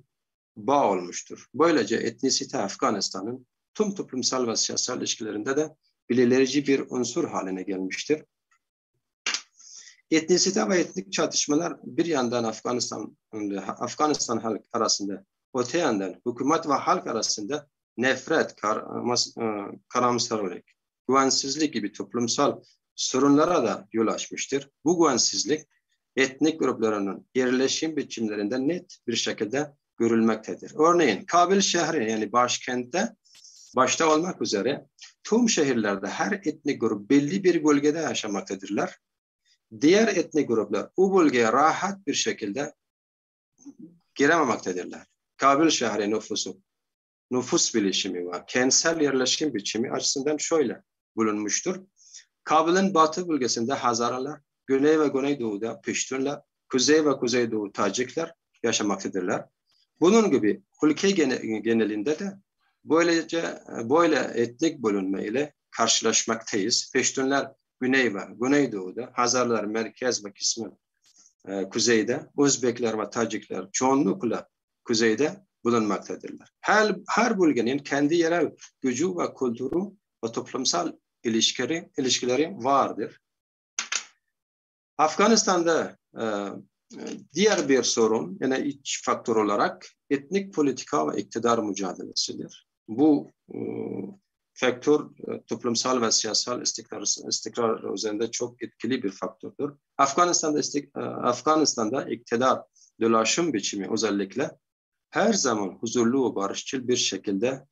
Speaker 14: bağ olmuştur. Böylece etnisite Afganistan'ın tüm toplumsal ve siyasal ilişkilerinde de belirleyici bir unsur haline gelmiştir. Etnisite ve etnik çatışmalar bir yandan Afganistan halk arasında, öte yandan hükümet ve halk arasında nefret, karamsarlık, güvensizlik gibi toplumsal sorunlara da yol açmıştır. Bu güvensizlik etnik gruplarının yerleşim biçimlerinde net bir şekilde görülmektedir. Örneğin Kabil şehri yani başkentte başta olmak üzere tüm şehirlerde her etnik grup belli bir bölgede yaşamaktadırlar. Diğer etnik gruplar o bölgeye rahat bir şekilde girememektedurlar. Kabil şehri nüfus bilişimi ve kentsel yerleşim biçimi açısından şöyle bulunmuştur. Kabil'in batı bölgesinde Hazaralar, güney ve güneydoğuda Piştunlar, kuzey ve kuzeydoğu Tacikler yaşamaktadırlar. Bunun gibi ülke genelinde de böyle etnik bölünme ile karşılaşmaktayız. Piştunlar güney ve güneydoğuda, Hazarlar merkez ve kısmı kuzeyde, Özbekler ve Tacikler çoğunlukla kuzeyde bulunmaktadırlar. Her bölgenin kendi yerel gücü ve kültürü ve toplumsal ilişkileri vardır. Fakanstan'da diğer bir sorun, yani iç faktör olarak etnik politika ve iktidar mücadelesidir. Bu faktör toplumsal ve siyasal istikrar üzerinde çok etkili bir faktördür. Afganistan'da iktidar dolaşım biçimi özellikle her zaman huzurlu ve barışçıl bir şekilde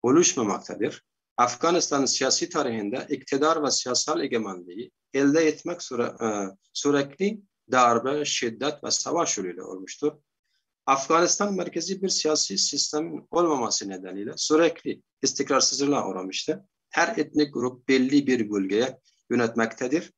Speaker 14: oluşmamaktadır. Afganistan'ın siyasi tarihinde iktidar ve siyasal egemenliği elde etmek sürekli darbe, şiddet ve savaş yoluyla olmuştur. Afganistan merkezi bir siyasi sistemin olmaması nedeniyle sürekli istikrarsızlığa uğramıştı. Her etnik grup belli bir bölgeye yönetmektedir.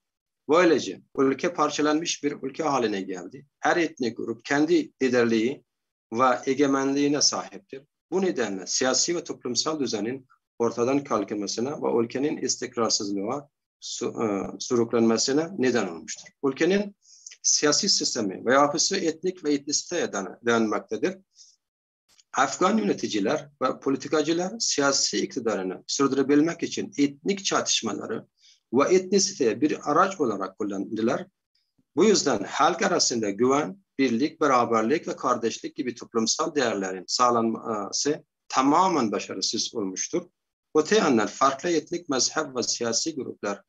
Speaker 14: Böylece ülke parçalanmış bir ülke haline geldi. Her etnik grup kendi liderliği ve egemenliğine sahiptir. Bu nedenle siyasi ve toplumsal düzenin ortadan kalkılmasına ve ülkenin istikrarsızlığa sürüklenmesine neden olmuştur. Ülkenin siyasi sistemi ve yapısı etnik ve etnisiteye dayanmaktadır. Afgan yöneticiler ve politikacılar siyasi iktidarını sürdürebilmek için etnik çatışmaları ve etnisiteye bir araç olarak kullandılar. Bu yüzden halk arasında güven, birlik, beraberlik ve kardeşlik gibi toplumsal değerlerin sağlanması tamamen başarısız olmuştur. Öte yandan farklı etnik mezhep ve siyasi gruplar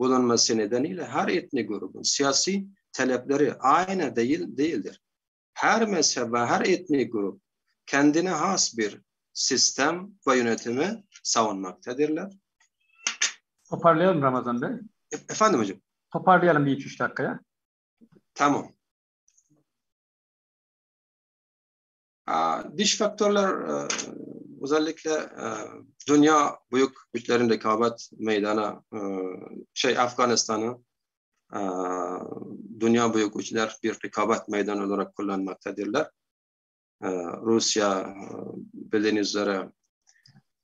Speaker 14: bulunması nedeniyle her etnik grubun siyasi talepleri aynı değildir. Her mezhep ve her etnik grup kendine has bir sistem ve yönetimi savunmaktadırlar.
Speaker 8: Toparlayalım Ramazan Bey.
Speaker 14: Efendim hocam?
Speaker 8: Toparlayalım bir 2-3 dakikaya.
Speaker 14: Tamam. Dış faktörler özellikle dünya büyük güçlerin rekabet meydana Afganistan'ı dünya büyük güçler bir rekabet meydanı olarak kullanmaktadırlar. Rusya, bildiğiniz üzere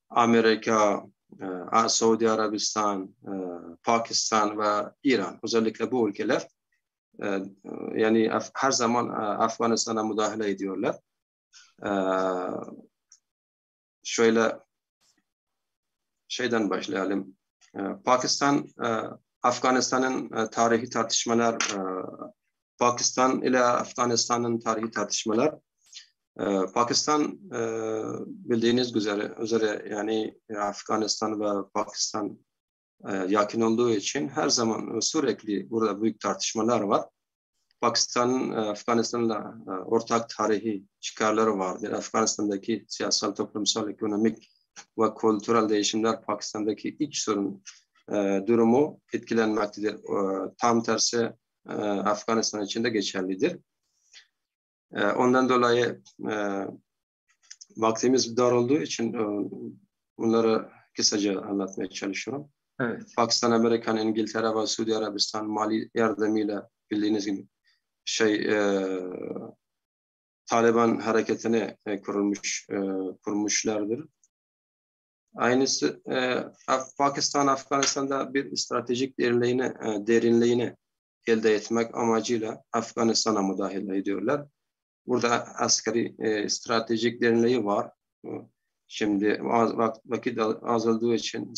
Speaker 14: Amerika, Suudi Arabistan, Pakistan ve İran özellikle bu ülkeler yani her zaman Afganistan'a müdahale ediyorlar. Şöyle şeyden başlayalım. Afganistan'ın tarihi tartışmalar, Pakistan ile Afganistan'ın tarihi tartışmalar. Pakistan bildiğiniz üzere yani Afganistan ve Pakistan yakın olduğu için her zaman sürekli burada büyük tartışmalar var. Pakistan'ın Afganistan'la ortak tarihi çıkarları vardır. Afganistan'daki siyasal, toplumsal, ekonomik ve kültürel değişimler Pakistan'daki iç sorun durumu etkilenmektedir. Tam tersi Afganistan için de geçerlidir. Ondan dolayı vaktimiz dar olduğu için bunları kısaca anlatmaya çalışıyorum.
Speaker 8: Evet.
Speaker 14: Pakistan, Amerika, İngiltere ve Suudi Arabistan mali yardımıyla bildiğiniz gibi Taliban hareketini kurmuşlardır. Aynısı Pakistan, Afganistan'da bir stratejik derinliğini elde etmek amacıyla Afganistan'a müdahale ediyorlar. Burada askeri stratejik derinliği var. Şimdi vakit az olduğu için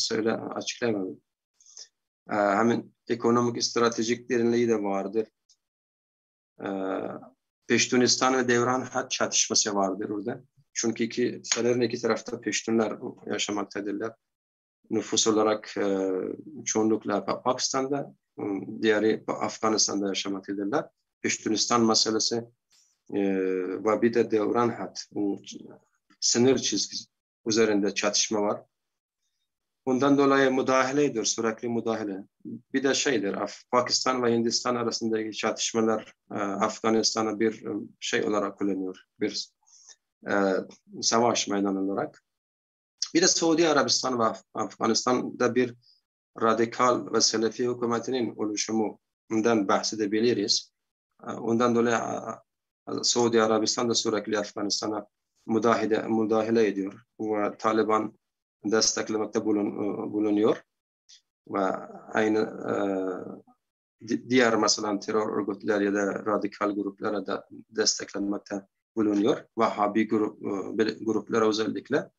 Speaker 14: açıklayamadım. Hemen ekonomik stratejik derinliği de vardır. Peştunistan ve Devran Hat çatışması vardır orada. Çünkü sanırım iki tarafta Peştunlar yaşamaktadırlar. nüfus olarak çoğunlukla Pakistan'da, diğeri Afganistan'da yaşamaktadirler. Piştunistan meselesi ve bir de devran hat, sınır çizgisi üzerinde çatışma var. Bundan dolayı müdahaledir, sürekli müdahale. Bir de şeydir, Pakistan ve Hindistan arasındaki çatışmalar Afganistan'a bir şey olarak kullanıyor, bir savaş meydanı olarak. Bir de Suudi Arabistan ve Afganistan'da bir radikal ve selefi hükümetinin oluşumundan bahsedebiliriz. Ondan dolayı Suudi Arabistan da sürekli Afganistan'a müdahale ediyor ve Taliban desteklemekte bulunuyor ve aynı diğer mesela terör örgütler ya da radikal gruplara da desteklenmekte bulunuyor. Vahhabi gruplara özellikle.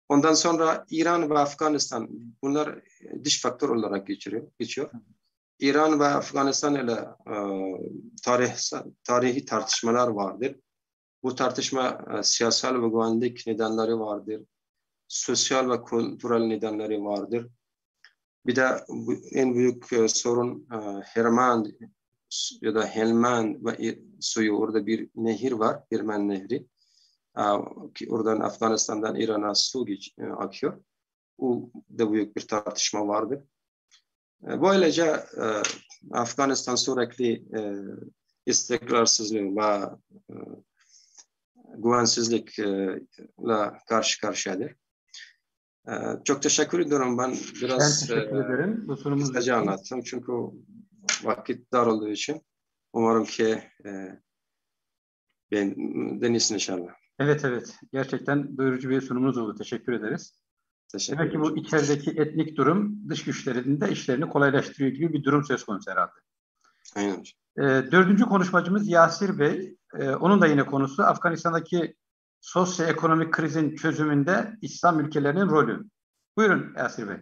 Speaker 14: Ondan sonra İran ve Afganistan, bunlar dış faktör olarak geçiyor. İran ve Afganistan ile tarihi tartışmalar vardır. Bu tartışma siyasal ve güvenlik nedenleri vardır. Sosyal ve kültürel nedenleri vardır. Bir de en büyük sorun Herman ya da Helman ve suyu, orada bir nehir var, Herman Nehri. Oradan Afganistan'dan İran'a su akıyor. Bu da büyük bir tartışma vardır. Böylece Afganistan sürekli istikrarsızlığı ve güvensizlikle karşı karşıyadır. Çok teşekkür ediyorum. Ben biraz
Speaker 8: teşekkür ederim. Bu sunumumuz
Speaker 14: kısaca anlattım. Çünkü vakit dar olduğu için umarım ki denizsin inşallah.
Speaker 8: Evet. Gerçekten doyurucu bir sunumunuz oldu. Teşekkür ederiz.
Speaker 14: Teşekkür
Speaker 8: Demek ki bu içerideki etnik durum dış güçlerin de işlerini kolaylaştırıyor gibi bir durum söz konusu herhalde.
Speaker 14: Aynen.
Speaker 8: Dördüncü konuşmacımız Yasir Bey. Onun da yine konusu Afganistan'daki sosyoekonomik krizin çözümünde İslam ülkelerinin rolü. Buyurun Yasir Bey.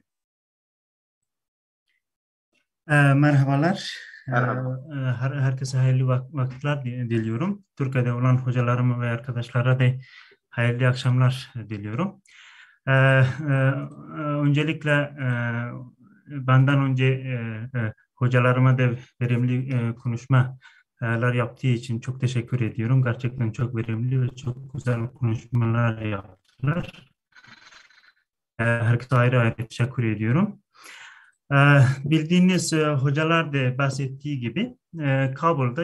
Speaker 12: Merhabalar.
Speaker 8: Merhaba.
Speaker 12: Herkese hayırlı vakitler diliyorum. Türkiye'de olan hocalarıma ve arkadaşlara da hayırlı akşamlar diliyorum. Öncelikle benden önce hocalarıma da verimli konuşmalar yaptığı için çok teşekkür ediyorum. Gerçekten çok verimli ve çok güzel konuşmalar yaptılar. Herkese ayrı ayrı teşekkür ediyorum. Bildiğiniz hocalar da bahsettiği gibi Kabul'da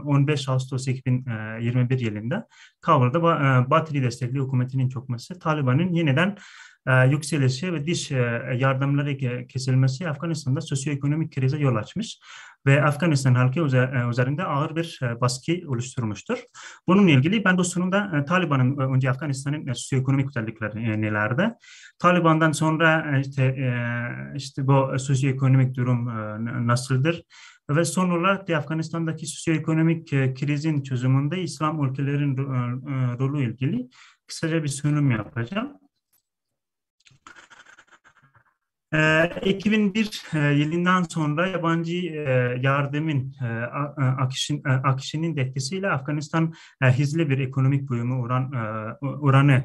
Speaker 12: 15 Ağustos 2021 yılında Kabul'da Batılı destekli hükümetinin çökmesi, Taliban'ın yeniden yükselişi ve dış yardımları kesilmesi Afganistan'da sosyoekonomik krize yol açmış ve Afganistan halkı üzerinde ağır bir baskı oluşturmuştur. Bununla ilgili ben bu sunumda Taliban'ın önce Afganistan'ın sosyoekonomik özellikleri nelerdi? Taliban'dan sonra işte bu sosyoekonomik durum nasıldır? Ve son olarak da Afganistan'daki sosyoekonomik krizin çözümünde İslam ülkelerin rolü ilgili kısaca bir sunum yapacağım. 2001 yılından sonra yabancı yardımın akışının da etkisiyle Afganistan hızlı bir ekonomik büyüme oranı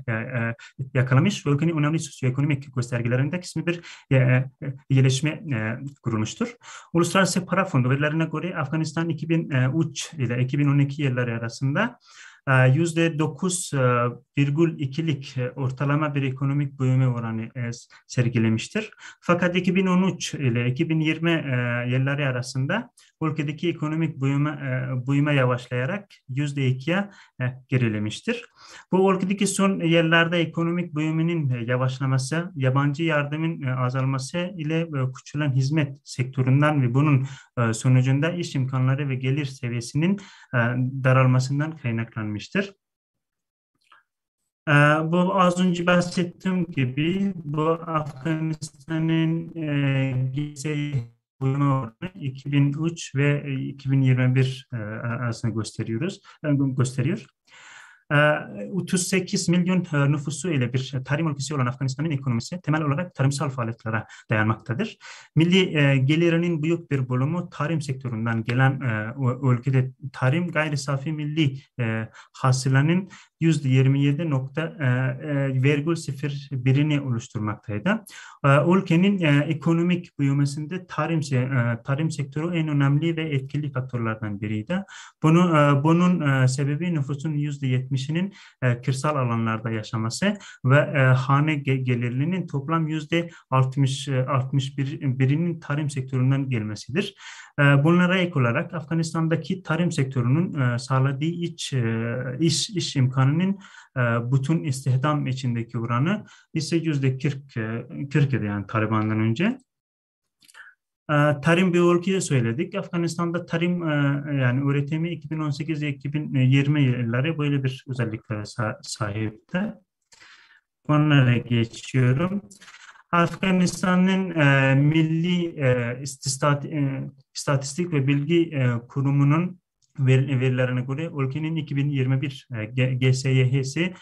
Speaker 12: yakalamış ve ülkenin önemli sosyoekonomik göstergelerinde kısmi bir iyileşme kurulmuştur. Uluslararası Para Fonu verilerine göre Afganistan 2003 ile 2012 yılları arasında %9,2'lik ortalama bir ekonomik büyüme oranı sergilemiştir. Fakat 2013 ile 2020 yılları arasında ülkedeki ekonomik büyüme yavaşlayarak %2'ye gerilemiştir. Bu ülkedeki son yıllarda ekonomik büyümenin yavaşlaması, yabancı yardımın azalması ile küçülen hizmet sektöründen ve bunun sonucunda iş imkanları ve gelir seviyesinin daralmasından kaynaklanmıştır. Bu az önce bahsettiğim gibi bu Afganistan'ın büyüme oranı 2003 ve 2021 arasında gösteriyor. 38 milyon nüfusu ile bir tarım ülkesi olan Afganistan'ın ekonomisi temel olarak tarımsal faaliyetlere dayanmaktadır. Milli gelirinin büyük bir bölümü tarım sektöründen gelen ülkede tarım gayri safi milli hasılanın %27,01'ini oluşturmaktaydı. Ülkenin ekonomik büyümesinde tarım sektörü en önemli ve etkili faktörlerden biriydi. Bunun sebebi nüfusun %70'inin kırsal alanlarda yaşaması ve hane gelirlerinin toplam %61'inin tarım sektöründen gelmesidir. Bunlara ek olarak Afganistan'daki tarım sektörünün sağladığı iş imkanının bütün istihdam içindeki oranı ise %40 idi yani Taliban'dan önce. Tarım bir ülkeye söyledik. Afganistan'da tarım yani üretimi 2018-2020 yılları böyle bir özelliklere sahipti. Onlara geçiyorum. Afganistan'ın Milli İstatistik ve Bilgi Kurumu'nun verilerine göre ülkenin 2021 GSYH'si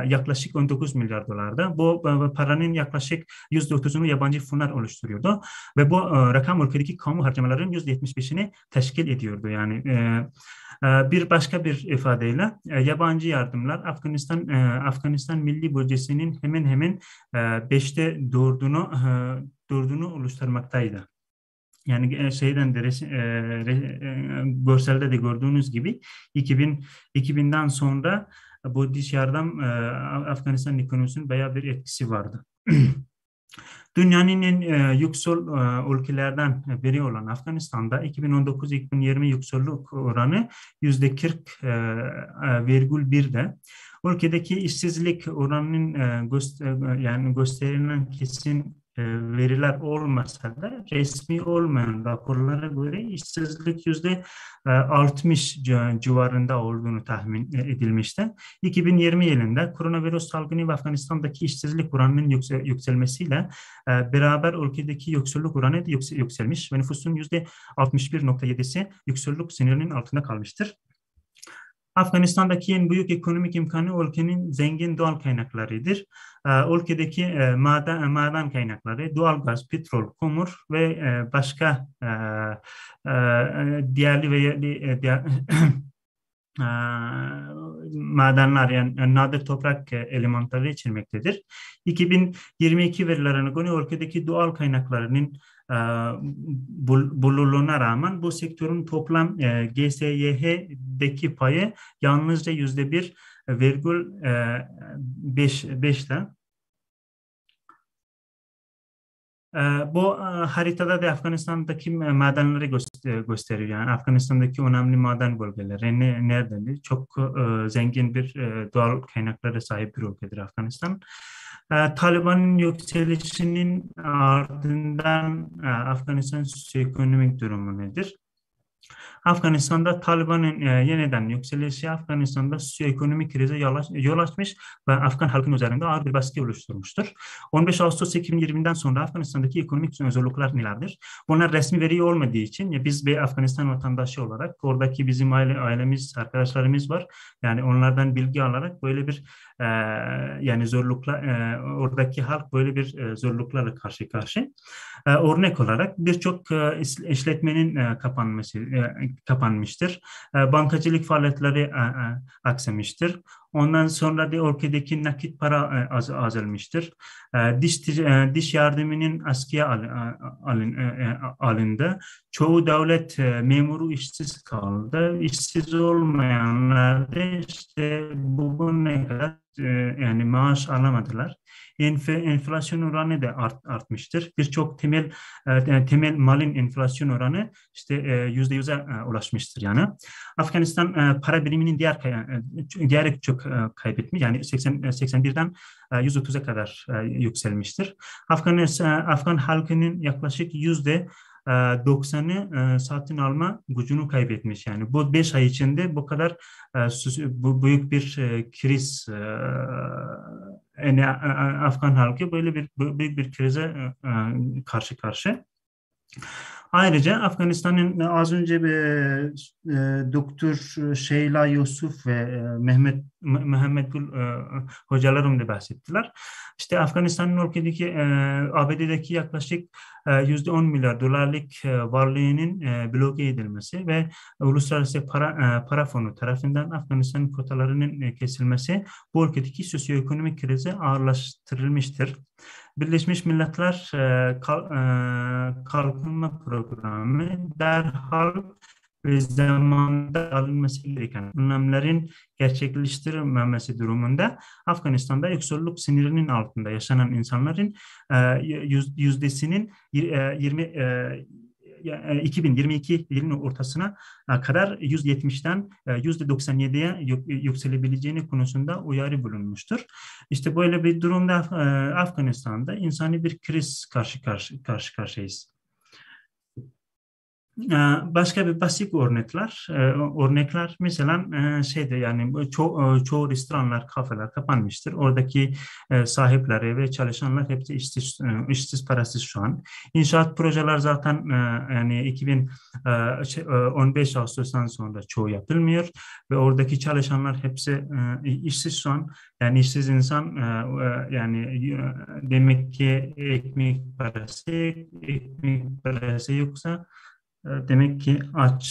Speaker 12: yaklaşık 19 milyar dolarda. Bu paranın yaklaşık %30'unu yabancı fonlar oluşturuyordu ve bu rakam ülkedeki kamu harcamaların %75'ini teşkil ediyordu. Yani bir başka bir ifadeyle yabancı yardımlar Afganistan milli bütçesinin hemen hemen 5'te 4'ünü oluşturmaktaydı. Yani görselde de gördüğünüz gibi 2000'den sonra bu dış yardım Afganistan ekonomisinin bayağı bir etkisi vardı. Dünyanın en yüksek ülkelerden biri olan Afganistan'da 2019-2020 yüksellik oranı %40,1'de. Ülkedeki işsizlik oranının yani gösterilen kesin veriler olmasa da resmi olmayan raporlara göre işsizlik %60 civarında olduğunu tahmin edilmişti. 2020 yılında koronavirüs salgını ve Afganistan'daki işsizlik oranının yükselmesiyle beraber ülkedeki yoksulluk oranı yükselmiş ve nüfusun %61,7'si yoksulluk sınırının altında kalmıştır. Afganistan'daki en büyük ekonomik imkanı ülkenin zengin doğal kaynaklarıdır. Ülkedeki maden kaynakları, doğalgaz, petrol, kömür ve başka diğer madenler yani nadir toprak elementleri içermektedir. 2022 verilerine göre ülkedeki doğal kaynaklarının bulunduğuna rağmen bu sektörün toplam GSYH'deki payı yalnızca %1,5'te. Bu haritada da Afganistan'daki madenleri gösteriyor. Yani Afganistan'daki önemli maden bölgeleri nerededir? Çok zengin bir doğal kaynaklara sahip bir ülkedir Afganistan. Taliban'ın yükselişinin ardından Afganistan sosyoekonomik durumu nedir? Afganistan'da Taliban'ın yeniden yükselişi Afganistan'da sosyoekonomik krize yol açmış ve Afgan halkın üzerinde ağır bir baskı oluşturmuştur. 15 Ağustos 2020'den sonra Afganistan'daki ekonomik zorluklar nelerdir? Bunlar resmi veri olmadığı için biz bir Afganistan vatandaşı olarak oradaki bizim ailemiz, arkadaşlarımız var. Yani onlardan bilgi alarak böyle bir yani zorluklar oradaki halk böyle bir zorluklarla karşı karşı. Örnek olarak birçok işletmenin kapanmıştır. Bankacılık faaliyetleri aksamıştır. Ondan sonra da ülkedeki nakit para azalmıştır. Diş yardımının askıya alındı. Çoğu devlet memuru işsiz kaldı. İşsiz olmayanlar da işte bugüne kadar yani maaş alamadılar. Enflasyon oranı da artmıştır. Birçok temel malın enflasyon oranı işte %100'e ulaşmıştır yani. Afganistan para biriminin diğer çok kaybetmiş. Yani 81'den 130'a kadar yükselmiştir. Afgan halkının yaklaşık %90'ı satın alma gücünü kaybetmiş. Yani bu 5 ay içinde bu kadar büyük bir kriz yani Afgan halkı böyle büyük bir krize karşı karşı. Ayrıca Afganistan'ın az önce Doktor Şeyla Yusuf ve Mehmet Mehmet Gül hocalarım da bahsettiler. İşte Afganistan'ın ülkedeki ABD'deki yaklaşık %10 milyar dolarlık varlığının bloke edilmesi ve uluslararası para fonu tarafından Afganistan'ın kotalarının kesilmesi bu ülkedeki sosyoekonomik krizi ağırlaştırılmıştır. Birleşmiş Milletler Kalkınma Programı derhal ve zamanda alınması gereken önlemlerin gerçekleştirilmemesi durumunda Afganistan'da yoksulluk sınırının altında yaşanan insanların yüzdesinin 2022 yılının ortasına kadar %70'den %97'ye yükselebileceğini konusunda uyarı bulunmuştur. İşte böyle bir durumda Afganistan'da insani bir kriz karşı karşıyayız. Başka bir basit örnekler mesela yani çoğu restoranlar, kafeler kapanmıştır. Oradaki sahipleri ve çalışanlar hepsi işsiz parasız şu an. İnşaat projeler zaten yani 15 Ağustos'tan sonra çoğu yapılmıyor ve oradaki çalışanlar hepsi işsiz şu an. Yani işsiz insan yani demek ki ekmek parası yoksa demek ki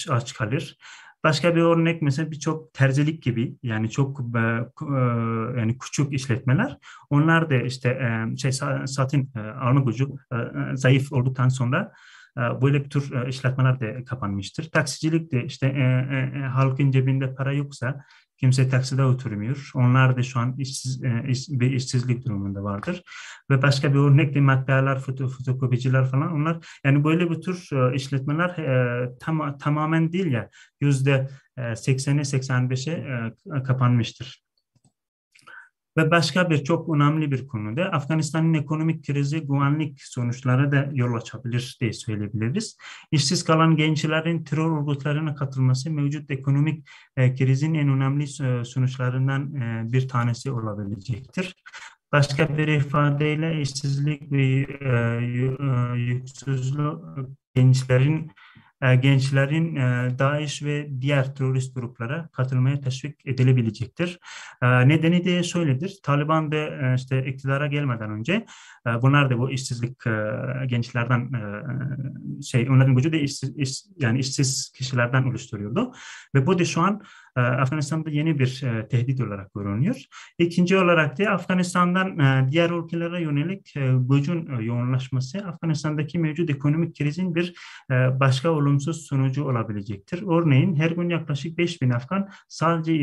Speaker 12: aç kalır. Başka bir örnek mesela birçok terzilik gibi yani çok yani küçük işletmeler onlar da işte satın alma gücü zayıf olduktan sonra böyle bir tür işletmeler de kapanmıştır. Taksicilik de işte halkın cebinde para yoksa kimse takside oturmuyor. Onlar da şu an bir işsizlik durumunda vardır. Ve başka bir örnek de matbaalar, fotokopiciler falan onlar yani böyle bir tür işletmeler tamamen değil ya %80'e 85'e kapanmıştır. Ve başka bir çok önemli bir konuda Afganistan'ın ekonomik krizi güvenlik sonuçları da yol açabilir diye söyleyebiliriz. İşsiz kalan gençlerin terör örgütlerine katılması mevcut ekonomik krizin en önemli sonuçlarından bir tanesi olabilecektir. Başka bir ifadeyle işsizlik ve yüksüzlük gençlerin DAEŞ ve diğer terörist gruplara katılmaya teşvik edilebilecektir. Nedeni de şöyledir. Taliban da işte iktidara gelmeden önce bunlar da bu işsizlik gençlerden onların gücü de işsiz kişilerden oluşturuyordu. Ve bu da şu an Afganistan'da yeni bir tehdit olarak görünüyor. İkinci olarak da Afganistan'dan diğer ülkelere yönelik gücün yoğunlaşması Afganistan'daki mevcut ekonomik krizin bir başka olumsuz sonucu olabilecektir. Örneğin her gün yaklaşık 5.000 Afgan sadece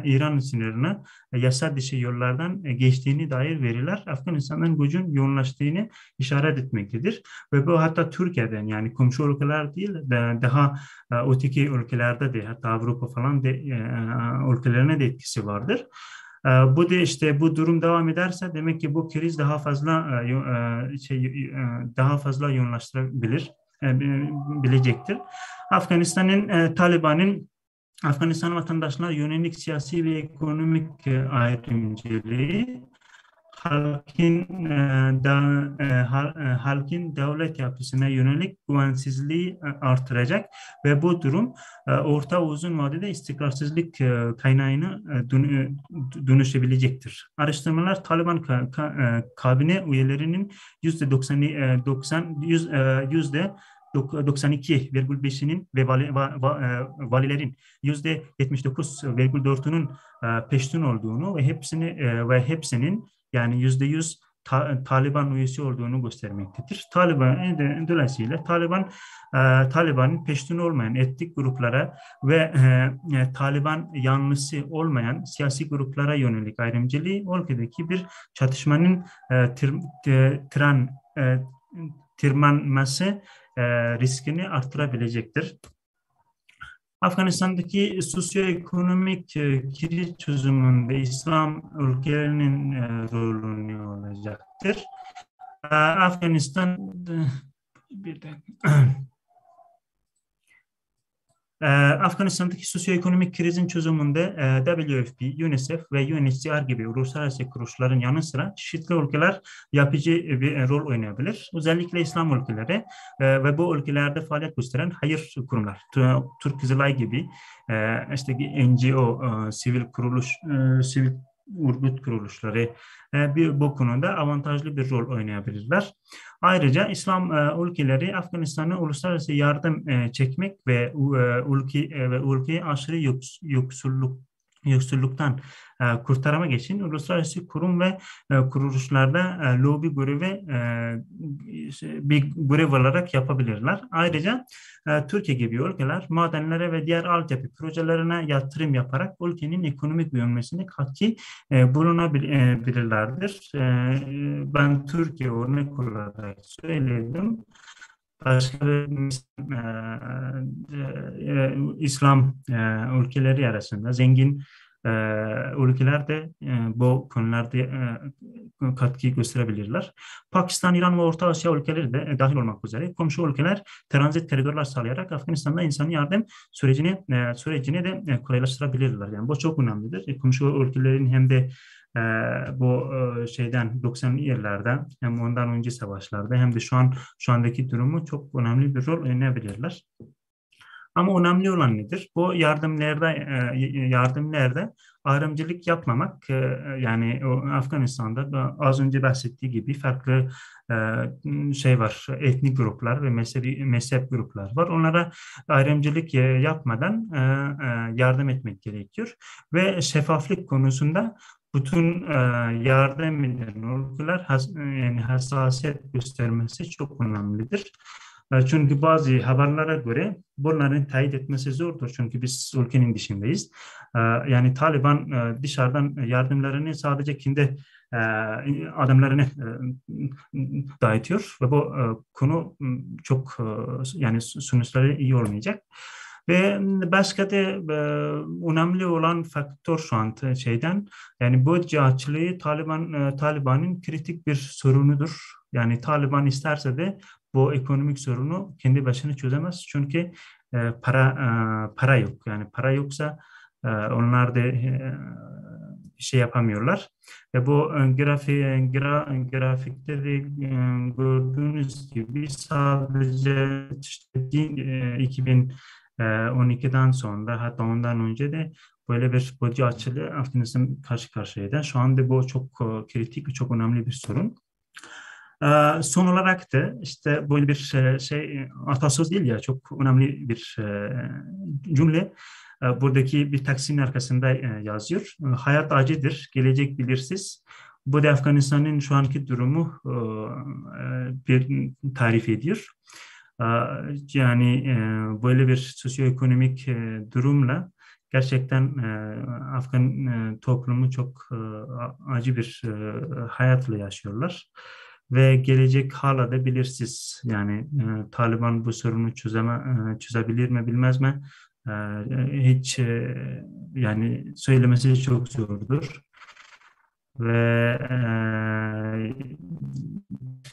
Speaker 12: İran sınırına yasa dışı yollardan geçtiğini dair veriler Afganistan'dan gücün yoğunlaştığını işaret etmektedir. Ve bu hatta Türkiye'den yani komşu ülkeler değil daha öteki ülkelerde de hatta Avrupa falan de ülkelerine de etkisi vardır. Bu da işte bu durum devam ederse demek ki bu kriz daha fazla yoğunlaştırabilecektir. Afganistan'ın Afganistan vatandaşlarına yönelik siyasi ve ekonomik ayrımcılığı halkın devlet yapısına yönelik güvensizliği artıracak ve bu durum orta uzun vadede istikrarsızlık kaynağına dönüşebilecektir. Araştırmalar Taliban kabine üyelerinin %92,5'inin ve valilerin %79,4'ünün Peştun olduğunu ve hepsinin yani %100 Taliban üyesi olduğunu göstermektedir. Dolayısıyla Taliban'ın Peştun olmayan etnik gruplara ve Taliban yanlısı olmayan siyasi gruplara yönelik ayrımcılığı ülkedeki bir çatışmanın tırmanması riskini artırabilecektir. Afganistan'daki sosyoekonomik kriz çözümünde İslam ülkelerinin rolü olacaktır. Afganistan'daki sosyoekonomik krizin çözümünde WFP, UNICEF ve UNHCR gibi uluslararası kuruluşların yanı sıra çeşitli ülkeler yapıcı bir rol oynayabilir. Özellikle İslam ülkeleri ve bu ülkelerde faaliyet gösteren hayır kurumlar, Türk Kızılay gibi işte NGO, sivil kuruluş, sivil örgüt kuruluşları bu konuda avantajlı bir rol oynayabilirler. Ayrıca İslam ülkeleri Afganistan'a uluslararası yardım çekmek ve ülkeyi aşırı yoksulluktan kurtarmak için uluslararası kurum ve kuruluşlarda lobi görevi bir görev olarak yapabilirler. Ayrıca Türkiye gibi ülkeler madenlere ve diğer altyapı projelerine yatırım yaparak ülkenin ekonomik büyümesine katkı bulunabilirlerdir. Ben Türkiye örnek olarak söyledim. Başka İslam ülkeleri arasında zengin ülkeler de bu konularda katkı gösterebilirler. Pakistan, İran ve Orta Asya ülkeleri de dahil olmak üzere komşu ülkeler transit koridorlar sağlayarak Afganistan'da insani yardım sürecini de kolaylaştırabilirler. Yani bu çok önemlidir. Komşu ülkelerin hem de bu şeyden 90'lı yıllarda hem ondan önce savaşlarda hem de şu andaki durumu çok önemli bir rol oynayabilirler. Ama önemli olan nedir? Bu yardımlarda ayrımcılık yapmamak, yani Afganistan'da az önce bahsettiği gibi farklı şey var, etnik gruplar ve mezhep gruplar var. Onlara ayrımcılık yapmadan yardım etmek gerekiyor. Ve şeffaflık konusunda bütün yardım eden ülkeler yani hassasiyet göstermesi çok önemlidir. Çünkü bazı haberlere göre bunların teyit etmesi zordur. Çünkü biz ülkenin dışındayız. Yani Taliban dışarıdan yardımlarını sadece kendi adamlarına dağıtıyor ve bu konu çok yani sonuçları iyi olmayacak. Ve başka da önemli olan faktör şu an yani bu açlığı Taliban'ın kritik bir sorunudur. Yani Taliban isterse de bu ekonomik sorunu kendi başına çözemez. Çünkü para yok. Yani para yoksa onlar da bir şey yapamıyorlar. Ve bu grafikte de gördüğünüz gibi sadece işte 2012'den sonra hatta ondan önce de böyle bir bölge açılığı Afganistan karşı karşıyaydı. Şu anda bu çok kritik ve çok önemli bir sorun. Son olarak da işte böyle bir şey atasöz değil ya çok önemli bir cümle. Buradaki bir taksimin arkasında yazıyor. Hayat acıdır, gelecek belirsiz. Bu da Afganistan'ın şu anki durumu bir tarif ediyor. Yani böyle bir sosyoekonomik durumla gerçekten Afgan toplumu çok acı bir hayatla yaşıyorlar. Ve gelecek hala da belirsiz. Yani Taliban bu sorunu çözebilir mi bilmez mi? Hiç yani söylemesi çok zordur. Ve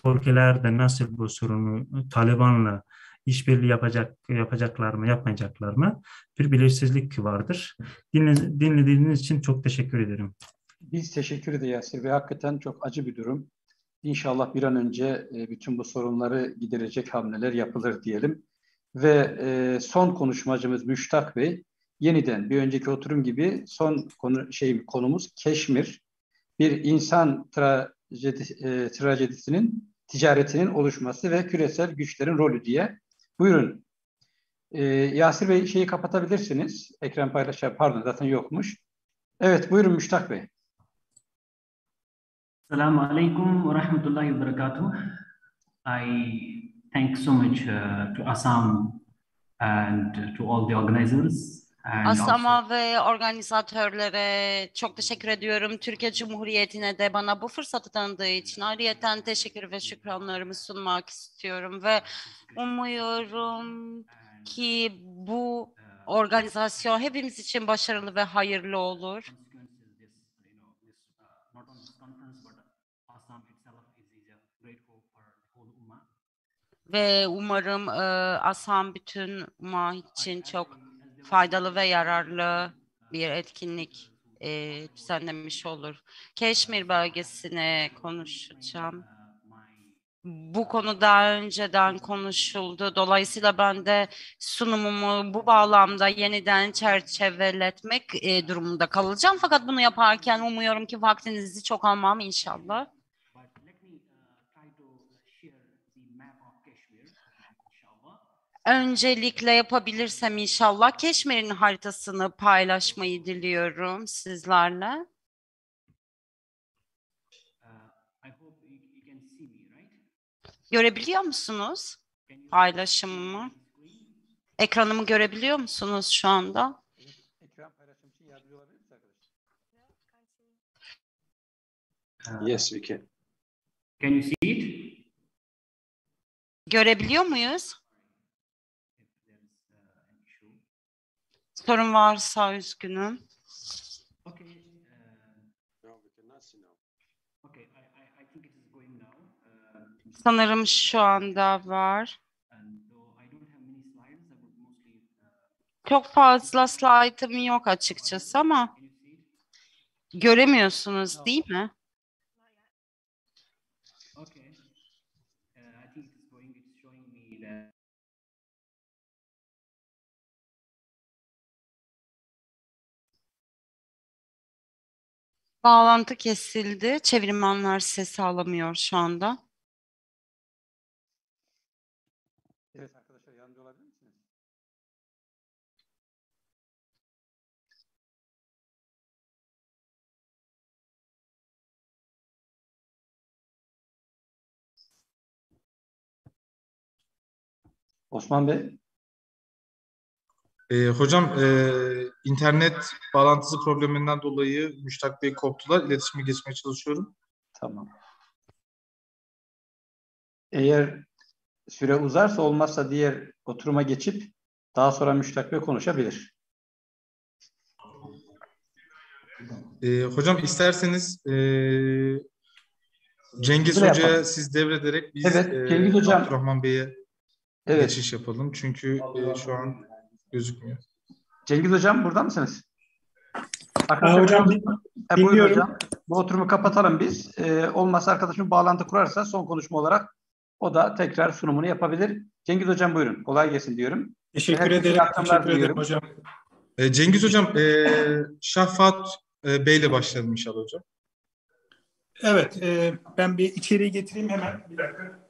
Speaker 12: ülkeler de nasıl bu sorunu Taliban'la işbirliği yapacaklar mı, yapmayacaklar mı? Bir belirsizlik vardır. Dinlediğiniz için çok teşekkür ederim.
Speaker 8: Biz teşekkür ederiz Yasir Bey. Hakikaten çok acı bir durum. İnşallah bir an önce bütün bu sorunları giderecek hamleler yapılır diyelim. Ve son konuşmacımız Müştak Bey. Yeniden bir önceki oturum gibi son konumuz Keşmir. Bir insan trajedisinin, ticaretinin oluşması ve küresel güçlerin rolü diye. Buyurun. Yasir Bey şeyi kapatabilirsiniz. Ekran paylaşıyor. Pardon zaten yokmuş. Evet buyurun Müştak Bey.
Speaker 16: Assalamu alaikum wa rahmatullahi wa barakatuh. I thank so much to Assam and to all the organizers.
Speaker 13: Asam'a ve organizatörlere çok teşekkür ediyorum. Türkiye Cumhuriyeti'ne de bana bu fırsatı tanıdığı için ayrıyeten teşekkür ve şükranlarımı sunmak istiyorum ve umuyorum ki bu organizasyon hepimiz için başarılı ve hayırlı olur. Ve umarım Assam bütün umma için çok faydalı ve yararlı bir etkinlik düzenlemiş olur. Keşmir bölgesine konuşacağım. Bu konu daha önceden konuşuldu. Dolayısıyla ben de sunumumu bu bağlamda yeniden çerçeveletmek durumunda kalacağım. Fakat bunu yaparken umuyorum ki vaktinizi çok almam inşallah. Öncelikle yapabilirsem inşallah Keşmir'in haritasını paylaşmayı diliyorum sizlerle. Görebiliyor musunuz paylaşımımı? Ekranımı görebiliyor musunuz şu anda?
Speaker 8: Ekran paylaşım için yardımcı olabilir misiniz
Speaker 14: arkadaşlar? Yes, we can.
Speaker 16: Can you see it?
Speaker 13: Görebiliyor muyuz? Sorun varsa üzgünüm. Sanırım şu anda var. Çok fazla slaytım yok açıkçası ama göremiyorsunuz değil mi? Bağlantı kesildi. Çevirmenler ses alamıyor şu anda.
Speaker 8: Evet arkadaşlar, yardımcı olabilir misiniz? Osman Bey.
Speaker 15: Hocam internet bağlantısı probleminden dolayı Müştak Bey koptular. İletişime geçmeye çalışıyorum.
Speaker 8: Tamam. Eğer süre uzarsa, olmazsa diğer oturuma geçip daha sonra Müştak Bey konuşabilir.
Speaker 15: Hocam isterseniz Cengiz
Speaker 8: Böyle
Speaker 15: Hoca'ya
Speaker 8: yapalım.
Speaker 15: siz devrederek biz
Speaker 8: Evet, Cengiz Hocam.
Speaker 15: Abdurrahman Bey'e
Speaker 8: Evet.
Speaker 15: geçiş yapalım. Çünkü şu an gözükmüyor.
Speaker 8: Cengiz Hocam burada mısınız?
Speaker 20: Hocam
Speaker 8: buyurun
Speaker 20: dinliyorum.
Speaker 8: hocam. Bu oturumu kapatalım biz. Olmazsa arkadaşım bağlantı kurarsa son konuşma olarak o da tekrar sunumunu yapabilir. Cengiz Hocam buyurun. Kolay gelsin diyorum.
Speaker 20: Teşekkür ederim. Teşekkür ederim hocam.
Speaker 15: Cengiz Hocam, Şafat Bey'le başlayalım inşallah hocam.
Speaker 20: Evet, ben bir içeriği getireyim hemen. Bir dakika.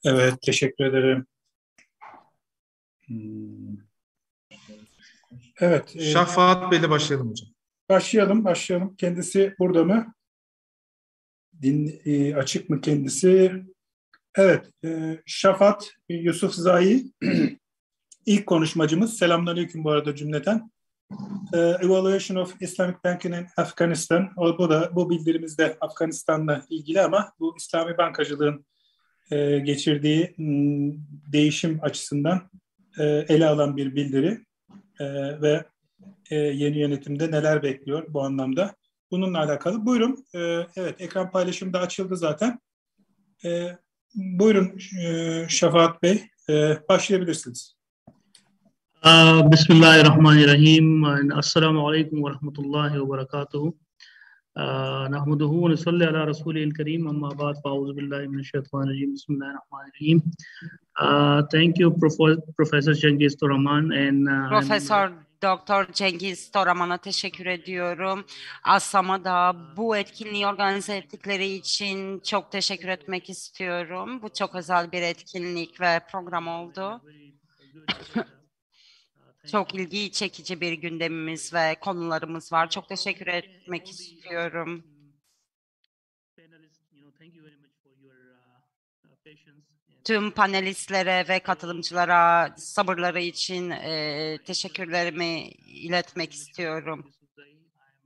Speaker 20: Evet, teşekkür ederim. Evet.
Speaker 15: Şafat Bey'le başlayalım hocam.
Speaker 20: Başlayalım. Kendisi burada mı? Açık mı kendisi? Evet, Şafat Yusuf Zahi ilk konuşmacımız. Selamünaleyküm bu arada cümleten. Evaluation of Islamic Banking in Afghanistan. Bu bildirimiz de Afganistan'la ilgili ama bu İslami bankacılığın geçirdiği değişim açısından ele alan bir bildiri ve yeni yönetimde neler bekliyor bu anlamda. Bununla alakalı. Buyurun. Evet, ekran paylaşımı da açıldı zaten. Buyurun Şafaat Bey. Başlayabilirsiniz.
Speaker 11: Bismillahirrahmanirrahim. Assalamu alaikum ve rahmetullahi ve berekatuhu. Nahmaduhu ve nusalli ala Rasulihil Kerim. Amma ba'd. Fa'auzu billahi mineşşeytanirracim. Bismillahirrahmanirrahim. Thank you, Professor Cengiz Toraman and
Speaker 13: Profesör Doktor Cengiz Toraman'a teşekkür ediyorum. ASSAM'a da bu etkinliği organize ettikleri için çok teşekkür etmek istiyorum. Bu çok özel bir etkinlik ve program oldu. Çok ilgi çekici bir gündemimiz ve konularımız var. Çok teşekkür etmek istiyorum. Tüm panelistlere ve katılımcılara sabırları için teşekkürlerimi iletmek istiyorum.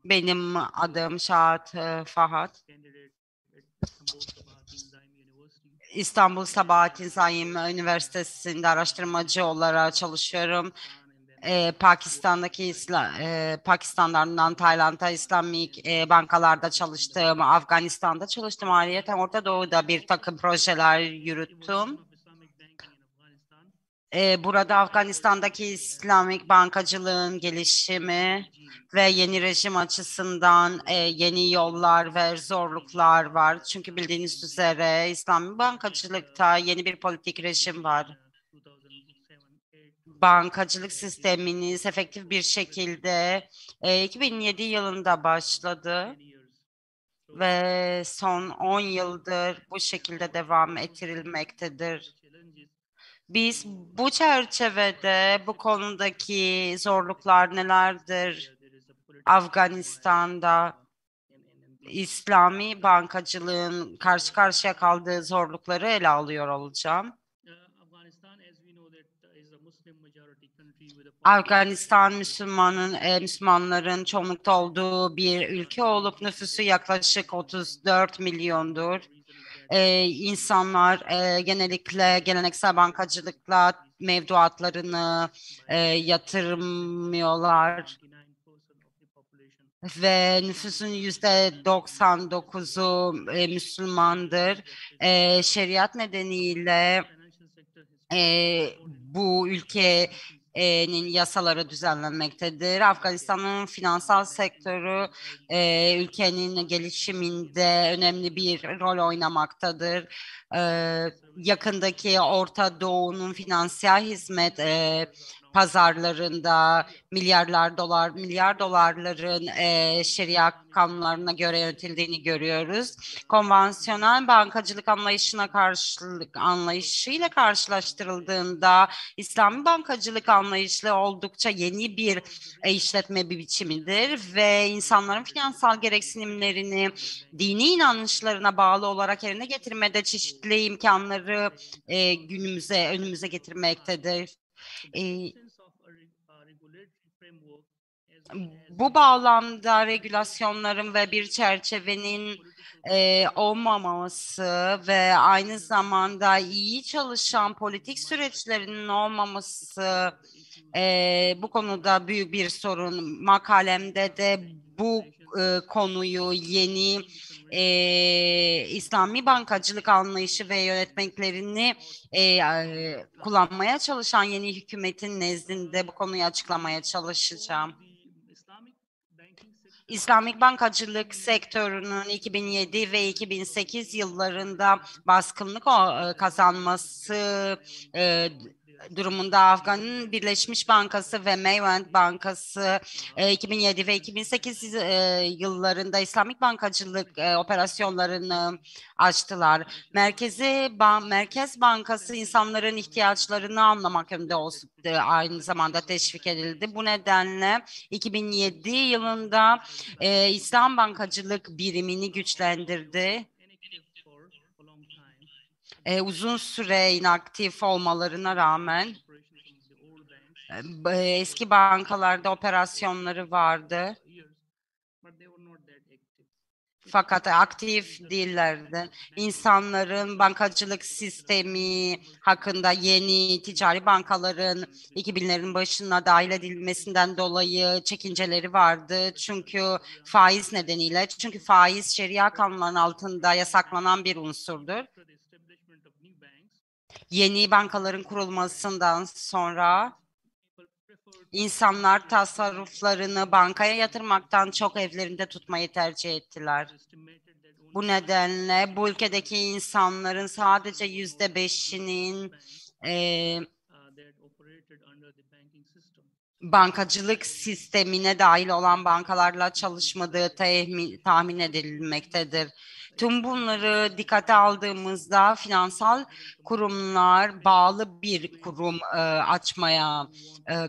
Speaker 13: Benim adım Şahat Fahat. İstanbul Sabahattin Zaim Üniversitesi'nde araştırmacı olarak çalışıyorum. Pakistan'dan Tayland'a İslamik bankalarda çalıştım, Afganistan'da çalıştım. Ayrıca Orta Doğu'da bir takım projeler yürüttüm. Burada Afganistan'daki İslamik bankacılığın gelişimi ve yeni rejim açısından yeni yollar ve zorluklar var. Çünkü bildiğiniz üzere İslami bankacılıkta yeni bir politik rejim var. Bankacılık sisteminiz efektif bir şekilde 2007 yılında başladı ve son 10 yıldır bu şekilde devam ettirilmektedir. Biz bu çerçevede bu konudaki zorluklar nelerdir? Afganistan'da İslami bankacılığın karşı karşıya kaldığı zorlukları ele alıyor olacağım. Afganistan Müslümanların çoğunlukta olduğu bir ülke olup nüfusu yaklaşık 34 milyondur. İnsanlar genellikle geleneksel bankacılıkla mevduatlarını yatırmıyorlar ve nüfusun %99'u Müslümandır. Şeriat nedeniyle bu ülkenin yasaları düzenlenmektedir. Afganistan'ın finansal sektörü ülkenin gelişiminde önemli bir rol oynamaktadır. Yakındaki Orta Doğu'nun finansal hizmet pazarlarında milyar dolarların şeria kanunlarına göre yönetildiğini görüyoruz. Konvansiyonel bankacılık anlayışıyla karşılaştırıldığında İslami bankacılık anlayışı oldukça yeni bir işletme biçimidir ve insanların finansal gereksinimlerini dini inanışlarına bağlı olarak yerine getirmede çeşitli imkanları önümüze getirmektedir. Bu bağlamda regülasyonların ve bir çerçevenin olmaması ve aynı zamanda iyi çalışan politik süreçlerinin olmaması bu konuda büyük bir sorun. Makalemde de bu konuyu yeni İslami bankacılık anlayışı ve yönetmeklerini kullanmaya çalışan yeni hükümetin nezdinde bu konuyu açıklamaya çalışacağım. İslamik bankacılık sektörünün 2007 ve 2008 yıllarında baskınlık kazanması durumunda Afgan'ın Birleşmiş Bankası ve Meyvent Bankası 2007 ve 2008 yıllarında İslamik bankacılık operasyonlarını açtılar. Merkez Bankası insanların ihtiyaçlarını anlamak yönünde aynı zamanda teşvik edildi. Bu nedenle 2007 yılında İslam bankacılık birimini güçlendirdi. Uzun süre inaktif olmalarına rağmen eski bankalarda operasyonları vardı. Fakat aktif değillerdi. İnsanların bankacılık sistemi hakkında yeni ticari bankaların 2000'lerin başına dahil edilmesinden dolayı çekinceleri vardı. Çünkü faiz nedeniyle. Çünkü faiz şeria kanunlarının altında yasaklanan bir unsurdur. Yeni bankaların kurulmasından sonra insanlar tasarruflarını bankaya yatırmaktan çok evlerinde tutmayı tercih ettiler. Bu nedenle bu ülkedeki insanların sadece %5'inin bankacılık sistemine dahil olan bankalarla çalışmadığı tahmin edilmektedir. Tüm bunları dikkate aldığımızda finansal kurumlar bağlı bir kurum açmaya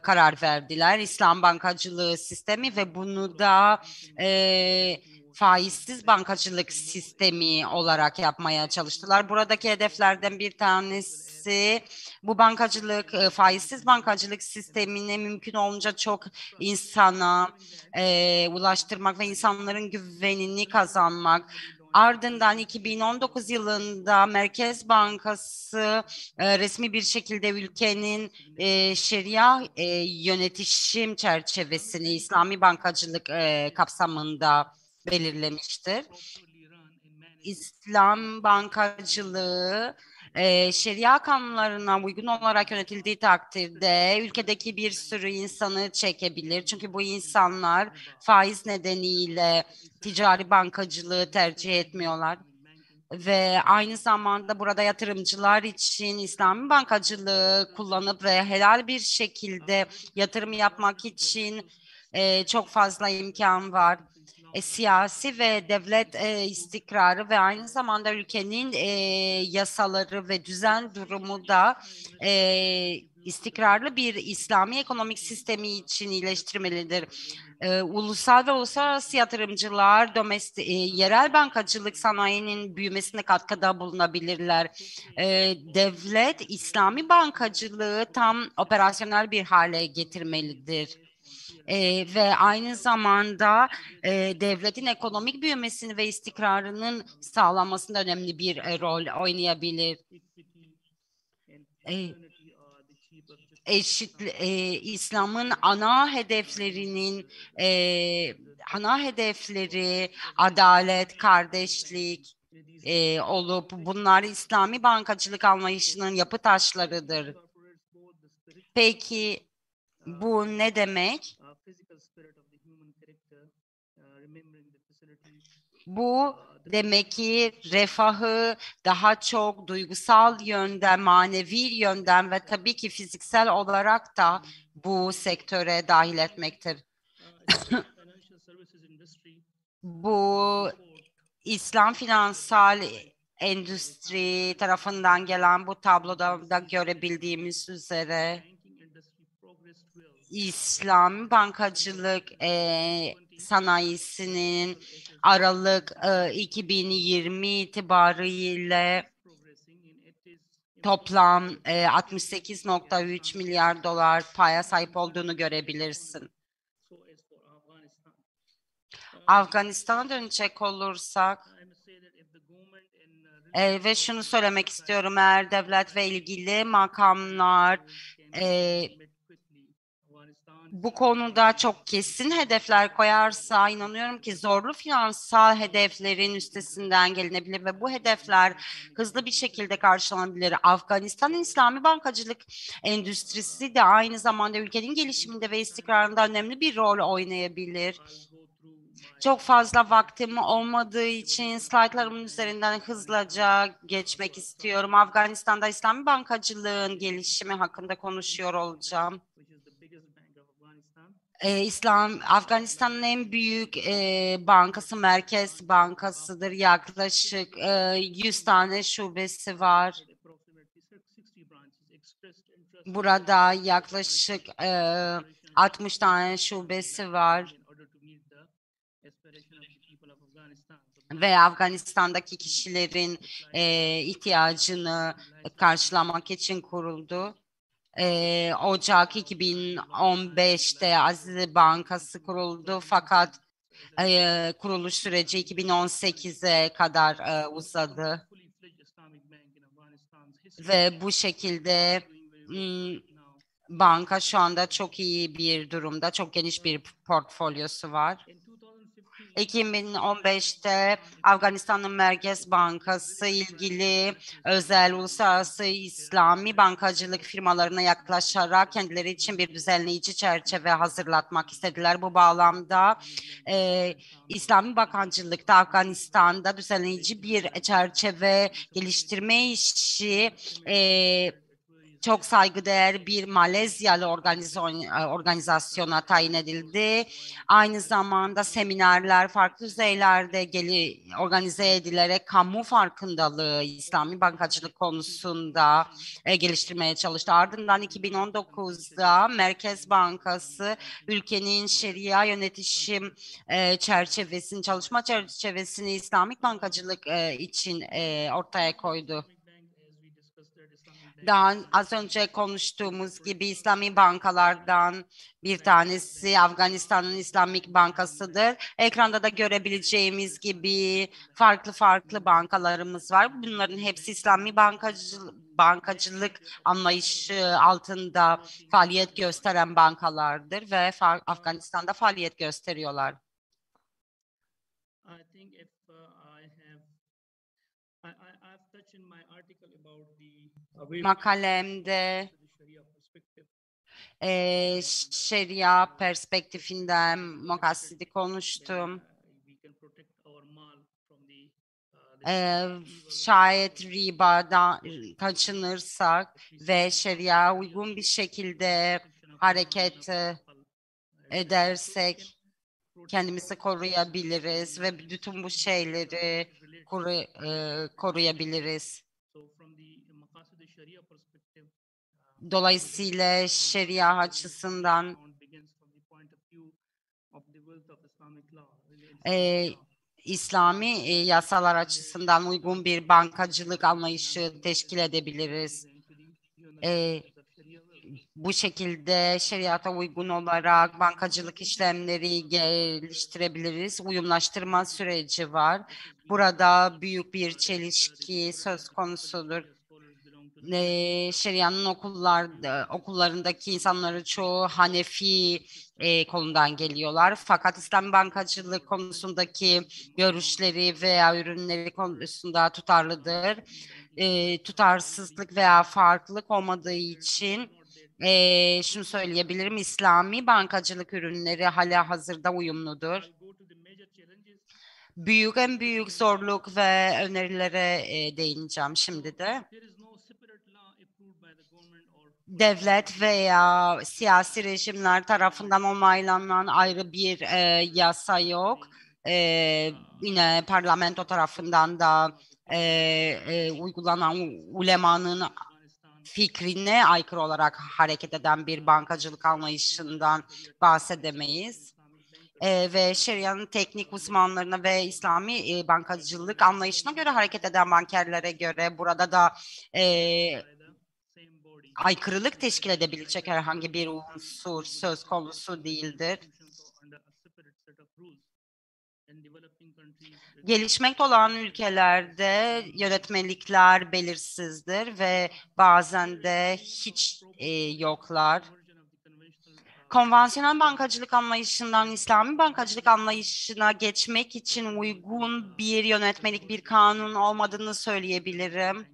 Speaker 13: karar verdiler. İslam bankacılığı sistemi ve bunu da faizsiz bankacılık sistemi olarak yapmaya çalıştılar. Buradaki hedeflerden bir tanesi bu faizsiz bankacılık sistemini mümkün olunca çok insana ulaştırmak ve insanların güvenini kazanmak. Ardından 2019 yılında Merkez Bankası resmi bir şekilde ülkenin şeria yönetişim çerçevesini İslami bankacılık kapsamında belirlemiştir. İslam bankacılığı şeria kanunlarına uygun olarak yönetildiği takdirde ülkedeki bir sürü insanı çekebilir. Çünkü bu insanlar faiz nedeniyle ticari bankacılığı tercih etmiyorlar. Ve aynı zamanda burada yatırımcılar için İslami bankacılığı kullanıp ve helal bir şekilde yatırım yapmak için çok fazla imkan var. Siyasi ve devlet istikrarı ve aynı zamanda ülkenin yasaları ve düzen durumu da istikrarlı bir İslami ekonomik sistemi için iyileştirmelidir. Ulusal ve uluslararası yatırımcılar yerel bankacılık sanayinin büyümesine katkıda bulunabilirler. Devlet İslami bankacılığı tam operasyonel bir hale getirmelidir. Ve aynı zamanda devletin ekonomik büyümesini ve istikrarının sağlanmasında önemli bir rol oynayabilir. İslam'ın ana hedefleri adalet, kardeşlik olup bunlar İslami bankacılık anlayışının yapı taşlarıdır. Peki bu ne demek? Bu demek ki refahı daha çok duygusal yönden, manevi yönden ve tabii ki fiziksel olarak da bu sektöre dahil etmektir. Bu İslam finansal endüstri tarafından gelen bu tabloda da görebildiğimiz üzere İslam bankacılık sanayisinin Aralık 2020 itibarıyla toplam 68.3 milyar dolar paya sahip olduğunu görebilirsin. Afganistan'a dönecek olursak ve şunu söylemek istiyorum, eğer devlet ve ilgili makamlar bu konuda çok kesin hedefler koyarsa inanıyorum ki zorlu finansal hedeflerin üstesinden gelinebilir ve bu hedefler hızlı bir şekilde karşılanabilir. Afganistan'ın İslami bankacılık endüstrisi de aynı zamanda ülkenin gelişiminde ve istikrarında önemli bir rol oynayabilir. Çok fazla vaktim olmadığı için slaytlarımın üzerinden hızlıca geçmek istiyorum. Afganistan'da İslami bankacılığın gelişimi hakkında konuşuyor olacağım. Afganistan'ın en büyük bankası Merkez Bankası'dır. Yaklaşık 100 tane şubesi var. Burada yaklaşık 60 tane şubesi var. Ve Afganistan'daki kişilerin ihtiyacını karşılamak için kuruldu. Ocak 2015'te Aziz Bankası kuruldu fakat kuruluş süreci 2018'e kadar uzadı. Ve bu şekilde banka şu anda çok iyi bir durumda, çok geniş bir portfolyosu var. 2015'te Afganistan'ın Merkez Bankası ilgili özel uluslararası İslami bankacılık firmalarına yaklaşarak kendileri için bir düzenleyici çerçeve hazırlatmak istediler. Bu bağlamda İslami bankacılıkta Afganistan'da düzenleyici bir çerçeve geliştirme işi çok saygıdeğer bir Malezyalı organizasyona tayin edildi. Aynı zamanda seminerler farklı düzeylerde organize edilerek kamu farkındalığı İslami bankacılık konusunda geliştirmeye çalıştı. Ardından 2019'da Merkez Bankası ülkenin şeria yönetişim çerçevesini, çalışma çerçevesini İslami bankacılık için ortaya koydu. Daha az önce konuştuğumuz gibi İslami bankalardan bir tanesi Afganistan'ın İslamik Bankası'dır. Ekranda da görebileceğimiz gibi farklı bankalarımız var. Bunların hepsi İslami bankacılık anlayışı altında faaliyet gösteren bankalardır ve Afganistan'da faaliyet gösteriyorlar. Makalemde şeria perspektifinden mukassidi konuştum. Şayet ribadan kaçınırsak ve şeria uygun bir şekilde hareket edersek kendimizi koruyabiliriz ve bütün bu şeyleri koruyabiliriz. Dolayısıyla şeria açısından İslami yasalar açısından uygun bir bankacılık anlayışı teşkil edebiliriz. Bu şekilde şeriata uygun olarak bankacılık işlemleri geliştirebiliriz. Uyumlaştırma süreci var. Burada büyük bir çelişki söz konusudur. Şeria'nın okullarındaki insanları çoğu Hanefi kolundan geliyorlar. Fakat İslam bankacılık konusundaki görüşleri veya ürünleri konusunda tutarlıdır. Tutarsızlık veya farklılık olmadığı için şunu söyleyebilirim. İslami bankacılık ürünleri halihazırda uyumludur. En büyük zorluk ve önerilere değineceğim şimdi de. Devlet veya siyasi rejimler tarafından onaylanan ayrı bir yasa yok. Yine parlamento tarafından da uygulanan ulemanın fikrine aykırı olarak hareket eden bir bankacılık anlayışından bahsedemeyiz. Ve şerianın teknik uzmanlarına ve İslami bankacılık anlayışına göre hareket eden bankerlere göre burada da aykırılık teşkil edebilecek herhangi bir unsur söz konusu değildir. Gelişmekte olan ülkelerde yönetmelikler belirsizdir ve bazen de hiç yoklar. Konvansiyonel bankacılık anlayışından İslami bankacılık anlayışına geçmek için uygun bir yönetmelik, bir kanun olmadığını söyleyebilirim.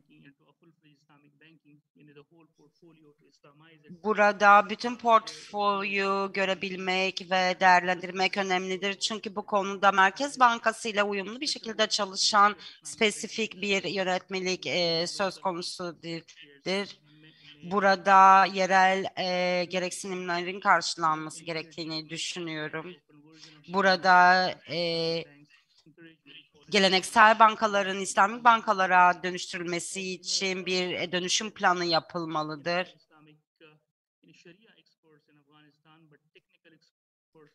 Speaker 13: Burada bütün portföyü görebilmek ve değerlendirmek önemlidir. Çünkü bu konuda Merkez Bankası ile uyumlu bir şekilde çalışan spesifik bir yönetmelik söz konusudur. Burada yerel gereksinimlerin karşılanması gerektiğini düşünüyorum. Burada geleneksel bankaların İslami bankalara dönüştürülmesi için bir dönüşüm planı yapılmalıdır.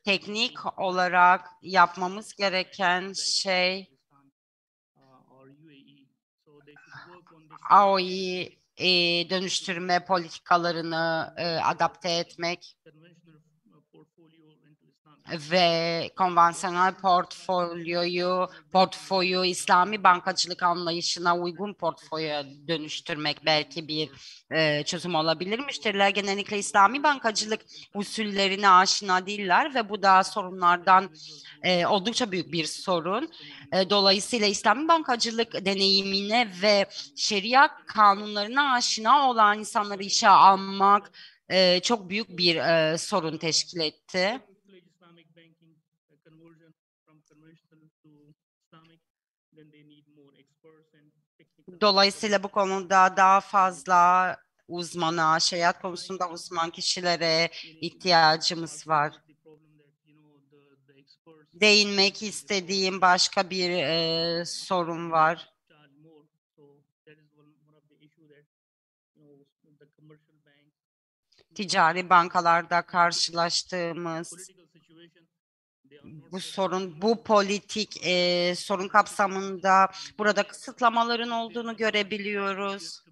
Speaker 13: Teknik olarak yapmamız gereken şey AOI dönüştürme politikalarını adapte etmek ve konvansiyonel portföyü İslami bankacılık anlayışına uygun portföye dönüştürmek belki bir çözüm olabilir. Müşteriler genellikle İslami bankacılık usullerine aşina değiller ve bu da sorunlardan oldukça büyük bir sorun. Dolayısıyla İslami bankacılık deneyimine ve şeria kanunlarına aşina olan insanları işe almak çok büyük bir sorun teşkil etti. Dolayısıyla bu konuda daha fazla uzmana, şeriat konusunda uzman kişilere ihtiyacımız var. Değinmek istediğim başka bir sorun var. Ticari bankalarda karşılaştığımız bu sorun, bu politik sorun kapsamında burada kısıtlamaların olduğunu görebiliyoruz.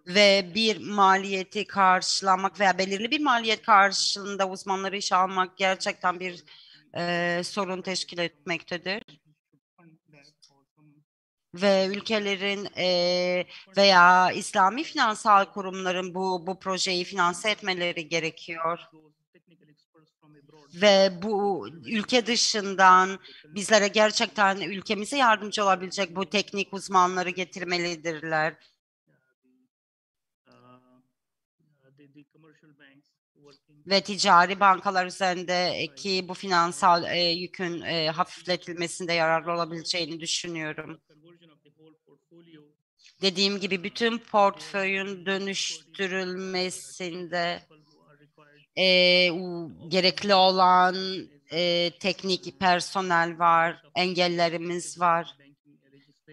Speaker 13: ve bir maliyeti karşılamak veya belirli bir maliyet karşılığında uzmanları işe almak gerçekten bir sorun teşkil etmektedir. Ve ülkelerin veya İslami finansal kurumların bu projeyi finanse etmeleri gerekiyor. Ve bu ülke dışından bizlere gerçekten ülkemize yardımcı olabilecek bu teknik uzmanları getirmelidirler. Ve ticari bankalar üzerindeki bu finansal yükün hafifletilmesinde yararlı olabileceğini düşünüyorum. Dediğim gibi bütün portföyün dönüştürülmesinde gerekli olan teknik personel var, engellerimiz var.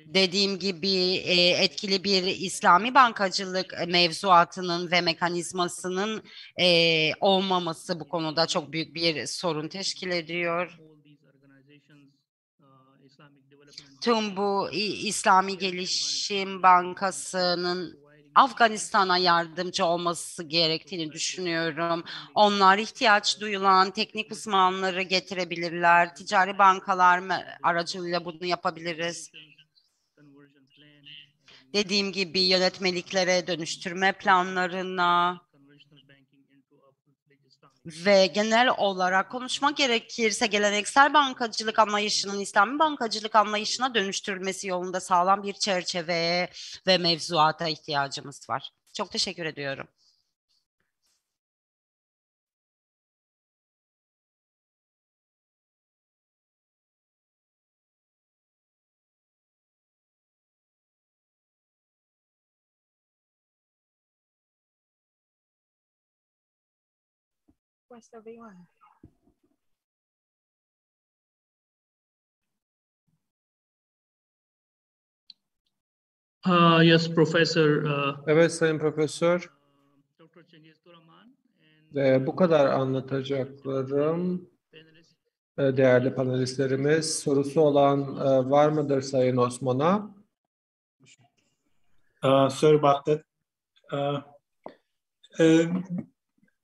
Speaker 13: Dediğim gibi etkili bir İslami bankacılık mevzuatının ve mekanizmasının olmaması bu konuda çok büyük bir sorun teşkil ediyor. Tüm bu İslami Gelişim Bankası'nın Afganistan'a yardımcı olması gerektiğini düşünüyorum. Onlar ihtiyaç duyulan teknik uzmanları getirebilirler. Ticari bankalar aracılığıyla bunu yapabiliriz. Dediğim gibi yönetmeliklere, dönüştürme planlarına ve genel olarak konuşmak gerekirse geleneksel bankacılık anlayışının İslami bankacılık anlayışına dönüştürülmesi yolunda sağlam bir çerçeveye ve mevzuata ihtiyacımız var. Çok teşekkür ediyorum.
Speaker 17: Where's everyone?
Speaker 1: Yes, Professor. Evet, Sayın Profesör. Bu kadar anlatacaklarım. Değerli panelistlerimiz, sorusu olan var mıdır Sayın Osman'a?
Speaker 20: Sorry about that.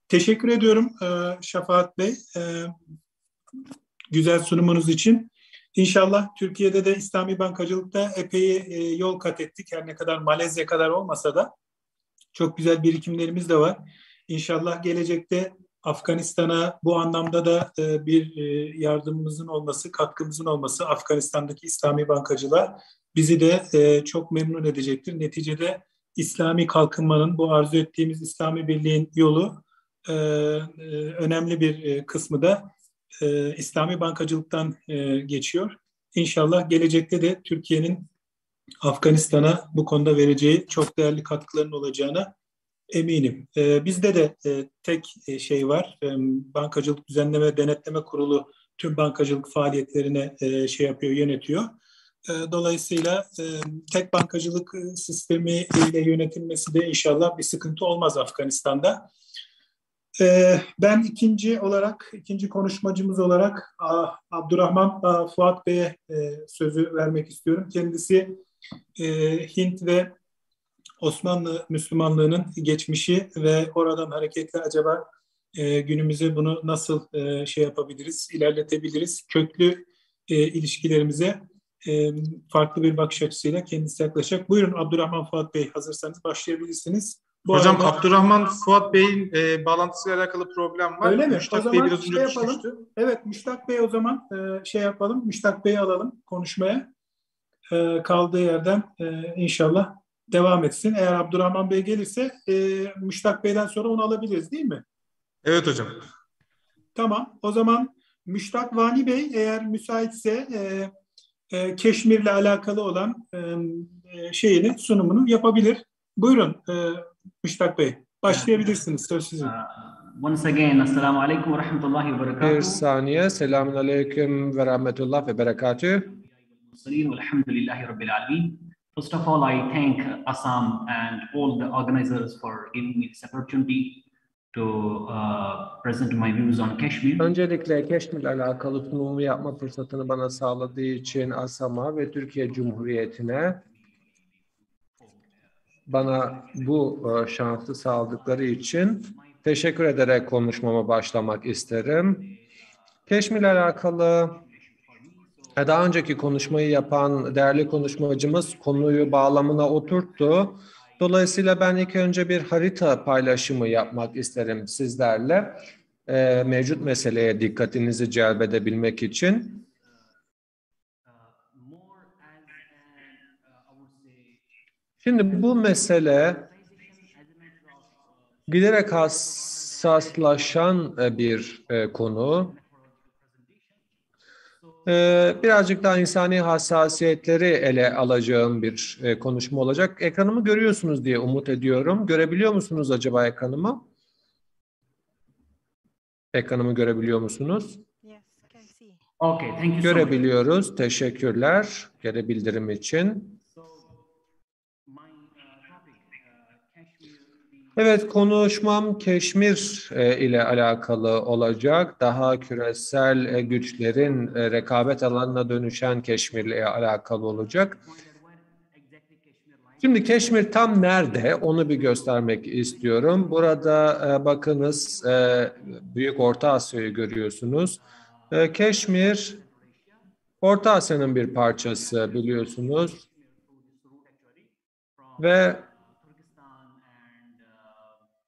Speaker 20: Teşekkür ediyorum Şafaat Bey. Güzel sunumunuz için. İnşallah Türkiye'de de İslami bankacılıkta epey yol kat ettik. Her ne kadar Malezya kadar olmasa da çok güzel birikimlerimiz de var. İnşallah gelecekte Afganistan'a bu anlamda da bir yardımımızın olması, katkımızın olması Afganistan'daki İslami bankacılığa bizi de çok memnun edecektir. Neticede İslami kalkınmanın, bu arzu ettiğimiz İslami birliğin yolu önemli bir kısmı da İslami bankacılıktan geçiyor. İnşallah gelecekte de Türkiye'nin Afganistan'a bu konuda vereceği çok değerli katkıların olacağına eminim. Bizde de tek şey var. Bankacılık Düzenleme ve Denetleme Kurulu tüm bankacılık faaliyetlerine şey yapıyor, yönetiyor. Dolayısıyla tek bankacılık sistemi ile yönetilmesi de inşallah bir sıkıntı olmaz Afganistan'da. Ben ikinci konuşmacımız olarak Abdurrahman Fuat Bey'e sözü vermek istiyorum. Kendisi Hint ve Osmanlı Müslümanlığının geçmişi ve oradan hareketle acaba günümüze bunu nasıl şey yapabiliriz, ilerletebiliriz, köklü ilişkilerimize farklı bir bakış açısıyla kendisi yaklaşacak. Buyurun Abdurrahman Fuat Bey, hazırsanız başlayabilirsiniz.
Speaker 15: Hocam Abdurrahman Fuat Bey'in bağlantısıyla alakalı problem var.
Speaker 20: Öyle mi?
Speaker 15: Müştak
Speaker 20: o
Speaker 15: Bey
Speaker 20: zaman
Speaker 15: biraz önce
Speaker 20: yapalım.
Speaker 15: düşmüştü.
Speaker 20: Evet, Müştak Bey o zaman şey yapalım. Müştak Bey'i alalım konuşmaya. Kaldığı yerden inşallah devam etsin. Eğer Abdurrahman Bey gelirse Müştak Bey'den sonra onu alabiliriz değil mi?
Speaker 15: Evet hocam.
Speaker 20: Tamam. O zaman Müştak Vani Bey eğer müsaitse Keşmir'le alakalı olan sunumunu yapabilir. Buyurun Müştak Bey. Başlayabilirsiniz. Söz sizin.
Speaker 16: Once again, Assalamu alaikum ve rahmetullahi ve berekatuhu.
Speaker 1: Bir saniye. Selamun aleyküm ve rahmetullah ve berekatuhu.
Speaker 16: Elhamdülillahi Rabbil alemin. First of all, I thank Assam and all the organizers for giving me this opportunity to present my views on Kashmir.
Speaker 1: Öncelikle Keşmir'le alakalı sunumu yapma fırsatını bana sağladığı için Assam'a ve Türkiye Cumhuriyeti'ne bana bu şansı sağladıkları için teşekkür ederek konuşmama başlamak isterim. Keşmir ile alakalı daha önceki konuşmayı yapan değerli konuşmacımız konuyu bağlamına oturttu. Dolayısıyla ben ilk önce bir harita paylaşımı yapmak isterim sizlerle. Mevcut meseleye dikkatinizi celbedebilmek için. Şimdi bu mesele giderek hassaslaşan bir konu. Birazcık daha insani hassasiyetleri ele alacağım bir konuşma olacak. Ekranımı görüyorsunuz diye umut ediyorum. Görebiliyor musunuz acaba ekranımı? Ekranımı görebiliyor musunuz?
Speaker 16: Okay, thank you so much.
Speaker 1: Görebiliyoruz. Teşekkürler geri bildirim için. Evet, konuşmam Keşmir ile alakalı olacak. Daha küresel güçlerin rekabet alanına dönüşen Keşmir ile alakalı olacak. Şimdi Keşmir tam nerede? Onu bir göstermek istiyorum. Burada bakınız Büyük Orta Asya'yı görüyorsunuz. Keşmir Orta Asya'nın bir parçası biliyorsunuz. Ve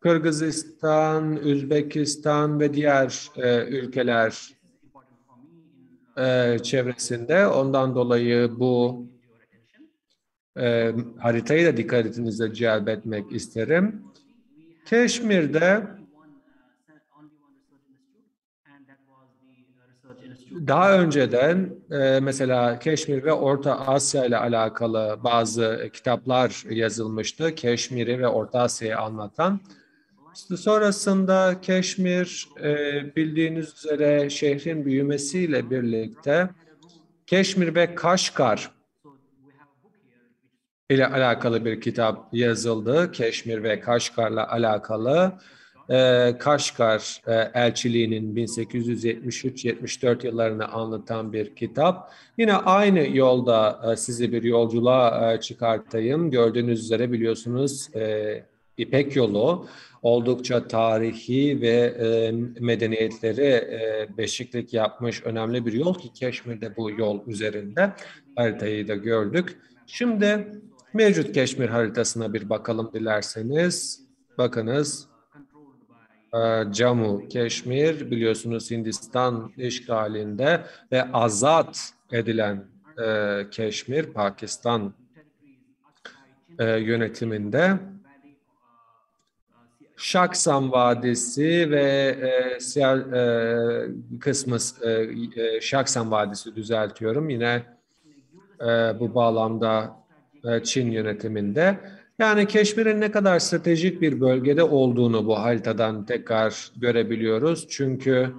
Speaker 1: Kırgızistan, Üzbekistan ve diğer ülkeler çevresinde. Ondan dolayı bu haritayı da dikkatinize celbetmek isterim. Keşmir'de daha önceden mesela Keşmir ve Orta Asya ile alakalı bazı kitaplar yazılmıştı. Keşmir'i ve Orta Asya'yı anlatan. Sonrasında Keşmir bildiğiniz üzere şehrin büyümesiyle birlikte Keşmir ve Kaşgar ile alakalı bir kitap yazıldı. Keşmir ve Kaşgar'la alakalı. Kaşgar elçiliğinin 1873-74 yıllarını anlatan bir kitap. Yine aynı yolda sizi bir yolculuğa çıkartayım. Gördüğünüz üzere biliyorsunuz İpek Yolu oldukça tarihi ve medeniyetleri beşiklik yapmış önemli bir yol ki Keşmir'de bu yol üzerinde haritayı da gördük. Şimdi mevcut Keşmir haritasına bir bakalım dilerseniz. Bakınız Jammu Keşmir biliyorsunuz Hindistan işgalinde ve azat edilen Keşmir Pakistan yönetiminde. Şaksan Vadisi ve kısmı Şaksan Vadisi düzeltiyorum. Yine bu bağlamda Çin yönetiminde. Yani Keşmir'in ne kadar stratejik bir bölgede olduğunu bu haritadan tekrar görebiliyoruz. Çünkü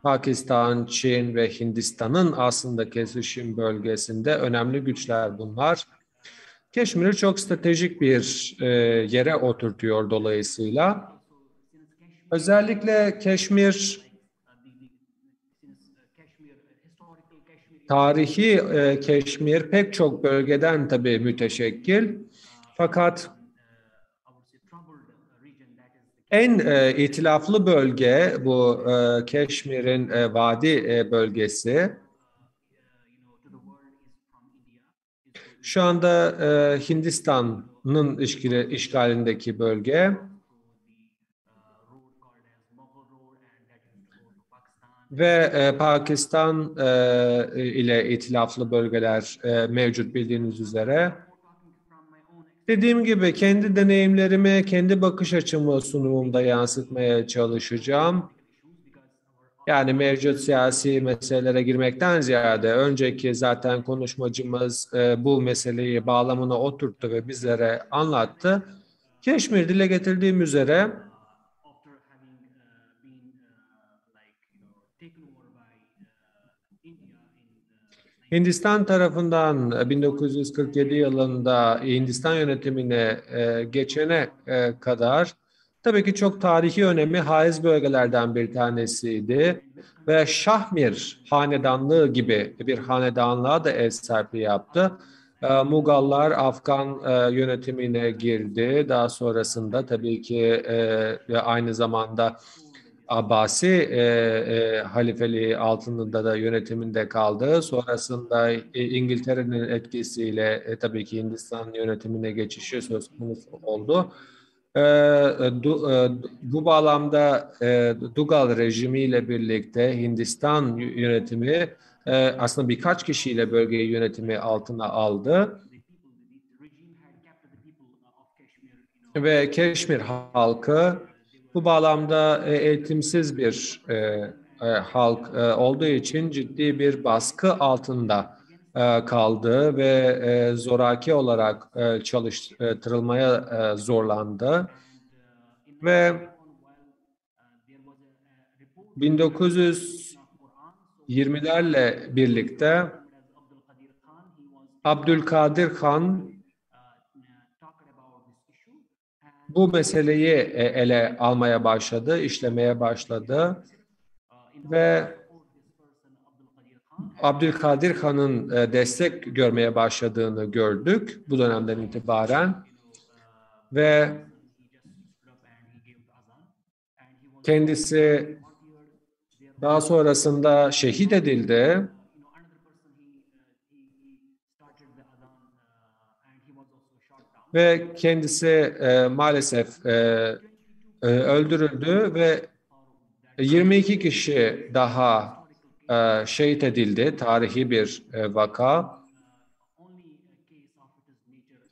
Speaker 1: Pakistan, Çin ve Hindistan'ın aslında kesişim bölgesinde önemli güçler bunlar. Keşmir'i çok stratejik bir yere oturtuyor dolayısıyla. Özellikle Keşmir tarihi Keşmir pek çok bölgeden tabii müteşekkil. Fakat en itilaflı bölge bu Keşmir'in vadi bölgesi. Şu anda Hindistan'ın işgalindeki bölge ve Pakistan ile itilaflı bölgeler mevcut bildiğiniz üzere. Dediğim gibi kendi deneyimlerimi, kendi bakış açımı sunumumda yansıtmaya çalışacağım. Yani mevcut siyasi meselelere girmekten ziyade önceki zaten konuşmacımız bu meseleyi bağlamına oturttu ve bizlere anlattı. Keşmir dile getirdiğim üzere Hindistan tarafından 1947 yılında Hindistan yönetimine geçene kadar tabii ki çok tarihi önemi haiz bölgelerden bir tanesiydi ve Şahmir hanedanlığı gibi bir hanedanlığa da ev sahipliği yaptı. Mugallar Afgan yönetimine girdi. Daha sonrasında tabii ki aynı zamanda Abbasi halifeliği altında da yönetiminde kaldı. Sonrasında İngiltere'nin etkisiyle tabii ki Hindistan yönetimine geçişi söz konusu oldu. Bu bağlamda Dugal rejimiyle birlikte Hindistan yönetimi aslında birkaç kişiyle bölgeyi yönetimi altına aldı. Ve Keşmir halkı bu bağlamda eğitimsiz bir halk olduğu için ciddi bir baskı altında kaldı ve zoraki olarak çalıştırılmaya zorlandı. Ve 1920'lerle birlikte Abdülkadir Han bu meseleyi ele almaya başladı, işlemeye başladı ve Abdülkadir Han'ın destek görmeye başladığını gördük bu dönemden itibaren ve kendisi daha sonrasında şehit edildi. Ve kendisi maalesef öldürüldü ve 22 kişi daha şehit edildi. Tarihi bir vaka.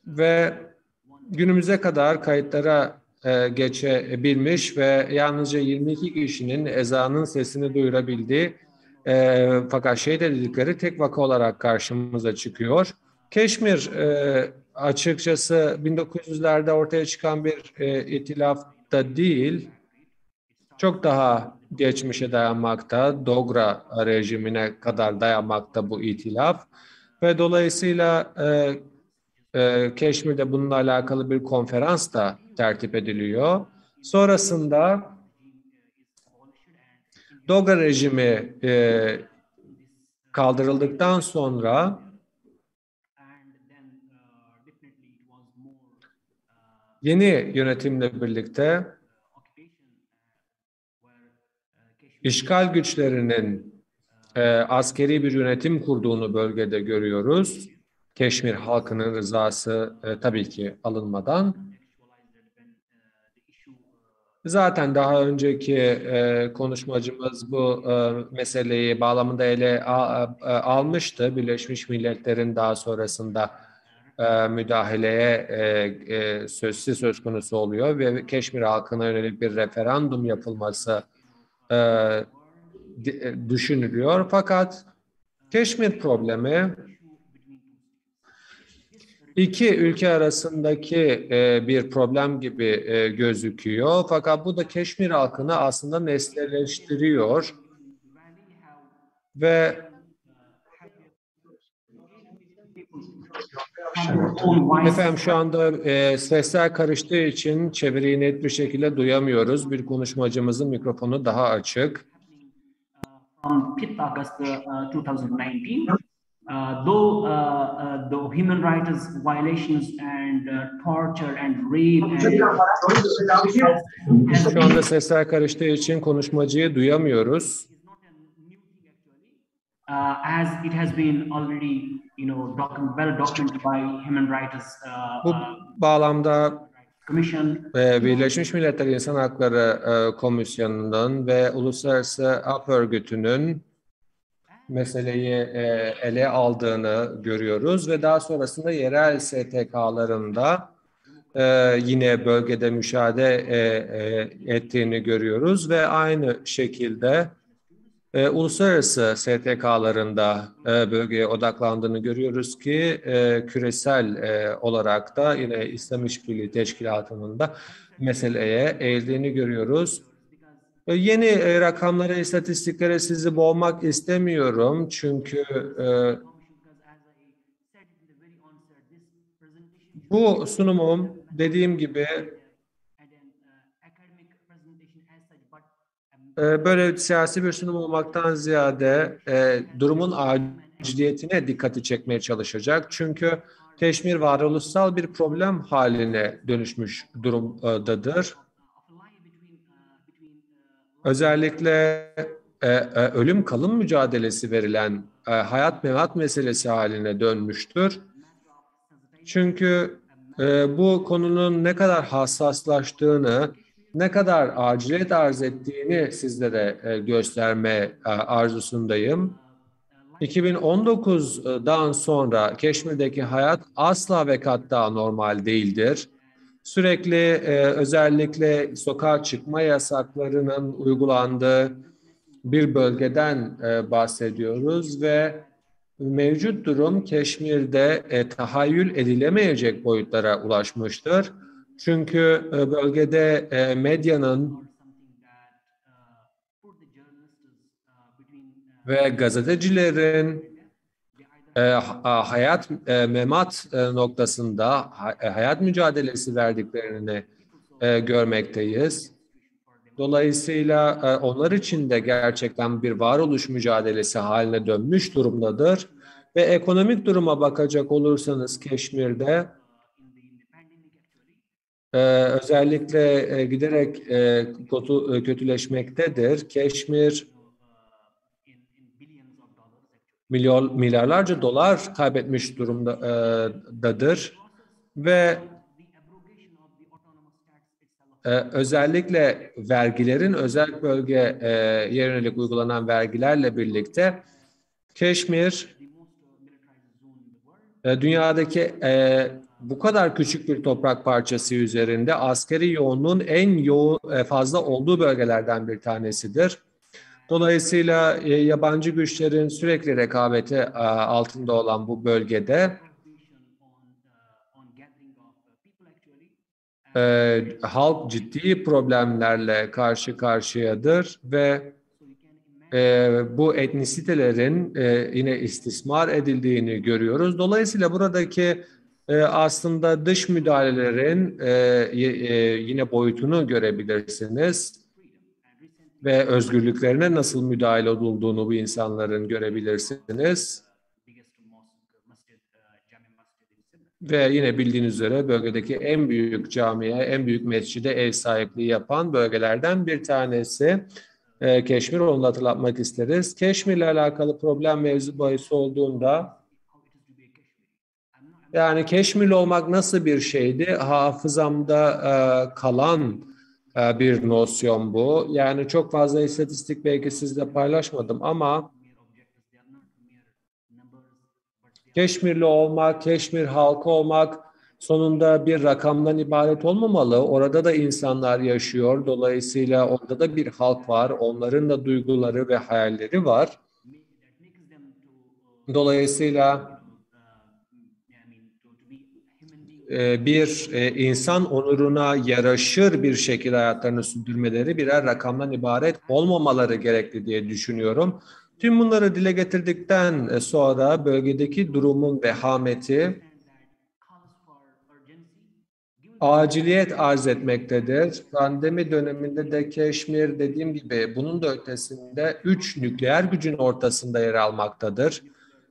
Speaker 1: Ve günümüze kadar kayıtlara geçebilmiş ve yalnızca 22 kişinin ezanın sesini duyurabildiği fakat şehit edildikleri tek vaka olarak karşımıza çıkıyor. Keşmir açıkçası 1900'lerde ortaya çıkan bir itilaf da değil, çok daha geçmişe dayanmakta, Dogra rejimine kadar dayanmakta bu itilaf ve dolayısıyla Keşmir'de bununla alakalı bir konferans da tertip ediliyor. Sonrasında Dogra rejimi kaldırıldıktan sonra yeni yönetimle birlikte işgal güçlerinin askeri bir yönetim kurduğunu bölgede görüyoruz. Keşmir halkının rızası tabii ki alınmadan. Zaten daha önceki konuşmacımız bu meseleyi bağlamında ele almıştı. Birleşmiş Milletler'in daha sonrasında müdahaleye söz konusu oluyor ve Keşmir halkına yönelik bir referandum yapılması düşünülüyor. Fakat Keşmir problemi iki ülke arasındaki bir problem gibi gözüküyor. Fakat bu da Keşmir halkını aslında nesneleştiriyor ve efendim şu anda sesler karıştığı için çeviriyi net bir şekilde duyamıyoruz. Bir konuşmacımızın mikrofonu daha açık.
Speaker 16: On 5th August 2019, though the human rights violations and torture and rape
Speaker 1: Şu anda sesler karıştığı için konuşmacıyı duyamıyoruz.
Speaker 16: As it has been already, well documented by human rights.
Speaker 1: Bu bağlamda Birleşmiş Milletler İnsan Hakları Komisyonu'nun ve Uluslararası Af Örgütü'nün meseleyi ele aldığını görüyoruz ve daha sonrasında yerel STK'larında yine bölgede müşahede ettiğini görüyoruz ve aynı şekilde uluslararası STK'larında bölgeye odaklandığını görüyoruz ki küresel olarak da yine İslam İşbirliği Teşkilatı'nın da meseleye eğildiğini görüyoruz. Yeni rakamlara, istatistiklere sizi boğmak istemiyorum çünkü bu sunumum dediğim gibi böyle siyasi bir sunum olmaktan ziyade durumun aciliyetine dikkati çekmeye çalışacak. Çünkü Keşmir varoluşsal bir problem haline dönüşmüş durumdadır. Özellikle ölüm kalım mücadelesi verilen hayat memat meselesi haline dönmüştür. Çünkü bu konunun ne kadar hassaslaştığını, ne kadar aciliyet arz ettiğini sizlere gösterme arzusundayım. 2019'dan sonra Keşmir'deki hayat asla ve katta normal değildir. Sürekli özellikle sokağa çıkma yasaklarının uygulandığı bir bölgeden bahsediyoruz ve mevcut durum Keşmir'de tahayyül edilemeyecek boyutlara ulaşmıştır. Çünkü bölgede medyanın ve gazetecilerin hayat memat noktasında hayat mücadelesi verdiklerini görmekteyiz. Dolayısıyla onlar için de gerçekten bir varoluş mücadelesi haline dönmüş durumdadır. Ve ekonomik duruma bakacak olursanız Keşmir'de özellikle giderek kötüleşmektedir. Keşmir milyarlarca dolar kaybetmiş durumdadır ve özellikle vergilerin özel bölgeye yönelik uygulanan vergilerle birlikte Keşmir dünyadaki bu kadar küçük bir toprak parçası üzerinde askeri yoğunluğun en fazla olduğu bölgelerden bir tanesidir. Dolayısıyla yabancı güçlerin sürekli rekabeti altında olan bu bölgede halk ciddi problemlerle karşı karşıyadır ve bu etnisitelerin yine istismar edildiğini görüyoruz. Dolayısıyla buradaki aslında dış müdahalelerin yine boyutunu görebilirsiniz ve özgürlüklerine nasıl müdahale olduğunu bu insanların görebilirsiniz. Ve yine bildiğiniz üzere bölgedeki en büyük camiye, en büyük mescide ev sahipliği yapan bölgelerden bir tanesi Keşmir. Onu da hatırlatmak isteriz. Keşmir'le alakalı problem mevzu bahis olduğunda yani Keşmirli olmak nasıl bir şeydi? Hafızamda kalan bir nosyon bu. Yani çok fazla istatistik belki sizle paylaşmadım ama Keşmirli olmak, Keşmir halkı olmak sonunda bir rakamdan ibaret olmamalı. Orada da insanlar yaşıyor. Dolayısıyla orada da bir halk var. Onların da duyguları ve hayalleri var. Dolayısıyla bir insan onuruna yaraşır bir şekilde hayatlarını sürdürmeleri birer rakamdan ibaret olmamaları gerekli diye düşünüyorum. Tüm bunları dile getirdikten sonra bölgedeki durumun vehameti aciliyet arz etmektedir. Pandemi döneminde de Keşmir dediğim gibi bunun da ötesinde 3 nükleer gücün ortasında yer almaktadır.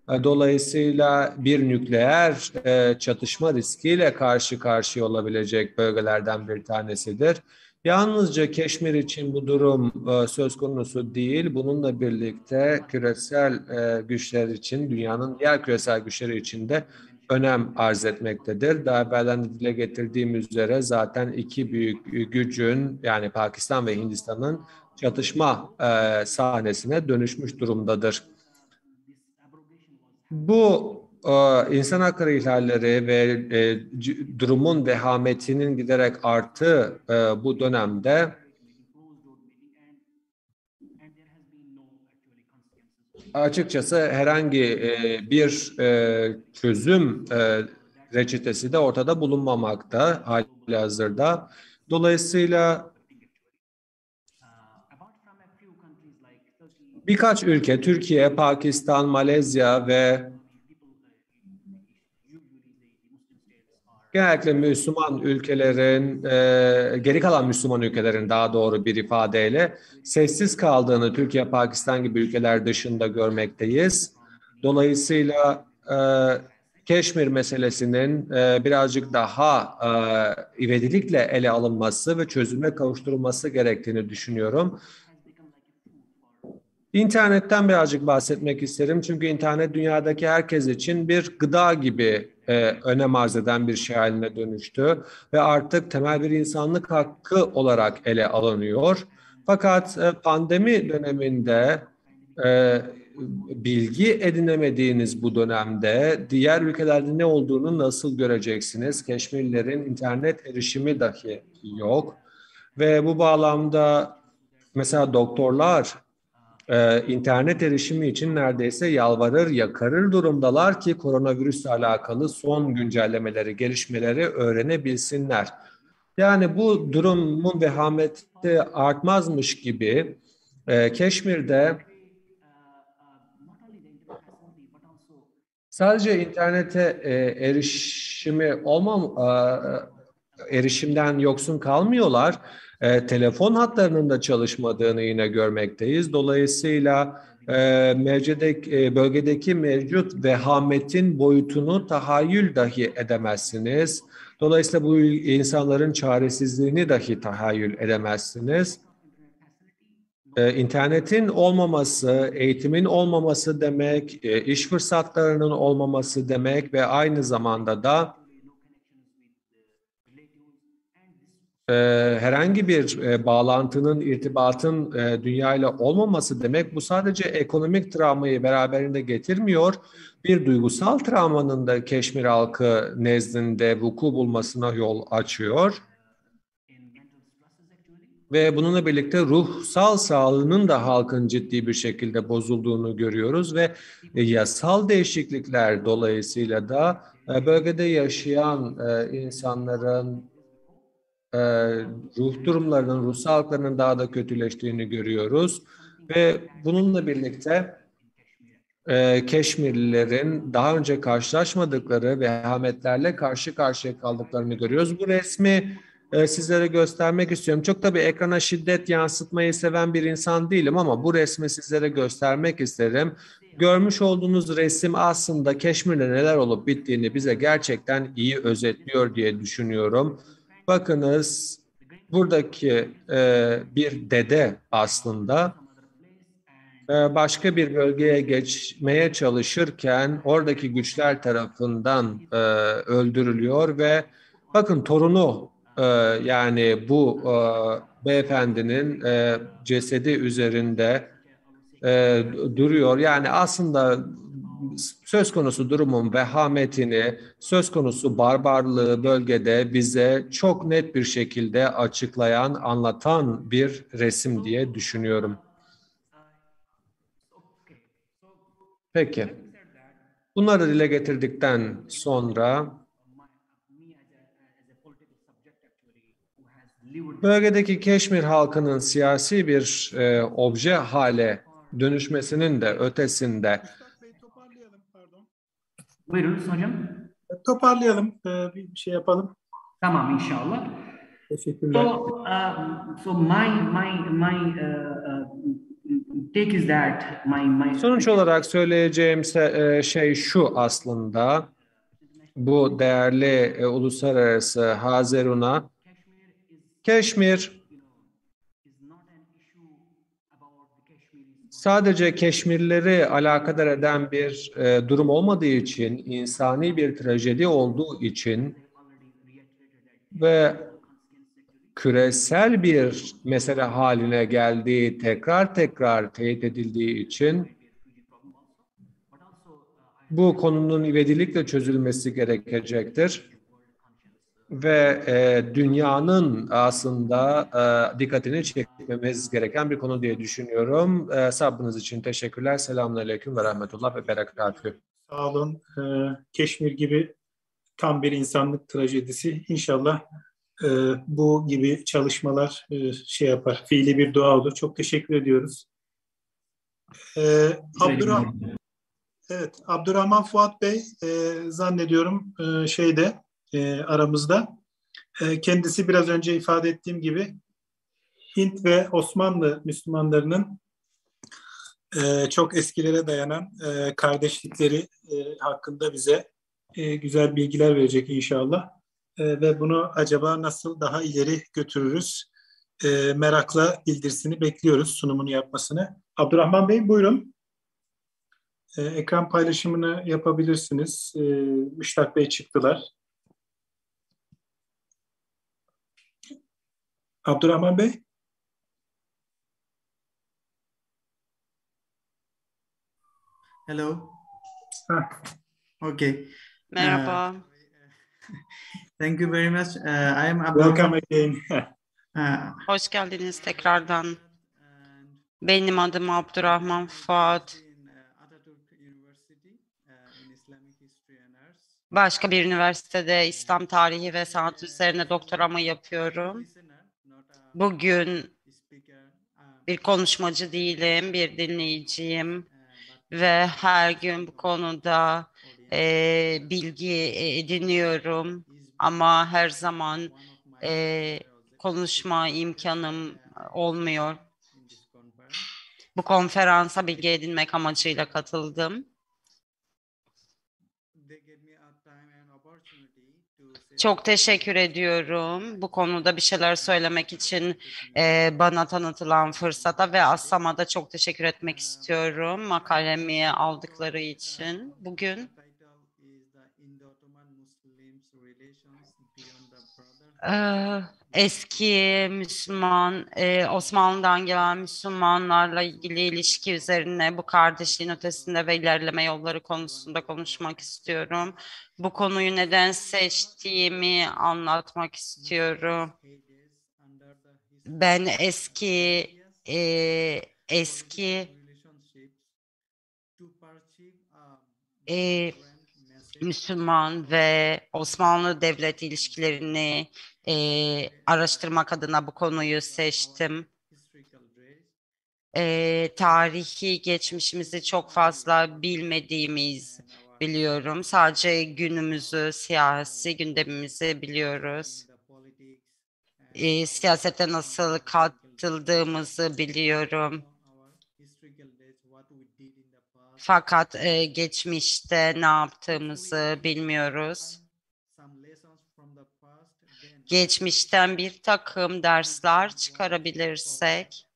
Speaker 1: Dolayısıyla bir nükleer çatışma riskiyle karşı karşıya olabilecek bölgelerden bir tanesidir. Yalnızca Keşmir için bu durum söz konusu değil. Bununla birlikte küresel güçler için, dünyanın diğer küresel güçleri için de önem arz etmektedir. Daha evvelden de dile getirdiğim üzere zaten iki büyük gücün yani Pakistan ve Hindistan'ın çatışma sahnesine dönüşmüş durumdadır. Bu insan hakları ihlalleri ve durumun vehametinin giderek arttığı bu dönemde açıkçası herhangi bir çözüm reçetesi de ortada bulunmamakta halihazırda. Dolayısıyla birkaç ülke, Türkiye, Pakistan, Malezya ve genellikle Müslüman ülkelerin, geri kalan Müslüman ülkelerin daha doğru bir ifadeyle sessiz kaldığını Türkiye, Pakistan gibi ülkeler dışında görmekteyiz. Dolayısıyla Keşmir meselesinin birazcık daha ivedilikle ele alınması ve çözüme kavuşturulması gerektiğini düşünüyorum. İnternetten birazcık bahsetmek isterim. Çünkü internet dünyadaki herkes için bir gıda gibi önem arz eden bir şey haline dönüştü. Ve artık temel bir insanlık hakkı olarak ele alınıyor. Fakat pandemi döneminde bilgi edinemediğiniz bu dönemde diğer ülkelerde ne olduğunu nasıl göreceksiniz? Keşmirlilerin internet erişimi dahi yok. Ve bu bağlamda mesela doktorlar internet erişimi için neredeyse yalvarır yakarır durumdalar ki koronavirüsle alakalı son güncellemeleri, gelişmeleri öğrenebilsinler. Yani bu durumun vehameti artmazmış gibi Keşmir'de sadece internete erişimden yoksun kalmıyorlar. Telefon hatlarının da çalışmadığını yine görmekteyiz. Dolayısıyla bölgedeki mevcut vehametin boyutunu tahayyül dahi edemezsiniz. Dolayısıyla bu insanların çaresizliğini dahi tahayyül edemezsiniz. İnternetin olmaması, eğitimin olmaması demek, iş fırsatlarının olmaması demek ve aynı zamanda da herhangi bir bağlantının, irtibatın dünyayla olmaması demek. Bu sadece ekonomik travmayı beraberinde getirmiyor. Bir duygusal travmanın da Keşmir halkı nezdinde vuku bulmasına yol açıyor. Ve bununla birlikte ruhsal sağlığının da halkın ciddi bir şekilde bozulduğunu görüyoruz ve yasal değişiklikler dolayısıyla da bölgede yaşayan insanların ruh durumlarının, ruh sağlıklarının daha da kötüleştiğini görüyoruz. Ve bununla birlikte Keşmirlilerin daha önce karşılaşmadıkları vehametlerle karşı karşıya kaldıklarını görüyoruz. Bu resmi sizlere göstermek istiyorum. Çok tabii ekrana şiddet yansıtmayı seven bir insan değilim ama bu resmi sizlere göstermek isterim. Görmüş olduğunuz resim aslında Keşmir'de neler olup bittiğini bize gerçekten iyi özetliyor diye düşünüyorum. Bakınız buradaki bir dede aslında başka bir bölgeye geçmeye çalışırken oradaki güçler tarafından öldürülüyor ve bakın torunu yani bu beyefendinin cesedi üzerinde duruyor. Yani aslında söz konusu durumun vehametini, söz konusu barbarlığı bölgede bize çok net bir şekilde açıklayan, anlatan bir resim diye düşünüyorum. Peki. Bunları dile getirdikten sonra bölgedeki Keşmir halkının siyasi bir obje hale dönüşmesinin de ötesinde
Speaker 16: Buyurun hocam.
Speaker 20: Toparlayalım, bir şey yapalım.
Speaker 16: Tamam inşallah.
Speaker 20: Teşekkürler.
Speaker 16: So my take is that
Speaker 1: sonuç olarak söyleyeceğim şey şu aslında. Bu değerli uluslararası Hazerun'a Keşmir sadece Keşmirlileri alakadar eden bir durum olmadığı için, insani bir trajedi olduğu için ve küresel bir mesele haline geldiği, tekrar tekrar teyit edildiği için bu konunun ivedilikle çözülmesi gerekecektir. Ve dünyanın aslında dikkatini çekmemiz gereken bir konu diye düşünüyorum. Sabrınız için teşekkürler. Selamünaleyküm ve rahmetullah ve berekatühü.
Speaker 20: Sağ olun. Keşmir gibi tam bir insanlık trajedisi. İnşallah bu gibi çalışmalar şey yapar. Fiili bir dua olur. Çok teşekkür ediyoruz. Abdurrahman Fuat Bey zannediyorum aramızda. Kendisi biraz önce ifade ettiğim gibi Hint ve Osmanlı Müslümanlarının çok eskilere dayanan kardeşlikleri hakkında bize
Speaker 17: güzel bilgiler verecek inşallah. Ve bunu acaba nasıl daha ileri götürürüz? Merakla bildirisini bekliyoruz, sunumunu yapmasını. Abdurrahman Bey buyurun. Ekran paylaşımını yapabilirsiniz. Müştak Bey çıktılar. Abdurrahman Bey.
Speaker 22: Hello.
Speaker 17: Ha.
Speaker 22: Okay.
Speaker 13: Merhaba.
Speaker 22: Thank you very much. I am
Speaker 17: Welcome
Speaker 22: Abdurrahman.
Speaker 17: again.
Speaker 13: Hoş geldiniz tekrardan. Benim adım Abdurrahman Fuat. Başka bir üniversitede İslam tarihi ve sanat üzerine doktoramı yapıyorum. Bugün bir konuşmacı değilim, bir dinleyiciyim ve her gün bu konuda bilgi ediniyorum ama her zaman konuşma imkanım olmuyor. Bu konferansa bilgi edinmek amacıyla katıldım. Çok teşekkür ediyorum bu konuda bir şeyler söylemek için bana tanıtılan fırsata ve Assam'a da çok teşekkür etmek istiyorum makalemi aldıkları için bugün. Eski Müslüman, Osmanlı'dan gelen Müslümanlarla ilgili ilişki üzerine bu kardeşliğin ötesinde ve ilerleme yolları konusunda konuşmak istiyorum. Bu konuyu neden seçtiğimi anlatmak istiyorum. Ben eski Müslüman ve Osmanlı Devleti ilişkilerini araştırmak adına bu konuyu seçtim. Tarihi geçmişimizi çok fazla bilmediğimiz biliyorum. Sadece günümüzü, siyasi gündemimizi biliyoruz. Siyasete nasıl katıldığımızı biliyorum. Fakat geçmişte ne yaptığımızı bilmiyoruz. Geçmişten bir takım dersler çıkarabilirsek,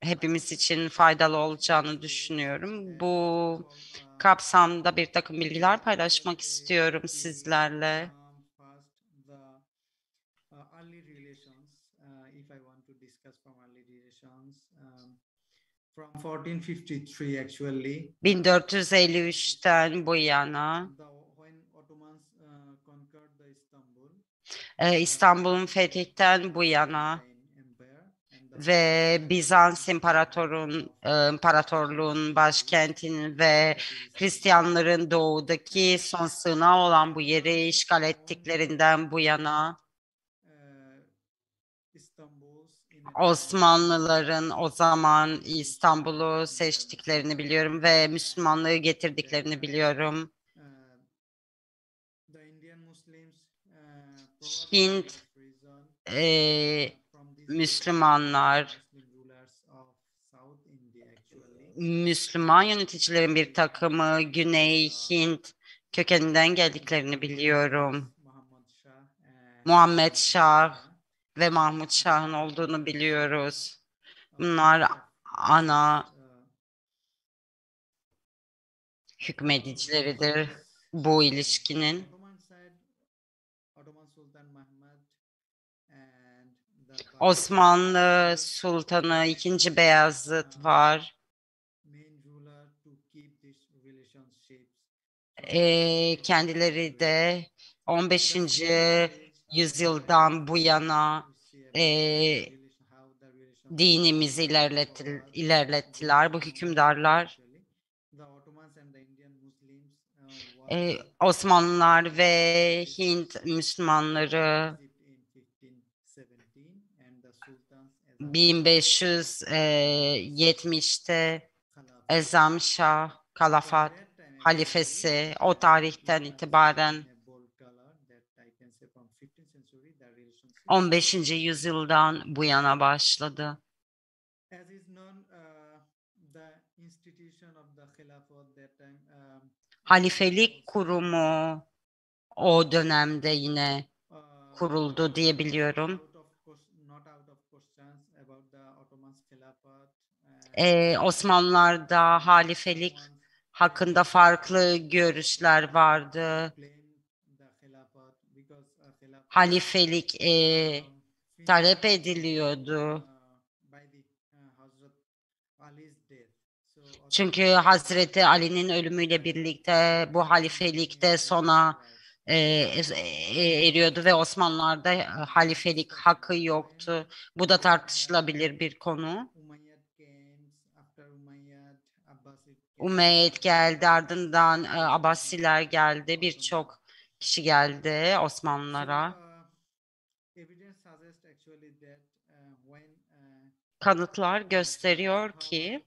Speaker 13: hepimiz için faydalı olacağını düşünüyorum. Bu kapsamda bir takım bilgiler paylaşmak istiyorum sizlerle.
Speaker 22: From 1453 actually.
Speaker 13: 1453'ten bu yana İstanbul'un fethinden bu yana ve Bizans İmparatorluğun başkentinin ve Hristiyanların doğudaki son sığınağı olan bu yeri işgal ettiklerinden bu yana Osmanlıların o zaman İstanbul'u seçtiklerini biliyorum ve Müslümanlığı getirdiklerini biliyorum. Hint Müslüman yöneticilerin bir takımı Güney Hint kökeninden geldiklerini biliyorum. Muhammed Şah ve Mahmud Şah'ın olduğunu biliyoruz. Bunlar ana hükmedicileridir bu ilişkinin. Osmanlı Sultanı II. Beyazıt var. Kendileri de 15. yüzyıldan bu yana dinimizi ilerlettiler bu hükümdarlar. Osmanlılar ve Hint Müslümanları 1570'te Ezam Şah Kalafat halifesi o tarihten itibaren 15. yüzyıldan bu yana başladı. halifelik kurumu o dönemde yine kuruldu diyebiliyorum. Osmanlılar'da halifelik hakkında farklı görüşler vardı. Halifelik talep ediliyordu. Çünkü Hazreti Ali'nin ölümüyle birlikte bu halifelik de sona eriyordu ve Osmanlılar'da halifelik hakkı yoktu. Bu da tartışılabilir bir konu. Umeyyed geldi, ardından Abbasiler geldi, birçok kişi geldi Osmanlılara. Kanıtlar gösteriyor ki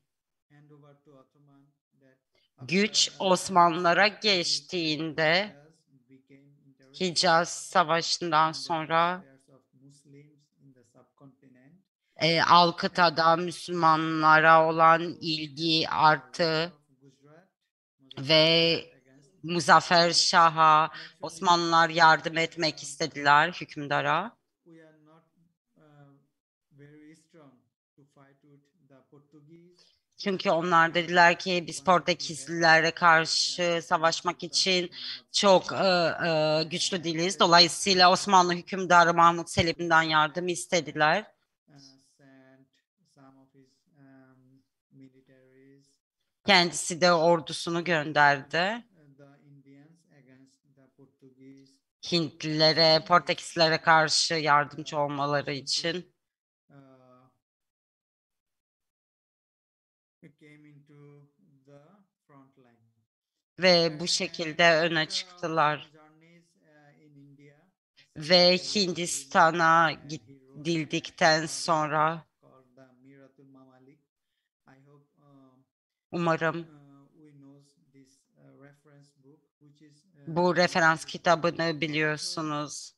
Speaker 13: güç Osmanlılara geçtiğinde Hicaz Savaşı'ndan sonra Al-Kıta'da Müslümanlara olan ilgi arttı ve Muzaffer Şah'a Osmanlılar yardım etmek istediler hükümdara. Çünkü onlar dediler ki biz Portekizlilere karşı savaşmak için çok güçlü değiliz. Dolayısıyla Osmanlı hükümdarı Mahmut Selim'den yardım istediler. Kendisi de ordusunu gönderdi. Hintlilere, Portekizlilere karşı yardımcı olmaları için. Ve bu şekilde öne çıktılar. Ve Hindistan'a gidildikten sonra umarım bu referans kitabını biliyorsunuz.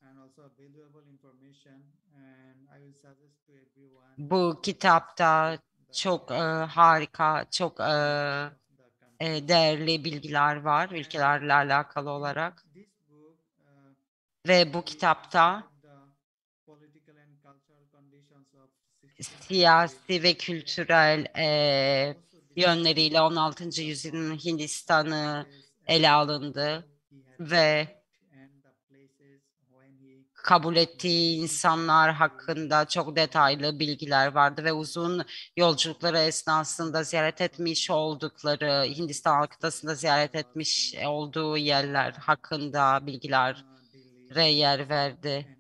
Speaker 13: Bu kitapta çok harika, çok değerli bilgiler var ülkelerle alakalı olarak. Ve bu kitapta siyasi ve kültürel yönleriyle 16. yüzyılın Hindistan'ı ele alındı ve kabul ettiği insanlar hakkında çok detaylı bilgiler vardı ve uzun yolculukları esnasında ziyaret etmiş oldukları, Hindistan kıtasında ziyaret etmiş olduğu yerler hakkında bilgilere yer verdi.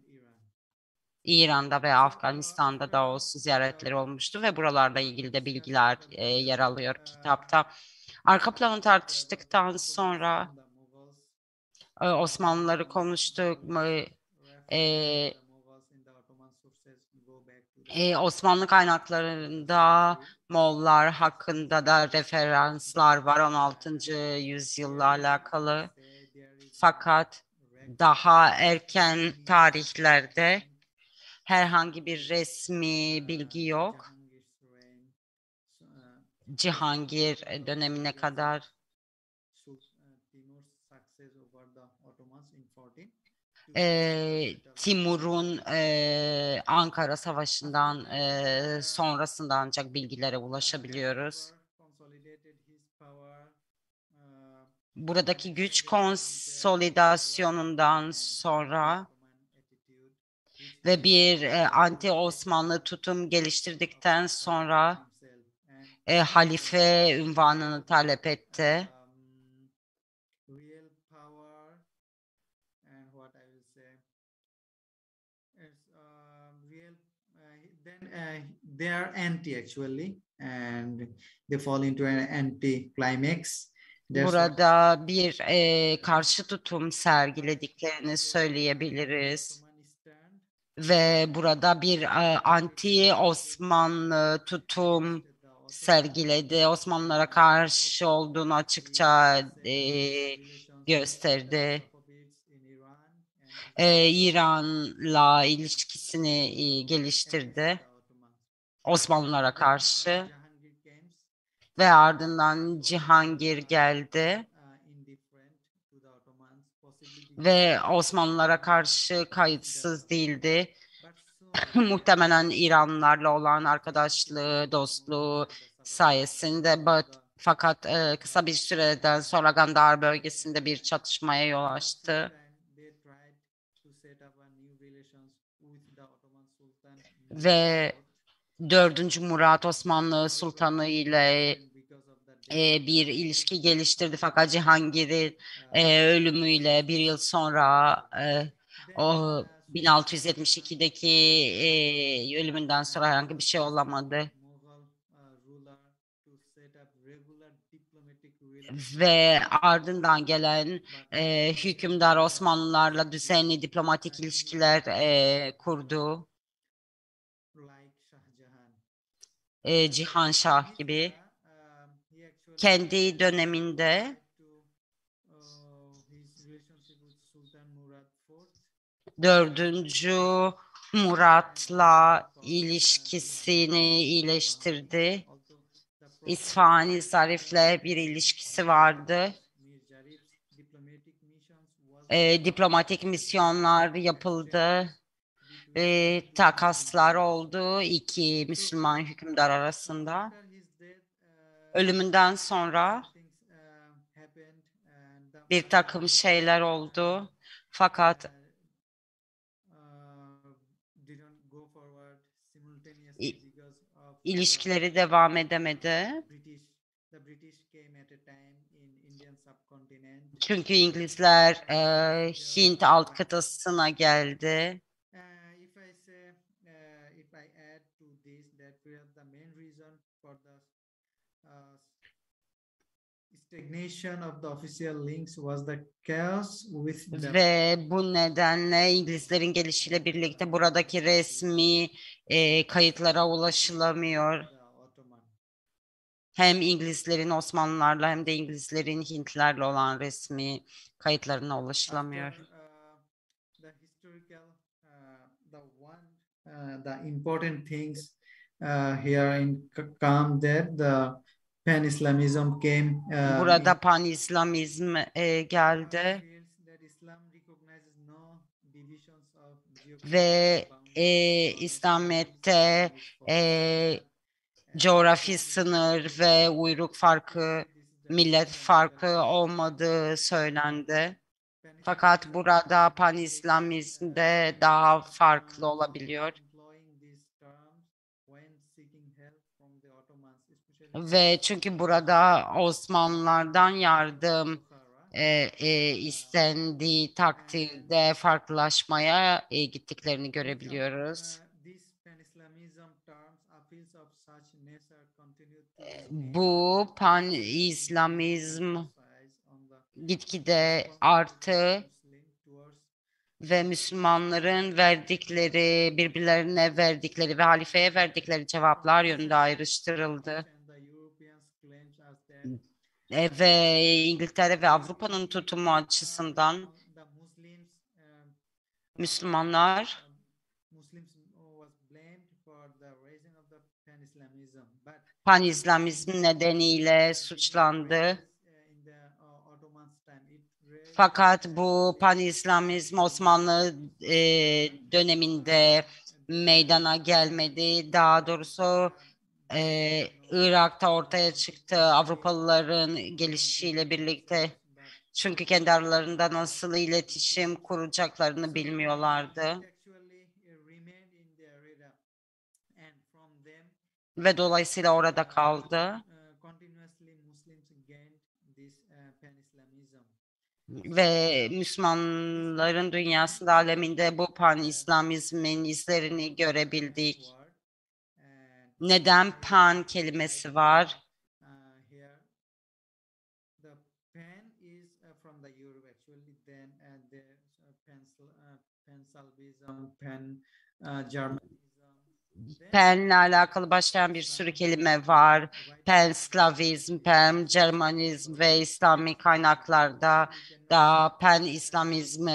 Speaker 13: İran'da ve Afganistan'da da olsun ziyaretleri olmuştu ve buralarla ilgili de bilgiler yer alıyor kitapta. Arka planı tartıştıktan sonra Osmanlıları konuştuk. Osmanlı kaynaklarında Moğollar hakkında da referanslar var 16. yüzyılla alakalı. Fakat daha erken tarihlerde herhangi bir resmi bilgi yok. Cihangir dönemine kadar Timur'un Ankara Savaşı'ndan sonrasında ancak bilgilere ulaşabiliyoruz. Buradaki güç konsolidasyonundan sonra ve bir anti-Osmanlı tutum geliştirdikten sonra halife unvanını talep etti.
Speaker 19: They are anti actually and they fall into an anti-climax.
Speaker 13: Burada bir karşı tutum sergilediklerini söyleyebiliriz. Ve burada bir anti-Osmanlı tutum sergiledi. Osmanlılara karşı olduğunu açıkça gösterdi. İran'la ilişkisini geliştirdi Osmanlılara karşı ve ardından Cihangir geldi ve Osmanlılara karşı kayıtsız değildi. Muhtemelen İranlılarla olan arkadaşlığı, dostluğu sayesinde, fakat kısa bir süreden sonra Gandhar bölgesinde bir çatışmaya yol açtı. Ve 4. Murat Osmanlı Sultanı ile bir ilişki geliştirdi, fakat Cihangir'in ölümüyle bir yıl sonra o 1672'deki ölümünden sonra herhangi bir şey olamadı. Ve ardından gelen hükümdar Osmanlılarla düzenli diplomatik ilişkiler kurdu. Cihan Şah gibi. Kendi döneminde 4. Murat'la ilişkisini iyileştirdi. İsfahani Zarif'le bir ilişkisi vardı. Diplomatik misyonlar yapıldı. Takaslar oldu iki Müslüman hükümdar arasında. Ölümünden sonra bir takım şeyler oldu, fakat ilişkileri devam edemedi. Çünkü İngilizler Hint alt kıtasına geldi. Ve bu nedenle İngilizlerin gelişiyle birlikte buradaki resmi kayıtlara ulaşılamıyor. Hem İngilizlerin Osmanlılarla hem de İngilizlerin Hintlerle olan resmi kayıtlarına ulaşılamıyor.
Speaker 19: The important things here in Kamdet, the Pan-Islamism came.
Speaker 13: Burada Pan-İslamizm geldi. Ve İslamiyet'te coğrafi sınır ve uyruk farkı, millet farkı olmadığı söylendi. Fakat burada Pan-İslamizm'de daha farklı olabiliyor. Ve çünkü burada Osmanlılardan yardım istendiği takdirde farklılaşmaya gittiklerini görebiliyoruz. Bu Pan-İslamizm gitgide arttı ve Müslümanların verdikleri, birbirlerine verdikleri ve halifeye verdikleri cevaplar yönünde ayrıştırıldı. Ve İngiltere ve Avrupa'nın tutumu açısından Müslümanlar Pan-İslamizm nedeniyle suçlandı. Fakat bu Pan-İslamizm Osmanlı döneminde meydana gelmedi. Daha doğrusu Irak'ta ortaya çıktı Avrupalıların gelişiyle birlikte. Çünkü kendi aralarında nasıl iletişim kuracaklarını bilmiyorlardı. Ve dolayısıyla orada kaldı. Ve Müslümanların dünyasında, aleminde bu Pan-İslamizmin izlerini görebildik. Neden pan kelimesi var? Pen'le alakalı başlayan bir sürü kelime var. Pan-Slavizm, Pan-Germanizm ve İslami kaynaklarda da Pan-İslamizm,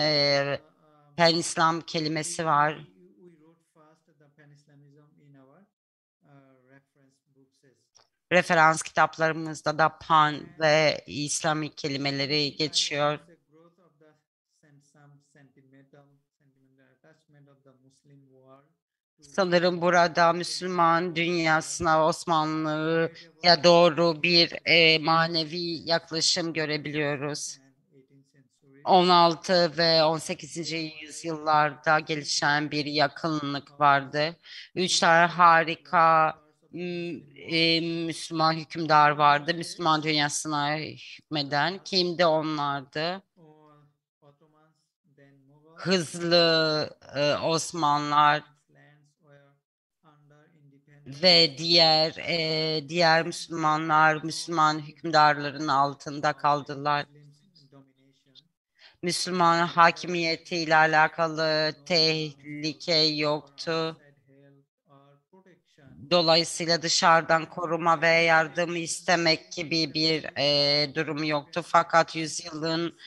Speaker 13: Pan-İslam kelimesi var. Referans kitaplarımızda da pan ve İslami kelimeleri geçiyor. Sanırım burada Müslüman dünyasına, Osmanlı'ya doğru bir manevi yaklaşım görebiliyoruz. 16 ve 18. yüzyıllarda gelişen bir yakınlık vardı. 3 tane harika Müslüman hükümdar vardı. Müslüman dünyasına hükmeden. Kimdi onlardı? Hızlı Osmanlılar ve diğer Müslümanlar Müslüman hükümdarların altında kaldılar. Müslüman hakimiyetiyle alakalı tehlike yoktu. Dolayısıyla dışarıdan koruma ve yardım istemek gibi bir durum yoktu. Fakat yüzyılın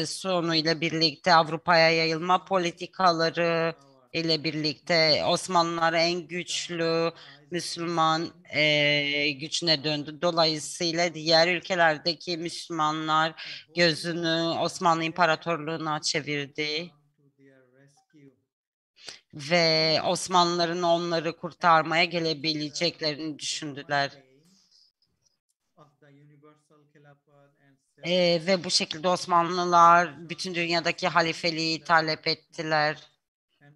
Speaker 13: sonuyla birlikte Avrupa'ya yayılma politikaları ile birlikte Osmanlılar en güçlü Müslüman gücüne döndü. Dolayısıyla diğer ülkelerdeki Müslümanlar gözünü Osmanlı İmparatorluğu'na çevirdi ve Osmanlıların onları kurtarmaya gelebileceklerini düşündüler. Ve bu şekilde Osmanlılar bütün dünyadaki halifeliği talep ettiler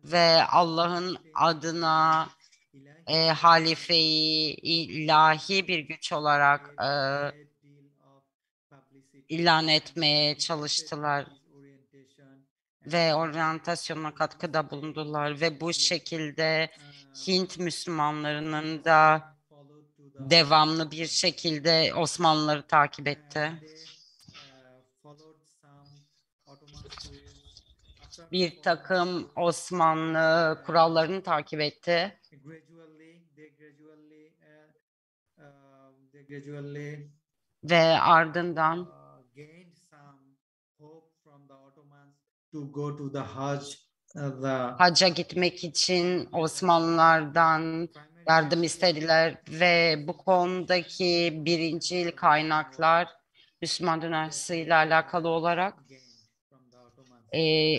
Speaker 13: ve Allah'ın adına halifeyi ilahi bir güç olarak ilan etmeye çalıştılar ve oryantasyona katkıda bulundular ve bu şekilde Hint Müslümanlarının da devamlı bir şekilde Osmanlıları takip etti. Bir takım Osmanlı kurallarını takip etti. Ve ardından Hacca gitmek için Osmanlılardan yardım istediler ve bu konudaki birincil kaynaklar Müslüman dünyası ile alakalı olarak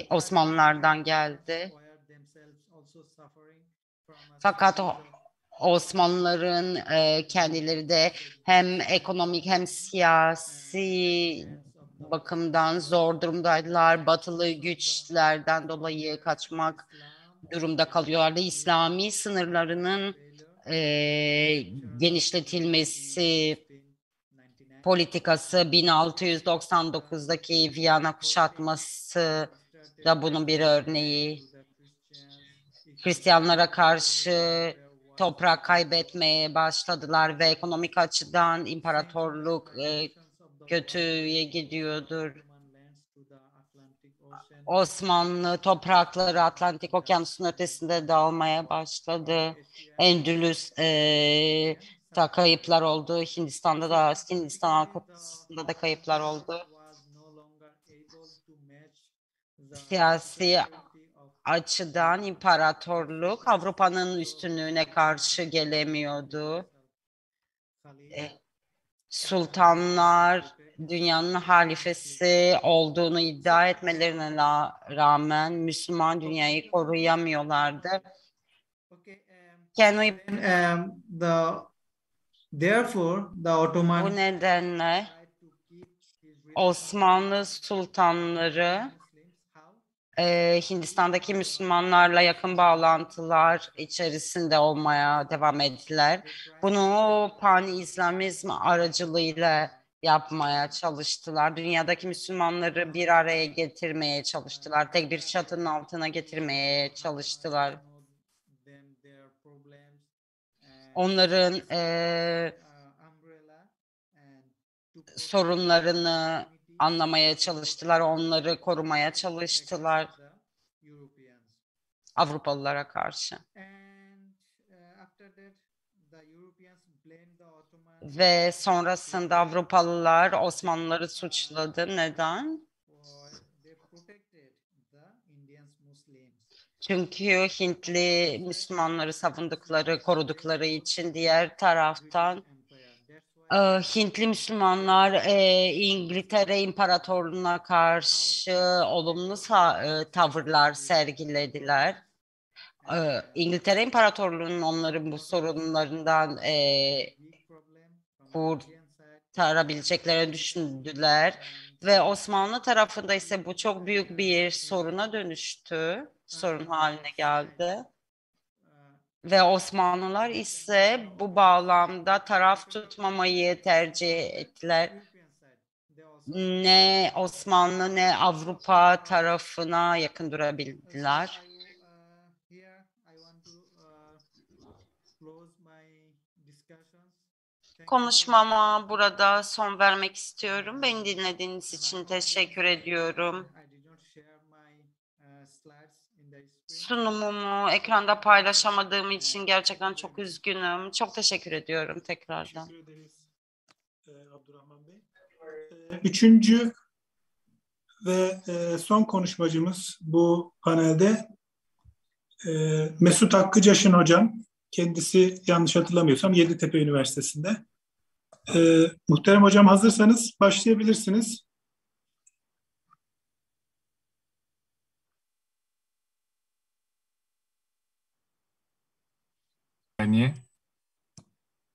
Speaker 13: Osmanlılardan geldi. Fakat Osmanlıların kendileri de hem ekonomik hem siyasi bakımdan zor durumdaydılar. Batılı güçlerden dolayı kaçmak durumda kalıyorlardı. İslami sınırlarının genişletilmesi politikası 1699'daki Viyana kuşatması da bunun bir örneği. Hristiyanlara karşı toprak kaybetmeye başladılar ve ekonomik açıdan imparatorluk kötüye gidiyordur. Osmanlı toprakları Atlantik Okyanusu'nun ötesinde dağılmaya başladı. Endülüs'te kayıplar oldu. Hindistan halkasında da kayıplar oldu. Siyasi açıdan imparatorluk Avrupa'nın üstünlüğüne karşı gelemiyordu. Sultanlar dünyanın halifesi olduğunu iddia etmelerine rağmen Müslüman dünyayı koruyamıyorlardı. Bu nedenle Osmanlı sultanları Hindistan'daki Müslümanlarla yakın bağlantılar içerisinde olmaya devam ettiler. Bunu Pan-İslamizm aracılığıyla yapmaya çalıştılar. Dünyadaki Müslümanları bir araya getirmeye çalıştılar. Tek bir çatının altına getirmeye çalıştılar. Onların sorunlarını anlamaya çalıştılar, onları korumaya çalıştılar Avrupalılara karşı. Ve sonrasında Avrupalılar Osmanlıları suçladı. Neden? Çünkü Hintli Müslümanları savundukları, korudukları için diğer taraftan Hintli Müslümanlar İngiltere İmparatorluğu'na karşı olumlu tavırlar sergilediler. İngiltere İmparatorluğu'nun onların bu sorunlarından kurtarabileceklerini düşündüler ve Osmanlı tarafında ise bu çok büyük bir soruna dönüştü, sorun haline geldi. Ve Osmanlılar ise bu bağlamda taraf tutmamayı tercih ettiler. Ne Osmanlı ne Avrupa tarafına yakın durabildiler. Konuşmama burada son vermek istiyorum. Beni dinlediğiniz için teşekkür ediyorum. Sunumumu ekranda paylaşamadığım için gerçekten çok üzgünüm. Çok teşekkür ediyorum tekrardan.
Speaker 17: Teşekkür ederiz Abdurrahman Bey. Üçüncü ve son konuşmacımız bu panelde Mesut Hakkı Caşın hocam. Kendisi yanlış hatırlamıyorsam Yeditepe Üniversitesi'nde. Muhterem hocam hazırsanız başlayabilirsiniz.
Speaker 9: Niye?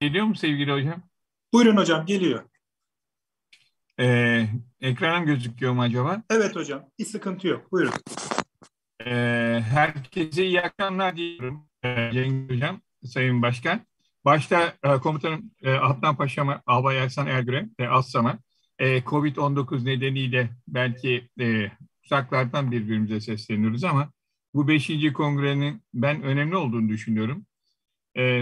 Speaker 9: Geliyor mu sevgili hocam?
Speaker 17: Buyurun hocam, geliyor.
Speaker 9: Ekranım gözüküyor mu acaba?
Speaker 17: Evet hocam, bir sıkıntı yok. Buyurun.
Speaker 9: Herkese iyi akşamlar diliyorum Cengiz Hocam, Sayın Başkan. Başta komutanım Adnan Paşa'ma, Albay Ersan Ergür'e ve Assam'a COVID-19 nedeniyle belki uzaklardan birbirimize sesleniyoruz ama bu 5. kongrenin ben önemli olduğunu düşünüyorum.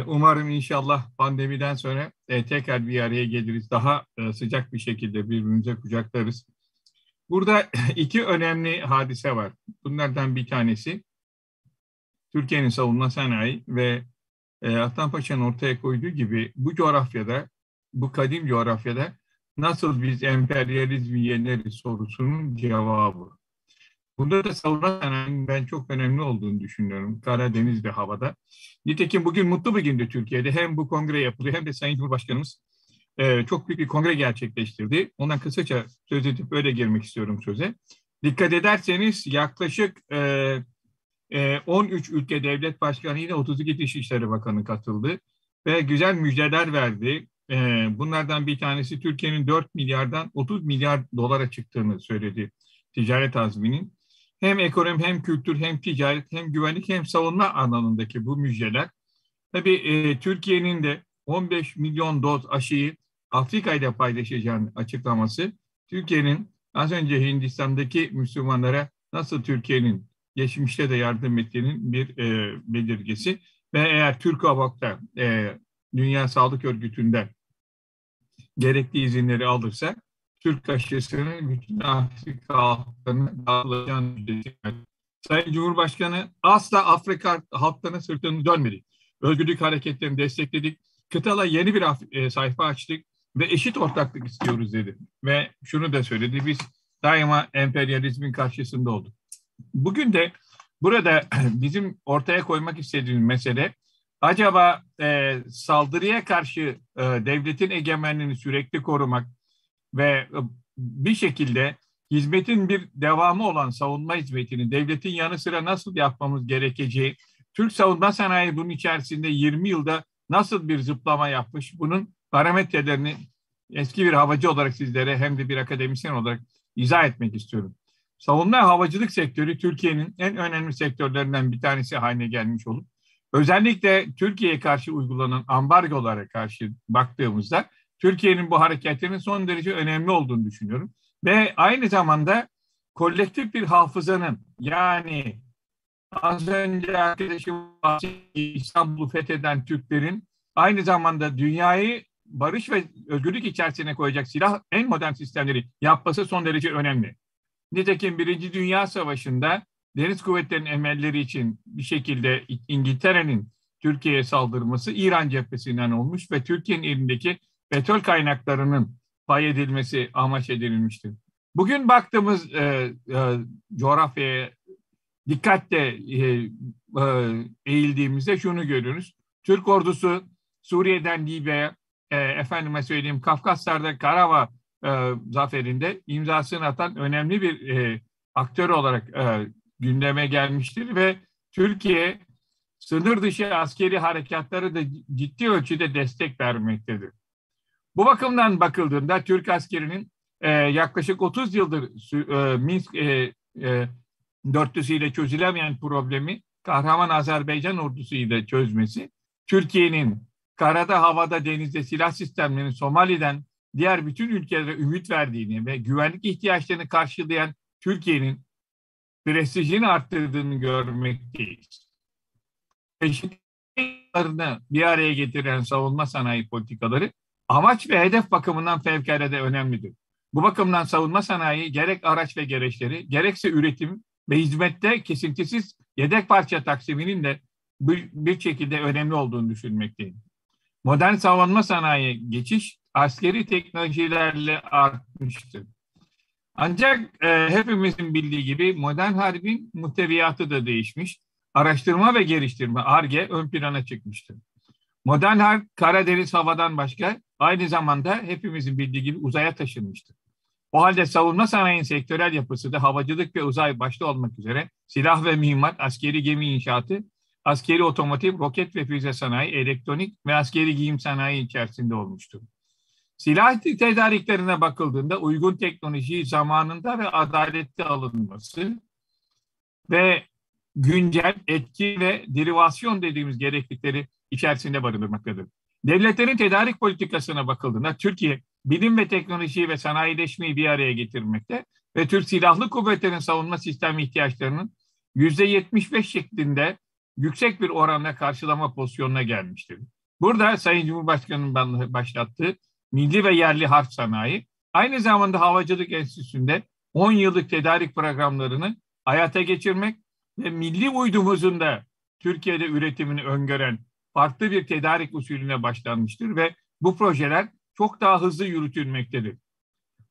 Speaker 9: Umarım inşallah pandemiden sonra tekrar bir araya geliriz. Daha sıcak bir şekilde birbirimize kucaklarız. Burada iki önemli hadise var. Bunlardan bir tanesi Türkiye'nin savunma sanayi ve Adnan Paşa'nın ortaya koyduğu gibi bu coğrafyada, bu kadim coğrafyada nasıl biz emperyalizmi yeneriz sorusunun cevabı. Bunda da savunma sanayinin ben çok önemli olduğunu düşünüyorum. Karadeniz ve havada. Nitekim bugün mutlu bir gündü Türkiye'de. Hem bu kongre yapılıyor hem de Sayın Cumhurbaşkanımız çok büyük bir kongre gerçekleştirdi. Ondan kısaca söz edip öyle girmek istiyorum söze. Dikkat ederseniz yaklaşık 13 ülke devlet başkanı ile 32 Dışişleri Bakanı katıldı ve güzel müjdeler verdi. Bunlardan bir tanesi Türkiye'nin 4 milyardan 30 milyar dolara çıktığını söyledi ticaret azminin. Hem ekonomi hem kültür hem ticaret hem güvenlik hem savunma alanındaki bu müjdeler. Tabii Türkiye'nin de 15 milyon doz aşıyı Afrika ile paylaşacağını açıklaması Türkiye'nin az önce Hindistan'daki Müslümanlara nasıl Türkiye'nin geçmişte de yardım ettiğinin bir belirgesi ve eğer Türk-Havak'ta Dünya Sağlık Örgütü'nden gerekli izinleri alırsa Türk aşısının bütün Afrika halklarına dağılacağını bildirdi. Sayın Cumhurbaşkanı asla Afrika halklarının sırtını dönmedi. Özgürlük hareketlerini destekledik. Kıtala yeni bir sayfa açtık ve eşit ortaklık istiyoruz dedi. Ve şunu da söyledi, biz daima emperyalizmin karşısında olduk. Bugün de burada bizim ortaya koymak istediğimiz mesele acaba saldırıya karşı devletin egemenliğini sürekli korumak ve bir şekilde hizmetin bir devamı olan savunma hizmetini devletin yanı sıra nasıl yapmamız gerekeceği, Türk savunma sanayi bunun içerisinde 20 yılda nasıl bir zıplama yapmış, bunun parametrelerini eski bir havacı olarak sizlere hem de bir akademisyen olarak izah etmek istiyorum. Savunma havacılık sektörü Türkiye'nin en önemli sektörlerinden bir tanesi haline gelmiş olup, özellikle Türkiye'ye karşı uygulanan ambargolara karşı baktığımızda Türkiye'nin bu hareketlerinin son derece önemli olduğunu düşünüyorum. Ve aynı zamanda kolektif bir hafızanın, yani az önce arkadaşım İstanbul'u fetheden Türklerin aynı zamanda dünyayı barış ve özgürlük içerisine koyacak silah en modern sistemleri yapması son derece önemli. Nitekim Birinci Dünya Savaşı'nda Deniz Kuvvetleri'nin emelleri için bir şekilde İngiltere'nin Türkiye'ye saldırması İran cephesinden olmuş ve Türkiye'nin elindeki petrol kaynaklarının pay edilmesi amaç edilmiştir. Bugün baktığımız coğrafyaya dikkatle eğildiğimizde şunu görüyoruz. Türk ordusu Suriye'den Libya'ya, efendime söyleyeyim Kafkaslar'da Karabağ zaferinde imzasını atan önemli bir aktör olarak gündeme gelmiştir ve Türkiye sınır dışı askeri harekatları da ciddi ölçüde destek vermektedir. Bu bakımdan bakıldığında Türk askerinin yaklaşık 30 yıldır Minsk dörtlüsüyle çözülemeyen problemi kahraman Azerbaycan ordusuyla çözmesi, Türkiye'nin karada, havada, denizde silah sistemlerinin Somali'den diğer bütün ülkelere ümit verdiğini ve güvenlik ihtiyaçlarını karşılayan Türkiye'nin prestijini arttırdığını görmekteyiz. Eşitliklerini bir araya getiren savunma sanayi politikaları amaç ve hedef bakımından fevkalade önemlidir. Bu bakımdan savunma sanayi gerek araç ve gereçleri, gerekse üretim ve hizmette kesintisiz yedek parça taksiminin de bir şekilde önemli olduğunu düşünmekteyim. Modern savunma sanayi geçiş askeri teknolojilerle artmıştır. Ancak hepimizin bildiği gibi modern harbin muhteviyatı da değişmiş. Araştırma ve geliştirme, Ar-Ge ön plana çıkmıştır. Modern harp Karadeniz havadan başka aynı zamanda hepimizin bildiği gibi uzaya taşınmıştır. O halde savunma sanayinin sektörel yapısı da havacılık ve uzay başta olmak üzere silah ve mühimmat, askeri gemi inşaatı, askeri otomotiv, roket ve füze sanayi, elektronik ve askeri giyim sanayi içerisinde olmuştur. Silah tedariklerine bakıldığında uygun teknoloji zamanında ve adaletli alınması ve güncel etki ve derivasyon dediğimiz gereklilikleri içerisinde barındırmaktadır. Devletlerin tedarik politikasına bakıldığında Türkiye bilim ve teknolojiyi ve sanayileşmeyi bir araya getirmekte ve Türk Silahlı Kuvvetleri'nin savunma sistemi ihtiyaçlarının %75 şeklinde yüksek bir oranla karşılama pozisyonuna gelmiştir. Burada Sayın Cumhurbaşkanı'nın başlattığı milli ve yerli harp sanayi, aynı zamanda Havacılık Enstitüsü'nde 10 yıllık tedarik programlarını hayata geçirmek ve milli uydumuzun da Türkiye'de üretimini öngören farklı bir tedarik usulüne başlanmıştır ve bu projeler çok daha hızlı yürütülmektedir.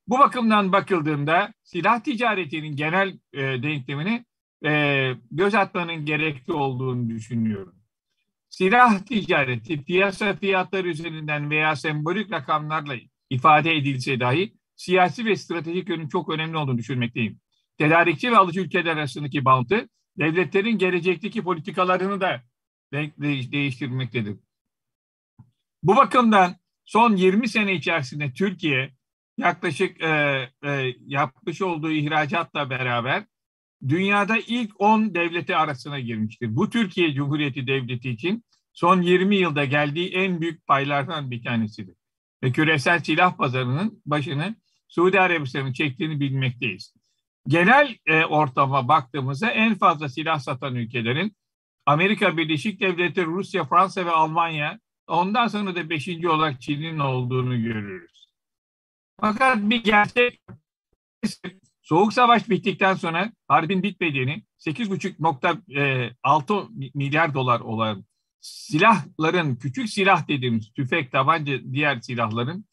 Speaker 9: Bu bakımdan bakıldığında silah ticaretinin genel denklemini göz atmanın gerekli olduğunu düşünüyorum. Silah ticareti piyasa fiyatları üzerinden veya sembolik rakamlarla ifade edilse dahi siyasi ve stratejik yönün çok önemli olduğunu düşünmekteyim. Tedarikçi ve alıcı ülkeler arasındaki bağıntı devletlerin gelecekteki politikalarını da değiştirmektedir. Bu bakımdan son 20 sene içerisinde Türkiye yaklaşık yapmış olduğu ihracatla beraber dünyada ilk 10 devleti arasına girmiştir. Bu Türkiye Cumhuriyeti Devleti için son 20 yılda geldiği en büyük paylardan bir tanesidir. Ve küresel silah pazarının başını Suudi Arabistan'ın çektiğini bilmekteyiz. Genel ortama baktığımızda en fazla silah satan ülkelerin Amerika Birleşik Devletleri, Rusya, Fransa ve Almanya, ondan sonra da 5. olarak Çin'in olduğunu görürüz. Fakat bir gerçek, Soğuk Savaş bittikten sonra harbin bitmediğini, 8,6 milyar dolar olan silahların, küçük silah dediğimiz tüfek, tabanca, diğer silahların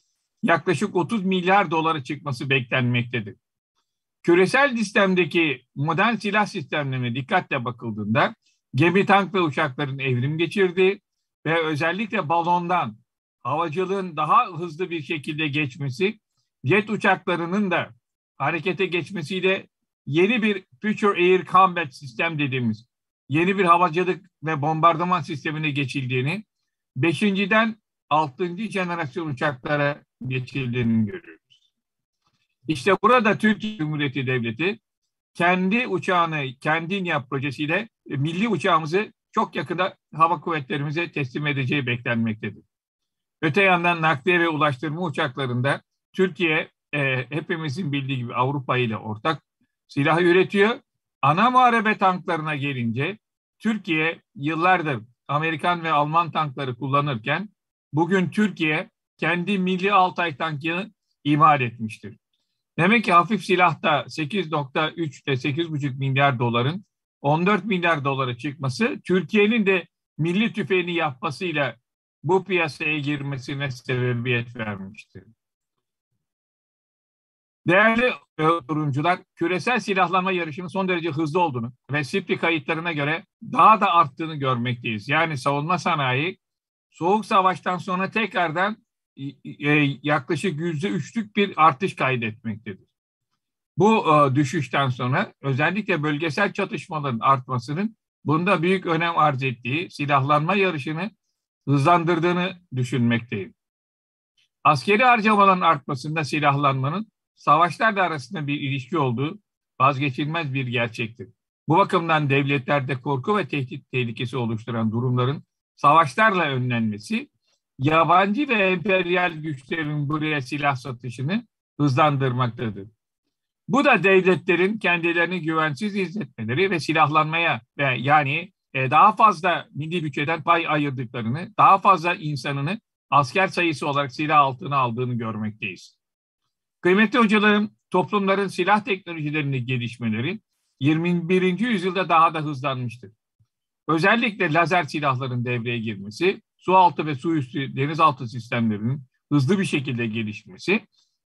Speaker 9: yaklaşık 30 milyar dolara çıkması beklenmektedir. Küresel sistemdeki modern silah sistemlerine dikkatle bakıldığında gemi, tank ve uçakların evrim geçirdiği ve özellikle balondan havacılığın daha hızlı bir şekilde geçmesi, jet uçaklarının da harekete geçmesiyle yeni bir Future Air Combat System dediğimiz yeni bir havacılık ve bombardıman sistemine geçildiğini, 5.'den 6. jenerasyon uçaklara geçildiğini görüyoruz. İşte burada Türkiye Cumhuriyeti Devleti kendi uçağını kendin yap projesiyle milli uçağımızı çok yakında hava kuvvetlerimize teslim edeceği beklenmektedir. Öte yandan nakliye ve ulaştırma uçaklarında Türkiye hepimizin bildiği gibi Avrupa ile ortak silah üretiyor. Ana muharebe tanklarına gelince Türkiye yıllardır Amerikan ve Alman tankları kullanırken bugün Türkiye kendi milli Altay tankını imal etmiştir. Demek ki hafif silahta 8,3 ile 8,5 milyar doların 14 milyar dolara çıkması Türkiye'nin de milli tüfeğini yapmasıyla bu piyasaya girmesine sebebiyet vermiştir. Değerli yorumcular, küresel silahlanma yarışının son derece hızlı olduğunu ve SIPRI kayıtlarına göre daha da arttığını görmekteyiz. Yani savunma sanayi Soğuk Savaş'tan sonra tekrardan yaklaşık %3'lük bir artış kaydetmektedir. Bu düşüşten sonra özellikle bölgesel çatışmaların artmasının bunda büyük önem arz ettiği, silahlanma yarışını hızlandırdığını düşünmekteyim. Askeri harcamaların artmasında silahlanmanın savaşlarla arasında bir ilişki olduğu vazgeçilmez bir gerçektir. Bu bakımdan devletlerde korku ve tehdit tehlikesi oluşturan durumların savaşlarla önlenmesi, yabancı ve emperyal güçlerin buraya silah satışını hızlandırmaktadır. Bu da devletlerin kendilerini güvensiz hissetmeleri ve silahlanmaya yani daha fazla milli bütçeden pay ayırdıklarını, daha fazla insanını asker sayısı olarak silah altına aldığını görmekteyiz. Kıymetli hocalarım, toplumların silah teknolojilerinin gelişmeleri 21. yüzyılda daha da hızlanmıştır. Özellikle lazer silahların devreye girmesi, su altı ve su üstü denizaltı sistemlerinin hızlı bir şekilde gelişmesi,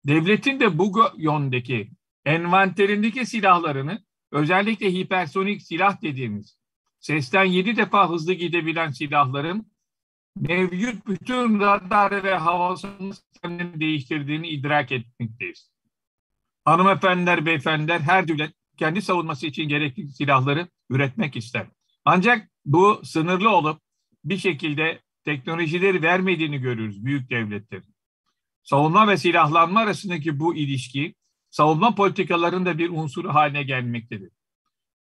Speaker 9: devletin de bu yöndeki envanterindeki silahlarını, özellikle hipersonik silah dediğimiz sesten 7 defa hızlı gidebilen silahların mevcut bütün radar ve hava savunma sistemlerini değiştirdiğini idrak etmekteyiz. Hanımefendiler, beyefendiler, her devlet kendi savunması için gerekli silahları üretmek ister. Ancak bu sınırlı olup bir şekilde teknolojileri vermediğini görüyoruz büyük devletlerin. Savunma ve silahlanma arasındaki bu ilişki savunma politikalarında bir unsur haline gelmektedir.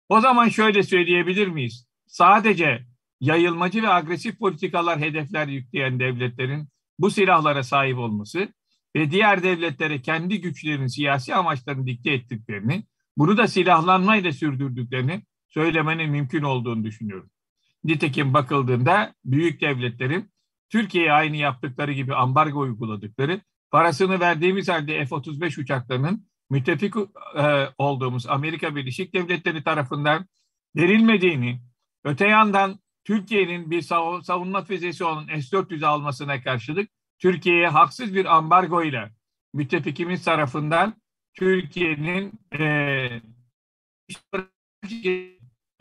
Speaker 9: O zaman şöyle söyleyebilir miyiz? Sadece yayılmacı ve agresif politikalar hedefler yükleyen devletlerin bu silahlara sahip olması ve diğer devletlere kendi güçlerinin siyasi amaçlarını dikte ettiklerini, bunu da silahlanmayla sürdürdüklerini söylemenin mümkün olduğunu düşünüyorum. Nitekim bakıldığında büyük devletlerin Türkiye'ye aynı yaptıkları gibi ambargo uyguladıkları, parasını verdiğimiz halde F-35 uçaklarının müttefik olduğumuz Amerika Birleşik Devletleri tarafından verilmediğini, öte yandan Türkiye'nin bir savunma füzesi olan S-400 almasına karşılık Türkiye'ye haksız bir ambargo ile müttefikimiz tarafından Türkiye'nin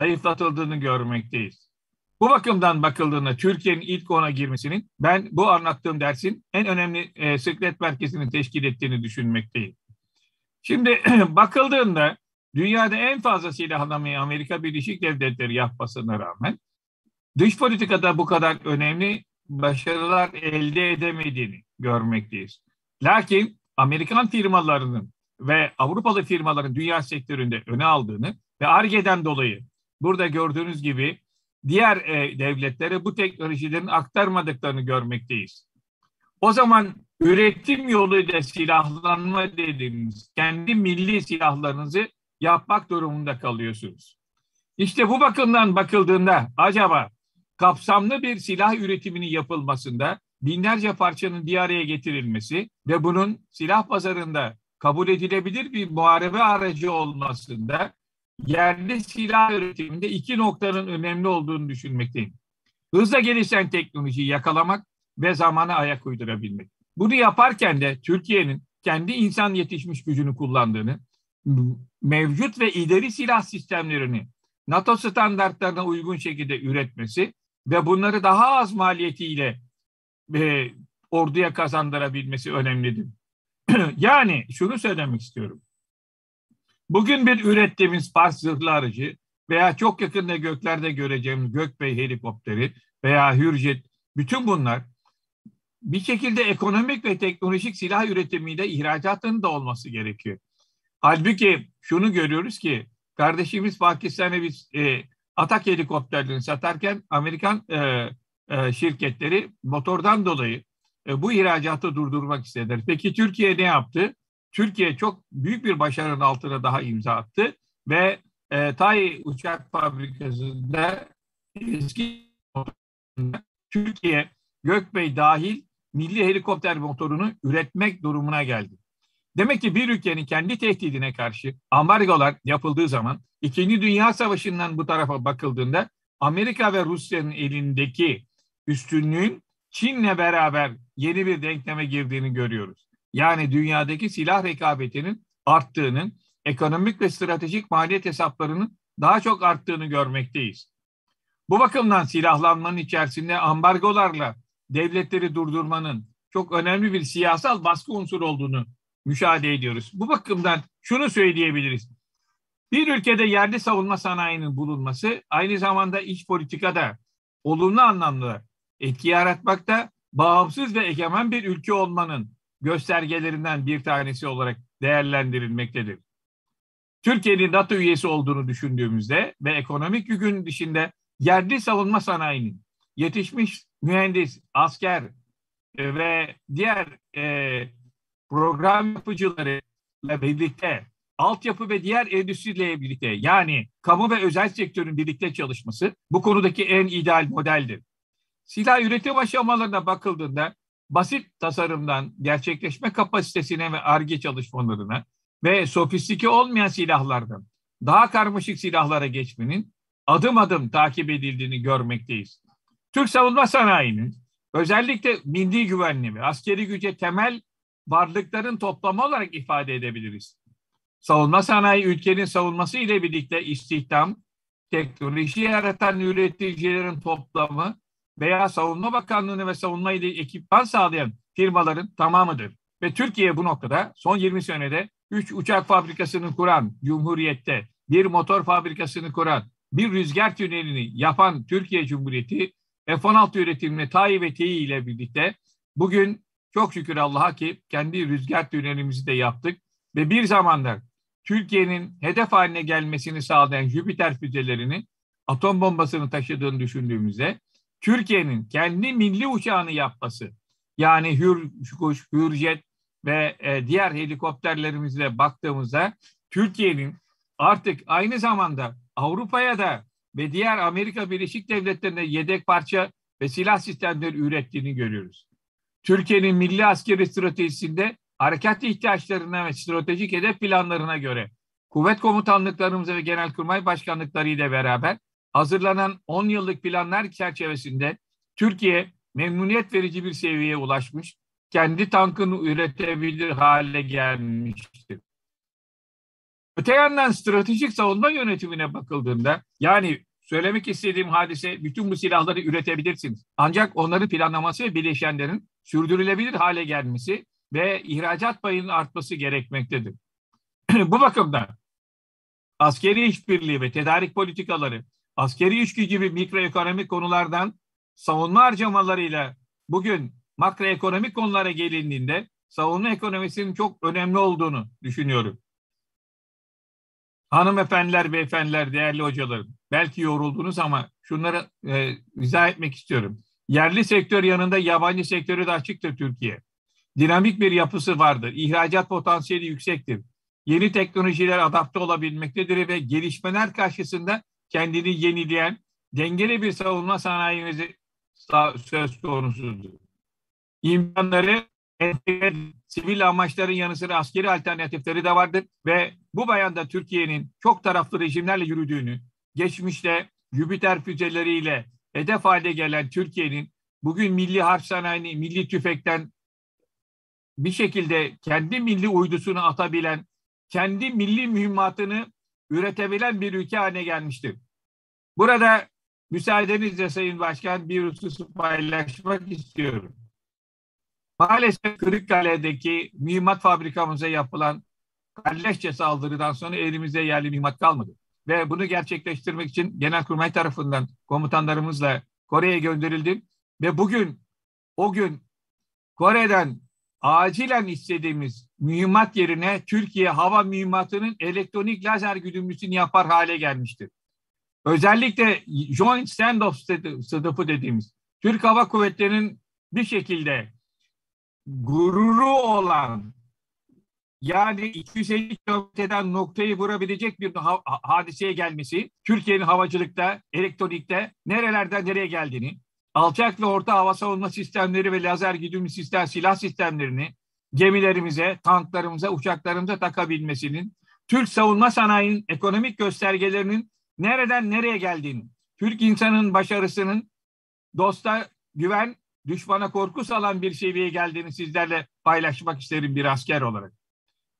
Speaker 9: zayıflatıldığını görmekteyiz. Bu bakımdan bakıldığında Türkiye'nin ilk ona girmesinin ben bu anlattığım dersin en önemli sıklet merkezini teşkil ettiğini düşünmekteyim. Şimdi bakıldığında dünyada en fazla silahlamayı Amerika Birleşik Devletleri yapmasına rağmen dış politikada bu kadar önemli başarılar elde edemediğini görmekteyiz. Lakin Amerikan firmalarının ve Avrupalı firmaların dünya sektöründe öne aldığını ve Ar-Ge'den dolayı burada gördüğünüz gibi diğer devletlere bu teknolojilerin aktarmadıklarını görmekteyiz. O zaman üretim yoluyla silahlanma dediğimiz kendi milli silahlarınızı yapmak durumunda kalıyorsunuz. İşte bu bakımdan bakıldığında acaba kapsamlı bir silah üretiminin yapılmasında binlerce parçanın bir araya getirilmesi ve bunun silah pazarında kabul edilebilir bir muharebe aracı olmasında yerli silah üretiminde iki noktanın önemli olduğunu düşünmekteyim. Hızla gelişen teknolojiyi yakalamak ve zamana ayak uydurabilmek. Bunu yaparken de Türkiye'nin kendi insan yetişmiş gücünü kullandığını, mevcut ve ileri silah sistemlerini NATO standartlarına uygun şekilde üretmesi ve bunları daha az maliyetiyle orduya kazandırabilmesi önemlidir. Yani şunu söylemek istiyorum. Bugün bir ürettiğimiz Pars zırhlı aracı veya çok yakında göklerde göreceğimiz Gökbey helikopteri veya Hürjet, bütün bunlar bir şekilde ekonomik ve teknolojik silah üretimiyle ihracatının da olması gerekiyor. Halbuki şunu görüyoruz ki kardeşimiz Pakistan'a biz Atak helikopterlerini satarken Amerikan şirketleri motordan dolayı bu ihracatı durdurmak istediler. Peki Türkiye ne yaptı? Türkiye çok büyük bir başarının altına daha imza attı ve TAI uçak fabrikasında eski Türkiye Gökbey dahil milli helikopter motorunu üretmek durumuna geldi. Demek ki bir ülkenin kendi tehdidine karşı ambargolar yapıldığı zaman İkinci Dünya Savaşı'ndan bu tarafa bakıldığında Amerika ve Rusya'nın elindeki üstünlüğün Çin'le beraber yeni bir denkleme girdiğini görüyoruz. Yani dünyadaki silah rekabetinin arttığının, ekonomik ve stratejik maliyet hesaplarının daha çok arttığını görmekteyiz. Bu bakımdan silahlanmanın içerisinde ambargolarla devletleri durdurmanın çok önemli bir siyasal baskı unsuru olduğunu müşahede ediyoruz. Bu bakımdan şunu söyleyebiliriz. Bir ülkede yerli savunma sanayinin bulunması aynı zamanda iç politikada olumlu anlamda etki yaratmakta, bağımsız ve egemen bir ülke olmanın göstergelerinden bir tanesi olarak değerlendirilmektedir. Türkiye'nin NATO üyesi olduğunu düşündüğümüzde ve ekonomik yükün dışında yerli savunma sanayinin yetişmiş mühendis, asker ve diğer program yapıcılarıyla birlikte, altyapı ve diğer endüstriyle birlikte, yani kamu ve özel sektörün birlikte çalışması bu konudaki en ideal modeldir. Silah üretim aşamalarına bakıldığında basit tasarımdan gerçekleşme kapasitesine ve Ar-Ge çalışmalarına ve sofistike olmayan silahlardan daha karmaşık silahlara geçmenin adım adım takip edildiğini görmekteyiz. Türk savunma sanayinin özellikle milli güvenliği ve askeri güce temel varlıkların toplamı olarak ifade edebiliriz. Savunma sanayi ülkenin savunması ile birlikte istihdam, teknoloji yaratan üreticilerin toplamı veya Savunma Bakanlığı'nı ve savunma ile ekipman sağlayan firmaların tamamıdır. Ve Türkiye bu noktada son 20 senede 3 uçak fabrikasını kuran Cumhuriyet'te, bir motor fabrikasını kuran, bir rüzgar tünelini yapan Türkiye Cumhuriyeti, F-16 üretimine TAİ ve Tİİ ile birlikte bugün çok şükür Allah'a ki kendi rüzgar tünelimizi de yaptık ve bir zamanlar Türkiye'nin hedef haline gelmesini sağlayan Jüpiter füzelerini, atom bombasını taşıdığını düşündüğümüzde Türkiye'nin kendi milli uçağını yapması, yani Hürkuş, Hürjet ve diğer helikopterlerimizle baktığımızda Türkiye'nin artık aynı zamanda Avrupa'ya da ve diğer Amerika Birleşik Devletleri'nde yedek parça ve silah sistemleri ürettiğini görüyoruz. Türkiye'nin milli askeri stratejisinde harekat ihtiyaçlarına ve stratejik hedef planlarına göre kuvvet komutanlıklarımızı ve genelkurmay başkanlıkları ile beraber hazırlanan 10 yıllık planlar çerçevesinde Türkiye memnuniyet verici bir seviyeye ulaşmış, kendi tankını üretebilir hale gelmiştir. Öte yandan stratejik savunma yönetimine bakıldığında, yani söylemek istediğim hadise, bütün bu silahları üretebilirsiniz. Ancak onların planlaması ve bileşenlerin sürdürülebilir hale gelmesi ve ihracat payının artması gerekmektedir. Bu bakımdan askeri işbirliği ve tedarik politikaları, askeri gücü gibi mikroekonomik konulardan savunma harcamalarıyla bugün makroekonomik konulara gelindiğinde savunma ekonomisinin çok önemli olduğunu düşünüyorum. Hanımefendiler, beyefendiler, değerli hocalarım, belki yoruldunuz ama şunları izah etmek istiyorum. Yerli sektör yanında yabancı sektörü de açıktır Türkiye. Dinamik bir yapısı vardır. İhracat potansiyeli yüksektir. Yeni teknolojiler adapte olabilmektedir ve gelişmeler karşısında kendini yenileyen dengeli bir savunma sanayimizi söz konusudur. İmkanları sivil amaçların yanı sıra askeri alternatifleri de vardır ve bu bayanda Türkiye'nin çok taraflı rejimlerle yürüdüğünü, geçmişte Jüpiter füzeleriyle hedef hale gelen Türkiye'nin bugün milli harp sanayini, milli tüfekten bir şekilde kendi milli uydusunu atabilen, kendi milli mühimmatını üretebilen bir ülke haline gelmiştir. Burada müsaadenizle Sayın Başkan bir hususu paylaşmak istiyorum. Maalesef Kırıkkale'deki mühimmat fabrikamıza yapılan kalleşçe saldırıdan sonra elimizde yerli mühimmat kalmadı. Ve bunu gerçekleştirmek için Genelkurmay tarafından komutanlarımızla Kore'ye gönderildim. Ve bugün, o gün Kore'den acilen istediğimiz mühimmat yerine Türkiye hava mühimmatının elektronik lazer güdümlüsünü yapar hale gelmiştir. Özellikle Joint Standoff sınıfı dediğimiz Türk Hava Kuvvetleri'nin bir şekilde gururu olan, yani 250 kilometreden noktayı vurabilecek bir hadiseye gelmesi, Türkiye'nin havacılıkta, elektronikte nerelerden nereye geldiğini, alçak ve orta hava savunma sistemleri ve lazer güdümlü sistem, silah sistemlerini gemilerimize, tanklarımıza, uçaklarımıza takabilmesinin, Türk savunma sanayinin ekonomik göstergelerinin nereden nereye geldiğini, Türk insanın başarısının dosta güven, düşmana korku salan bir seviyeye geldiğini sizlerle paylaşmak isterim bir asker olarak.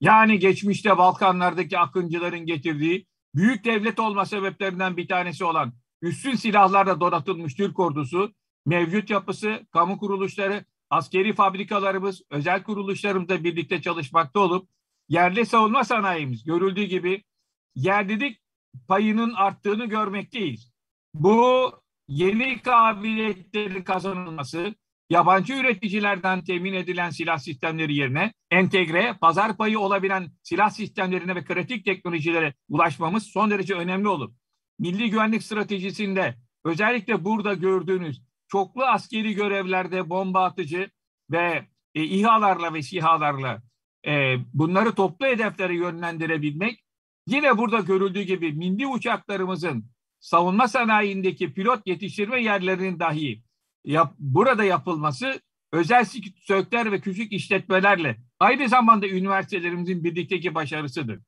Speaker 9: Yani geçmişte Balkanlardaki akıncıların getirdiği büyük devlet olma sebeplerinden bir tanesi olan üstün silahlarla donatılmış Türk ordusu, mevcut yapısı, kamu kuruluşları, askeri fabrikalarımız, özel kuruluşlarımızla birlikte çalışmakta olup yerli savunma sanayimiz görüldüğü gibi yerlilik payının arttığını görmekteyiz. Bu yeni kabiliyetlerin kazanılması, yabancı üreticilerden temin edilen silah sistemleri yerine entegre, pazar payı olabilen silah sistemlerine ve kritik teknolojilere ulaşmamız son derece önemli olur. Milli güvenlik stratejisinde özellikle burada gördüğünüz çoklu askeri görevlerde bomba atıcı ve İHA'larla ve SİHA'larla bunları toplu hedeflere yönlendirebilmek, yine burada görüldüğü gibi milli uçaklarımızın savunma sanayindeki pilot yetiştirme yerlerinin dahi burada yapılması özel sektör ve küçük işletmelerle aynı zamanda üniversitelerimizin birlikteki başarısıdır.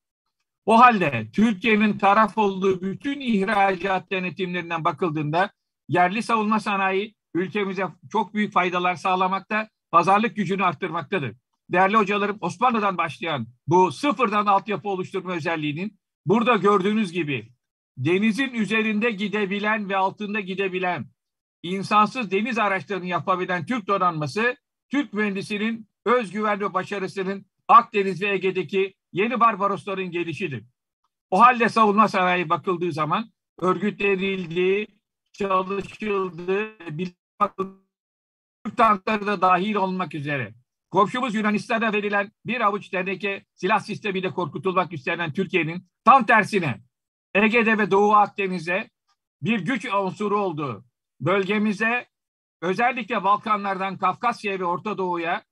Speaker 9: O halde Türkiye'nin taraf olduğu bütün ihracat denetimlerinden bakıldığında yerli savunma sanayi ülkemize çok büyük faydalar sağlamakta, pazarlık gücünü arttırmaktadır. Değerli hocalarım, Osmanlı'dan başlayan bu sıfırdan altyapı oluşturma özelliğinin burada gördüğünüz gibi denizin üzerinde gidebilen ve altında gidebilen insansız deniz araçlarını yapabilen Türk donanması, Türk mühendisinin özgüven ve başarısının Akdeniz ve Ege'deki yeni Barbarosların gelişidir. O halde savunma sanayi bakıldığı zaman örgütlenildiği, çalışıldığı, Türk tankları da dahil olmak üzere komşumuz Yunanistan'a verilen bir avuç teneke silah sistemiyle korkutulmak istenen Türkiye'nin tam tersine Ege'de ve Doğu Akdeniz'e bir güç unsuru olduğu, bölgemize özellikle Balkanlardan Kafkasya ve Orta Doğu'ya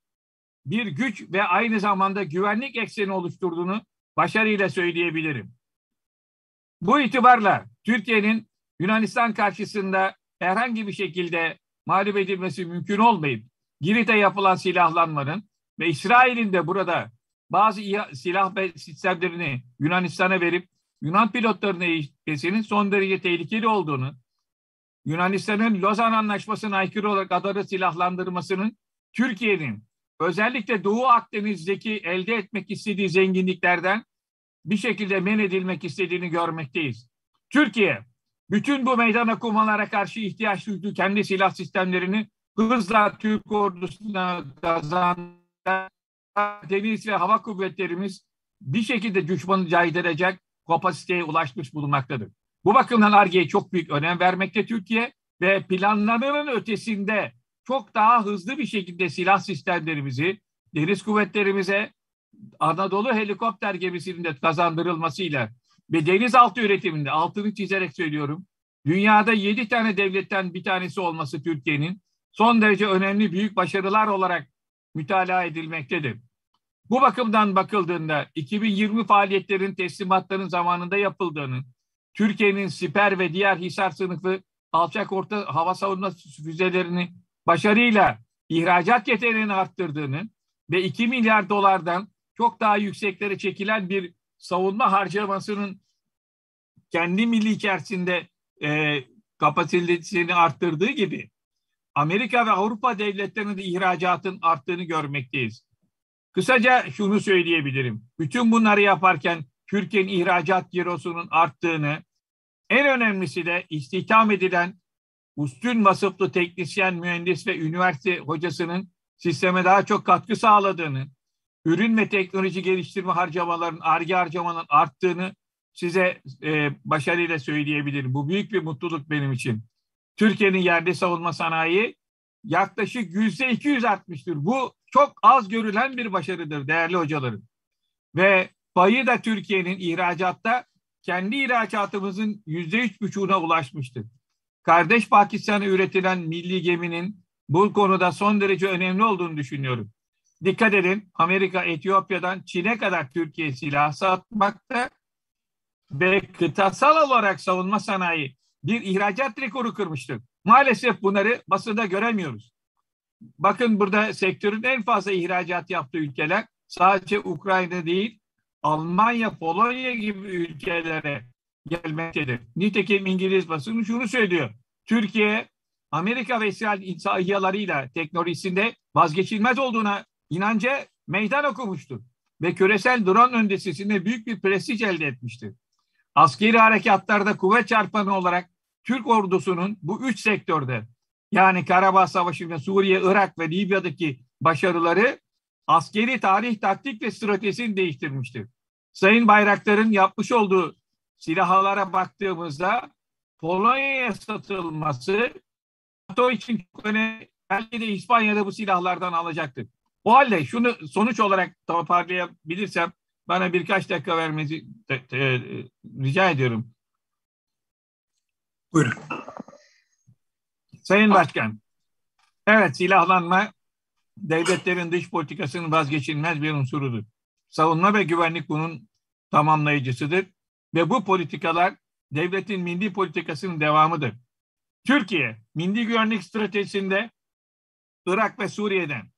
Speaker 9: bir güç ve aynı zamanda güvenlik ekseni oluşturduğunu başarıyla söyleyebilirim. Bu itibarla Türkiye'nin Yunanistan karşısında herhangi bir şekilde mağlup edilmesi mümkün olmayıp Girit'e yapılan silahlanmanın ve İsrail'in de burada bazı silah ve sistemlerini Yunanistan'a verip Yunan pilotlarına eğitmesinin son derece tehlikeli olduğunu, Yunanistan'ın Lozan Anlaşması'na aykırı olarak adaları silahlandırmasının Türkiye'nin özellikle Doğu Akdeniz'deki elde etmek istediği zenginliklerden bir şekilde men edilmek istediğini görmekteyiz. Türkiye, bütün bu meydan okumalara karşı ihtiyaç duyduğu kendi silah sistemlerini hızla Türk ordusuna kazandı. Deniz ve hava kuvvetlerimiz bir şekilde düşmanı caydıracak kapasiteye ulaşmış bulunmaktadır. Bu bakımdan Ar-Ge'ye çok büyük önem vermekte Türkiye ve planlarının ötesinde çok daha hızlı bir şekilde silah sistemlerimizi deniz kuvvetlerimize Anadolu helikopter gemisinin de kazandırılmasıyla ve denizaltı üretiminde altını çizerek söylüyorum, dünyada 7 tane devletten bir tanesi olması Türkiye'nin son derece önemli büyük başarılar olarak mütalaa edilmektedir. Bu bakımdan bakıldığında 2020 faaliyetlerin teslimatların zamanında yapıldığını, Türkiye'nin siper ve diğer Hisar sınıfı alçak orta hava savunma füzelerini başarıyla ihracat yeteneğini arttırdığını ve 2 milyar dolardan çok daha yükseklere çekilen bir savunma harcamasının kendi milli içerisinde kapasitesini arttırdığı gibi Amerika ve Avrupa devletlerinin de ihracatın arttığını görmekteyiz. Kısaca şunu söyleyebilirim. Bütün bunları yaparken Türkiye'nin ihracat cirosunun arttığını, en önemlisi de istihdam edilen üstün vasıflı teknisyen, mühendis ve üniversite hocasının sisteme daha çok katkı sağladığını, ürün ve teknoloji geliştirme harcamaların, Ar-Ge harcamaların arttığını size başarıyla söyleyebilirim. Bu büyük bir mutluluk benim için. Türkiye'nin yerli savunma sanayi yaklaşık %200 artmıştır. Bu çok az görülen bir başarıdır değerli hocalarım. Ve payı da Türkiye'nin ihracatta kendi ihracatımızın %3,5'una ulaşmıştır. Kardeş Pakistan'a üretilen milli geminin bu konuda son derece önemli olduğunu düşünüyorum. Dikkat edin, Amerika, Etiyopya'dan Çin'e kadar Türkiye silah satmakta ve kıtasal olarak savunma sanayi bir ihracat rekoru kırmıştır. Maalesef bunları basında göremiyoruz. Bakın burada sektörün en fazla ihracat yaptığı ülkeler sadece Ukrayna değil, Almanya, Polonya gibi ülkelere gelmektedir. Nitekim İngiliz basını şunu söylüyor. Türkiye, Amerika ve İsrail sahihalarıyla teknolojisinde vazgeçilmez olduğuna inanca meydan okumuştur. Ve küresel drone öndesisinde büyük bir prestij elde etmiştir. Askeri harekatlarda kuvvet çarpanı olarak Türk ordusunun bu 3 sektörde yani Karabağ Savaşı'nda Suriye, Irak ve Libya'daki başarıları askeri tarih, taktik ve stratejisini değiştirmiştir. Sayın Bayraktar'ın yapmış olduğu silahlara baktığımızda Polonya'ya satılması NATO için çok önemli. Belki de İspanya'da bu silahlardan alacaktır. O halde şunu sonuç olarak toparlayabilirsem bana birkaç dakika vermenizi rica ediyorum.
Speaker 17: Buyurun.
Speaker 9: Sayın Başkan, evet, silahlanma devletlerin dış politikasının vazgeçilmez bir unsurudur. Savunma ve güvenlik bunun tamamlayıcısıdır ve bu politikalar devletin milli politikasının devamıdır. Türkiye, milli güvenlik stratejisinde Irak ve Suriye'den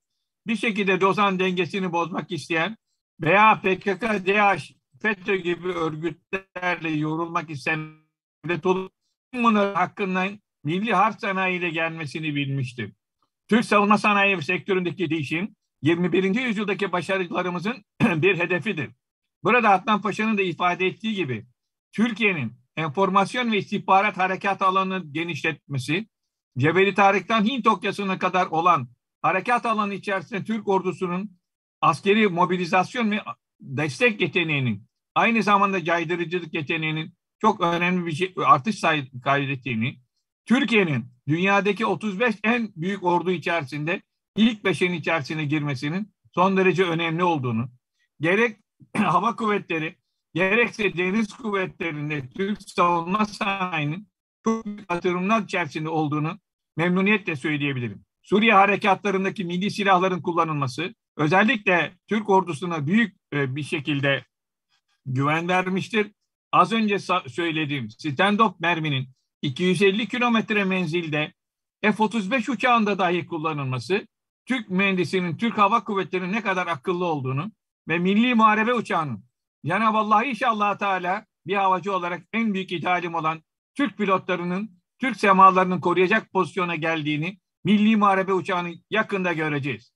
Speaker 9: bir şekilde Lozan dengesini bozmak isteyen veya PKK, DAEŞ, FETÖ gibi örgütlerle yorulmak isteyen bunun hakkından milli harp sanayiyle gelmesini bilmiştir. Türk savunma sanayi sektöründeki değişim 21. yüzyıldaki başarılarımızın bir hedefidir. Burada Adnan Paşa'nın da ifade ettiği gibi Türkiye'nin enformasyon ve istihbarat harekat alanını genişletmesi, Cebeli Tarık'tan Hint Okyanusu'na kadar olan harekat alanı içerisinde Türk ordusunun askeri mobilizasyon ve destek yeteneğinin, aynı zamanda caydırıcılık yeteneğinin çok önemli bir artış kaydettiğini, Türkiye'nin dünyadaki 35 en büyük ordu içerisinde ilk 5'in içerisine girmesinin son derece önemli olduğunu, gerek hava kuvvetleri, gerekse deniz kuvvetlerinde Türk savunma sanayinin çok büyük yatırımlar içerisinde olduğunu memnuniyetle söyleyebilirim. Suriye harekatlarındaki milli silahların kullanılması özellikle Türk ordusuna büyük bir şekilde güven vermiştir. Az önce söylediğim stand-off merminin 250 kilometre menzilde F-35 uçağında dahi kullanılması, Türk mühendisinin, Türk Hava Kuvvetleri'nin ne kadar akıllı olduğunu ve milli muharebe uçağının Cenab-ı Allah inşallah Teala bir havacı olarak en büyük ithalim olan Türk pilotlarının Türk semalarının koruyacak pozisyona geldiğini, milli muharebe uçağını yakında göreceğiz.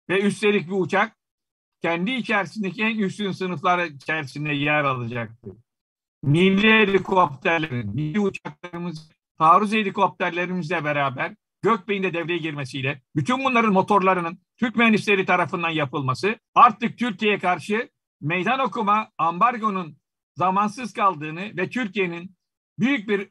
Speaker 9: Ve üstelik bu uçak kendi içerisindeki en üstün sınıflar içerisinde yer alacaktır. Milli helikopterlerin, milli uçaklarımız, taarruz helikopterlerimizle beraber Gökbeyin'de devreye girmesiyle bütün bunların motorlarının Türk mühendisleri tarafından yapılması artık Türkiye'ye karşı meydan okuma ambargonun zamansız kaldığını ve Türkiye'nin büyük bir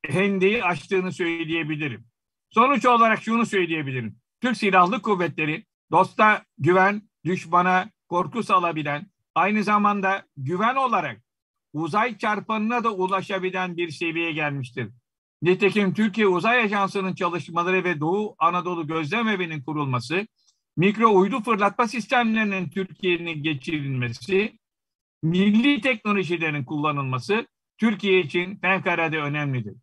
Speaker 9: hendeyi açtığını söyleyebilirim. Sonuç olarak şunu söyleyebilirim. Türk Silahlı Kuvvetleri dosta güven, düşmana korku salabilen, aynı zamanda güven olarak uzay çarpanına da ulaşabilen bir seviyeye gelmiştir. Nitekim Türkiye Uzay Ajansı'nın çalışmaları ve Doğu Anadolu Gözlem Evi'nin kurulması, mikro uydu fırlatma sistemlerinin Türkiye'nin geçirilmesi, milli teknolojilerin kullanılması Türkiye için fevkalade önemlidir.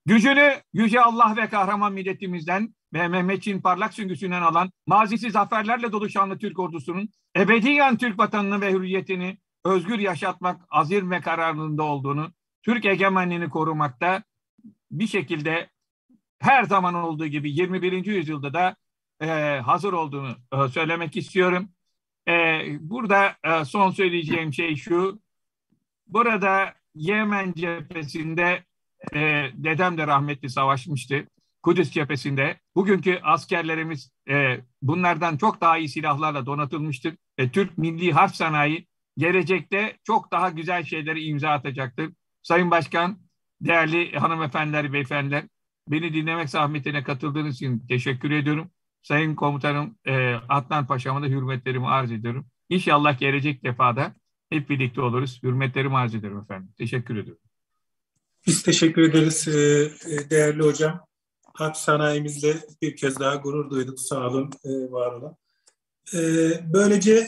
Speaker 9: Gücünü Yüce Allah ve kahraman milletimizden ve Mehmetçiğin parlak süngüsünden alan mazisi zaferlerle dolu şanlı Türk ordusunun ebediyen Türk vatanını ve hürriyetini özgür yaşatmak azir ve kararlılığında olduğunu, Türk egemenliğini korumakta bir şekilde her zaman olduğu gibi 21. yüzyılda da hazır olduğunu söylemek istiyorum. Burada son söyleyeceğim şey şu, burada Yemen cephesinde dedem de rahmetli savaşmıştı. Kudüs cephesinde. Bugünkü askerlerimiz bunlardan çok daha iyi silahlarla donatılmıştır. Türk milli harp sanayi gelecekte çok daha güzel şeyleri imza atacaktır. Sayın Başkan, değerli hanımefendiler, beyefendiler, beni dinlemek zahmetine katıldığınız için teşekkür ediyorum. Sayın Komutanım Adnan Paşa'ma da hürmetlerimi arz ediyorum. İnşallah gelecek defada hep birlikte oluruz. Hürmetlerimi arz ediyorum efendim. Teşekkür ediyorum.
Speaker 17: Biz teşekkür ederiz değerli hocam. Harp sanayimizle bir kez daha gurur duyduk. Sağ olun, var olun. Böylece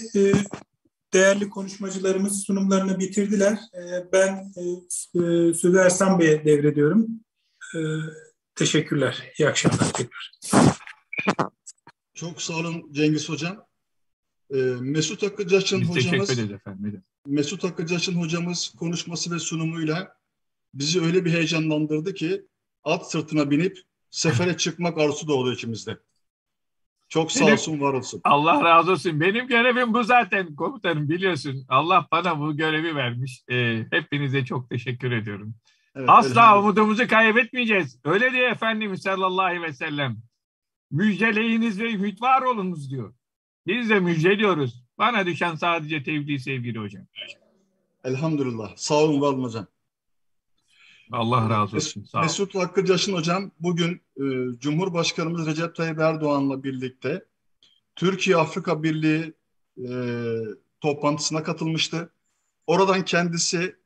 Speaker 17: değerli konuşmacılarımız sunumlarını bitirdiler. Ben sözü Ersan Bey'e devrediyorum. Teşekkürler. İyi akşamlar tekrar.
Speaker 2: Çok sağ olun Cengiz Hocam. Mesut Hakkı Caşın hocamız konuşması ve sunumuyla bizi öyle bir heyecanlandırdı ki at sırtına binip sefere çıkmak arzusu doğdu içimizde. Çok sağ olsun, var olsun.
Speaker 9: Allah razı olsun. Benim görevim bu zaten komutanım, biliyorsun. Allah bana bu görevi vermiş. Hepinize çok teşekkür ediyorum.
Speaker 2: Evet,
Speaker 9: Asla umudumuzu kaybetmeyeceğiz. Öyle diyor Efendimiz sallallahu aleyhi ve sellem. Müjdeleyiniz ve ümit var olunuz diyor. Biz de müjdeliyoruz. Bana düşen sadece tebliğ sevgili hocam.
Speaker 2: Elhamdülillah. Sağ olun, var olun hocam.
Speaker 9: Allah razı olsun. Sağ olun.
Speaker 2: Mesut Hakkı Caşın hocam bugün Cumhurbaşkanımız Recep Tayyip Erdoğan'la birlikte Türkiye-Afrika Birliği toplantısına katılmıştı. Oradan kendisi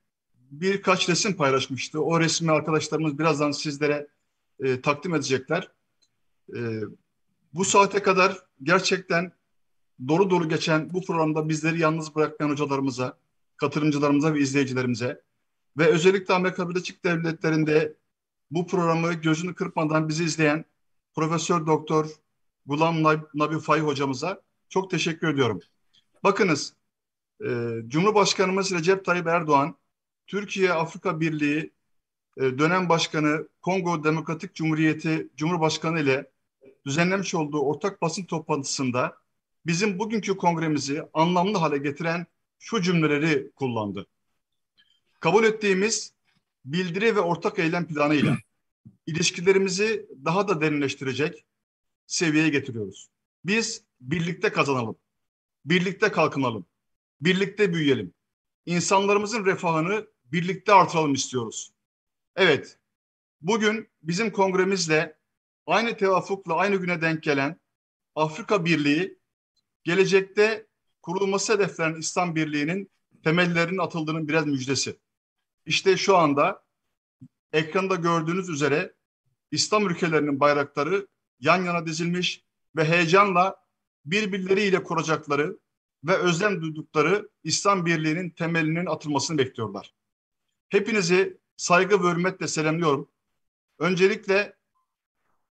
Speaker 2: birkaç resim paylaşmıştı. O resmi arkadaşlarımız birazdan sizlere takdim edecekler. Bu saate kadar gerçekten dolu dolu geçen bu programda bizleri yalnız bırakmayan hocalarımıza, katılımcılarımıza ve izleyicilerimize ve özellikle Amerika Birleşik Devletleri'nde bu programı gözünü kırpmadan bizi izleyen Profesör Doktor Gulam Nabi Fay hocamıza çok teşekkür ediyorum. Bakınız, Cumhurbaşkanımız Recep Tayyip Erdoğan, Türkiye-Afrika Birliği dönem başkanı Kongo Demokratik Cumhuriyeti Cumhurbaşkanı ile düzenlemiş olduğu ortak basın toplantısında bizim bugünkü kongremizi anlamlı hale getiren şu cümleleri kullandı. Kabul ettiğimiz bildiri ve ortak eylem planıyla ilişkilerimizi daha da derinleştirecek seviyeye getiriyoruz. Biz birlikte kazanalım, birlikte kalkınalım, birlikte büyüyelim. İnsanlarımızın refahını birlikte artıralım istiyoruz. Evet, bugün bizim kongremizle aynı tevafukla aynı güne denk gelen Afrika Birliği, gelecekte kurulması hedeflenen İslam Birliği'nin temellerinin atıldığının biraz müjdesi. İşte şu anda ekranda gördüğünüz üzere İslam ülkelerinin bayrakları yan yana dizilmiş ve heyecanla birbirleriyle kuracakları ve özlem duydukları İslam Birliği'nin temelinin atılmasını bekliyorlar. Hepinizi saygı ve hürmetle selamlıyorum. Öncelikle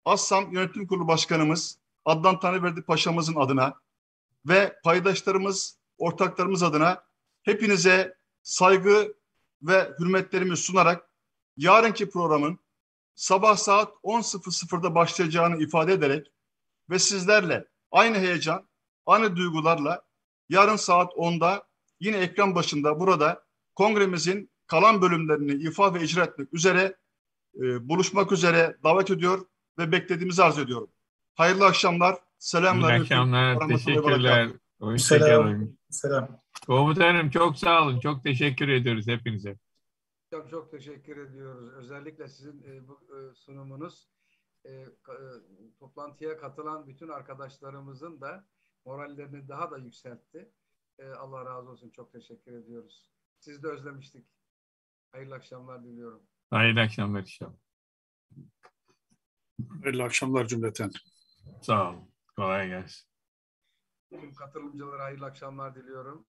Speaker 2: Assam Yönetim Kurulu Başkanımız Adnan Tanrıverdi Paşa'mızın adına ve paydaşlarımız, ortaklarımız adına hepinize saygı ve hürmetlerimi sunarak yarınki programın sabah saat 10.00'da başlayacağını ifade ederek ve sizlerle aynı heyecan, aynı duygularla yarın saat 10'da yine ekran başında burada kongremizin kalan bölümlerini ifa ve icra etmek üzere buluşmak üzere davet ediyor ve beklediğimizi arz ediyorum. Hayırlı akşamlar, selamlar.
Speaker 9: İyi akşamlar, teşekkürler.
Speaker 17: Selam.
Speaker 9: Hoşçakalın. Komutanım çok sağ olun, çok teşekkür ediyoruz hepinize.
Speaker 18: Çok teşekkür ediyoruz. Özellikle sizin bu sunumunuz toplantıya katılan bütün arkadaşlarımızın da morallerini daha da yükseltti. Allah razı olsun. Çok teşekkür ediyoruz. Sizi de özlemiştik. Hayırlı akşamlar diliyorum.
Speaker 9: Hayırlı akşamlar inşallah.
Speaker 21: Hayırlı akşamlar cümleten.
Speaker 9: Sağ olun. Kolay gelsin.
Speaker 18: Tüm katılımcılara hayırlı akşamlar diliyorum.